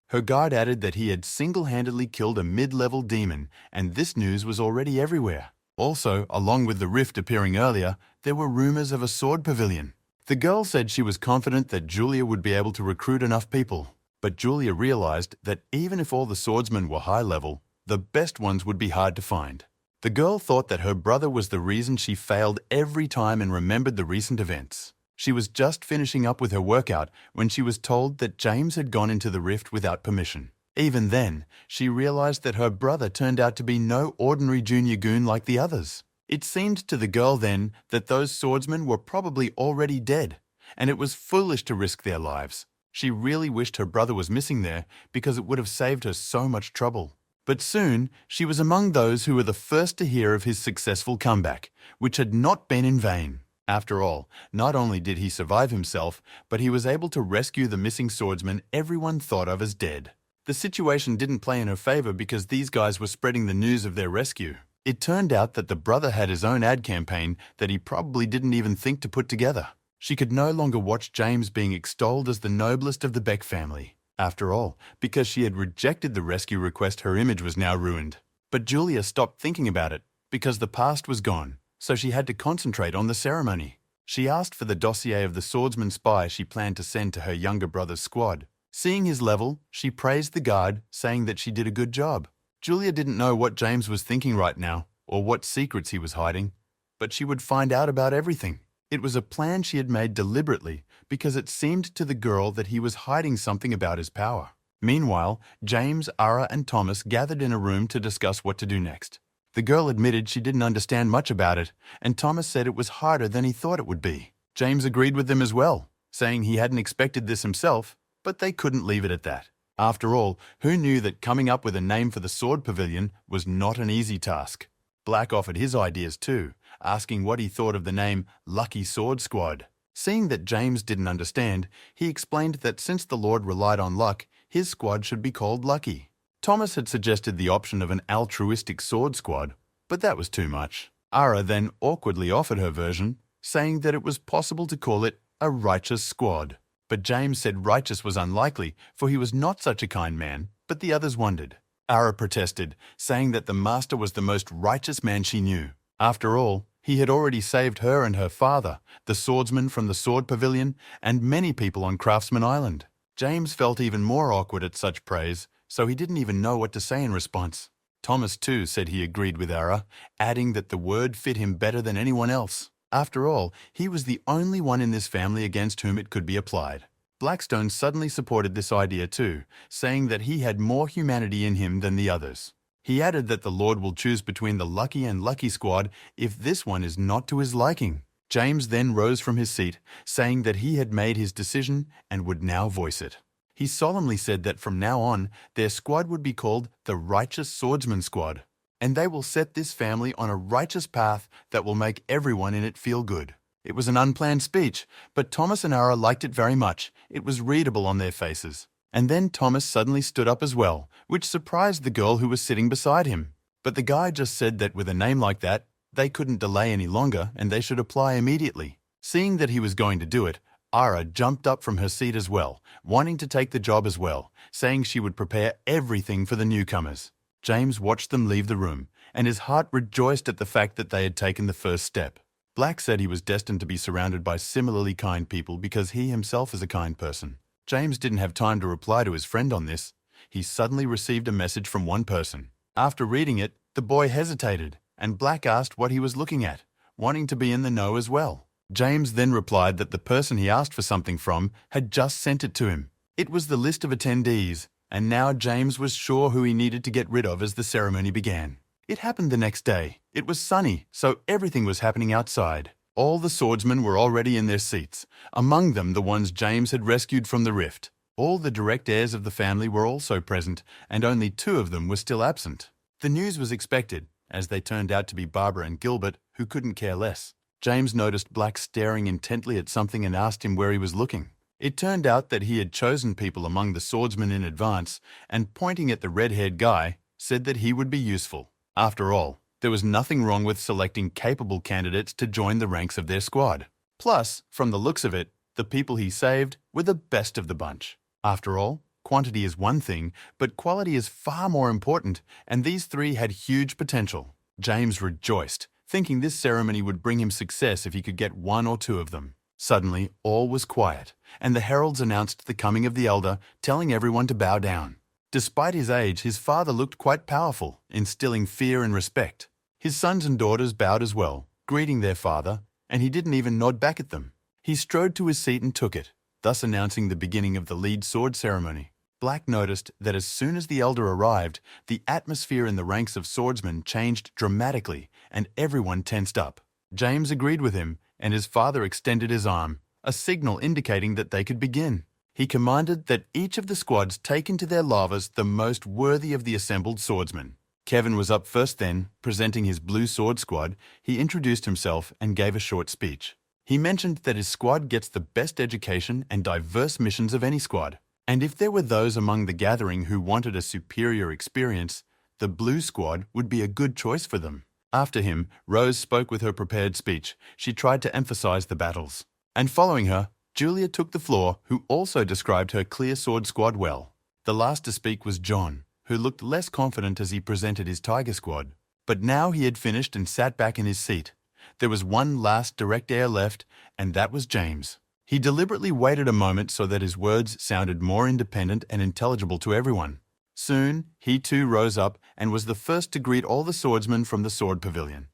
Her guard added that he had single-handedly killed a mid-level demon, and this news was already everywhere. Also, along with the rift appearing earlier, there were rumors of a sword pavilion. The girl said she was confident that Julia would be able to recruit enough people, but Julia realized that even if all the swordsmen were high-level, the best ones would be hard to find. The girl thought that her brother was the reason she failed every time and remembered the recent events. She was just finishing up with her workout when she was told that James had gone into the rift without permission. Even then, she realized that her brother turned out to be no ordinary junior goon like the others. It seemed to the girl then that those swordsmen were probably already dead, and it was foolish to risk their lives. She really wished her brother was missing there because it would have saved her so much trouble. But soon, she was among those who were the first to hear of his successful comeback, which had not been in vain. After all, not only did he survive himself, but he was able to rescue the missing swordsman everyone thought of as dead. The situation didn't play in her favor because these guys were spreading the news of their rescue. It turned out that the brother had his own ad campaign that he probably didn't even think to put together. She could no longer watch James being extolled as the noblest of the Beck family. After all, because she had rejected the rescue request, her image was now ruined. But Julia stopped thinking about it because the past was gone, so she had to concentrate on the ceremony. She asked for the dossier of the swordsman spy she planned to send to her younger brother's squad. Seeing his level, she praised the guard, saying that she did a good job. Julia didn't know what James was thinking right now or what secrets he was hiding, but she would find out about everything. It was a plan she had made deliberately because it seemed to the girl that he was hiding something about his power. Meanwhile, James, Ara, and Thomas gathered in a room to discuss what to do next. The girl admitted she didn't understand much about it, and Thomas said it was harder than he thought it would be. James agreed with them as well, saying he hadn't expected this himself, but they couldn't leave it at that. After all, who knew that coming up with a name for the sword pavilion was not an easy task? Black offered his ideas too, asking what he thought of the name Lucky Sword Squad. Seeing that James didn't understand, he explained that since the Lord relied on luck, his squad should be called Lucky. Thomas had suggested the option of an altruistic sword squad, but that was too much. Ara then awkwardly offered her version, saying that it was possible to call it a righteous squad. But James said righteous was unlikely, for he was not such a kind man, but the others wondered. Ara protested, saying that the master was the most righteous man she knew. After all, he had already saved her and her father, the swordsman from the sword pavilion, and many people on Craftsman Island. James felt even more awkward at such praise, so he didn't even know what to say in response. Thomas too said he agreed with Ara, adding that the word fit him better than anyone else. After all, he was the only one in this family against whom it could be applied. Blackstone suddenly supported this idea too, saying that he had more humanity in him than the others. He added that the Lord will choose between the Lucky and Lucky squad if this one is not to his liking. James then rose from his seat, saying that he had made his decision and would now voice it. He solemnly said that from now on, their squad would be called the Righteous Swordsman Squad, and they will set this family on a righteous path that will make everyone in it feel good. It was an unplanned speech, but Thomas and Ara liked it very much. It was readable on their faces. And then Thomas suddenly stood up as well, which surprised the girl who was sitting beside him. But the guy just said that with a name like that, They couldn't delay any longer and they should apply immediately. Seeing that he was going to do it, Ara jumped up from her seat as well, wanting to take the job as well, saying she would prepare everything for the newcomers. James watched them leave the room, and his heart rejoiced at the fact that they had taken the first step. Black said he was destined to be surrounded by similarly kind people because he himself is a kind person. James didn't have time to reply to his friend on this. He suddenly received a message from one person. After reading it, the boy hesitated, and Black asked what he was looking at, wanting to be in the know as well. James then replied that the person he asked for something from had just sent it to him. It was the list of attendees, and now James was sure who he needed to get rid of as the ceremony began. It happened the next day. It was sunny, so everything was happening outside. All the swordsmen were already in their seats, among them the ones James had rescued from the rift. All the direct heirs of the family were also present, and only 2 of them were still absent. The news was expected, as they turned out to be Barbara and Gilbert, who couldn't care less. James noticed Black staring intently at something and asked him where he was looking. It turned out that he had chosen people among the swordsmen in advance, and pointing at the red-haired guy, said that he would be useful. After all, there was nothing wrong with selecting capable candidates to join the ranks of their squad. Plus, from the looks of it, the people he saved were the best of the bunch. After all, quantity is one thing, but quality is far more important, and these 3 had huge potential. James rejoiced, thinking this ceremony would bring him success if he could get 1 or 2 of them. Suddenly, all was quiet, and the heralds announced the coming of the elder, telling everyone to bow down. Despite his age, his father looked quite powerful, instilling fear and respect. His sons and daughters bowed as well, greeting their father, and he didn't even nod back at them. He strode to his seat and took it, thus announcing the beginning of the lead sword ceremony. Black noticed that as soon as the elder arrived, the atmosphere in the ranks of swordsmen changed dramatically, and everyone tensed up. James agreed with him, and his father extended his arm, a signal indicating that they could begin. He commanded that each of the squads take into their lavas the most worthy of the assembled swordsmen. Kevin was up first then, presenting his blue sword squad. He introduced himself and gave a short speech. He mentioned that his squad gets the best education and diverse missions of any squad. And if there were those among the gathering who wanted a superior experience, the blue squad would be a good choice for them. After him, Rose spoke with her prepared speech. She tried to emphasize the battles. And following her, Julia took the floor, who also described her clear sword squad well. The last to speak was John, who looked less confident as he presented his tiger squad. But now he had finished and sat back in his seat. There was one last direct heir left, and that was James. He deliberately waited a moment so that his words sounded more independent and intelligible to everyone. Soon, he too rose up and was the first to greet all the swordsmen from the sword pavilion.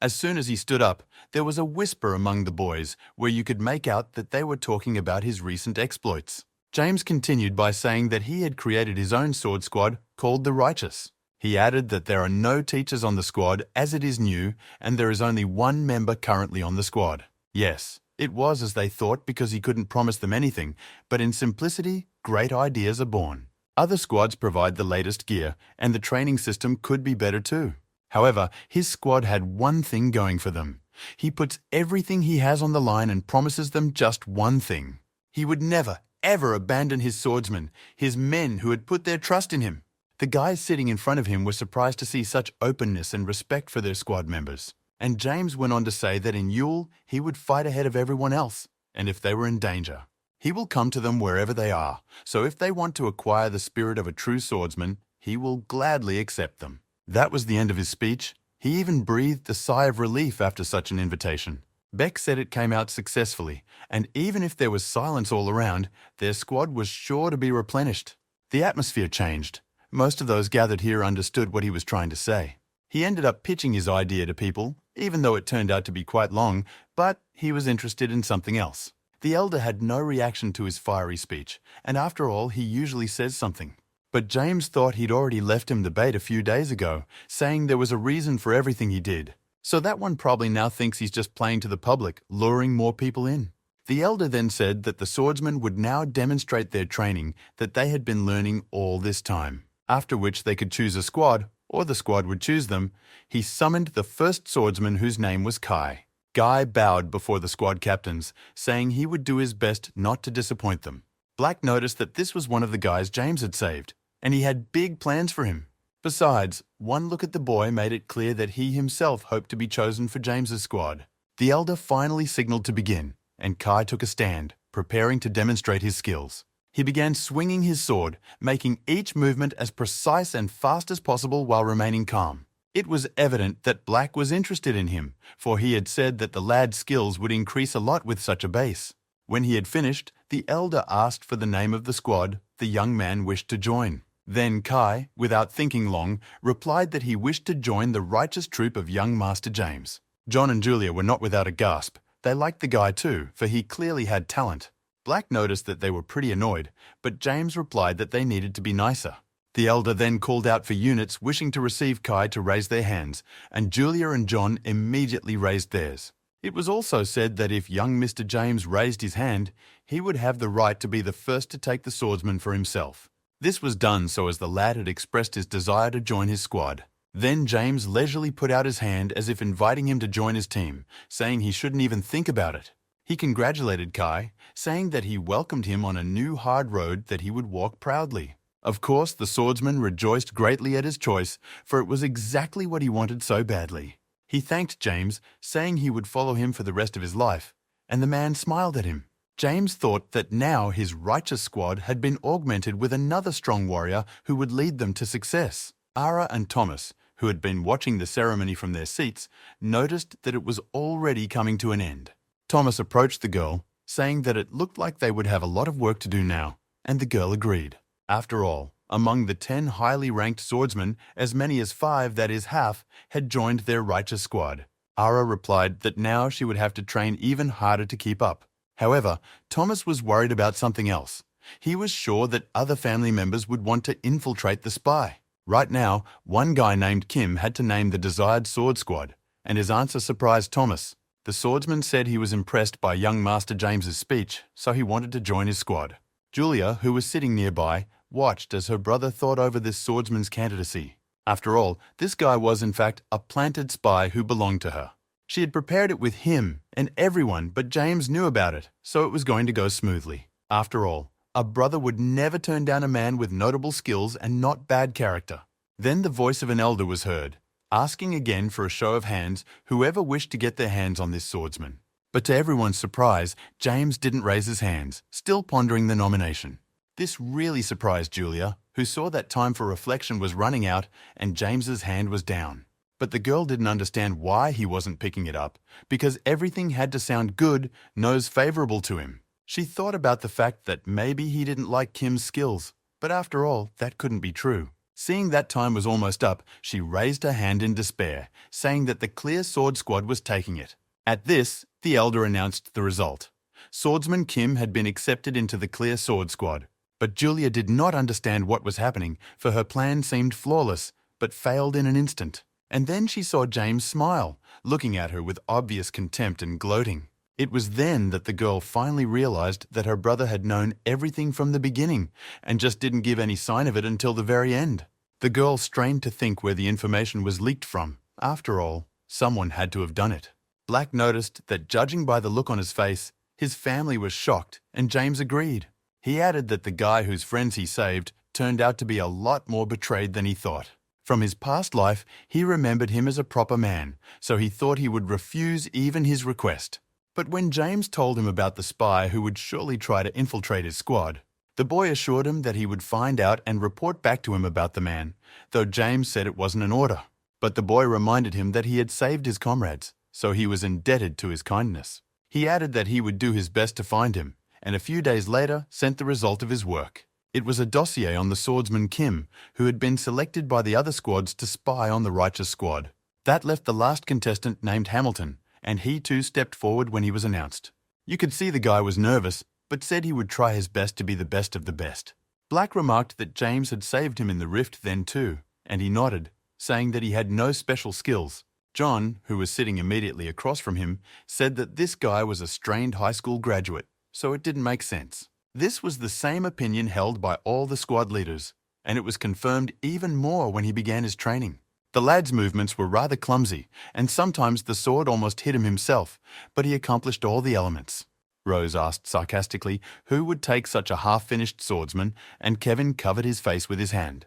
As soon as he stood up, there was a whisper among the boys where you could make out that they were talking about his recent exploits. James continued by saying that he had created his own sword squad called the Righteous. He added that there are no teachers on the squad as it is new, and there is only 1 member currently on the squad. Yes, it was as they thought because he couldn't promise them anything, but in simplicity, great ideas are born. Other squads provide the latest gear, and the training system could be better too. However, his squad had one thing going for them. He puts everything he has on the line and promises them just one thing. He would never, ever abandon his swordsmen, his men who had put their trust in him. The guys sitting in front of him were surprised to see such openness and respect for their squad members. And James went on to say that in Yule, he would fight ahead of everyone else, and if they were in danger, he will come to them wherever they are. So if they want to acquire the spirit of a true swordsman, he will gladly accept them. That was the end of his speech. He even breathed a sigh of relief after such an invitation. Beck said it came out successfully, and even if there was silence all around, their squad was sure to be replenished. The atmosphere changed. Most of those gathered here understood what he was trying to say. He ended up pitching his idea to people, even though it turned out to be quite long, but he was interested in something else. The elder had no reaction to his fiery speech, and after all, he usually says something. But James thought he'd already left him the bait a few days ago, saying there was a reason for everything he did. So that one probably now thinks he's just playing to the public, luring more people in. The elder then said that the swordsmen would now demonstrate their training that they had been learning all this time, after which they could choose a squad, or the squad would choose them. He summoned the first swordsman whose name was Kai. Guy bowed before the squad captains, saying he would do his best not to disappoint them. Black noticed that this was one of the guys James had saved, and he had big plans for him. Besides, one look at the boy made it clear that he himself hoped to be chosen for James's squad. The elder finally signaled to begin, and Kai took a stand, preparing to demonstrate his skills. He began swinging his sword, making each movement as precise and fast as possible while remaining calm. It was evident that Black was interested in him, for he had said that the lad's skills would increase a lot with such a base. When he had finished, the elder asked for the name of the squad the young man wished to join. Then Kai, without thinking long, replied that he wished to join the righteous troop of young Master James. John and Julia were not without a gasp. They liked the guy too, for he clearly had talent. Black noticed that they were pretty annoyed, but James replied that they needed to be nicer. The elder then called out for units wishing to receive Kai to raise their hands, and Julia and John immediately raised theirs. It was also said that if young Mr. James raised his hand, he would have the right to be the first to take the swordsman for himself. This was done so as the lad had expressed his desire to join his squad. Then James leisurely put out his hand as if inviting him to join his team, saying he shouldn't even think about it. He congratulated Kai, saying that he welcomed him on a new hard road that he would walk proudly. Of course, the swordsman rejoiced greatly at his choice, for it was exactly what he wanted so badly. He thanked James, saying he would follow him for the rest of his life, and the man smiled at him. James thought that now his righteous squad had been augmented with another strong warrior who would lead them to success. Ara and Thomas, who had been watching the ceremony from their seats, noticed that it was already coming to an end. Thomas approached the girl, saying that it looked like they would have a lot of work to do now, and the girl agreed. After all, among the 10 highly ranked swordsmen, as many as 5, that is half, had joined their righteous squad. Ara replied that now she would have to train even harder to keep up. However, Thomas was worried about something else. He was sure that other family members would want to infiltrate the spy. Right now, one guy named Kim had to name the desired sword squad, and his answer surprised Thomas. The swordsman said he was impressed by young Master James's speech, so he wanted to join his squad. Julia, who was sitting nearby, watched as her brother thought over this swordsman's candidacy. After all, this guy was in fact a planted spy who belonged to her. She had prepared it with him and everyone, but James knew about it, so it was going to go smoothly. After all, a brother would never turn down a man with notable skills and not bad character. Then the voice of an elder was heard, asking again for a show of hands whoever wished to get their hands on this swordsman. But to everyone's surprise, James didn't raise his hands, still pondering the nomination. This really surprised Julia, who saw that time for reflection was running out and James's hand was down. But the girl didn't understand why he wasn't picking it up, because everything had to sound good, nose favorable to him. She thought about the fact that maybe he didn't like Kim's skills, but after all, that couldn't be true. Seeing that time was almost up, she raised her hand in despair, saying that the clear sword squad was taking it. At this, the elder announced the result. Swordsman Kim had been accepted into the clear sword squad. But Julia did not understand what was happening, for her plan seemed flawless, but failed in an instant. And then she saw James smile, looking at her with obvious contempt and gloating. It was then that the girl finally realized that her brother had known everything from the beginning and just didn't give any sign of it until the very end. The girl strained to think where the information was leaked from. After all, someone had to have done it. Black noticed that, judging by the look on his face, his family was shocked, and James agreed. He added that the guy whose friends he saved turned out to be a lot more betrayed than he thought. From his past life, he remembered him as a proper man, so he thought he would refuse even his request. But when James told him about the spy who would surely try to infiltrate his squad, the boy assured him that he would find out and report back to him about the man, though James said it wasn't an order. But the boy reminded him that he had saved his comrades, so he was indebted to his kindness. He added that he would do his best to find him, and a few days later sent the result of his work. It was a dossier on the swordsman Kim, who had been selected by the other squads to spy on the righteous squad. That left the last contestant named Hamilton, and he too stepped forward when he was announced. You could see the guy was nervous, but said he would try his best to be the best of the best. Black remarked that James had saved him in the rift then too, and he nodded, saying that he had no special skills. John, who was sitting immediately across from him, said that this guy was a strained high school graduate, so it didn't make sense. This was the same opinion held by all the squad leaders, and it was confirmed even more when he began his training. The lad's movements were rather clumsy, and sometimes the sword almost hit him himself, but he accomplished all the elements. Rose asked sarcastically who would take such a half-finished swordsman, and Kevin covered his face with his hand.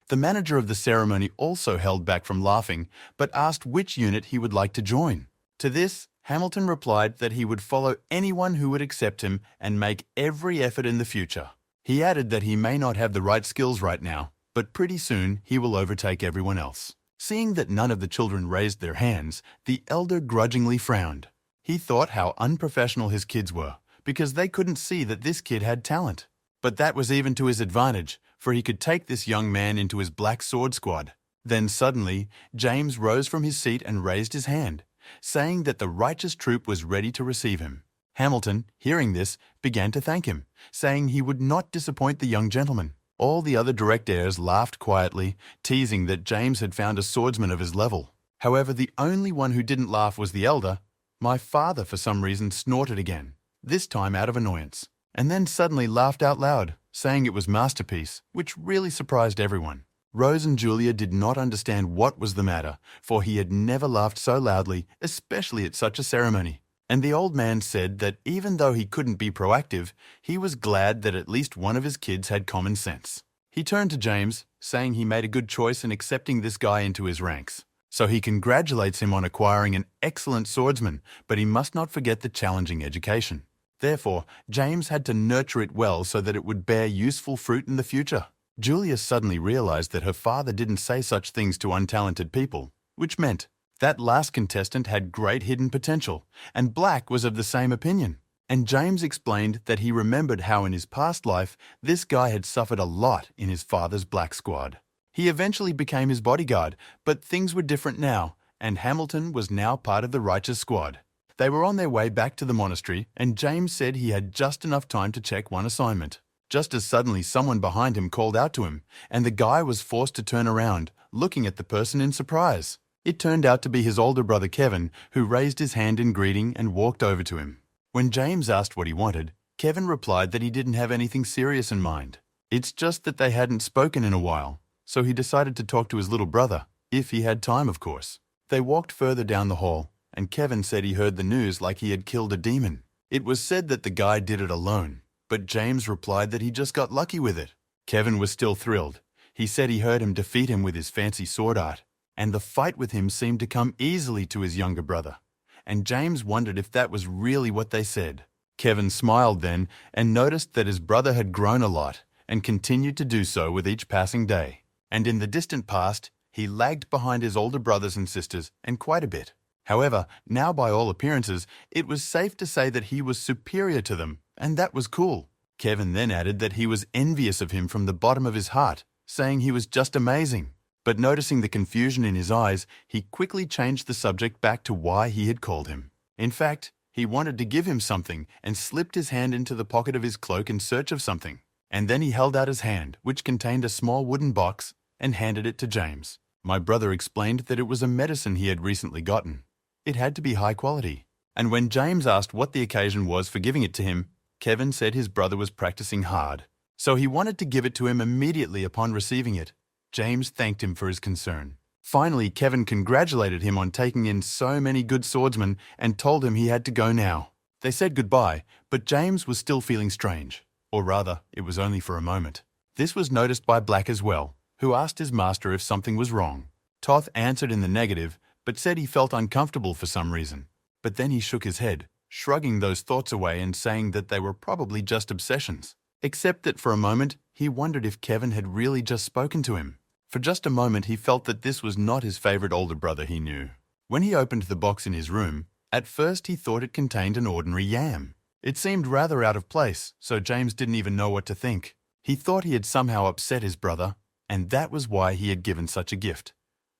The manager of the ceremony also held back from laughing, but asked which unit he would like to join. To this, Hamilton replied that he would follow anyone who would accept him and make every effort in the future. He added that he may not have the right skills right now, but pretty soon he will overtake everyone else. Seeing that none of the children raised their hands, the elder grudgingly frowned. He thought how unprofessional his kids were, because they couldn't see that this kid had talent. But that was even to his advantage, for he could take this young man into his black sword squad. Then suddenly, James rose from his seat and raised his hand, saying that the righteous troop was ready to receive him. Hamilton, hearing this, began to thank him, saying he would not disappoint the young gentleman. All the other direct heirs laughed quietly, teasing that James had found a swordsman of his level. However, the only one who didn't laugh was the elder. My father, for some reason, snorted again, this time out of annoyance, and then suddenly laughed out loud, saying it was masterpiece, which really surprised everyone. Rose and Julia did not understand what was the matter, for he had never laughed so loudly, especially at such a ceremony. And the old man said that even though he couldn't be proactive, he was glad that at least one of his kids had common sense. He turned to James, saying he made a good choice in accepting this guy into his ranks. So he congratulates him on acquiring an excellent swordsman, but he must not forget the challenging education. Therefore, James had to nurture it well so that it would bear useful fruit in the future. Julia suddenly realized that her father didn't say such things to untalented people, which meant that last contestant had great hidden potential, and Black was of the same opinion. And James explained that he remembered how in his past life this guy had suffered a lot in his father's black squad. He eventually became his bodyguard, but things were different now, and Hamilton was now part of the righteous squad. They were on their way back to the monastery, and James said he had just enough time to check one assignment. Just as suddenly someone behind him called out to him, and the guy was forced to turn around, looking at the person in surprise. It turned out to be his older brother Kevin, who raised his hand in greeting and walked over to him. When James asked what he wanted, Kevin replied that he didn't have anything serious in mind. It's just that they hadn't spoken in a while, so he decided to talk to his little brother, if he had time, of course. They walked further down the hall, and Kevin said he heard the news like he had killed a demon. It was said that the guy did it alone, but James replied that he just got lucky with it. Kevin was still thrilled. He said he heard him defeat him with his fancy sword art, and the fight with him seemed to come easily to his younger brother. And James wondered if that was really what they said. Kevin smiled then and noticed that his brother had grown a lot and continued to do so with each passing day. And in the distant past, he lagged behind his older brothers and sisters, and quite a bit. However, now by all appearances, it was safe to say that he was superior to them, and that was cool. Kevin then added that he was envious of him from the bottom of his heart, saying he was just amazing. But noticing the confusion in his eyes, he quickly changed the subject back to why he had called him. In fact, he wanted to give him something and slipped his hand into the pocket of his cloak in search of something. And then he held out his hand, which contained a small wooden box, and handed it to James. My brother explained that it was a medicine he had recently gotten. It had to be high quality. And when James asked what the occasion was for giving it to him, Kevin said his brother was practicing hard. So he wanted to give it to him immediately upon receiving it. James thanked him for his concern. Finally, Kevin congratulated him on taking in so many good swordsmen and told him he had to go now. They said goodbye, but James was still feeling strange. Or rather, it was only for a moment. This was noticed by Black as well, who asked his master if something was wrong. Toth answered in the negative, but said he felt uncomfortable for some reason. But then he shook his head, shrugging those thoughts away and saying that they were probably just obsessions. Except that for a moment, he wondered if Kevin had really just spoken to him. For just a moment, he felt that this was not his favorite older brother he knew. When he opened the box in his room, at first he thought it contained an ordinary yam. It seemed rather out of place, so James didn't even know what to think. He thought he had somehow upset his brother, and that was why he had given such a gift.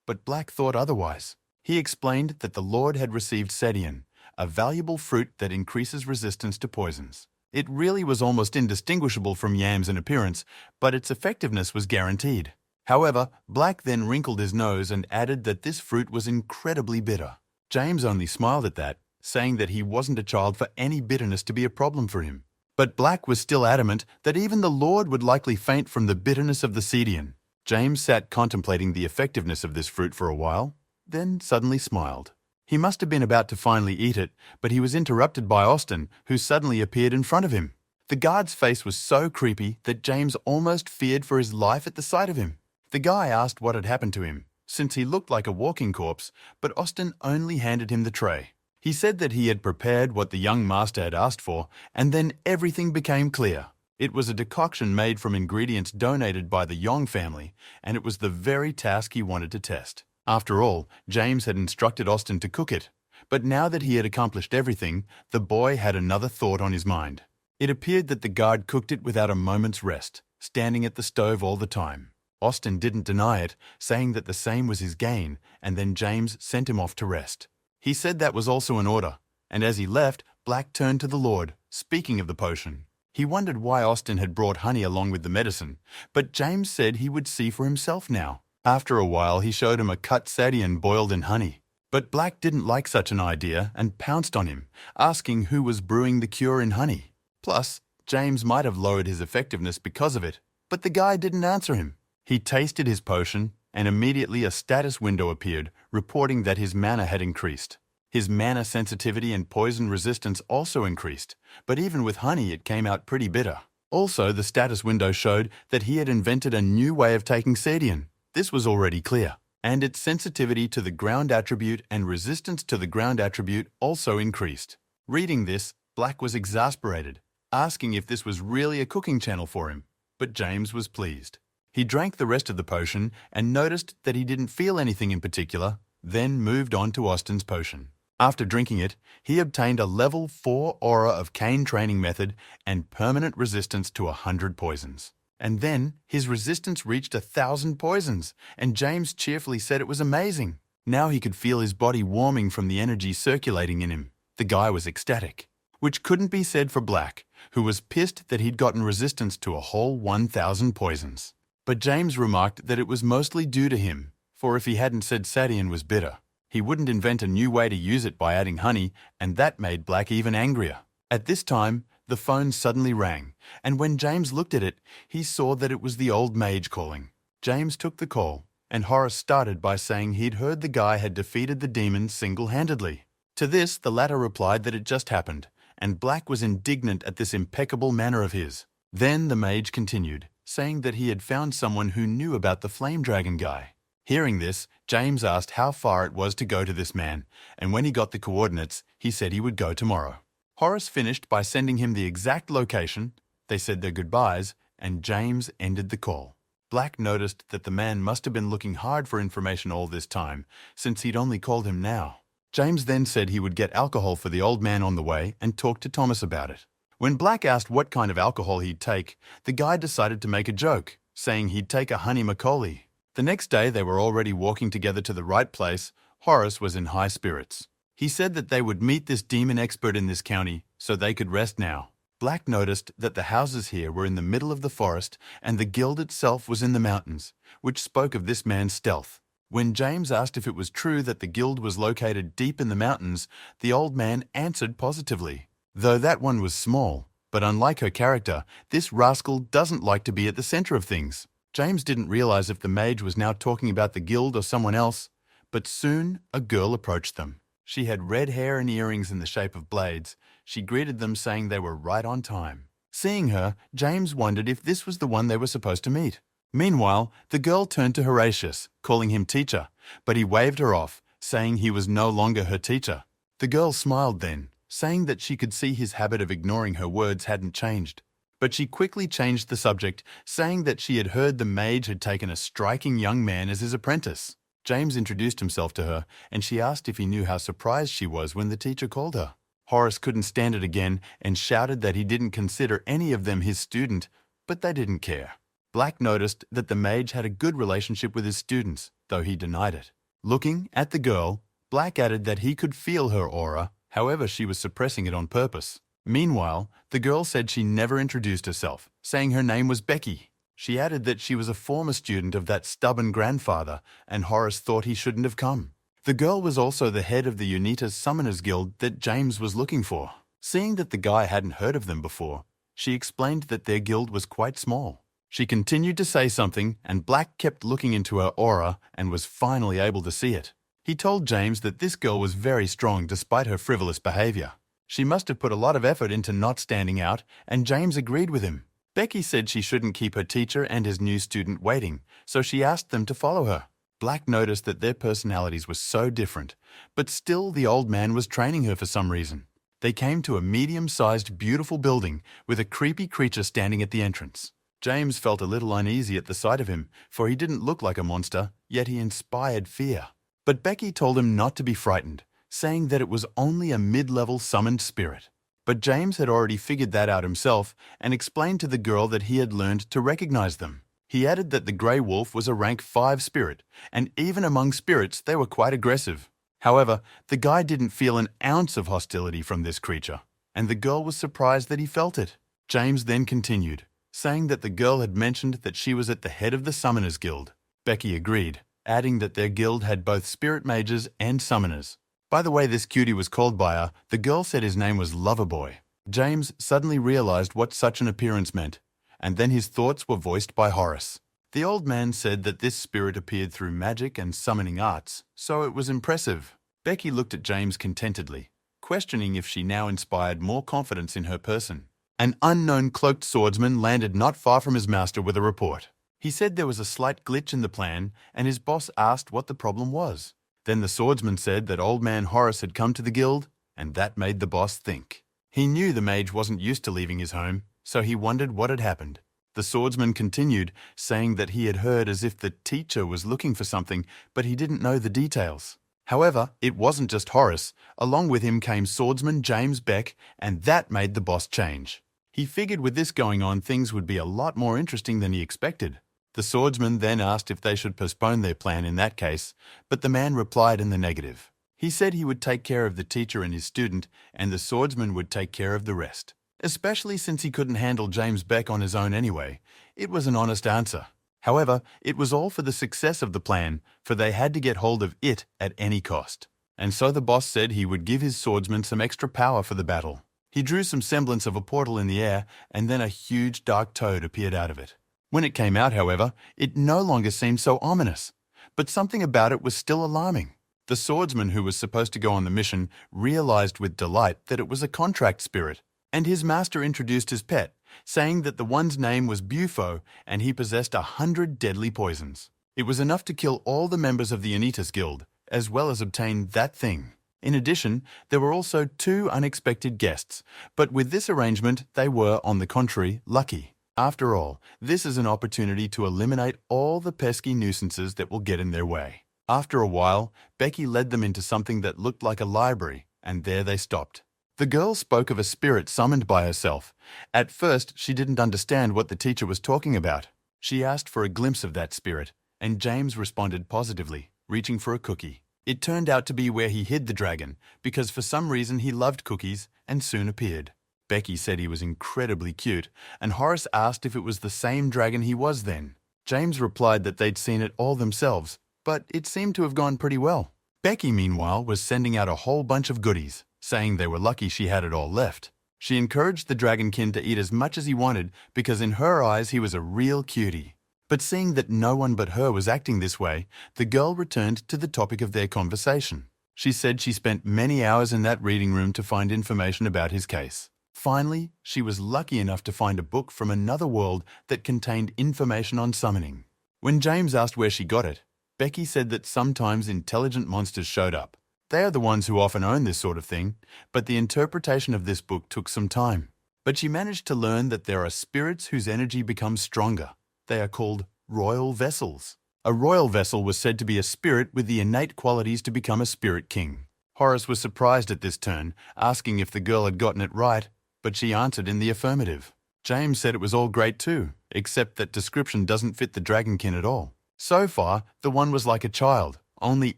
But Black thought otherwise. He explained that the Lord had received Sedian, a valuable fruit that increases resistance to poisons. It really was almost indistinguishable from yams in appearance, but its effectiveness was guaranteed. However, Black then wrinkled his nose and added that this fruit was incredibly bitter. James only smiled at that, saying that he wasn't a child for any bitterness to be a problem for him. But Black was still adamant that even the Lord would likely faint from the bitterness of the Sedian. James sat contemplating the effectiveness of this fruit for a while, then suddenly smiled. He must have been about to finally eat it, but he was interrupted by Austin, who suddenly appeared in front of him. The guard's face was so creepy that James almost feared for his life at the sight of him. The guy asked what had happened to him, since he looked like a walking corpse, but Austin only handed him the tray. He said that he had prepared what the young master had asked for, and then everything became clear. It was a decoction made from ingredients donated by the Yong family, and it was the very task he wanted to test. After all, James had instructed Austin to cook it. But now that he had accomplished everything, the boy had another thought on his mind. It appeared that the guard cooked it without a moment's rest, standing at the stove all the time. Austin didn't deny it, saying that the same was his gain, and then James sent him off to rest. He said that was also an order, and as he left, Black turned to the Lord, speaking of the potion. He wondered why Austin had brought honey along with the medicine, but James said he would see for himself now. After a while, he showed him a cut sadian boiled in honey. But Black didn't like such an idea and pounced on him, asking who was brewing the cure in honey. Plus, James might have lowered his effectiveness because of it, but the guy didn't answer him. He tasted his potion, and immediately a status window appeared, reporting that his mana had increased. His mana sensitivity and poison resistance also increased, but even with honey it came out pretty bitter. Also, the status window showed that he had invented a new way of taking sadian. This was already clear. And its sensitivity to the ground attribute and resistance to the ground attribute also increased. Reading this, Black was exasperated, asking if this was really a cooking channel for him, but James was pleased. He drank the rest of the potion and noticed that he didn't feel anything in particular, then moved on to Austin's potion. After drinking it, he obtained a level 4 aura of cane training method and permanent resistance to 100 poisons. And then his resistance reached 1,000 poisons, and James cheerfully said it was amazing. Now he could feel his body warming from the energy circulating in him. The guy was ecstatic, which couldn't be said for Black, who was pissed that he'd gotten resistance to a whole 1,000 poisons. But James remarked that it was mostly due to him, for if he hadn't said sadian was bitter, he wouldn't invent a new way to use it by adding honey, and that made Black even angrier. At this time, the phone suddenly rang, and when James looked at it, he saw that it was the old mage calling. James took the call, and Horace started by saying he'd heard the guy had defeated the demon single-handedly. To this, the latter replied that it just happened, and Black was indignant at this impeccable manner of his. Then the mage continued, saying that he had found someone who knew about the flame dragon guy. Hearing this, James asked how far it was to go to this man, and when he got the coordinates, he said he would go tomorrow. Horace finished by sending him the exact location, they said their goodbyes, and James ended the call. Black noticed that the man must have been looking hard for information all this time, since he'd only called him now. James then said he would get alcohol for the old man on the way and talk to Thomas about it. When Black asked what kind of alcohol he'd take, the guy decided to make a joke, saying he'd take a honey macaulay. The next day they were already walking together to the right place. Horace was in high spirits. He said that they would meet this demon expert in this county, so they could rest now. Black noticed that the houses here were in the middle of the forest and the guild itself was in the mountains, which spoke of this man's stealth. When James asked if it was true that the guild was located deep in the mountains, the old man answered positively. Though that one was small, but unlike her character, this rascal doesn't like to be at the center of things. James didn't realize if the mage was now talking about the guild or someone else, but soon a girl approached them. She had red hair and earrings in the shape of blades. She greeted them saying they were right on time. Seeing her, James wondered if this was the one they were supposed to meet. Meanwhile, the girl turned to Horatius, calling him teacher, but he waved her off, saying he was no longer her teacher. The girl smiled then, saying that she could see his habit of ignoring her words hadn't changed. But she quickly changed the subject, saying that she had heard the mage had taken a striking young man as his apprentice. James introduced himself to her, and she asked if he knew how surprised she was when the teacher called her. Horace couldn't stand it again and shouted that he didn't consider any of them his student, but they didn't care. Black noticed that the mage had a good relationship with his students, though he denied it. Looking at the girl, Black added that he could feel her aura, however she was suppressing it on purpose. Meanwhile, the girl said she never introduced herself, saying her name was Becky. She added that she was a former student of that stubborn grandfather, and Horace thought he shouldn't have come. The girl was also the head of the Unita Summoners Guild that James was looking for. Seeing that the guy hadn't heard of them before, she explained that their guild was quite small. She continued to say something, and Black kept looking into her aura and was finally able to see it. He told James that this girl was very strong despite her frivolous behavior. She must have put a lot of effort into not standing out, and James agreed with him. Becky said she shouldn't keep her teacher and his new student waiting, so she asked them to follow her. Black noticed that their personalities were so different, but still the old man was training her for some reason. They came to a medium-sized, beautiful building with a creepy creature standing at the entrance. James felt a little uneasy at the sight of him, for he didn't look like a monster, yet he inspired fear. But Becky told him not to be frightened, saying that it was only a mid-level summoned spirit. But James had already figured that out himself and explained to the girl that he had learned to recognize them. He added that the Grey Wolf was a rank 5 spirit, and even among spirits they were quite aggressive. However, the guy didn't feel an ounce of hostility from this creature, and the girl was surprised that he felt it. James then continued, saying that the girl had mentioned that she was at the head of the Summoners Guild. Becky agreed, adding that their guild had both spirit mages and summoners. By the way this cutie was called by her, the girl said his name was Loverboy. James suddenly realized what such an appearance meant, and then his thoughts were voiced by Horace. The old man said that this spirit appeared through magic and summoning arts, so it was impressive. Becky looked at James contentedly, questioning if she now inspired more confidence in her person. An unknown cloaked swordsman landed not far from his master with a report. He said there was a slight glitch in the plan, and his boss asked what the problem was. Then the swordsman said that old man Horace had come to the guild, and that made the boss think. He knew the mage wasn't used to leaving his home, so he wondered what had happened. The swordsman continued, saying that he had heard as if the teacher was looking for something, but he didn't know the details. However, it wasn't just Horace. Along with him came swordsman James Beck, and that made the boss change. He figured with this going on, things would be a lot more interesting than he expected. The swordsman then asked if they should postpone their plan in that case, but the man replied in the negative. He said he would take care of the teacher and his student, and the swordsman would take care of the rest. Especially since he couldn't handle James Beck on his own anyway. It was an honest answer. However, it was all for the success of the plan, for they had to get hold of it at any cost. And so the boss said he would give his swordsman some extra power for the battle. He drew some semblance of a portal in the air, and then a huge dark toad appeared out of it. When it came out, however, it no longer seemed so ominous, but something about it was still alarming. The swordsman who was supposed to go on the mission realized with delight that it was a contract spirit, and his master introduced his pet, saying that the one's name was Bufo and he possessed 100 deadly poisons. It was enough to kill all the members of the Anitas Guild, as well as obtain that thing. In addition, there were also 2 unexpected guests, but with this arrangement they were, on the contrary, lucky. After all, this is an opportunity to eliminate all the pesky nuisances that will get in their way. After a while, Becky led them into something that looked like a library, and there they stopped. The girl spoke of a spirit summoned by herself. At first, she didn't understand what the teacher was talking about. She asked for a glimpse of that spirit, and James responded positively, reaching for a cookie. It turned out to be where he hid the dragon, because for some reason he loved cookies and soon appeared. Becky said he was incredibly cute, and Horace asked if it was the same dragon he was then. James replied that they'd seen it all themselves, but it seemed to have gone pretty well. Becky, meanwhile, was sending out a whole bunch of goodies, saying they were lucky she had it all left. She encouraged the dragonkin to eat as much as he wanted because in her eyes he was a real cutie. But seeing that no one but her was acting this way, the girl returned to the topic of their conversation. She said she spent many hours in that reading room to find information about his case. Finally, she was lucky enough to find a book from another world that contained information on summoning. When James asked where she got it, Becky said that sometimes intelligent monsters showed up. They are the ones who often own this sort of thing, but the interpretation of this book took some time. But she managed to learn that there are spirits whose energy becomes stronger. They are called royal vessels. A royal vessel was said to be a spirit with the innate qualities to become a spirit king. Horace was surprised at this turn, asking if the girl had gotten it right, but she answered in the affirmative. James said it was all great too, except that description doesn't fit the dragonkin at all. So far, the one was like a child, only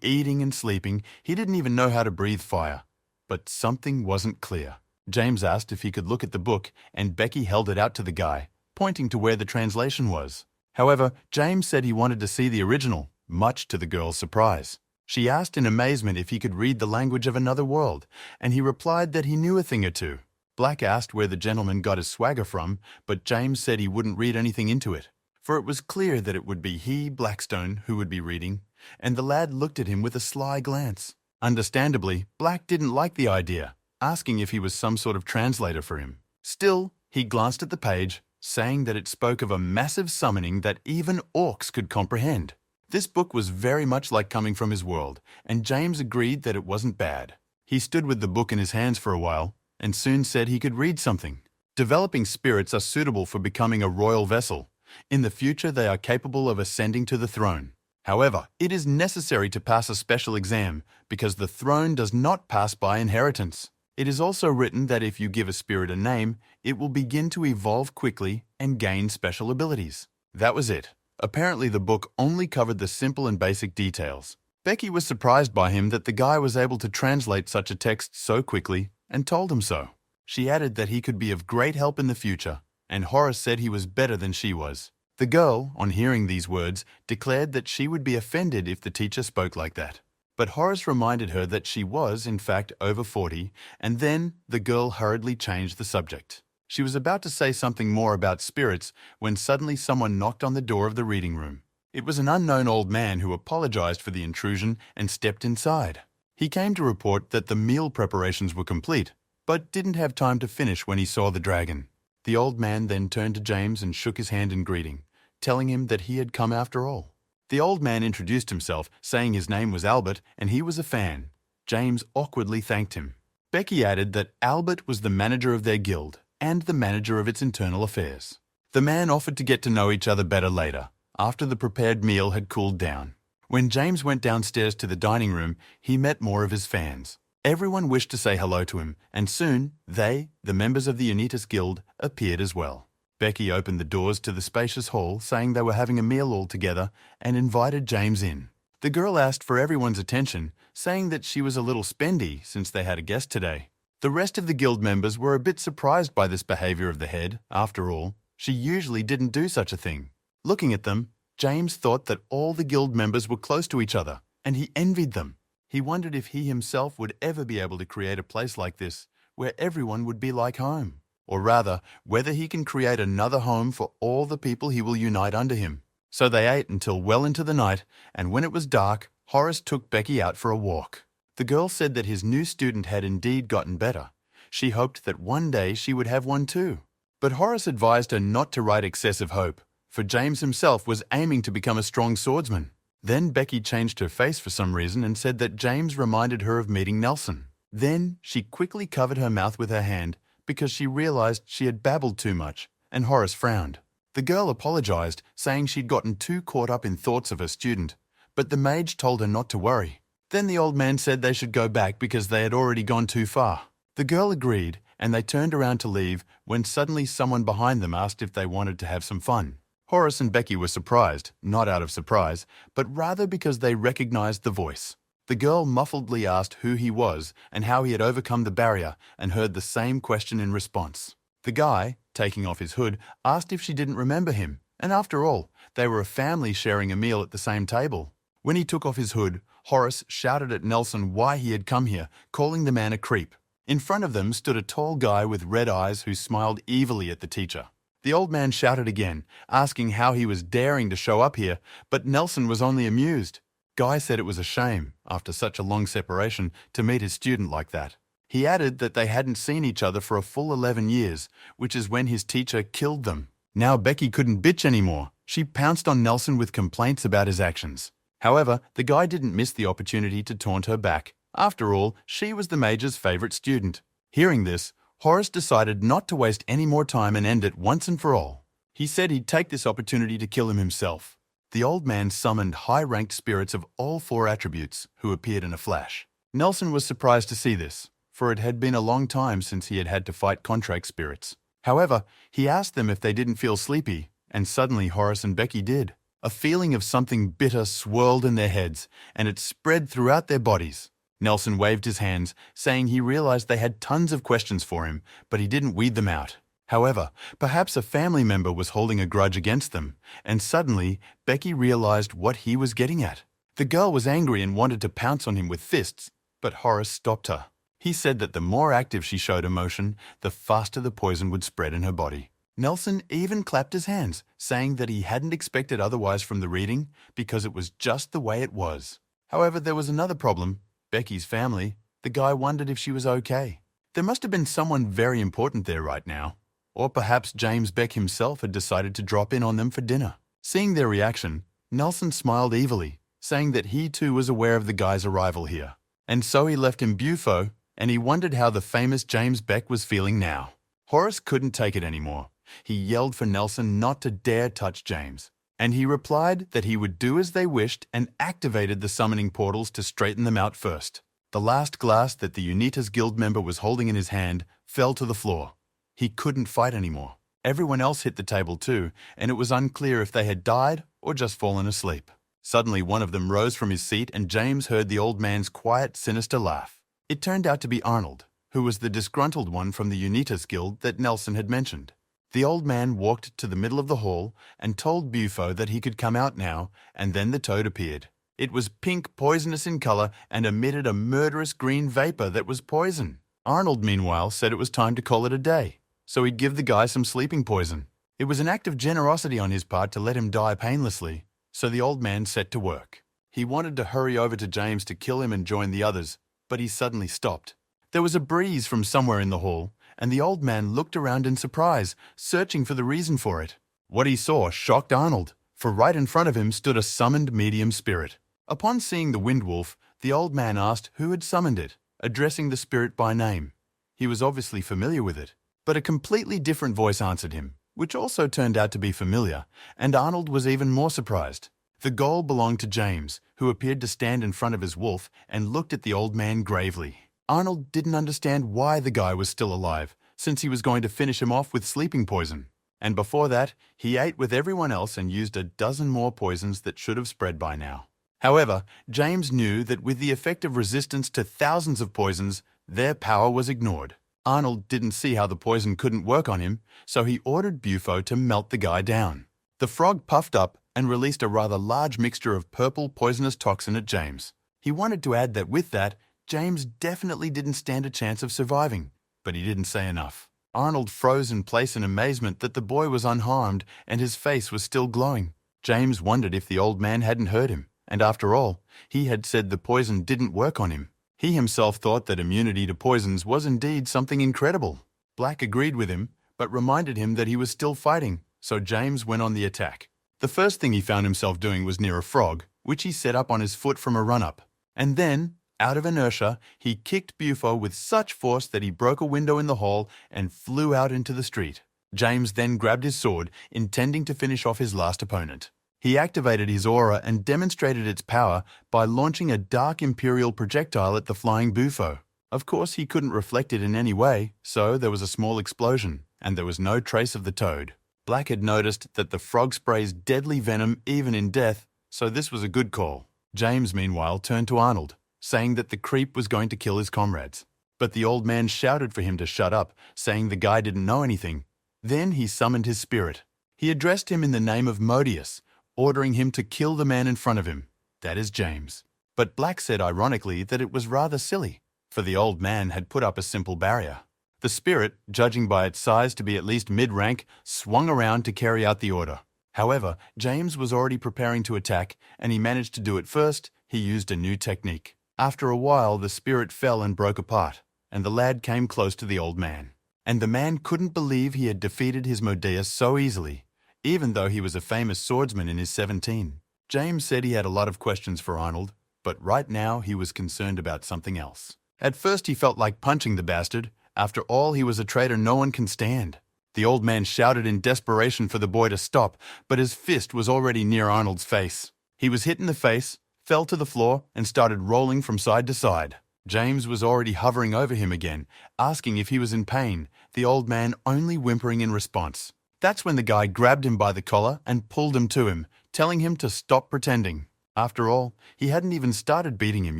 eating and sleeping. He didn't even know how to breathe fire. But something wasn't clear. James asked if he could look at the book, and Becky held it out to the guy, pointing to where the translation was. However, James said he wanted to see the original, much to the girl's surprise. She asked in amazement if he could read the language of another world, and he replied that he knew a thing or two. Black asked where the gentleman got his swagger from, but James said he wouldn't read anything into it, for it was clear that it would be he, Blackstone, who would be reading, and the lad looked at him with a sly glance. Understandably, Black didn't like the idea, asking if he was some sort of translator for him. Still, he glanced at the page, saying that it spoke of a massive summoning that even orcs could comprehend. This book was very much like coming from his world, and James agreed that it wasn't bad. He stood with the book in his hands for a while, and soon said he could read something. Developing spirits are suitable for becoming a royal vessel. In the future, they are capable of ascending to the throne. However, it is necessary to pass a special exam because the throne does not pass by inheritance. It is also written that if you give a spirit a name, it will begin to evolve quickly and gain special abilities. That was it. Apparently, the book only covered the simple and basic details. Becky was surprised by him that the guy was able to translate such a text so quickly and told him so. She added that he could be of great help in the future, and Horace said he was better than she was. The girl, on hearing these words, declared that she would be offended if the teacher spoke like that. But Horace reminded her that she was, in fact, over 40, and then the girl hurriedly changed the subject. She was about to say something more about spirits when suddenly someone knocked on the door of the reading room. It was an unknown old man who apologized for the intrusion and stepped inside. He came to report that the meal preparations were complete, but didn't have time to finish when he saw the dragon. The old man then turned to James and shook his hand in greeting, telling him that he had come after all. The old man introduced himself, saying his name was Albert and he was a fan. James awkwardly thanked him. Becky added that Albert was the manager of their guild and the manager of its internal affairs. The man offered to get to know each other better later, after the prepared meal had cooled down. When James went downstairs to the dining room, he met more of his fans. Everyone wished to say hello to him, and soon they, the members of the Unitas Guild, appeared as well. Becky opened the doors to the spacious hall, saying they were having a meal all together, and invited James in. The girl asked for everyone's attention, saying that she was a little spendy since they had a guest today. The rest of the guild members were a bit surprised by this behavior of the head. After all, she usually didn't do such a thing. Looking at them, James thought that all the guild members were close to each other, and he envied them. He wondered if he himself would ever be able to create a place like this, where everyone would be like home. Or rather, whether he can create another home for all the people he will unite under him. So they ate until well into the night, and when it was dark, Horace took Becky out for a walk. The girl said that his new student had indeed gotten better. She hoped that one day she would have one too. But Horace advised her not to write excessive hope, for James himself was aiming to become a strong swordsman. Then Becky changed her face for some reason and said that James reminded her of meeting Nelson. Then she quickly covered her mouth with her hand, because she realized she had babbled too much, and Horace frowned. The girl apologized, saying she'd gotten too caught up in thoughts of her student, but the mage told her not to worry. Then the old man said they should go back because they had already gone too far. The girl agreed, and they turned around to leave when suddenly someone behind them asked if they wanted to have some fun. Horace and Becky were surprised, not out of surprise, but rather because they recognized the voice. The girl muffledly asked who he was and how he had overcome the barrier, and heard the same question in response. The guy, taking off his hood, asked if she didn't remember him, and after all, they were a family sharing a meal at the same table. When he took off his hood, Horace shouted at Nelson why he had come here, calling the man a creep. In front of them stood a tall guy with red eyes who smiled evilly at the teacher. The old man shouted again, asking how he was daring to show up here, but Nelson was only amused. Guy said it was a shame, after such a long separation, to meet his student like that. He added that they hadn't seen each other for a full 11 years, which is when his teacher killed them. Now Becky couldn't bitch anymore. She pounced on Nelson with complaints about his actions. However, the guy didn't miss the opportunity to taunt her back. After all, she was the major's favorite student. Hearing this, Horace decided not to waste any more time and end it once and for all. He said he'd take this opportunity to kill him himself. The old man summoned high-ranked spirits of all 4 attributes, who appeared in a flash. Nelson was surprised to see this, for it had been a long time since he had had to fight contract spirits. However, he asked them if they didn't feel sleepy, and suddenly Horace and Becky did. A feeling of something bitter swirled in their heads, and it spread throughout their bodies. Nelson waved his hands, saying he realized they had tons of questions for him, but he didn't weed them out. However, perhaps a family member was holding a grudge against them, and suddenly Becky realized what he was getting at. The girl was angry and wanted to pounce on him with fists, but Horace stopped her. He said that the more active she showed emotion, the faster the poison would spread in her body. Nelson even clapped his hands, saying that he hadn't expected otherwise from the reading because it was just the way it was. However, there was another problem. Becky's family. The guy wondered if she was okay. There must have been someone very important there right now. Or perhaps James Beck himself had decided to drop in on them for dinner. Seeing their reaction, Nelson smiled evilly, saying that he too was aware of the guy's arrival here. And so he left him Bufo, and he wondered how the famous James Beck was feeling now. Horace couldn't take it anymore. He yelled for Nelson not to dare touch James, and he replied that he would do as they wished and activated the summoning portals to straighten them out first. The last glass that the Unitas Guild member was holding in his hand fell to the floor. He couldn't fight anymore. Everyone else hit the table too, and it was unclear if they had died or just fallen asleep. Suddenly, one of them rose from his seat and James heard the old man's quiet, sinister laugh. It turned out to be Arnold, who was the disgruntled one from the Unitas Guild that Nelson had mentioned. The old man walked to the middle of the hall and told Bufo that he could come out now, and then the toad appeared. It was pink, poisonous in color, and emitted a murderous green vapor that was poison. Arnold, meanwhile, said it was time to call it a day, so he'd give the guy some sleeping poison. It was an act of generosity on his part to let him die painlessly, so the old man set to work. He wanted to hurry over to James to kill him and join the others, but he suddenly stopped. There was a breeze from somewhere in the hall, and the old man looked around in surprise, searching for the reason for it. What he saw shocked Arnold, for right in front of him stood a summoned medium spirit. Upon seeing the wind wolf, the old man asked who had summoned it, addressing the spirit by name. He was obviously familiar with it, but a completely different voice answered him, which also turned out to be familiar, and Arnold was even more surprised. The goal belonged to James, who appeared to stand in front of his wolf and looked at the old man gravely. Arnold didn't understand why the guy was still alive, since he was going to finish him off with sleeping poison. And before that, he ate with everyone else and used a dozen more poisons that should have spread by now. However, James knew that with the effective resistance to thousands of poisons, their power was ignored. Arnold didn't see how the poison couldn't work on him, so he ordered Bufo to melt the guy down. The frog puffed up and released a rather large mixture of purple poisonous toxin at James. He wanted to add that with that, James definitely didn't stand a chance of surviving, but he didn't say enough. Arnold froze in place in amazement that the boy was unharmed and his face was still glowing. James wondered if the old man hadn't heard him, and after all, he had said the poison didn't work on him. He himself thought that immunity to poisons was indeed something incredible. Black agreed with him, but reminded him that he was still fighting, so James went on the attack. The first thing he found himself doing was near a frog, which he set up on his foot from a run-up. And then, out of inertia, he kicked Bufo with such force that he broke a window in the hall and flew out into the street. James then grabbed his sword, intending to finish off his last opponent. He activated his aura and demonstrated its power by launching a dark imperial projectile at the flying Bufo. Of course, he couldn't reflect it in any way, so there was a small explosion, and there was no trace of the toad. Black had noticed that the frog sprays deadly venom even in death, so this was a good call. James, meanwhile, turned to Arnold, saying that the creep was going to kill his comrades. But the old man shouted for him to shut up, saying the guy didn't know anything. Then he summoned his spirit. He addressed him in the name of Modius, ordering him to kill the man in front of him. That is James. But Black said ironically that it was rather silly, for the old man had put up a simple barrier. The spirit, judging by its size to be at least mid-rank, swung around to carry out the order. However, James was already preparing to attack, and he managed to do it first. He used a new technique. After a while, the spirit fell and broke apart, and the lad came close to the old man. And the man couldn't believe he had defeated his Modius so easily, even though he was a famous swordsman in his 17. James said he had a lot of questions for Arnold, but right now he was concerned about something else. At first he felt like punching the bastard. After all, he was a traitor no one can stand. The old man shouted in desperation for the boy to stop, but his fist was already near Arnold's face. He was hit in the face, fell to the floor, and started rolling from side to side. James was already hovering over him again, asking if he was in pain, the old man only whimpering in response. That's when the guy grabbed him by the collar and pulled him to him, telling him to stop pretending. After all, he hadn't even started beating him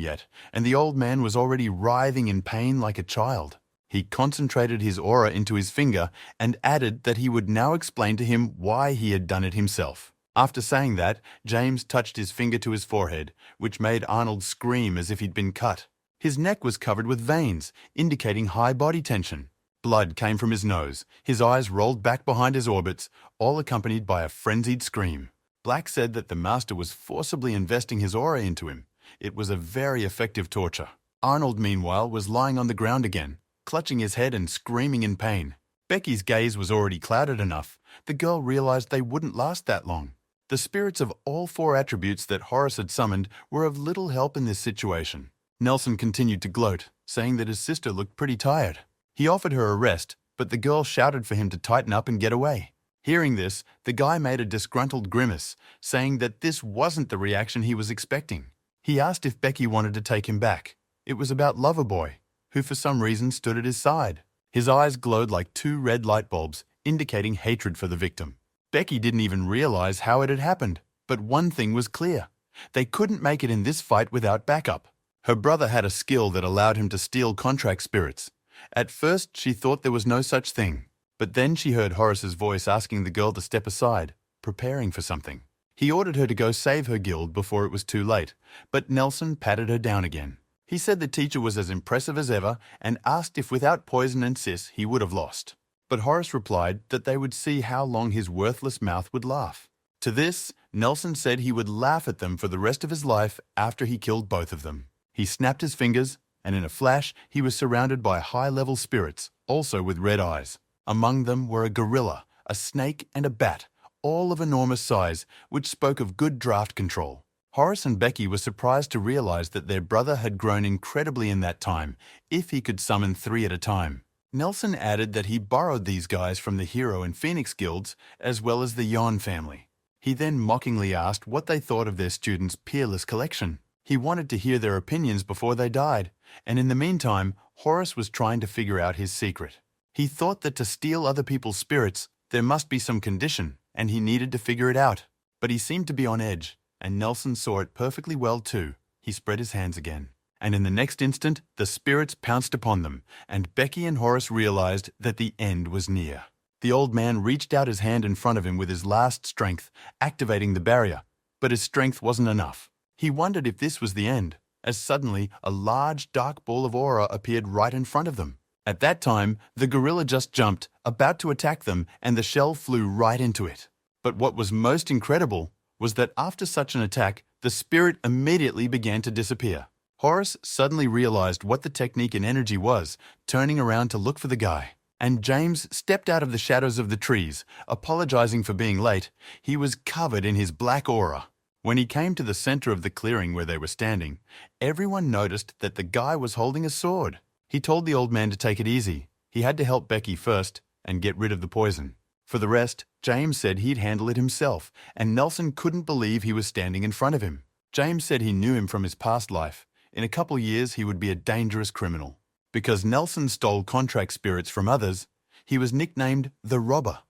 yet, and the old man was already writhing in pain like a child. He concentrated his aura into his finger and added that he would now explain to him why he had done it himself. After saying that, James touched his finger to his forehead, which made Arnold scream as if he'd been cut. His neck was covered with veins, indicating high body tension. Blood came from his nose, his eyes rolled back behind his orbits, all accompanied by a frenzied scream. Black said that the master was forcibly investing his aura into him. It was a very effective torture. Arnold, meanwhile, was lying on the ground again, clutching his head and screaming in pain. Becky's gaze was already clouded enough. The girl realized they wouldn't last that long. The spirits of all 4 attributes that Horace had summoned were of little help in this situation. Nelson continued to gloat, saying that his sister looked pretty tired. He offered her a rest, but the girl shouted for him to tighten up and get away. Hearing this, the guy made a disgruntled grimace, saying that this wasn't the reaction he was expecting. He asked if Becky wanted to take him back. It was about Loverboy, who for some reason stood at his side. His eyes glowed like 2 red light bulbs, indicating hatred for the victim. Becky didn't even realize how it had happened, but one thing was clear. They couldn't make it in this fight without backup. Her brother had a skill that allowed him to steal contract spirits. At first, she thought there was no such thing, but then she heard Horace's voice asking the girl to step aside, preparing for something. He ordered her to go save her guild before it was too late, but Nelson patted her down again. He said the teacher was as impressive as ever and asked if without poison and sis he would have lost. But Horace replied that they would see how long his worthless mouth would laugh. To this, Nelson said he would laugh at them for the rest of his life after he killed both of them. He snapped his fingers, and in a flash he was surrounded by high-level spirits, also with red eyes. Among them were a gorilla, a snake, and a bat, all of enormous size, which spoke of good draft control. Horace and Becky were surprised to realize that their brother had grown incredibly in that time, if he could summon 3 at a time. Nelson added that he borrowed these guys from the Hero and Phoenix guilds, as well as the Yon family. He then mockingly asked what they thought of their students' peerless collection. He wanted to hear their opinions before they died, and in the meantime, Horace was trying to figure out his secret. He thought that to steal other people's spirits, there must be some condition, and he needed to figure it out. But he seemed to be on edge, and Nelson saw it perfectly well too. He spread his hands again. And in the next instant, the spirits pounced upon them, and Becky and Horace realized that the end was near. The old man reached out his hand in front of him with his last strength, activating the barrier. But his strength wasn't enough. He wondered if this was the end, as suddenly a large dark ball of aura appeared right in front of them. At that time, the gorilla just jumped, about to attack them, and the shell flew right into it. But what was most incredible was that after such an attack, the spirit immediately began to disappear. Horace suddenly realized what the technique in energy was, turning around to look for the guy. And James stepped out of the shadows of the trees, apologizing for being late. He was covered in his black aura. When he came to the center of the clearing where they were standing, everyone noticed that the guy was holding a sword. He told the old man to take it easy. He had to help Becky first and get rid of the poison. For the rest, James said he'd handle it himself, and Nelson couldn't believe he was standing in front of him. James said he knew him from his past life. In a couple years, he would be a dangerous criminal. Because Nelson stole contract spirits from others, he was nicknamed the Robber.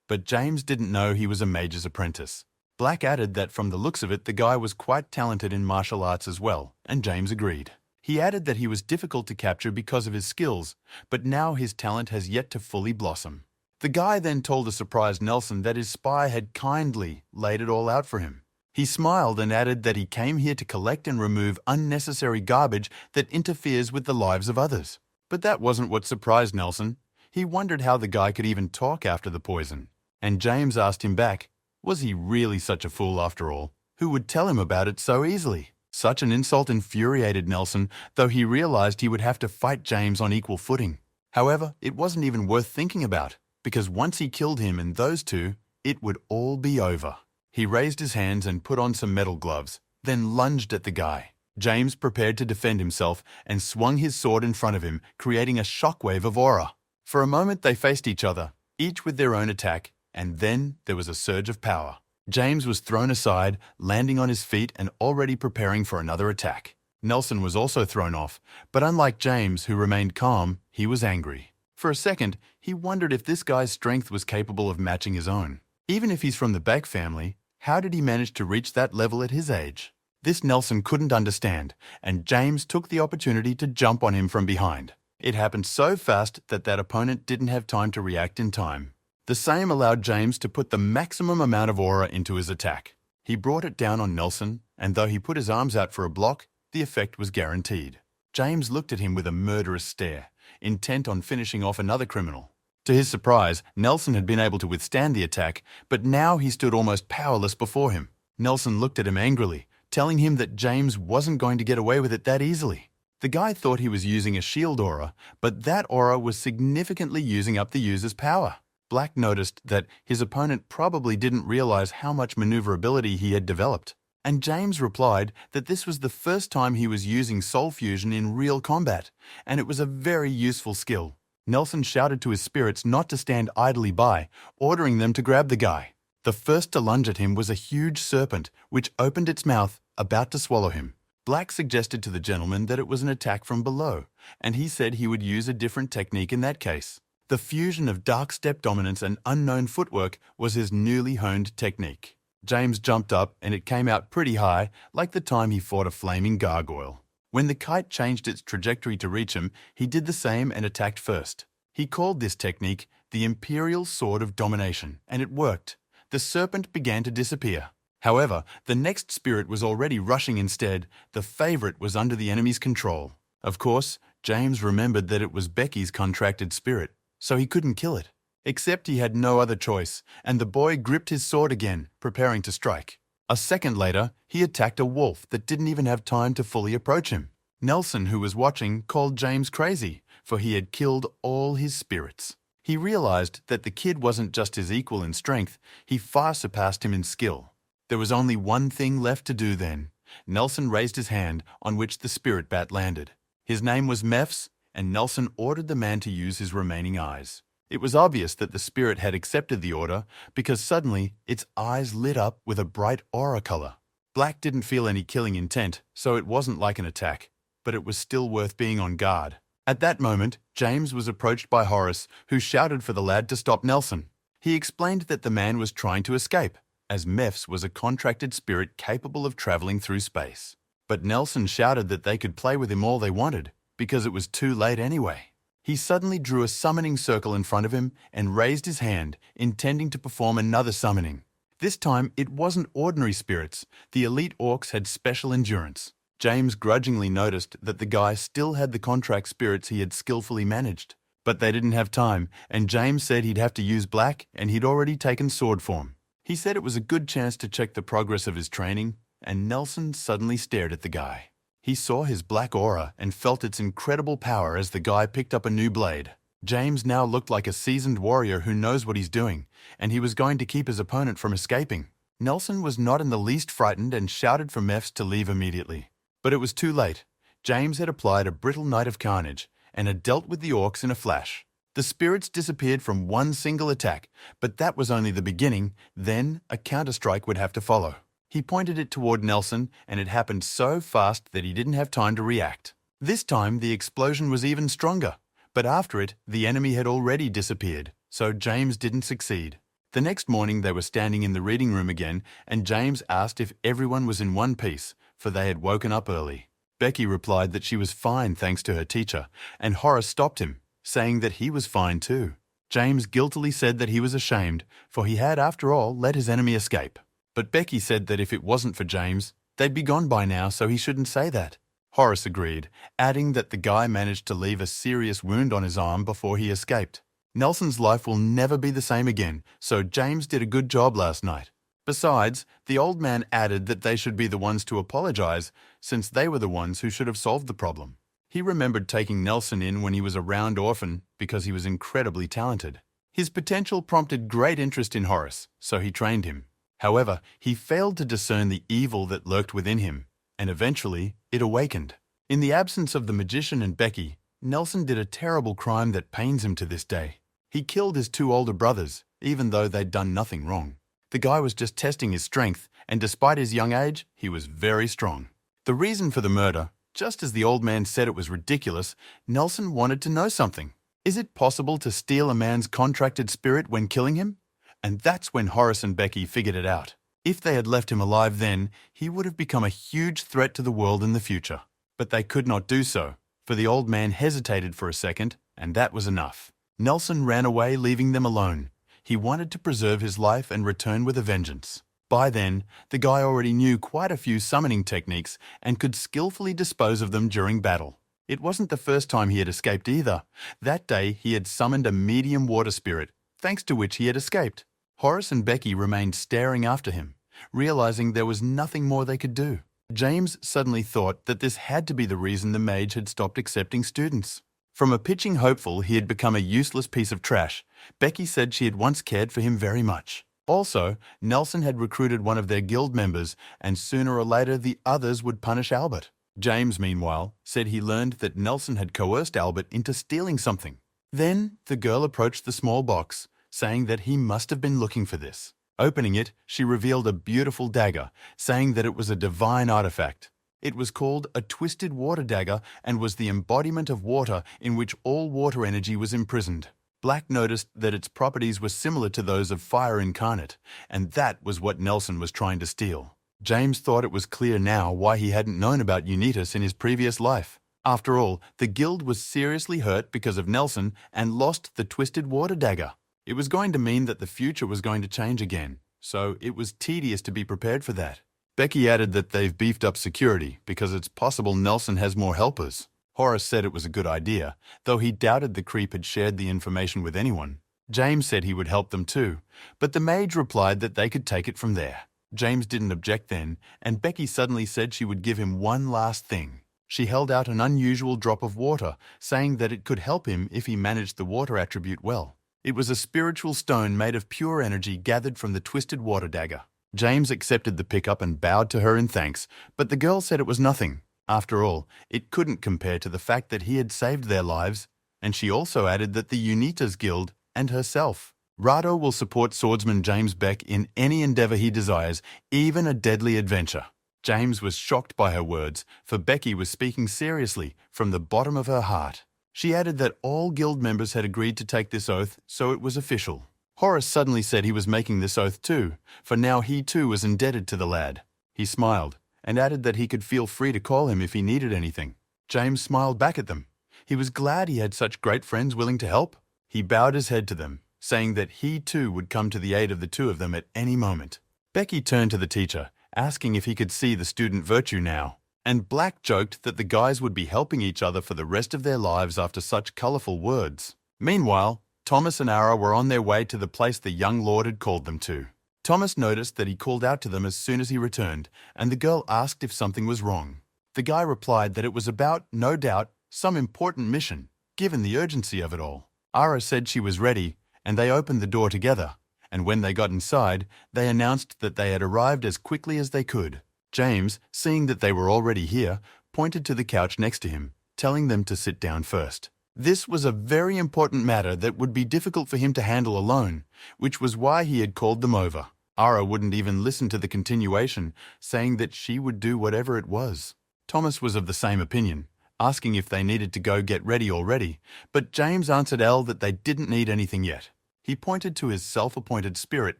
But James didn't know he was a mage's apprentice. Black added that from the looks of it, the guy was quite talented in martial arts as well, and James agreed. He added that he was difficult to capture because of his skills, but now his talent has yet to fully blossom. The guy then told the surprised Nelson that his spy had kindly laid it all out for him. He smiled and added that he came here to collect and remove unnecessary garbage that interferes with the lives of others. But that wasn't what surprised Nelson. He wondered how the guy could even talk after the poison. And James asked him back, was he really such a fool after all? Who would tell him about it so easily? Such an insult infuriated Nelson, though he realized he would have to fight James on equal footing. However, it wasn't even worth thinking about, because once he killed him and those two, it would all be over. He raised his hands and put on some metal gloves, then lunged at the guy. James prepared to defend himself and swung his sword in front of him, creating a shockwave of aura. For a moment they faced each other, each with their own attack, and then there was a surge of power. James was thrown aside, landing on his feet and already preparing for another attack. Nelson was also thrown off, but unlike James, who remained calm, he was angry. For a second, he wondered if this guy's strength was capable of matching his own. Even if he's from the Beck family, how did he manage to reach that level at his age? This Nelson couldn't understand, and James took the opportunity to jump on him from behind. It happened so fast that opponent didn't have time to react in time. The same allowed James to put the maximum amount of aura into his attack. He brought it down on Nelson, and though he put his arms out for a block, the effect was guaranteed. James looked at him with a murderous stare, intent on finishing off another criminal. To his surprise, Nelson had been able to withstand the attack, but now he stood almost powerless before him. Nelson looked at him angrily, telling him that James wasn't going to get away with it that easily. The guy thought he was using a shield aura, but that aura was significantly using up the user's power. Black noticed that his opponent probably didn't realize how much maneuverability he had developed, and James replied that this was the first time he was using soul fusion in real combat, and it was a very useful skill. Nelson shouted to his spirits not to stand idly by, ordering them to grab the guy. The first to lunge at him was a huge serpent, which opened its mouth, about to swallow him. Black suggested to the gentleman that it was an attack from below, and he said he would use a different technique in that case. The fusion of dark step dominance and unknown footwork was his newly honed technique. James jumped up and it came out pretty high, like the time he fought a flaming gargoyle. When the kite changed its trajectory to reach him, he did the same and attacked first. He called this technique the Imperial Sword of Domination, and it worked. The serpent began to disappear. However, the next spirit was already rushing instead. The favorite was under the enemy's control. Of course, James remembered that it was Becky's contracted spirit, so he couldn't kill it. Except he had no other choice, and the boy gripped his sword again, preparing to strike. A second later, he attacked a wolf that didn't even have time to fully approach him. Nelson, who was watching, called James crazy, for he had killed all his spirits. He realized that the kid wasn't just his equal in strength, he far surpassed him in skill. There was only one thing left to do then. Nelson raised his hand, on which the spirit bat landed. His name was Mephs, and Nelson ordered the man to use his remaining eyes. It was obvious that the spirit had accepted the order because suddenly its eyes lit up with a bright aura color. Black didn't feel any killing intent, so it wasn't like an attack, but it was still worth being on guard. At that moment, James was approached by Horace, who shouted for the lad to stop Nelson. He explained that the man was trying to escape, as Mephs was a contracted spirit capable of traveling through space. But Nelson shouted that they could play with him all they wanted, because it was too late anyway. He suddenly drew a summoning circle in front of him and raised his hand, intending to perform another summoning. This time, it wasn't ordinary spirits. The elite orcs had special endurance. James grudgingly noticed that the guy still had the contract spirits he had skillfully managed. But they didn't have time, and James said he'd have to use Black, and he'd already taken sword form. He said it was a good chance to check the progress of his training, and Nelson suddenly stared at the guy. He saw his black aura and felt its incredible power as the guy picked up a new blade. James now looked like a seasoned warrior who knows what he's doing, and he was going to keep his opponent from escaping. Nelson was not in the least frightened and shouted for Mephs to leave immediately. But it was too late. James had applied a brittle Night of Carnage and had dealt with the orcs in a flash. The spirits disappeared from one single attack, but that was only the beginning. Then a counterstrike would have to follow. He pointed it toward Nelson, and it happened so fast that he didn't have time to react. This time, the explosion was even stronger, but after it, the enemy had already disappeared, so James didn't succeed. The next morning, they were standing in the reading room again, and James asked if everyone was in one piece, for they had woken up early. Becky replied that she was fine thanks to her teacher, and Horace stopped him, saying that he was fine too. James guiltily said that he was ashamed, for he had, after all, let his enemy escape. But Becky said that if it wasn't for James, they'd be gone by now, so he shouldn't say that. Horace agreed, adding that the guy managed to leave a serious wound on his arm before he escaped. Nelson's life will never be the same again, so James did a good job last night. Besides, the old man added that they should be the ones to apologize, since they were the ones who should have solved the problem. He remembered taking Nelson in when he was a round orphan because he was incredibly talented. His potential prompted great interest in Horace, so he trained him. However, he failed to discern the evil that lurked within him, and eventually it awakened. In the absence of the magician and Becky, Nelson did a terrible crime that pains him to this day. He killed his two older brothers, even though they'd done nothing wrong. The guy was just testing his strength, and despite his young age, he was very strong. The reason for the murder, just as the old man said it was ridiculous, Nelson wanted to know something. Is it possible to steal a man's contracted spirit when killing him? And that's when Horace and Becky figured it out. If they had left him alive then, he would have become a huge threat to the world in the future. But they could not do so, for the old man hesitated for a second, and that was enough. Nelson ran away, leaving them alone. He wanted to preserve his life and return with a vengeance. By then, the guy already knew quite a few summoning techniques and could skillfully dispose of them during battle. It wasn't the first time he had escaped either. That day, he had summoned a medium water spirit, thanks to which he had escaped. Horace and Becky remained staring after him, realizing there was nothing more they could do. James suddenly thought that this had to be the reason the mage had stopped accepting students. From a pitching hopeful he had become a useless piece of trash, Becky said she had once cared for him very much. Also, Nelson had recruited one of their guild members, and sooner or later the others would punish Albert. James, meanwhile, said he learned that Nelson had coerced Albert into stealing something. Then the girl approached the small box, saying that he must have been looking for this. Opening it, she revealed a beautiful dagger, saying that it was a divine artifact. It was called a twisted water dagger and was the embodiment of water in which all water energy was imprisoned. Black noticed that its properties were similar to those of fire incarnate, and that was what Nelson was trying to steal. James thought it was clear now why he hadn't known about Unitas in his previous life. After all, the guild was seriously hurt because of Nelson and lost the twisted water dagger. It was going to mean that the future was going to change again, so it was tedious to be prepared for that. Becky added that they've beefed up security because it's possible Nelson has more helpers. Horace said it was a good idea, though he doubted the creep had shared the information with anyone. James said he would help them too, but the mage replied that they could take it from there. James didn't object then, and Becky suddenly said she would give him one last thing. She held out an unusual drop of water, saying that it could help him if he managed the water attribute well. It was a spiritual stone made of pure energy gathered from the twisted water dagger. James accepted the pickup and bowed to her in thanks, but the girl said it was nothing. After all, it couldn't compare to the fact that he had saved their lives, and she also added that the Unitas Guild and herself. Rado will support swordsman James Beck in any endeavor he desires, even a deadly adventure. James was shocked by her words, for Becky was speaking seriously from the bottom of her heart. She added that all guild members had agreed to take this oath, so it was official. Horace suddenly said he was making this oath too, for now he too was indebted to the lad. He smiled, and added that he could feel free to call him if he needed anything. James smiled back at them. He was glad he had such great friends willing to help. He bowed his head to them, saying that he too would come to the aid of the two of them at any moment. Becky turned to the teacher, asking if he could see the student virtue now, and Black joked that the guys would be helping each other for the rest of their lives after such colourful words. Meanwhile, Thomas and Ara were on their way to the place the young lord had called them to. Thomas noticed that he called out to them as soon as he returned, and the girl asked if something was wrong. The guy replied that it was about, no doubt, some important mission, given the urgency of it all. Ara said she was ready, and they opened the door together, and when they got inside, they announced that they had arrived as quickly as they could. James, seeing that they were already here, pointed to the couch next to him, telling them to sit down first. This was a very important matter that would be difficult for him to handle alone, which was why he had called them over. Ara wouldn't even listen to the continuation, saying that she would do whatever it was. Thomas was of the same opinion, asking if they needed to go get ready already, but James answered Elle that they didn't need anything yet. He pointed to his self-appointed spirit,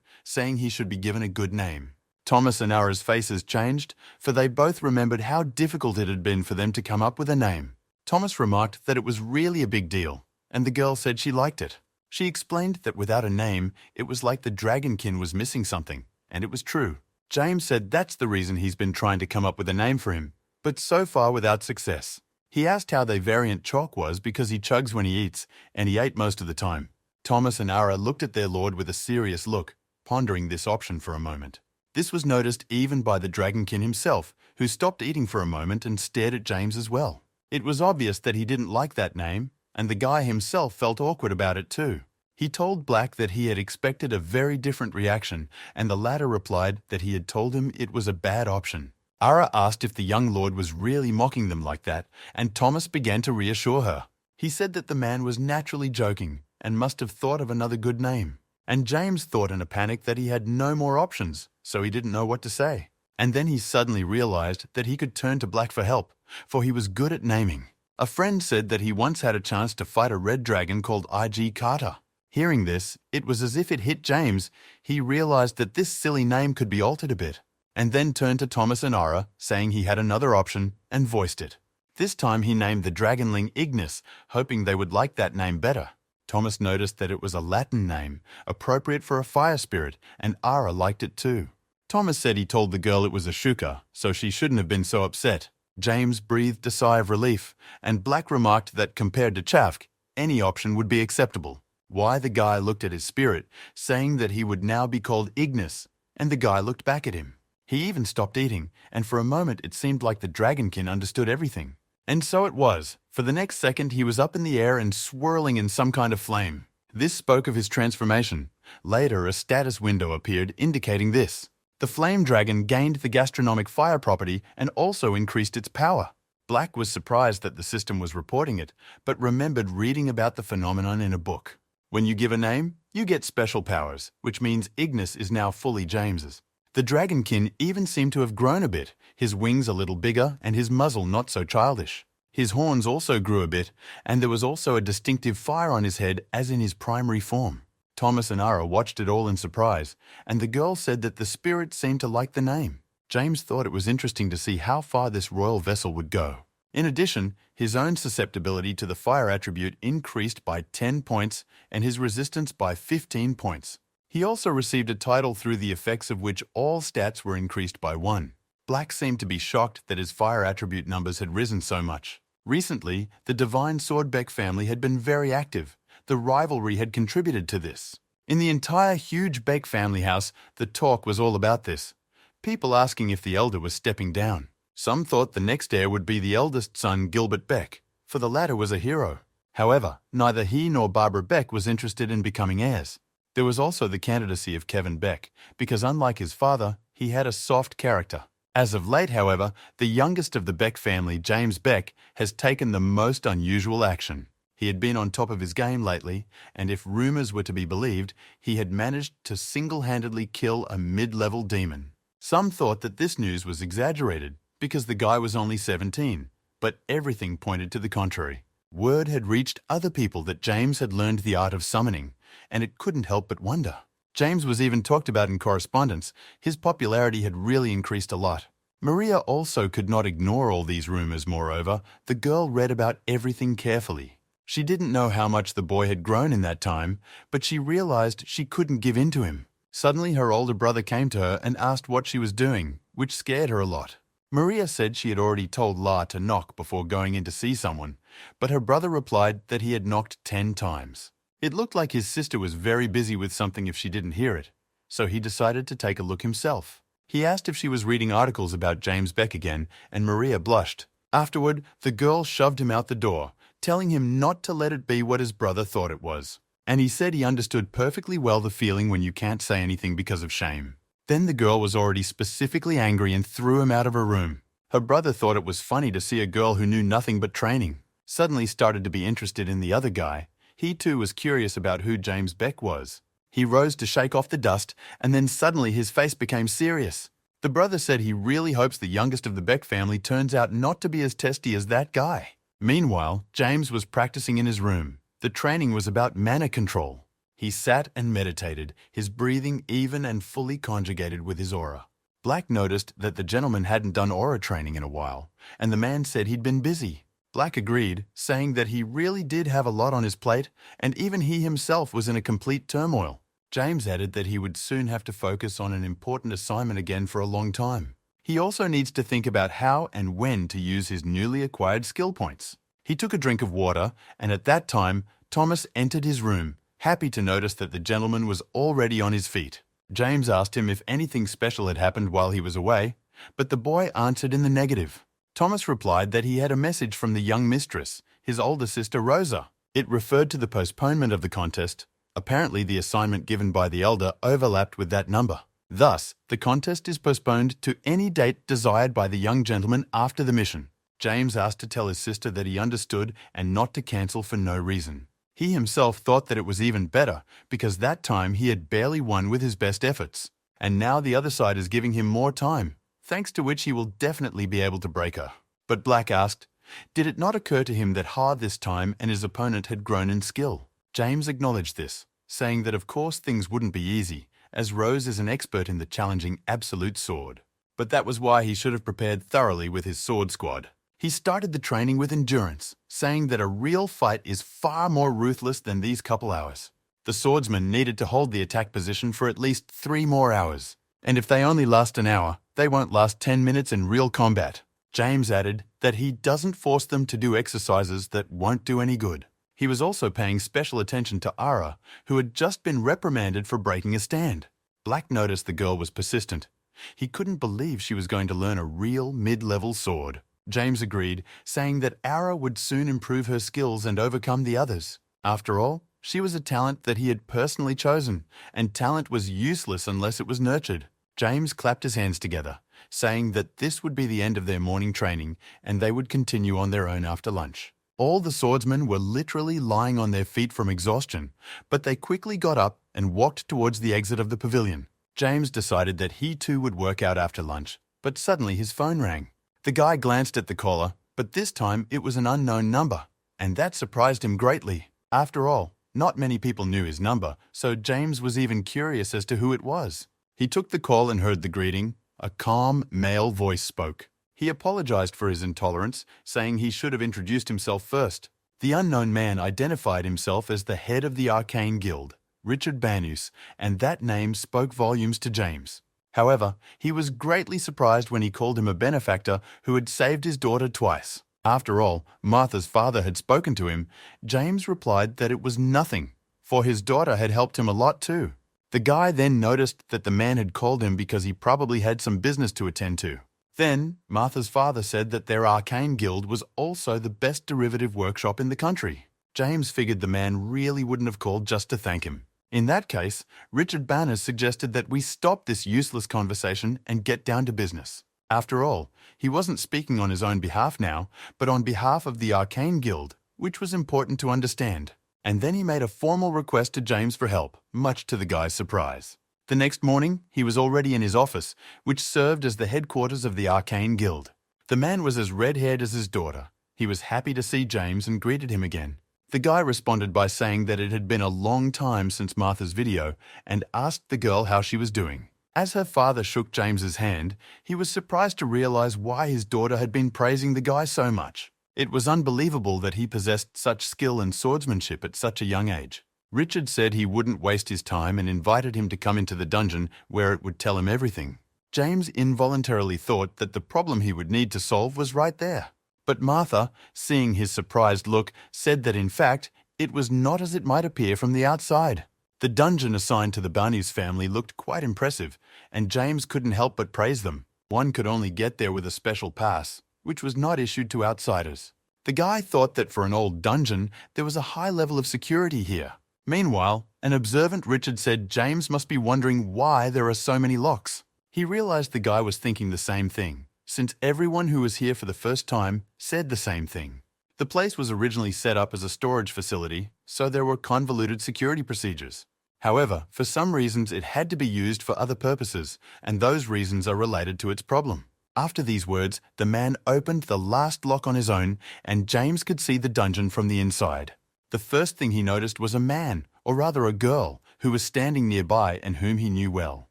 saying he should be given a good name. Thomas and Ara's faces changed, for they both remembered how difficult it had been for them to come up with a name. Thomas remarked that it was really a big deal, and the girl said she liked it. She explained that without a name, it was like the dragonkin was missing something, and it was true. James said that's the reason he's been trying to come up with a name for him, but so far without success. He asked how they variant chalk was because he chugs when he eats, and he ate most of the time. Thomas and Ara looked at their lord with a serious look, pondering this option for a moment. This was noticed even by the dragonkin himself, who stopped eating for a moment and stared at James as well. It was obvious that he didn't like that name, and the guy himself felt awkward about it too. He told Black that he had expected a very different reaction, and the latter replied that he had told him it was a bad option. Ara asked if the young lord was really mocking them like that, and Thomas began to reassure her. He said that the man was naturally joking and must have thought of another good name. And James thought in a panic that he had no more options, so he didn't know what to say. And then he suddenly realized that he could turn to Black for help, for he was good at naming. A friend said that he once had a chance to fight a red dragon called I.G. Carter. Hearing this, it was as if it hit James. He realized that this silly name could be altered a bit, and then turned to Thomas and Ara, saying he had another option, and voiced it. This time he named the dragonling Ignis, hoping they would like that name better. Thomas noticed that it was a Latin name, appropriate for a fire spirit, and Ara liked it too. Thomas said he told the girl it was a shuka, so she shouldn't have been so upset. James breathed a sigh of relief, and Black remarked that compared to Chafk, any option would be acceptable. Why the guy looked at his spirit, saying that he would now be called Ignis, and the guy looked back at him. He even stopped eating, and for a moment it seemed like the dragonkin understood everything. And so it was. For the next second he was up in the air and swirling in some kind of flame. This spoke of his transformation. Later, a status window appeared indicating this. The flame dragon gained the gastronomic fire property and also increased its power. Black was surprised that the system was reporting it, but remembered reading about the phenomenon in a book. When you give a name, you get special powers, which means Ignis is now fully James's. The dragonkin even seemed to have grown a bit, his wings a little bigger and his muzzle not so childish. His horns also grew a bit, and there was also a distinctive fire on his head as in his primary form. Thomas and Ara watched it all in surprise, and the girl said that the spirit seemed to like the name. James thought it was interesting to see how far this royal vessel would go. In addition, his own susceptibility to the fire attribute increased by 10 points and his resistance by 15 points. He also received a title through the effects of which all stats were increased by 1. Black seemed to be shocked that his fire attribute numbers had risen so much. Recently, the Divine Swordbeck family had been very active. The rivalry had contributed to this. In the entire huge Beck family house, the talk was all about this. People asking if the elder was stepping down. Some thought the next heir would be the eldest son, Gilbert Beck, for the latter was a hero. However, neither he nor Barbara Beck was interested in becoming heirs. There was also the candidacy of Kevin Beck, because unlike his father, he had a soft character. As of late, however, the youngest of the Beck family, James Beck, has taken the most unusual action. He had been on top of his game lately, and if rumors were to be believed, he had managed to single-handedly kill a mid-level demon. Some thought that this news was exaggerated, because the guy was only 17, but everything pointed to the contrary. Word had reached other people that James had learned the art of summoning, and it couldn't help but wonder. James was even talked about in correspondence. His popularity had really increased a lot. Maria also could not ignore all these rumors. Moreover, the girl read about everything carefully. She didn't know how much the boy had grown in that time, but she realized she couldn't give in to him. Suddenly her older brother came to her and asked what she was doing, which scared her a lot. Maria said she had already told La to knock before going in to see someone, but her brother replied that he had knocked 10 times. It looked like his sister was very busy with something if she didn't hear it, so he decided to take a look himself. He asked if she was reading articles about James Beck again, and Maria blushed. Afterward, the girl shoved him out the door, telling him not to let it be what his brother thought it was. And he said he understood perfectly well the feeling when you can't say anything because of shame. Then the girl was already specifically angry and threw him out of her room. Her brother thought it was funny to see a girl who knew nothing but training. Suddenly started to be interested in the other guy. He too was curious about who James Beck was. He rose to shake off the dust, and then suddenly his face became serious. The brother said he really hopes the youngest of the Beck family turns out not to be as testy as that guy. Meanwhile, James was practicing in his room. The training was about mana control. He sat and meditated, his breathing even and fully conjugated with his aura. Black noticed that the gentleman hadn't done aura training in a while, and the man said he'd been busy. Black agreed, saying that he really did have a lot on his plate, and even he himself was in a complete turmoil. James added that he would soon have to focus on an important assignment again for a long time. He also needs to think about how and when to use his newly acquired skill points. He took a drink of water, and at that time, Thomas entered his room, happy to notice that the gentleman was already on his feet. James asked him if anything special had happened while he was away, but the boy answered in the negative. Thomas replied that he had a message from the young mistress, his older sister Rosa. It referred to the postponement of the contest. Apparently the assignment given by the elder overlapped with that number. Thus, the contest is postponed to any date desired by the young gentleman after the mission. James asked to tell his sister that he understood and not to cancel for no reason. He himself thought that it was even better because that time he had barely won with his best efforts. And now the other side is giving him more time, thanks to which he will definitely be able to break her. But Black asked, did it not occur to him that Ha this time and his opponent had grown in skill? James acknowledged this, saying that of course things wouldn't be easy, as Rose is an expert in the challenging absolute sword. But that was why he should have prepared thoroughly with his sword squad. He started the training with endurance, saying that a real fight is far more ruthless than these couple hours. The swordsman needed to hold the attack position for at least 3 more hours. And if they only last an hour, they won't last 10 minutes in real combat. James added that he doesn't force them to do exercises that won't do any good. He was also paying special attention to Ara, who had just been reprimanded for breaking a stand. Black noticed the girl was persistent. He couldn't believe she was going to learn a real mid-level sword. James agreed, saying that Ara would soon improve her skills and overcome the others. After all, she was a talent that he had personally chosen, and talent was useless unless it was nurtured. James clapped his hands together, saying that this would be the end of their morning training and they would continue on their own after lunch. All the swordsmen were literally lying on their feet from exhaustion, but they quickly got up and walked towards the exit of the pavilion. James decided that he too would work out after lunch, but suddenly his phone rang. The guy glanced at the caller, but this time it was an unknown number, and that surprised him greatly. After all, not many people knew his number, so James was even curious as to who it was. He took the call and heard the greeting. A calm, male voice spoke. He apologized for his intolerance, saying he should have introduced himself first. The unknown man identified himself as the head of the Arcane Guild, Richard Banus, and that name spoke volumes to James. However, he was greatly surprised when he called him a benefactor who had saved his daughter twice. After all, Martha's father had spoken to him. James replied that it was nothing, for his daughter had helped him a lot too. The guy then noticed that the man had called him because he probably had some business to attend to. Then, Martha's father said that their arcane guild was also the best derivative workshop in the country. James figured the man really wouldn't have called just to thank him. In that case, Richard Banners suggested that we stop this useless conversation and get down to business. After all, he wasn't speaking on his own behalf now, but on behalf of the Arcane Guild, which was important to understand. And then he made a formal request to James for help, much to the guy's surprise. The next morning, he was already in his office, which served as the headquarters of the Arcane Guild. The man was as red-haired as his daughter. He was happy to see James and greeted him again. The guy responded by saying that it had been a long time since Martha's video and asked the girl how she was doing. As her father shook James's hand, he was surprised to realize why his daughter had been praising the guy so much. It was unbelievable that he possessed such skill and swordsmanship at such a young age. Richard said he wouldn't waste his time and invited him to come into the dungeon where it would tell him everything. James involuntarily thought that the problem he would need to solve was right there. But Martha, seeing his surprised look, said that in fact, it was not as it might appear from the outside. The dungeon assigned to the Barneys family looked quite impressive, and James couldn't help but praise them. One could only get there with a special pass, which was not issued to outsiders. The guy thought that for an old dungeon, there was a high level of security here. Meanwhile, an observant Richard said James must be wondering why there are so many locks. He realized the guy was thinking the same thing, since everyone who was here for the first time said the same thing. The place was originally set up as a storage facility, so there were convoluted security procedures. However, for some reasons it had to be used for other purposes, and those reasons are related to its problem. After these words, the man opened the last lock on his own, and James could see the dungeon from the inside. The first thing he noticed was a man, or rather a girl, who was standing nearby and whom he knew well.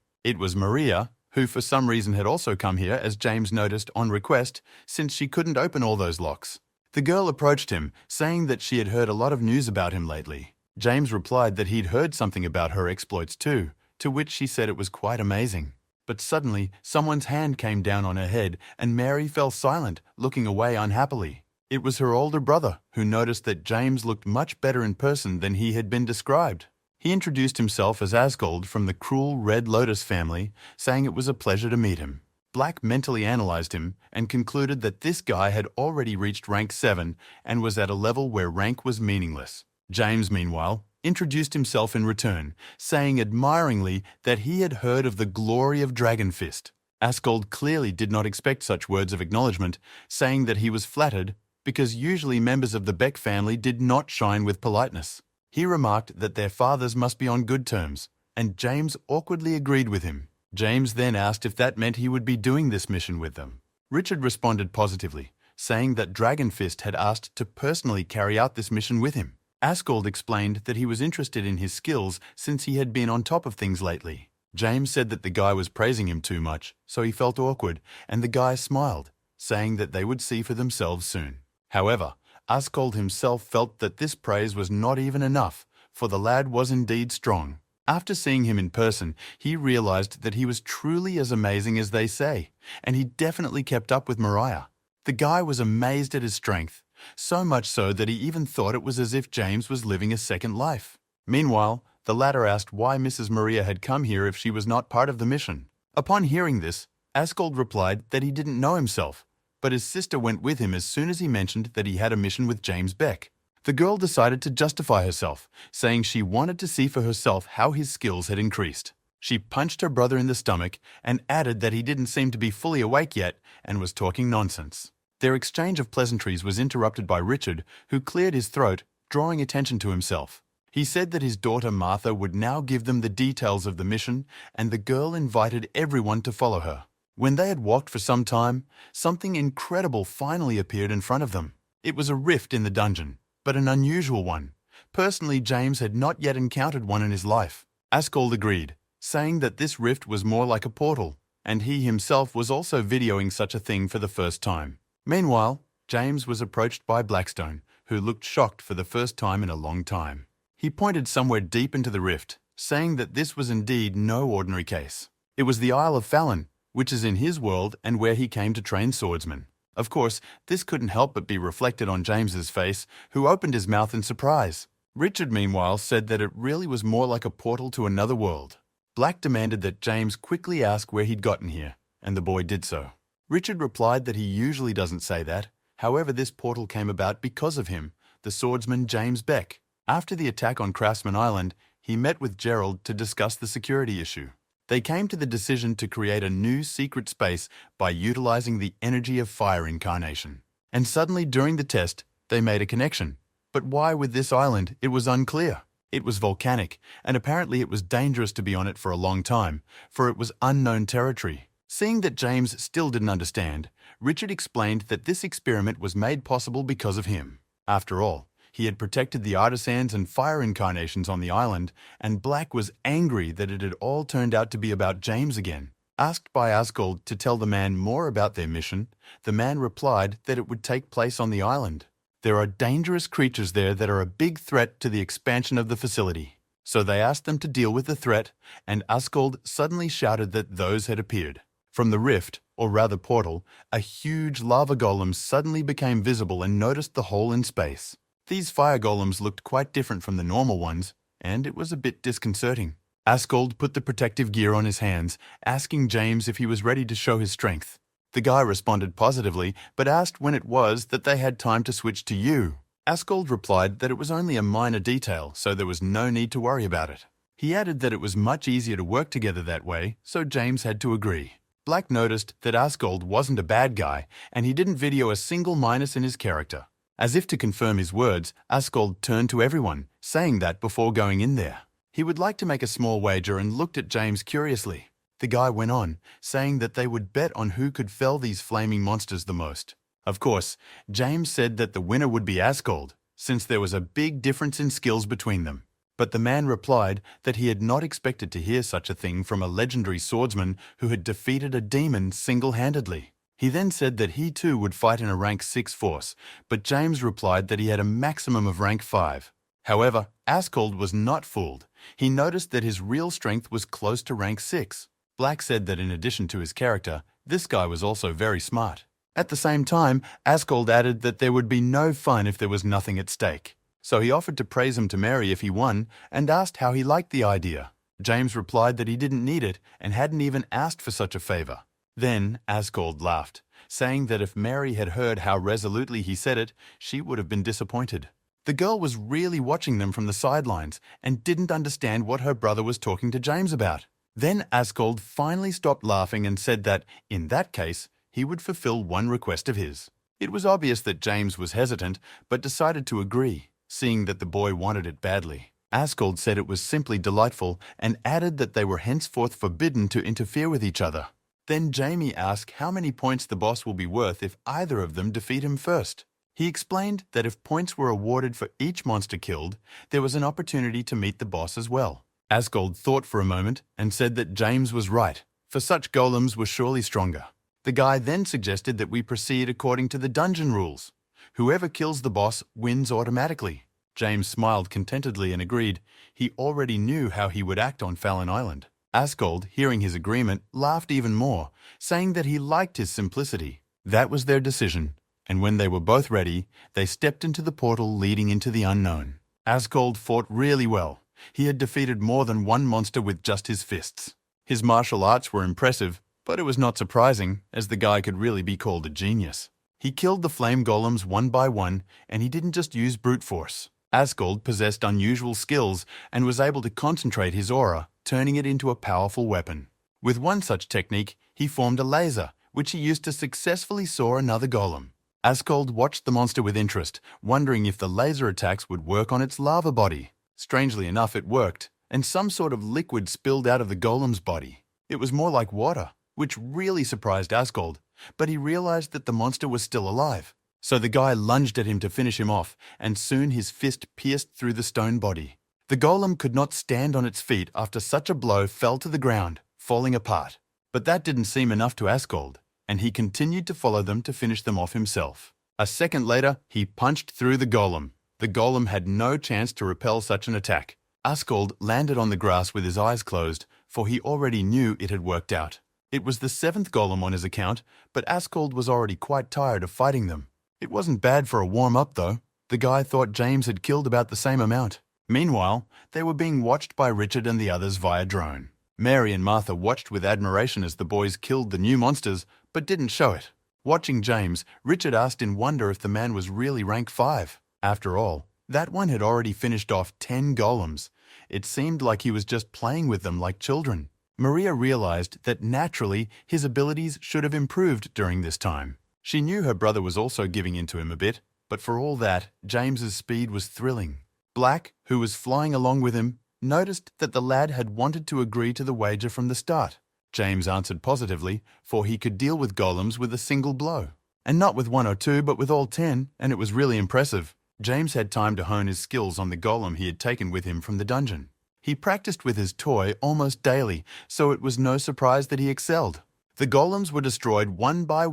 It was Maria, who for some reason had also come here, as James noticed on request, since she couldn't open all those locks. The girl approached him, saying that she had heard a lot of news about him lately. James replied that he'd heard something about her exploits too, to which she said it was quite amazing. But suddenly, someone's hand came down on her head and Mary fell silent, looking away unhappily. It was her older brother, who noticed that James looked much better in person than he had been described. He introduced himself as Asgold from the cruel Red Lotus family, saying it was a pleasure to meet him. Black mentally analyzed him and concluded that this guy had already reached rank 7 and was at a level where rank was meaningless. James, meanwhile, introduced himself in return, saying admiringly that he had heard of the glory of Dragon Fist. Asgold clearly did not expect such words of acknowledgement, saying that he was flattered because usually members of the Beck family did not shine with politeness. He remarked that their fathers must be on good terms, and James awkwardly agreed with him. James then asked if that meant he would be doing this mission with them. Richard responded positively, saying that Dragon Fist had asked to personally carry out this mission with him. Asgold explained that he was interested in his skills since he had been on top of things lately. James said that the guy was praising him too much, so he felt awkward, and the guy smiled, saying that they would see for themselves soon. However, Asgold himself felt that this praise was not even enough, for the lad was indeed strong. After seeing him in person, he realized that he was truly as amazing as they say, and he definitely kept up with Mariah. The guy was amazed at his strength, so much so that he even thought it was as if James was living a second life. Meanwhile, the latter asked why Mrs. Maria had come here if she was not part of the mission. Upon hearing this, Askold replied that he didn't know himself, but his sister went with him as soon as he mentioned that he had a mission with James Beck. The girl decided to justify herself, saying she wanted to see for herself how his skills had increased. She punched her brother in the stomach and added that he didn't seem to be fully awake yet and was talking nonsense. Their exchange of pleasantries was interrupted by Richard, who cleared his throat, drawing attention to himself. He said that his daughter Martha would now give them the details of the mission, and the girl invited everyone to follow her. When they had walked for some time, something incredible finally appeared in front of them. It was a rift in the dungeon, but an unusual one. Personally, James had not yet encountered one in his life. Askold agreed, saying that this rift was more like a portal, and he himself was also videoing such a thing for the first time. Meanwhile, James was approached by Blackstone, who looked shocked for the first time in a long time. He pointed somewhere deep into the rift, saying that this was indeed no ordinary case. It was the Isle of Fallon, which is in his world and where he came to train swordsmen. Of course, this couldn't help but be reflected on James's face, who opened his mouth in surprise. Richard, meanwhile, said that it really was more like a portal to another world. Black demanded that James quickly ask where he'd gotten here, and the boy did so. Richard replied that he usually doesn't say that. However, this portal came about because of him, the swordsman James Beck. After the attack on Craftsman Island, he met with Gerald to discuss the security issue. They came to the decision to create a new secret space by utilizing the energy of fire incarnation. And suddenly, during the test, they made a connection. But why with this island, it was unclear. It was volcanic, and apparently it was dangerous to be on it for a long time, for it was unknown territory. Seeing that James still didn't understand, Richard explained that this experiment was made possible because of him. After all, he had protected the artisans and fire incarnations on the island, and Black was angry that it had all turned out to be about James again. Asked by Askold to tell the man more about their mission, the man replied that it would take place on the island. There are dangerous creatures there that are a big threat to the expansion of the facility. So they asked them to deal with the threat, and Askold suddenly shouted that those had appeared. From the rift, or rather portal, a huge lava golem suddenly became visible and noticed the hole in space. These fire golems looked quite different from the normal ones, and it was a bit disconcerting. Askold put the protective gear on his hands, asking James if he was ready to show his strength. The guy responded positively, but asked when it was that they had time to switch to you. Askold replied that it was only a minor detail, so there was no need to worry about it. He added that it was much easier to work together that way, so James had to agree. Black noticed that Askold wasn't a bad guy, and he didn't video a single minus in his character. As if to confirm his words, Askold turned to everyone, saying that before going in there. He would like to make a small wager and looked at James curiously. The guy went on, saying that they would bet on who could fell these flaming monsters the most. Of course, James said that the winner would be Askold, since there was a big difference in skills between them. But the man replied that he had not expected to hear such a thing from a legendary swordsman who had defeated a demon single-handedly. He then said that he too would fight in a rank 6 force, but James replied that he had a maximum of rank 5. However, Askold was not fooled. He noticed that his real strength was close to rank 6. Black said that in addition to his character, this guy was also very smart. At the same time, Askold added that there would be no fun if there was nothing at stake. So he offered to praise him to Mary if he won, and asked how he liked the idea. James replied that he didn't need it and hadn't even asked for such a favor. Then Askold laughed, saying that if Mary had heard how resolutely he said it, she would have been disappointed. The girl was really watching them from the sidelines and didn't understand what her brother was talking to James about. Then Askold finally stopped laughing and said that, in that case, he would fulfill one request of his. It was obvious that James was hesitant, but decided to agree, seeing that the boy wanted it badly. Askold said it was simply delightful and added that they were henceforth forbidden to interfere with each other. Then Jamie asked how many points the boss will be worth if either of them defeat him first. He explained that if points were awarded for each monster killed, there was an opportunity to meet the boss as well. Askold thought for a moment and said that James was right, for such golems were surely stronger. The guy then suggested that we proceed according to the dungeon rules. Whoever kills the boss wins automatically. James smiled contentedly and agreed. He already knew how he would act on Fallon Island. Askold, hearing his agreement, laughed even more, saying that he liked his simplicity. That was their decision, and when they were both ready, they stepped into the portal leading into the unknown. Askold fought really well. He had defeated more than one monster with just his fists. His martial arts were impressive, but it was not surprising, as the guy could really be called a genius. He killed the flame golems one by one, and he didn't just use brute force. Askold possessed unusual skills and was able to concentrate his aura, turning it into a powerful weapon. With one such technique, he formed a laser, which he used to successfully saw another golem. Askold watched the monster with interest, wondering if the laser attacks would work on its lava body. Strangely enough, it worked, and some sort of liquid spilled out of the golem's body. It was more like water, which really surprised Askold, but he realized that the monster was still alive. So the guy lunged at him to finish him off, and soon his fist pierced through the stone body. The golem could not stand on its feet after such a blow fell to the ground, falling apart. But that didn't seem enough to Askold, and he continued to follow them to finish them off himself. A second later, he punched through the golem. The golem had no chance to repel such an attack. Askold landed on the grass with his eyes closed, for he already knew it had worked out. It was the seventh golem on his account, but Askold was already quite tired of fighting them. It wasn't bad for a warm-up, though. The guy thought James had killed about the same amount. Meanwhile, they were being watched by Richard and the others via drone. Mary and Martha watched with admiration as the boys killed the new monsters, but didn't show it. Watching James, Richard asked in wonder if the man was really rank 5. After all, that one had already finished off 10 golems. It seemed like he was just playing with them like children. Maria realized that naturally his abilities should have improved during this time. She knew her brother was also giving in to him a bit, but for all that, James's speed was thrilling. Black, who was flying along with him, noticed that the lad had wanted to agree to the wager from the start. James answered positively, for he could deal with golems with a single blow. And not with 1 or 2, but with all 10, and it was really impressive. James had time to hone his skills on the golem he had taken with him from the dungeon. He practiced with his toy almost daily, so it was no surprise that he excelled. The golems were destroyed one by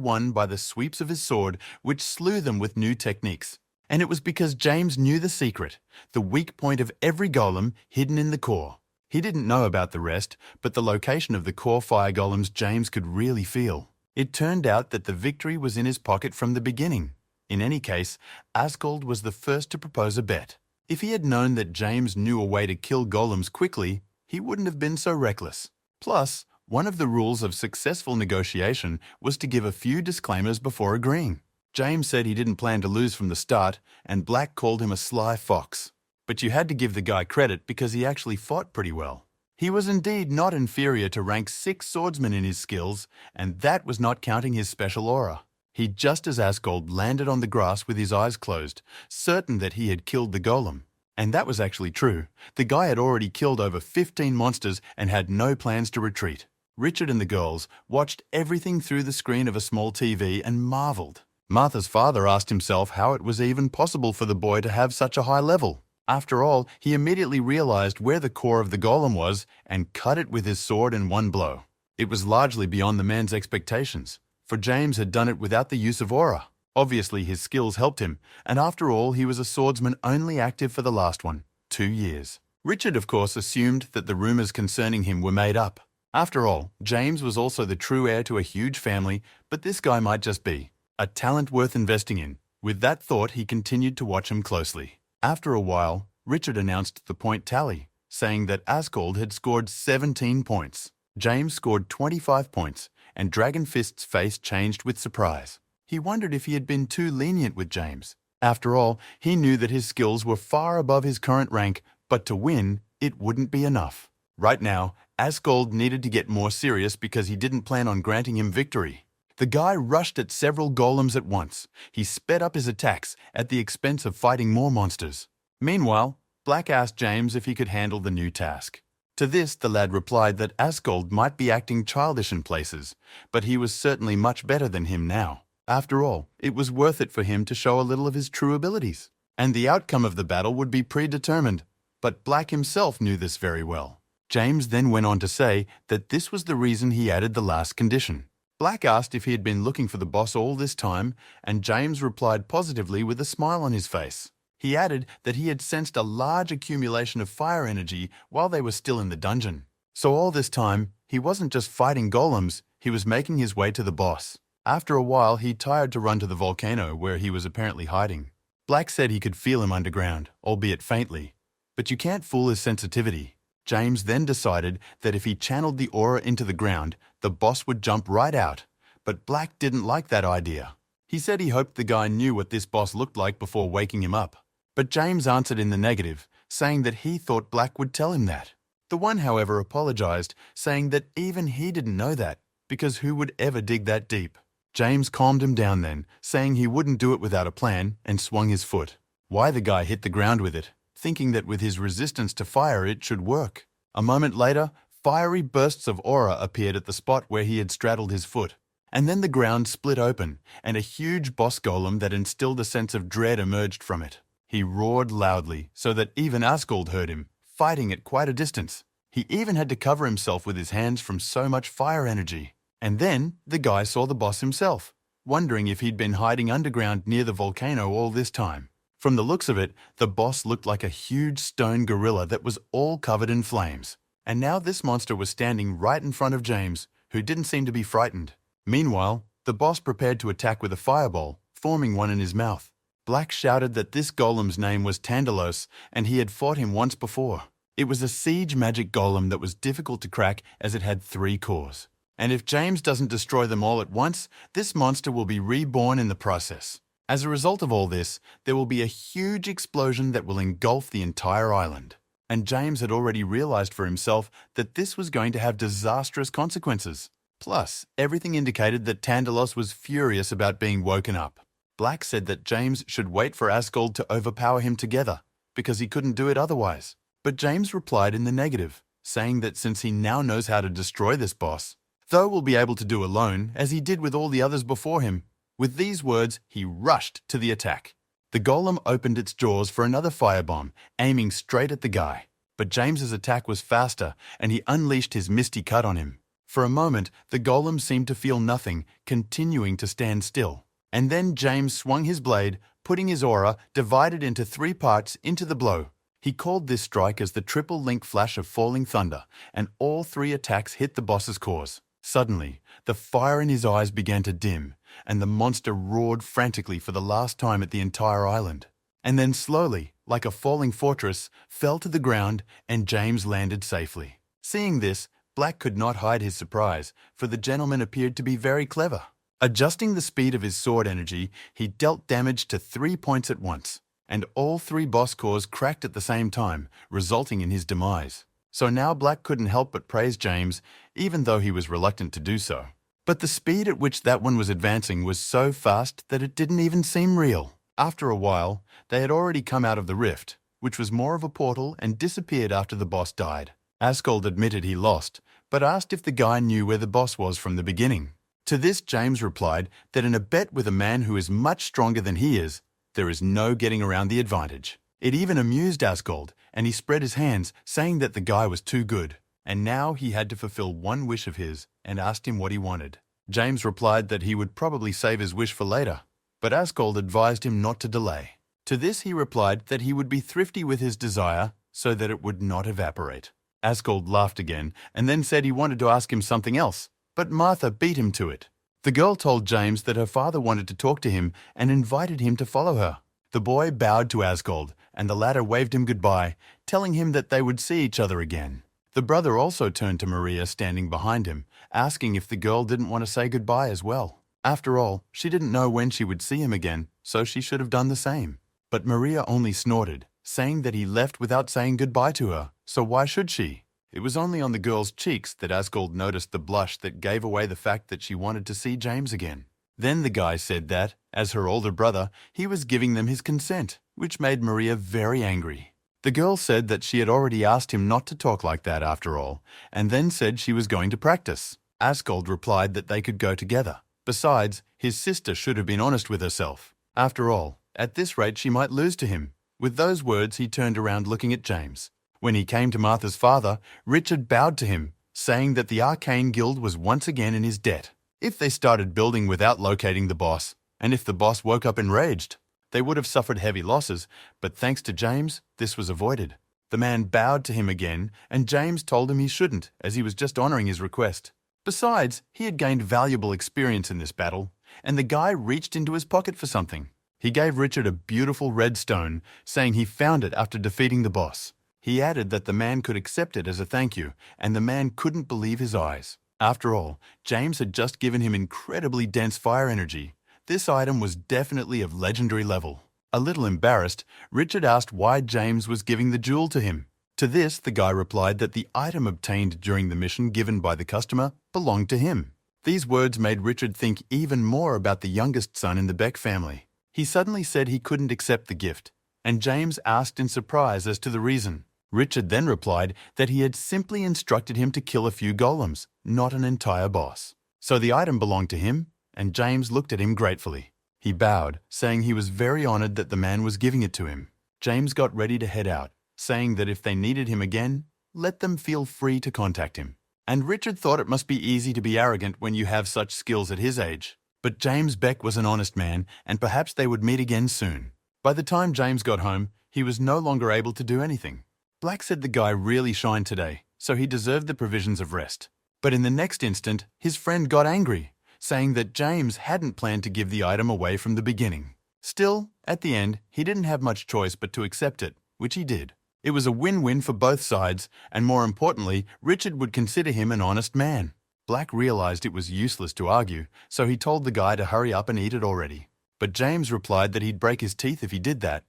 the sweeps of his sword, which slew them with new techniques. And it was because James knew the secret, the weak point of every golem hidden in the core. He didn't know about the rest, but the location of the core fire golems James could really feel. It turned out that the victory was in his pocket from the beginning. In any case, Askold was the first to propose a bet. If he had known that James knew a way to kill golems quickly, he wouldn't have been so reckless. Plus, one of the rules of successful negotiation was to give a few disclaimers before agreeing. James said he didn't plan to lose from the start, and Black called him a sly fox. But you had to give the guy credit because he actually fought pretty well. He was indeed not inferior to rank 6 swordsman in his skills, and that was not counting his special aura. He just as Askold landed on the grass with his eyes closed, certain that he had killed the golem. And that was actually true. The guy had already killed over 15 monsters and had no plans to retreat. Richard and the girls watched everything through the screen of a small TV and marveled. Martha's father asked himself how it was even possible for the boy to have such a high level. After all, he immediately realized where the core of the golem was and cut it with his sword in one blow. It was largely beyond the man's expectations, for James had done it without the use of aura. Obviously, his skills helped him, and after all, he was a swordsman only active for the last one, 2 years. Richard, of course, assumed that the rumors concerning him were made up. After all, James was also the true heir to a huge family, but this guy might just be a talent worth investing in. With that thought, he continued to watch him closely. After a while, Richard announced the point tally, saying that Askold had scored 17 points. James scored 25 points, and Dragon Fist's face changed with surprise. He wondered if he had been too lenient with James. After all, he knew that his skills were far above his current rank, but to win, it wouldn't be enough. Right now, Askold needed to get more serious because he didn't plan on granting him victory. The guy rushed at several golems at once. He sped up his attacks at the expense of fighting more monsters. Meanwhile, Black asked James if he could handle the new task. To this, the lad replied that Askold might be acting childish in places, but he was certainly much better than him now. After all, it was worth it for him to show a little of his true abilities. And the outcome of the battle would be predetermined, but Black himself knew this very well. James then went on to say that this was the reason he added the last condition. Black asked if he had been looking for the boss all this time, and James replied positively with a smile on his face. He added that he had sensed a large accumulation of fire energy while they were still in the dungeon. So all this time, he wasn't just fighting golems, he was making his way to the boss. After a while, he tired to run to the volcano where he was apparently hiding. Black said he could feel him underground, albeit faintly. But you can't fool his sensitivity. James then decided that if he channeled the aura into the ground, the boss would jump right out. But Black didn't like that idea. He said he hoped the guy knew what this boss looked like before waking him up. But James answered in the negative, saying that he thought Black would tell him that. The one, however, apologized, saying that even he didn't know that, because who would ever dig that deep? James calmed him down then, saying he wouldn't do it without a plan, and swung his foot. Why the guy hit the ground with it, thinking that with his resistance to fire it should work. A moment later, fiery bursts of aura appeared at the spot where he had straddled his foot. And then the ground split open, and a huge boss golem that instilled a sense of dread emerged from it. He roared loudly, so that even Asgold heard him, fighting at quite a distance. He even had to cover himself with his hands from so much fire energy. And then the guy saw the boss himself, wondering if he'd been hiding underground near the volcano all this time. From the looks of it, the boss looked like a huge stone gorilla that was all covered in flames. And now this monster was standing right in front of James, who didn't seem to be frightened. Meanwhile, the boss prepared to attack with a fireball, forming one in his mouth. Black shouted that this golem's name was Tandalos, and he had fought him once before. It was a siege magic golem that was difficult to crack as it had 3 cores. And if James doesn't destroy them all at once, this monster will be reborn in the process. As a result of all this, there will be a huge explosion that will engulf the entire island. And James had already realized for himself that this was going to have disastrous consequences. Plus, everything indicated that Tandalos was furious about being woken up. Black said that James should wait for Asgold to overpower him together, because he couldn't do it otherwise. But James replied in the negative, saying that since he now knows how to destroy this boss, Tho will be able to do alone, as he did with all the others before him. With these words, he rushed to the attack. The golem opened its jaws for another firebomb, aiming straight at the guy. But James's attack was faster, and he unleashed his misty cut on him. For a moment, the golem seemed to feel nothing, continuing to stand still. And then James swung his blade, putting his aura, divided into 3 parts, into the blow. He called this strike as the triple link flash of falling thunder, and all 3 attacks hit the boss's cores. Suddenly, the fire in his eyes began to dim, and the monster roared frantically for the last time at the entire island. And then slowly, like a falling fortress, fell to the ground, and James landed safely. Seeing this, Black could not hide his surprise, for the gentleman appeared to be very clever. Adjusting the speed of his sword energy, he dealt damage to 3 points at once, and all 3 boss cores cracked at the same time, resulting in his demise. So now Black couldn't help but praise James, even though he was reluctant to do so. But the speed at which that one was advancing was so fast that it didn't even seem real. After a while, they had already come out of the rift, which was more of a portal, and disappeared after the boss died. Asgold admitted he lost, but asked if the guy knew where the boss was from the beginning. To this, James replied that in a bet with a man who is much stronger than he is, there is no getting around the advantage. It even amused Asgold, and he spread his hands, saying that the guy was too good. And now he had to fulfill one wish of his, and asked him what he wanted. James replied that he would probably save his wish for later, but Asgold advised him not to delay. To this he replied that he would be thrifty with his desire, so that it would not evaporate. Asgold laughed again, and then said he wanted to ask him something else, but Martha beat him to it. The girl told James that her father wanted to talk to him and invited him to follow her. The boy bowed to Asgold, and the latter waved him goodbye, telling him that they would see each other again. The brother also turned to Maria standing behind him, asking if the girl didn't want to say goodbye as well. After all, she didn't know when she would see him again, so she should have done the same. But Maria only snorted, saying that he left without saying goodbye to her, so why should she? It was only on the girl's cheeks that Asgold noticed the blush that gave away the fact that she wanted to see James again. Then the guy said that, as her older brother, he was giving them his consent, which made Maria very angry. The girl said that she had already asked him not to talk like that after all, and then said she was going to practice. Asgold replied that they could go together. Besides, his sister should have been honest with herself. After all, at this rate she might lose to him. With those words he turned around looking at James. When he came to Martha's father, Richard bowed to him, saying that the Arcane Guild was once again in his debt. If they started building without locating the boss, and if the boss woke up enraged, they would have suffered heavy losses, but thanks to James, this was avoided. The man bowed to him again, and James told him he shouldn't, as he was just honoring his request. Besides, he had gained valuable experience in this battle, and the guy reached into his pocket for something. He gave Richard a beautiful red stone, saying he found it after defeating the boss. He added that the man could accept it as a thank you, and the man couldn't believe his eyes. After all, James had just given him incredibly dense fire energy. This item was definitely of legendary level. A little embarrassed, Richard asked why James was giving the jewel to him. To this, the guy replied that the item obtained during the mission given by the customer belonged to him. These words made Richard think even more about the youngest son in the Beck family. He suddenly said he couldn't accept the gift, and James asked in surprise as to the reason. Richard then replied that he had simply instructed him to kill a few golems, not an entire boss. So the item belonged to him, and James looked at him gratefully. He bowed, saying he was very honored that the man was giving it to him. James got ready to head out, saying that if they needed him again, let them feel free to contact him. And Richard thought it must be easy to be arrogant when you have such skills at his age. But James Beck was an honest man, and perhaps they would meet again soon. By the time James got home, he was no longer able to do anything. Black said the guy really shined today, so he deserved the provisions of rest. But in the next instant, his friend got angry, saying that James hadn't planned to give the item away from the beginning. Still, at the end, he didn't have much choice but to accept it, which he did. It was a win-win for both sides, and more importantly, Richard would consider him an honest man. Black realized it was useless to argue, so he told the guy to hurry up and eat it already. But James replied that he'd break his teeth if he did that,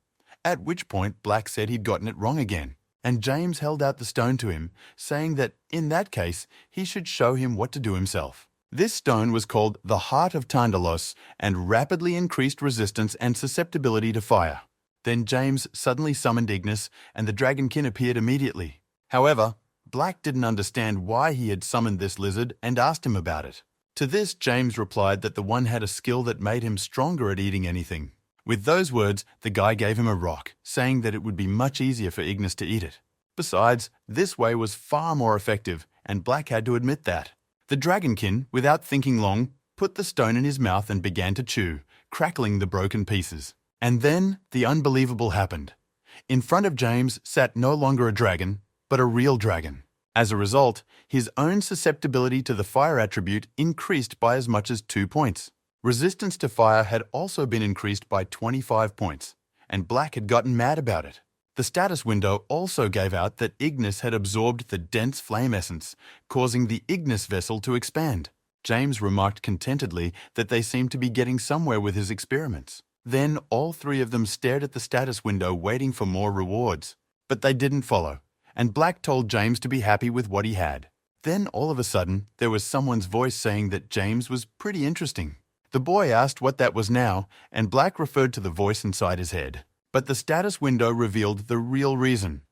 at which point Black said he'd gotten it wrong again. And James held out the stone to him, saying that, in that case, he should show him what to do himself. This stone was called the Heart of Tandalos and rapidly increased resistance and susceptibility to fire. Then James suddenly summoned Ignis, and the dragonkin appeared immediately. However, Black didn't understand why he had summoned this lizard and asked him about it. To this, James replied that the one had a skill that made him stronger at eating anything. With those words, the guy gave him a rock, saying that it would be much easier for Ignis to eat it. Besides, this way was far more effective, and Black had to admit that. The dragonkin, without thinking long, put the stone in his mouth and began to chew, crackling the broken pieces. And then the unbelievable happened. In front of James sat no longer a dragon, but a real dragon. As a result, his own susceptibility to the fire attribute increased by as much as 2 points. Resistance to fire had also been increased by 25 points, and Black had gotten mad about it. The status window also gave out that Ignis had absorbed the dense flame essence, causing the Ignis vessel to expand. James remarked contentedly that they seemed to be getting somewhere with his experiments. Then all three of them stared at the status window waiting for more rewards. But they didn't follow, and Black told James to be happy with what he had. Then all of a sudden, there was someone's voice saying that James was pretty interesting. The boy asked what that was now, and Black referred to the voice inside his head. But the status window revealed the real reason.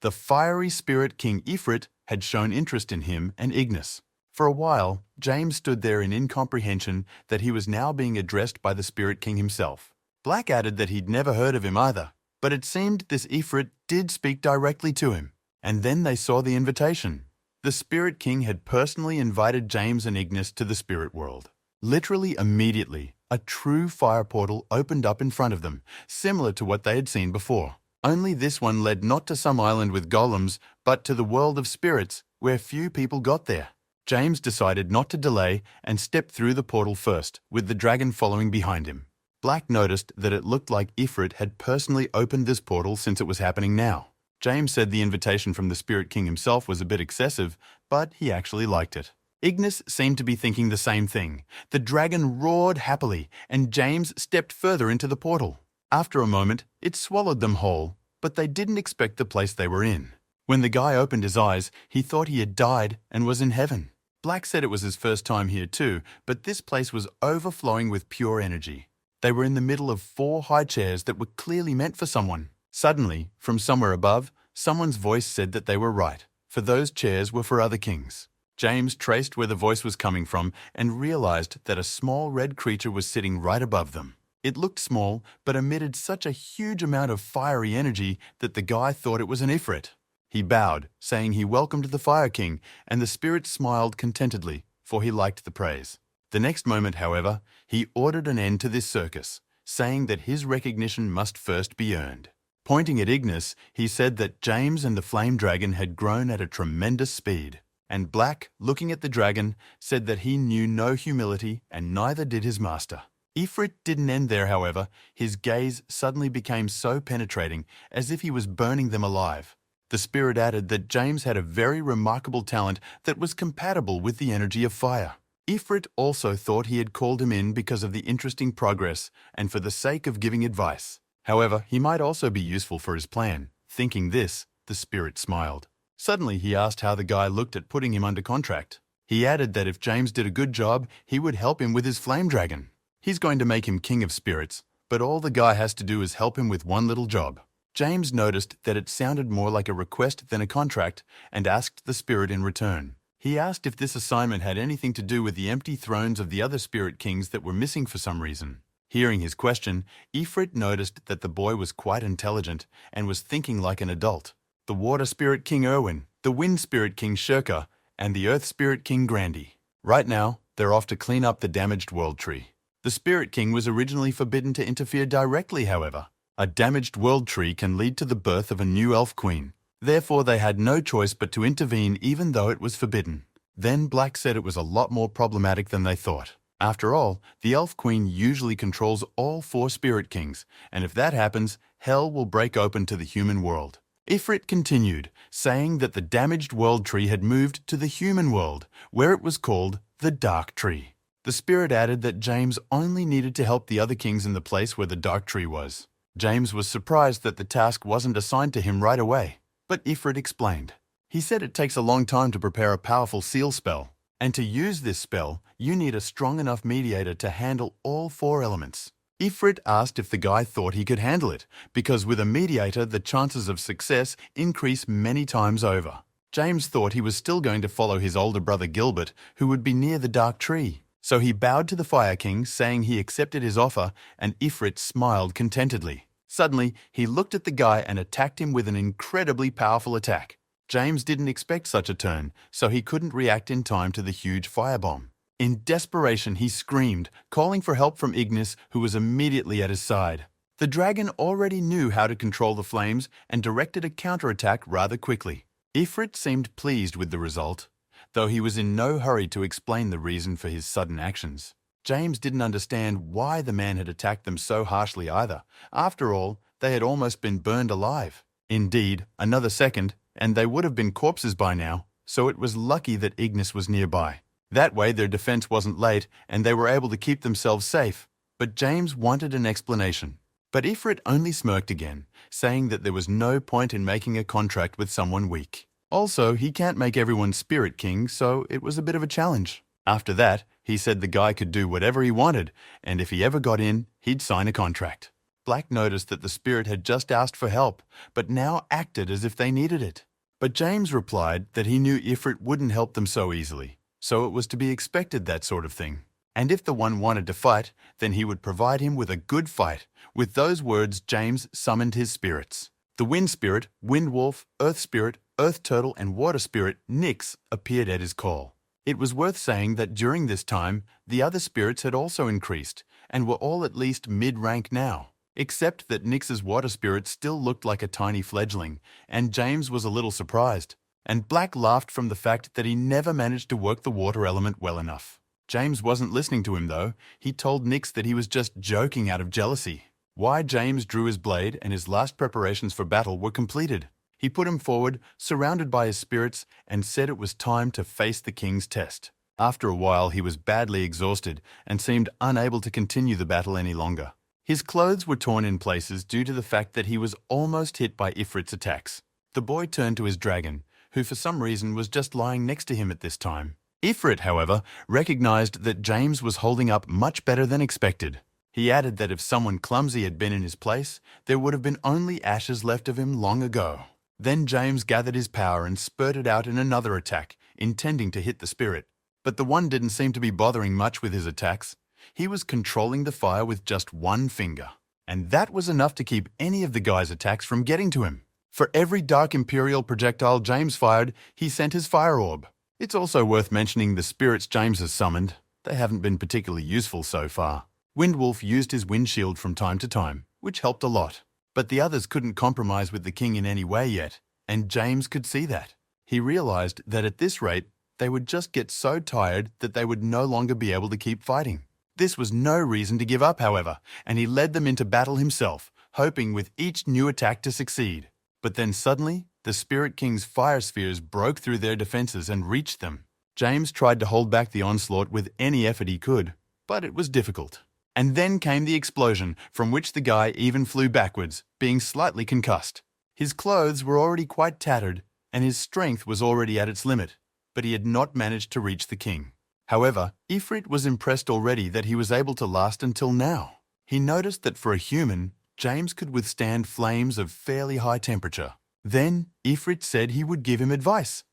The fiery spirit King Ifrit had shown interest in him and Ignis. For a while, James stood there in incomprehension that he was now being addressed by the Spirit King himself. Black added that he'd never heard of him either, but it seemed this Ifrit did speak directly to him. And then they saw the invitation. The Spirit King had personally invited James and Ignis to the spirit world. Literally immediately, a true fire portal opened up in front of them, similar to what they had seen before. Only this one led not to some island with golems, but to the world of spirits, where few people got there. James decided not to delay and stepped through the portal first, with the dragon following behind him. Black noticed that it looked like Ifrit had personally opened this portal since it was happening now. James said the invitation from the Spirit King himself was a bit excessive, but he actually liked it. Ignis seemed to be thinking the same thing. The dragon roared happily, and James stepped further into the portal. After a moment, it swallowed them whole, but they didn't expect the place they were in. When the guy opened his eyes, he thought he had died and was in heaven. Black said it was his first time here too, but this place was overflowing with pure energy. They were in the middle of 4 high chairs that were clearly meant for someone. Suddenly, from somewhere above, someone's voice said that they were right, for those chairs were for other kings. James traced where the voice was coming from and realized that a small red creature was sitting right above them. It looked small, but emitted such a huge amount of fiery energy that the guy thought it was an Ifrit. He bowed, saying he welcomed the Fire King, and the spirit smiled contentedly, for he liked the praise. The next moment, however, he ordered an end to this circus, saying that his recognition must first be earned. Pointing at Ignis, he said that James and the Flame Dragon had grown at a tremendous speed. And Black, looking at the dragon, said that he knew no humility and neither did his master. Ifrit didn't end there, however. His gaze suddenly became so penetrating, as if he was burning them alive. The spirit added that James had a very remarkable talent that was compatible with the energy of fire. Ifrit also thought he had called him in because of the interesting progress and for the sake of giving advice. However, he might also be useful for his plan. Thinking this, the spirit smiled. Suddenly, he asked how the guy looked at putting him under contract. He added that if James did a good job, he would help him with his flame dragon. He's going to make him king of spirits, but all the guy has to do is help him with one little job. James noticed that it sounded more like a request than a contract and asked the spirit in return. He asked if this assignment had anything to do with the empty thrones of the other spirit kings that were missing for some reason. Hearing his question, Ifrit noticed that the boy was quite intelligent and was thinking like an adult. The Water Spirit King Erwin, the Wind Spirit King Shirka, and the Earth Spirit King Grandy. Right now, they're off to clean up the damaged world tree. The Spirit King was originally forbidden to interfere directly, however. A damaged world tree can lead to the birth of a new elf queen. Therefore, they had no choice but to intervene even though it was forbidden. Then Black said it was a lot more problematic than they thought. After all, the elf queen usually controls all 4 spirit kings, and if that happens, hell will break open to the human world. Ifrit continued, saying that the damaged world tree had moved to the human world, where it was called the Dark Tree. The spirit added that James only needed to help the other kings in the place where the Dark Tree was. James was surprised that the task wasn't assigned to him right away, but Ifrit explained. He said it takes a long time to prepare a powerful seal spell, and to use this spell, you need a strong enough mediator to handle all 4 elements. Ifrit asked if the guy thought he could handle it, because with a mediator the chances of success increase many times over. James thought he was still going to follow his older brother Gilbert, who would be near the Dark Tree. So he bowed to the Fire King, saying he accepted his offer, and Ifrit smiled contentedly. Suddenly, he looked at the guy and attacked him with an incredibly powerful attack. James didn't expect such a turn, so he couldn't react in time to the huge firebomb. In desperation, he screamed, calling for help from Ignis, who was immediately at his side. The dragon already knew how to control the flames and directed a counterattack rather quickly. Ifrit seemed pleased with the result, though he was in no hurry to explain the reason for his sudden actions. James didn't understand why the man had attacked them so harshly either. After all, they had almost been burned alive. Indeed, another second, and they would have been corpses by now, so it was lucky that Ignis was nearby. That way their defense wasn't late and they were able to keep themselves safe. But James wanted an explanation. But Ifrit only smirked again, saying that there was no point in making a contract with someone weak. Also, he can't make everyone Spirit King, so it was a bit of a challenge. After that, he said the guy could do whatever he wanted, and if he ever got in, he'd sign a contract. Black noticed that the spirit had just asked for help, but now acted as if they needed it. But James replied that he knew Ifrit wouldn't help them so easily, so it was to be expected, that sort of thing. And if the one wanted to fight, then he would provide him with a good fight. With those words, James summoned his spirits. The Wind Spirit, Wind Wolf, Earth Spirit, Earth Turtle, and Water Spirit, Nyx, appeared at his call. It was worth saying that during this time, the other spirits had also increased, and were all at least mid-rank now. Except that Nyx's water spirit still looked like a tiny fledgling, and James was a little surprised. And Black laughed from the fact that he never managed to work the water element well enough. James wasn't listening to him though. He told Nyx that he was just joking out of jealousy. Why James drew his blade and his last preparations for battle were completed. He put him forward, surrounded by his spirits, and said it was time to face the king's test. After a while, he was badly exhausted and seemed unable to continue the battle any longer. His clothes were torn in places due to the fact that he was almost hit by Ifrit's attacks. The boy turned to his dragon, who for some reason was just lying next to him at this time. Ifrit, however, recognized that James was holding up much better than expected. He added that if someone clumsy had been in his place, there would have been only ashes left of him long ago. Then James gathered his power and spurted out in another attack, intending to hit the spirit. But the one didn't seem to be bothering much with his attacks. He was controlling the fire with just one finger. And that was enough to keep any of the guy's attacks from getting to him. For every Dark Imperial projectile James fired, he sent his fire orb. It's also worth mentioning the spirits James has summoned. They haven't been particularly useful so far. Windwolf used his windshield from time to time, which helped a lot. But the others couldn't compromise with the king in any way yet, and James could see that. He realized that at this rate, they would just get so tired that they would no longer be able to keep fighting. This was no reason to give up, however, and he led them into battle himself, hoping with each new attack to succeed. But then suddenly, the Spirit King's fire spheres broke through their defenses and reached them. James tried to hold back the onslaught with any effort he could, but it was difficult. And then came the explosion, from which the guy even flew backwards, being slightly concussed. His clothes were already quite tattered, and his strength was already at its limit, but he had not managed to reach the king. However, Ifrit was impressed already that he was able to last until now. He noticed that for a human, James could withstand flames of fairly high temperature. Then, Ifrit said he would give him advice.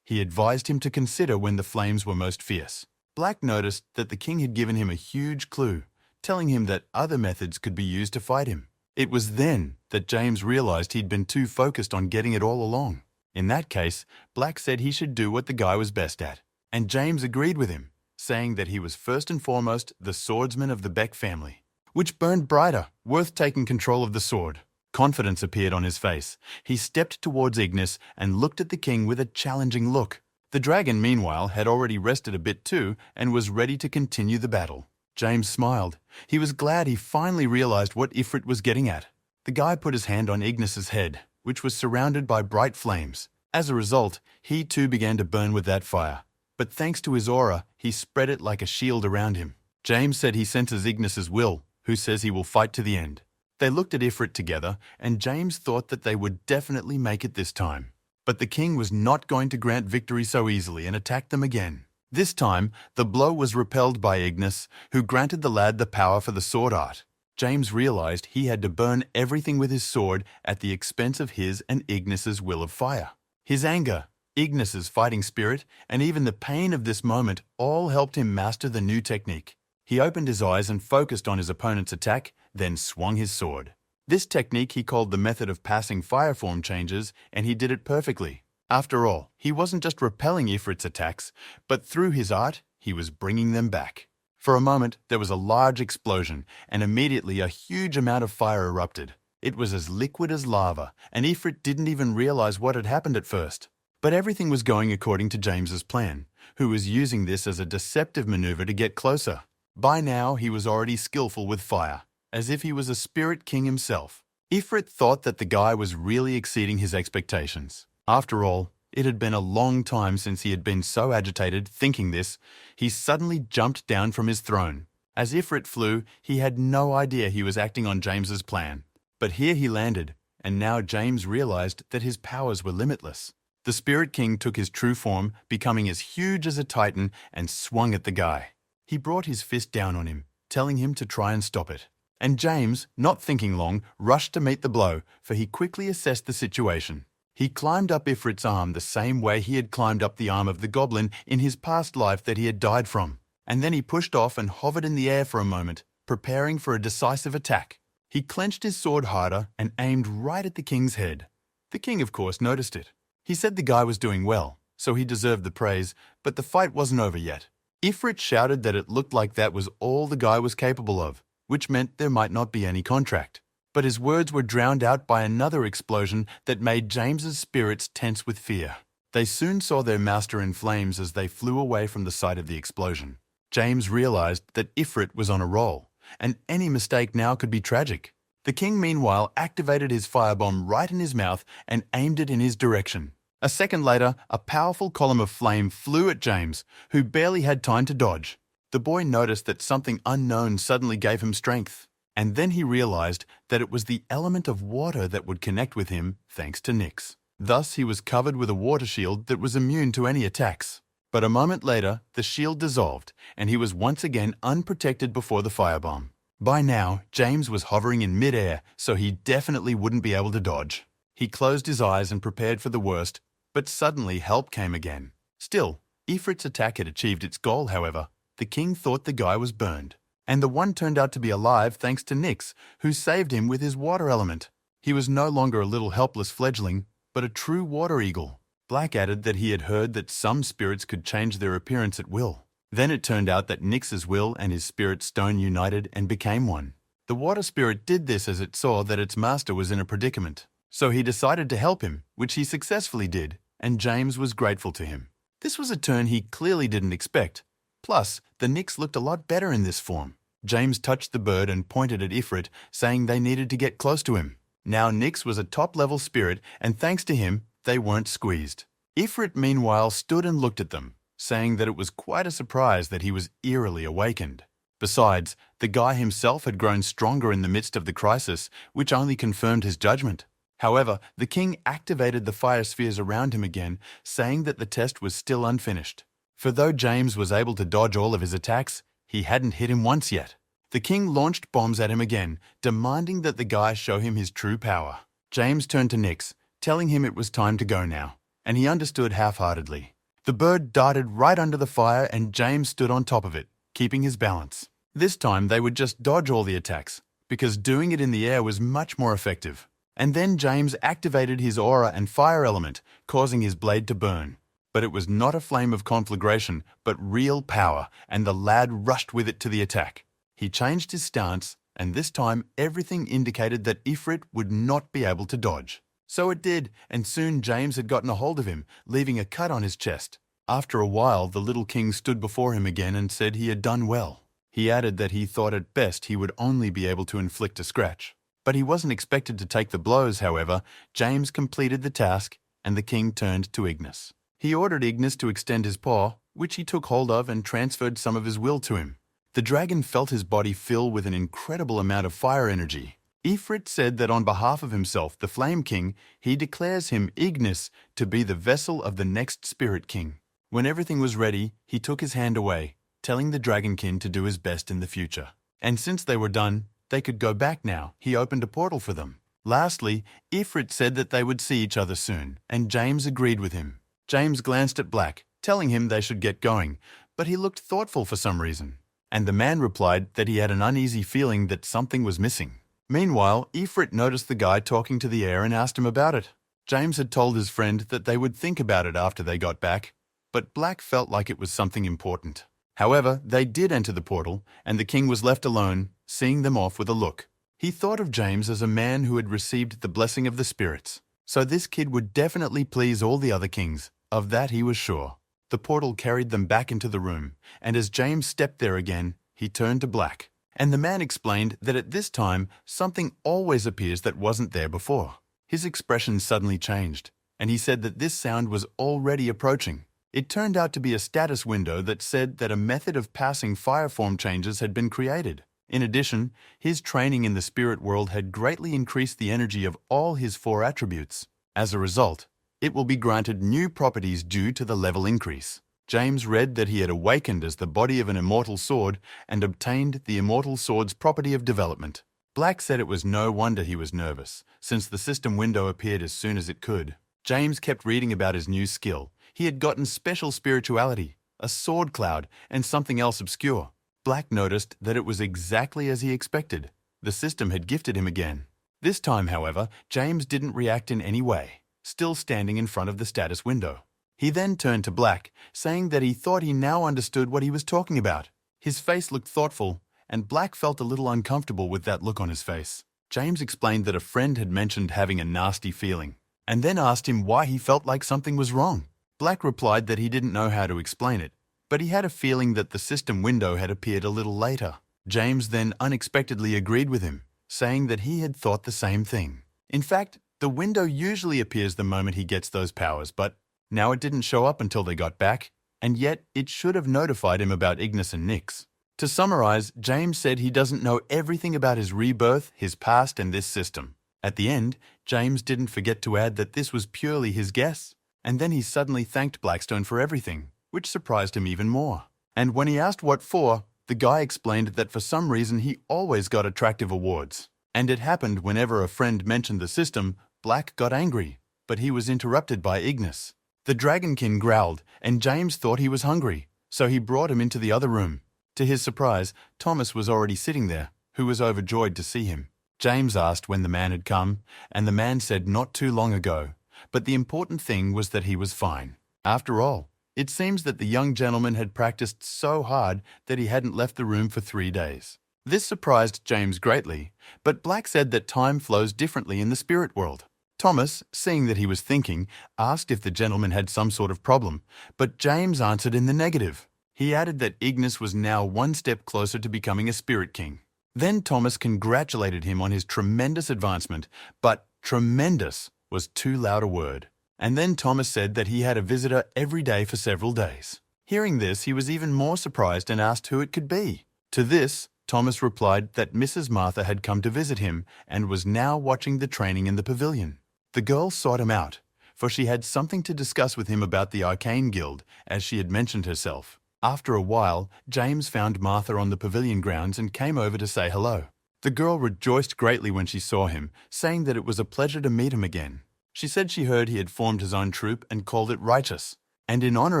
He advised him to consider when the flames were most fierce. Black noticed that the king had given him a huge clue, telling him that other methods could be used to fight him. It was then that James realized he'd been too focused on getting it all along. In that case, Black said he should do what the guy was best at, and James agreed with him, saying that he was first and foremost the swordsman of the Beck family, which burned brighter, worth taking control of the sword. Confidence appeared on his face. He stepped towards Ignis and looked at the king with a challenging look. The dragon, meanwhile, had already rested a bit too and was ready to continue the battle. James smiled. He was glad he finally realized what Ifrit was getting at. The guy put his hand on Ignis's head, which was surrounded by bright flames. As a result, he too began to burn with that fire. But thanks to his aura, he spread it like a shield around him. James said he senses Ignis's will, who says he will fight to the end. They looked at Ifrit together, and James thought that they would definitely make it this time. But the king was not going to grant victory so easily and attacked them again. This time, the blow was repelled by Ignis, who granted the lad the power for the sword art. James realized he had to burn everything with his sword at the expense of his and Ignis's will of fire. His anger, Ignis's fighting spirit, and even the pain of this moment all helped him master the new technique. He opened his eyes and focused on his opponent's attack, then swung his sword. This technique he called the method of passing fire form changes, and he did it perfectly. After all, he wasn't just repelling Ifrit's attacks, but through his art, he was bringing them back. For a moment, there was a large explosion, and immediately a huge amount of fire erupted. It was as liquid as lava, and Ifrit didn't even realize what had happened at first. But everything was going according to James's plan, who was using this as a deceptive maneuver to get closer. By now, he was already skillful with fire, as if he was a spirit king himself. Ifrit thought that the guy was really exceeding his expectations. After all, it had been a long time since he had been so agitated. Thinking this, he suddenly jumped down from his throne. As Ifrit flew, he had no idea he was acting on James's plan. But here he landed, and now James realized that his powers were limitless. The Spirit King took his true form, becoming as huge as a titan, and swung at the guy. He brought his fist down on him, telling him to try and stop it. And James, not thinking long, rushed to meet the blow, for he quickly assessed the situation. He climbed up Ifrit's arm the same way he had climbed up the arm of the goblin in his past life that he had died from. And then he pushed off and hovered in the air for a moment, preparing for a decisive attack. He clenched his sword harder and aimed right at the king's head. The king, of course, noticed it. He said the guy was doing well, so he deserved the praise, but the fight wasn't over yet. Ifrit shouted that it looked like that was all the guy was capable of, which meant there might not be any contract. But his words were drowned out by another explosion that made James's spirits tense with fear. They soon saw their master in flames as they flew away from the site of the explosion. James realized that Ifrit was on a roll, and any mistake now could be tragic. The king, meanwhile, activated his firebomb right in his mouth and aimed it in his direction. A second later, a powerful column of flame flew at James, who barely had time to dodge. The boy noticed that something unknown suddenly gave him strength, and then he realized that it was the element of water that would connect with him thanks to Nyx. Thus, he was covered with a water shield that was immune to any attacks. But a moment later, the shield dissolved, and he was once again unprotected before the firebomb. By now, James was hovering in mid-air, so he definitely wouldn't be able to dodge. He closed his eyes and prepared for the worst, but suddenly help came again. Still, Ifrit's attack had achieved its goal, however. The king thought the guy was burned, and the one turned out to be alive thanks to Nyx, who saved him with his water element. He was no longer a little helpless fledgling, but a true water eagle. Black added that he had heard that some spirits could change their appearance at will. Then it turned out that Nyx's will and his spirit stone united and became one. The water spirit did this as it saw that its master was in a predicament. So he decided to help him, which he successfully did, and James was grateful to him. This was a turn he clearly didn't expect. Plus, the Nyx looked a lot better in this form. James touched the bird and pointed at Ifrit, saying they needed to get close to him. Now Nyx was a top-level spirit, and thanks to him, they weren't squeezed. Ifrit, meanwhile, stood and looked at them, saying that it was quite a surprise that he was eerily awakened. Besides, the guy himself had grown stronger in the midst of the crisis, which only confirmed his judgment. However, the king activated the fire spheres around him again, saying that the test was still unfinished. For though James was able to dodge all of his attacks, he hadn't hit him once yet. The king launched bombs at him again, demanding that the guy show him his true power. James turned to Nix, telling him it was time to go now, and he understood half-heartedly. The bird darted right under the fire and James stood on top of it, keeping his balance. This time they would just dodge all the attacks, because doing it in the air was much more effective. And then James activated his aura and fire element, causing his blade to burn. But it was not a flame of conflagration, but real power, and the lad rushed with it to the attack. He changed his stance, and this time everything indicated that Ifrit would not be able to dodge. So it did, and soon James had gotten a hold of him, leaving a cut on his chest. After a while, the little king stood before him again and said he had done well. He added that he thought at best he would only be able to inflict a scratch. But he wasn't expected to take the blows, however. James completed the task, and the king turned to Ignis. He ordered Ignis to extend his paw, which he took hold of and transferred some of his will to him. The dragon felt his body fill with an incredible amount of fire energy. Ifrit said that on behalf of himself, the Flame King, he declares him, Ignis, to be the vessel of the next Spirit King. When everything was ready, he took his hand away, telling the Dragonkin to do his best in the future. And since they were done, they could go back now. He opened a portal for them. Lastly, Ifrit said that they would see each other soon, and James agreed with him. James glanced at Black, telling him they should get going, but he looked thoughtful for some reason. And the man replied that he had an uneasy feeling that something was missing. Meanwhile, Ifrit noticed the guy talking to the air and asked him about it. James had told his friend that they would think about it after they got back, but Black felt like it was something important. However, they did enter the portal, and the king was left alone, seeing them off with a look. He thought of James as a man who had received the blessing of the spirits. So this kid would definitely please all the other kings. Of that he was sure. The portal carried them back into the room, and as James stepped there again, he turned to Black. And the man explained that at this time, something always appears that wasn't there before. His expression suddenly changed, and he said that this sound was already approaching. It turned out to be a status window that said that a method of passing fire form changes had been created. In addition, his training in the spirit world had greatly increased the energy of all his 4 attributes. As a result, it will be granted new properties due to the level increase. James read that he had awakened as the body of an immortal sword and obtained the immortal sword's property of development. Black said it was no wonder he was nervous, since the system window appeared as soon as it could. James kept reading about his new skill. He had gotten special spirituality, a sword cloud, and something else obscure. Black noticed that it was exactly as he expected. The system had gifted him again. This time, however, James didn't react in any way, still standing in front of the status window. He then turned to Black, saying that he thought he now understood what he was talking about. His face looked thoughtful, and Black felt a little uncomfortable with that look on his face. James explained that a friend had mentioned having a nasty feeling, and then asked him why he felt like something was wrong. Black replied that he didn't know how to explain it, but he had a feeling that the system window had appeared a little later. James then unexpectedly agreed with him, saying that he had thought the same thing. In fact, the window usually appears the moment he gets those powers, but now it didn't show up until they got back, and yet it should have notified him about Ignis and Nix. To summarize, James said he doesn't know everything about his rebirth, his past, and this system. At the end, James didn't forget to add that this was purely his guess. And then he suddenly thanked Blackstone for everything, which surprised him even more. And when he asked what for, the guy explained that for some reason he always got attractive awards. And it happened whenever a friend mentioned the system, Black got angry, but he was interrupted by Ignis. The Dragonkin growled, and James thought he was hungry, so he brought him into the other room. To his surprise, Thomas was already sitting there, who was overjoyed to see him. James asked when the man had come, and the man said not too long ago. But the important thing was that he was fine. After all, it seems that the young gentleman had practiced so hard that he hadn't left the room for 3 days. This surprised James greatly, but Black said that time flows differently in the spirit world. Thomas, seeing that he was thinking, asked if the gentleman had some sort of problem, but James answered in the negative. He added that Ignis was now 1 step closer to becoming a spirit king. Then Thomas congratulated him on his tremendous advancement, but tremendous was too loud a word. And then Thomas said that he had a visitor every day for several days. Hearing this, he was even more surprised and asked who it could be. To this, Thomas replied that Mrs. Martha had come to visit him and was now watching the training in the pavilion. The girl sought him out, for she had something to discuss with him about the Arcane Guild, as she had mentioned herself. After a while, James found Martha on the pavilion grounds and came over to say hello. The girl rejoiced greatly when she saw him, saying that it was a pleasure to meet him again. She said she heard he had formed his own troupe and called it Righteous, and in honor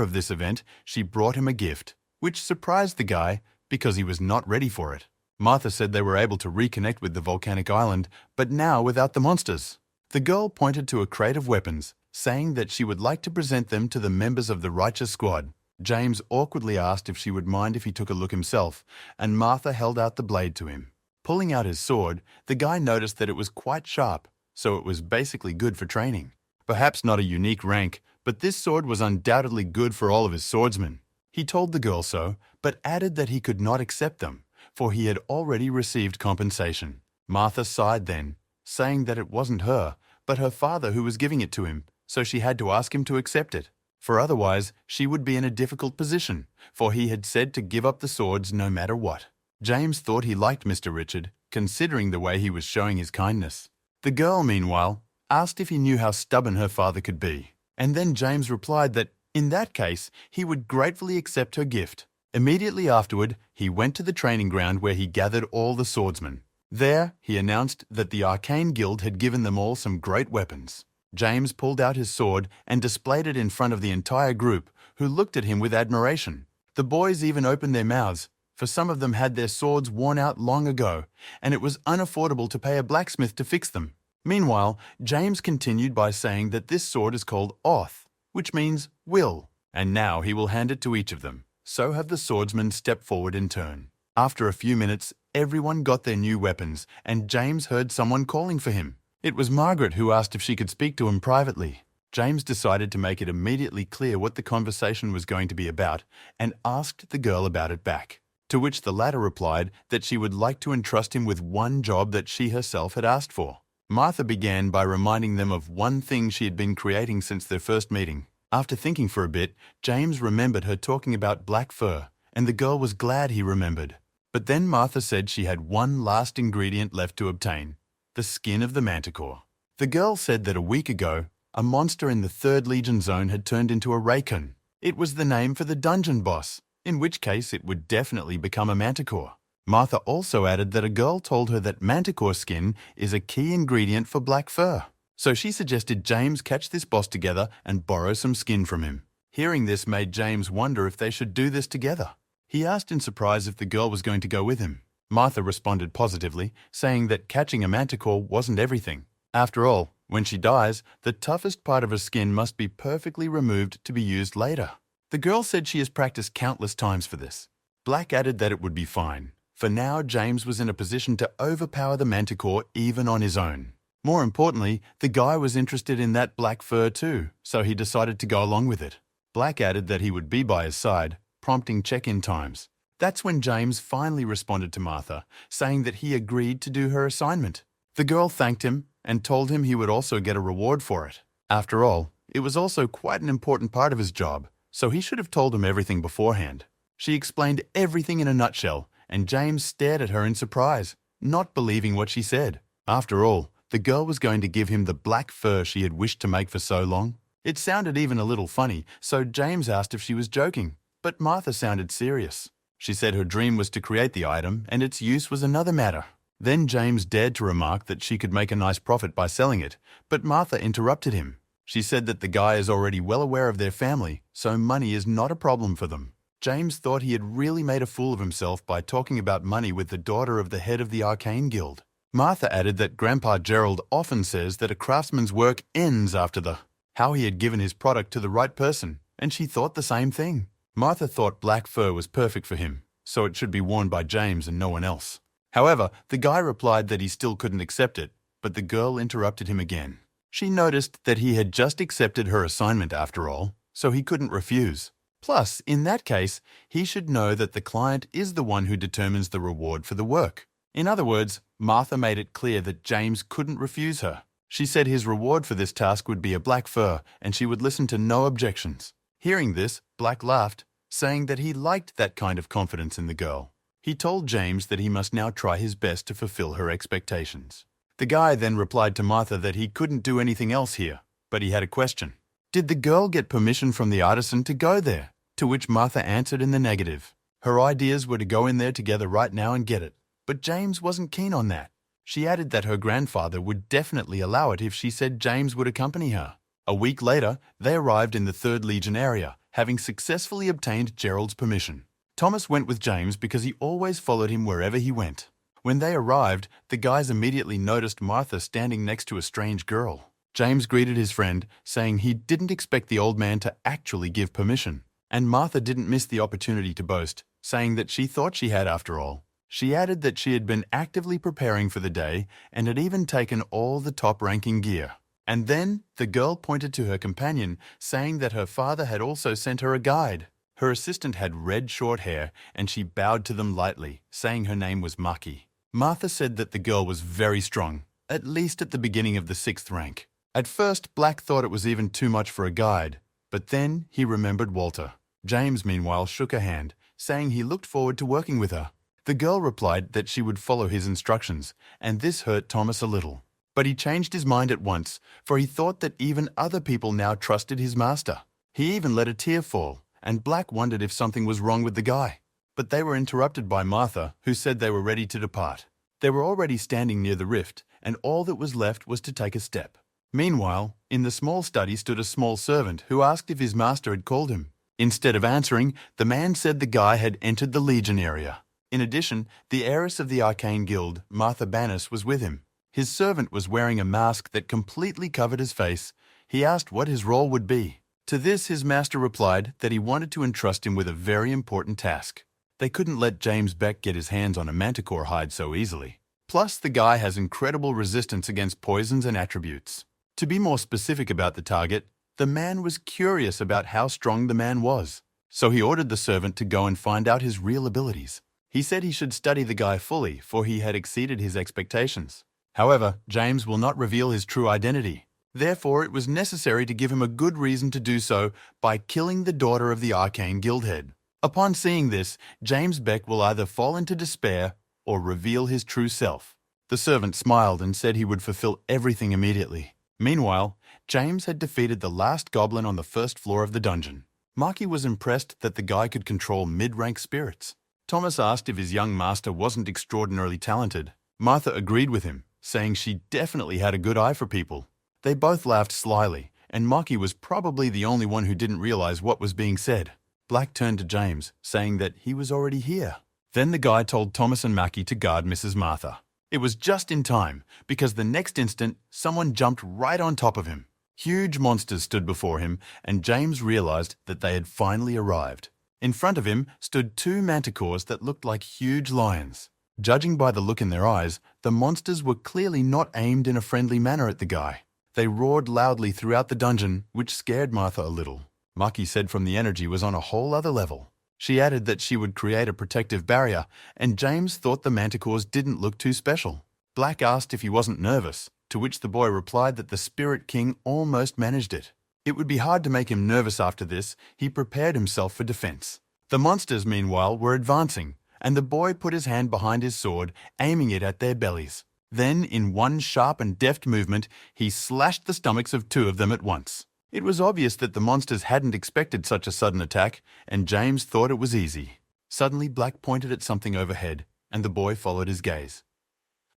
of this event, she brought him a gift, which surprised the guy because he was not ready for it. Martha said they were able to reconnect with the volcanic island, but now without the monsters. The girl pointed to a crate of weapons, saying that she would like to present them to the members of the Righteous Squad. James awkwardly asked if she would mind if he took a look himself, and Martha held out the blade to him. Pulling out his sword, the guy noticed that it was quite sharp, so it was basically good for training. Perhaps not a unique rank, but this sword was undoubtedly good for all of his swordsmen. He told the girl so, but added that he could not accept them, for he had already received compensation. Martha sighed then, saying that it wasn't her, but her father who was giving it to him, so she had to ask him to accept it. For otherwise, she would be in a difficult position, for he had said to give up the swords no matter what. James thought he liked Mr. Richard, considering the way he was showing his kindness. The girl, meanwhile, asked if he knew how stubborn her father could be, and then James replied that, in that case, he would gratefully accept her gift. Immediately afterward, he went to the training ground where he gathered all the swordsmen. There, he announced that the Arcane Guild had given them all some great weapons. James pulled out his sword and displayed it in front of the entire group, who looked at him with admiration. The boys even opened their mouths, for some of them had their swords worn out long ago, and it was unaffordable to pay a blacksmith to fix them. Meanwhile, James continued by saying that this sword is called Oath, which means will, and now he will hand it to each of them. So have the swordsmen stepped forward in turn. After a few minutes, everyone got their new weapons, and James heard someone calling for him. It was Margaret who asked if she could speak to him privately. James decided to make it immediately clear what the conversation was going to be about, and asked the girl about it back. To which the latter replied that she would like to entrust him with one job that she herself had asked for. Martha began by reminding them of one thing she had been creating since their first meeting. After thinking for a bit, James remembered her talking about black fur, and the girl was glad he remembered. But then Martha said she had one last ingredient left to obtain: the skin of the manticore. The girl said that a week ago, a monster in the 3rd Legion zone had turned into a Raycon. It was the name for the dungeon boss, in which case it would definitely become a manticore. Martha also added that a girl told her that manticore skin is a key ingredient for black fur. So she suggested James catch this boss together and borrow some skin from him. Hearing this made James wonder if they should do this together. He asked in surprise if the girl was going to go with him. Martha responded positively, saying that catching a manticore wasn't everything. After all, when she dies, the toughest part of her skin must be perfectly removed to be used later. The girl said she has practiced countless times for this. Black added that it would be fine. For now, James was in a position to overpower the manticore even on his own. More importantly, the guy was interested in that black fur too, so he decided to go along with it. Black added that he would be by his side, prompting check-in times. That's when James finally responded to Martha, saying that he agreed to do her assignment. The girl thanked him and told him he would also get a reward for it. After all, it was also quite an important part of his job, so he should have told him everything beforehand. She explained everything in a nutshell, and James stared at her in surprise, not believing what she said. After all, the girl was going to give him the black fur she had wished to make for so long. It sounded even a little funny, so James asked if she was joking, but Martha sounded serious. She said her dream was to create the item, and its use was another matter. Then James dared to remark that she could make a nice profit by selling it, but Martha interrupted him. She said that the guy is already well aware of their family, so money is not a problem for them. James thought he had really made a fool of himself by talking about money with the daughter of the head of the Arcane Guild. Martha added that Grandpa Gerald often says that a craftsman's work ends after how he had given his product to the right person, and she thought the same thing. Martha thought black fur was perfect for him, so it should be worn by James and no one else. However, the guy replied that he still couldn't accept it, but the girl interrupted him again. She noticed that he had just accepted her assignment after all, so he couldn't refuse. Plus, in that case, he should know that the client is the one who determines the reward for the work. In other words, Martha made it clear that James couldn't refuse her. She said his reward for this task would be a black fur and she would listen to no objections. Hearing this, Black laughed, saying that he liked that kind of confidence in the girl. He told James that he must now try his best to fulfill her expectations. The guy then replied to Martha that he couldn't do anything else here, but he had a question. Did the girl get permission from the artisan to go there? To which Martha answered in the negative. Her ideas were to go in there together right now and get it, but James wasn't keen on that. She added that her grandfather would definitely allow it if she said James would accompany her. A week later, they arrived in the 3rd Legion area, having successfully obtained Gerald's permission. Thomas went with James because he always followed him wherever he went. When they arrived, the guys immediately noticed Martha standing next to a strange girl. James greeted his friend, saying he didn't expect the old man to actually give permission. And Martha didn't miss the opportunity to boast, saying that she thought she had after all. She added that she had been actively preparing for the day and had even taken all the top-ranking gear. And then the girl pointed to her companion, saying that her father had also sent her a guide. Her assistant had red short hair and she bowed to them lightly, saying her name was Maki. Martha said that the girl was very strong, at least at the beginning of the 6th rank. At first, Black thought it was even too much for a guide, but then he remembered Walter. James, meanwhile, shook her hand, saying he looked forward to working with her. The girl replied that she would follow his instructions, and this hurt Thomas a little. But he changed his mind at once, for he thought that even other people now trusted his master. He even let a tear fall, and Black wondered if something was wrong with the guy. But they were interrupted by Martha, who said they were ready to depart. They were already standing near the rift, and all that was left was to take a step. Meanwhile, in the small study stood a small servant who asked if his master had called him. Instead of answering, the man said the guy had entered the Legion area. In addition, the heiress of the Arcane Guild, Martha Bannis, was with him. His servant was wearing a mask that completely covered his face. He asked what his role would be. To this, his master replied that he wanted to entrust him with a very important task. They couldn't let James Beck get his hands on a manticore hide so easily. Plus, the guy has incredible resistance against poisons and attributes. To be more specific about the target, the man was curious about how strong the man was. So he ordered the servant to go and find out his real abilities. He said he should study the guy fully, for he had exceeded his expectations. However, James will not reveal his true identity. Therefore, it was necessary to give him a good reason to do so by killing the daughter of the Arcane Guildhead. Upon seeing this, James Beck will either fall into despair or reveal his true self. The servant smiled and said he would fulfill everything immediately. Meanwhile, James had defeated the last goblin on the 1st floor of the dungeon. Maki was impressed that the guy could control mid-rank spirits. Thomas asked if his young master wasn't extraordinarily talented. Martha agreed with him, saying she definitely had a good eye for people. They both laughed slyly, and Maki was probably the only one who didn't realize what was being said. Black turned to James, saying that he was already here. Then the guy told Thomas and Maki to guard Mrs. Martha. It was just in time, because the next instant, someone jumped right on top of him. Huge monsters stood before him, and James realized that they had finally arrived. In front of him stood 2 manticores that looked like huge lions. Judging by the look in their eyes, the monsters were clearly not aimed in a friendly manner at the guy. They roared loudly throughout the dungeon, which scared Martha a little. Maki said from the energy was on a whole other level. She added that she would create a protective barrier, and James thought the manticores didn't look too special. Black asked if he wasn't nervous, to which the boy replied that the Spirit King almost managed it. It would be hard to make him nervous after this. He prepared himself for defense. The monsters, meanwhile, were advancing, and the boy put his hand behind his sword, aiming it at their bellies. Then, in one sharp and deft movement, he slashed the stomachs of 2 of them at once. It was obvious that the monsters hadn't expected such a sudden attack, and James thought it was easy. Suddenly, Black pointed at something overhead, and the boy followed his gaze.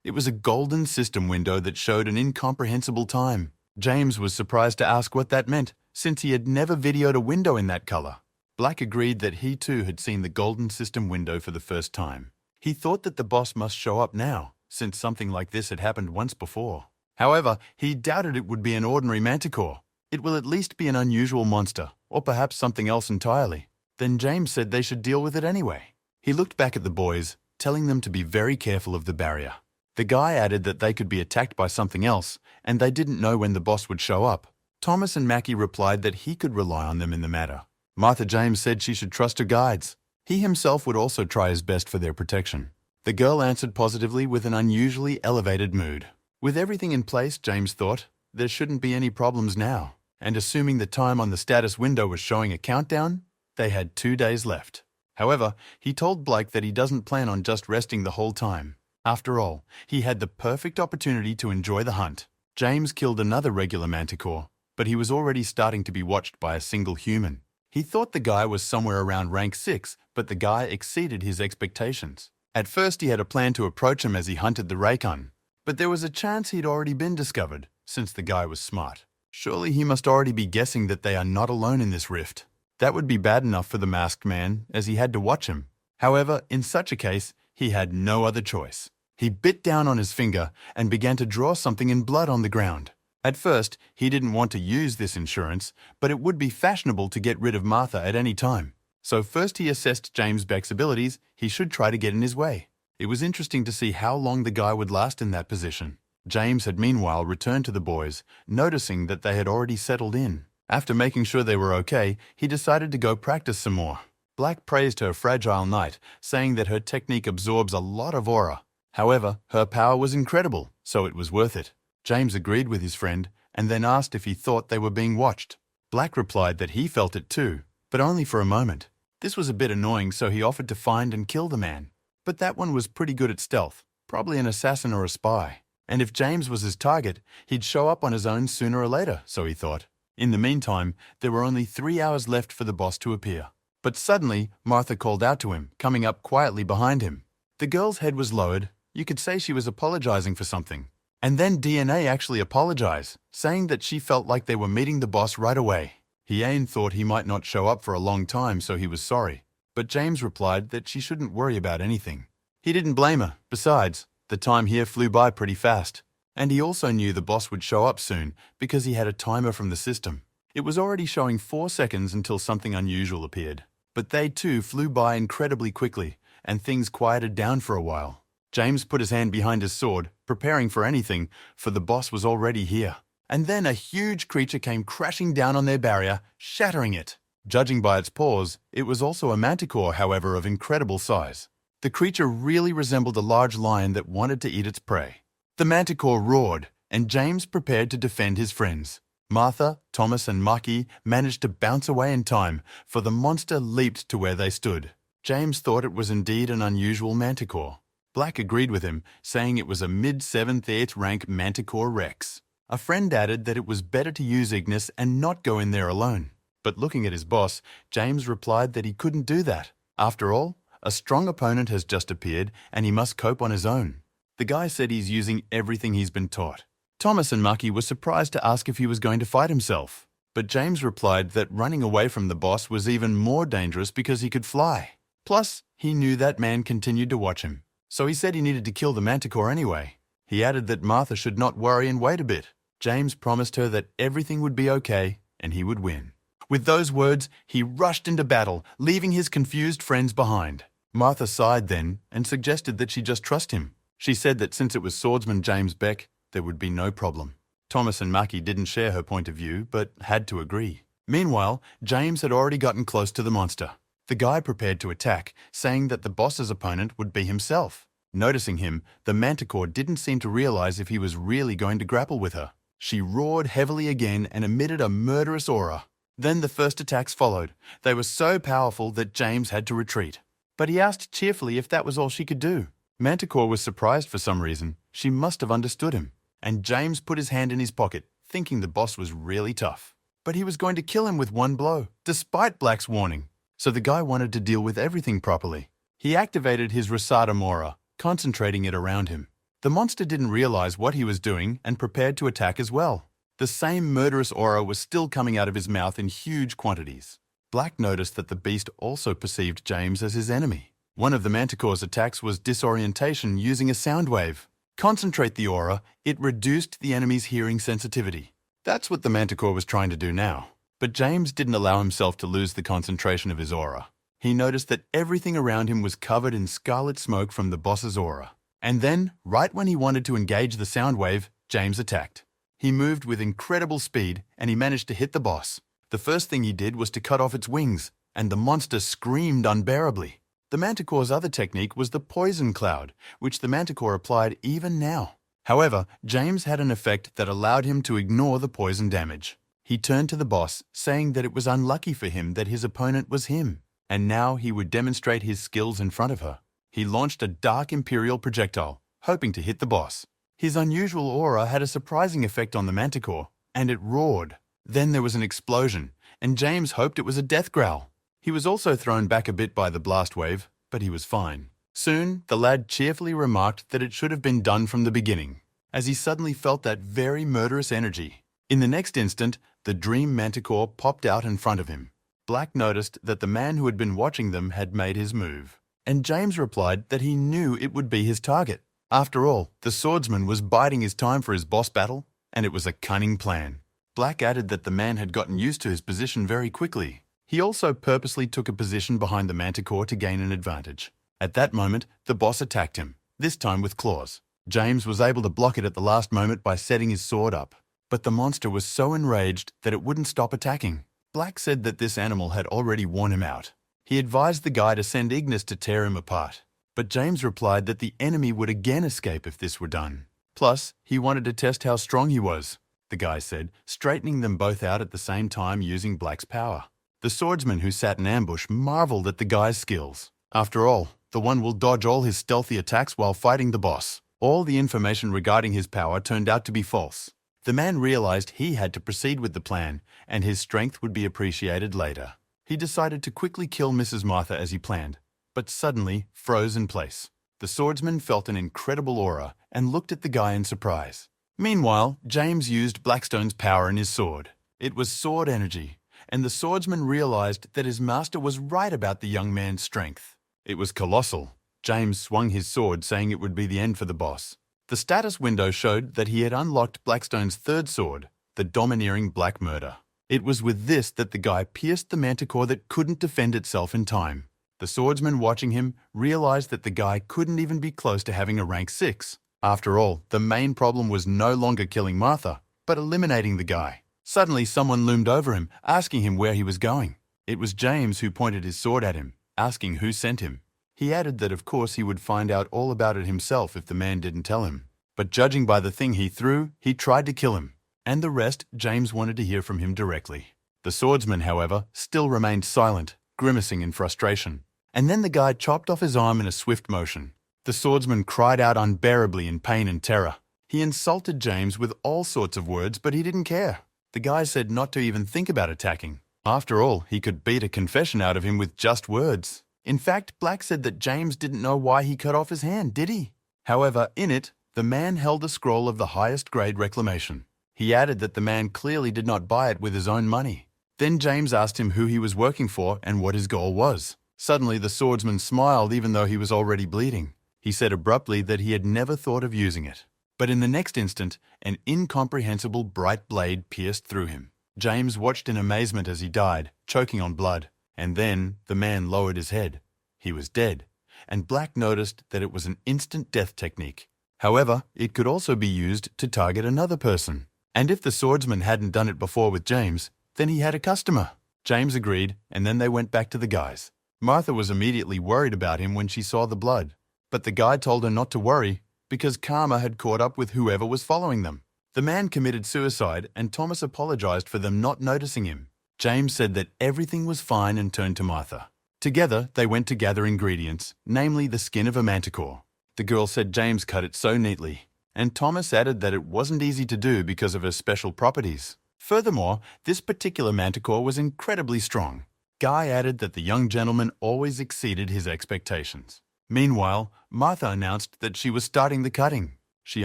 It was a golden system window that showed an incomprehensible time. James was surprised to ask what that meant, since he had never videoed a window in that color. Black agreed that he too had seen the golden system window for the first time. He thought that the boss must show up now, since something like this had happened once before. However, he doubted it would be an ordinary manticore. It will at least be an unusual monster, or perhaps something else entirely. Then James said they should deal with it anyway. He looked back at the boys, telling them to be very careful of the barrier. The guy added that they could be attacked by something else, and they didn't know when the boss would show up. Thomas and Maki replied that he could rely on them in the matter. Martha James said she should trust her guides. He himself would also try his best for their protection. The girl answered positively with an unusually elevated mood. With everything in place, James thought, there shouldn't be any problems now. And assuming the time on the status window was showing a countdown, they had 2 days left. However, he told Blake that he doesn't plan on just resting the whole time. After all, he had the perfect opportunity to enjoy the hunt. James killed another regular manticore, but he was already starting to be watched by a single human. He thought the guy was somewhere around rank 6, but the guy exceeded his expectations. At first he had a plan to approach him as he hunted the Raycon, but there was a chance he'd already been discovered, since the guy was smart. Surely he must already be guessing that they are not alone in this rift. That would be bad enough for the masked man, as he had to watch him. However, in such a case, he had no other choice. He bit down on his finger and began to draw something in blood on the ground. At first, he didn't want to use this insurance, but it would be fashionable to get rid of Martha at any time. So first he assessed James Beck's abilities. He should try to get in his way. It was interesting to see how long the guy would last in that position. James had meanwhile returned to the boys, noticing that they had already settled in. After making sure they were okay, he decided to go practice some more. Black praised her fragile knight, saying that her technique absorbs a lot of aura. However, her power was incredible, so it was worth it. James agreed with his friend and then asked if he thought they were being watched. Black replied that he felt it too, but only for a moment. This was a bit annoying, so he offered to find and kill the man. But that one was pretty good at stealth, probably an assassin or a spy. And if James was his target, he'd show up on his own sooner or later, so he thought. In the meantime, there were only 3 hours left for the boss to appear. But suddenly, Martha called out to him, coming up quietly behind him. The girl's head was lowered. You could say she was apologizing for something. And then DNA actually apologized, saying that she felt like they were meeting the boss right away. Hien thought he might not show up for a long time, so he was sorry. But James replied that she shouldn't worry about anything. He didn't blame her. Besides, the time here flew by pretty fast. And he also knew the boss would show up soon because he had a timer from the system. It was already showing 4 seconds until something unusual appeared. But they too flew by incredibly quickly, and things quieted down for a while. James put his hand behind his sword, preparing for anything, for the boss was already here. And then a huge creature came crashing down on their barrier, shattering it. Judging by its paws, it was also a manticore, however, of incredible size. The creature really resembled a large lion that wanted to eat its prey. The manticore roared, and James prepared to defend his friends. Martha, Thomas, and Maki managed to bounce away in time, for the monster leaped to where they stood. James thought it was indeed an unusual manticore. Black agreed with him, saying it was a mid-7th 8th rank Manticore Rex. A friend added that it was better to use Ignis and not go in there alone. But looking at his boss, James replied that he couldn't do that. After all, a strong opponent has just appeared and he must cope on his own. The guy said he's using everything he's been taught. Thomas and Maki were surprised to ask if he was going to fight himself. But James replied that running away from the boss was even more dangerous because he could fly. Plus, he knew that man continued to watch him. So he said he needed to kill the manticore anyway. He added that Martha should not worry and wait a bit. James promised her that everything would be okay and he would win. With those words, he rushed into battle, leaving his confused friends behind. Martha sighed then and suggested that she just trust him. She said that since it was Swordsman James Beck, there would be no problem. Thomas and Maki didn't share her point of view, but had to agree. Meanwhile, James had already gotten close to the monster. The guy prepared to attack, saying that the boss's opponent would be himself. Noticing him, the manticore didn't seem to realize if he was really going to grapple with her. She roared heavily again and emitted a murderous aura. Then the first attacks followed. They were so powerful that James had to retreat. But he asked cheerfully if that was all she could do. Manticore was surprised for some reason. She must have understood him. And James put his hand in his pocket, thinking the boss was really tough. But he was going to kill him with one blow, despite Black's warning. So the guy wanted to deal with everything properly. He activated his Rasadam aura, concentrating it around him. The monster didn't realize what he was doing and prepared to attack as well. The same murderous aura was still coming out of his mouth in huge quantities. Black noticed that the beast also perceived James as his enemy. One of the manticore's attacks was disorientation using a sound wave. Concentrate the aura, it reduced the enemy's hearing sensitivity. That's what the manticore was trying to do now. But James didn't allow himself to lose the concentration of his aura. He noticed that everything around him was covered in scarlet smoke from the boss's aura. And then, right when he wanted to engage the sound wave, James attacked. He moved with incredible speed and he managed to hit the boss. The first thing he did was to cut off its wings, and the monster screamed unbearably. The manticore's other technique was the poison cloud, which the manticore applied even now. However, James had an effect that allowed him to ignore the poison damage. He turned to the boss, saying that it was unlucky for him that his opponent was him, and now he would demonstrate his skills in front of her. He launched a dark Imperial projectile, hoping to hit the boss. His unusual aura had a surprising effect on the manticore, and it roared. Then there was an explosion, and James hoped it was a death growl. He was also thrown back a bit by the blast wave, but he was fine. Soon, the lad cheerfully remarked that it should have been done from the beginning, as he suddenly felt that very murderous energy. In the next instant, the dream manticore popped out in front of him. Black noticed that the man who had been watching them had made his move, and James replied that he knew it would be his target. After all, the swordsman was biding his time for his boss battle, and it was a cunning plan. Black added that the man had gotten used to his position very quickly. He also purposely took a position behind the manticore to gain an advantage. At that moment, the boss attacked him, this time with claws. James was able to block it at the last moment by setting his sword up, but the monster was so enraged that it wouldn't stop attacking. Black said that this animal had already worn him out. He advised the guy to send Ignis to tear him apart, but James replied that the enemy would again escape if this were done. Plus, he wanted to test how strong he was, the guy said, straightening them both out at the same time using Black's power. The swordsman who sat in ambush marveled at the guy's skills. After all, the one will dodge all his stealthy attacks while fighting the boss. All the information regarding his power turned out to be false. The man realized he had to proceed with the plan, and his strength would be appreciated later. He decided to quickly kill Mrs. Martha as he planned, but suddenly froze in place. The swordsman felt an incredible aura and looked at the guy in surprise. Meanwhile, James used Blackstone's power in his sword. It was sword energy, and the swordsman realized that his master was right about the young man's strength. It was colossal. James swung his sword, saying it would be the end for the boss. The status window showed that he had unlocked Blackstone's third sword, the domineering Black Murder. It was with this that the guy pierced the manticore that couldn't defend itself in time. The swordsman watching him realized that the guy couldn't even be close to having a rank 6. After all, the main problem was no longer killing Martha, but eliminating the guy. Suddenly, someone loomed over him, asking him where he was going. It was James who pointed his sword at him, asking who sent him. He added that of course he would find out all about it himself if the man didn't tell him. But judging by the thing he threw, he tried to kill him. And the rest, James wanted to hear from him directly. The swordsman, however, still remained silent, grimacing in frustration. And then the guy chopped off his arm in a swift motion. The swordsman cried out unbearably in pain and terror. He insulted James with all sorts of words, but he didn't care. The guy said not to even think about attacking. After all, he could beat a confession out of him with just words. In fact, Black said that James didn't know why he cut off his hand, did he? However, in it, the man held a scroll of the highest grade reclamation. He added that the man clearly did not buy it with his own money. Then James asked him who he was working for and what his goal was. Suddenly, the swordsman smiled even though he was already bleeding. He said abruptly that he had never thought of using it. But in the next instant, an incomprehensible bright blade pierced through him. James watched in amazement as he died, choking on blood. And then the man lowered his head. He was dead, and Black noticed that it was an instant death technique. However, it could also be used to target another person. And if the swordsman hadn't done it before with James, then he had a customer. James agreed, and then they went back to the guys. Martha was immediately worried about him when she saw the blood. But the guy told her not to worry, because karma had caught up with whoever was following them. The man committed suicide, and Thomas apologized for them not noticing him. James said that everything was fine and turned to Martha. Together, they went to gather ingredients, namely the skin of a manticore. The girl said James cut it so neatly, and Thomas added that it wasn't easy to do because of her special properties. Furthermore, this particular manticore was incredibly strong. Guy added that the young gentleman always exceeded his expectations. Meanwhile, Martha announced that she was starting the cutting. She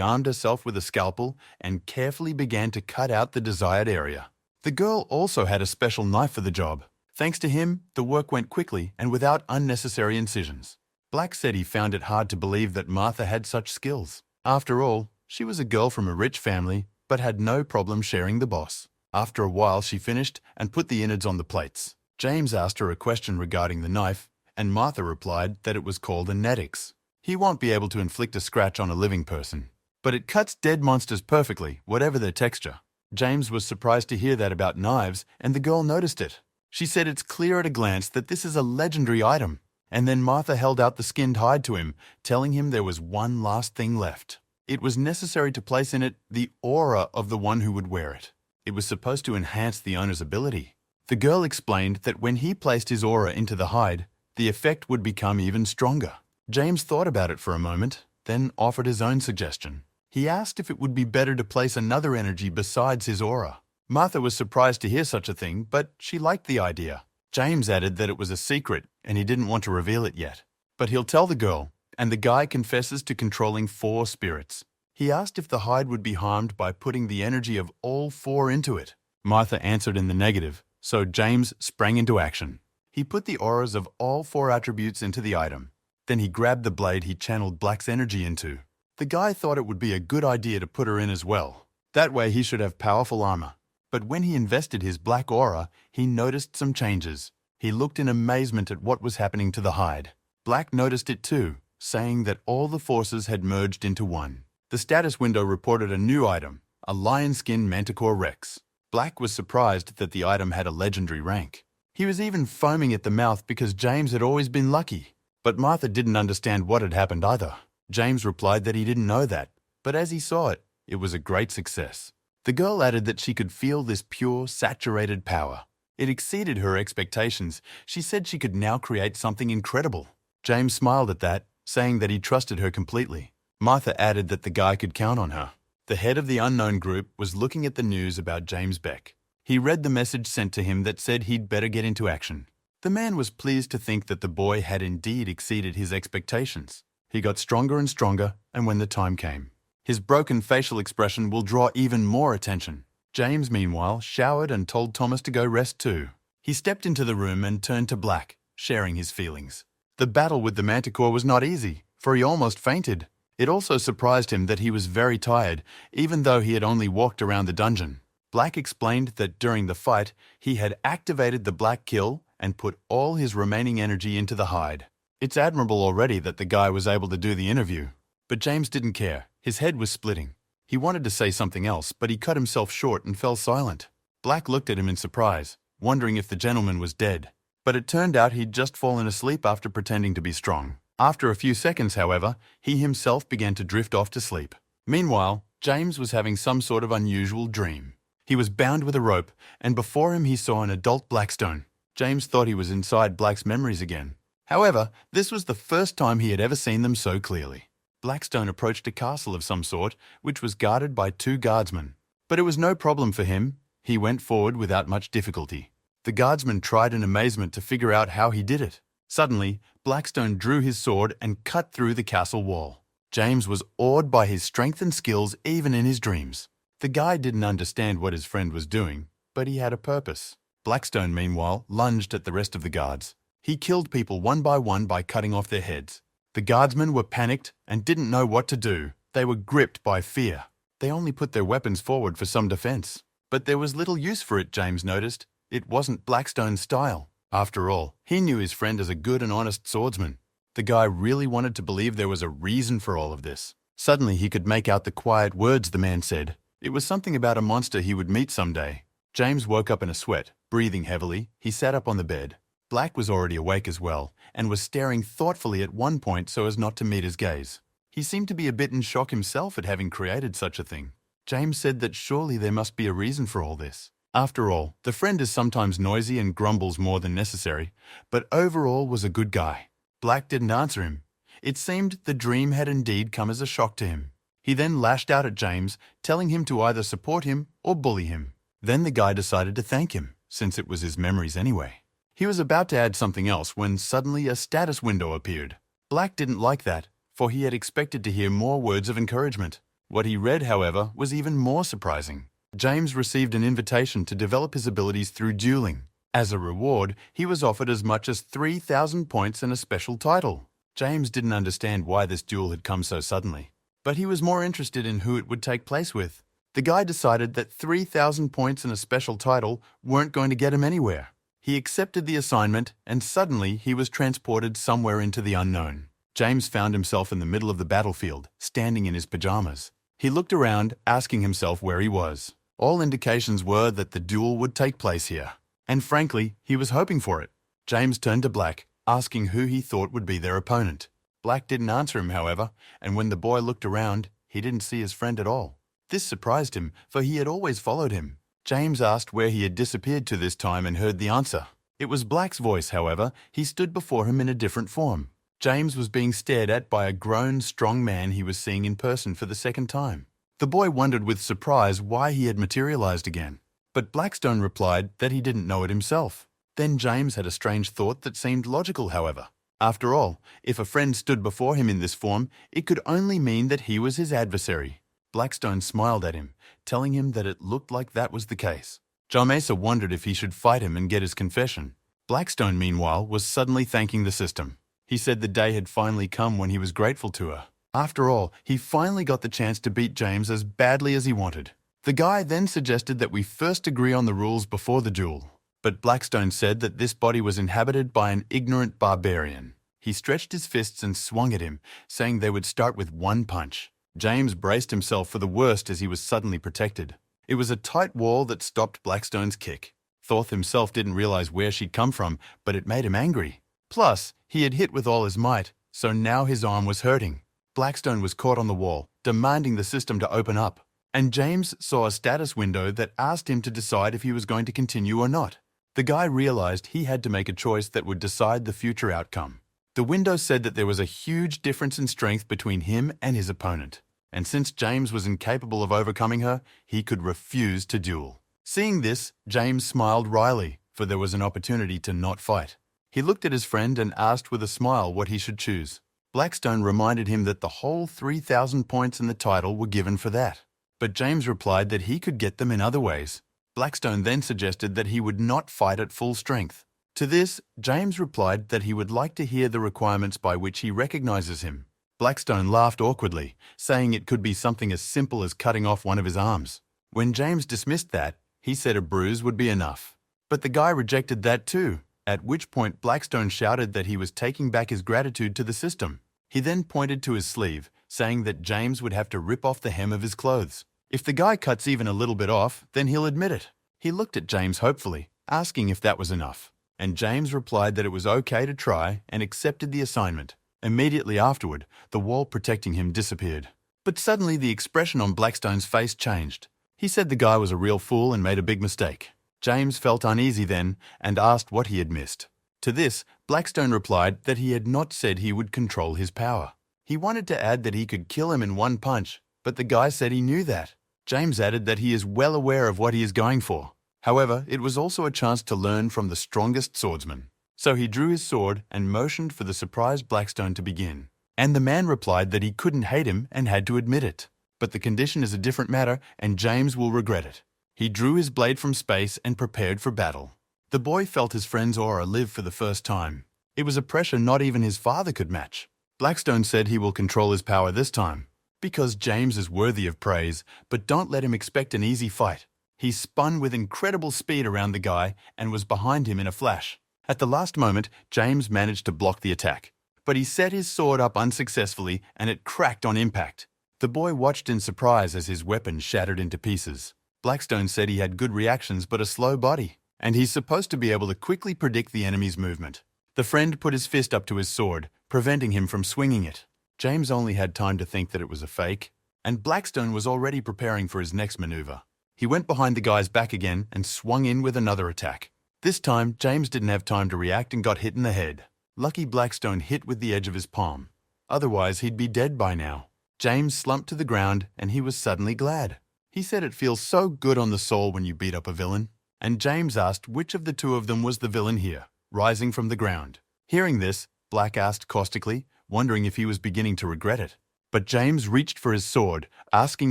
armed herself with a scalpel and carefully began to cut out the desired area. The girl also had a special knife for the job. Thanks to him, the work went quickly and without unnecessary incisions. Black said he found it hard to believe that Martha had such skills. After all, she was a girl from a rich family, but had no problem sharing the boss. After a while, she finished and put the innards on the plates. James asked her a question regarding the knife, and Martha replied that it was called a netix. He won't be able to inflict a scratch on a living person, but it cuts dead monsters perfectly, whatever their texture. James was surprised to hear that about knives, and the girl noticed it. She said it's clear at a glance that this is a legendary item. And then Martha held out the skinned hide to him, telling him there was one last thing left. It was necessary to place in it the aura of the one who would wear it. It was supposed to enhance the owner's ability. The girl explained that when he placed his aura into the hide, the effect would become even stronger. James thought about it for a moment, then offered his own suggestion. He asked if it would be better to place another energy besides his aura. Martha was surprised to hear such a thing, but she liked the idea. James added that it was a secret and he didn't want to reveal it yet. But he'll tell the girl, and the guy confesses to controlling 4 spirits. He asked if the hide would be harmed by putting the energy of all 4 into it. Martha answered in the negative, so James sprang into action. He put the auras of all 4 attributes into the item. Then he grabbed the blade he channeled Black's energy into. The guy thought it would be a good idea to put her in as well. That way he should have powerful armor. But when he invested his black aura, he noticed some changes. He looked in amazement at what was happening to the hide. Black noticed it too, saying that all the forces had merged into one. The status window reported a new item, a lion skin Manticore Rex. Black was surprised that the item had a legendary rank. He was even foaming at the mouth because James had always been lucky. But Martha didn't understand what had happened either. James replied that he didn't know that, but as he saw it, it was a great success. The girl added that she could feel this pure, saturated power. It exceeded her expectations. She said she could now create something incredible. James smiled at that, saying that he trusted her completely. Martha added that the guy could count on her. The head of the unknown group was looking at the news about James Beck. He read the message sent to him that said he'd better get into action. The man was pleased to think that the boy had indeed exceeded his expectations. He got stronger and stronger, and when the time came, his broken facial expression will draw even more attention. James, meanwhile, showered and told Thomas to go rest too. He stepped into the room and turned to Black, sharing his feelings. The battle with the Manticore was not easy, for he almost fainted. It also surprised him that he was very tired, even though he had only walked around the dungeon. Black explained that during the fight, he had activated the Black Kill and put all his remaining energy into the hide. It's admirable already that the guy was able to do the interview. But James didn't care. His head was splitting. He wanted to say something else, but he cut himself short and fell silent. Black looked at him in surprise, wondering if the gentleman was dead. But it turned out he'd just fallen asleep after pretending to be strong. After a few seconds, however, he himself began to drift off to sleep. Meanwhile, James was having some sort of unusual dream. He was bound with a rope, and before him he saw an adult Blackstone. James thought he was inside Black's memories again. However, this was the first time he had ever seen them so clearly. Blackstone approached a castle of some sort, which was guarded by 2 guardsmen. But it was no problem for him. He went forward without much difficulty. The guardsmen tried in amazement to figure out how he did it. Suddenly, Blackstone drew his sword and cut through the castle wall. James was awed by his strength and skills even in his dreams. The guy didn't understand what his friend was doing, but he had a purpose. Blackstone, meanwhile, lunged at the rest of the guards. He killed people one by cutting off their heads. The guardsmen were panicked and didn't know what to do. They were gripped by fear. They only put their weapons forward for some defense. But there was little use for it, James noticed. It wasn't Blackstone's style. After all, he knew his friend as a good and honest swordsman. The guy really wanted to believe there was a reason for all of this. Suddenly he could make out the quiet words the man said. It was something about a monster he would meet someday. James woke up in a sweat. Breathing heavily, he sat up on the bed. Black was already awake as well, and was staring thoughtfully at one point so as not to meet his gaze. He seemed to be a bit in shock himself at having created such a thing. James said that surely there must be a reason for all this. After all, the friend is sometimes noisy and grumbles more than necessary, but overall was a good guy. Black didn't answer him. It seemed the dream had indeed come as a shock to him. He then lashed out at James, telling him to either support him or bully him. Then the guy decided to thank him, since it was his memories anyway. He was about to add something else when suddenly a status window appeared. Black didn't like that, for he had expected to hear more words of encouragement. What he read, however, was even more surprising. James received an invitation to develop his abilities through dueling. As a reward, he was offered as much as 3,000 points and a special title. James didn't understand why this duel had come so suddenly, but he was more interested in who it would take place with. The guy decided that 3,000 points and a special title weren't going to get him anywhere. He accepted the assignment, and suddenly he was transported somewhere into the unknown. James found himself in the middle of the battlefield, standing in his pajamas. He looked around, asking himself where he was. All indications were that the duel would take place here. And frankly, he was hoping for it. James turned to Black, asking who he thought would be their opponent. Black didn't answer him, however, and when the boy looked around, he he didn't see his friend at all. This surprised him, for he had always followed him. James asked where he had disappeared to this time and heard the answer. It was Black's voice, however. He stood before him in a different form. James was being stared at by a grown, strong man he was seeing in person for the second time. The boy wondered with surprise why he had materialized again. But Blackstone replied that he didn't know it himself. Then James had a strange thought that seemed logical, however. After all, if a friend stood before him in this form, it could only mean that he was his adversary. Blackstone smiled at him, telling him that it looked like that was the case. James wondered if he should fight him and get his confession. Blackstone, meanwhile, was suddenly thanking the system. He said the day had finally come when he was grateful to her. After all, he finally got the chance to beat James as badly as he wanted. The guy then suggested that we first agree on the rules before the duel. But Blackstone said that this body was inhabited by an ignorant barbarian. He stretched his fists and swung at him, saying they would start with one punch. James braced himself for the worst as he was suddenly protected. It was a tight wall that stopped Blackstone's kick. Thoth himself didn't realize where she'd come from, but it made him angry. Plus, he had hit with all his might, so now his arm was hurting. Blackstone was caught on the wall, demanding the system to open up. And James saw a status window that asked him to decide if he was going to continue or not. The guy realized he had to make a choice that would decide the future outcome. The window said that there was a huge difference in strength between him and his opponent. And since James was incapable of overcoming her, he could refuse to duel. Seeing this, James smiled wryly, for there was an opportunity to not fight. He looked at his friend and asked with a smile what he should choose. Blackstone reminded him that the whole 3,000 points in the title were given for that. But James replied that he could get them in other ways. Blackstone then suggested that he would not fight at full strength. To this, James replied that he would like to hear the requirements by which he recognizes him. Blackstone laughed awkwardly, saying it could be something as simple as cutting off one of his arms. When James dismissed that, he said a bruise would be enough. But the guy rejected that too, at which point Blackstone shouted that he was taking back his gratitude to the system. He then pointed to his sleeve, saying that James would have to rip off the hem of his clothes. If the guy cuts even a little bit off, then he'll admit it. He looked at James hopefully, asking if that was enough. And James replied that it was okay to try and accepted the assignment. Immediately afterward, the wall protecting him disappeared. But suddenly the expression on Blackstone's face changed. He said the guy was a real fool and made a big mistake. James felt uneasy then and asked what he had missed. To this, Blackstone replied that he had not said he would control his power. He wanted to add that he could kill him in one punch, but the guy said he knew that. James added that he is well aware of what he is going for. However, it was also a chance to learn from the strongest swordsman. So he drew his sword and motioned for the surprised Blackstone to begin. And the man replied that he couldn't hate him and had to admit it. But the condition is a different matter and James will regret it. He drew his blade from space and prepared for battle. The boy felt his friend's aura live for the first time. It was a pressure not even his father could match. Blackstone said he will control his power this time. Because James is worthy of praise, but don't let him expect an easy fight. He spun with incredible speed around the guy and was behind him in a flash. At the last moment, James managed to block the attack. But he set his sword up unsuccessfully and it cracked on impact. The boy watched in surprise as his weapon shattered into pieces. Blackstone said he had good reactions but a slow body, and he's supposed to be able to quickly predict the enemy's movement. The friend put his fist up to his sword, preventing him from swinging it. James only had time to think that it was a fake, and Blackstone was already preparing for his next maneuver. He went behind the guy's back again and swung in with another attack. This time, James didn't have time to react and got hit in the head. Lucky Blackstone hit with the edge of his palm. Otherwise, he'd be dead by now. James slumped to the ground and he was suddenly glad. He said it feels so good on the soul when you beat up a villain. And James asked which of the two of them was the villain here, rising from the ground. Hearing this, Black asked caustically, wondering if he was beginning to regret it. But James reached for his sword, asking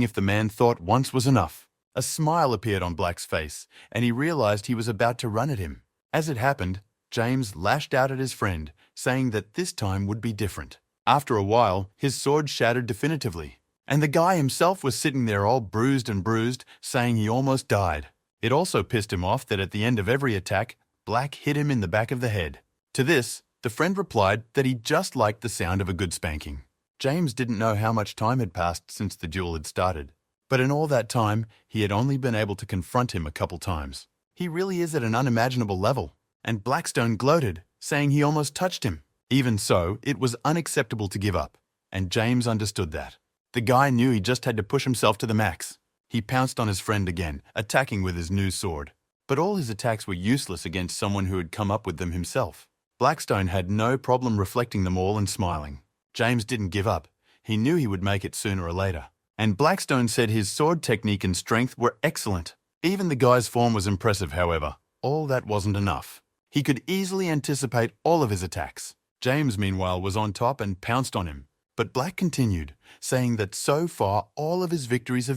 if the man thought once was enough. A smile appeared on Black's face, and he realized he was about to run at him. As it happened, James lashed out at his friend, saying that this time would be different. After a while, his sword shattered definitively, and the guy himself was sitting there all bruised, saying he almost died. It also pissed him off that at the end of every attack, Black hit him in the back of the head. To this, the friend replied that he just liked the sound of a good spanking. James didn't know how much time had passed since the duel had started, but in all that time, he had only been able to confront him a couple times. He really is at an unimaginable level, and Blackstone gloated, saying he almost touched him. Even so, it was unacceptable to give up, and James understood that. The guy knew he just had to push himself to the max. He pounced on his friend again, attacking with his new sword. But all his attacks were useless against someone who had come up with them himself. Blackstone had no problem reflecting them all and smiling. James didn't give up. He knew he would make it sooner or later. And Blackstone said his sword technique and strength were excellent. Even the guy's form was impressive, however. All that wasn't enough. He could easily anticipate all of his attacks. James, meanwhile, was on top and pounced on him. But Black continued, saying that so far all of his victories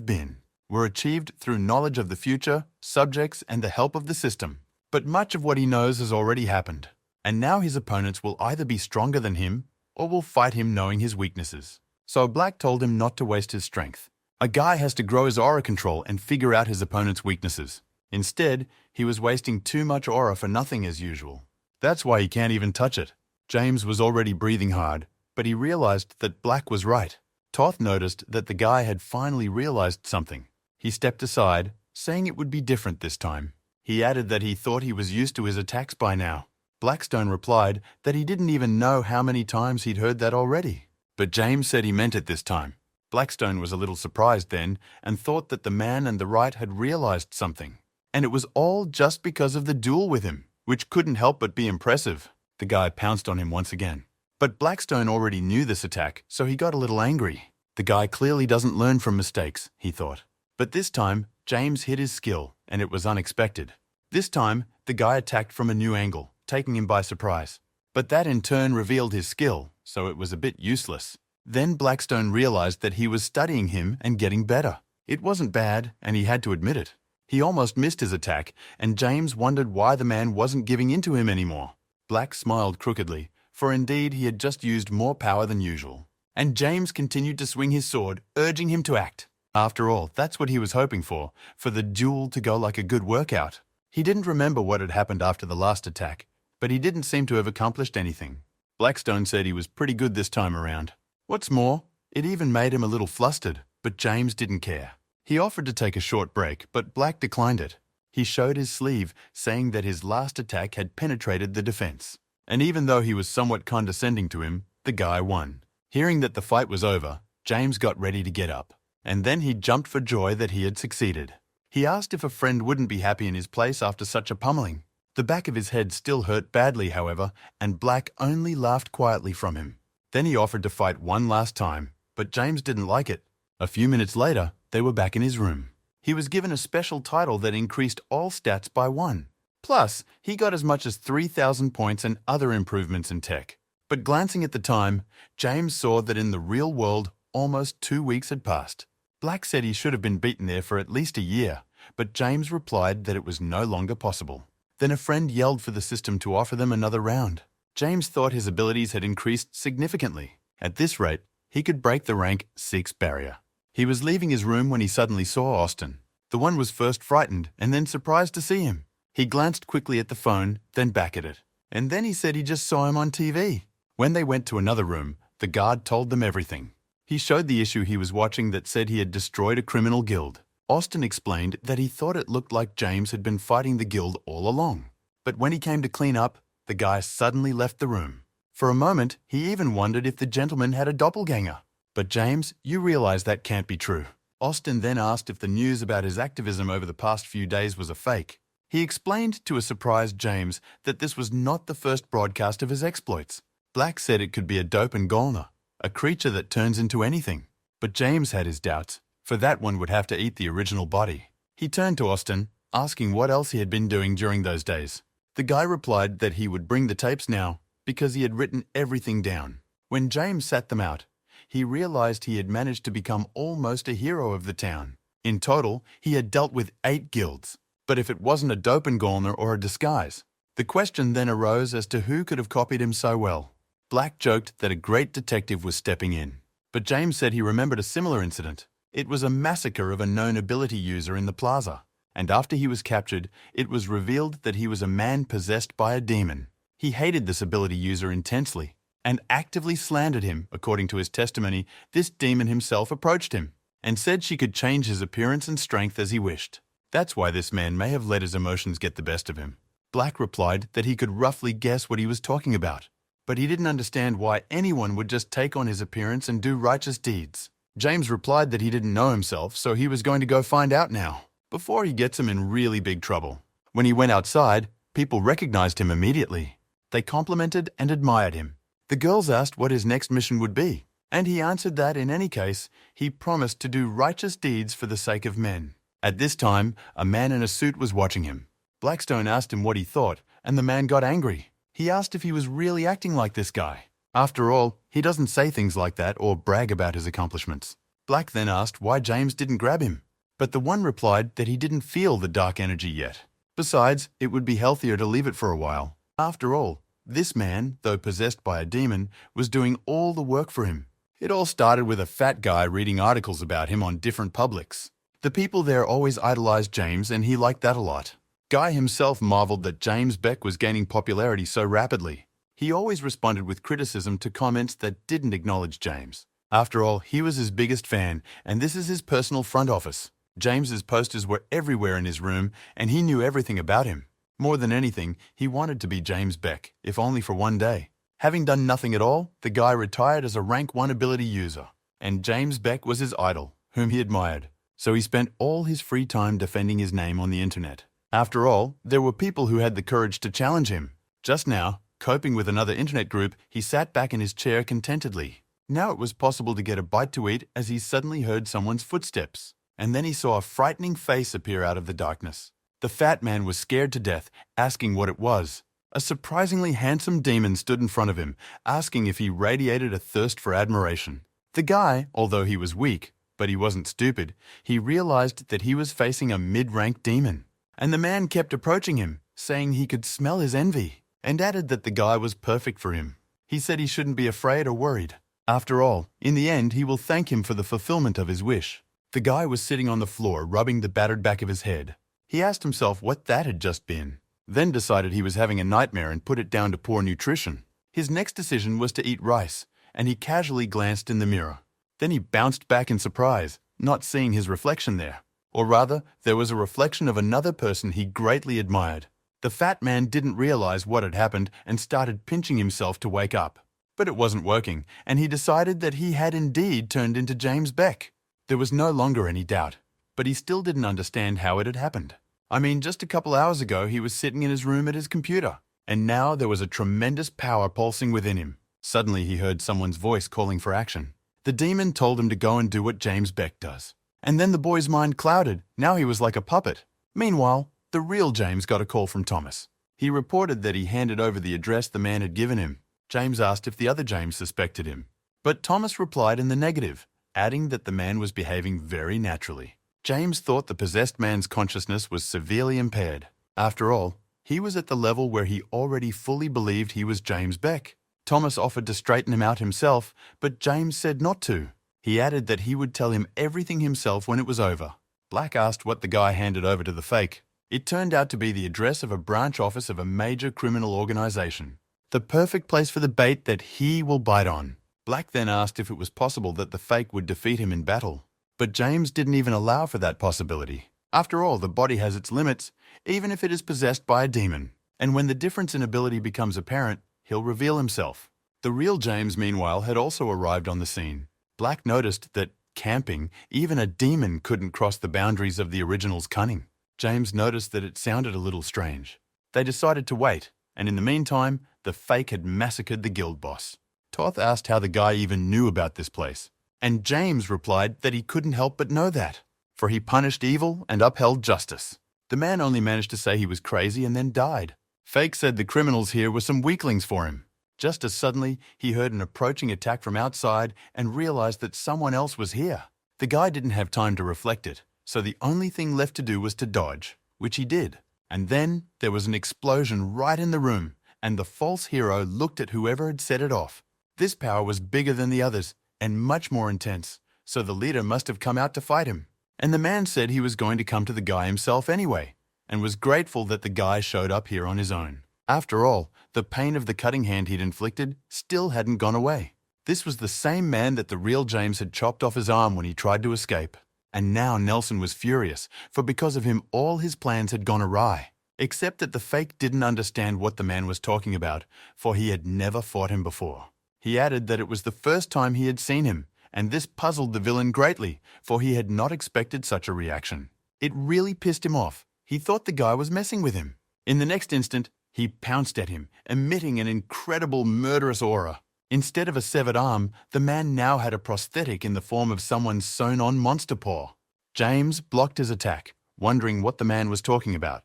were achieved through knowledge of the future, subjects, and the help of the system. But much of what he knows has already happened. And now his opponents will either be stronger than him or will fight him knowing his weaknesses. So Black told him not to waste his strength. A guy has to grow his aura control and figure out his opponent's weaknesses. Instead, he was wasting too much aura for nothing as usual. That's why he can't even touch it. James was already breathing hard, but he realized that Black was right. Toth noticed that the guy had finally realized something. He stepped aside, saying it would be different this time. He added that he thought he was used to his attacks by now. Blackstone replied that he didn't even know how many times he'd heard that already. But James said he meant it this time. Blackstone was a little surprised then and thought that the man and the right had realized something. And it was all just because of the duel with him, which couldn't help but be impressive. The guy pounced on him once again. But Blackstone already knew this attack, so he got a little angry. The guy clearly doesn't learn from mistakes, he thought. But this time, James hit his skill, and it was unexpected. This time, the guy attacked from a new angle, taking him by surprise. But that in turn revealed his skill, so it was a bit useless. Then Blackstone realized that he was studying him and getting better. It wasn't bad, and he had to admit it. He almost missed his attack, and James wondered why the man wasn't giving in to him anymore. Black smiled crookedly, for indeed he had just used more power than usual. And James continued to swing his sword, urging him to act. After all, that's what he was hoping for the duel to go like a good workout. He didn't remember what had happened after the last attack, but he didn't seem to have accomplished anything. Blackstone said he was pretty good this time around. What's more, it even made him a little flustered, but James didn't care. He offered to take a short break, but Black declined it. He showed his sleeve, saying that his last attack had penetrated the defense. And even though he was somewhat condescending to him, the guy won. Hearing that the fight was over, James got ready to get up. And then he jumped for joy that he had succeeded. He asked if a friend wouldn't be happy in his place after such a pummeling. The back of his head still hurt badly, however, and Black only laughed quietly from him. Then he offered to fight one last time, but James didn't like it. A few minutes later, they were back in his room. He was given a special title that increased all stats by 1. Plus, he got as much as 3,000 points and other improvements in tech. But glancing at the time, James saw that in the real world, almost 2 weeks had passed. Black said he should have been beaten there for at least a year, but James replied that it was no longer possible. Then a friend yelled for the system to offer them another round. James thought his abilities had increased significantly. At this rate, he could break the rank 6 barrier. He was leaving his room when he suddenly saw Austin. The one was first frightened and then surprised to see him. He glanced quickly at the phone, then back at it. And then he said he just saw him on TV. When they went to another room, the guard told them everything. He showed the issue he was watching that said he had destroyed a criminal guild. Austin explained that he thought it looked like James had been fighting the guild all along. But when he came to clean up, the guy suddenly left the room. For a moment, he even wondered if the gentleman had a doppelganger. But James, you realize that can't be true. Austin then asked if the news about his activism over the past few days was a fake. He explained to a surprised James that this was not the first broadcast of his exploits. Black said it could be a Doppelganger, a creature that turns into anything. But James had his doubts, for that one would have to eat the original body. He turned to Austin, asking what else he had been doing during those days. The guy replied that he would bring the tapes now because he had written everything down. When James sat them out, he realized he had managed to become almost a hero of the town. In total, he had dealt with 8 guilds. But if it wasn't a Doppelganger or a disguise, the question then arose as to who could have copied him so well. Black joked that a great detective was stepping in. But James said he remembered a similar incident. It was a massacre of a known ability user in the plaza. And after he was captured, it was revealed that he was a man possessed by a demon. He hated this ability user intensely and actively slandered him. According to his testimony, this demon himself approached him and said she could change his appearance and strength as he wished. That's why this man may have let his emotions get the best of him. Black replied that he could roughly guess what he was talking about, but he didn't understand why anyone would just take on his appearance and do righteous deeds. James replied that he didn't know himself, so he was going to go find out now, before he gets him in really big trouble. When he went outside, people recognized him immediately. They complimented and admired him. The girls asked what his next mission would be, and he answered that in any case, he promised to do righteous deeds for the sake of men. At this time, a man in a suit was watching him. Blackstone asked him what he thought, and the man got angry. He asked if he was really acting like this guy. After all, he doesn't say things like that or brag about his accomplishments. Black then asked why James didn't grab him, but the one replied that he didn't feel the dark energy yet. Besides, it would be healthier to leave it for a while. After all, this man, though possessed by a demon, was doing all the work for him. It all started with a fat guy reading articles about him on different publics. The people there always idolized James, and he liked that a lot. Guy himself marveled that James Beck was gaining popularity so rapidly. He always responded with criticism to comments that didn't acknowledge James. After all, he was his biggest fan, and this is his personal front office. James's posters were everywhere in his room, and he knew everything about him. More than anything, he wanted to be James Beck, if only for one day. Having done nothing at all, the guy retired as a rank 1 ability user, and James Beck was his idol, whom he admired. So he spent all his free time defending his name on the internet. After all, there were people who had the courage to challenge him. Just now, coping with another internet group, he sat back in his chair contentedly. Now it was possible to get a bite to eat as he suddenly heard someone's footsteps. And then he saw a frightening face appear out of the darkness. The fat man was scared to death, asking what it was. A surprisingly handsome demon stood in front of him, asking if he radiated a thirst for admiration. The guy, although he was weak, but he wasn't stupid, he realized that he was facing a mid-rank demon. And the man kept approaching him, saying he could smell his envy, and added that the guy was perfect for him. He said he shouldn't be afraid or worried. After all, in the end, he will thank him for the fulfillment of his wish. The guy was sitting on the floor, rubbing the battered back of his head. He asked himself what that had just been, then decided he was having a nightmare and put it down to poor nutrition. His next decision was to eat rice, and he casually glanced in the mirror. Then he bounced back in surprise, not seeing his reflection there. Or rather, there was a reflection of another person he greatly admired. The fat man didn't realize what had happened and started pinching himself to wake up. But it wasn't working, and he decided that he had indeed turned into James Beck. There was no longer any doubt, but he still didn't understand how it had happened. I mean, just a couple hours ago he was sitting in his room at his computer, and now there was a tremendous power pulsing within him. Suddenly he heard someone's voice calling for action. The demon told him to go and do what James Beck does. And then the boy's mind clouded. Now he was like a puppet. Meanwhile, the real James got a call from Thomas. He reported that he handed over the address the man had given him. James asked if the other James suspected him. But Thomas replied in the negative, adding that the man was behaving very naturally. James thought the possessed man's consciousness was severely impaired. After all, he was at the level where he already fully believed he was James Beck. Thomas offered to straighten him out himself, but James said not to. He added that he would tell him everything himself when it was over. Black asked what the guy handed over to the fake. It turned out to be the address of a branch office of a major criminal organization. The perfect place for the bait that he will bite on. Black then asked if it was possible that the fake would defeat him in battle. But James didn't even allow for that possibility. After all, the body has its limits, even if it is possessed by a demon. And when the difference in ability becomes apparent, he'll reveal himself. The real James, meanwhile, had also arrived on the scene. Black noticed that, camping, even a demon couldn't cross the boundaries of the original's cunning. James noticed that it sounded a little strange. They decided to wait, and in the meantime, the fake had massacred the guild boss. Toth asked how the guy even knew about this place, and James replied that he couldn't help but know that, for he punished evil and upheld justice. The man only managed to say he was crazy and then died. Fake said the criminals here were some weaklings for him. Just as suddenly, he heard an approaching attack from outside and realized that someone else was here. The guy didn't have time to reflect it, so the only thing left to do was to dodge, which he did. And then there was an explosion right in the room, and the false hero looked at whoever had set it off. This power was bigger than the others, and much more intense, so the leader must have come out to fight him. And the man said he was going to come to the guy himself anyway, and was grateful that the guy showed up here on his own. After all, the pain of the cutting hand he'd inflicted still hadn't gone away. This was the same man that the real James had chopped off his arm when he tried to escape. And now Nelson was furious, for because of him all his plans had gone awry. Except that the fake didn't understand what the man was talking about, for he had never fought him before. He added that it was the first time he had seen him, and this puzzled the villain greatly, for he had not expected such a reaction. It really pissed him off. He thought the guy was messing with him. In the next instant, he pounced at him, emitting an incredible murderous aura. Instead of a severed arm, the man now had a prosthetic in the form of someone's sewn-on monster paw. James blocked his attack, wondering what the man was talking about.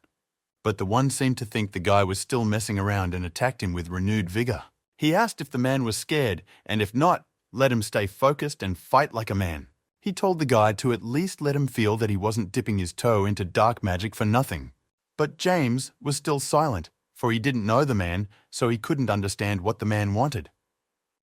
But the one seemed to think the guy was still messing around and attacked him with renewed vigor. He asked if the man was scared, and if not, let him stay focused and fight like a man. He told the guy to at least let him feel that he wasn't dipping his toe into dark magic for nothing. But James was still silent, for he didn't know the man, so he couldn't understand what the man wanted.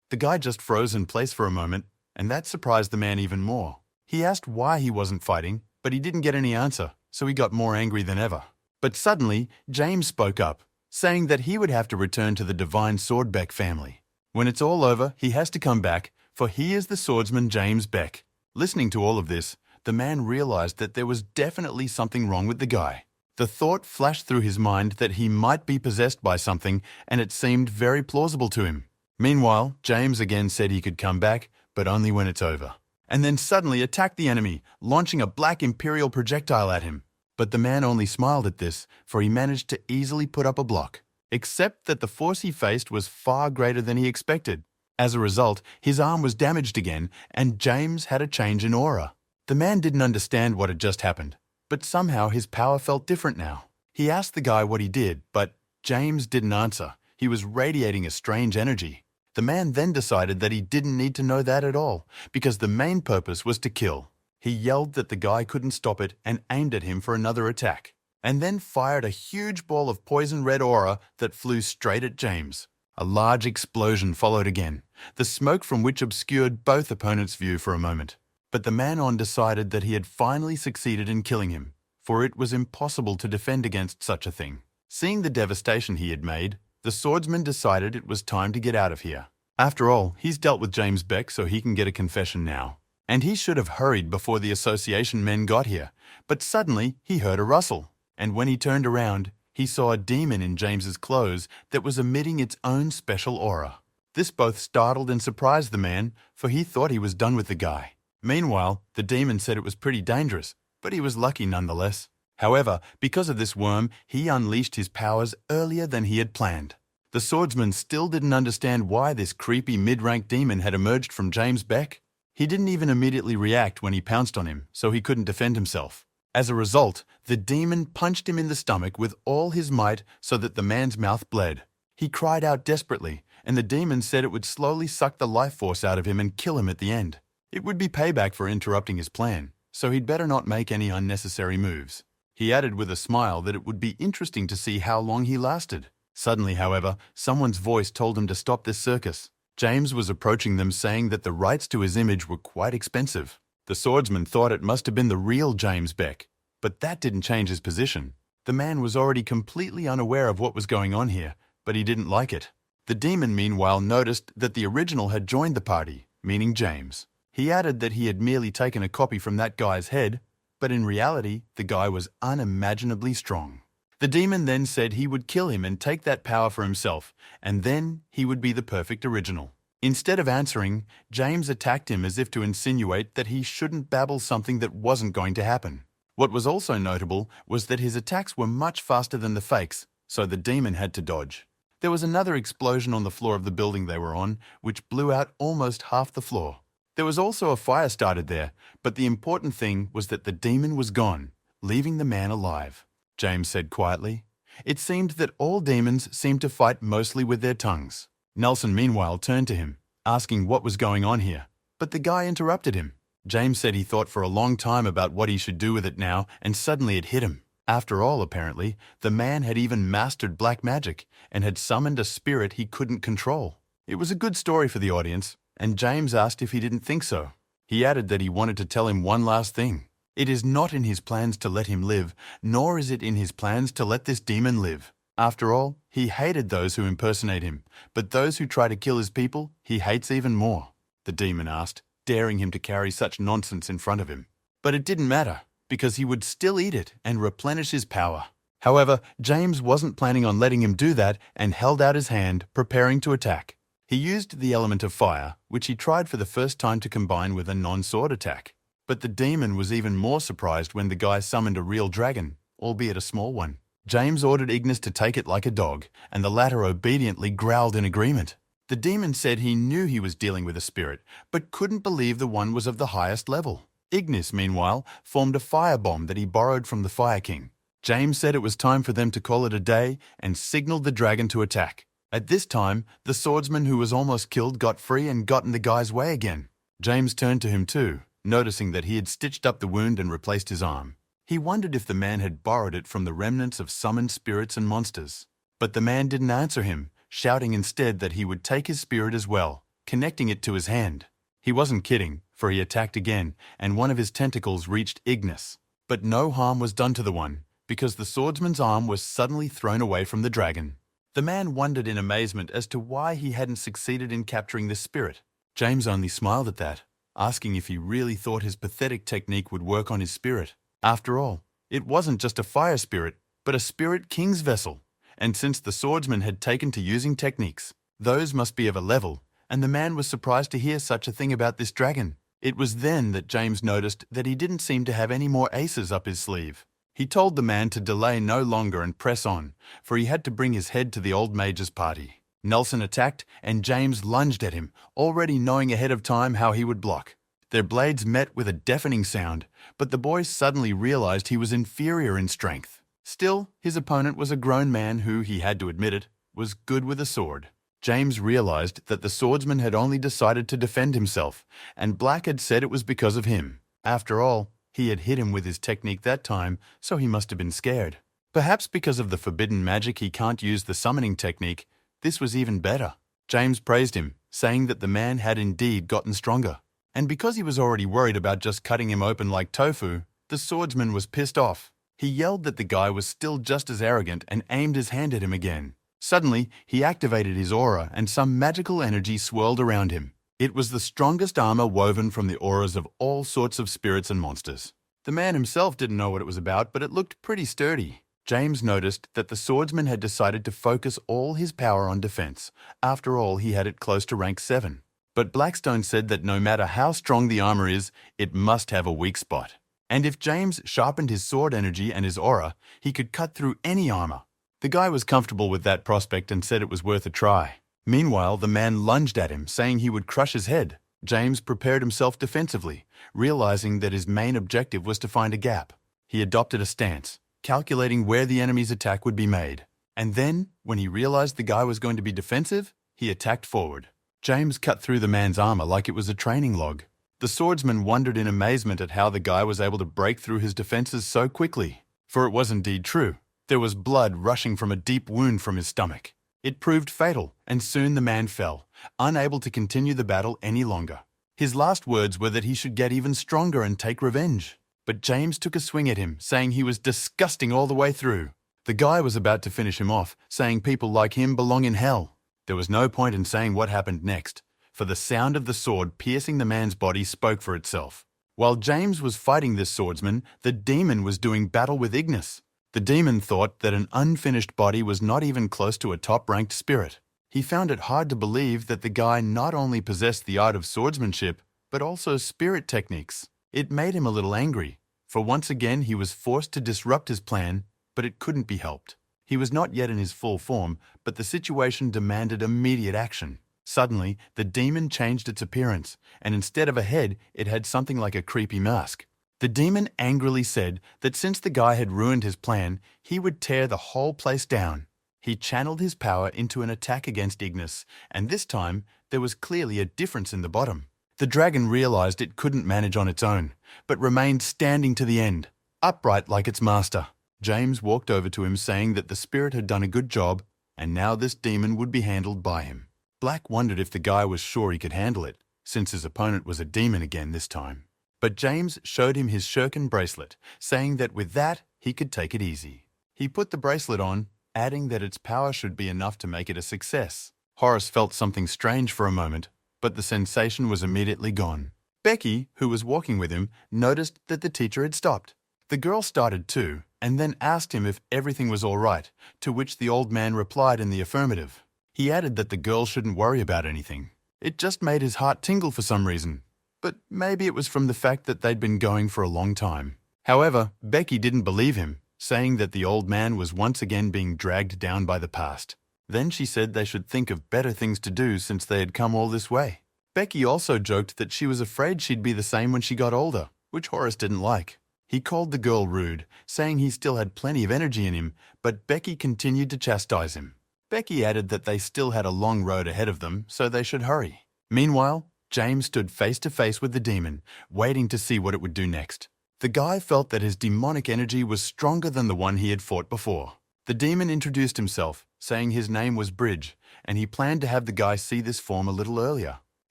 The guy just froze in place for a moment, and that surprised the man even more. He asked why he wasn't fighting, but he didn't get any answer, so he got more angry than ever. But suddenly, James spoke up, saying that he would have to return to the divine Sword Beck family. When it's all over, he has to come back, for he is the swordsman James Beck. Listening to all of this, the man realized that there was definitely something wrong with the guy. The thought flashed through his mind that he might be possessed by something, and it seemed very plausible to him. Meanwhile, James again said he could come back, but only when it's over. And then suddenly attacked the enemy, launching a black imperial projectile at him. But the man only smiled at this, for he managed to easily put up a block. Except that the force he faced was far greater than he expected. As a result, his arm was damaged again, and James had a change in aura. The man didn't understand what had just happened, but somehow his power felt different now. He asked the guy what he did, but James didn't answer. He was radiating a strange energy. The man then decided that he didn't need to know that at all, because the main purpose was to kill. He yelled that the guy couldn't stop it and aimed at him for another attack, and then fired a huge ball of poison red aura that flew straight at James. A large explosion followed again, the smoke from which obscured both opponents' view for a moment. But the man-on decided that he had finally succeeded in killing him, for it was impossible to defend against such a thing. Seeing the devastation he had made, the swordsman decided it was time to get out of here. After all, he's dealt with James Beck, so he can get a confession now. And he should have hurried before the association men got here, but suddenly he heard a rustle, and when he turned around, he saw a demon in James's clothes that was emitting its own special aura. This both startled and surprised the man, for he thought he was done with the guy. Meanwhile, the demon said it was pretty dangerous, but he was lucky nonetheless. However, because of this worm, he unleashed his powers earlier than he had planned. The swordsman still didn't understand why this creepy mid-rank demon had emerged from James Beck. He didn't even immediately react when he pounced on him, so he couldn't defend himself. As a result, the demon punched him in the stomach with all his might so that the man's mouth bled. He cried out desperately, and the demon said it would slowly suck the life force out of him and kill him at the end. It would be payback for interrupting his plan, so he'd better not make any unnecessary moves. He added with a smile that it would be interesting to see how long he lasted. Suddenly, however, someone's voice told him to stop this circus. James was approaching them, saying that the rights to his image were quite expensive. The swordsman thought it must have been the real James Beck, but that didn't change his position. The man was already completely unaware of what was going on here, but he didn't like it. The demon, meanwhile, noticed that the original had joined the party, meaning James. He added that he had merely taken a copy from that guy's head, but in reality, the guy was unimaginably strong. The demon then said he would kill him and take that power for himself, and then he would be the perfect original. Instead of answering, James attacked him as if to insinuate that he shouldn't babble something that wasn't going to happen. What was also notable was that his attacks were much faster than the fakes, so the demon had to dodge. There was another explosion on the floor of the building they were on, which blew out almost half the floor. There was also a fire started there, but the important thing was that the demon was gone, leaving the man alive. James said quietly. It seemed that all demons seemed to fight mostly with their tongues. Nelson meanwhile turned to him, asking what was going on here, but the guy interrupted him. James said he thought for a long time about what he should do with it now, and suddenly it hit him. After all, apparently, the man had even mastered black magic and had summoned a spirit he couldn't control. It was a good story for the audience, and James asked if he didn't think so. He added that he wanted to tell him one last thing. It is not in his plans to let him live, nor is it in his plans to let this demon live. After all, he hated those who impersonate him, but those who try to kill his people, he hates even more. The demon asked, daring him to carry such nonsense in front of him. But it didn't matter, because he would still eat it and replenish his power. However, James wasn't planning on letting him do that and held out his hand, preparing to attack. He used the element of fire, which he tried for the first time to combine with a non-sword attack. But the demon was even more surprised when the guy summoned a real dragon, albeit a small one. James ordered Ignis to take it like a dog, and the latter obediently growled in agreement. The demon said he knew he was dealing with a spirit, but couldn't believe the one was of the highest level. Ignis, meanwhile, formed a firebomb that he borrowed from the Fire King. James said it was time for them to call it a day and signaled the dragon to attack. At this time, the swordsman who was almost killed got free and got in the guy's way again. James turned to him too, noticing that he had stitched up the wound and replaced his arm. He wondered if the man had borrowed it from the remnants of summoned spirits and monsters. But the man didn't answer him, shouting instead that he would take his spirit as well, connecting it to his hand. He wasn't kidding, for he attacked again, and one of his tentacles reached Ignis. But no harm was done to the one, because the swordsman's arm was suddenly thrown away from the dragon. The man wondered in amazement as to why he hadn't succeeded in capturing the spirit. James only smiled at that, asking if he really thought his pathetic technique would work on his spirit. After all, it wasn't just a fire spirit, but a spirit king's vessel. And since the swordsman had taken to using techniques, those must be of a level, and the man was surprised to hear such a thing about this dragon. It was then that James noticed that he didn't seem to have any more aces up his sleeve. He told the man to delay no longer and press on, for he had to bring his head to the old mage's party. Nelson attacked, and James lunged at him, already knowing ahead of time how he would block. Their blades met with a deafening sound, but the boy suddenly realized he was inferior in strength. Still, his opponent was a grown man who, he had to admit it, was good with a sword. James realized that the swordsman had only decided to defend himself, and Black had said it was because of him. After all, he had hit him with his technique that time, so he must have been scared. Perhaps because of the forbidden magic he can't use the summoning technique, this was even better. James praised him, saying that the man had indeed gotten stronger. And because he was already worried about just cutting him open like tofu, the swordsman was pissed off. He yelled that the guy was still just as arrogant and aimed his hand at him again. Suddenly, he activated his aura and some magical energy swirled around him. It was the strongest armor woven from the auras of all sorts of spirits and monsters. The man himself didn't know what it was about, but it looked pretty sturdy. James noticed that the swordsman had decided to focus all his power on defense. After all, he had it close to rank 7. But Blackstone said that no matter how strong the armor is, it must have a weak spot. And if James sharpened his sword energy and his aura, he could cut through any armor. The guy was comfortable with that prospect and said it was worth a try. Meanwhile, the man lunged at him, saying he would crush his head. James prepared himself defensively, realizing that his main objective was to find a gap. He adopted a stance, calculating where the enemy's attack would be made. And then, when he realized the guy was going to be defensive, he attacked forward. James cut through the man's armor like it was a training log. The swordsman wondered in amazement at how the guy was able to break through his defenses so quickly. For it was indeed true. There was blood rushing from a deep wound from his stomach. It proved fatal, and soon the man fell, unable to continue the battle any longer. His last words were that he should get even stronger and take revenge. But James took a swing at him, saying he was disgusting all the way through. The guy was about to finish him off, saying people like him belong in hell. There was no point in saying what happened next, for the sound of the sword piercing the man's body spoke for itself. While James was fighting this swordsman, the demon was doing battle with Ignis. The demon thought that an unfinished body was not even close to a top-ranked spirit. He found it hard to believe that the guy not only possessed the art of swordsmanship, but also spirit techniques. It made him a little angry, for once again he was forced to disrupt his plan, but it couldn't be helped. He was not yet in his full form, but the situation demanded immediate action. Suddenly, the demon changed its appearance, and instead of a head, it had something like a creepy mask. The demon angrily said that since the guy had ruined his plan, he would tear the whole place down. He channeled his power into an attack against Ignis, and this time, there was clearly a difference in the bottom. The dragon realized it couldn't manage on its own, but remained standing to the end, upright like its master. James walked over to him saying that the spirit had done a good job, and now this demon would be handled by him. Black wondered if the guy was sure he could handle it, since his opponent was a demon again this time. But James showed him his shuriken bracelet, saying that with that, he could take it easy. He put the bracelet on, adding that its power should be enough to make it a success. Horace felt something strange for a moment, but the sensation was immediately gone. Becky, who was walking with him, noticed that the teacher had stopped. The girl started too, and then asked him if everything was all right, to which the old man replied in the affirmative. He added that the girl shouldn't worry about anything. It just made his heart tingle for some reason, but maybe it was from the fact that they'd been going for a long time. However, Becky didn't believe him, saying that the old man was once again being dragged down by the past. Then she said they should think of better things to do since they had come all this way. Becky also joked that she was afraid she'd be the same when she got older, which Horace didn't like. He called the girl rude, saying he still had plenty of energy in him, but Becky continued to chastise him. Becky added that they still had a long road ahead of them, so they should hurry. Meanwhile, James stood face to face with the demon, waiting to see what it would do next. The guy felt that his demonic energy was stronger than the one he had fought before. The demon introduced himself, saying his name was Bridge, and he planned to have the guy see this form a little earlier.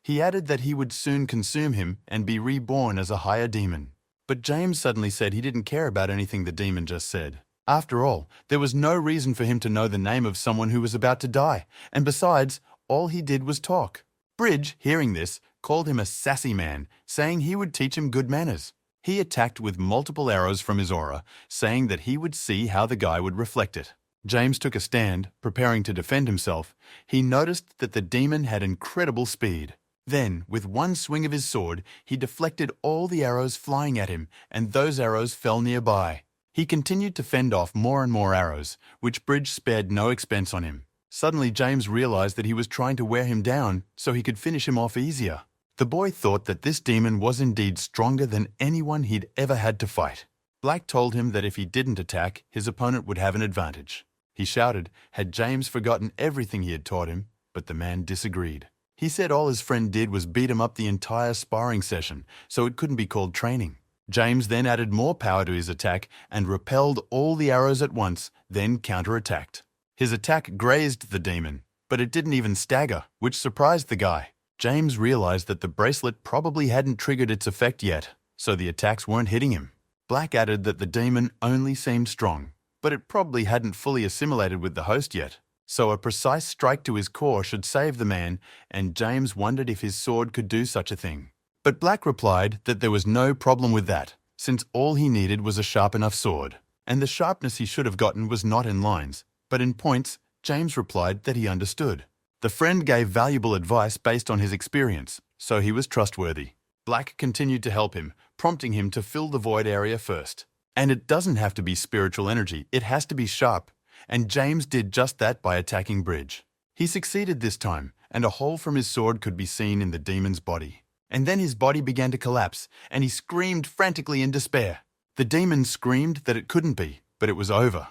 He added that he would soon consume him and be reborn as a higher demon. But James suddenly said he didn't care about anything the demon just said. After all, there was no reason for him to know the name of someone who was about to die, and besides, all he did was talk. Bridge, hearing this, called him a sassy man, saying he would teach him good manners. He attacked with multiple arrows from his aura, saying that he would see how the guy would reflect it. James took a stand, preparing to defend himself. He noticed that the demon had incredible speed. Then, with one swing of his sword, he deflected all the arrows flying at him, and those arrows fell nearby. He continued to fend off more and more arrows, which Bridge spared no expense on him. Suddenly, James realized that he was trying to wear him down so he could finish him off easier. The boy thought that this demon was indeed stronger than anyone he'd ever had to fight. Black told him that if he didn't attack, his opponent would have an advantage. He shouted, had James forgotten everything he had taught him, but the man disagreed. He said all his friend did was beat him up the entire sparring session, so it couldn't be called training. James then added more power to his attack and repelled all the arrows at once, then counterattacked. His attack grazed the demon, but it didn't even stagger, which surprised the guy. James realized that the bracelet probably hadn't triggered its effect yet, so the attacks weren't hitting him. Black added that the demon only seemed strong, but it probably hadn't fully assimilated with the host yet. So a precise strike to his core should save the man, and James wondered if his sword could do such a thing. But Black replied that there was no problem with that, since all he needed was a sharp enough sword. And the sharpness he should have gotten was not in lines, but in points. James replied that he understood. The friend gave valuable advice based on his experience, so he was trustworthy. Black continued to help him, prompting him to fill the void area first. And it doesn't have to be spiritual energy, it has to be sharp. And James did just that by attacking Bridge. He succeeded this time, and a hole from his sword could be seen in the demon's body. And then his body began to collapse, and he screamed frantically in despair. The demon screamed that it couldn't be, but it was over.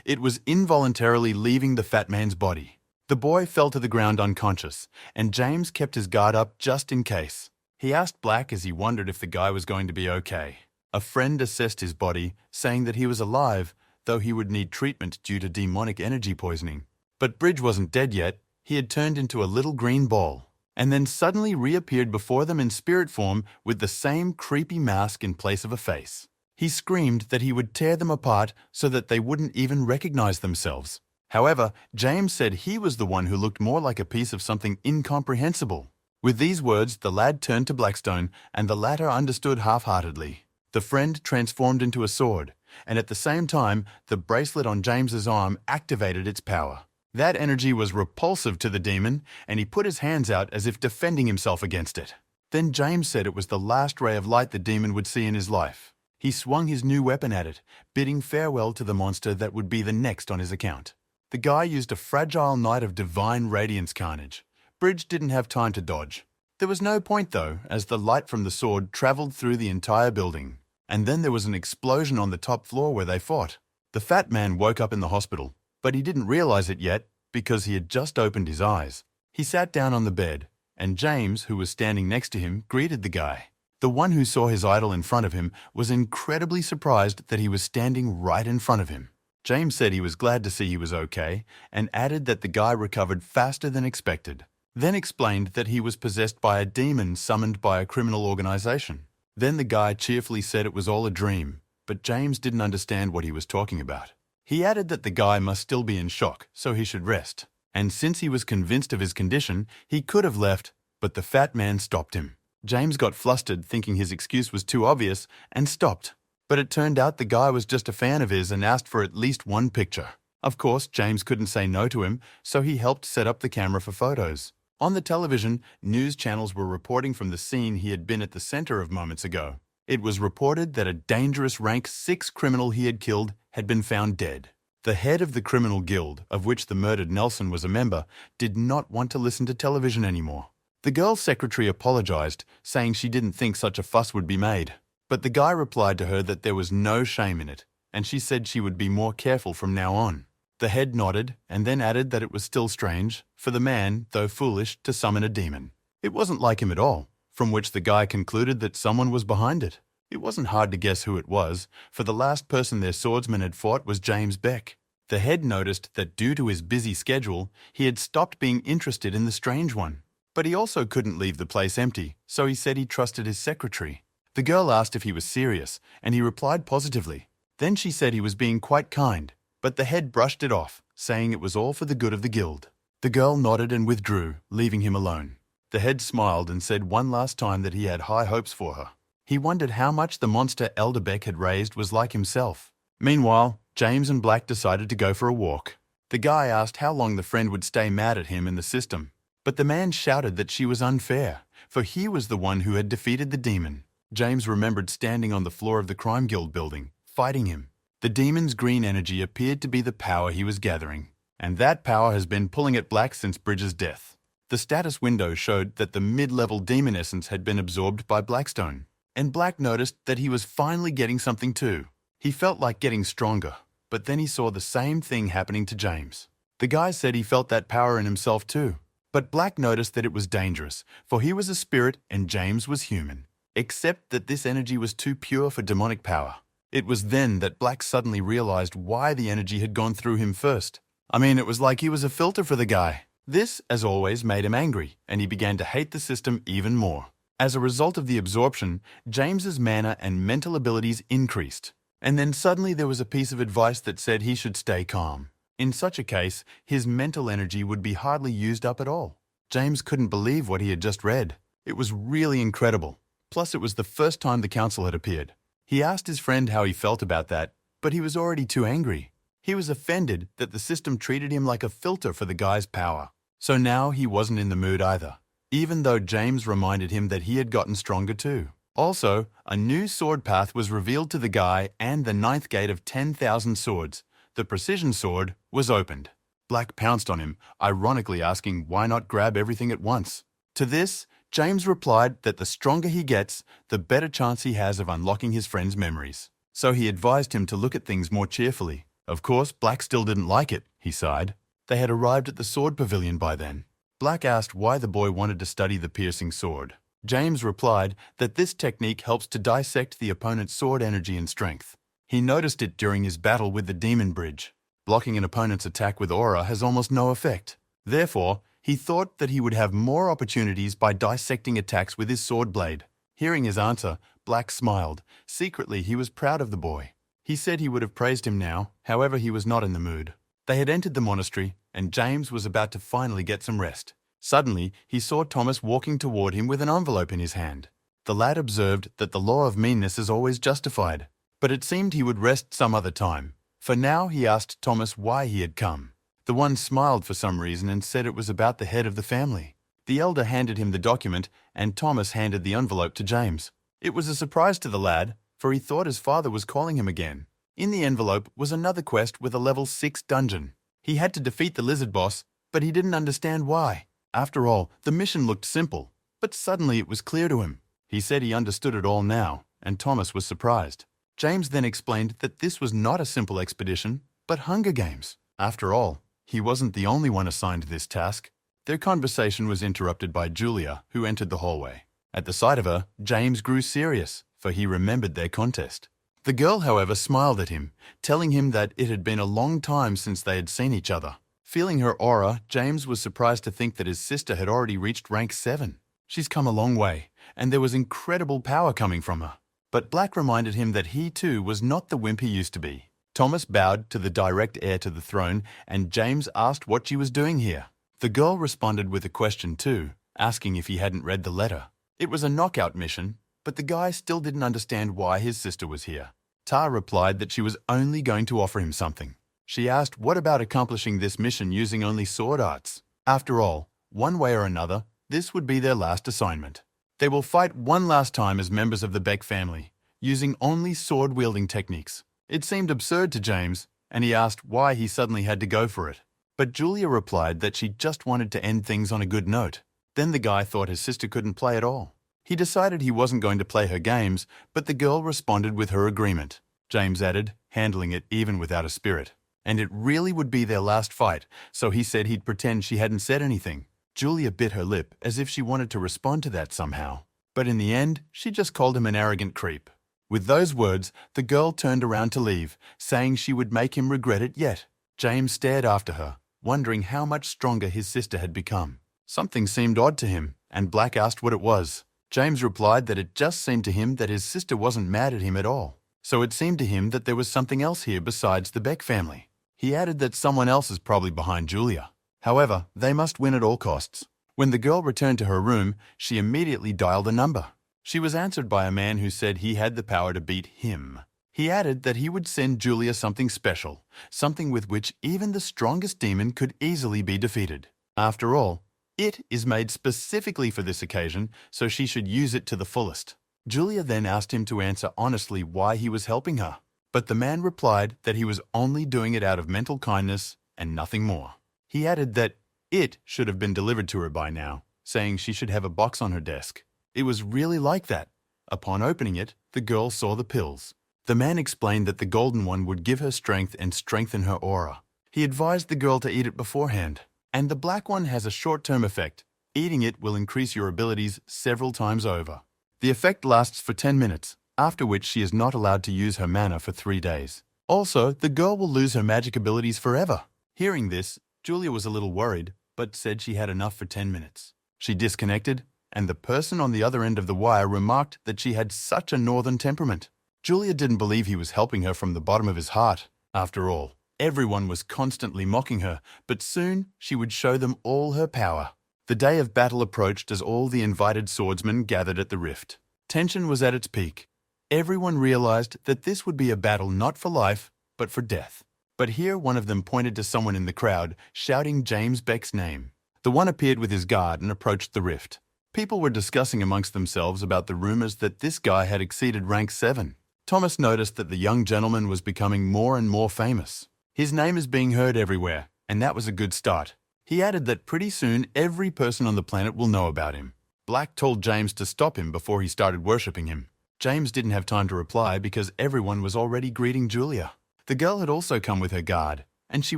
It was involuntarily leaving the fat man's body. The boy fell to the ground unconscious, and James kept his guard up just in case. He asked Black as he wondered if the guy was going to be okay. A friend assessed his body, saying that he was alive, though he would need treatment due to demonic energy poisoning. But Bridge wasn't dead yet. He had turned into a little green ball, and then suddenly reappeared before them in spirit form with the same creepy mask in place of a face. He screamed that he would tear them apart so that they wouldn't even recognize themselves. However, James said he was the one who looked more like a piece of something incomprehensible. With these words, the lad turned to Blackstone, and the latter understood half-heartedly. The friend transformed into a sword, and at the same time, the bracelet on James's arm activated its power. That energy was repulsive to the demon, and he put his hands out as if defending himself against it. Then James said it was the last ray of light the demon would see in his life. He swung his new weapon at it, bidding farewell to the monster that would be the next on his account. The guy used a fragile knight of divine radiance carnage. Bridge didn't have time to dodge. There was no point though, as the light from the sword traveled through the entire building. And then there was an explosion on the top floor where they fought. The fat man woke up in the hospital, but he didn't realize it yet because he had just opened his eyes. He sat down on the bed, and James, who was standing next to him, greeted the guy. The one who saw his idol in front of him was incredibly surprised that he was standing right in front of him. James said he was glad to see he was okay, and added that the guy recovered faster than expected. Then explained that he was possessed by a demon summoned by a criminal organization. Then the guy cheerfully said it was all a dream, but James didn't understand what he was talking about. He added that the guy must still be in shock, so he should rest. And since he was convinced of his condition, he could have left, but the fat man stopped him. James got flustered, thinking his excuse was too obvious, and stopped. But it turned out the guy was just a fan of his and asked for at least one picture. Of course, James couldn't say no to him, so he helped set up the camera for photos. On the television, news channels were reporting from the scene he had been at the center of moments ago. It was reported that a dangerous rank 6 criminal he had killed had been found dead. The head of the criminal guild, of which the murdered Nelson was a member, did not want to listen to television anymore. The girl's secretary apologized, saying she didn't think such a fuss would be made. But the guy replied to her that there was no shame in it, and she said she would be more careful from now on. The head nodded and then added that it was still strange for the man, though foolish, to summon a demon. It wasn't like him at all, from which the guy concluded that someone was behind it. It wasn't hard to guess who it was, for the last person their swordsman had fought was James Beck. The head noticed that due to his busy schedule, he had stopped being interested in the strange one. But he also couldn't leave the place empty, so he said he trusted his secretary. The girl asked if he was serious, and he replied positively. Then she said he was being quite kind, but the head brushed it off, saying it was all for the good of the guild. The girl nodded and withdrew, leaving him alone. The head smiled and said one last time that he had high hopes for her. He wondered how much the monster Elder Beck had raised was like himself. Meanwhile, James and Black decided to go for a walk. The guy asked how long the friend would stay mad at him in the system, but the man shouted that she was unfair, for he was the one who had defeated the demon. James remembered standing on the floor of the crime guild building, fighting him. The demon's green energy appeared to be the power he was gathering, and that power has been pulling at Black since Bridges' death. The status window showed that the mid-level demon essence had been absorbed by Blackstone, and Black noticed that he was finally getting something too. He felt like getting stronger, but then he saw the same thing happening to James. The guy said he felt that power in himself too, but Black noticed that it was dangerous, for he was a spirit and James was human, except that this energy was too pure for demonic power. It was then that Black suddenly realized why the energy had gone through him first. It was like he was a filter for the guy. This, as always, made him angry, and he began to hate the system even more. As a result of the absorption, James's mana and mental abilities increased. And then suddenly there was a piece of advice that said he should stay calm. In such a case, his mental energy would be hardly used up at all. James couldn't believe what he had just read. It was really incredible. Plus, it was the first time the council had appeared. He asked his friend how he felt about that, but he was already too angry. He was offended that the system treated him like a filter for the guy's power. So now he wasn't in the mood either, even though James reminded him that he had gotten stronger too. Also, a new sword path was revealed to the guy and the 9th gate of 10,000 swords. The precision sword was opened. Black pounced on him, ironically asking why not grab everything at once. To this, James replied that the stronger he gets, the better chance he has of unlocking his friend's memories. So he advised him to look at things more cheerfully. Of course, Black still didn't like it, he sighed. They had arrived at the sword pavilion by then. Black asked why the boy wanted to study the piercing sword. James replied that this technique helps to dissect the opponent's sword energy and strength. He noticed it during his battle with the demon bridge. Blocking an opponent's attack with aura has almost no effect. Therefore, he thought that he would have more opportunities by dissecting attacks with his sword blade. Hearing his answer, Black smiled. Secretly, he was proud of the boy. He said he would have praised him now, however he was not in the mood. They had entered the monastery, and James was about to finally get some rest. Suddenly, he saw Thomas walking toward him with an envelope in his hand. The lad observed that the law of meanness is always justified, but it seemed he would rest some other time. For now, he asked Thomas why he had come. The one smiled for some reason and said it was about the head of the family. The elder handed him the document, and Thomas handed the envelope to James. It was a surprise to the lad, for he thought his father was calling him again. In the envelope was another quest with a level 6 dungeon. He had to defeat the lizard boss, but he didn't understand why. After all, the mission looked simple, but suddenly it was clear to him. He said he understood it all now, and Thomas was surprised. James then explained that this was not a simple expedition, but Hunger Games. After all, he wasn't the only one assigned this task. Their conversation was interrupted by Julia, who entered the hallway. At the sight of her, James grew serious, for he remembered their contest. The girl, however, smiled at him, telling him that it had been a long time since they had seen each other. Feeling her aura, James was surprised to think that his sister had already reached rank 7. She's come a long way, and there was incredible power coming from her. But Black reminded him that he too was not the wimp he used to be. Thomas bowed to the direct heir to the throne, and James asked what she was doing here. The girl responded with a question too, asking if he hadn't read the letter. It was a knockout mission, but the guy still didn't understand why his sister was here. Ta replied that she was only going to offer him something. She asked what about accomplishing this mission using only sword arts. After all, one way or another, this would be their last assignment. They will fight one last time as members of the Beck family, using only sword-wielding techniques. It seemed absurd to James, and he asked why he suddenly had to go for it. But Julia replied that she just wanted to end things on a good note. Then the guy thought his sister couldn't play at all. He decided he wasn't going to play her games, but the girl responded with her agreement. James added, handling it even without a spirit. And it really would be their last fight, so he said he'd pretend she hadn't said anything. Julia bit her lip as if she wanted to respond to that somehow. But in the end, she just called him an arrogant creep. With those words, the girl turned around to leave, saying she would make him regret it yet. James stared after her, wondering how much stronger his sister had become. Something seemed odd to him, and Black asked what it was. James replied that it just seemed to him that his sister wasn't mad at him at all. So it seemed to him that there was something else here besides the Beck family. He added that someone else is probably behind Julia. However, they must win at all costs. When the girl returned to her room, she immediately dialed a number. She was answered by a man who said he had the power to beat him. He added that he would send Julia something special, something with which even the strongest demon could easily be defeated. After all, it is made specifically for this occasion, so she should use it to the fullest. Julia then asked him to answer honestly why he was helping her, but the man replied that he was only doing it out of mental kindness and nothing more. He added that it should have been delivered to her by now, saying she should have a box on her desk. It was really like that. Upon opening it, the girl saw the pills. The man explained that the golden one would give her strength and strengthen her aura. He advised the girl to eat it beforehand. And the black one has a short-term effect. Eating it will increase your abilities several times over. The effect lasts for 10 minutes, after which she is not allowed to use her mana for 3 days. Also, the girl will lose her magic abilities forever. Hearing this, Julia was a little worried, but said she had enough for 10 minutes. She disconnected, and the person on the other end of the wire remarked that she had such a northern temperament. Julia didn't believe he was helping her from the bottom of his heart. After all, everyone was constantly mocking her, but soon she would show them all her power. The day of battle approached as all the invited swordsmen gathered at the rift. Tension was at its peak. Everyone realized that this would be a battle not for life, but for death. But here one of them pointed to someone in the crowd, shouting James Beck's name. The one appeared with his guard and approached the rift. People were discussing amongst themselves about the rumors that this guy had exceeded rank 7. Thomas noticed that the young gentleman was becoming more and more famous. His name is being heard everywhere, and that was a good start. He added that pretty soon every person on the planet will know about him. Black told James to stop him before he started worshipping him. James didn't have time to reply because everyone was already greeting Julia. The girl had also come with her guard, and she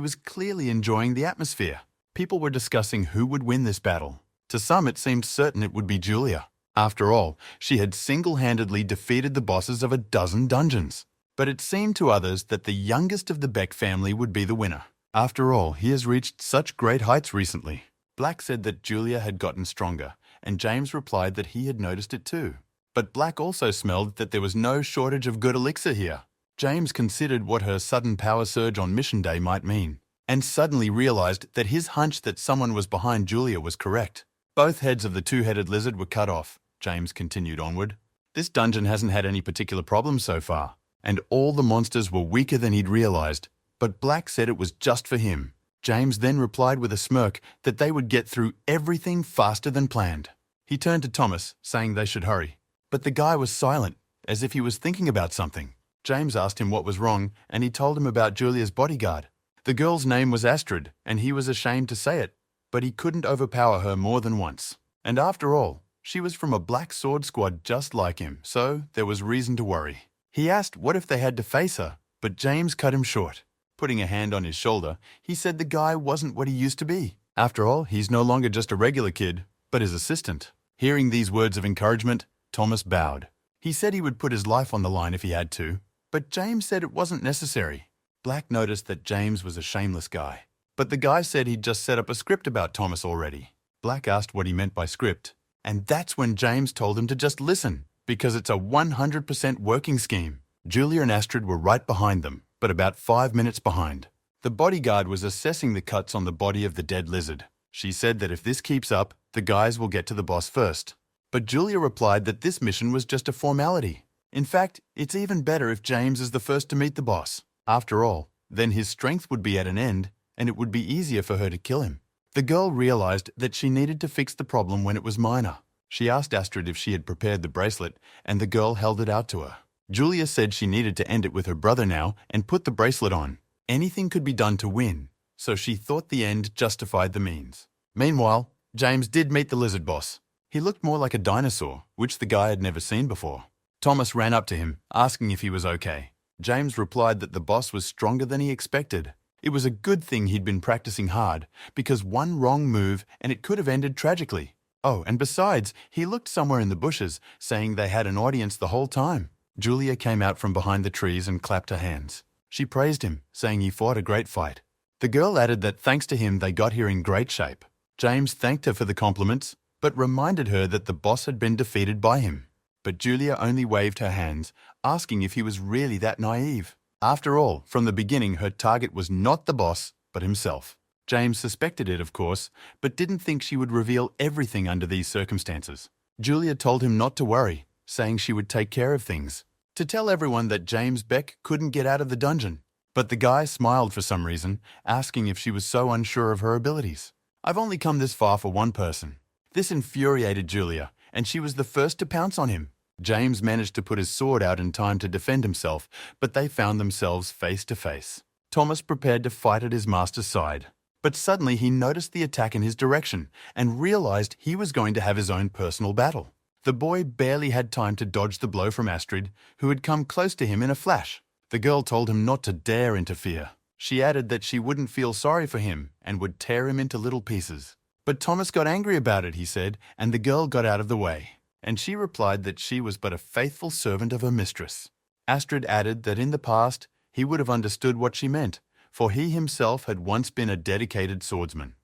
was clearly enjoying the atmosphere. People were discussing who would win this battle. To some, it seemed certain it would be Julia. After all, she had single-handedly defeated the bosses of a dozen dungeons. But it seemed to others that the youngest of the Beck family would be the winner. After all, he has reached such great heights recently. Black said that Julia had gotten stronger, and James replied that he had noticed it too. But Black also smelled that there was no shortage of good elixir here. James considered what her sudden power surge on mission day might mean, and suddenly realized that his hunch that someone was behind Julia was correct. Both heads of the two-headed lizard were cut off. James continued onward. This dungeon hasn't had any particular problems so far, and all the monsters were weaker than he'd realized, but Black said it was just for him. James then replied with a smirk that they would get through everything faster than planned. He turned to Thomas, saying they should hurry, but the guy was silent, as if he was thinking about something. James asked him what was wrong, and he told him about Julia's bodyguard. The girl's name was Astrid, and he was ashamed to say it, but he couldn't overpower her more than once. And after all, she was from a black sword squad just like him, so there was reason to worry. He asked what if they had to face her, but James cut him short. Putting a hand on his shoulder, he said the guy wasn't what he used to be. After all, he's no longer just a regular kid, but his assistant. Hearing these words of encouragement, Thomas bowed. He said he would put his life on the line if he had to, but James said it wasn't necessary. Black noticed that James was a shameless guy, but the guy said he'd just set up a script about Thomas already. Black asked what he meant by script, and that's when James told him to just listen, because it's a 100% working scheme. Julia and Astrid were right behind them, but about 5 minutes behind. The bodyguard was assessing the cuts on the body of the dead lizard. She said that if this keeps up, the guys will get to the boss first. But Julia replied that this mission was just a formality. In fact, it's even better if James is the first to meet the boss. After all, then his strength would be at an end, and it would be easier for her to kill him. The girl realized that she needed to fix the problem when it was minor. She asked Astrid if she had prepared the bracelet, and the girl held it out to her. Julia said she needed to end it with her brother now and put the bracelet on. Anything could be done to win, so she thought the end justified the means. Meanwhile, James did meet the lizard boss. He looked more like a dinosaur, which the guy had never seen before. Thomas ran up to him, asking if he was okay. James replied that the boss was stronger than he expected. It was a good thing he'd been practicing hard, because one wrong move and it could have ended tragically. Oh, and besides, he looked somewhere in the bushes, saying they had an audience the whole time. Julia came out from behind the trees and clapped her hands. She praised him, saying he fought a great fight. The girl added that thanks to him they got here in great shape. James thanked her for the compliments, but reminded her that the boss had been defeated by him. But Julia only waved her hands, asking if he was really that naive. After all, from the beginning her target was not the boss, but himself. James suspected it, of course, but didn't think she would reveal everything under these circumstances. Julia told him not to worry, saying she would take care of things. To tell everyone that James Beck couldn't get out of the dungeon. But the guy smiled for some reason, asking if she was so unsure of her abilities. I've only come this far for one person. This infuriated Julia, and she was the first to pounce on him. James managed to put his sword out in time to defend himself, but they found themselves face to face. Thomas prepared to fight at his master's side. But suddenly he noticed the attack in his direction and realized he was going to have his own personal battle. The boy barely had time to dodge the blow from Astrid, who had come close to him in a flash. The girl told him not to dare interfere. She added that she wouldn't feel sorry for him and would tear him into little pieces. But Thomas got angry about it, he said, and the girl got out of the way. And she replied that she was but a faithful servant of her mistress. Astrid added that in the past he would have understood what she meant, for he himself had once been a dedicated swordsman.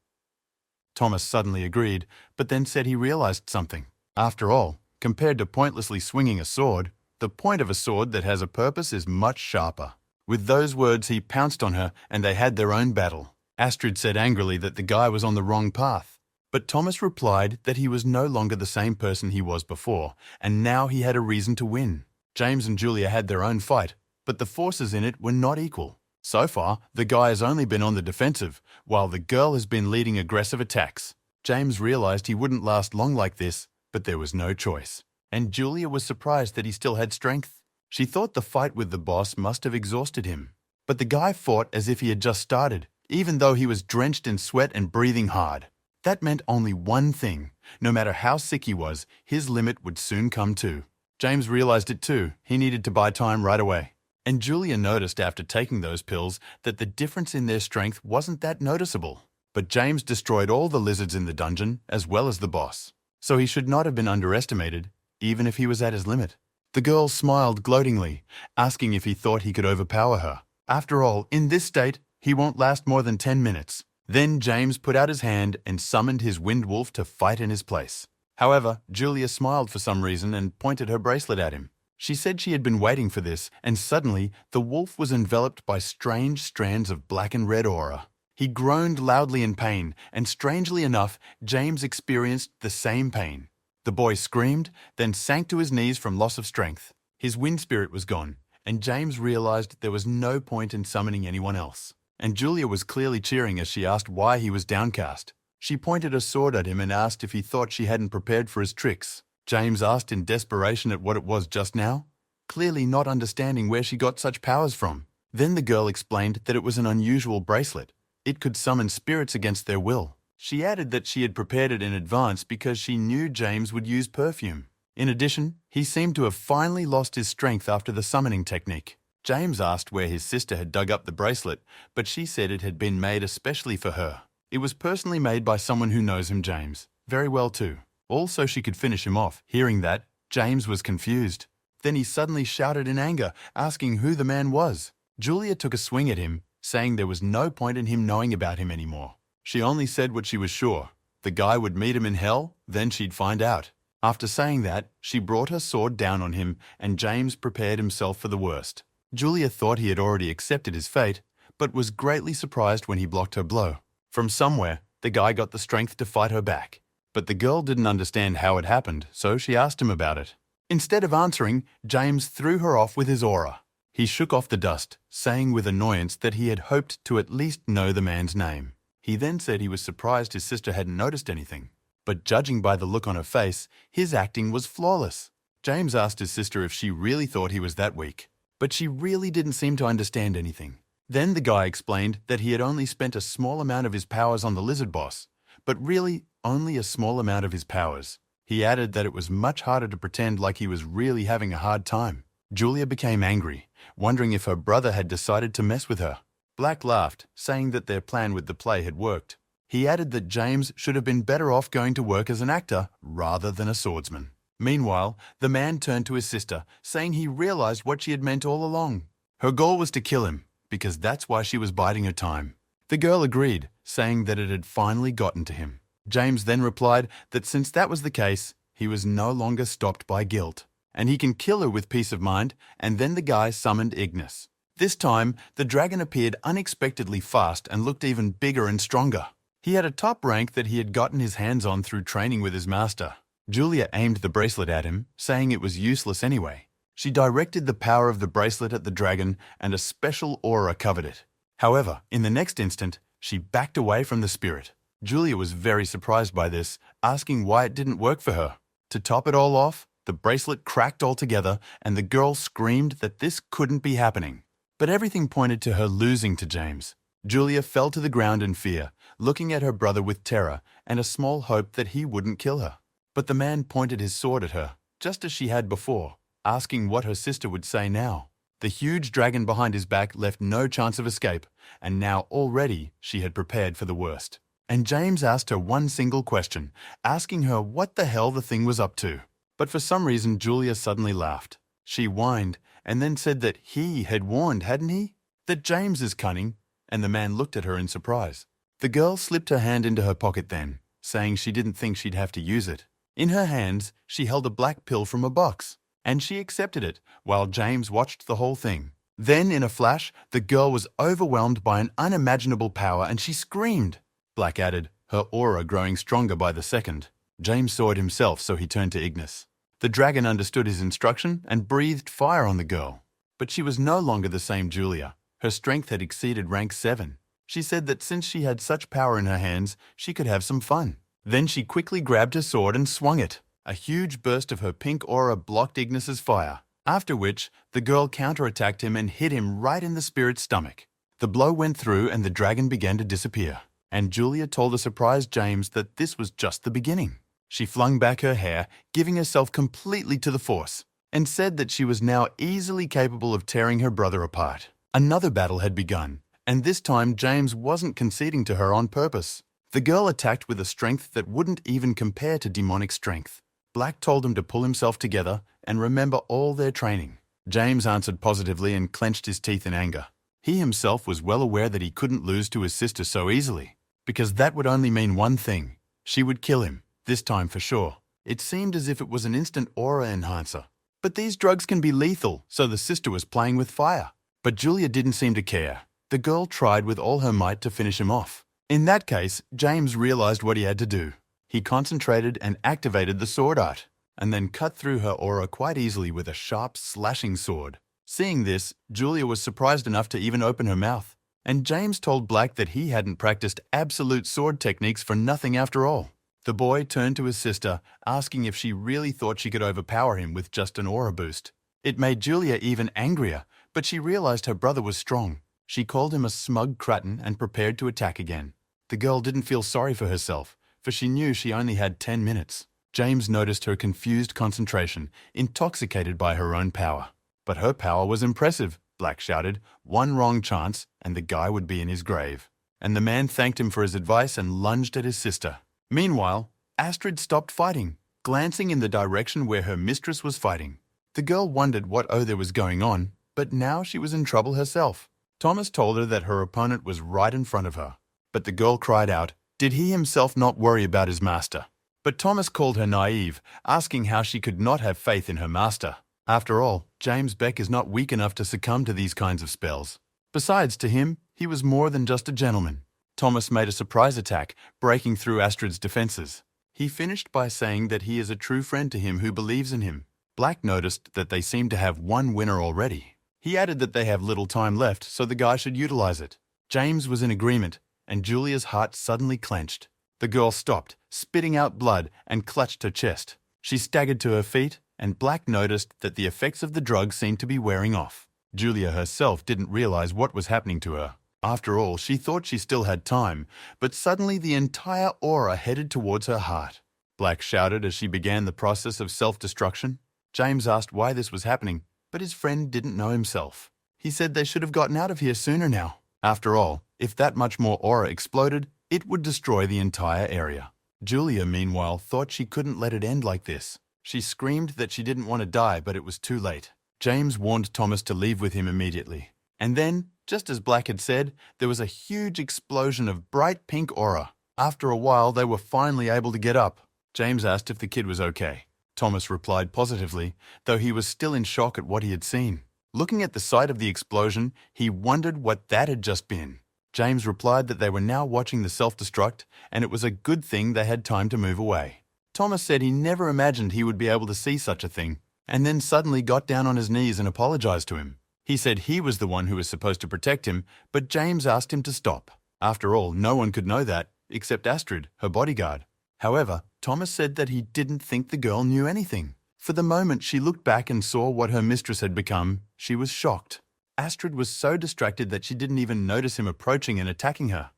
Thomas suddenly agreed, but then said he realized something. After all, compared to pointlessly swinging a sword, the point of a sword that has a purpose is much sharper. With those words he pounced on her and they had their own battle. Astrid said angrily that the guy was on the wrong path. But Thomas replied that he was no longer the same person he was before, and now he had a reason to win. James and Julia had their own fight, but the forces in it were not equal. So far, the guy has only been on the defensive, while the girl has been leading aggressive attacks. James realized he wouldn't last long like this, but there was no choice. And Julia was surprised that he still had strength. She thought the fight with the boss must have exhausted him. But the guy fought as if he had just started, even though he was drenched in sweat and breathing hard. That meant only one thing. No matter how sick he was, his limit would soon come too. James realized it too. He needed to buy time right away. And Julia noticed after taking those pills that the difference in their strength wasn't that noticeable. But James destroyed all the lizards in the dungeon, as well as the boss. So he should not have been underestimated, even if he was at his limit. The girl smiled gloatingly, asking if he thought he could overpower her. After all, in this state, he won't last more than 10 minutes. Then James put out his hand and summoned his wind wolf to fight in his place. However, Julia smiled for some reason and pointed her bracelet at him. She said she had been waiting for this, and suddenly the wolf was enveloped by strange strands of black and red aura. He groaned loudly in pain, and strangely enough, James experienced the same pain. The boy screamed, then sank to his knees from loss of strength. His wind spirit was gone, and James realized there was no point in summoning anyone else. And Julia was clearly cheering as she asked why he was downcast. She pointed a sword at him and asked if he thought she hadn't prepared for his tricks. James asked in desperation at what it was just now, clearly not understanding where she got such powers from. Then the girl explained that it was an unusual bracelet. It could summon spirits against their will. She added that she had prepared it in advance because she knew James would use perfume. In addition, he seemed to have finally lost his strength after the summoning technique. James asked where his sister had dug up the bracelet, but she said it had been made especially for her. It was personally made by someone who knows him, James. Very well too. Also, she could finish him off. Hearing that, James was confused. Then he suddenly shouted in anger, asking who the man was. Julia took a swing at him, saying there was no point in him knowing about him anymore. She only said what she was sure. The guy would meet him in hell, then she'd find out. After saying that, she brought her sword down on him, and James prepared himself for the worst. Julia thought he had already accepted his fate, but was greatly surprised when he blocked her blow. From somewhere, the guy got the strength to fight her back. But the girl didn't understand how it happened, so she asked him about it. Instead of answering, James threw her off with his aura. He shook off the dust, saying with annoyance that he had hoped to at least know the man's name. He then said he was surprised his sister hadn't noticed anything. But judging by the look on her face, his acting was flawless. James asked his sister if she really thought he was that weak, but she really didn't seem to understand anything. Then the guy explained that he had only spent a small amount of his powers on the lizard boss, but really only a small amount of his powers. He added that it was much harder to pretend like he was really having a hard time. Julia became angry, wondering if her brother had decided to mess with her. Black laughed, saying that their plan with the play had worked. He added that James should have been better off going to work as an actor rather than a swordsman. Meanwhile, the man turned to his sister, saying he realized what she had meant all along. Her goal was to kill him, because that's why she was biding her time. The girl agreed, saying that it had finally gotten to him. James then replied that since that was the case, he was no longer stopped by guilt, and he can kill her with peace of mind, and then the guy summoned Ignis. This time, the dragon appeared unexpectedly fast and looked even bigger and stronger. He had a top rank that he had gotten his hands on through training with his master. Julia aimed the bracelet at him, saying it was useless anyway. She directed the power of the bracelet at the dragon, and a special aura covered it. However, in the next instant, she backed away from the spirit. Julia was very surprised by this, asking why it didn't work for her. To top it all off, the bracelet cracked altogether, and the girl screamed that this couldn't be happening. But everything pointed to her losing to James. Julia fell to the ground in fear, looking at her brother with terror and a small hope that he wouldn't kill her. But the man pointed his sword at her, just as she had before, asking what her sister would say now. The huge dragon behind his back left no chance of escape, and now already she had prepared for the worst. And James asked her one single question, asking her what the hell the thing was up to. But for some reason, Julia suddenly laughed. She whined and then said that he had warned, hadn't he? That James is cunning, and the man looked at her in surprise. The girl slipped her hand into her pocket then, saying she didn't think she'd have to use it. In her hands, she held a black pill from a box, and she accepted it while James watched the whole thing. Then, in a flash, the girl was overwhelmed by an unimaginable power and she screamed. Black added, her aura growing stronger by the second. James saw it himself, so he turned to Ignis. The dragon understood his instruction and breathed fire on the girl. But she was no longer the same Julia. Her strength had exceeded rank 7. She said that since she had such power in her hands, she could have some fun. Then she quickly grabbed her sword and swung it. A huge burst of her pink aura blocked Ignis's fire, after which the girl counterattacked him and hit him right in the spirit's stomach. The blow went through and the dragon began to disappear. And Julia told the surprised James that this was just the beginning. She flung back her hair, giving herself completely to the force, and said that she was now easily capable of tearing her brother apart. Another battle had begun, and this time James wasn't conceding to her on purpose. The girl attacked with a strength that wouldn't even compare to demonic strength. Black told him to pull himself together and remember all their training. James answered positively and clenched his teeth in anger. He himself was well aware that he couldn't lose to his sister so easily, because that would only mean one thing. She would kill him, this time for sure. It seemed as if it was an instant aura enhancer. But these drugs can be lethal, so the sister was playing with fire. But Julia didn't seem to care. The girl tried with all her might to finish him off. In that case, James realized what he had to do. He concentrated and activated the sword art, and then cut through her aura quite easily with a sharp, slashing sword. Seeing this, Julia was surprised enough to even open her mouth, and James told Black that he hadn't practiced absolute sword techniques for nothing after all. The boy turned to his sister, asking if she really thought she could overpower him with just an aura boost. It made Julia even angrier, but she realized her brother was strong. She called him a smug cretin and prepared to attack again. The girl didn't feel sorry for herself, for she knew she only had 10 minutes. James noticed her confused concentration, intoxicated by her own power. But her power was impressive, Black shouted. One wrong chance, and the guy would be in his grave. And the man thanked him for his advice and lunged at his sister. Meanwhile, Astrid stopped fighting, glancing in the direction where her mistress was fighting. The girl wondered what there was going on, but now she was in trouble herself. Thomas told her that her opponent was right in front of her. But the girl cried out, did he himself not worry about his master? But Thomas called her naive, asking how she could not have faith in her master. After all, James Beck is not weak enough to succumb to these kinds of spells. Besides, to him, he was more than just a gentleman. Thomas made a surprise attack, breaking through Astrid's defenses. He finished by saying that he is a true friend to him who believes in him. Black noticed that they seemed to have one winner already. He added that they have little time left, so the guy should utilize it. James was in agreement, and Julia's heart suddenly clenched. The girl stopped, spitting out blood, and clutched her chest. She staggered to her feet, and Black noticed that the effects of the drug seemed to be wearing off. Julia herself didn't realize what was happening to her. After all, she thought she still had time, but suddenly the entire aura headed towards her heart. Black shouted as she began the process of self-destruction. James asked why this was happening, but his friend didn't know himself. He said they should have gotten out of here sooner now. After all, if that much more aura exploded, it would destroy the entire area. Julia, meanwhile, thought she couldn't let it end like this. She screamed that she didn't want to die, but it was too late. James warned Thomas to leave with him immediately. And then, just as Black had said, there was a huge explosion of bright pink aura. After a while, they were finally able to get up. James asked if the kid was okay. Thomas replied positively, though he was still in shock at what he had seen. Looking at the site of the explosion, he wondered what that had just been. James replied that they were now watching the self-destruct, and it was a good thing they had time to move away. Thomas said he never imagined he would be able to see such a thing, and then suddenly got down on his knees and apologized to him. He said he was the one who was supposed to protect him, but James asked him to stop. After all, no one could know that, except Astrid, her bodyguard. However, Thomas said that he didn't think the girl knew anything. For the moment she looked back and saw what her mistress had become, she was shocked. Astrid was so distracted that she didn't even notice him approaching and attacking her.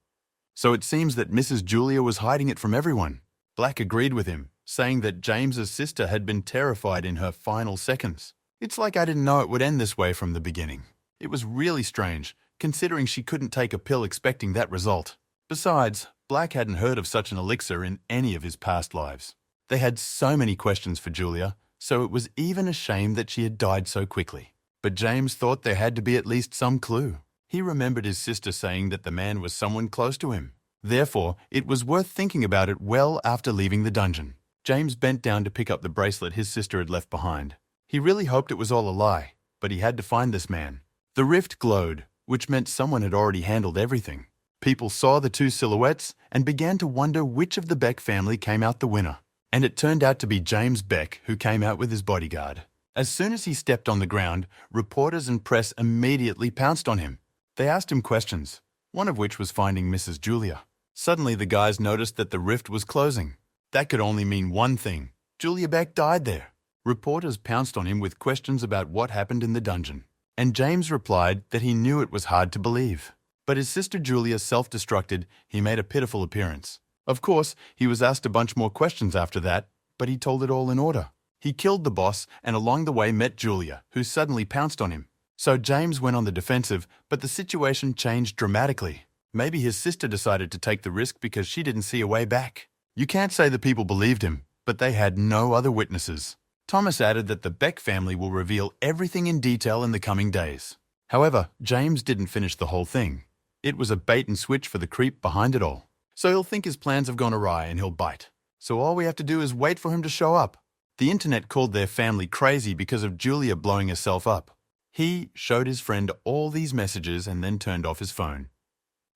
So it seems that Mrs. Julia was hiding it from everyone. Black agreed with him, saying that James's sister had been terrified in her final seconds. It's like I didn't know it would end this way from the beginning. It was really strange, considering she couldn't take a pill expecting that result. Besides, Black hadn't heard of such an elixir in any of his past lives. They had so many questions for Julia, so it was even a shame that she had died so quickly. But James thought there had to be at least some clue. He remembered his sister saying that the man was someone close to him. Therefore, it was worth thinking about it well after leaving the dungeon. James bent down to pick up the bracelet his sister had left behind. He really hoped it was all a lie, but he had to find this man. The rift glowed, which meant someone had already handled everything. People saw the two silhouettes and began to wonder which of the Beck family came out the winner. And it turned out to be James Beck who came out with his bodyguard. As soon as he stepped on the ground, reporters and press immediately pounced on him. They asked him questions, one of which was finding Mrs. Julia. Suddenly the guys noticed that the rift was closing. That could only mean one thing. Julia Beck died there. Reporters pounced on him with questions about what happened in the dungeon. And James replied that he knew it was hard to believe. But his sister Julia self-destructed, he made a pitiful appearance. Of course, he was asked a bunch more questions after that, but he told it all in order. He killed the boss and along the way met Julia, who suddenly pounced on him. So James went on the defensive, but the situation changed dramatically. Maybe his sister decided to take the risk because she didn't see a way back. You can't say the people believed him, but they had no other witnesses. Thomas added that the Beck family will reveal everything in detail in the coming days. However, James didn't finish the whole thing. It was a bait and switch for the creep behind it all. So he'll think his plans have gone awry and he'll bite. So all we have to do is wait for him to show up. The internet called their family crazy because of Julia blowing herself up. He showed his friend all these messages and then turned off his phone.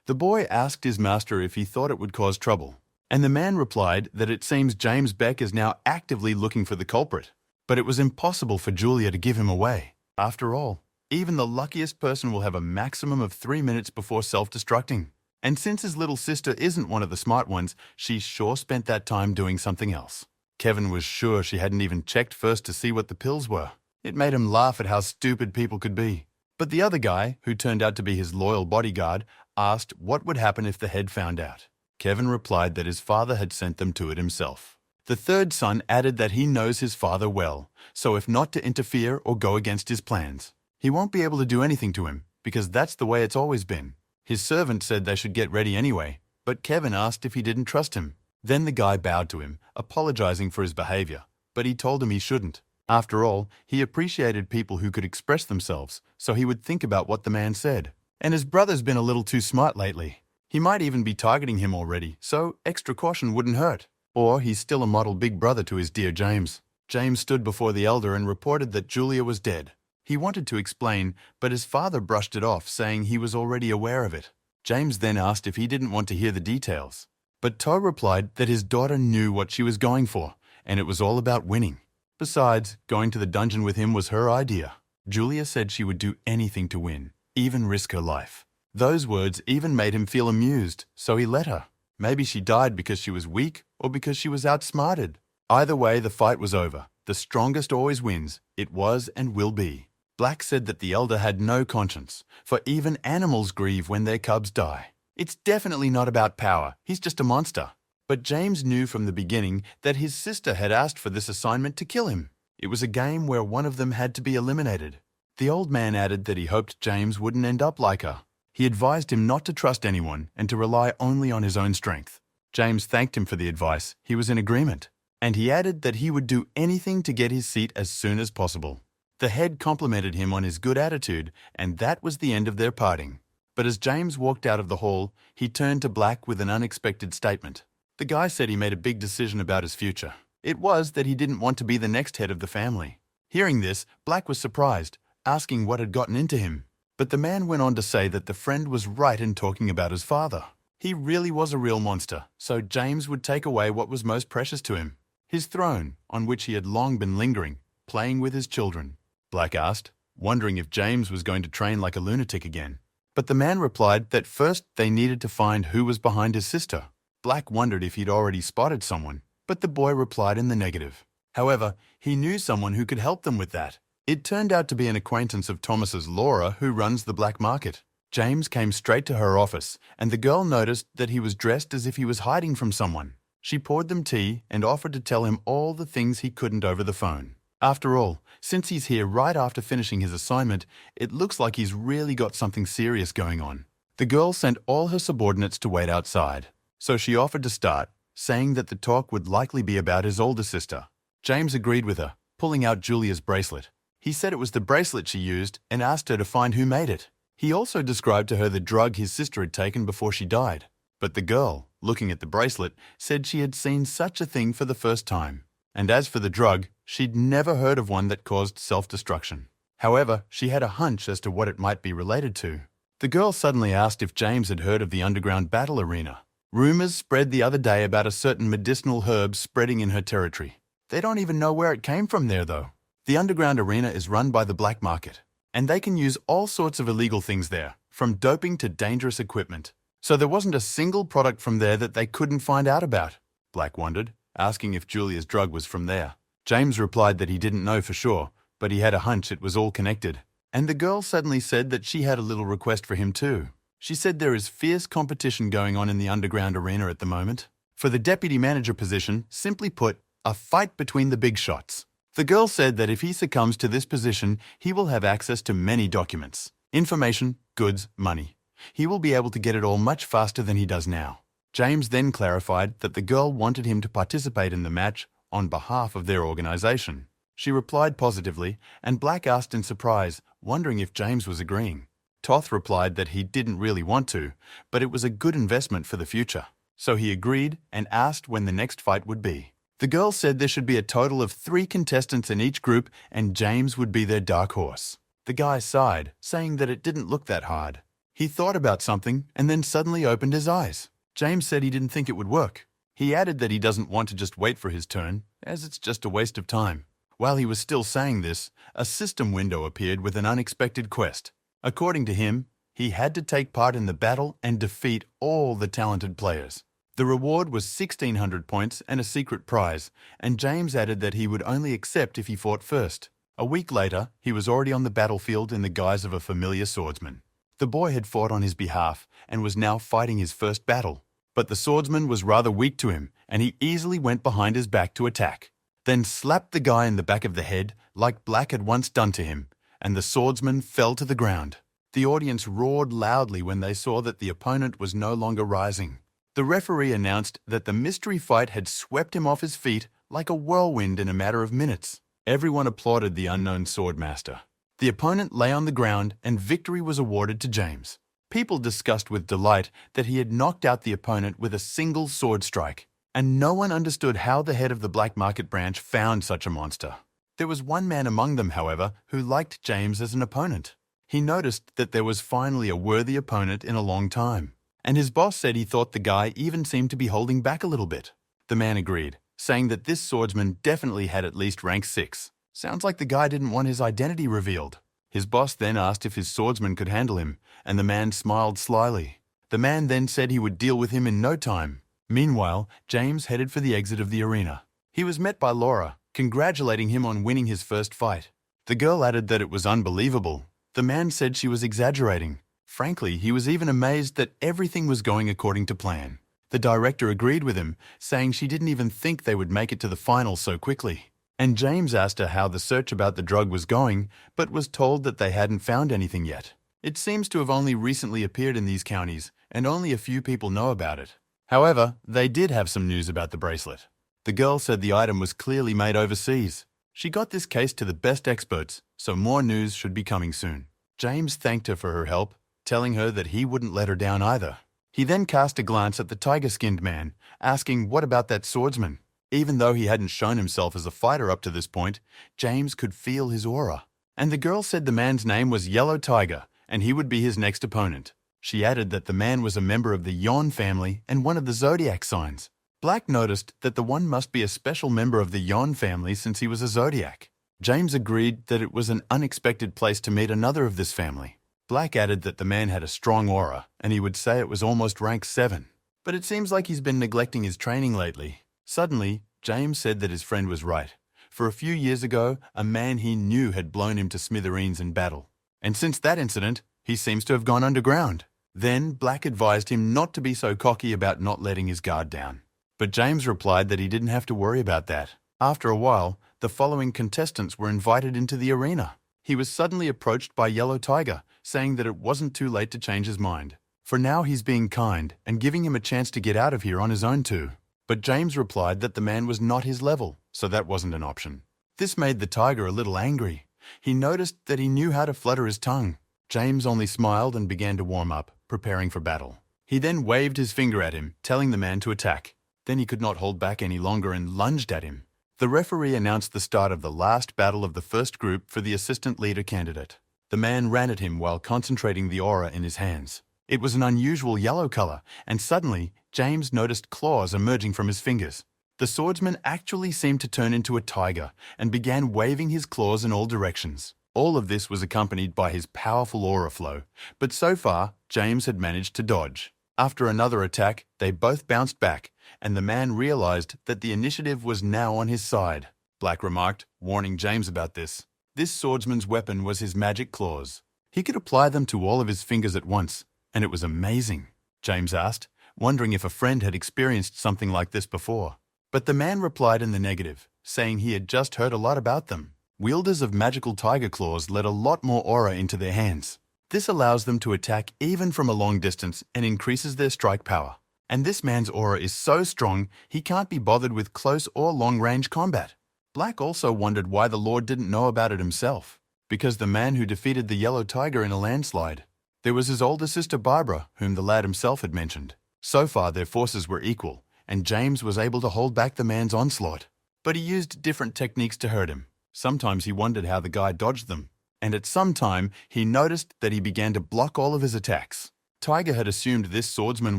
The boy asked his master if he thought it would cause trouble, and the man replied that it seems James Beck is now actively looking for the culprit. But it was impossible for Julia to give him away. After all, even the luckiest person will have a maximum of 3 minutes before self-destructing. And since his little sister isn't one of the smart ones, she sure spent that time doing something else. Kevin was sure she hadn't even checked first to see what the pills were. It made him laugh at how stupid people could be. But the other guy, who turned out to be his loyal bodyguard, asked what would happen if the head found out. Kevin replied that his father had sent them to it himself. The third son added that he knows his father well, so if not to interfere or go against his plans, he won't be able to do anything to him, because that's the way it's always been. His servant said they should get ready anyway, but Kevin asked if he didn't trust him. Then the guy bowed to him, apologizing for his behavior, but he told him he shouldn't. After all, he appreciated people who could express themselves, so he would think about what the man said. And his brother's been a little too smart lately. He might even be targeting him already, so extra caution wouldn't hurt. Or he's still a model big brother to his dear James. James stood before the elder and reported that Julia was dead. He wanted to explain, but his father brushed it off, saying he was already aware of it. James then asked if he didn't want to hear the details. But To replied that his daughter knew what she was going for, and it was all about winning. Besides, going to the dungeon with him was her idea. Julia said she would do anything to win, even risk her life. Those words even made him feel amused, so he let her. Maybe she died because she was weak or because she was outsmarted. Either way, the fight was over. The strongest always wins. It was and will be. Black said that the elder had no conscience, for even animals grieve when their cubs die. It's definitely not about power. He's just a monster. But James knew from the beginning that his sister had asked for this assignment to kill him. It was a game where one of them had to be eliminated. The old man added that he hoped James wouldn't end up like her. He advised him not to trust anyone and to rely only on his own strength. James thanked him for the advice. He was in agreement. And he added that he would do anything to get his seat as soon as possible. The head complimented him on his good attitude, and that was the end of their parting. But as James walked out of the hall, he turned to Black with an unexpected statement. The guy said he made a big decision about his future. It was that he didn't want to be the next head of the family. Hearing this, Black was surprised, asking what had gotten into him. But the man went on to say that the friend was right in talking about his father. He really was a real monster, so James would take away what was most precious to him. His throne, on which he had long been lingering, playing with his children. Black asked, wondering if James was going to train like a lunatic again. But the man replied that first they needed to find who was behind his sister. Black wondered if he'd already spotted someone, but the boy replied in the negative. However, he knew someone who could help them with that. It turned out to be an acquaintance of Thomas's, Laura, who runs the black market. James came straight to her office, and the girl noticed that he was dressed as if he was hiding from someone. She poured them tea and offered to tell him all the things he couldn't over the phone. After all, since he's here right after finishing his assignment, it looks like he's really got something serious going on. The girl sent all her subordinates to wait outside, so she offered to start, saying that the talk would likely be about his older sister. James agreed with her, pulling out Julia's bracelet. He said it was the bracelet she used and asked her to find who made it. He also described to her the drug his sister had taken before she died. But the girl, looking at the bracelet, said she had seen such a thing for the first time. And as for the drug, she'd never heard of one that caused self-destruction. However, she had a hunch as to what it might be related to. The girl suddenly asked if James had heard of the underground battle arena. Rumors spread the other day about a certain medicinal herb spreading in her territory. They don't even know where it came from there, though. The underground arena is run by the black market, and they can use all sorts of illegal things there, from doping to dangerous equipment. So there wasn't a single product from there that they couldn't find out about. Black wondered, asking if Julia's drug was from there. James replied that he didn't know for sure, but he had a hunch it was all connected. And the girl suddenly said that she had a little request for him too. She said there is fierce competition going on in the underground arena at the moment. For the deputy manager position, simply put, a fight between the big shots. The girl said that if he succumbs to this position, he will have access to many documents, information, goods, money. He will be able to get it all much faster than he does now. James then clarified that the girl wanted him to participate in the match on behalf of their organization. She replied positively, and Black asked in surprise, wondering if James was agreeing. Toth replied that he didn't really want to, but it was a good investment for the future. So he agreed and asked when the next fight would be. The girl said there should be a total of 3 contestants in each group and James would be their dark horse. The guy sighed, saying that it didn't look that hard. He thought about something and then suddenly opened his eyes. James said he didn't think it would work. He added that he doesn't want to just wait for his turn, as it's just a waste of time. While he was still saying this, a system window appeared with an unexpected quest. According to him, he had to take part in the battle and defeat all the talented players. The reward was 1,600 points and a secret prize, and James added that he would only accept if he fought first. A week later, he was already on the battlefield in the guise of a familiar swordsman. The boy had fought on his behalf and was now fighting his first battle. But the swordsman was rather weak to him, and he easily went behind his back to attack, then slapped the guy in the back of the head like Black had once done to him, and the swordsman fell to the ground. The audience roared loudly when they saw that the opponent was no longer rising. The referee announced that the mystery fight had swept him off his feet like a whirlwind in a matter of minutes. Everyone applauded the unknown swordmaster. The opponent lay on the ground and victory was awarded to James. People discussed with delight that he had knocked out the opponent with a single sword strike, and no one understood how the head of the black market branch found such a monster. There was one man among them, however, who liked James as an opponent. He noticed that there was finally a worthy opponent in a long time. And his boss said he thought the guy even seemed to be holding back a little bit. The man agreed, saying that this swordsman definitely had at least rank 6. Sounds like the guy didn't want his identity revealed. His boss then asked if his swordsman could handle him, and the man smiled slyly. The man then said he would deal with him in no time. Meanwhile, James headed for the exit of the arena. He was met by Laura, congratulating him on winning his first fight. The girl added that it was unbelievable. The man said she was exaggerating. Frankly, he was even amazed that everything was going according to plan. The director agreed with him, saying she didn't even think they would make it to the final so quickly. And James asked her how the search about the drug was going, but was told that they hadn't found anything yet. It seems to have only recently appeared in these counties, and only a few people know about it. However, they did have some news about the bracelet. The girl said the item was clearly made overseas. She got this case to the best experts, so more news should be coming soon. James thanked her for her help, telling her that he wouldn't let her down either. He then cast a glance at the tiger-skinned man, asking what about that swordsman. Even though he hadn't shown himself as a fighter up to this point, James could feel his aura. And the girl said the man's name was Yellow Tiger, and he would be his next opponent. She added that the man was a member of the Yon family and one of the zodiac signs. Black noticed that the one must be a special member of the Yon family since he was a zodiac. James agreed that it was an unexpected place to meet another of this family. Black added that the man had a strong aura, and he would say it was almost rank 7. But it seems like he's been neglecting his training lately. Suddenly, James said that his friend was right. For a few years ago, a man he knew had blown him to smithereens in battle. And since that incident, he seems to have gone underground. Then, Black advised him not to be so cocky about not letting his guard down. But James replied that he didn't have to worry about that. After a while, the following contestants were invited into the arena. He was suddenly approached by Yellow Tiger, saying that it wasn't too late to change his mind. For now he's being kind and giving him a chance to get out of here on his own too. But James replied that the man was not his level, so that wasn't an option. This made the tiger a little angry. He noticed that he knew how to flutter his tongue. James only smiled and began to warm up, preparing for battle. He then waved his finger at him, telling the man to attack. Then he could not hold back any longer and lunged at him. The referee announced the start of the last battle of the first group for the assistant leader candidate. The man ran at him while concentrating the aura in his hands. It was an unusual yellow color, and suddenly, James noticed claws emerging from his fingers. The swordsman actually seemed to turn into a tiger and began waving his claws in all directions. All of this was accompanied by his powerful aura flow, but so far, James had managed to dodge. After another attack, they both bounced back, and the man realized that the initiative was now on his side. Black remarked, warning James about this. This swordsman's weapon was his magic claws. He could apply them to all of his fingers at once, and it was amazing. James asked, wondering if a friend had experienced something like this before. But the man replied in the negative, saying he had just heard a lot about them. Wielders of magical tiger claws let a lot more aura into their hands. This allows them to attack even from a long distance and increases their strike power. And this man's aura is so strong, he can't be bothered with close or long-range combat. Black also wondered why the Lord didn't know about it himself. Because the man who defeated the yellow tiger in a landslide. There was his older sister Barbara, whom the lad himself had mentioned. So far, their forces were equal, and James was able to hold back the man's onslaught. But he used different techniques to hurt him. Sometimes he wondered how the guy dodged them. And at some time, he noticed that he began to block all of his attacks. Tiger had assumed this swordsman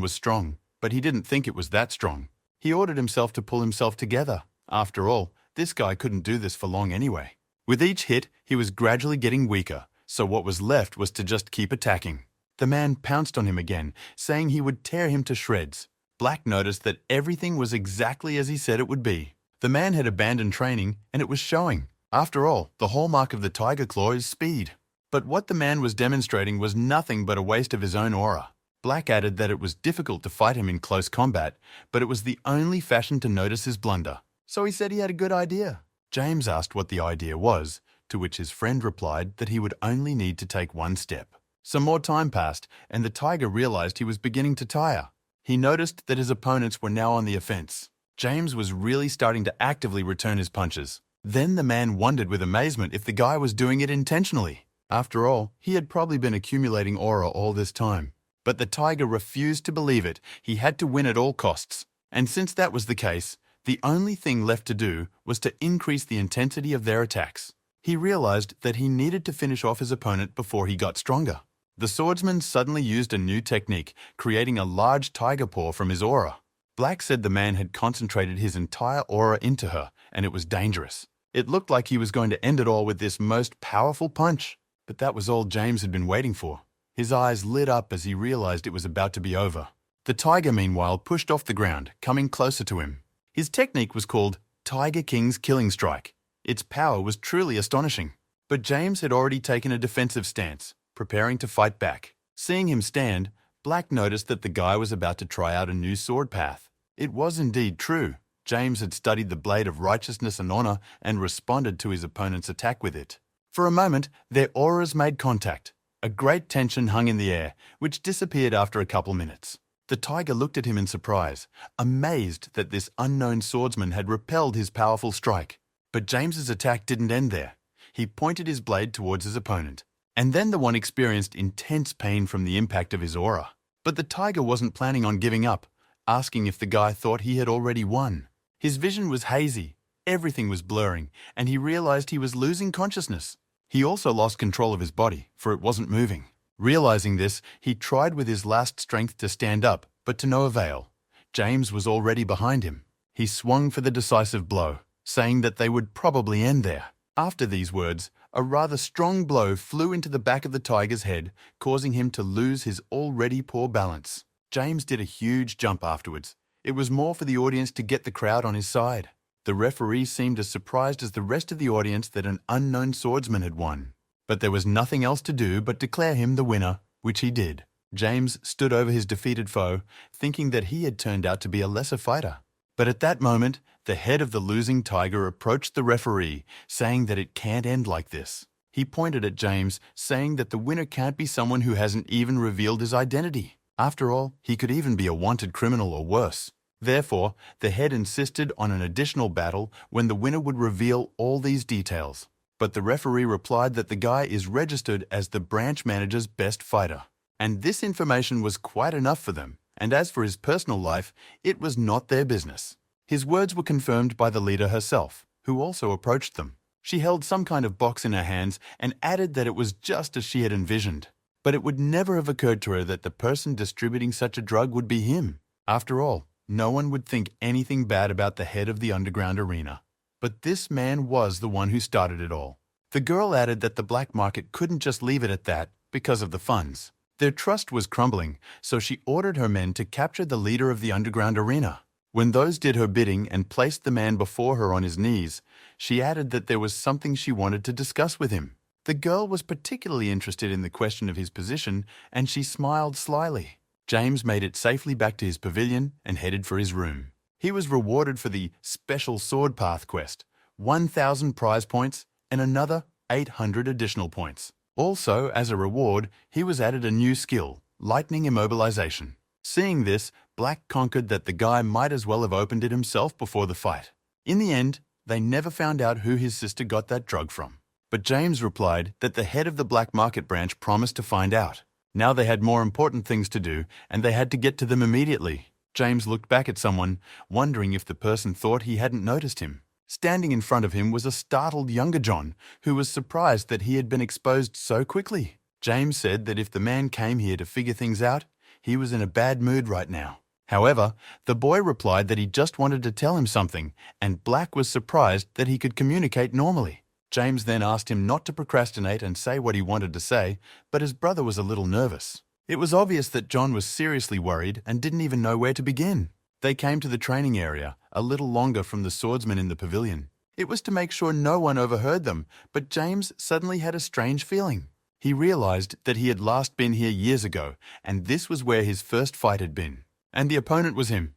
was strong, but he didn't think it was that strong. He ordered himself to pull himself together. After all, this guy couldn't do this for long anyway. With each hit, he was gradually getting weaker, so what was left was to just keep attacking. The man pounced on him again, saying he would tear him to shreds. Black noticed that everything was exactly as he said it would be. The man had abandoned training, and it was showing. After all, the hallmark of the tiger claw is speed. But what the man was demonstrating was nothing but a waste of his own aura. Black added that it was difficult to fight him in close combat, but it was the only fashion to notice his blunder. So he said he had a good idea. James asked what the idea was, to which his friend replied that he would only need to take one step. Some more time passed, and the tiger realized he was beginning to tire. He noticed that his opponents were now on the offense. James was really starting to actively return his punches. Then the man wondered with amazement if the guy was doing it intentionally. After all, he had probably been accumulating aura all this time. But the tiger refused to believe it. He had to win at all costs. And since that was the case, the only thing left to do was to increase the intensity of their attacks. He realized that he needed to finish off his opponent before he got stronger. The swordsman suddenly used a new technique, creating a large tiger paw from his aura. Black said the man had concentrated his entire aura into her, and it was dangerous. It looked like he was going to end it all with this most powerful punch. But that was all James had been waiting for. His eyes lit up as he realized it was about to be over. The tiger, meanwhile, pushed off the ground, coming closer to him. His technique was called Tiger King's Killing Strike. Its power was truly astonishing. But James had already taken a defensive stance, preparing to fight back. Seeing him stand, Black noticed that the guy was about to try out a new sword path. It was indeed true. James had studied the blade of righteousness and honor and responded to his opponent's attack with it. For a moment, their auras made contact. A great tension hung in the air, which disappeared after a couple minutes. The tiger looked at him in surprise, amazed that this unknown swordsman had repelled his powerful strike. But James's attack didn't end there. He pointed his blade towards his opponent, and then the one experienced intense pain from the impact of his aura. But the tiger wasn't planning on giving up, asking if the guy thought he had already won. His vision was hazy, everything was blurring, and he realized he was losing consciousness. He also lost control of his body, for it wasn't moving. Realizing this, he tried with his last strength to stand up, but to no avail. James was already behind him. He swung for the decisive blow, saying that they would probably end there. After these words, a rather strong blow flew into the back of the tiger's head, causing him to lose his already poor balance. James did a huge jump afterwards. It was more for the audience to get the crowd on his side. The referee seemed as surprised as the rest of the audience that an unknown swordsman had won. But there was nothing else to do but declare him the winner, which he did. James stood over his defeated foe, thinking that he had turned out to be a lesser fighter. But at that moment, the head of the losing tiger approached the referee, saying that it can't end like this. He pointed at James, saying that the winner can't be someone who hasn't even revealed his identity. After all, he could even be a wanted criminal or worse. Therefore, the head insisted on an additional battle when the winner would reveal all these details. But the referee replied that the guy is registered as the branch manager's best fighter. And this information was quite enough for them. And as for his personal life, it was not their business. His words were confirmed by the leader herself, who also approached them. She held some kind of box in her hands and added that it was just as she had envisioned. But it would never have occurred to her that the person distributing such a drug would be him. After all, no one would think anything bad about the head of the underground arena. But this man was the one who started it all. The girl added that the black market couldn't just leave it at that because of the funds. Their trust was crumbling, so she ordered her men to capture the leader of the underground arena. When those did her bidding and placed the man before her on his knees, she added that there was something she wanted to discuss with him. The girl was particularly interested in the question of his position, and she smiled slyly. James made it safely back to his pavilion and headed for his room. He was rewarded for the Special Sword Path quest, 1,000 prize points and another 800 additional points. Also, as a reward, he was added a new skill, Lightning Immobilization. Seeing this, Black conquered that the guy might as well have opened it himself before the fight. In the end, they never found out who his sister got that drug from. But James replied that the head of the black market branch promised to find out. Now they had more important things to do, and they had to get to them immediately. James looked back at someone, wondering if the person thought he hadn't noticed him. Standing in front of him was a startled younger John, who was surprised that he had been exposed so quickly. James said that if the man came here to figure things out, he was in a bad mood right now. However, the boy replied that he just wanted to tell him something, and Black was surprised that he could communicate normally. James then asked him not to procrastinate and say what he wanted to say, but his brother was a little nervous. It was obvious that John was seriously worried and didn't even know where to begin. They came to the training area, a little longer from the swordsman in the pavilion. It was to make sure no one overheard them, but James suddenly had a strange feeling. He realized that he had last been here years ago, and this was where his first fight had been. And the opponent was him.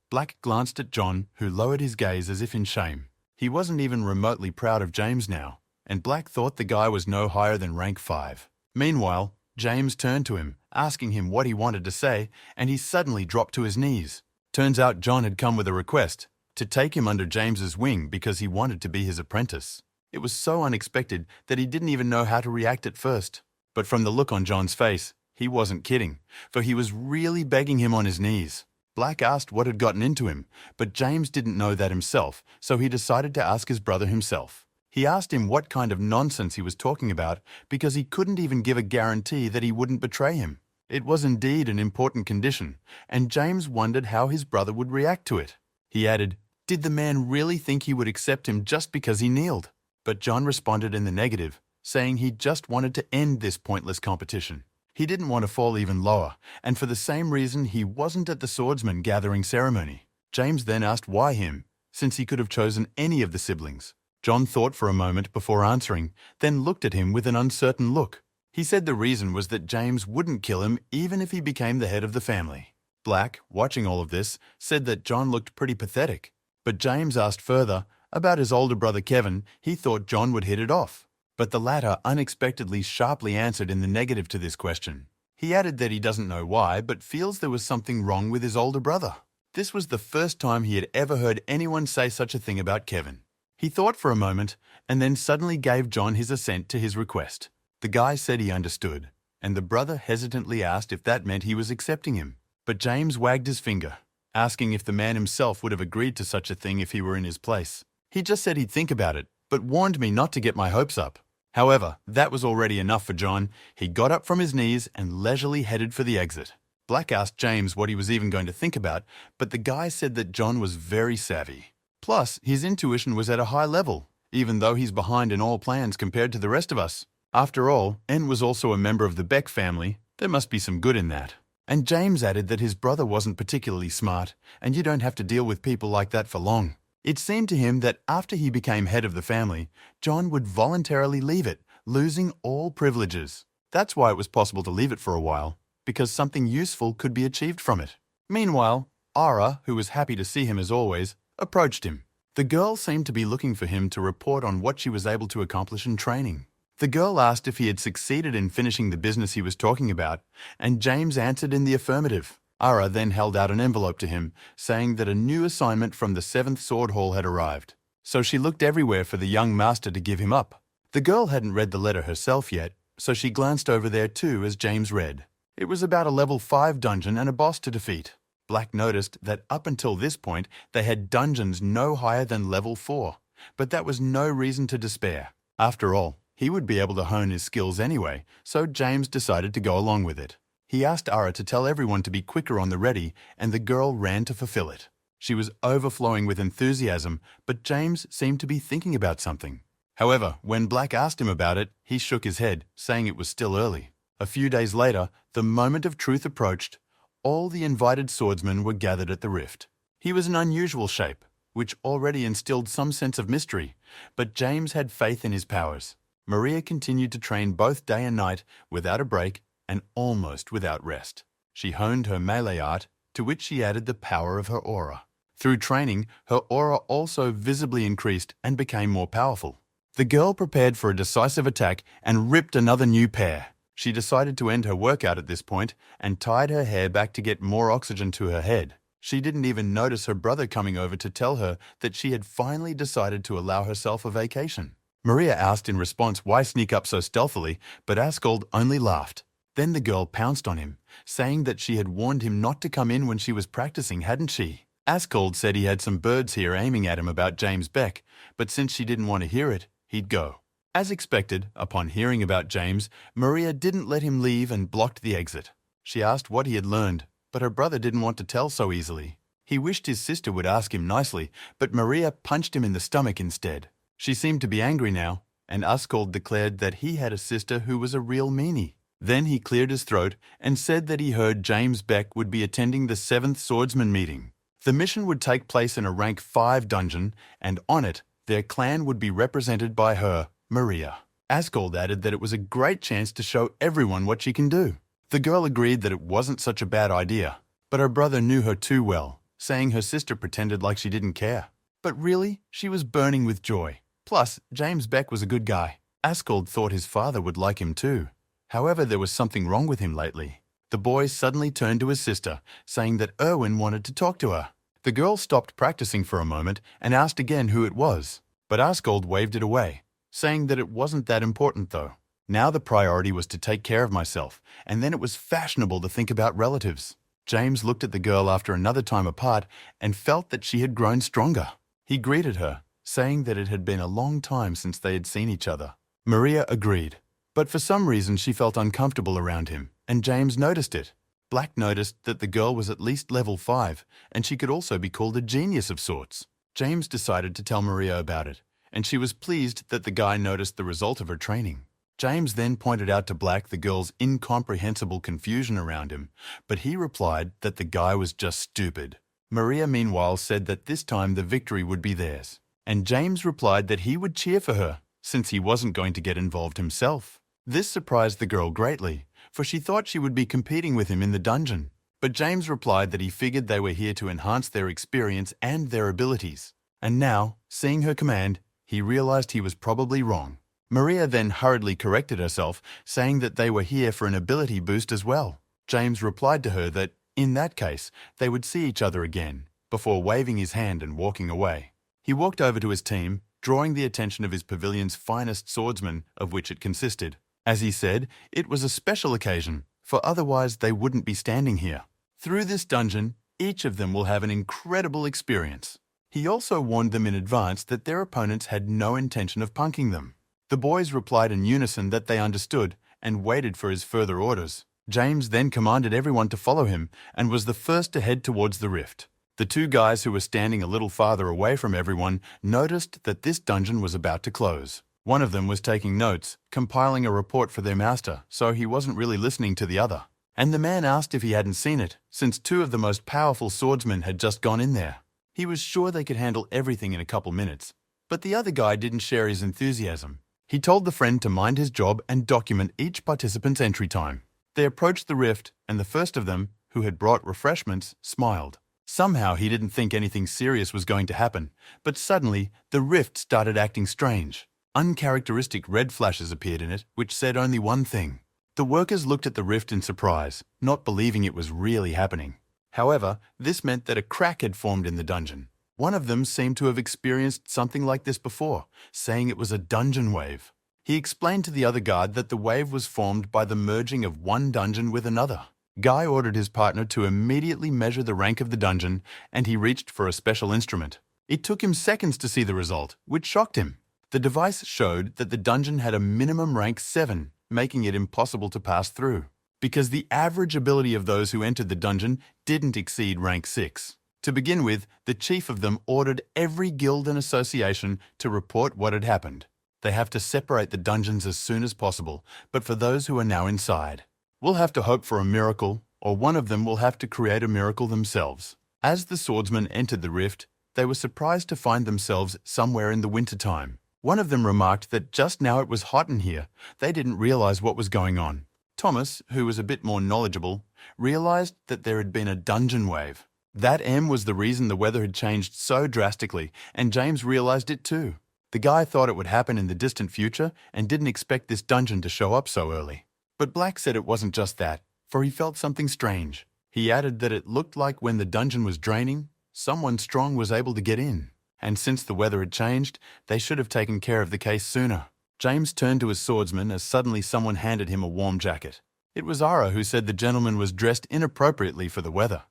Black glanced at John, who lowered his gaze as if in shame. He wasn't even remotely proud of James now, and Black thought the guy was no higher than rank 5. Meanwhile, James turned to him, asking him what he wanted to say, and he suddenly dropped to his knees. Turns out John had come with a request, to take him under James's wing because he wanted to be his apprentice. It was so unexpected that he didn't even know how to react at first. But from the look on John's face, he wasn't kidding, for he was really begging him on his knees. Black asked what had gotten into him, but James didn't know that himself, so he decided to ask his brother himself. He asked him what kind of nonsense he was talking about because he couldn't even give a guarantee that he wouldn't betray him. It was indeed an important condition, and James wondered how his brother would react to it. He added, "Did the man really think he would accept him just because he kneeled?" But John responded in the negative, saying he just wanted to end this pointless competition. He didn't want to fall even lower, and for the same reason he wasn't at the Swordsman gathering ceremony. James then asked why him, since he could have chosen any of the siblings. John thought for a moment before answering, then looked at him with an uncertain look. He said the reason was that James wouldn't kill him even if he became the head of the family. Black, watching all of this, said that John looked pretty pathetic. But James asked further about his older brother Kevin. He thought John would hit it off. But the latter unexpectedly sharply answered in the negative to this question. He added that he doesn't know why, but feels there was something wrong with his older brother. This was the first time he had ever heard anyone say such a thing about Kevin. He thought for a moment, and then suddenly gave John his assent to his request. The guy said he understood, and the brother hesitantly asked if that meant he was accepting him. But James wagged his finger, asking if the man himself would have agreed to such a thing if he were in his place. He just said he'd think about it, but warned me not to get my hopes up. However, that was already enough for John. He got up from his knees and leisurely headed for the exit. Black asked James what he was even going to think about, but the guy said that John was very savvy. Plus, his intuition was at a high level, even though he's behind in all plans compared to the rest of us. After all, N was also a member of the Beck family. There must be some good in that. And James added that his brother wasn't particularly smart, and you don't have to deal with people like that for long. It seemed to him that after he became head of the family, John would voluntarily leave it, losing all privileges. That's why it was possible to leave it for a while, because something useful could be achieved from it. Meanwhile, Ara, who was happy to see him as always, approached him. The girl seemed to be looking for him to report on what she was able to accomplish in training. The girl asked if he had succeeded in finishing the business he was talking about, and James answered in the affirmative. Ara then held out an envelope to him, saying that a new assignment from the 7th Sword Hall had arrived. So she looked everywhere for the young master to give him up. The girl hadn't read the letter herself yet, so she glanced over there too as James read. It was about a level 5 dungeon and a boss to defeat. Black noticed that up until this point they had dungeons no higher than level 4, but that was no reason to despair. After all, he would be able to hone his skills anyway, so James decided to go along with it. He asked Ara to tell everyone to be quicker on the ready, and the girl ran to fulfill it. She was overflowing with enthusiasm, but James seemed to be thinking about something. However, when Black asked him about it, he shook his head, saying it was still early. A few days later, the moment of truth approached. All the invited swordsmen were gathered at the rift. He was an unusual shape, which already instilled some sense of mystery, but James had faith in his powers. Maria continued to train both day and night, without a break and almost without rest. She honed her melee art, to which she added the power of her aura. Through training, her aura also visibly increased and became more powerful. The girl prepared for a decisive attack and ripped another new pair. She decided to end her workout at this point and tied her hair back to get more oxygen to her head. She didn't even notice her brother coming over to tell her that she had finally decided to allow herself a vacation. Maria asked in response why sneak up so stealthily, but Askold only laughed. Then the girl pounced on him, saying that she had warned him not to come in when she was practicing, hadn't she? Askold said he had some birds here aiming at him about James Beck, but since she didn't want to hear it, he'd go. As expected, upon hearing about James, Maria didn't let him leave and blocked the exit. She asked what he had learned, but her brother didn't want to tell so easily. He wished his sister would ask him nicely, but Maria punched him in the stomach instead. She seemed to be angry now, and Askold declared that he had a sister who was a real meanie. Then he cleared his throat and said that he heard James Beck would be attending the 7th Swordsman meeting. The mission would take place in a rank 5 dungeon, and on it, their clan would be represented by her, Maria. Askold added that it was a great chance to show everyone what she can do. The girl agreed that it wasn't such a bad idea, but her brother knew her too well, saying her sister pretended like she didn't care. But really, she was burning with joy. Plus, James Beck was a good guy. Askold thought his father would like him too. However, there was something wrong with him lately. The boy suddenly turned to his sister, saying that Erwin wanted to talk to her. The girl stopped practicing for a moment and asked again who it was, but Askold waved it away, saying that it wasn't that important though. Now the priority was to take care of myself, and then it was fashionable to think about relatives. James looked at the girl after another time apart and felt that she had grown stronger. He greeted her, saying that it had been a long time since they had seen each other. Maria agreed, but for some reason she felt uncomfortable around him, and James noticed it. Black noticed that the girl was at least level 5, and she could also be called a genius of sorts. James decided to tell Maria about it, and she was pleased that the guy noticed the result of her training. James then pointed out to Black the girl's incomprehensible confusion around him, but he replied that the guy was just stupid. Maria, meanwhile, said that this time the victory would be theirs, and James replied that he would cheer for her, since he wasn't going to get involved himself. This surprised the girl greatly, for she thought she would be competing with him in the dungeon. But James replied that he figured they were here to enhance their experience and their abilities. And now, seeing her command, he realized he was probably wrong. Maria then hurriedly corrected herself, saying that they were here for an ability boost as well. James replied to her that, in that case, they would see each other again, before waving his hand and walking away. He walked over to his team, drawing the attention of his pavilion's finest swordsmen, of which it consisted. As he said, it was a special occasion, for otherwise they wouldn't be standing here. Through this dungeon, each of them will have an incredible experience. He also warned them in advance that their opponents had no intention of punking them. The boys replied in unison that they understood and waited for his further orders. James then commanded everyone to follow him and was the first to head towards the rift. The two guys who were standing a little farther away from everyone noticed that this dungeon was about to close. One of them was taking notes, compiling a report for their master, so he wasn't really listening to the other. And the man asked if he hadn't seen it, since two of the most powerful swordsmen had just gone in there. He was sure they could handle everything in a couple minutes, but the other guy didn't share his enthusiasm. He told the friend to mind his job and document each participant's entry time. They approached the rift, and the first of them, who had brought refreshments, smiled. Somehow he didn't think anything serious was going to happen, but suddenly the rift started acting strange. Uncharacteristic red flashes appeared in it, which said only one thing. The workers looked at the rift in surprise, not believing it was really happening. However, this meant that a crack had formed in the dungeon. One of them seemed to have experienced something like this before, saying it was a dungeon wave. He explained to the other guard that the wave was formed by the merging of one dungeon with another. Guy ordered his partner to immediately measure the rank of the dungeon, and he reached for a special instrument. It took him seconds to see the result, which shocked him. The device showed that the dungeon had a minimum rank 7, making it impossible to pass through, because the average ability of those who entered the dungeon didn't exceed rank 6. To begin with, the chief of them ordered every guild and association to report what had happened. They have to separate the dungeons as soon as possible, but for those who are now inside, we'll have to hope for a miracle, or one of them will have to create a miracle themselves. As the swordsmen entered the rift, they were surprised to find themselves somewhere in the wintertime. One of them remarked that just now it was hot in here. They didn't realize what was going on. Thomas, who was a bit more knowledgeable, realized that there had been a dungeon wave. That M was the reason the weather had changed so drastically, and James realized it too. The guy thought it would happen in the distant future and didn't expect this dungeon to show up so early. But Black said it wasn't just that, for he felt something strange. He added that it looked like when the dungeon was draining, someone strong was able to get in. And since the weather had changed, they should have taken care of the case sooner. James turned to his swordsman as suddenly someone handed him a warm jacket. It was Ara who said the gentleman was dressed inappropriately for the weather.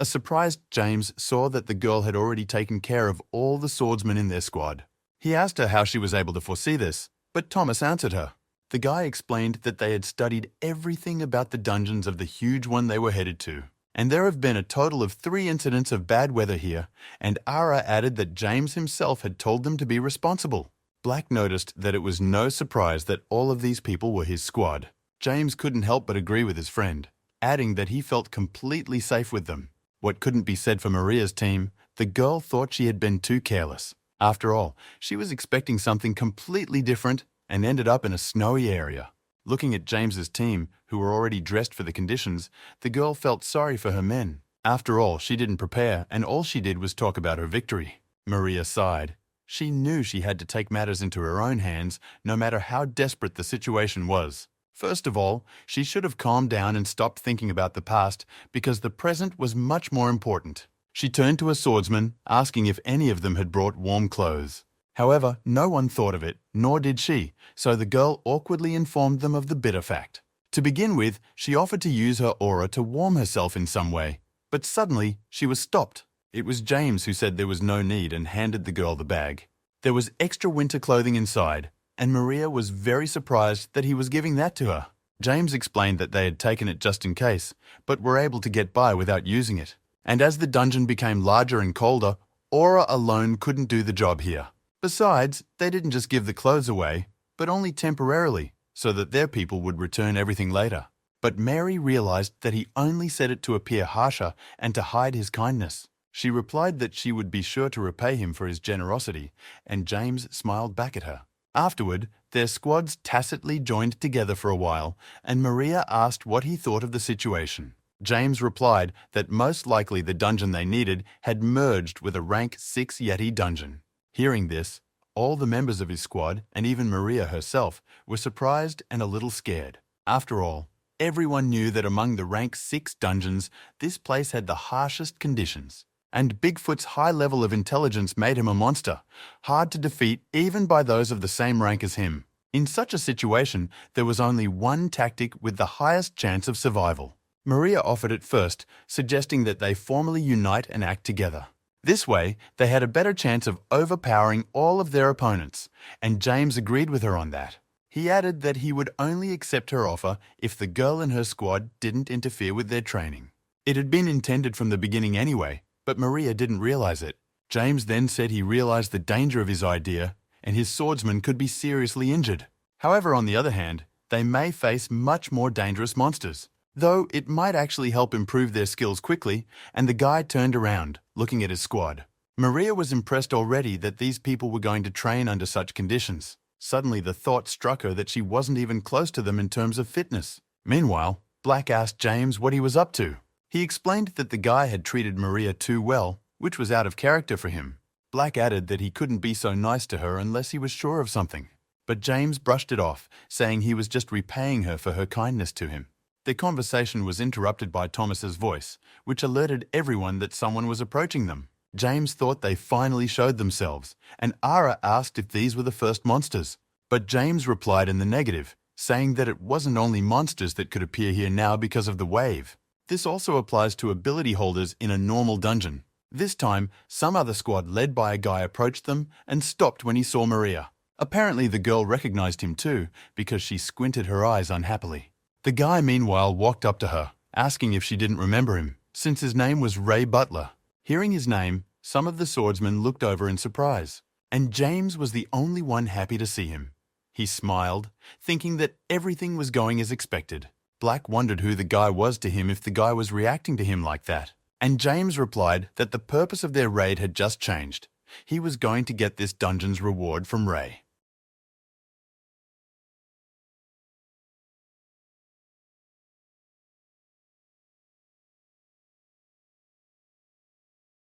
A surprised James saw that the girl had already taken care of all the swordsmen in their squad. He asked her how she was able to foresee this, but Thomas answered her. The guy explained that they had studied everything about the dungeons of the huge one they were headed to, and there have been a total of 3 incidents of bad weather here, and Ara added that James himself had told them to be responsible. Black noticed that it was no surprise that all of these people were his squad. James couldn't help but agree with his friend, adding that he felt completely safe with them. What couldn't be said for Maria's team, the girl thought she had been too careless. After all, she was expecting something completely different and ended up in a snowy area. Looking at James's team, who were already dressed for the conditions, the girl felt sorry for her men. After all, she didn't prepare, and all she did was talk about her victory. Maria sighed. She knew she had to take matters into her own hands, no matter how desperate the situation was. First of all, she should have calmed down and stopped thinking about the past, because the present was much more important. She turned to a swordsman, asking if any of them had brought warm clothes. However, no one thought of it, nor did she, so the girl awkwardly informed them of the bitter fact. To begin with, she offered to use her aura to warm herself in some way, but suddenly she was stopped. It was James who said there was no need and handed the girl the bag. There was extra winter clothing inside, and Maria was very surprised that he was giving that to her. James explained that they had taken it just in case, but were able to get by without using it. And as the dungeon became larger and colder, aura alone couldn't do the job here. Besides, they didn't just give the clothes away, but only temporarily, so that their people would return everything later. But Mary realized that he only said it to appear harsher and to hide his kindness. She replied that she would be sure to repay him for his generosity, and James smiled back at her. Afterward, their squads tacitly joined together for a while, and Maria asked what he thought of the situation. James replied that most likely the dungeon they needed had merged with a rank 6 Yeti dungeon. Hearing this, all the members of his squad, and even Maria herself, were surprised and a little scared. After all, everyone knew that among the rank 6 dungeons, this place had the harshest conditions. And Bigfoot's high level of intelligence made him a monster, hard to defeat even by those of the same rank as him. In such a situation, there was only one tactic with the highest chance of survival. Maria offered it first, suggesting that they formally unite and act together. This way, they had a better chance of overpowering all of their opponents, and James agreed with her on that. He added that he would only accept her offer if the girl and her squad didn't interfere with their training. It had been intended from the beginning anyway, but Maria didn't realize it. James then said he realized the danger of his idea, and his swordsman could be seriously injured. However, on the other hand, they may face much more dangerous monsters, though it might actually help improve their skills quickly, and the guy turned around, looking at his squad. Maria was impressed already that these people were going to train under such conditions. Suddenly the thought struck her that she wasn't even close to them in terms of fitness. Meanwhile, Black asked James what he was up to. He explained that the guy had treated Maria too well, which was out of character for him. Black added that he couldn't be so nice to her unless he was sure of something. But James brushed it off, saying he was just repaying her for her kindness to him. Their conversation was interrupted by Thomas's voice, which alerted everyone that someone was approaching them. James thought they finally showed themselves, and Ara asked if these were the first monsters. But James replied in the negative, saying that it wasn't only monsters that could appear here now because of the wave. This also applies to ability holders in a normal dungeon. This time, some other squad led by a guy approached them and stopped when he saw Maria. Apparently the girl recognized him too, because she squinted her eyes unhappily. The guy meanwhile walked up to her, asking if she didn't remember him, since his name was Ray Butler. Hearing his name, some of the swordsmen looked over in surprise, and James was the only one happy to see him. He smiled, thinking that everything was going as expected. Black wondered who the guy was to him if the guy was reacting to him like that. And James replied that the purpose of their raid had just changed. He was going to get this dungeon's reward from Ray.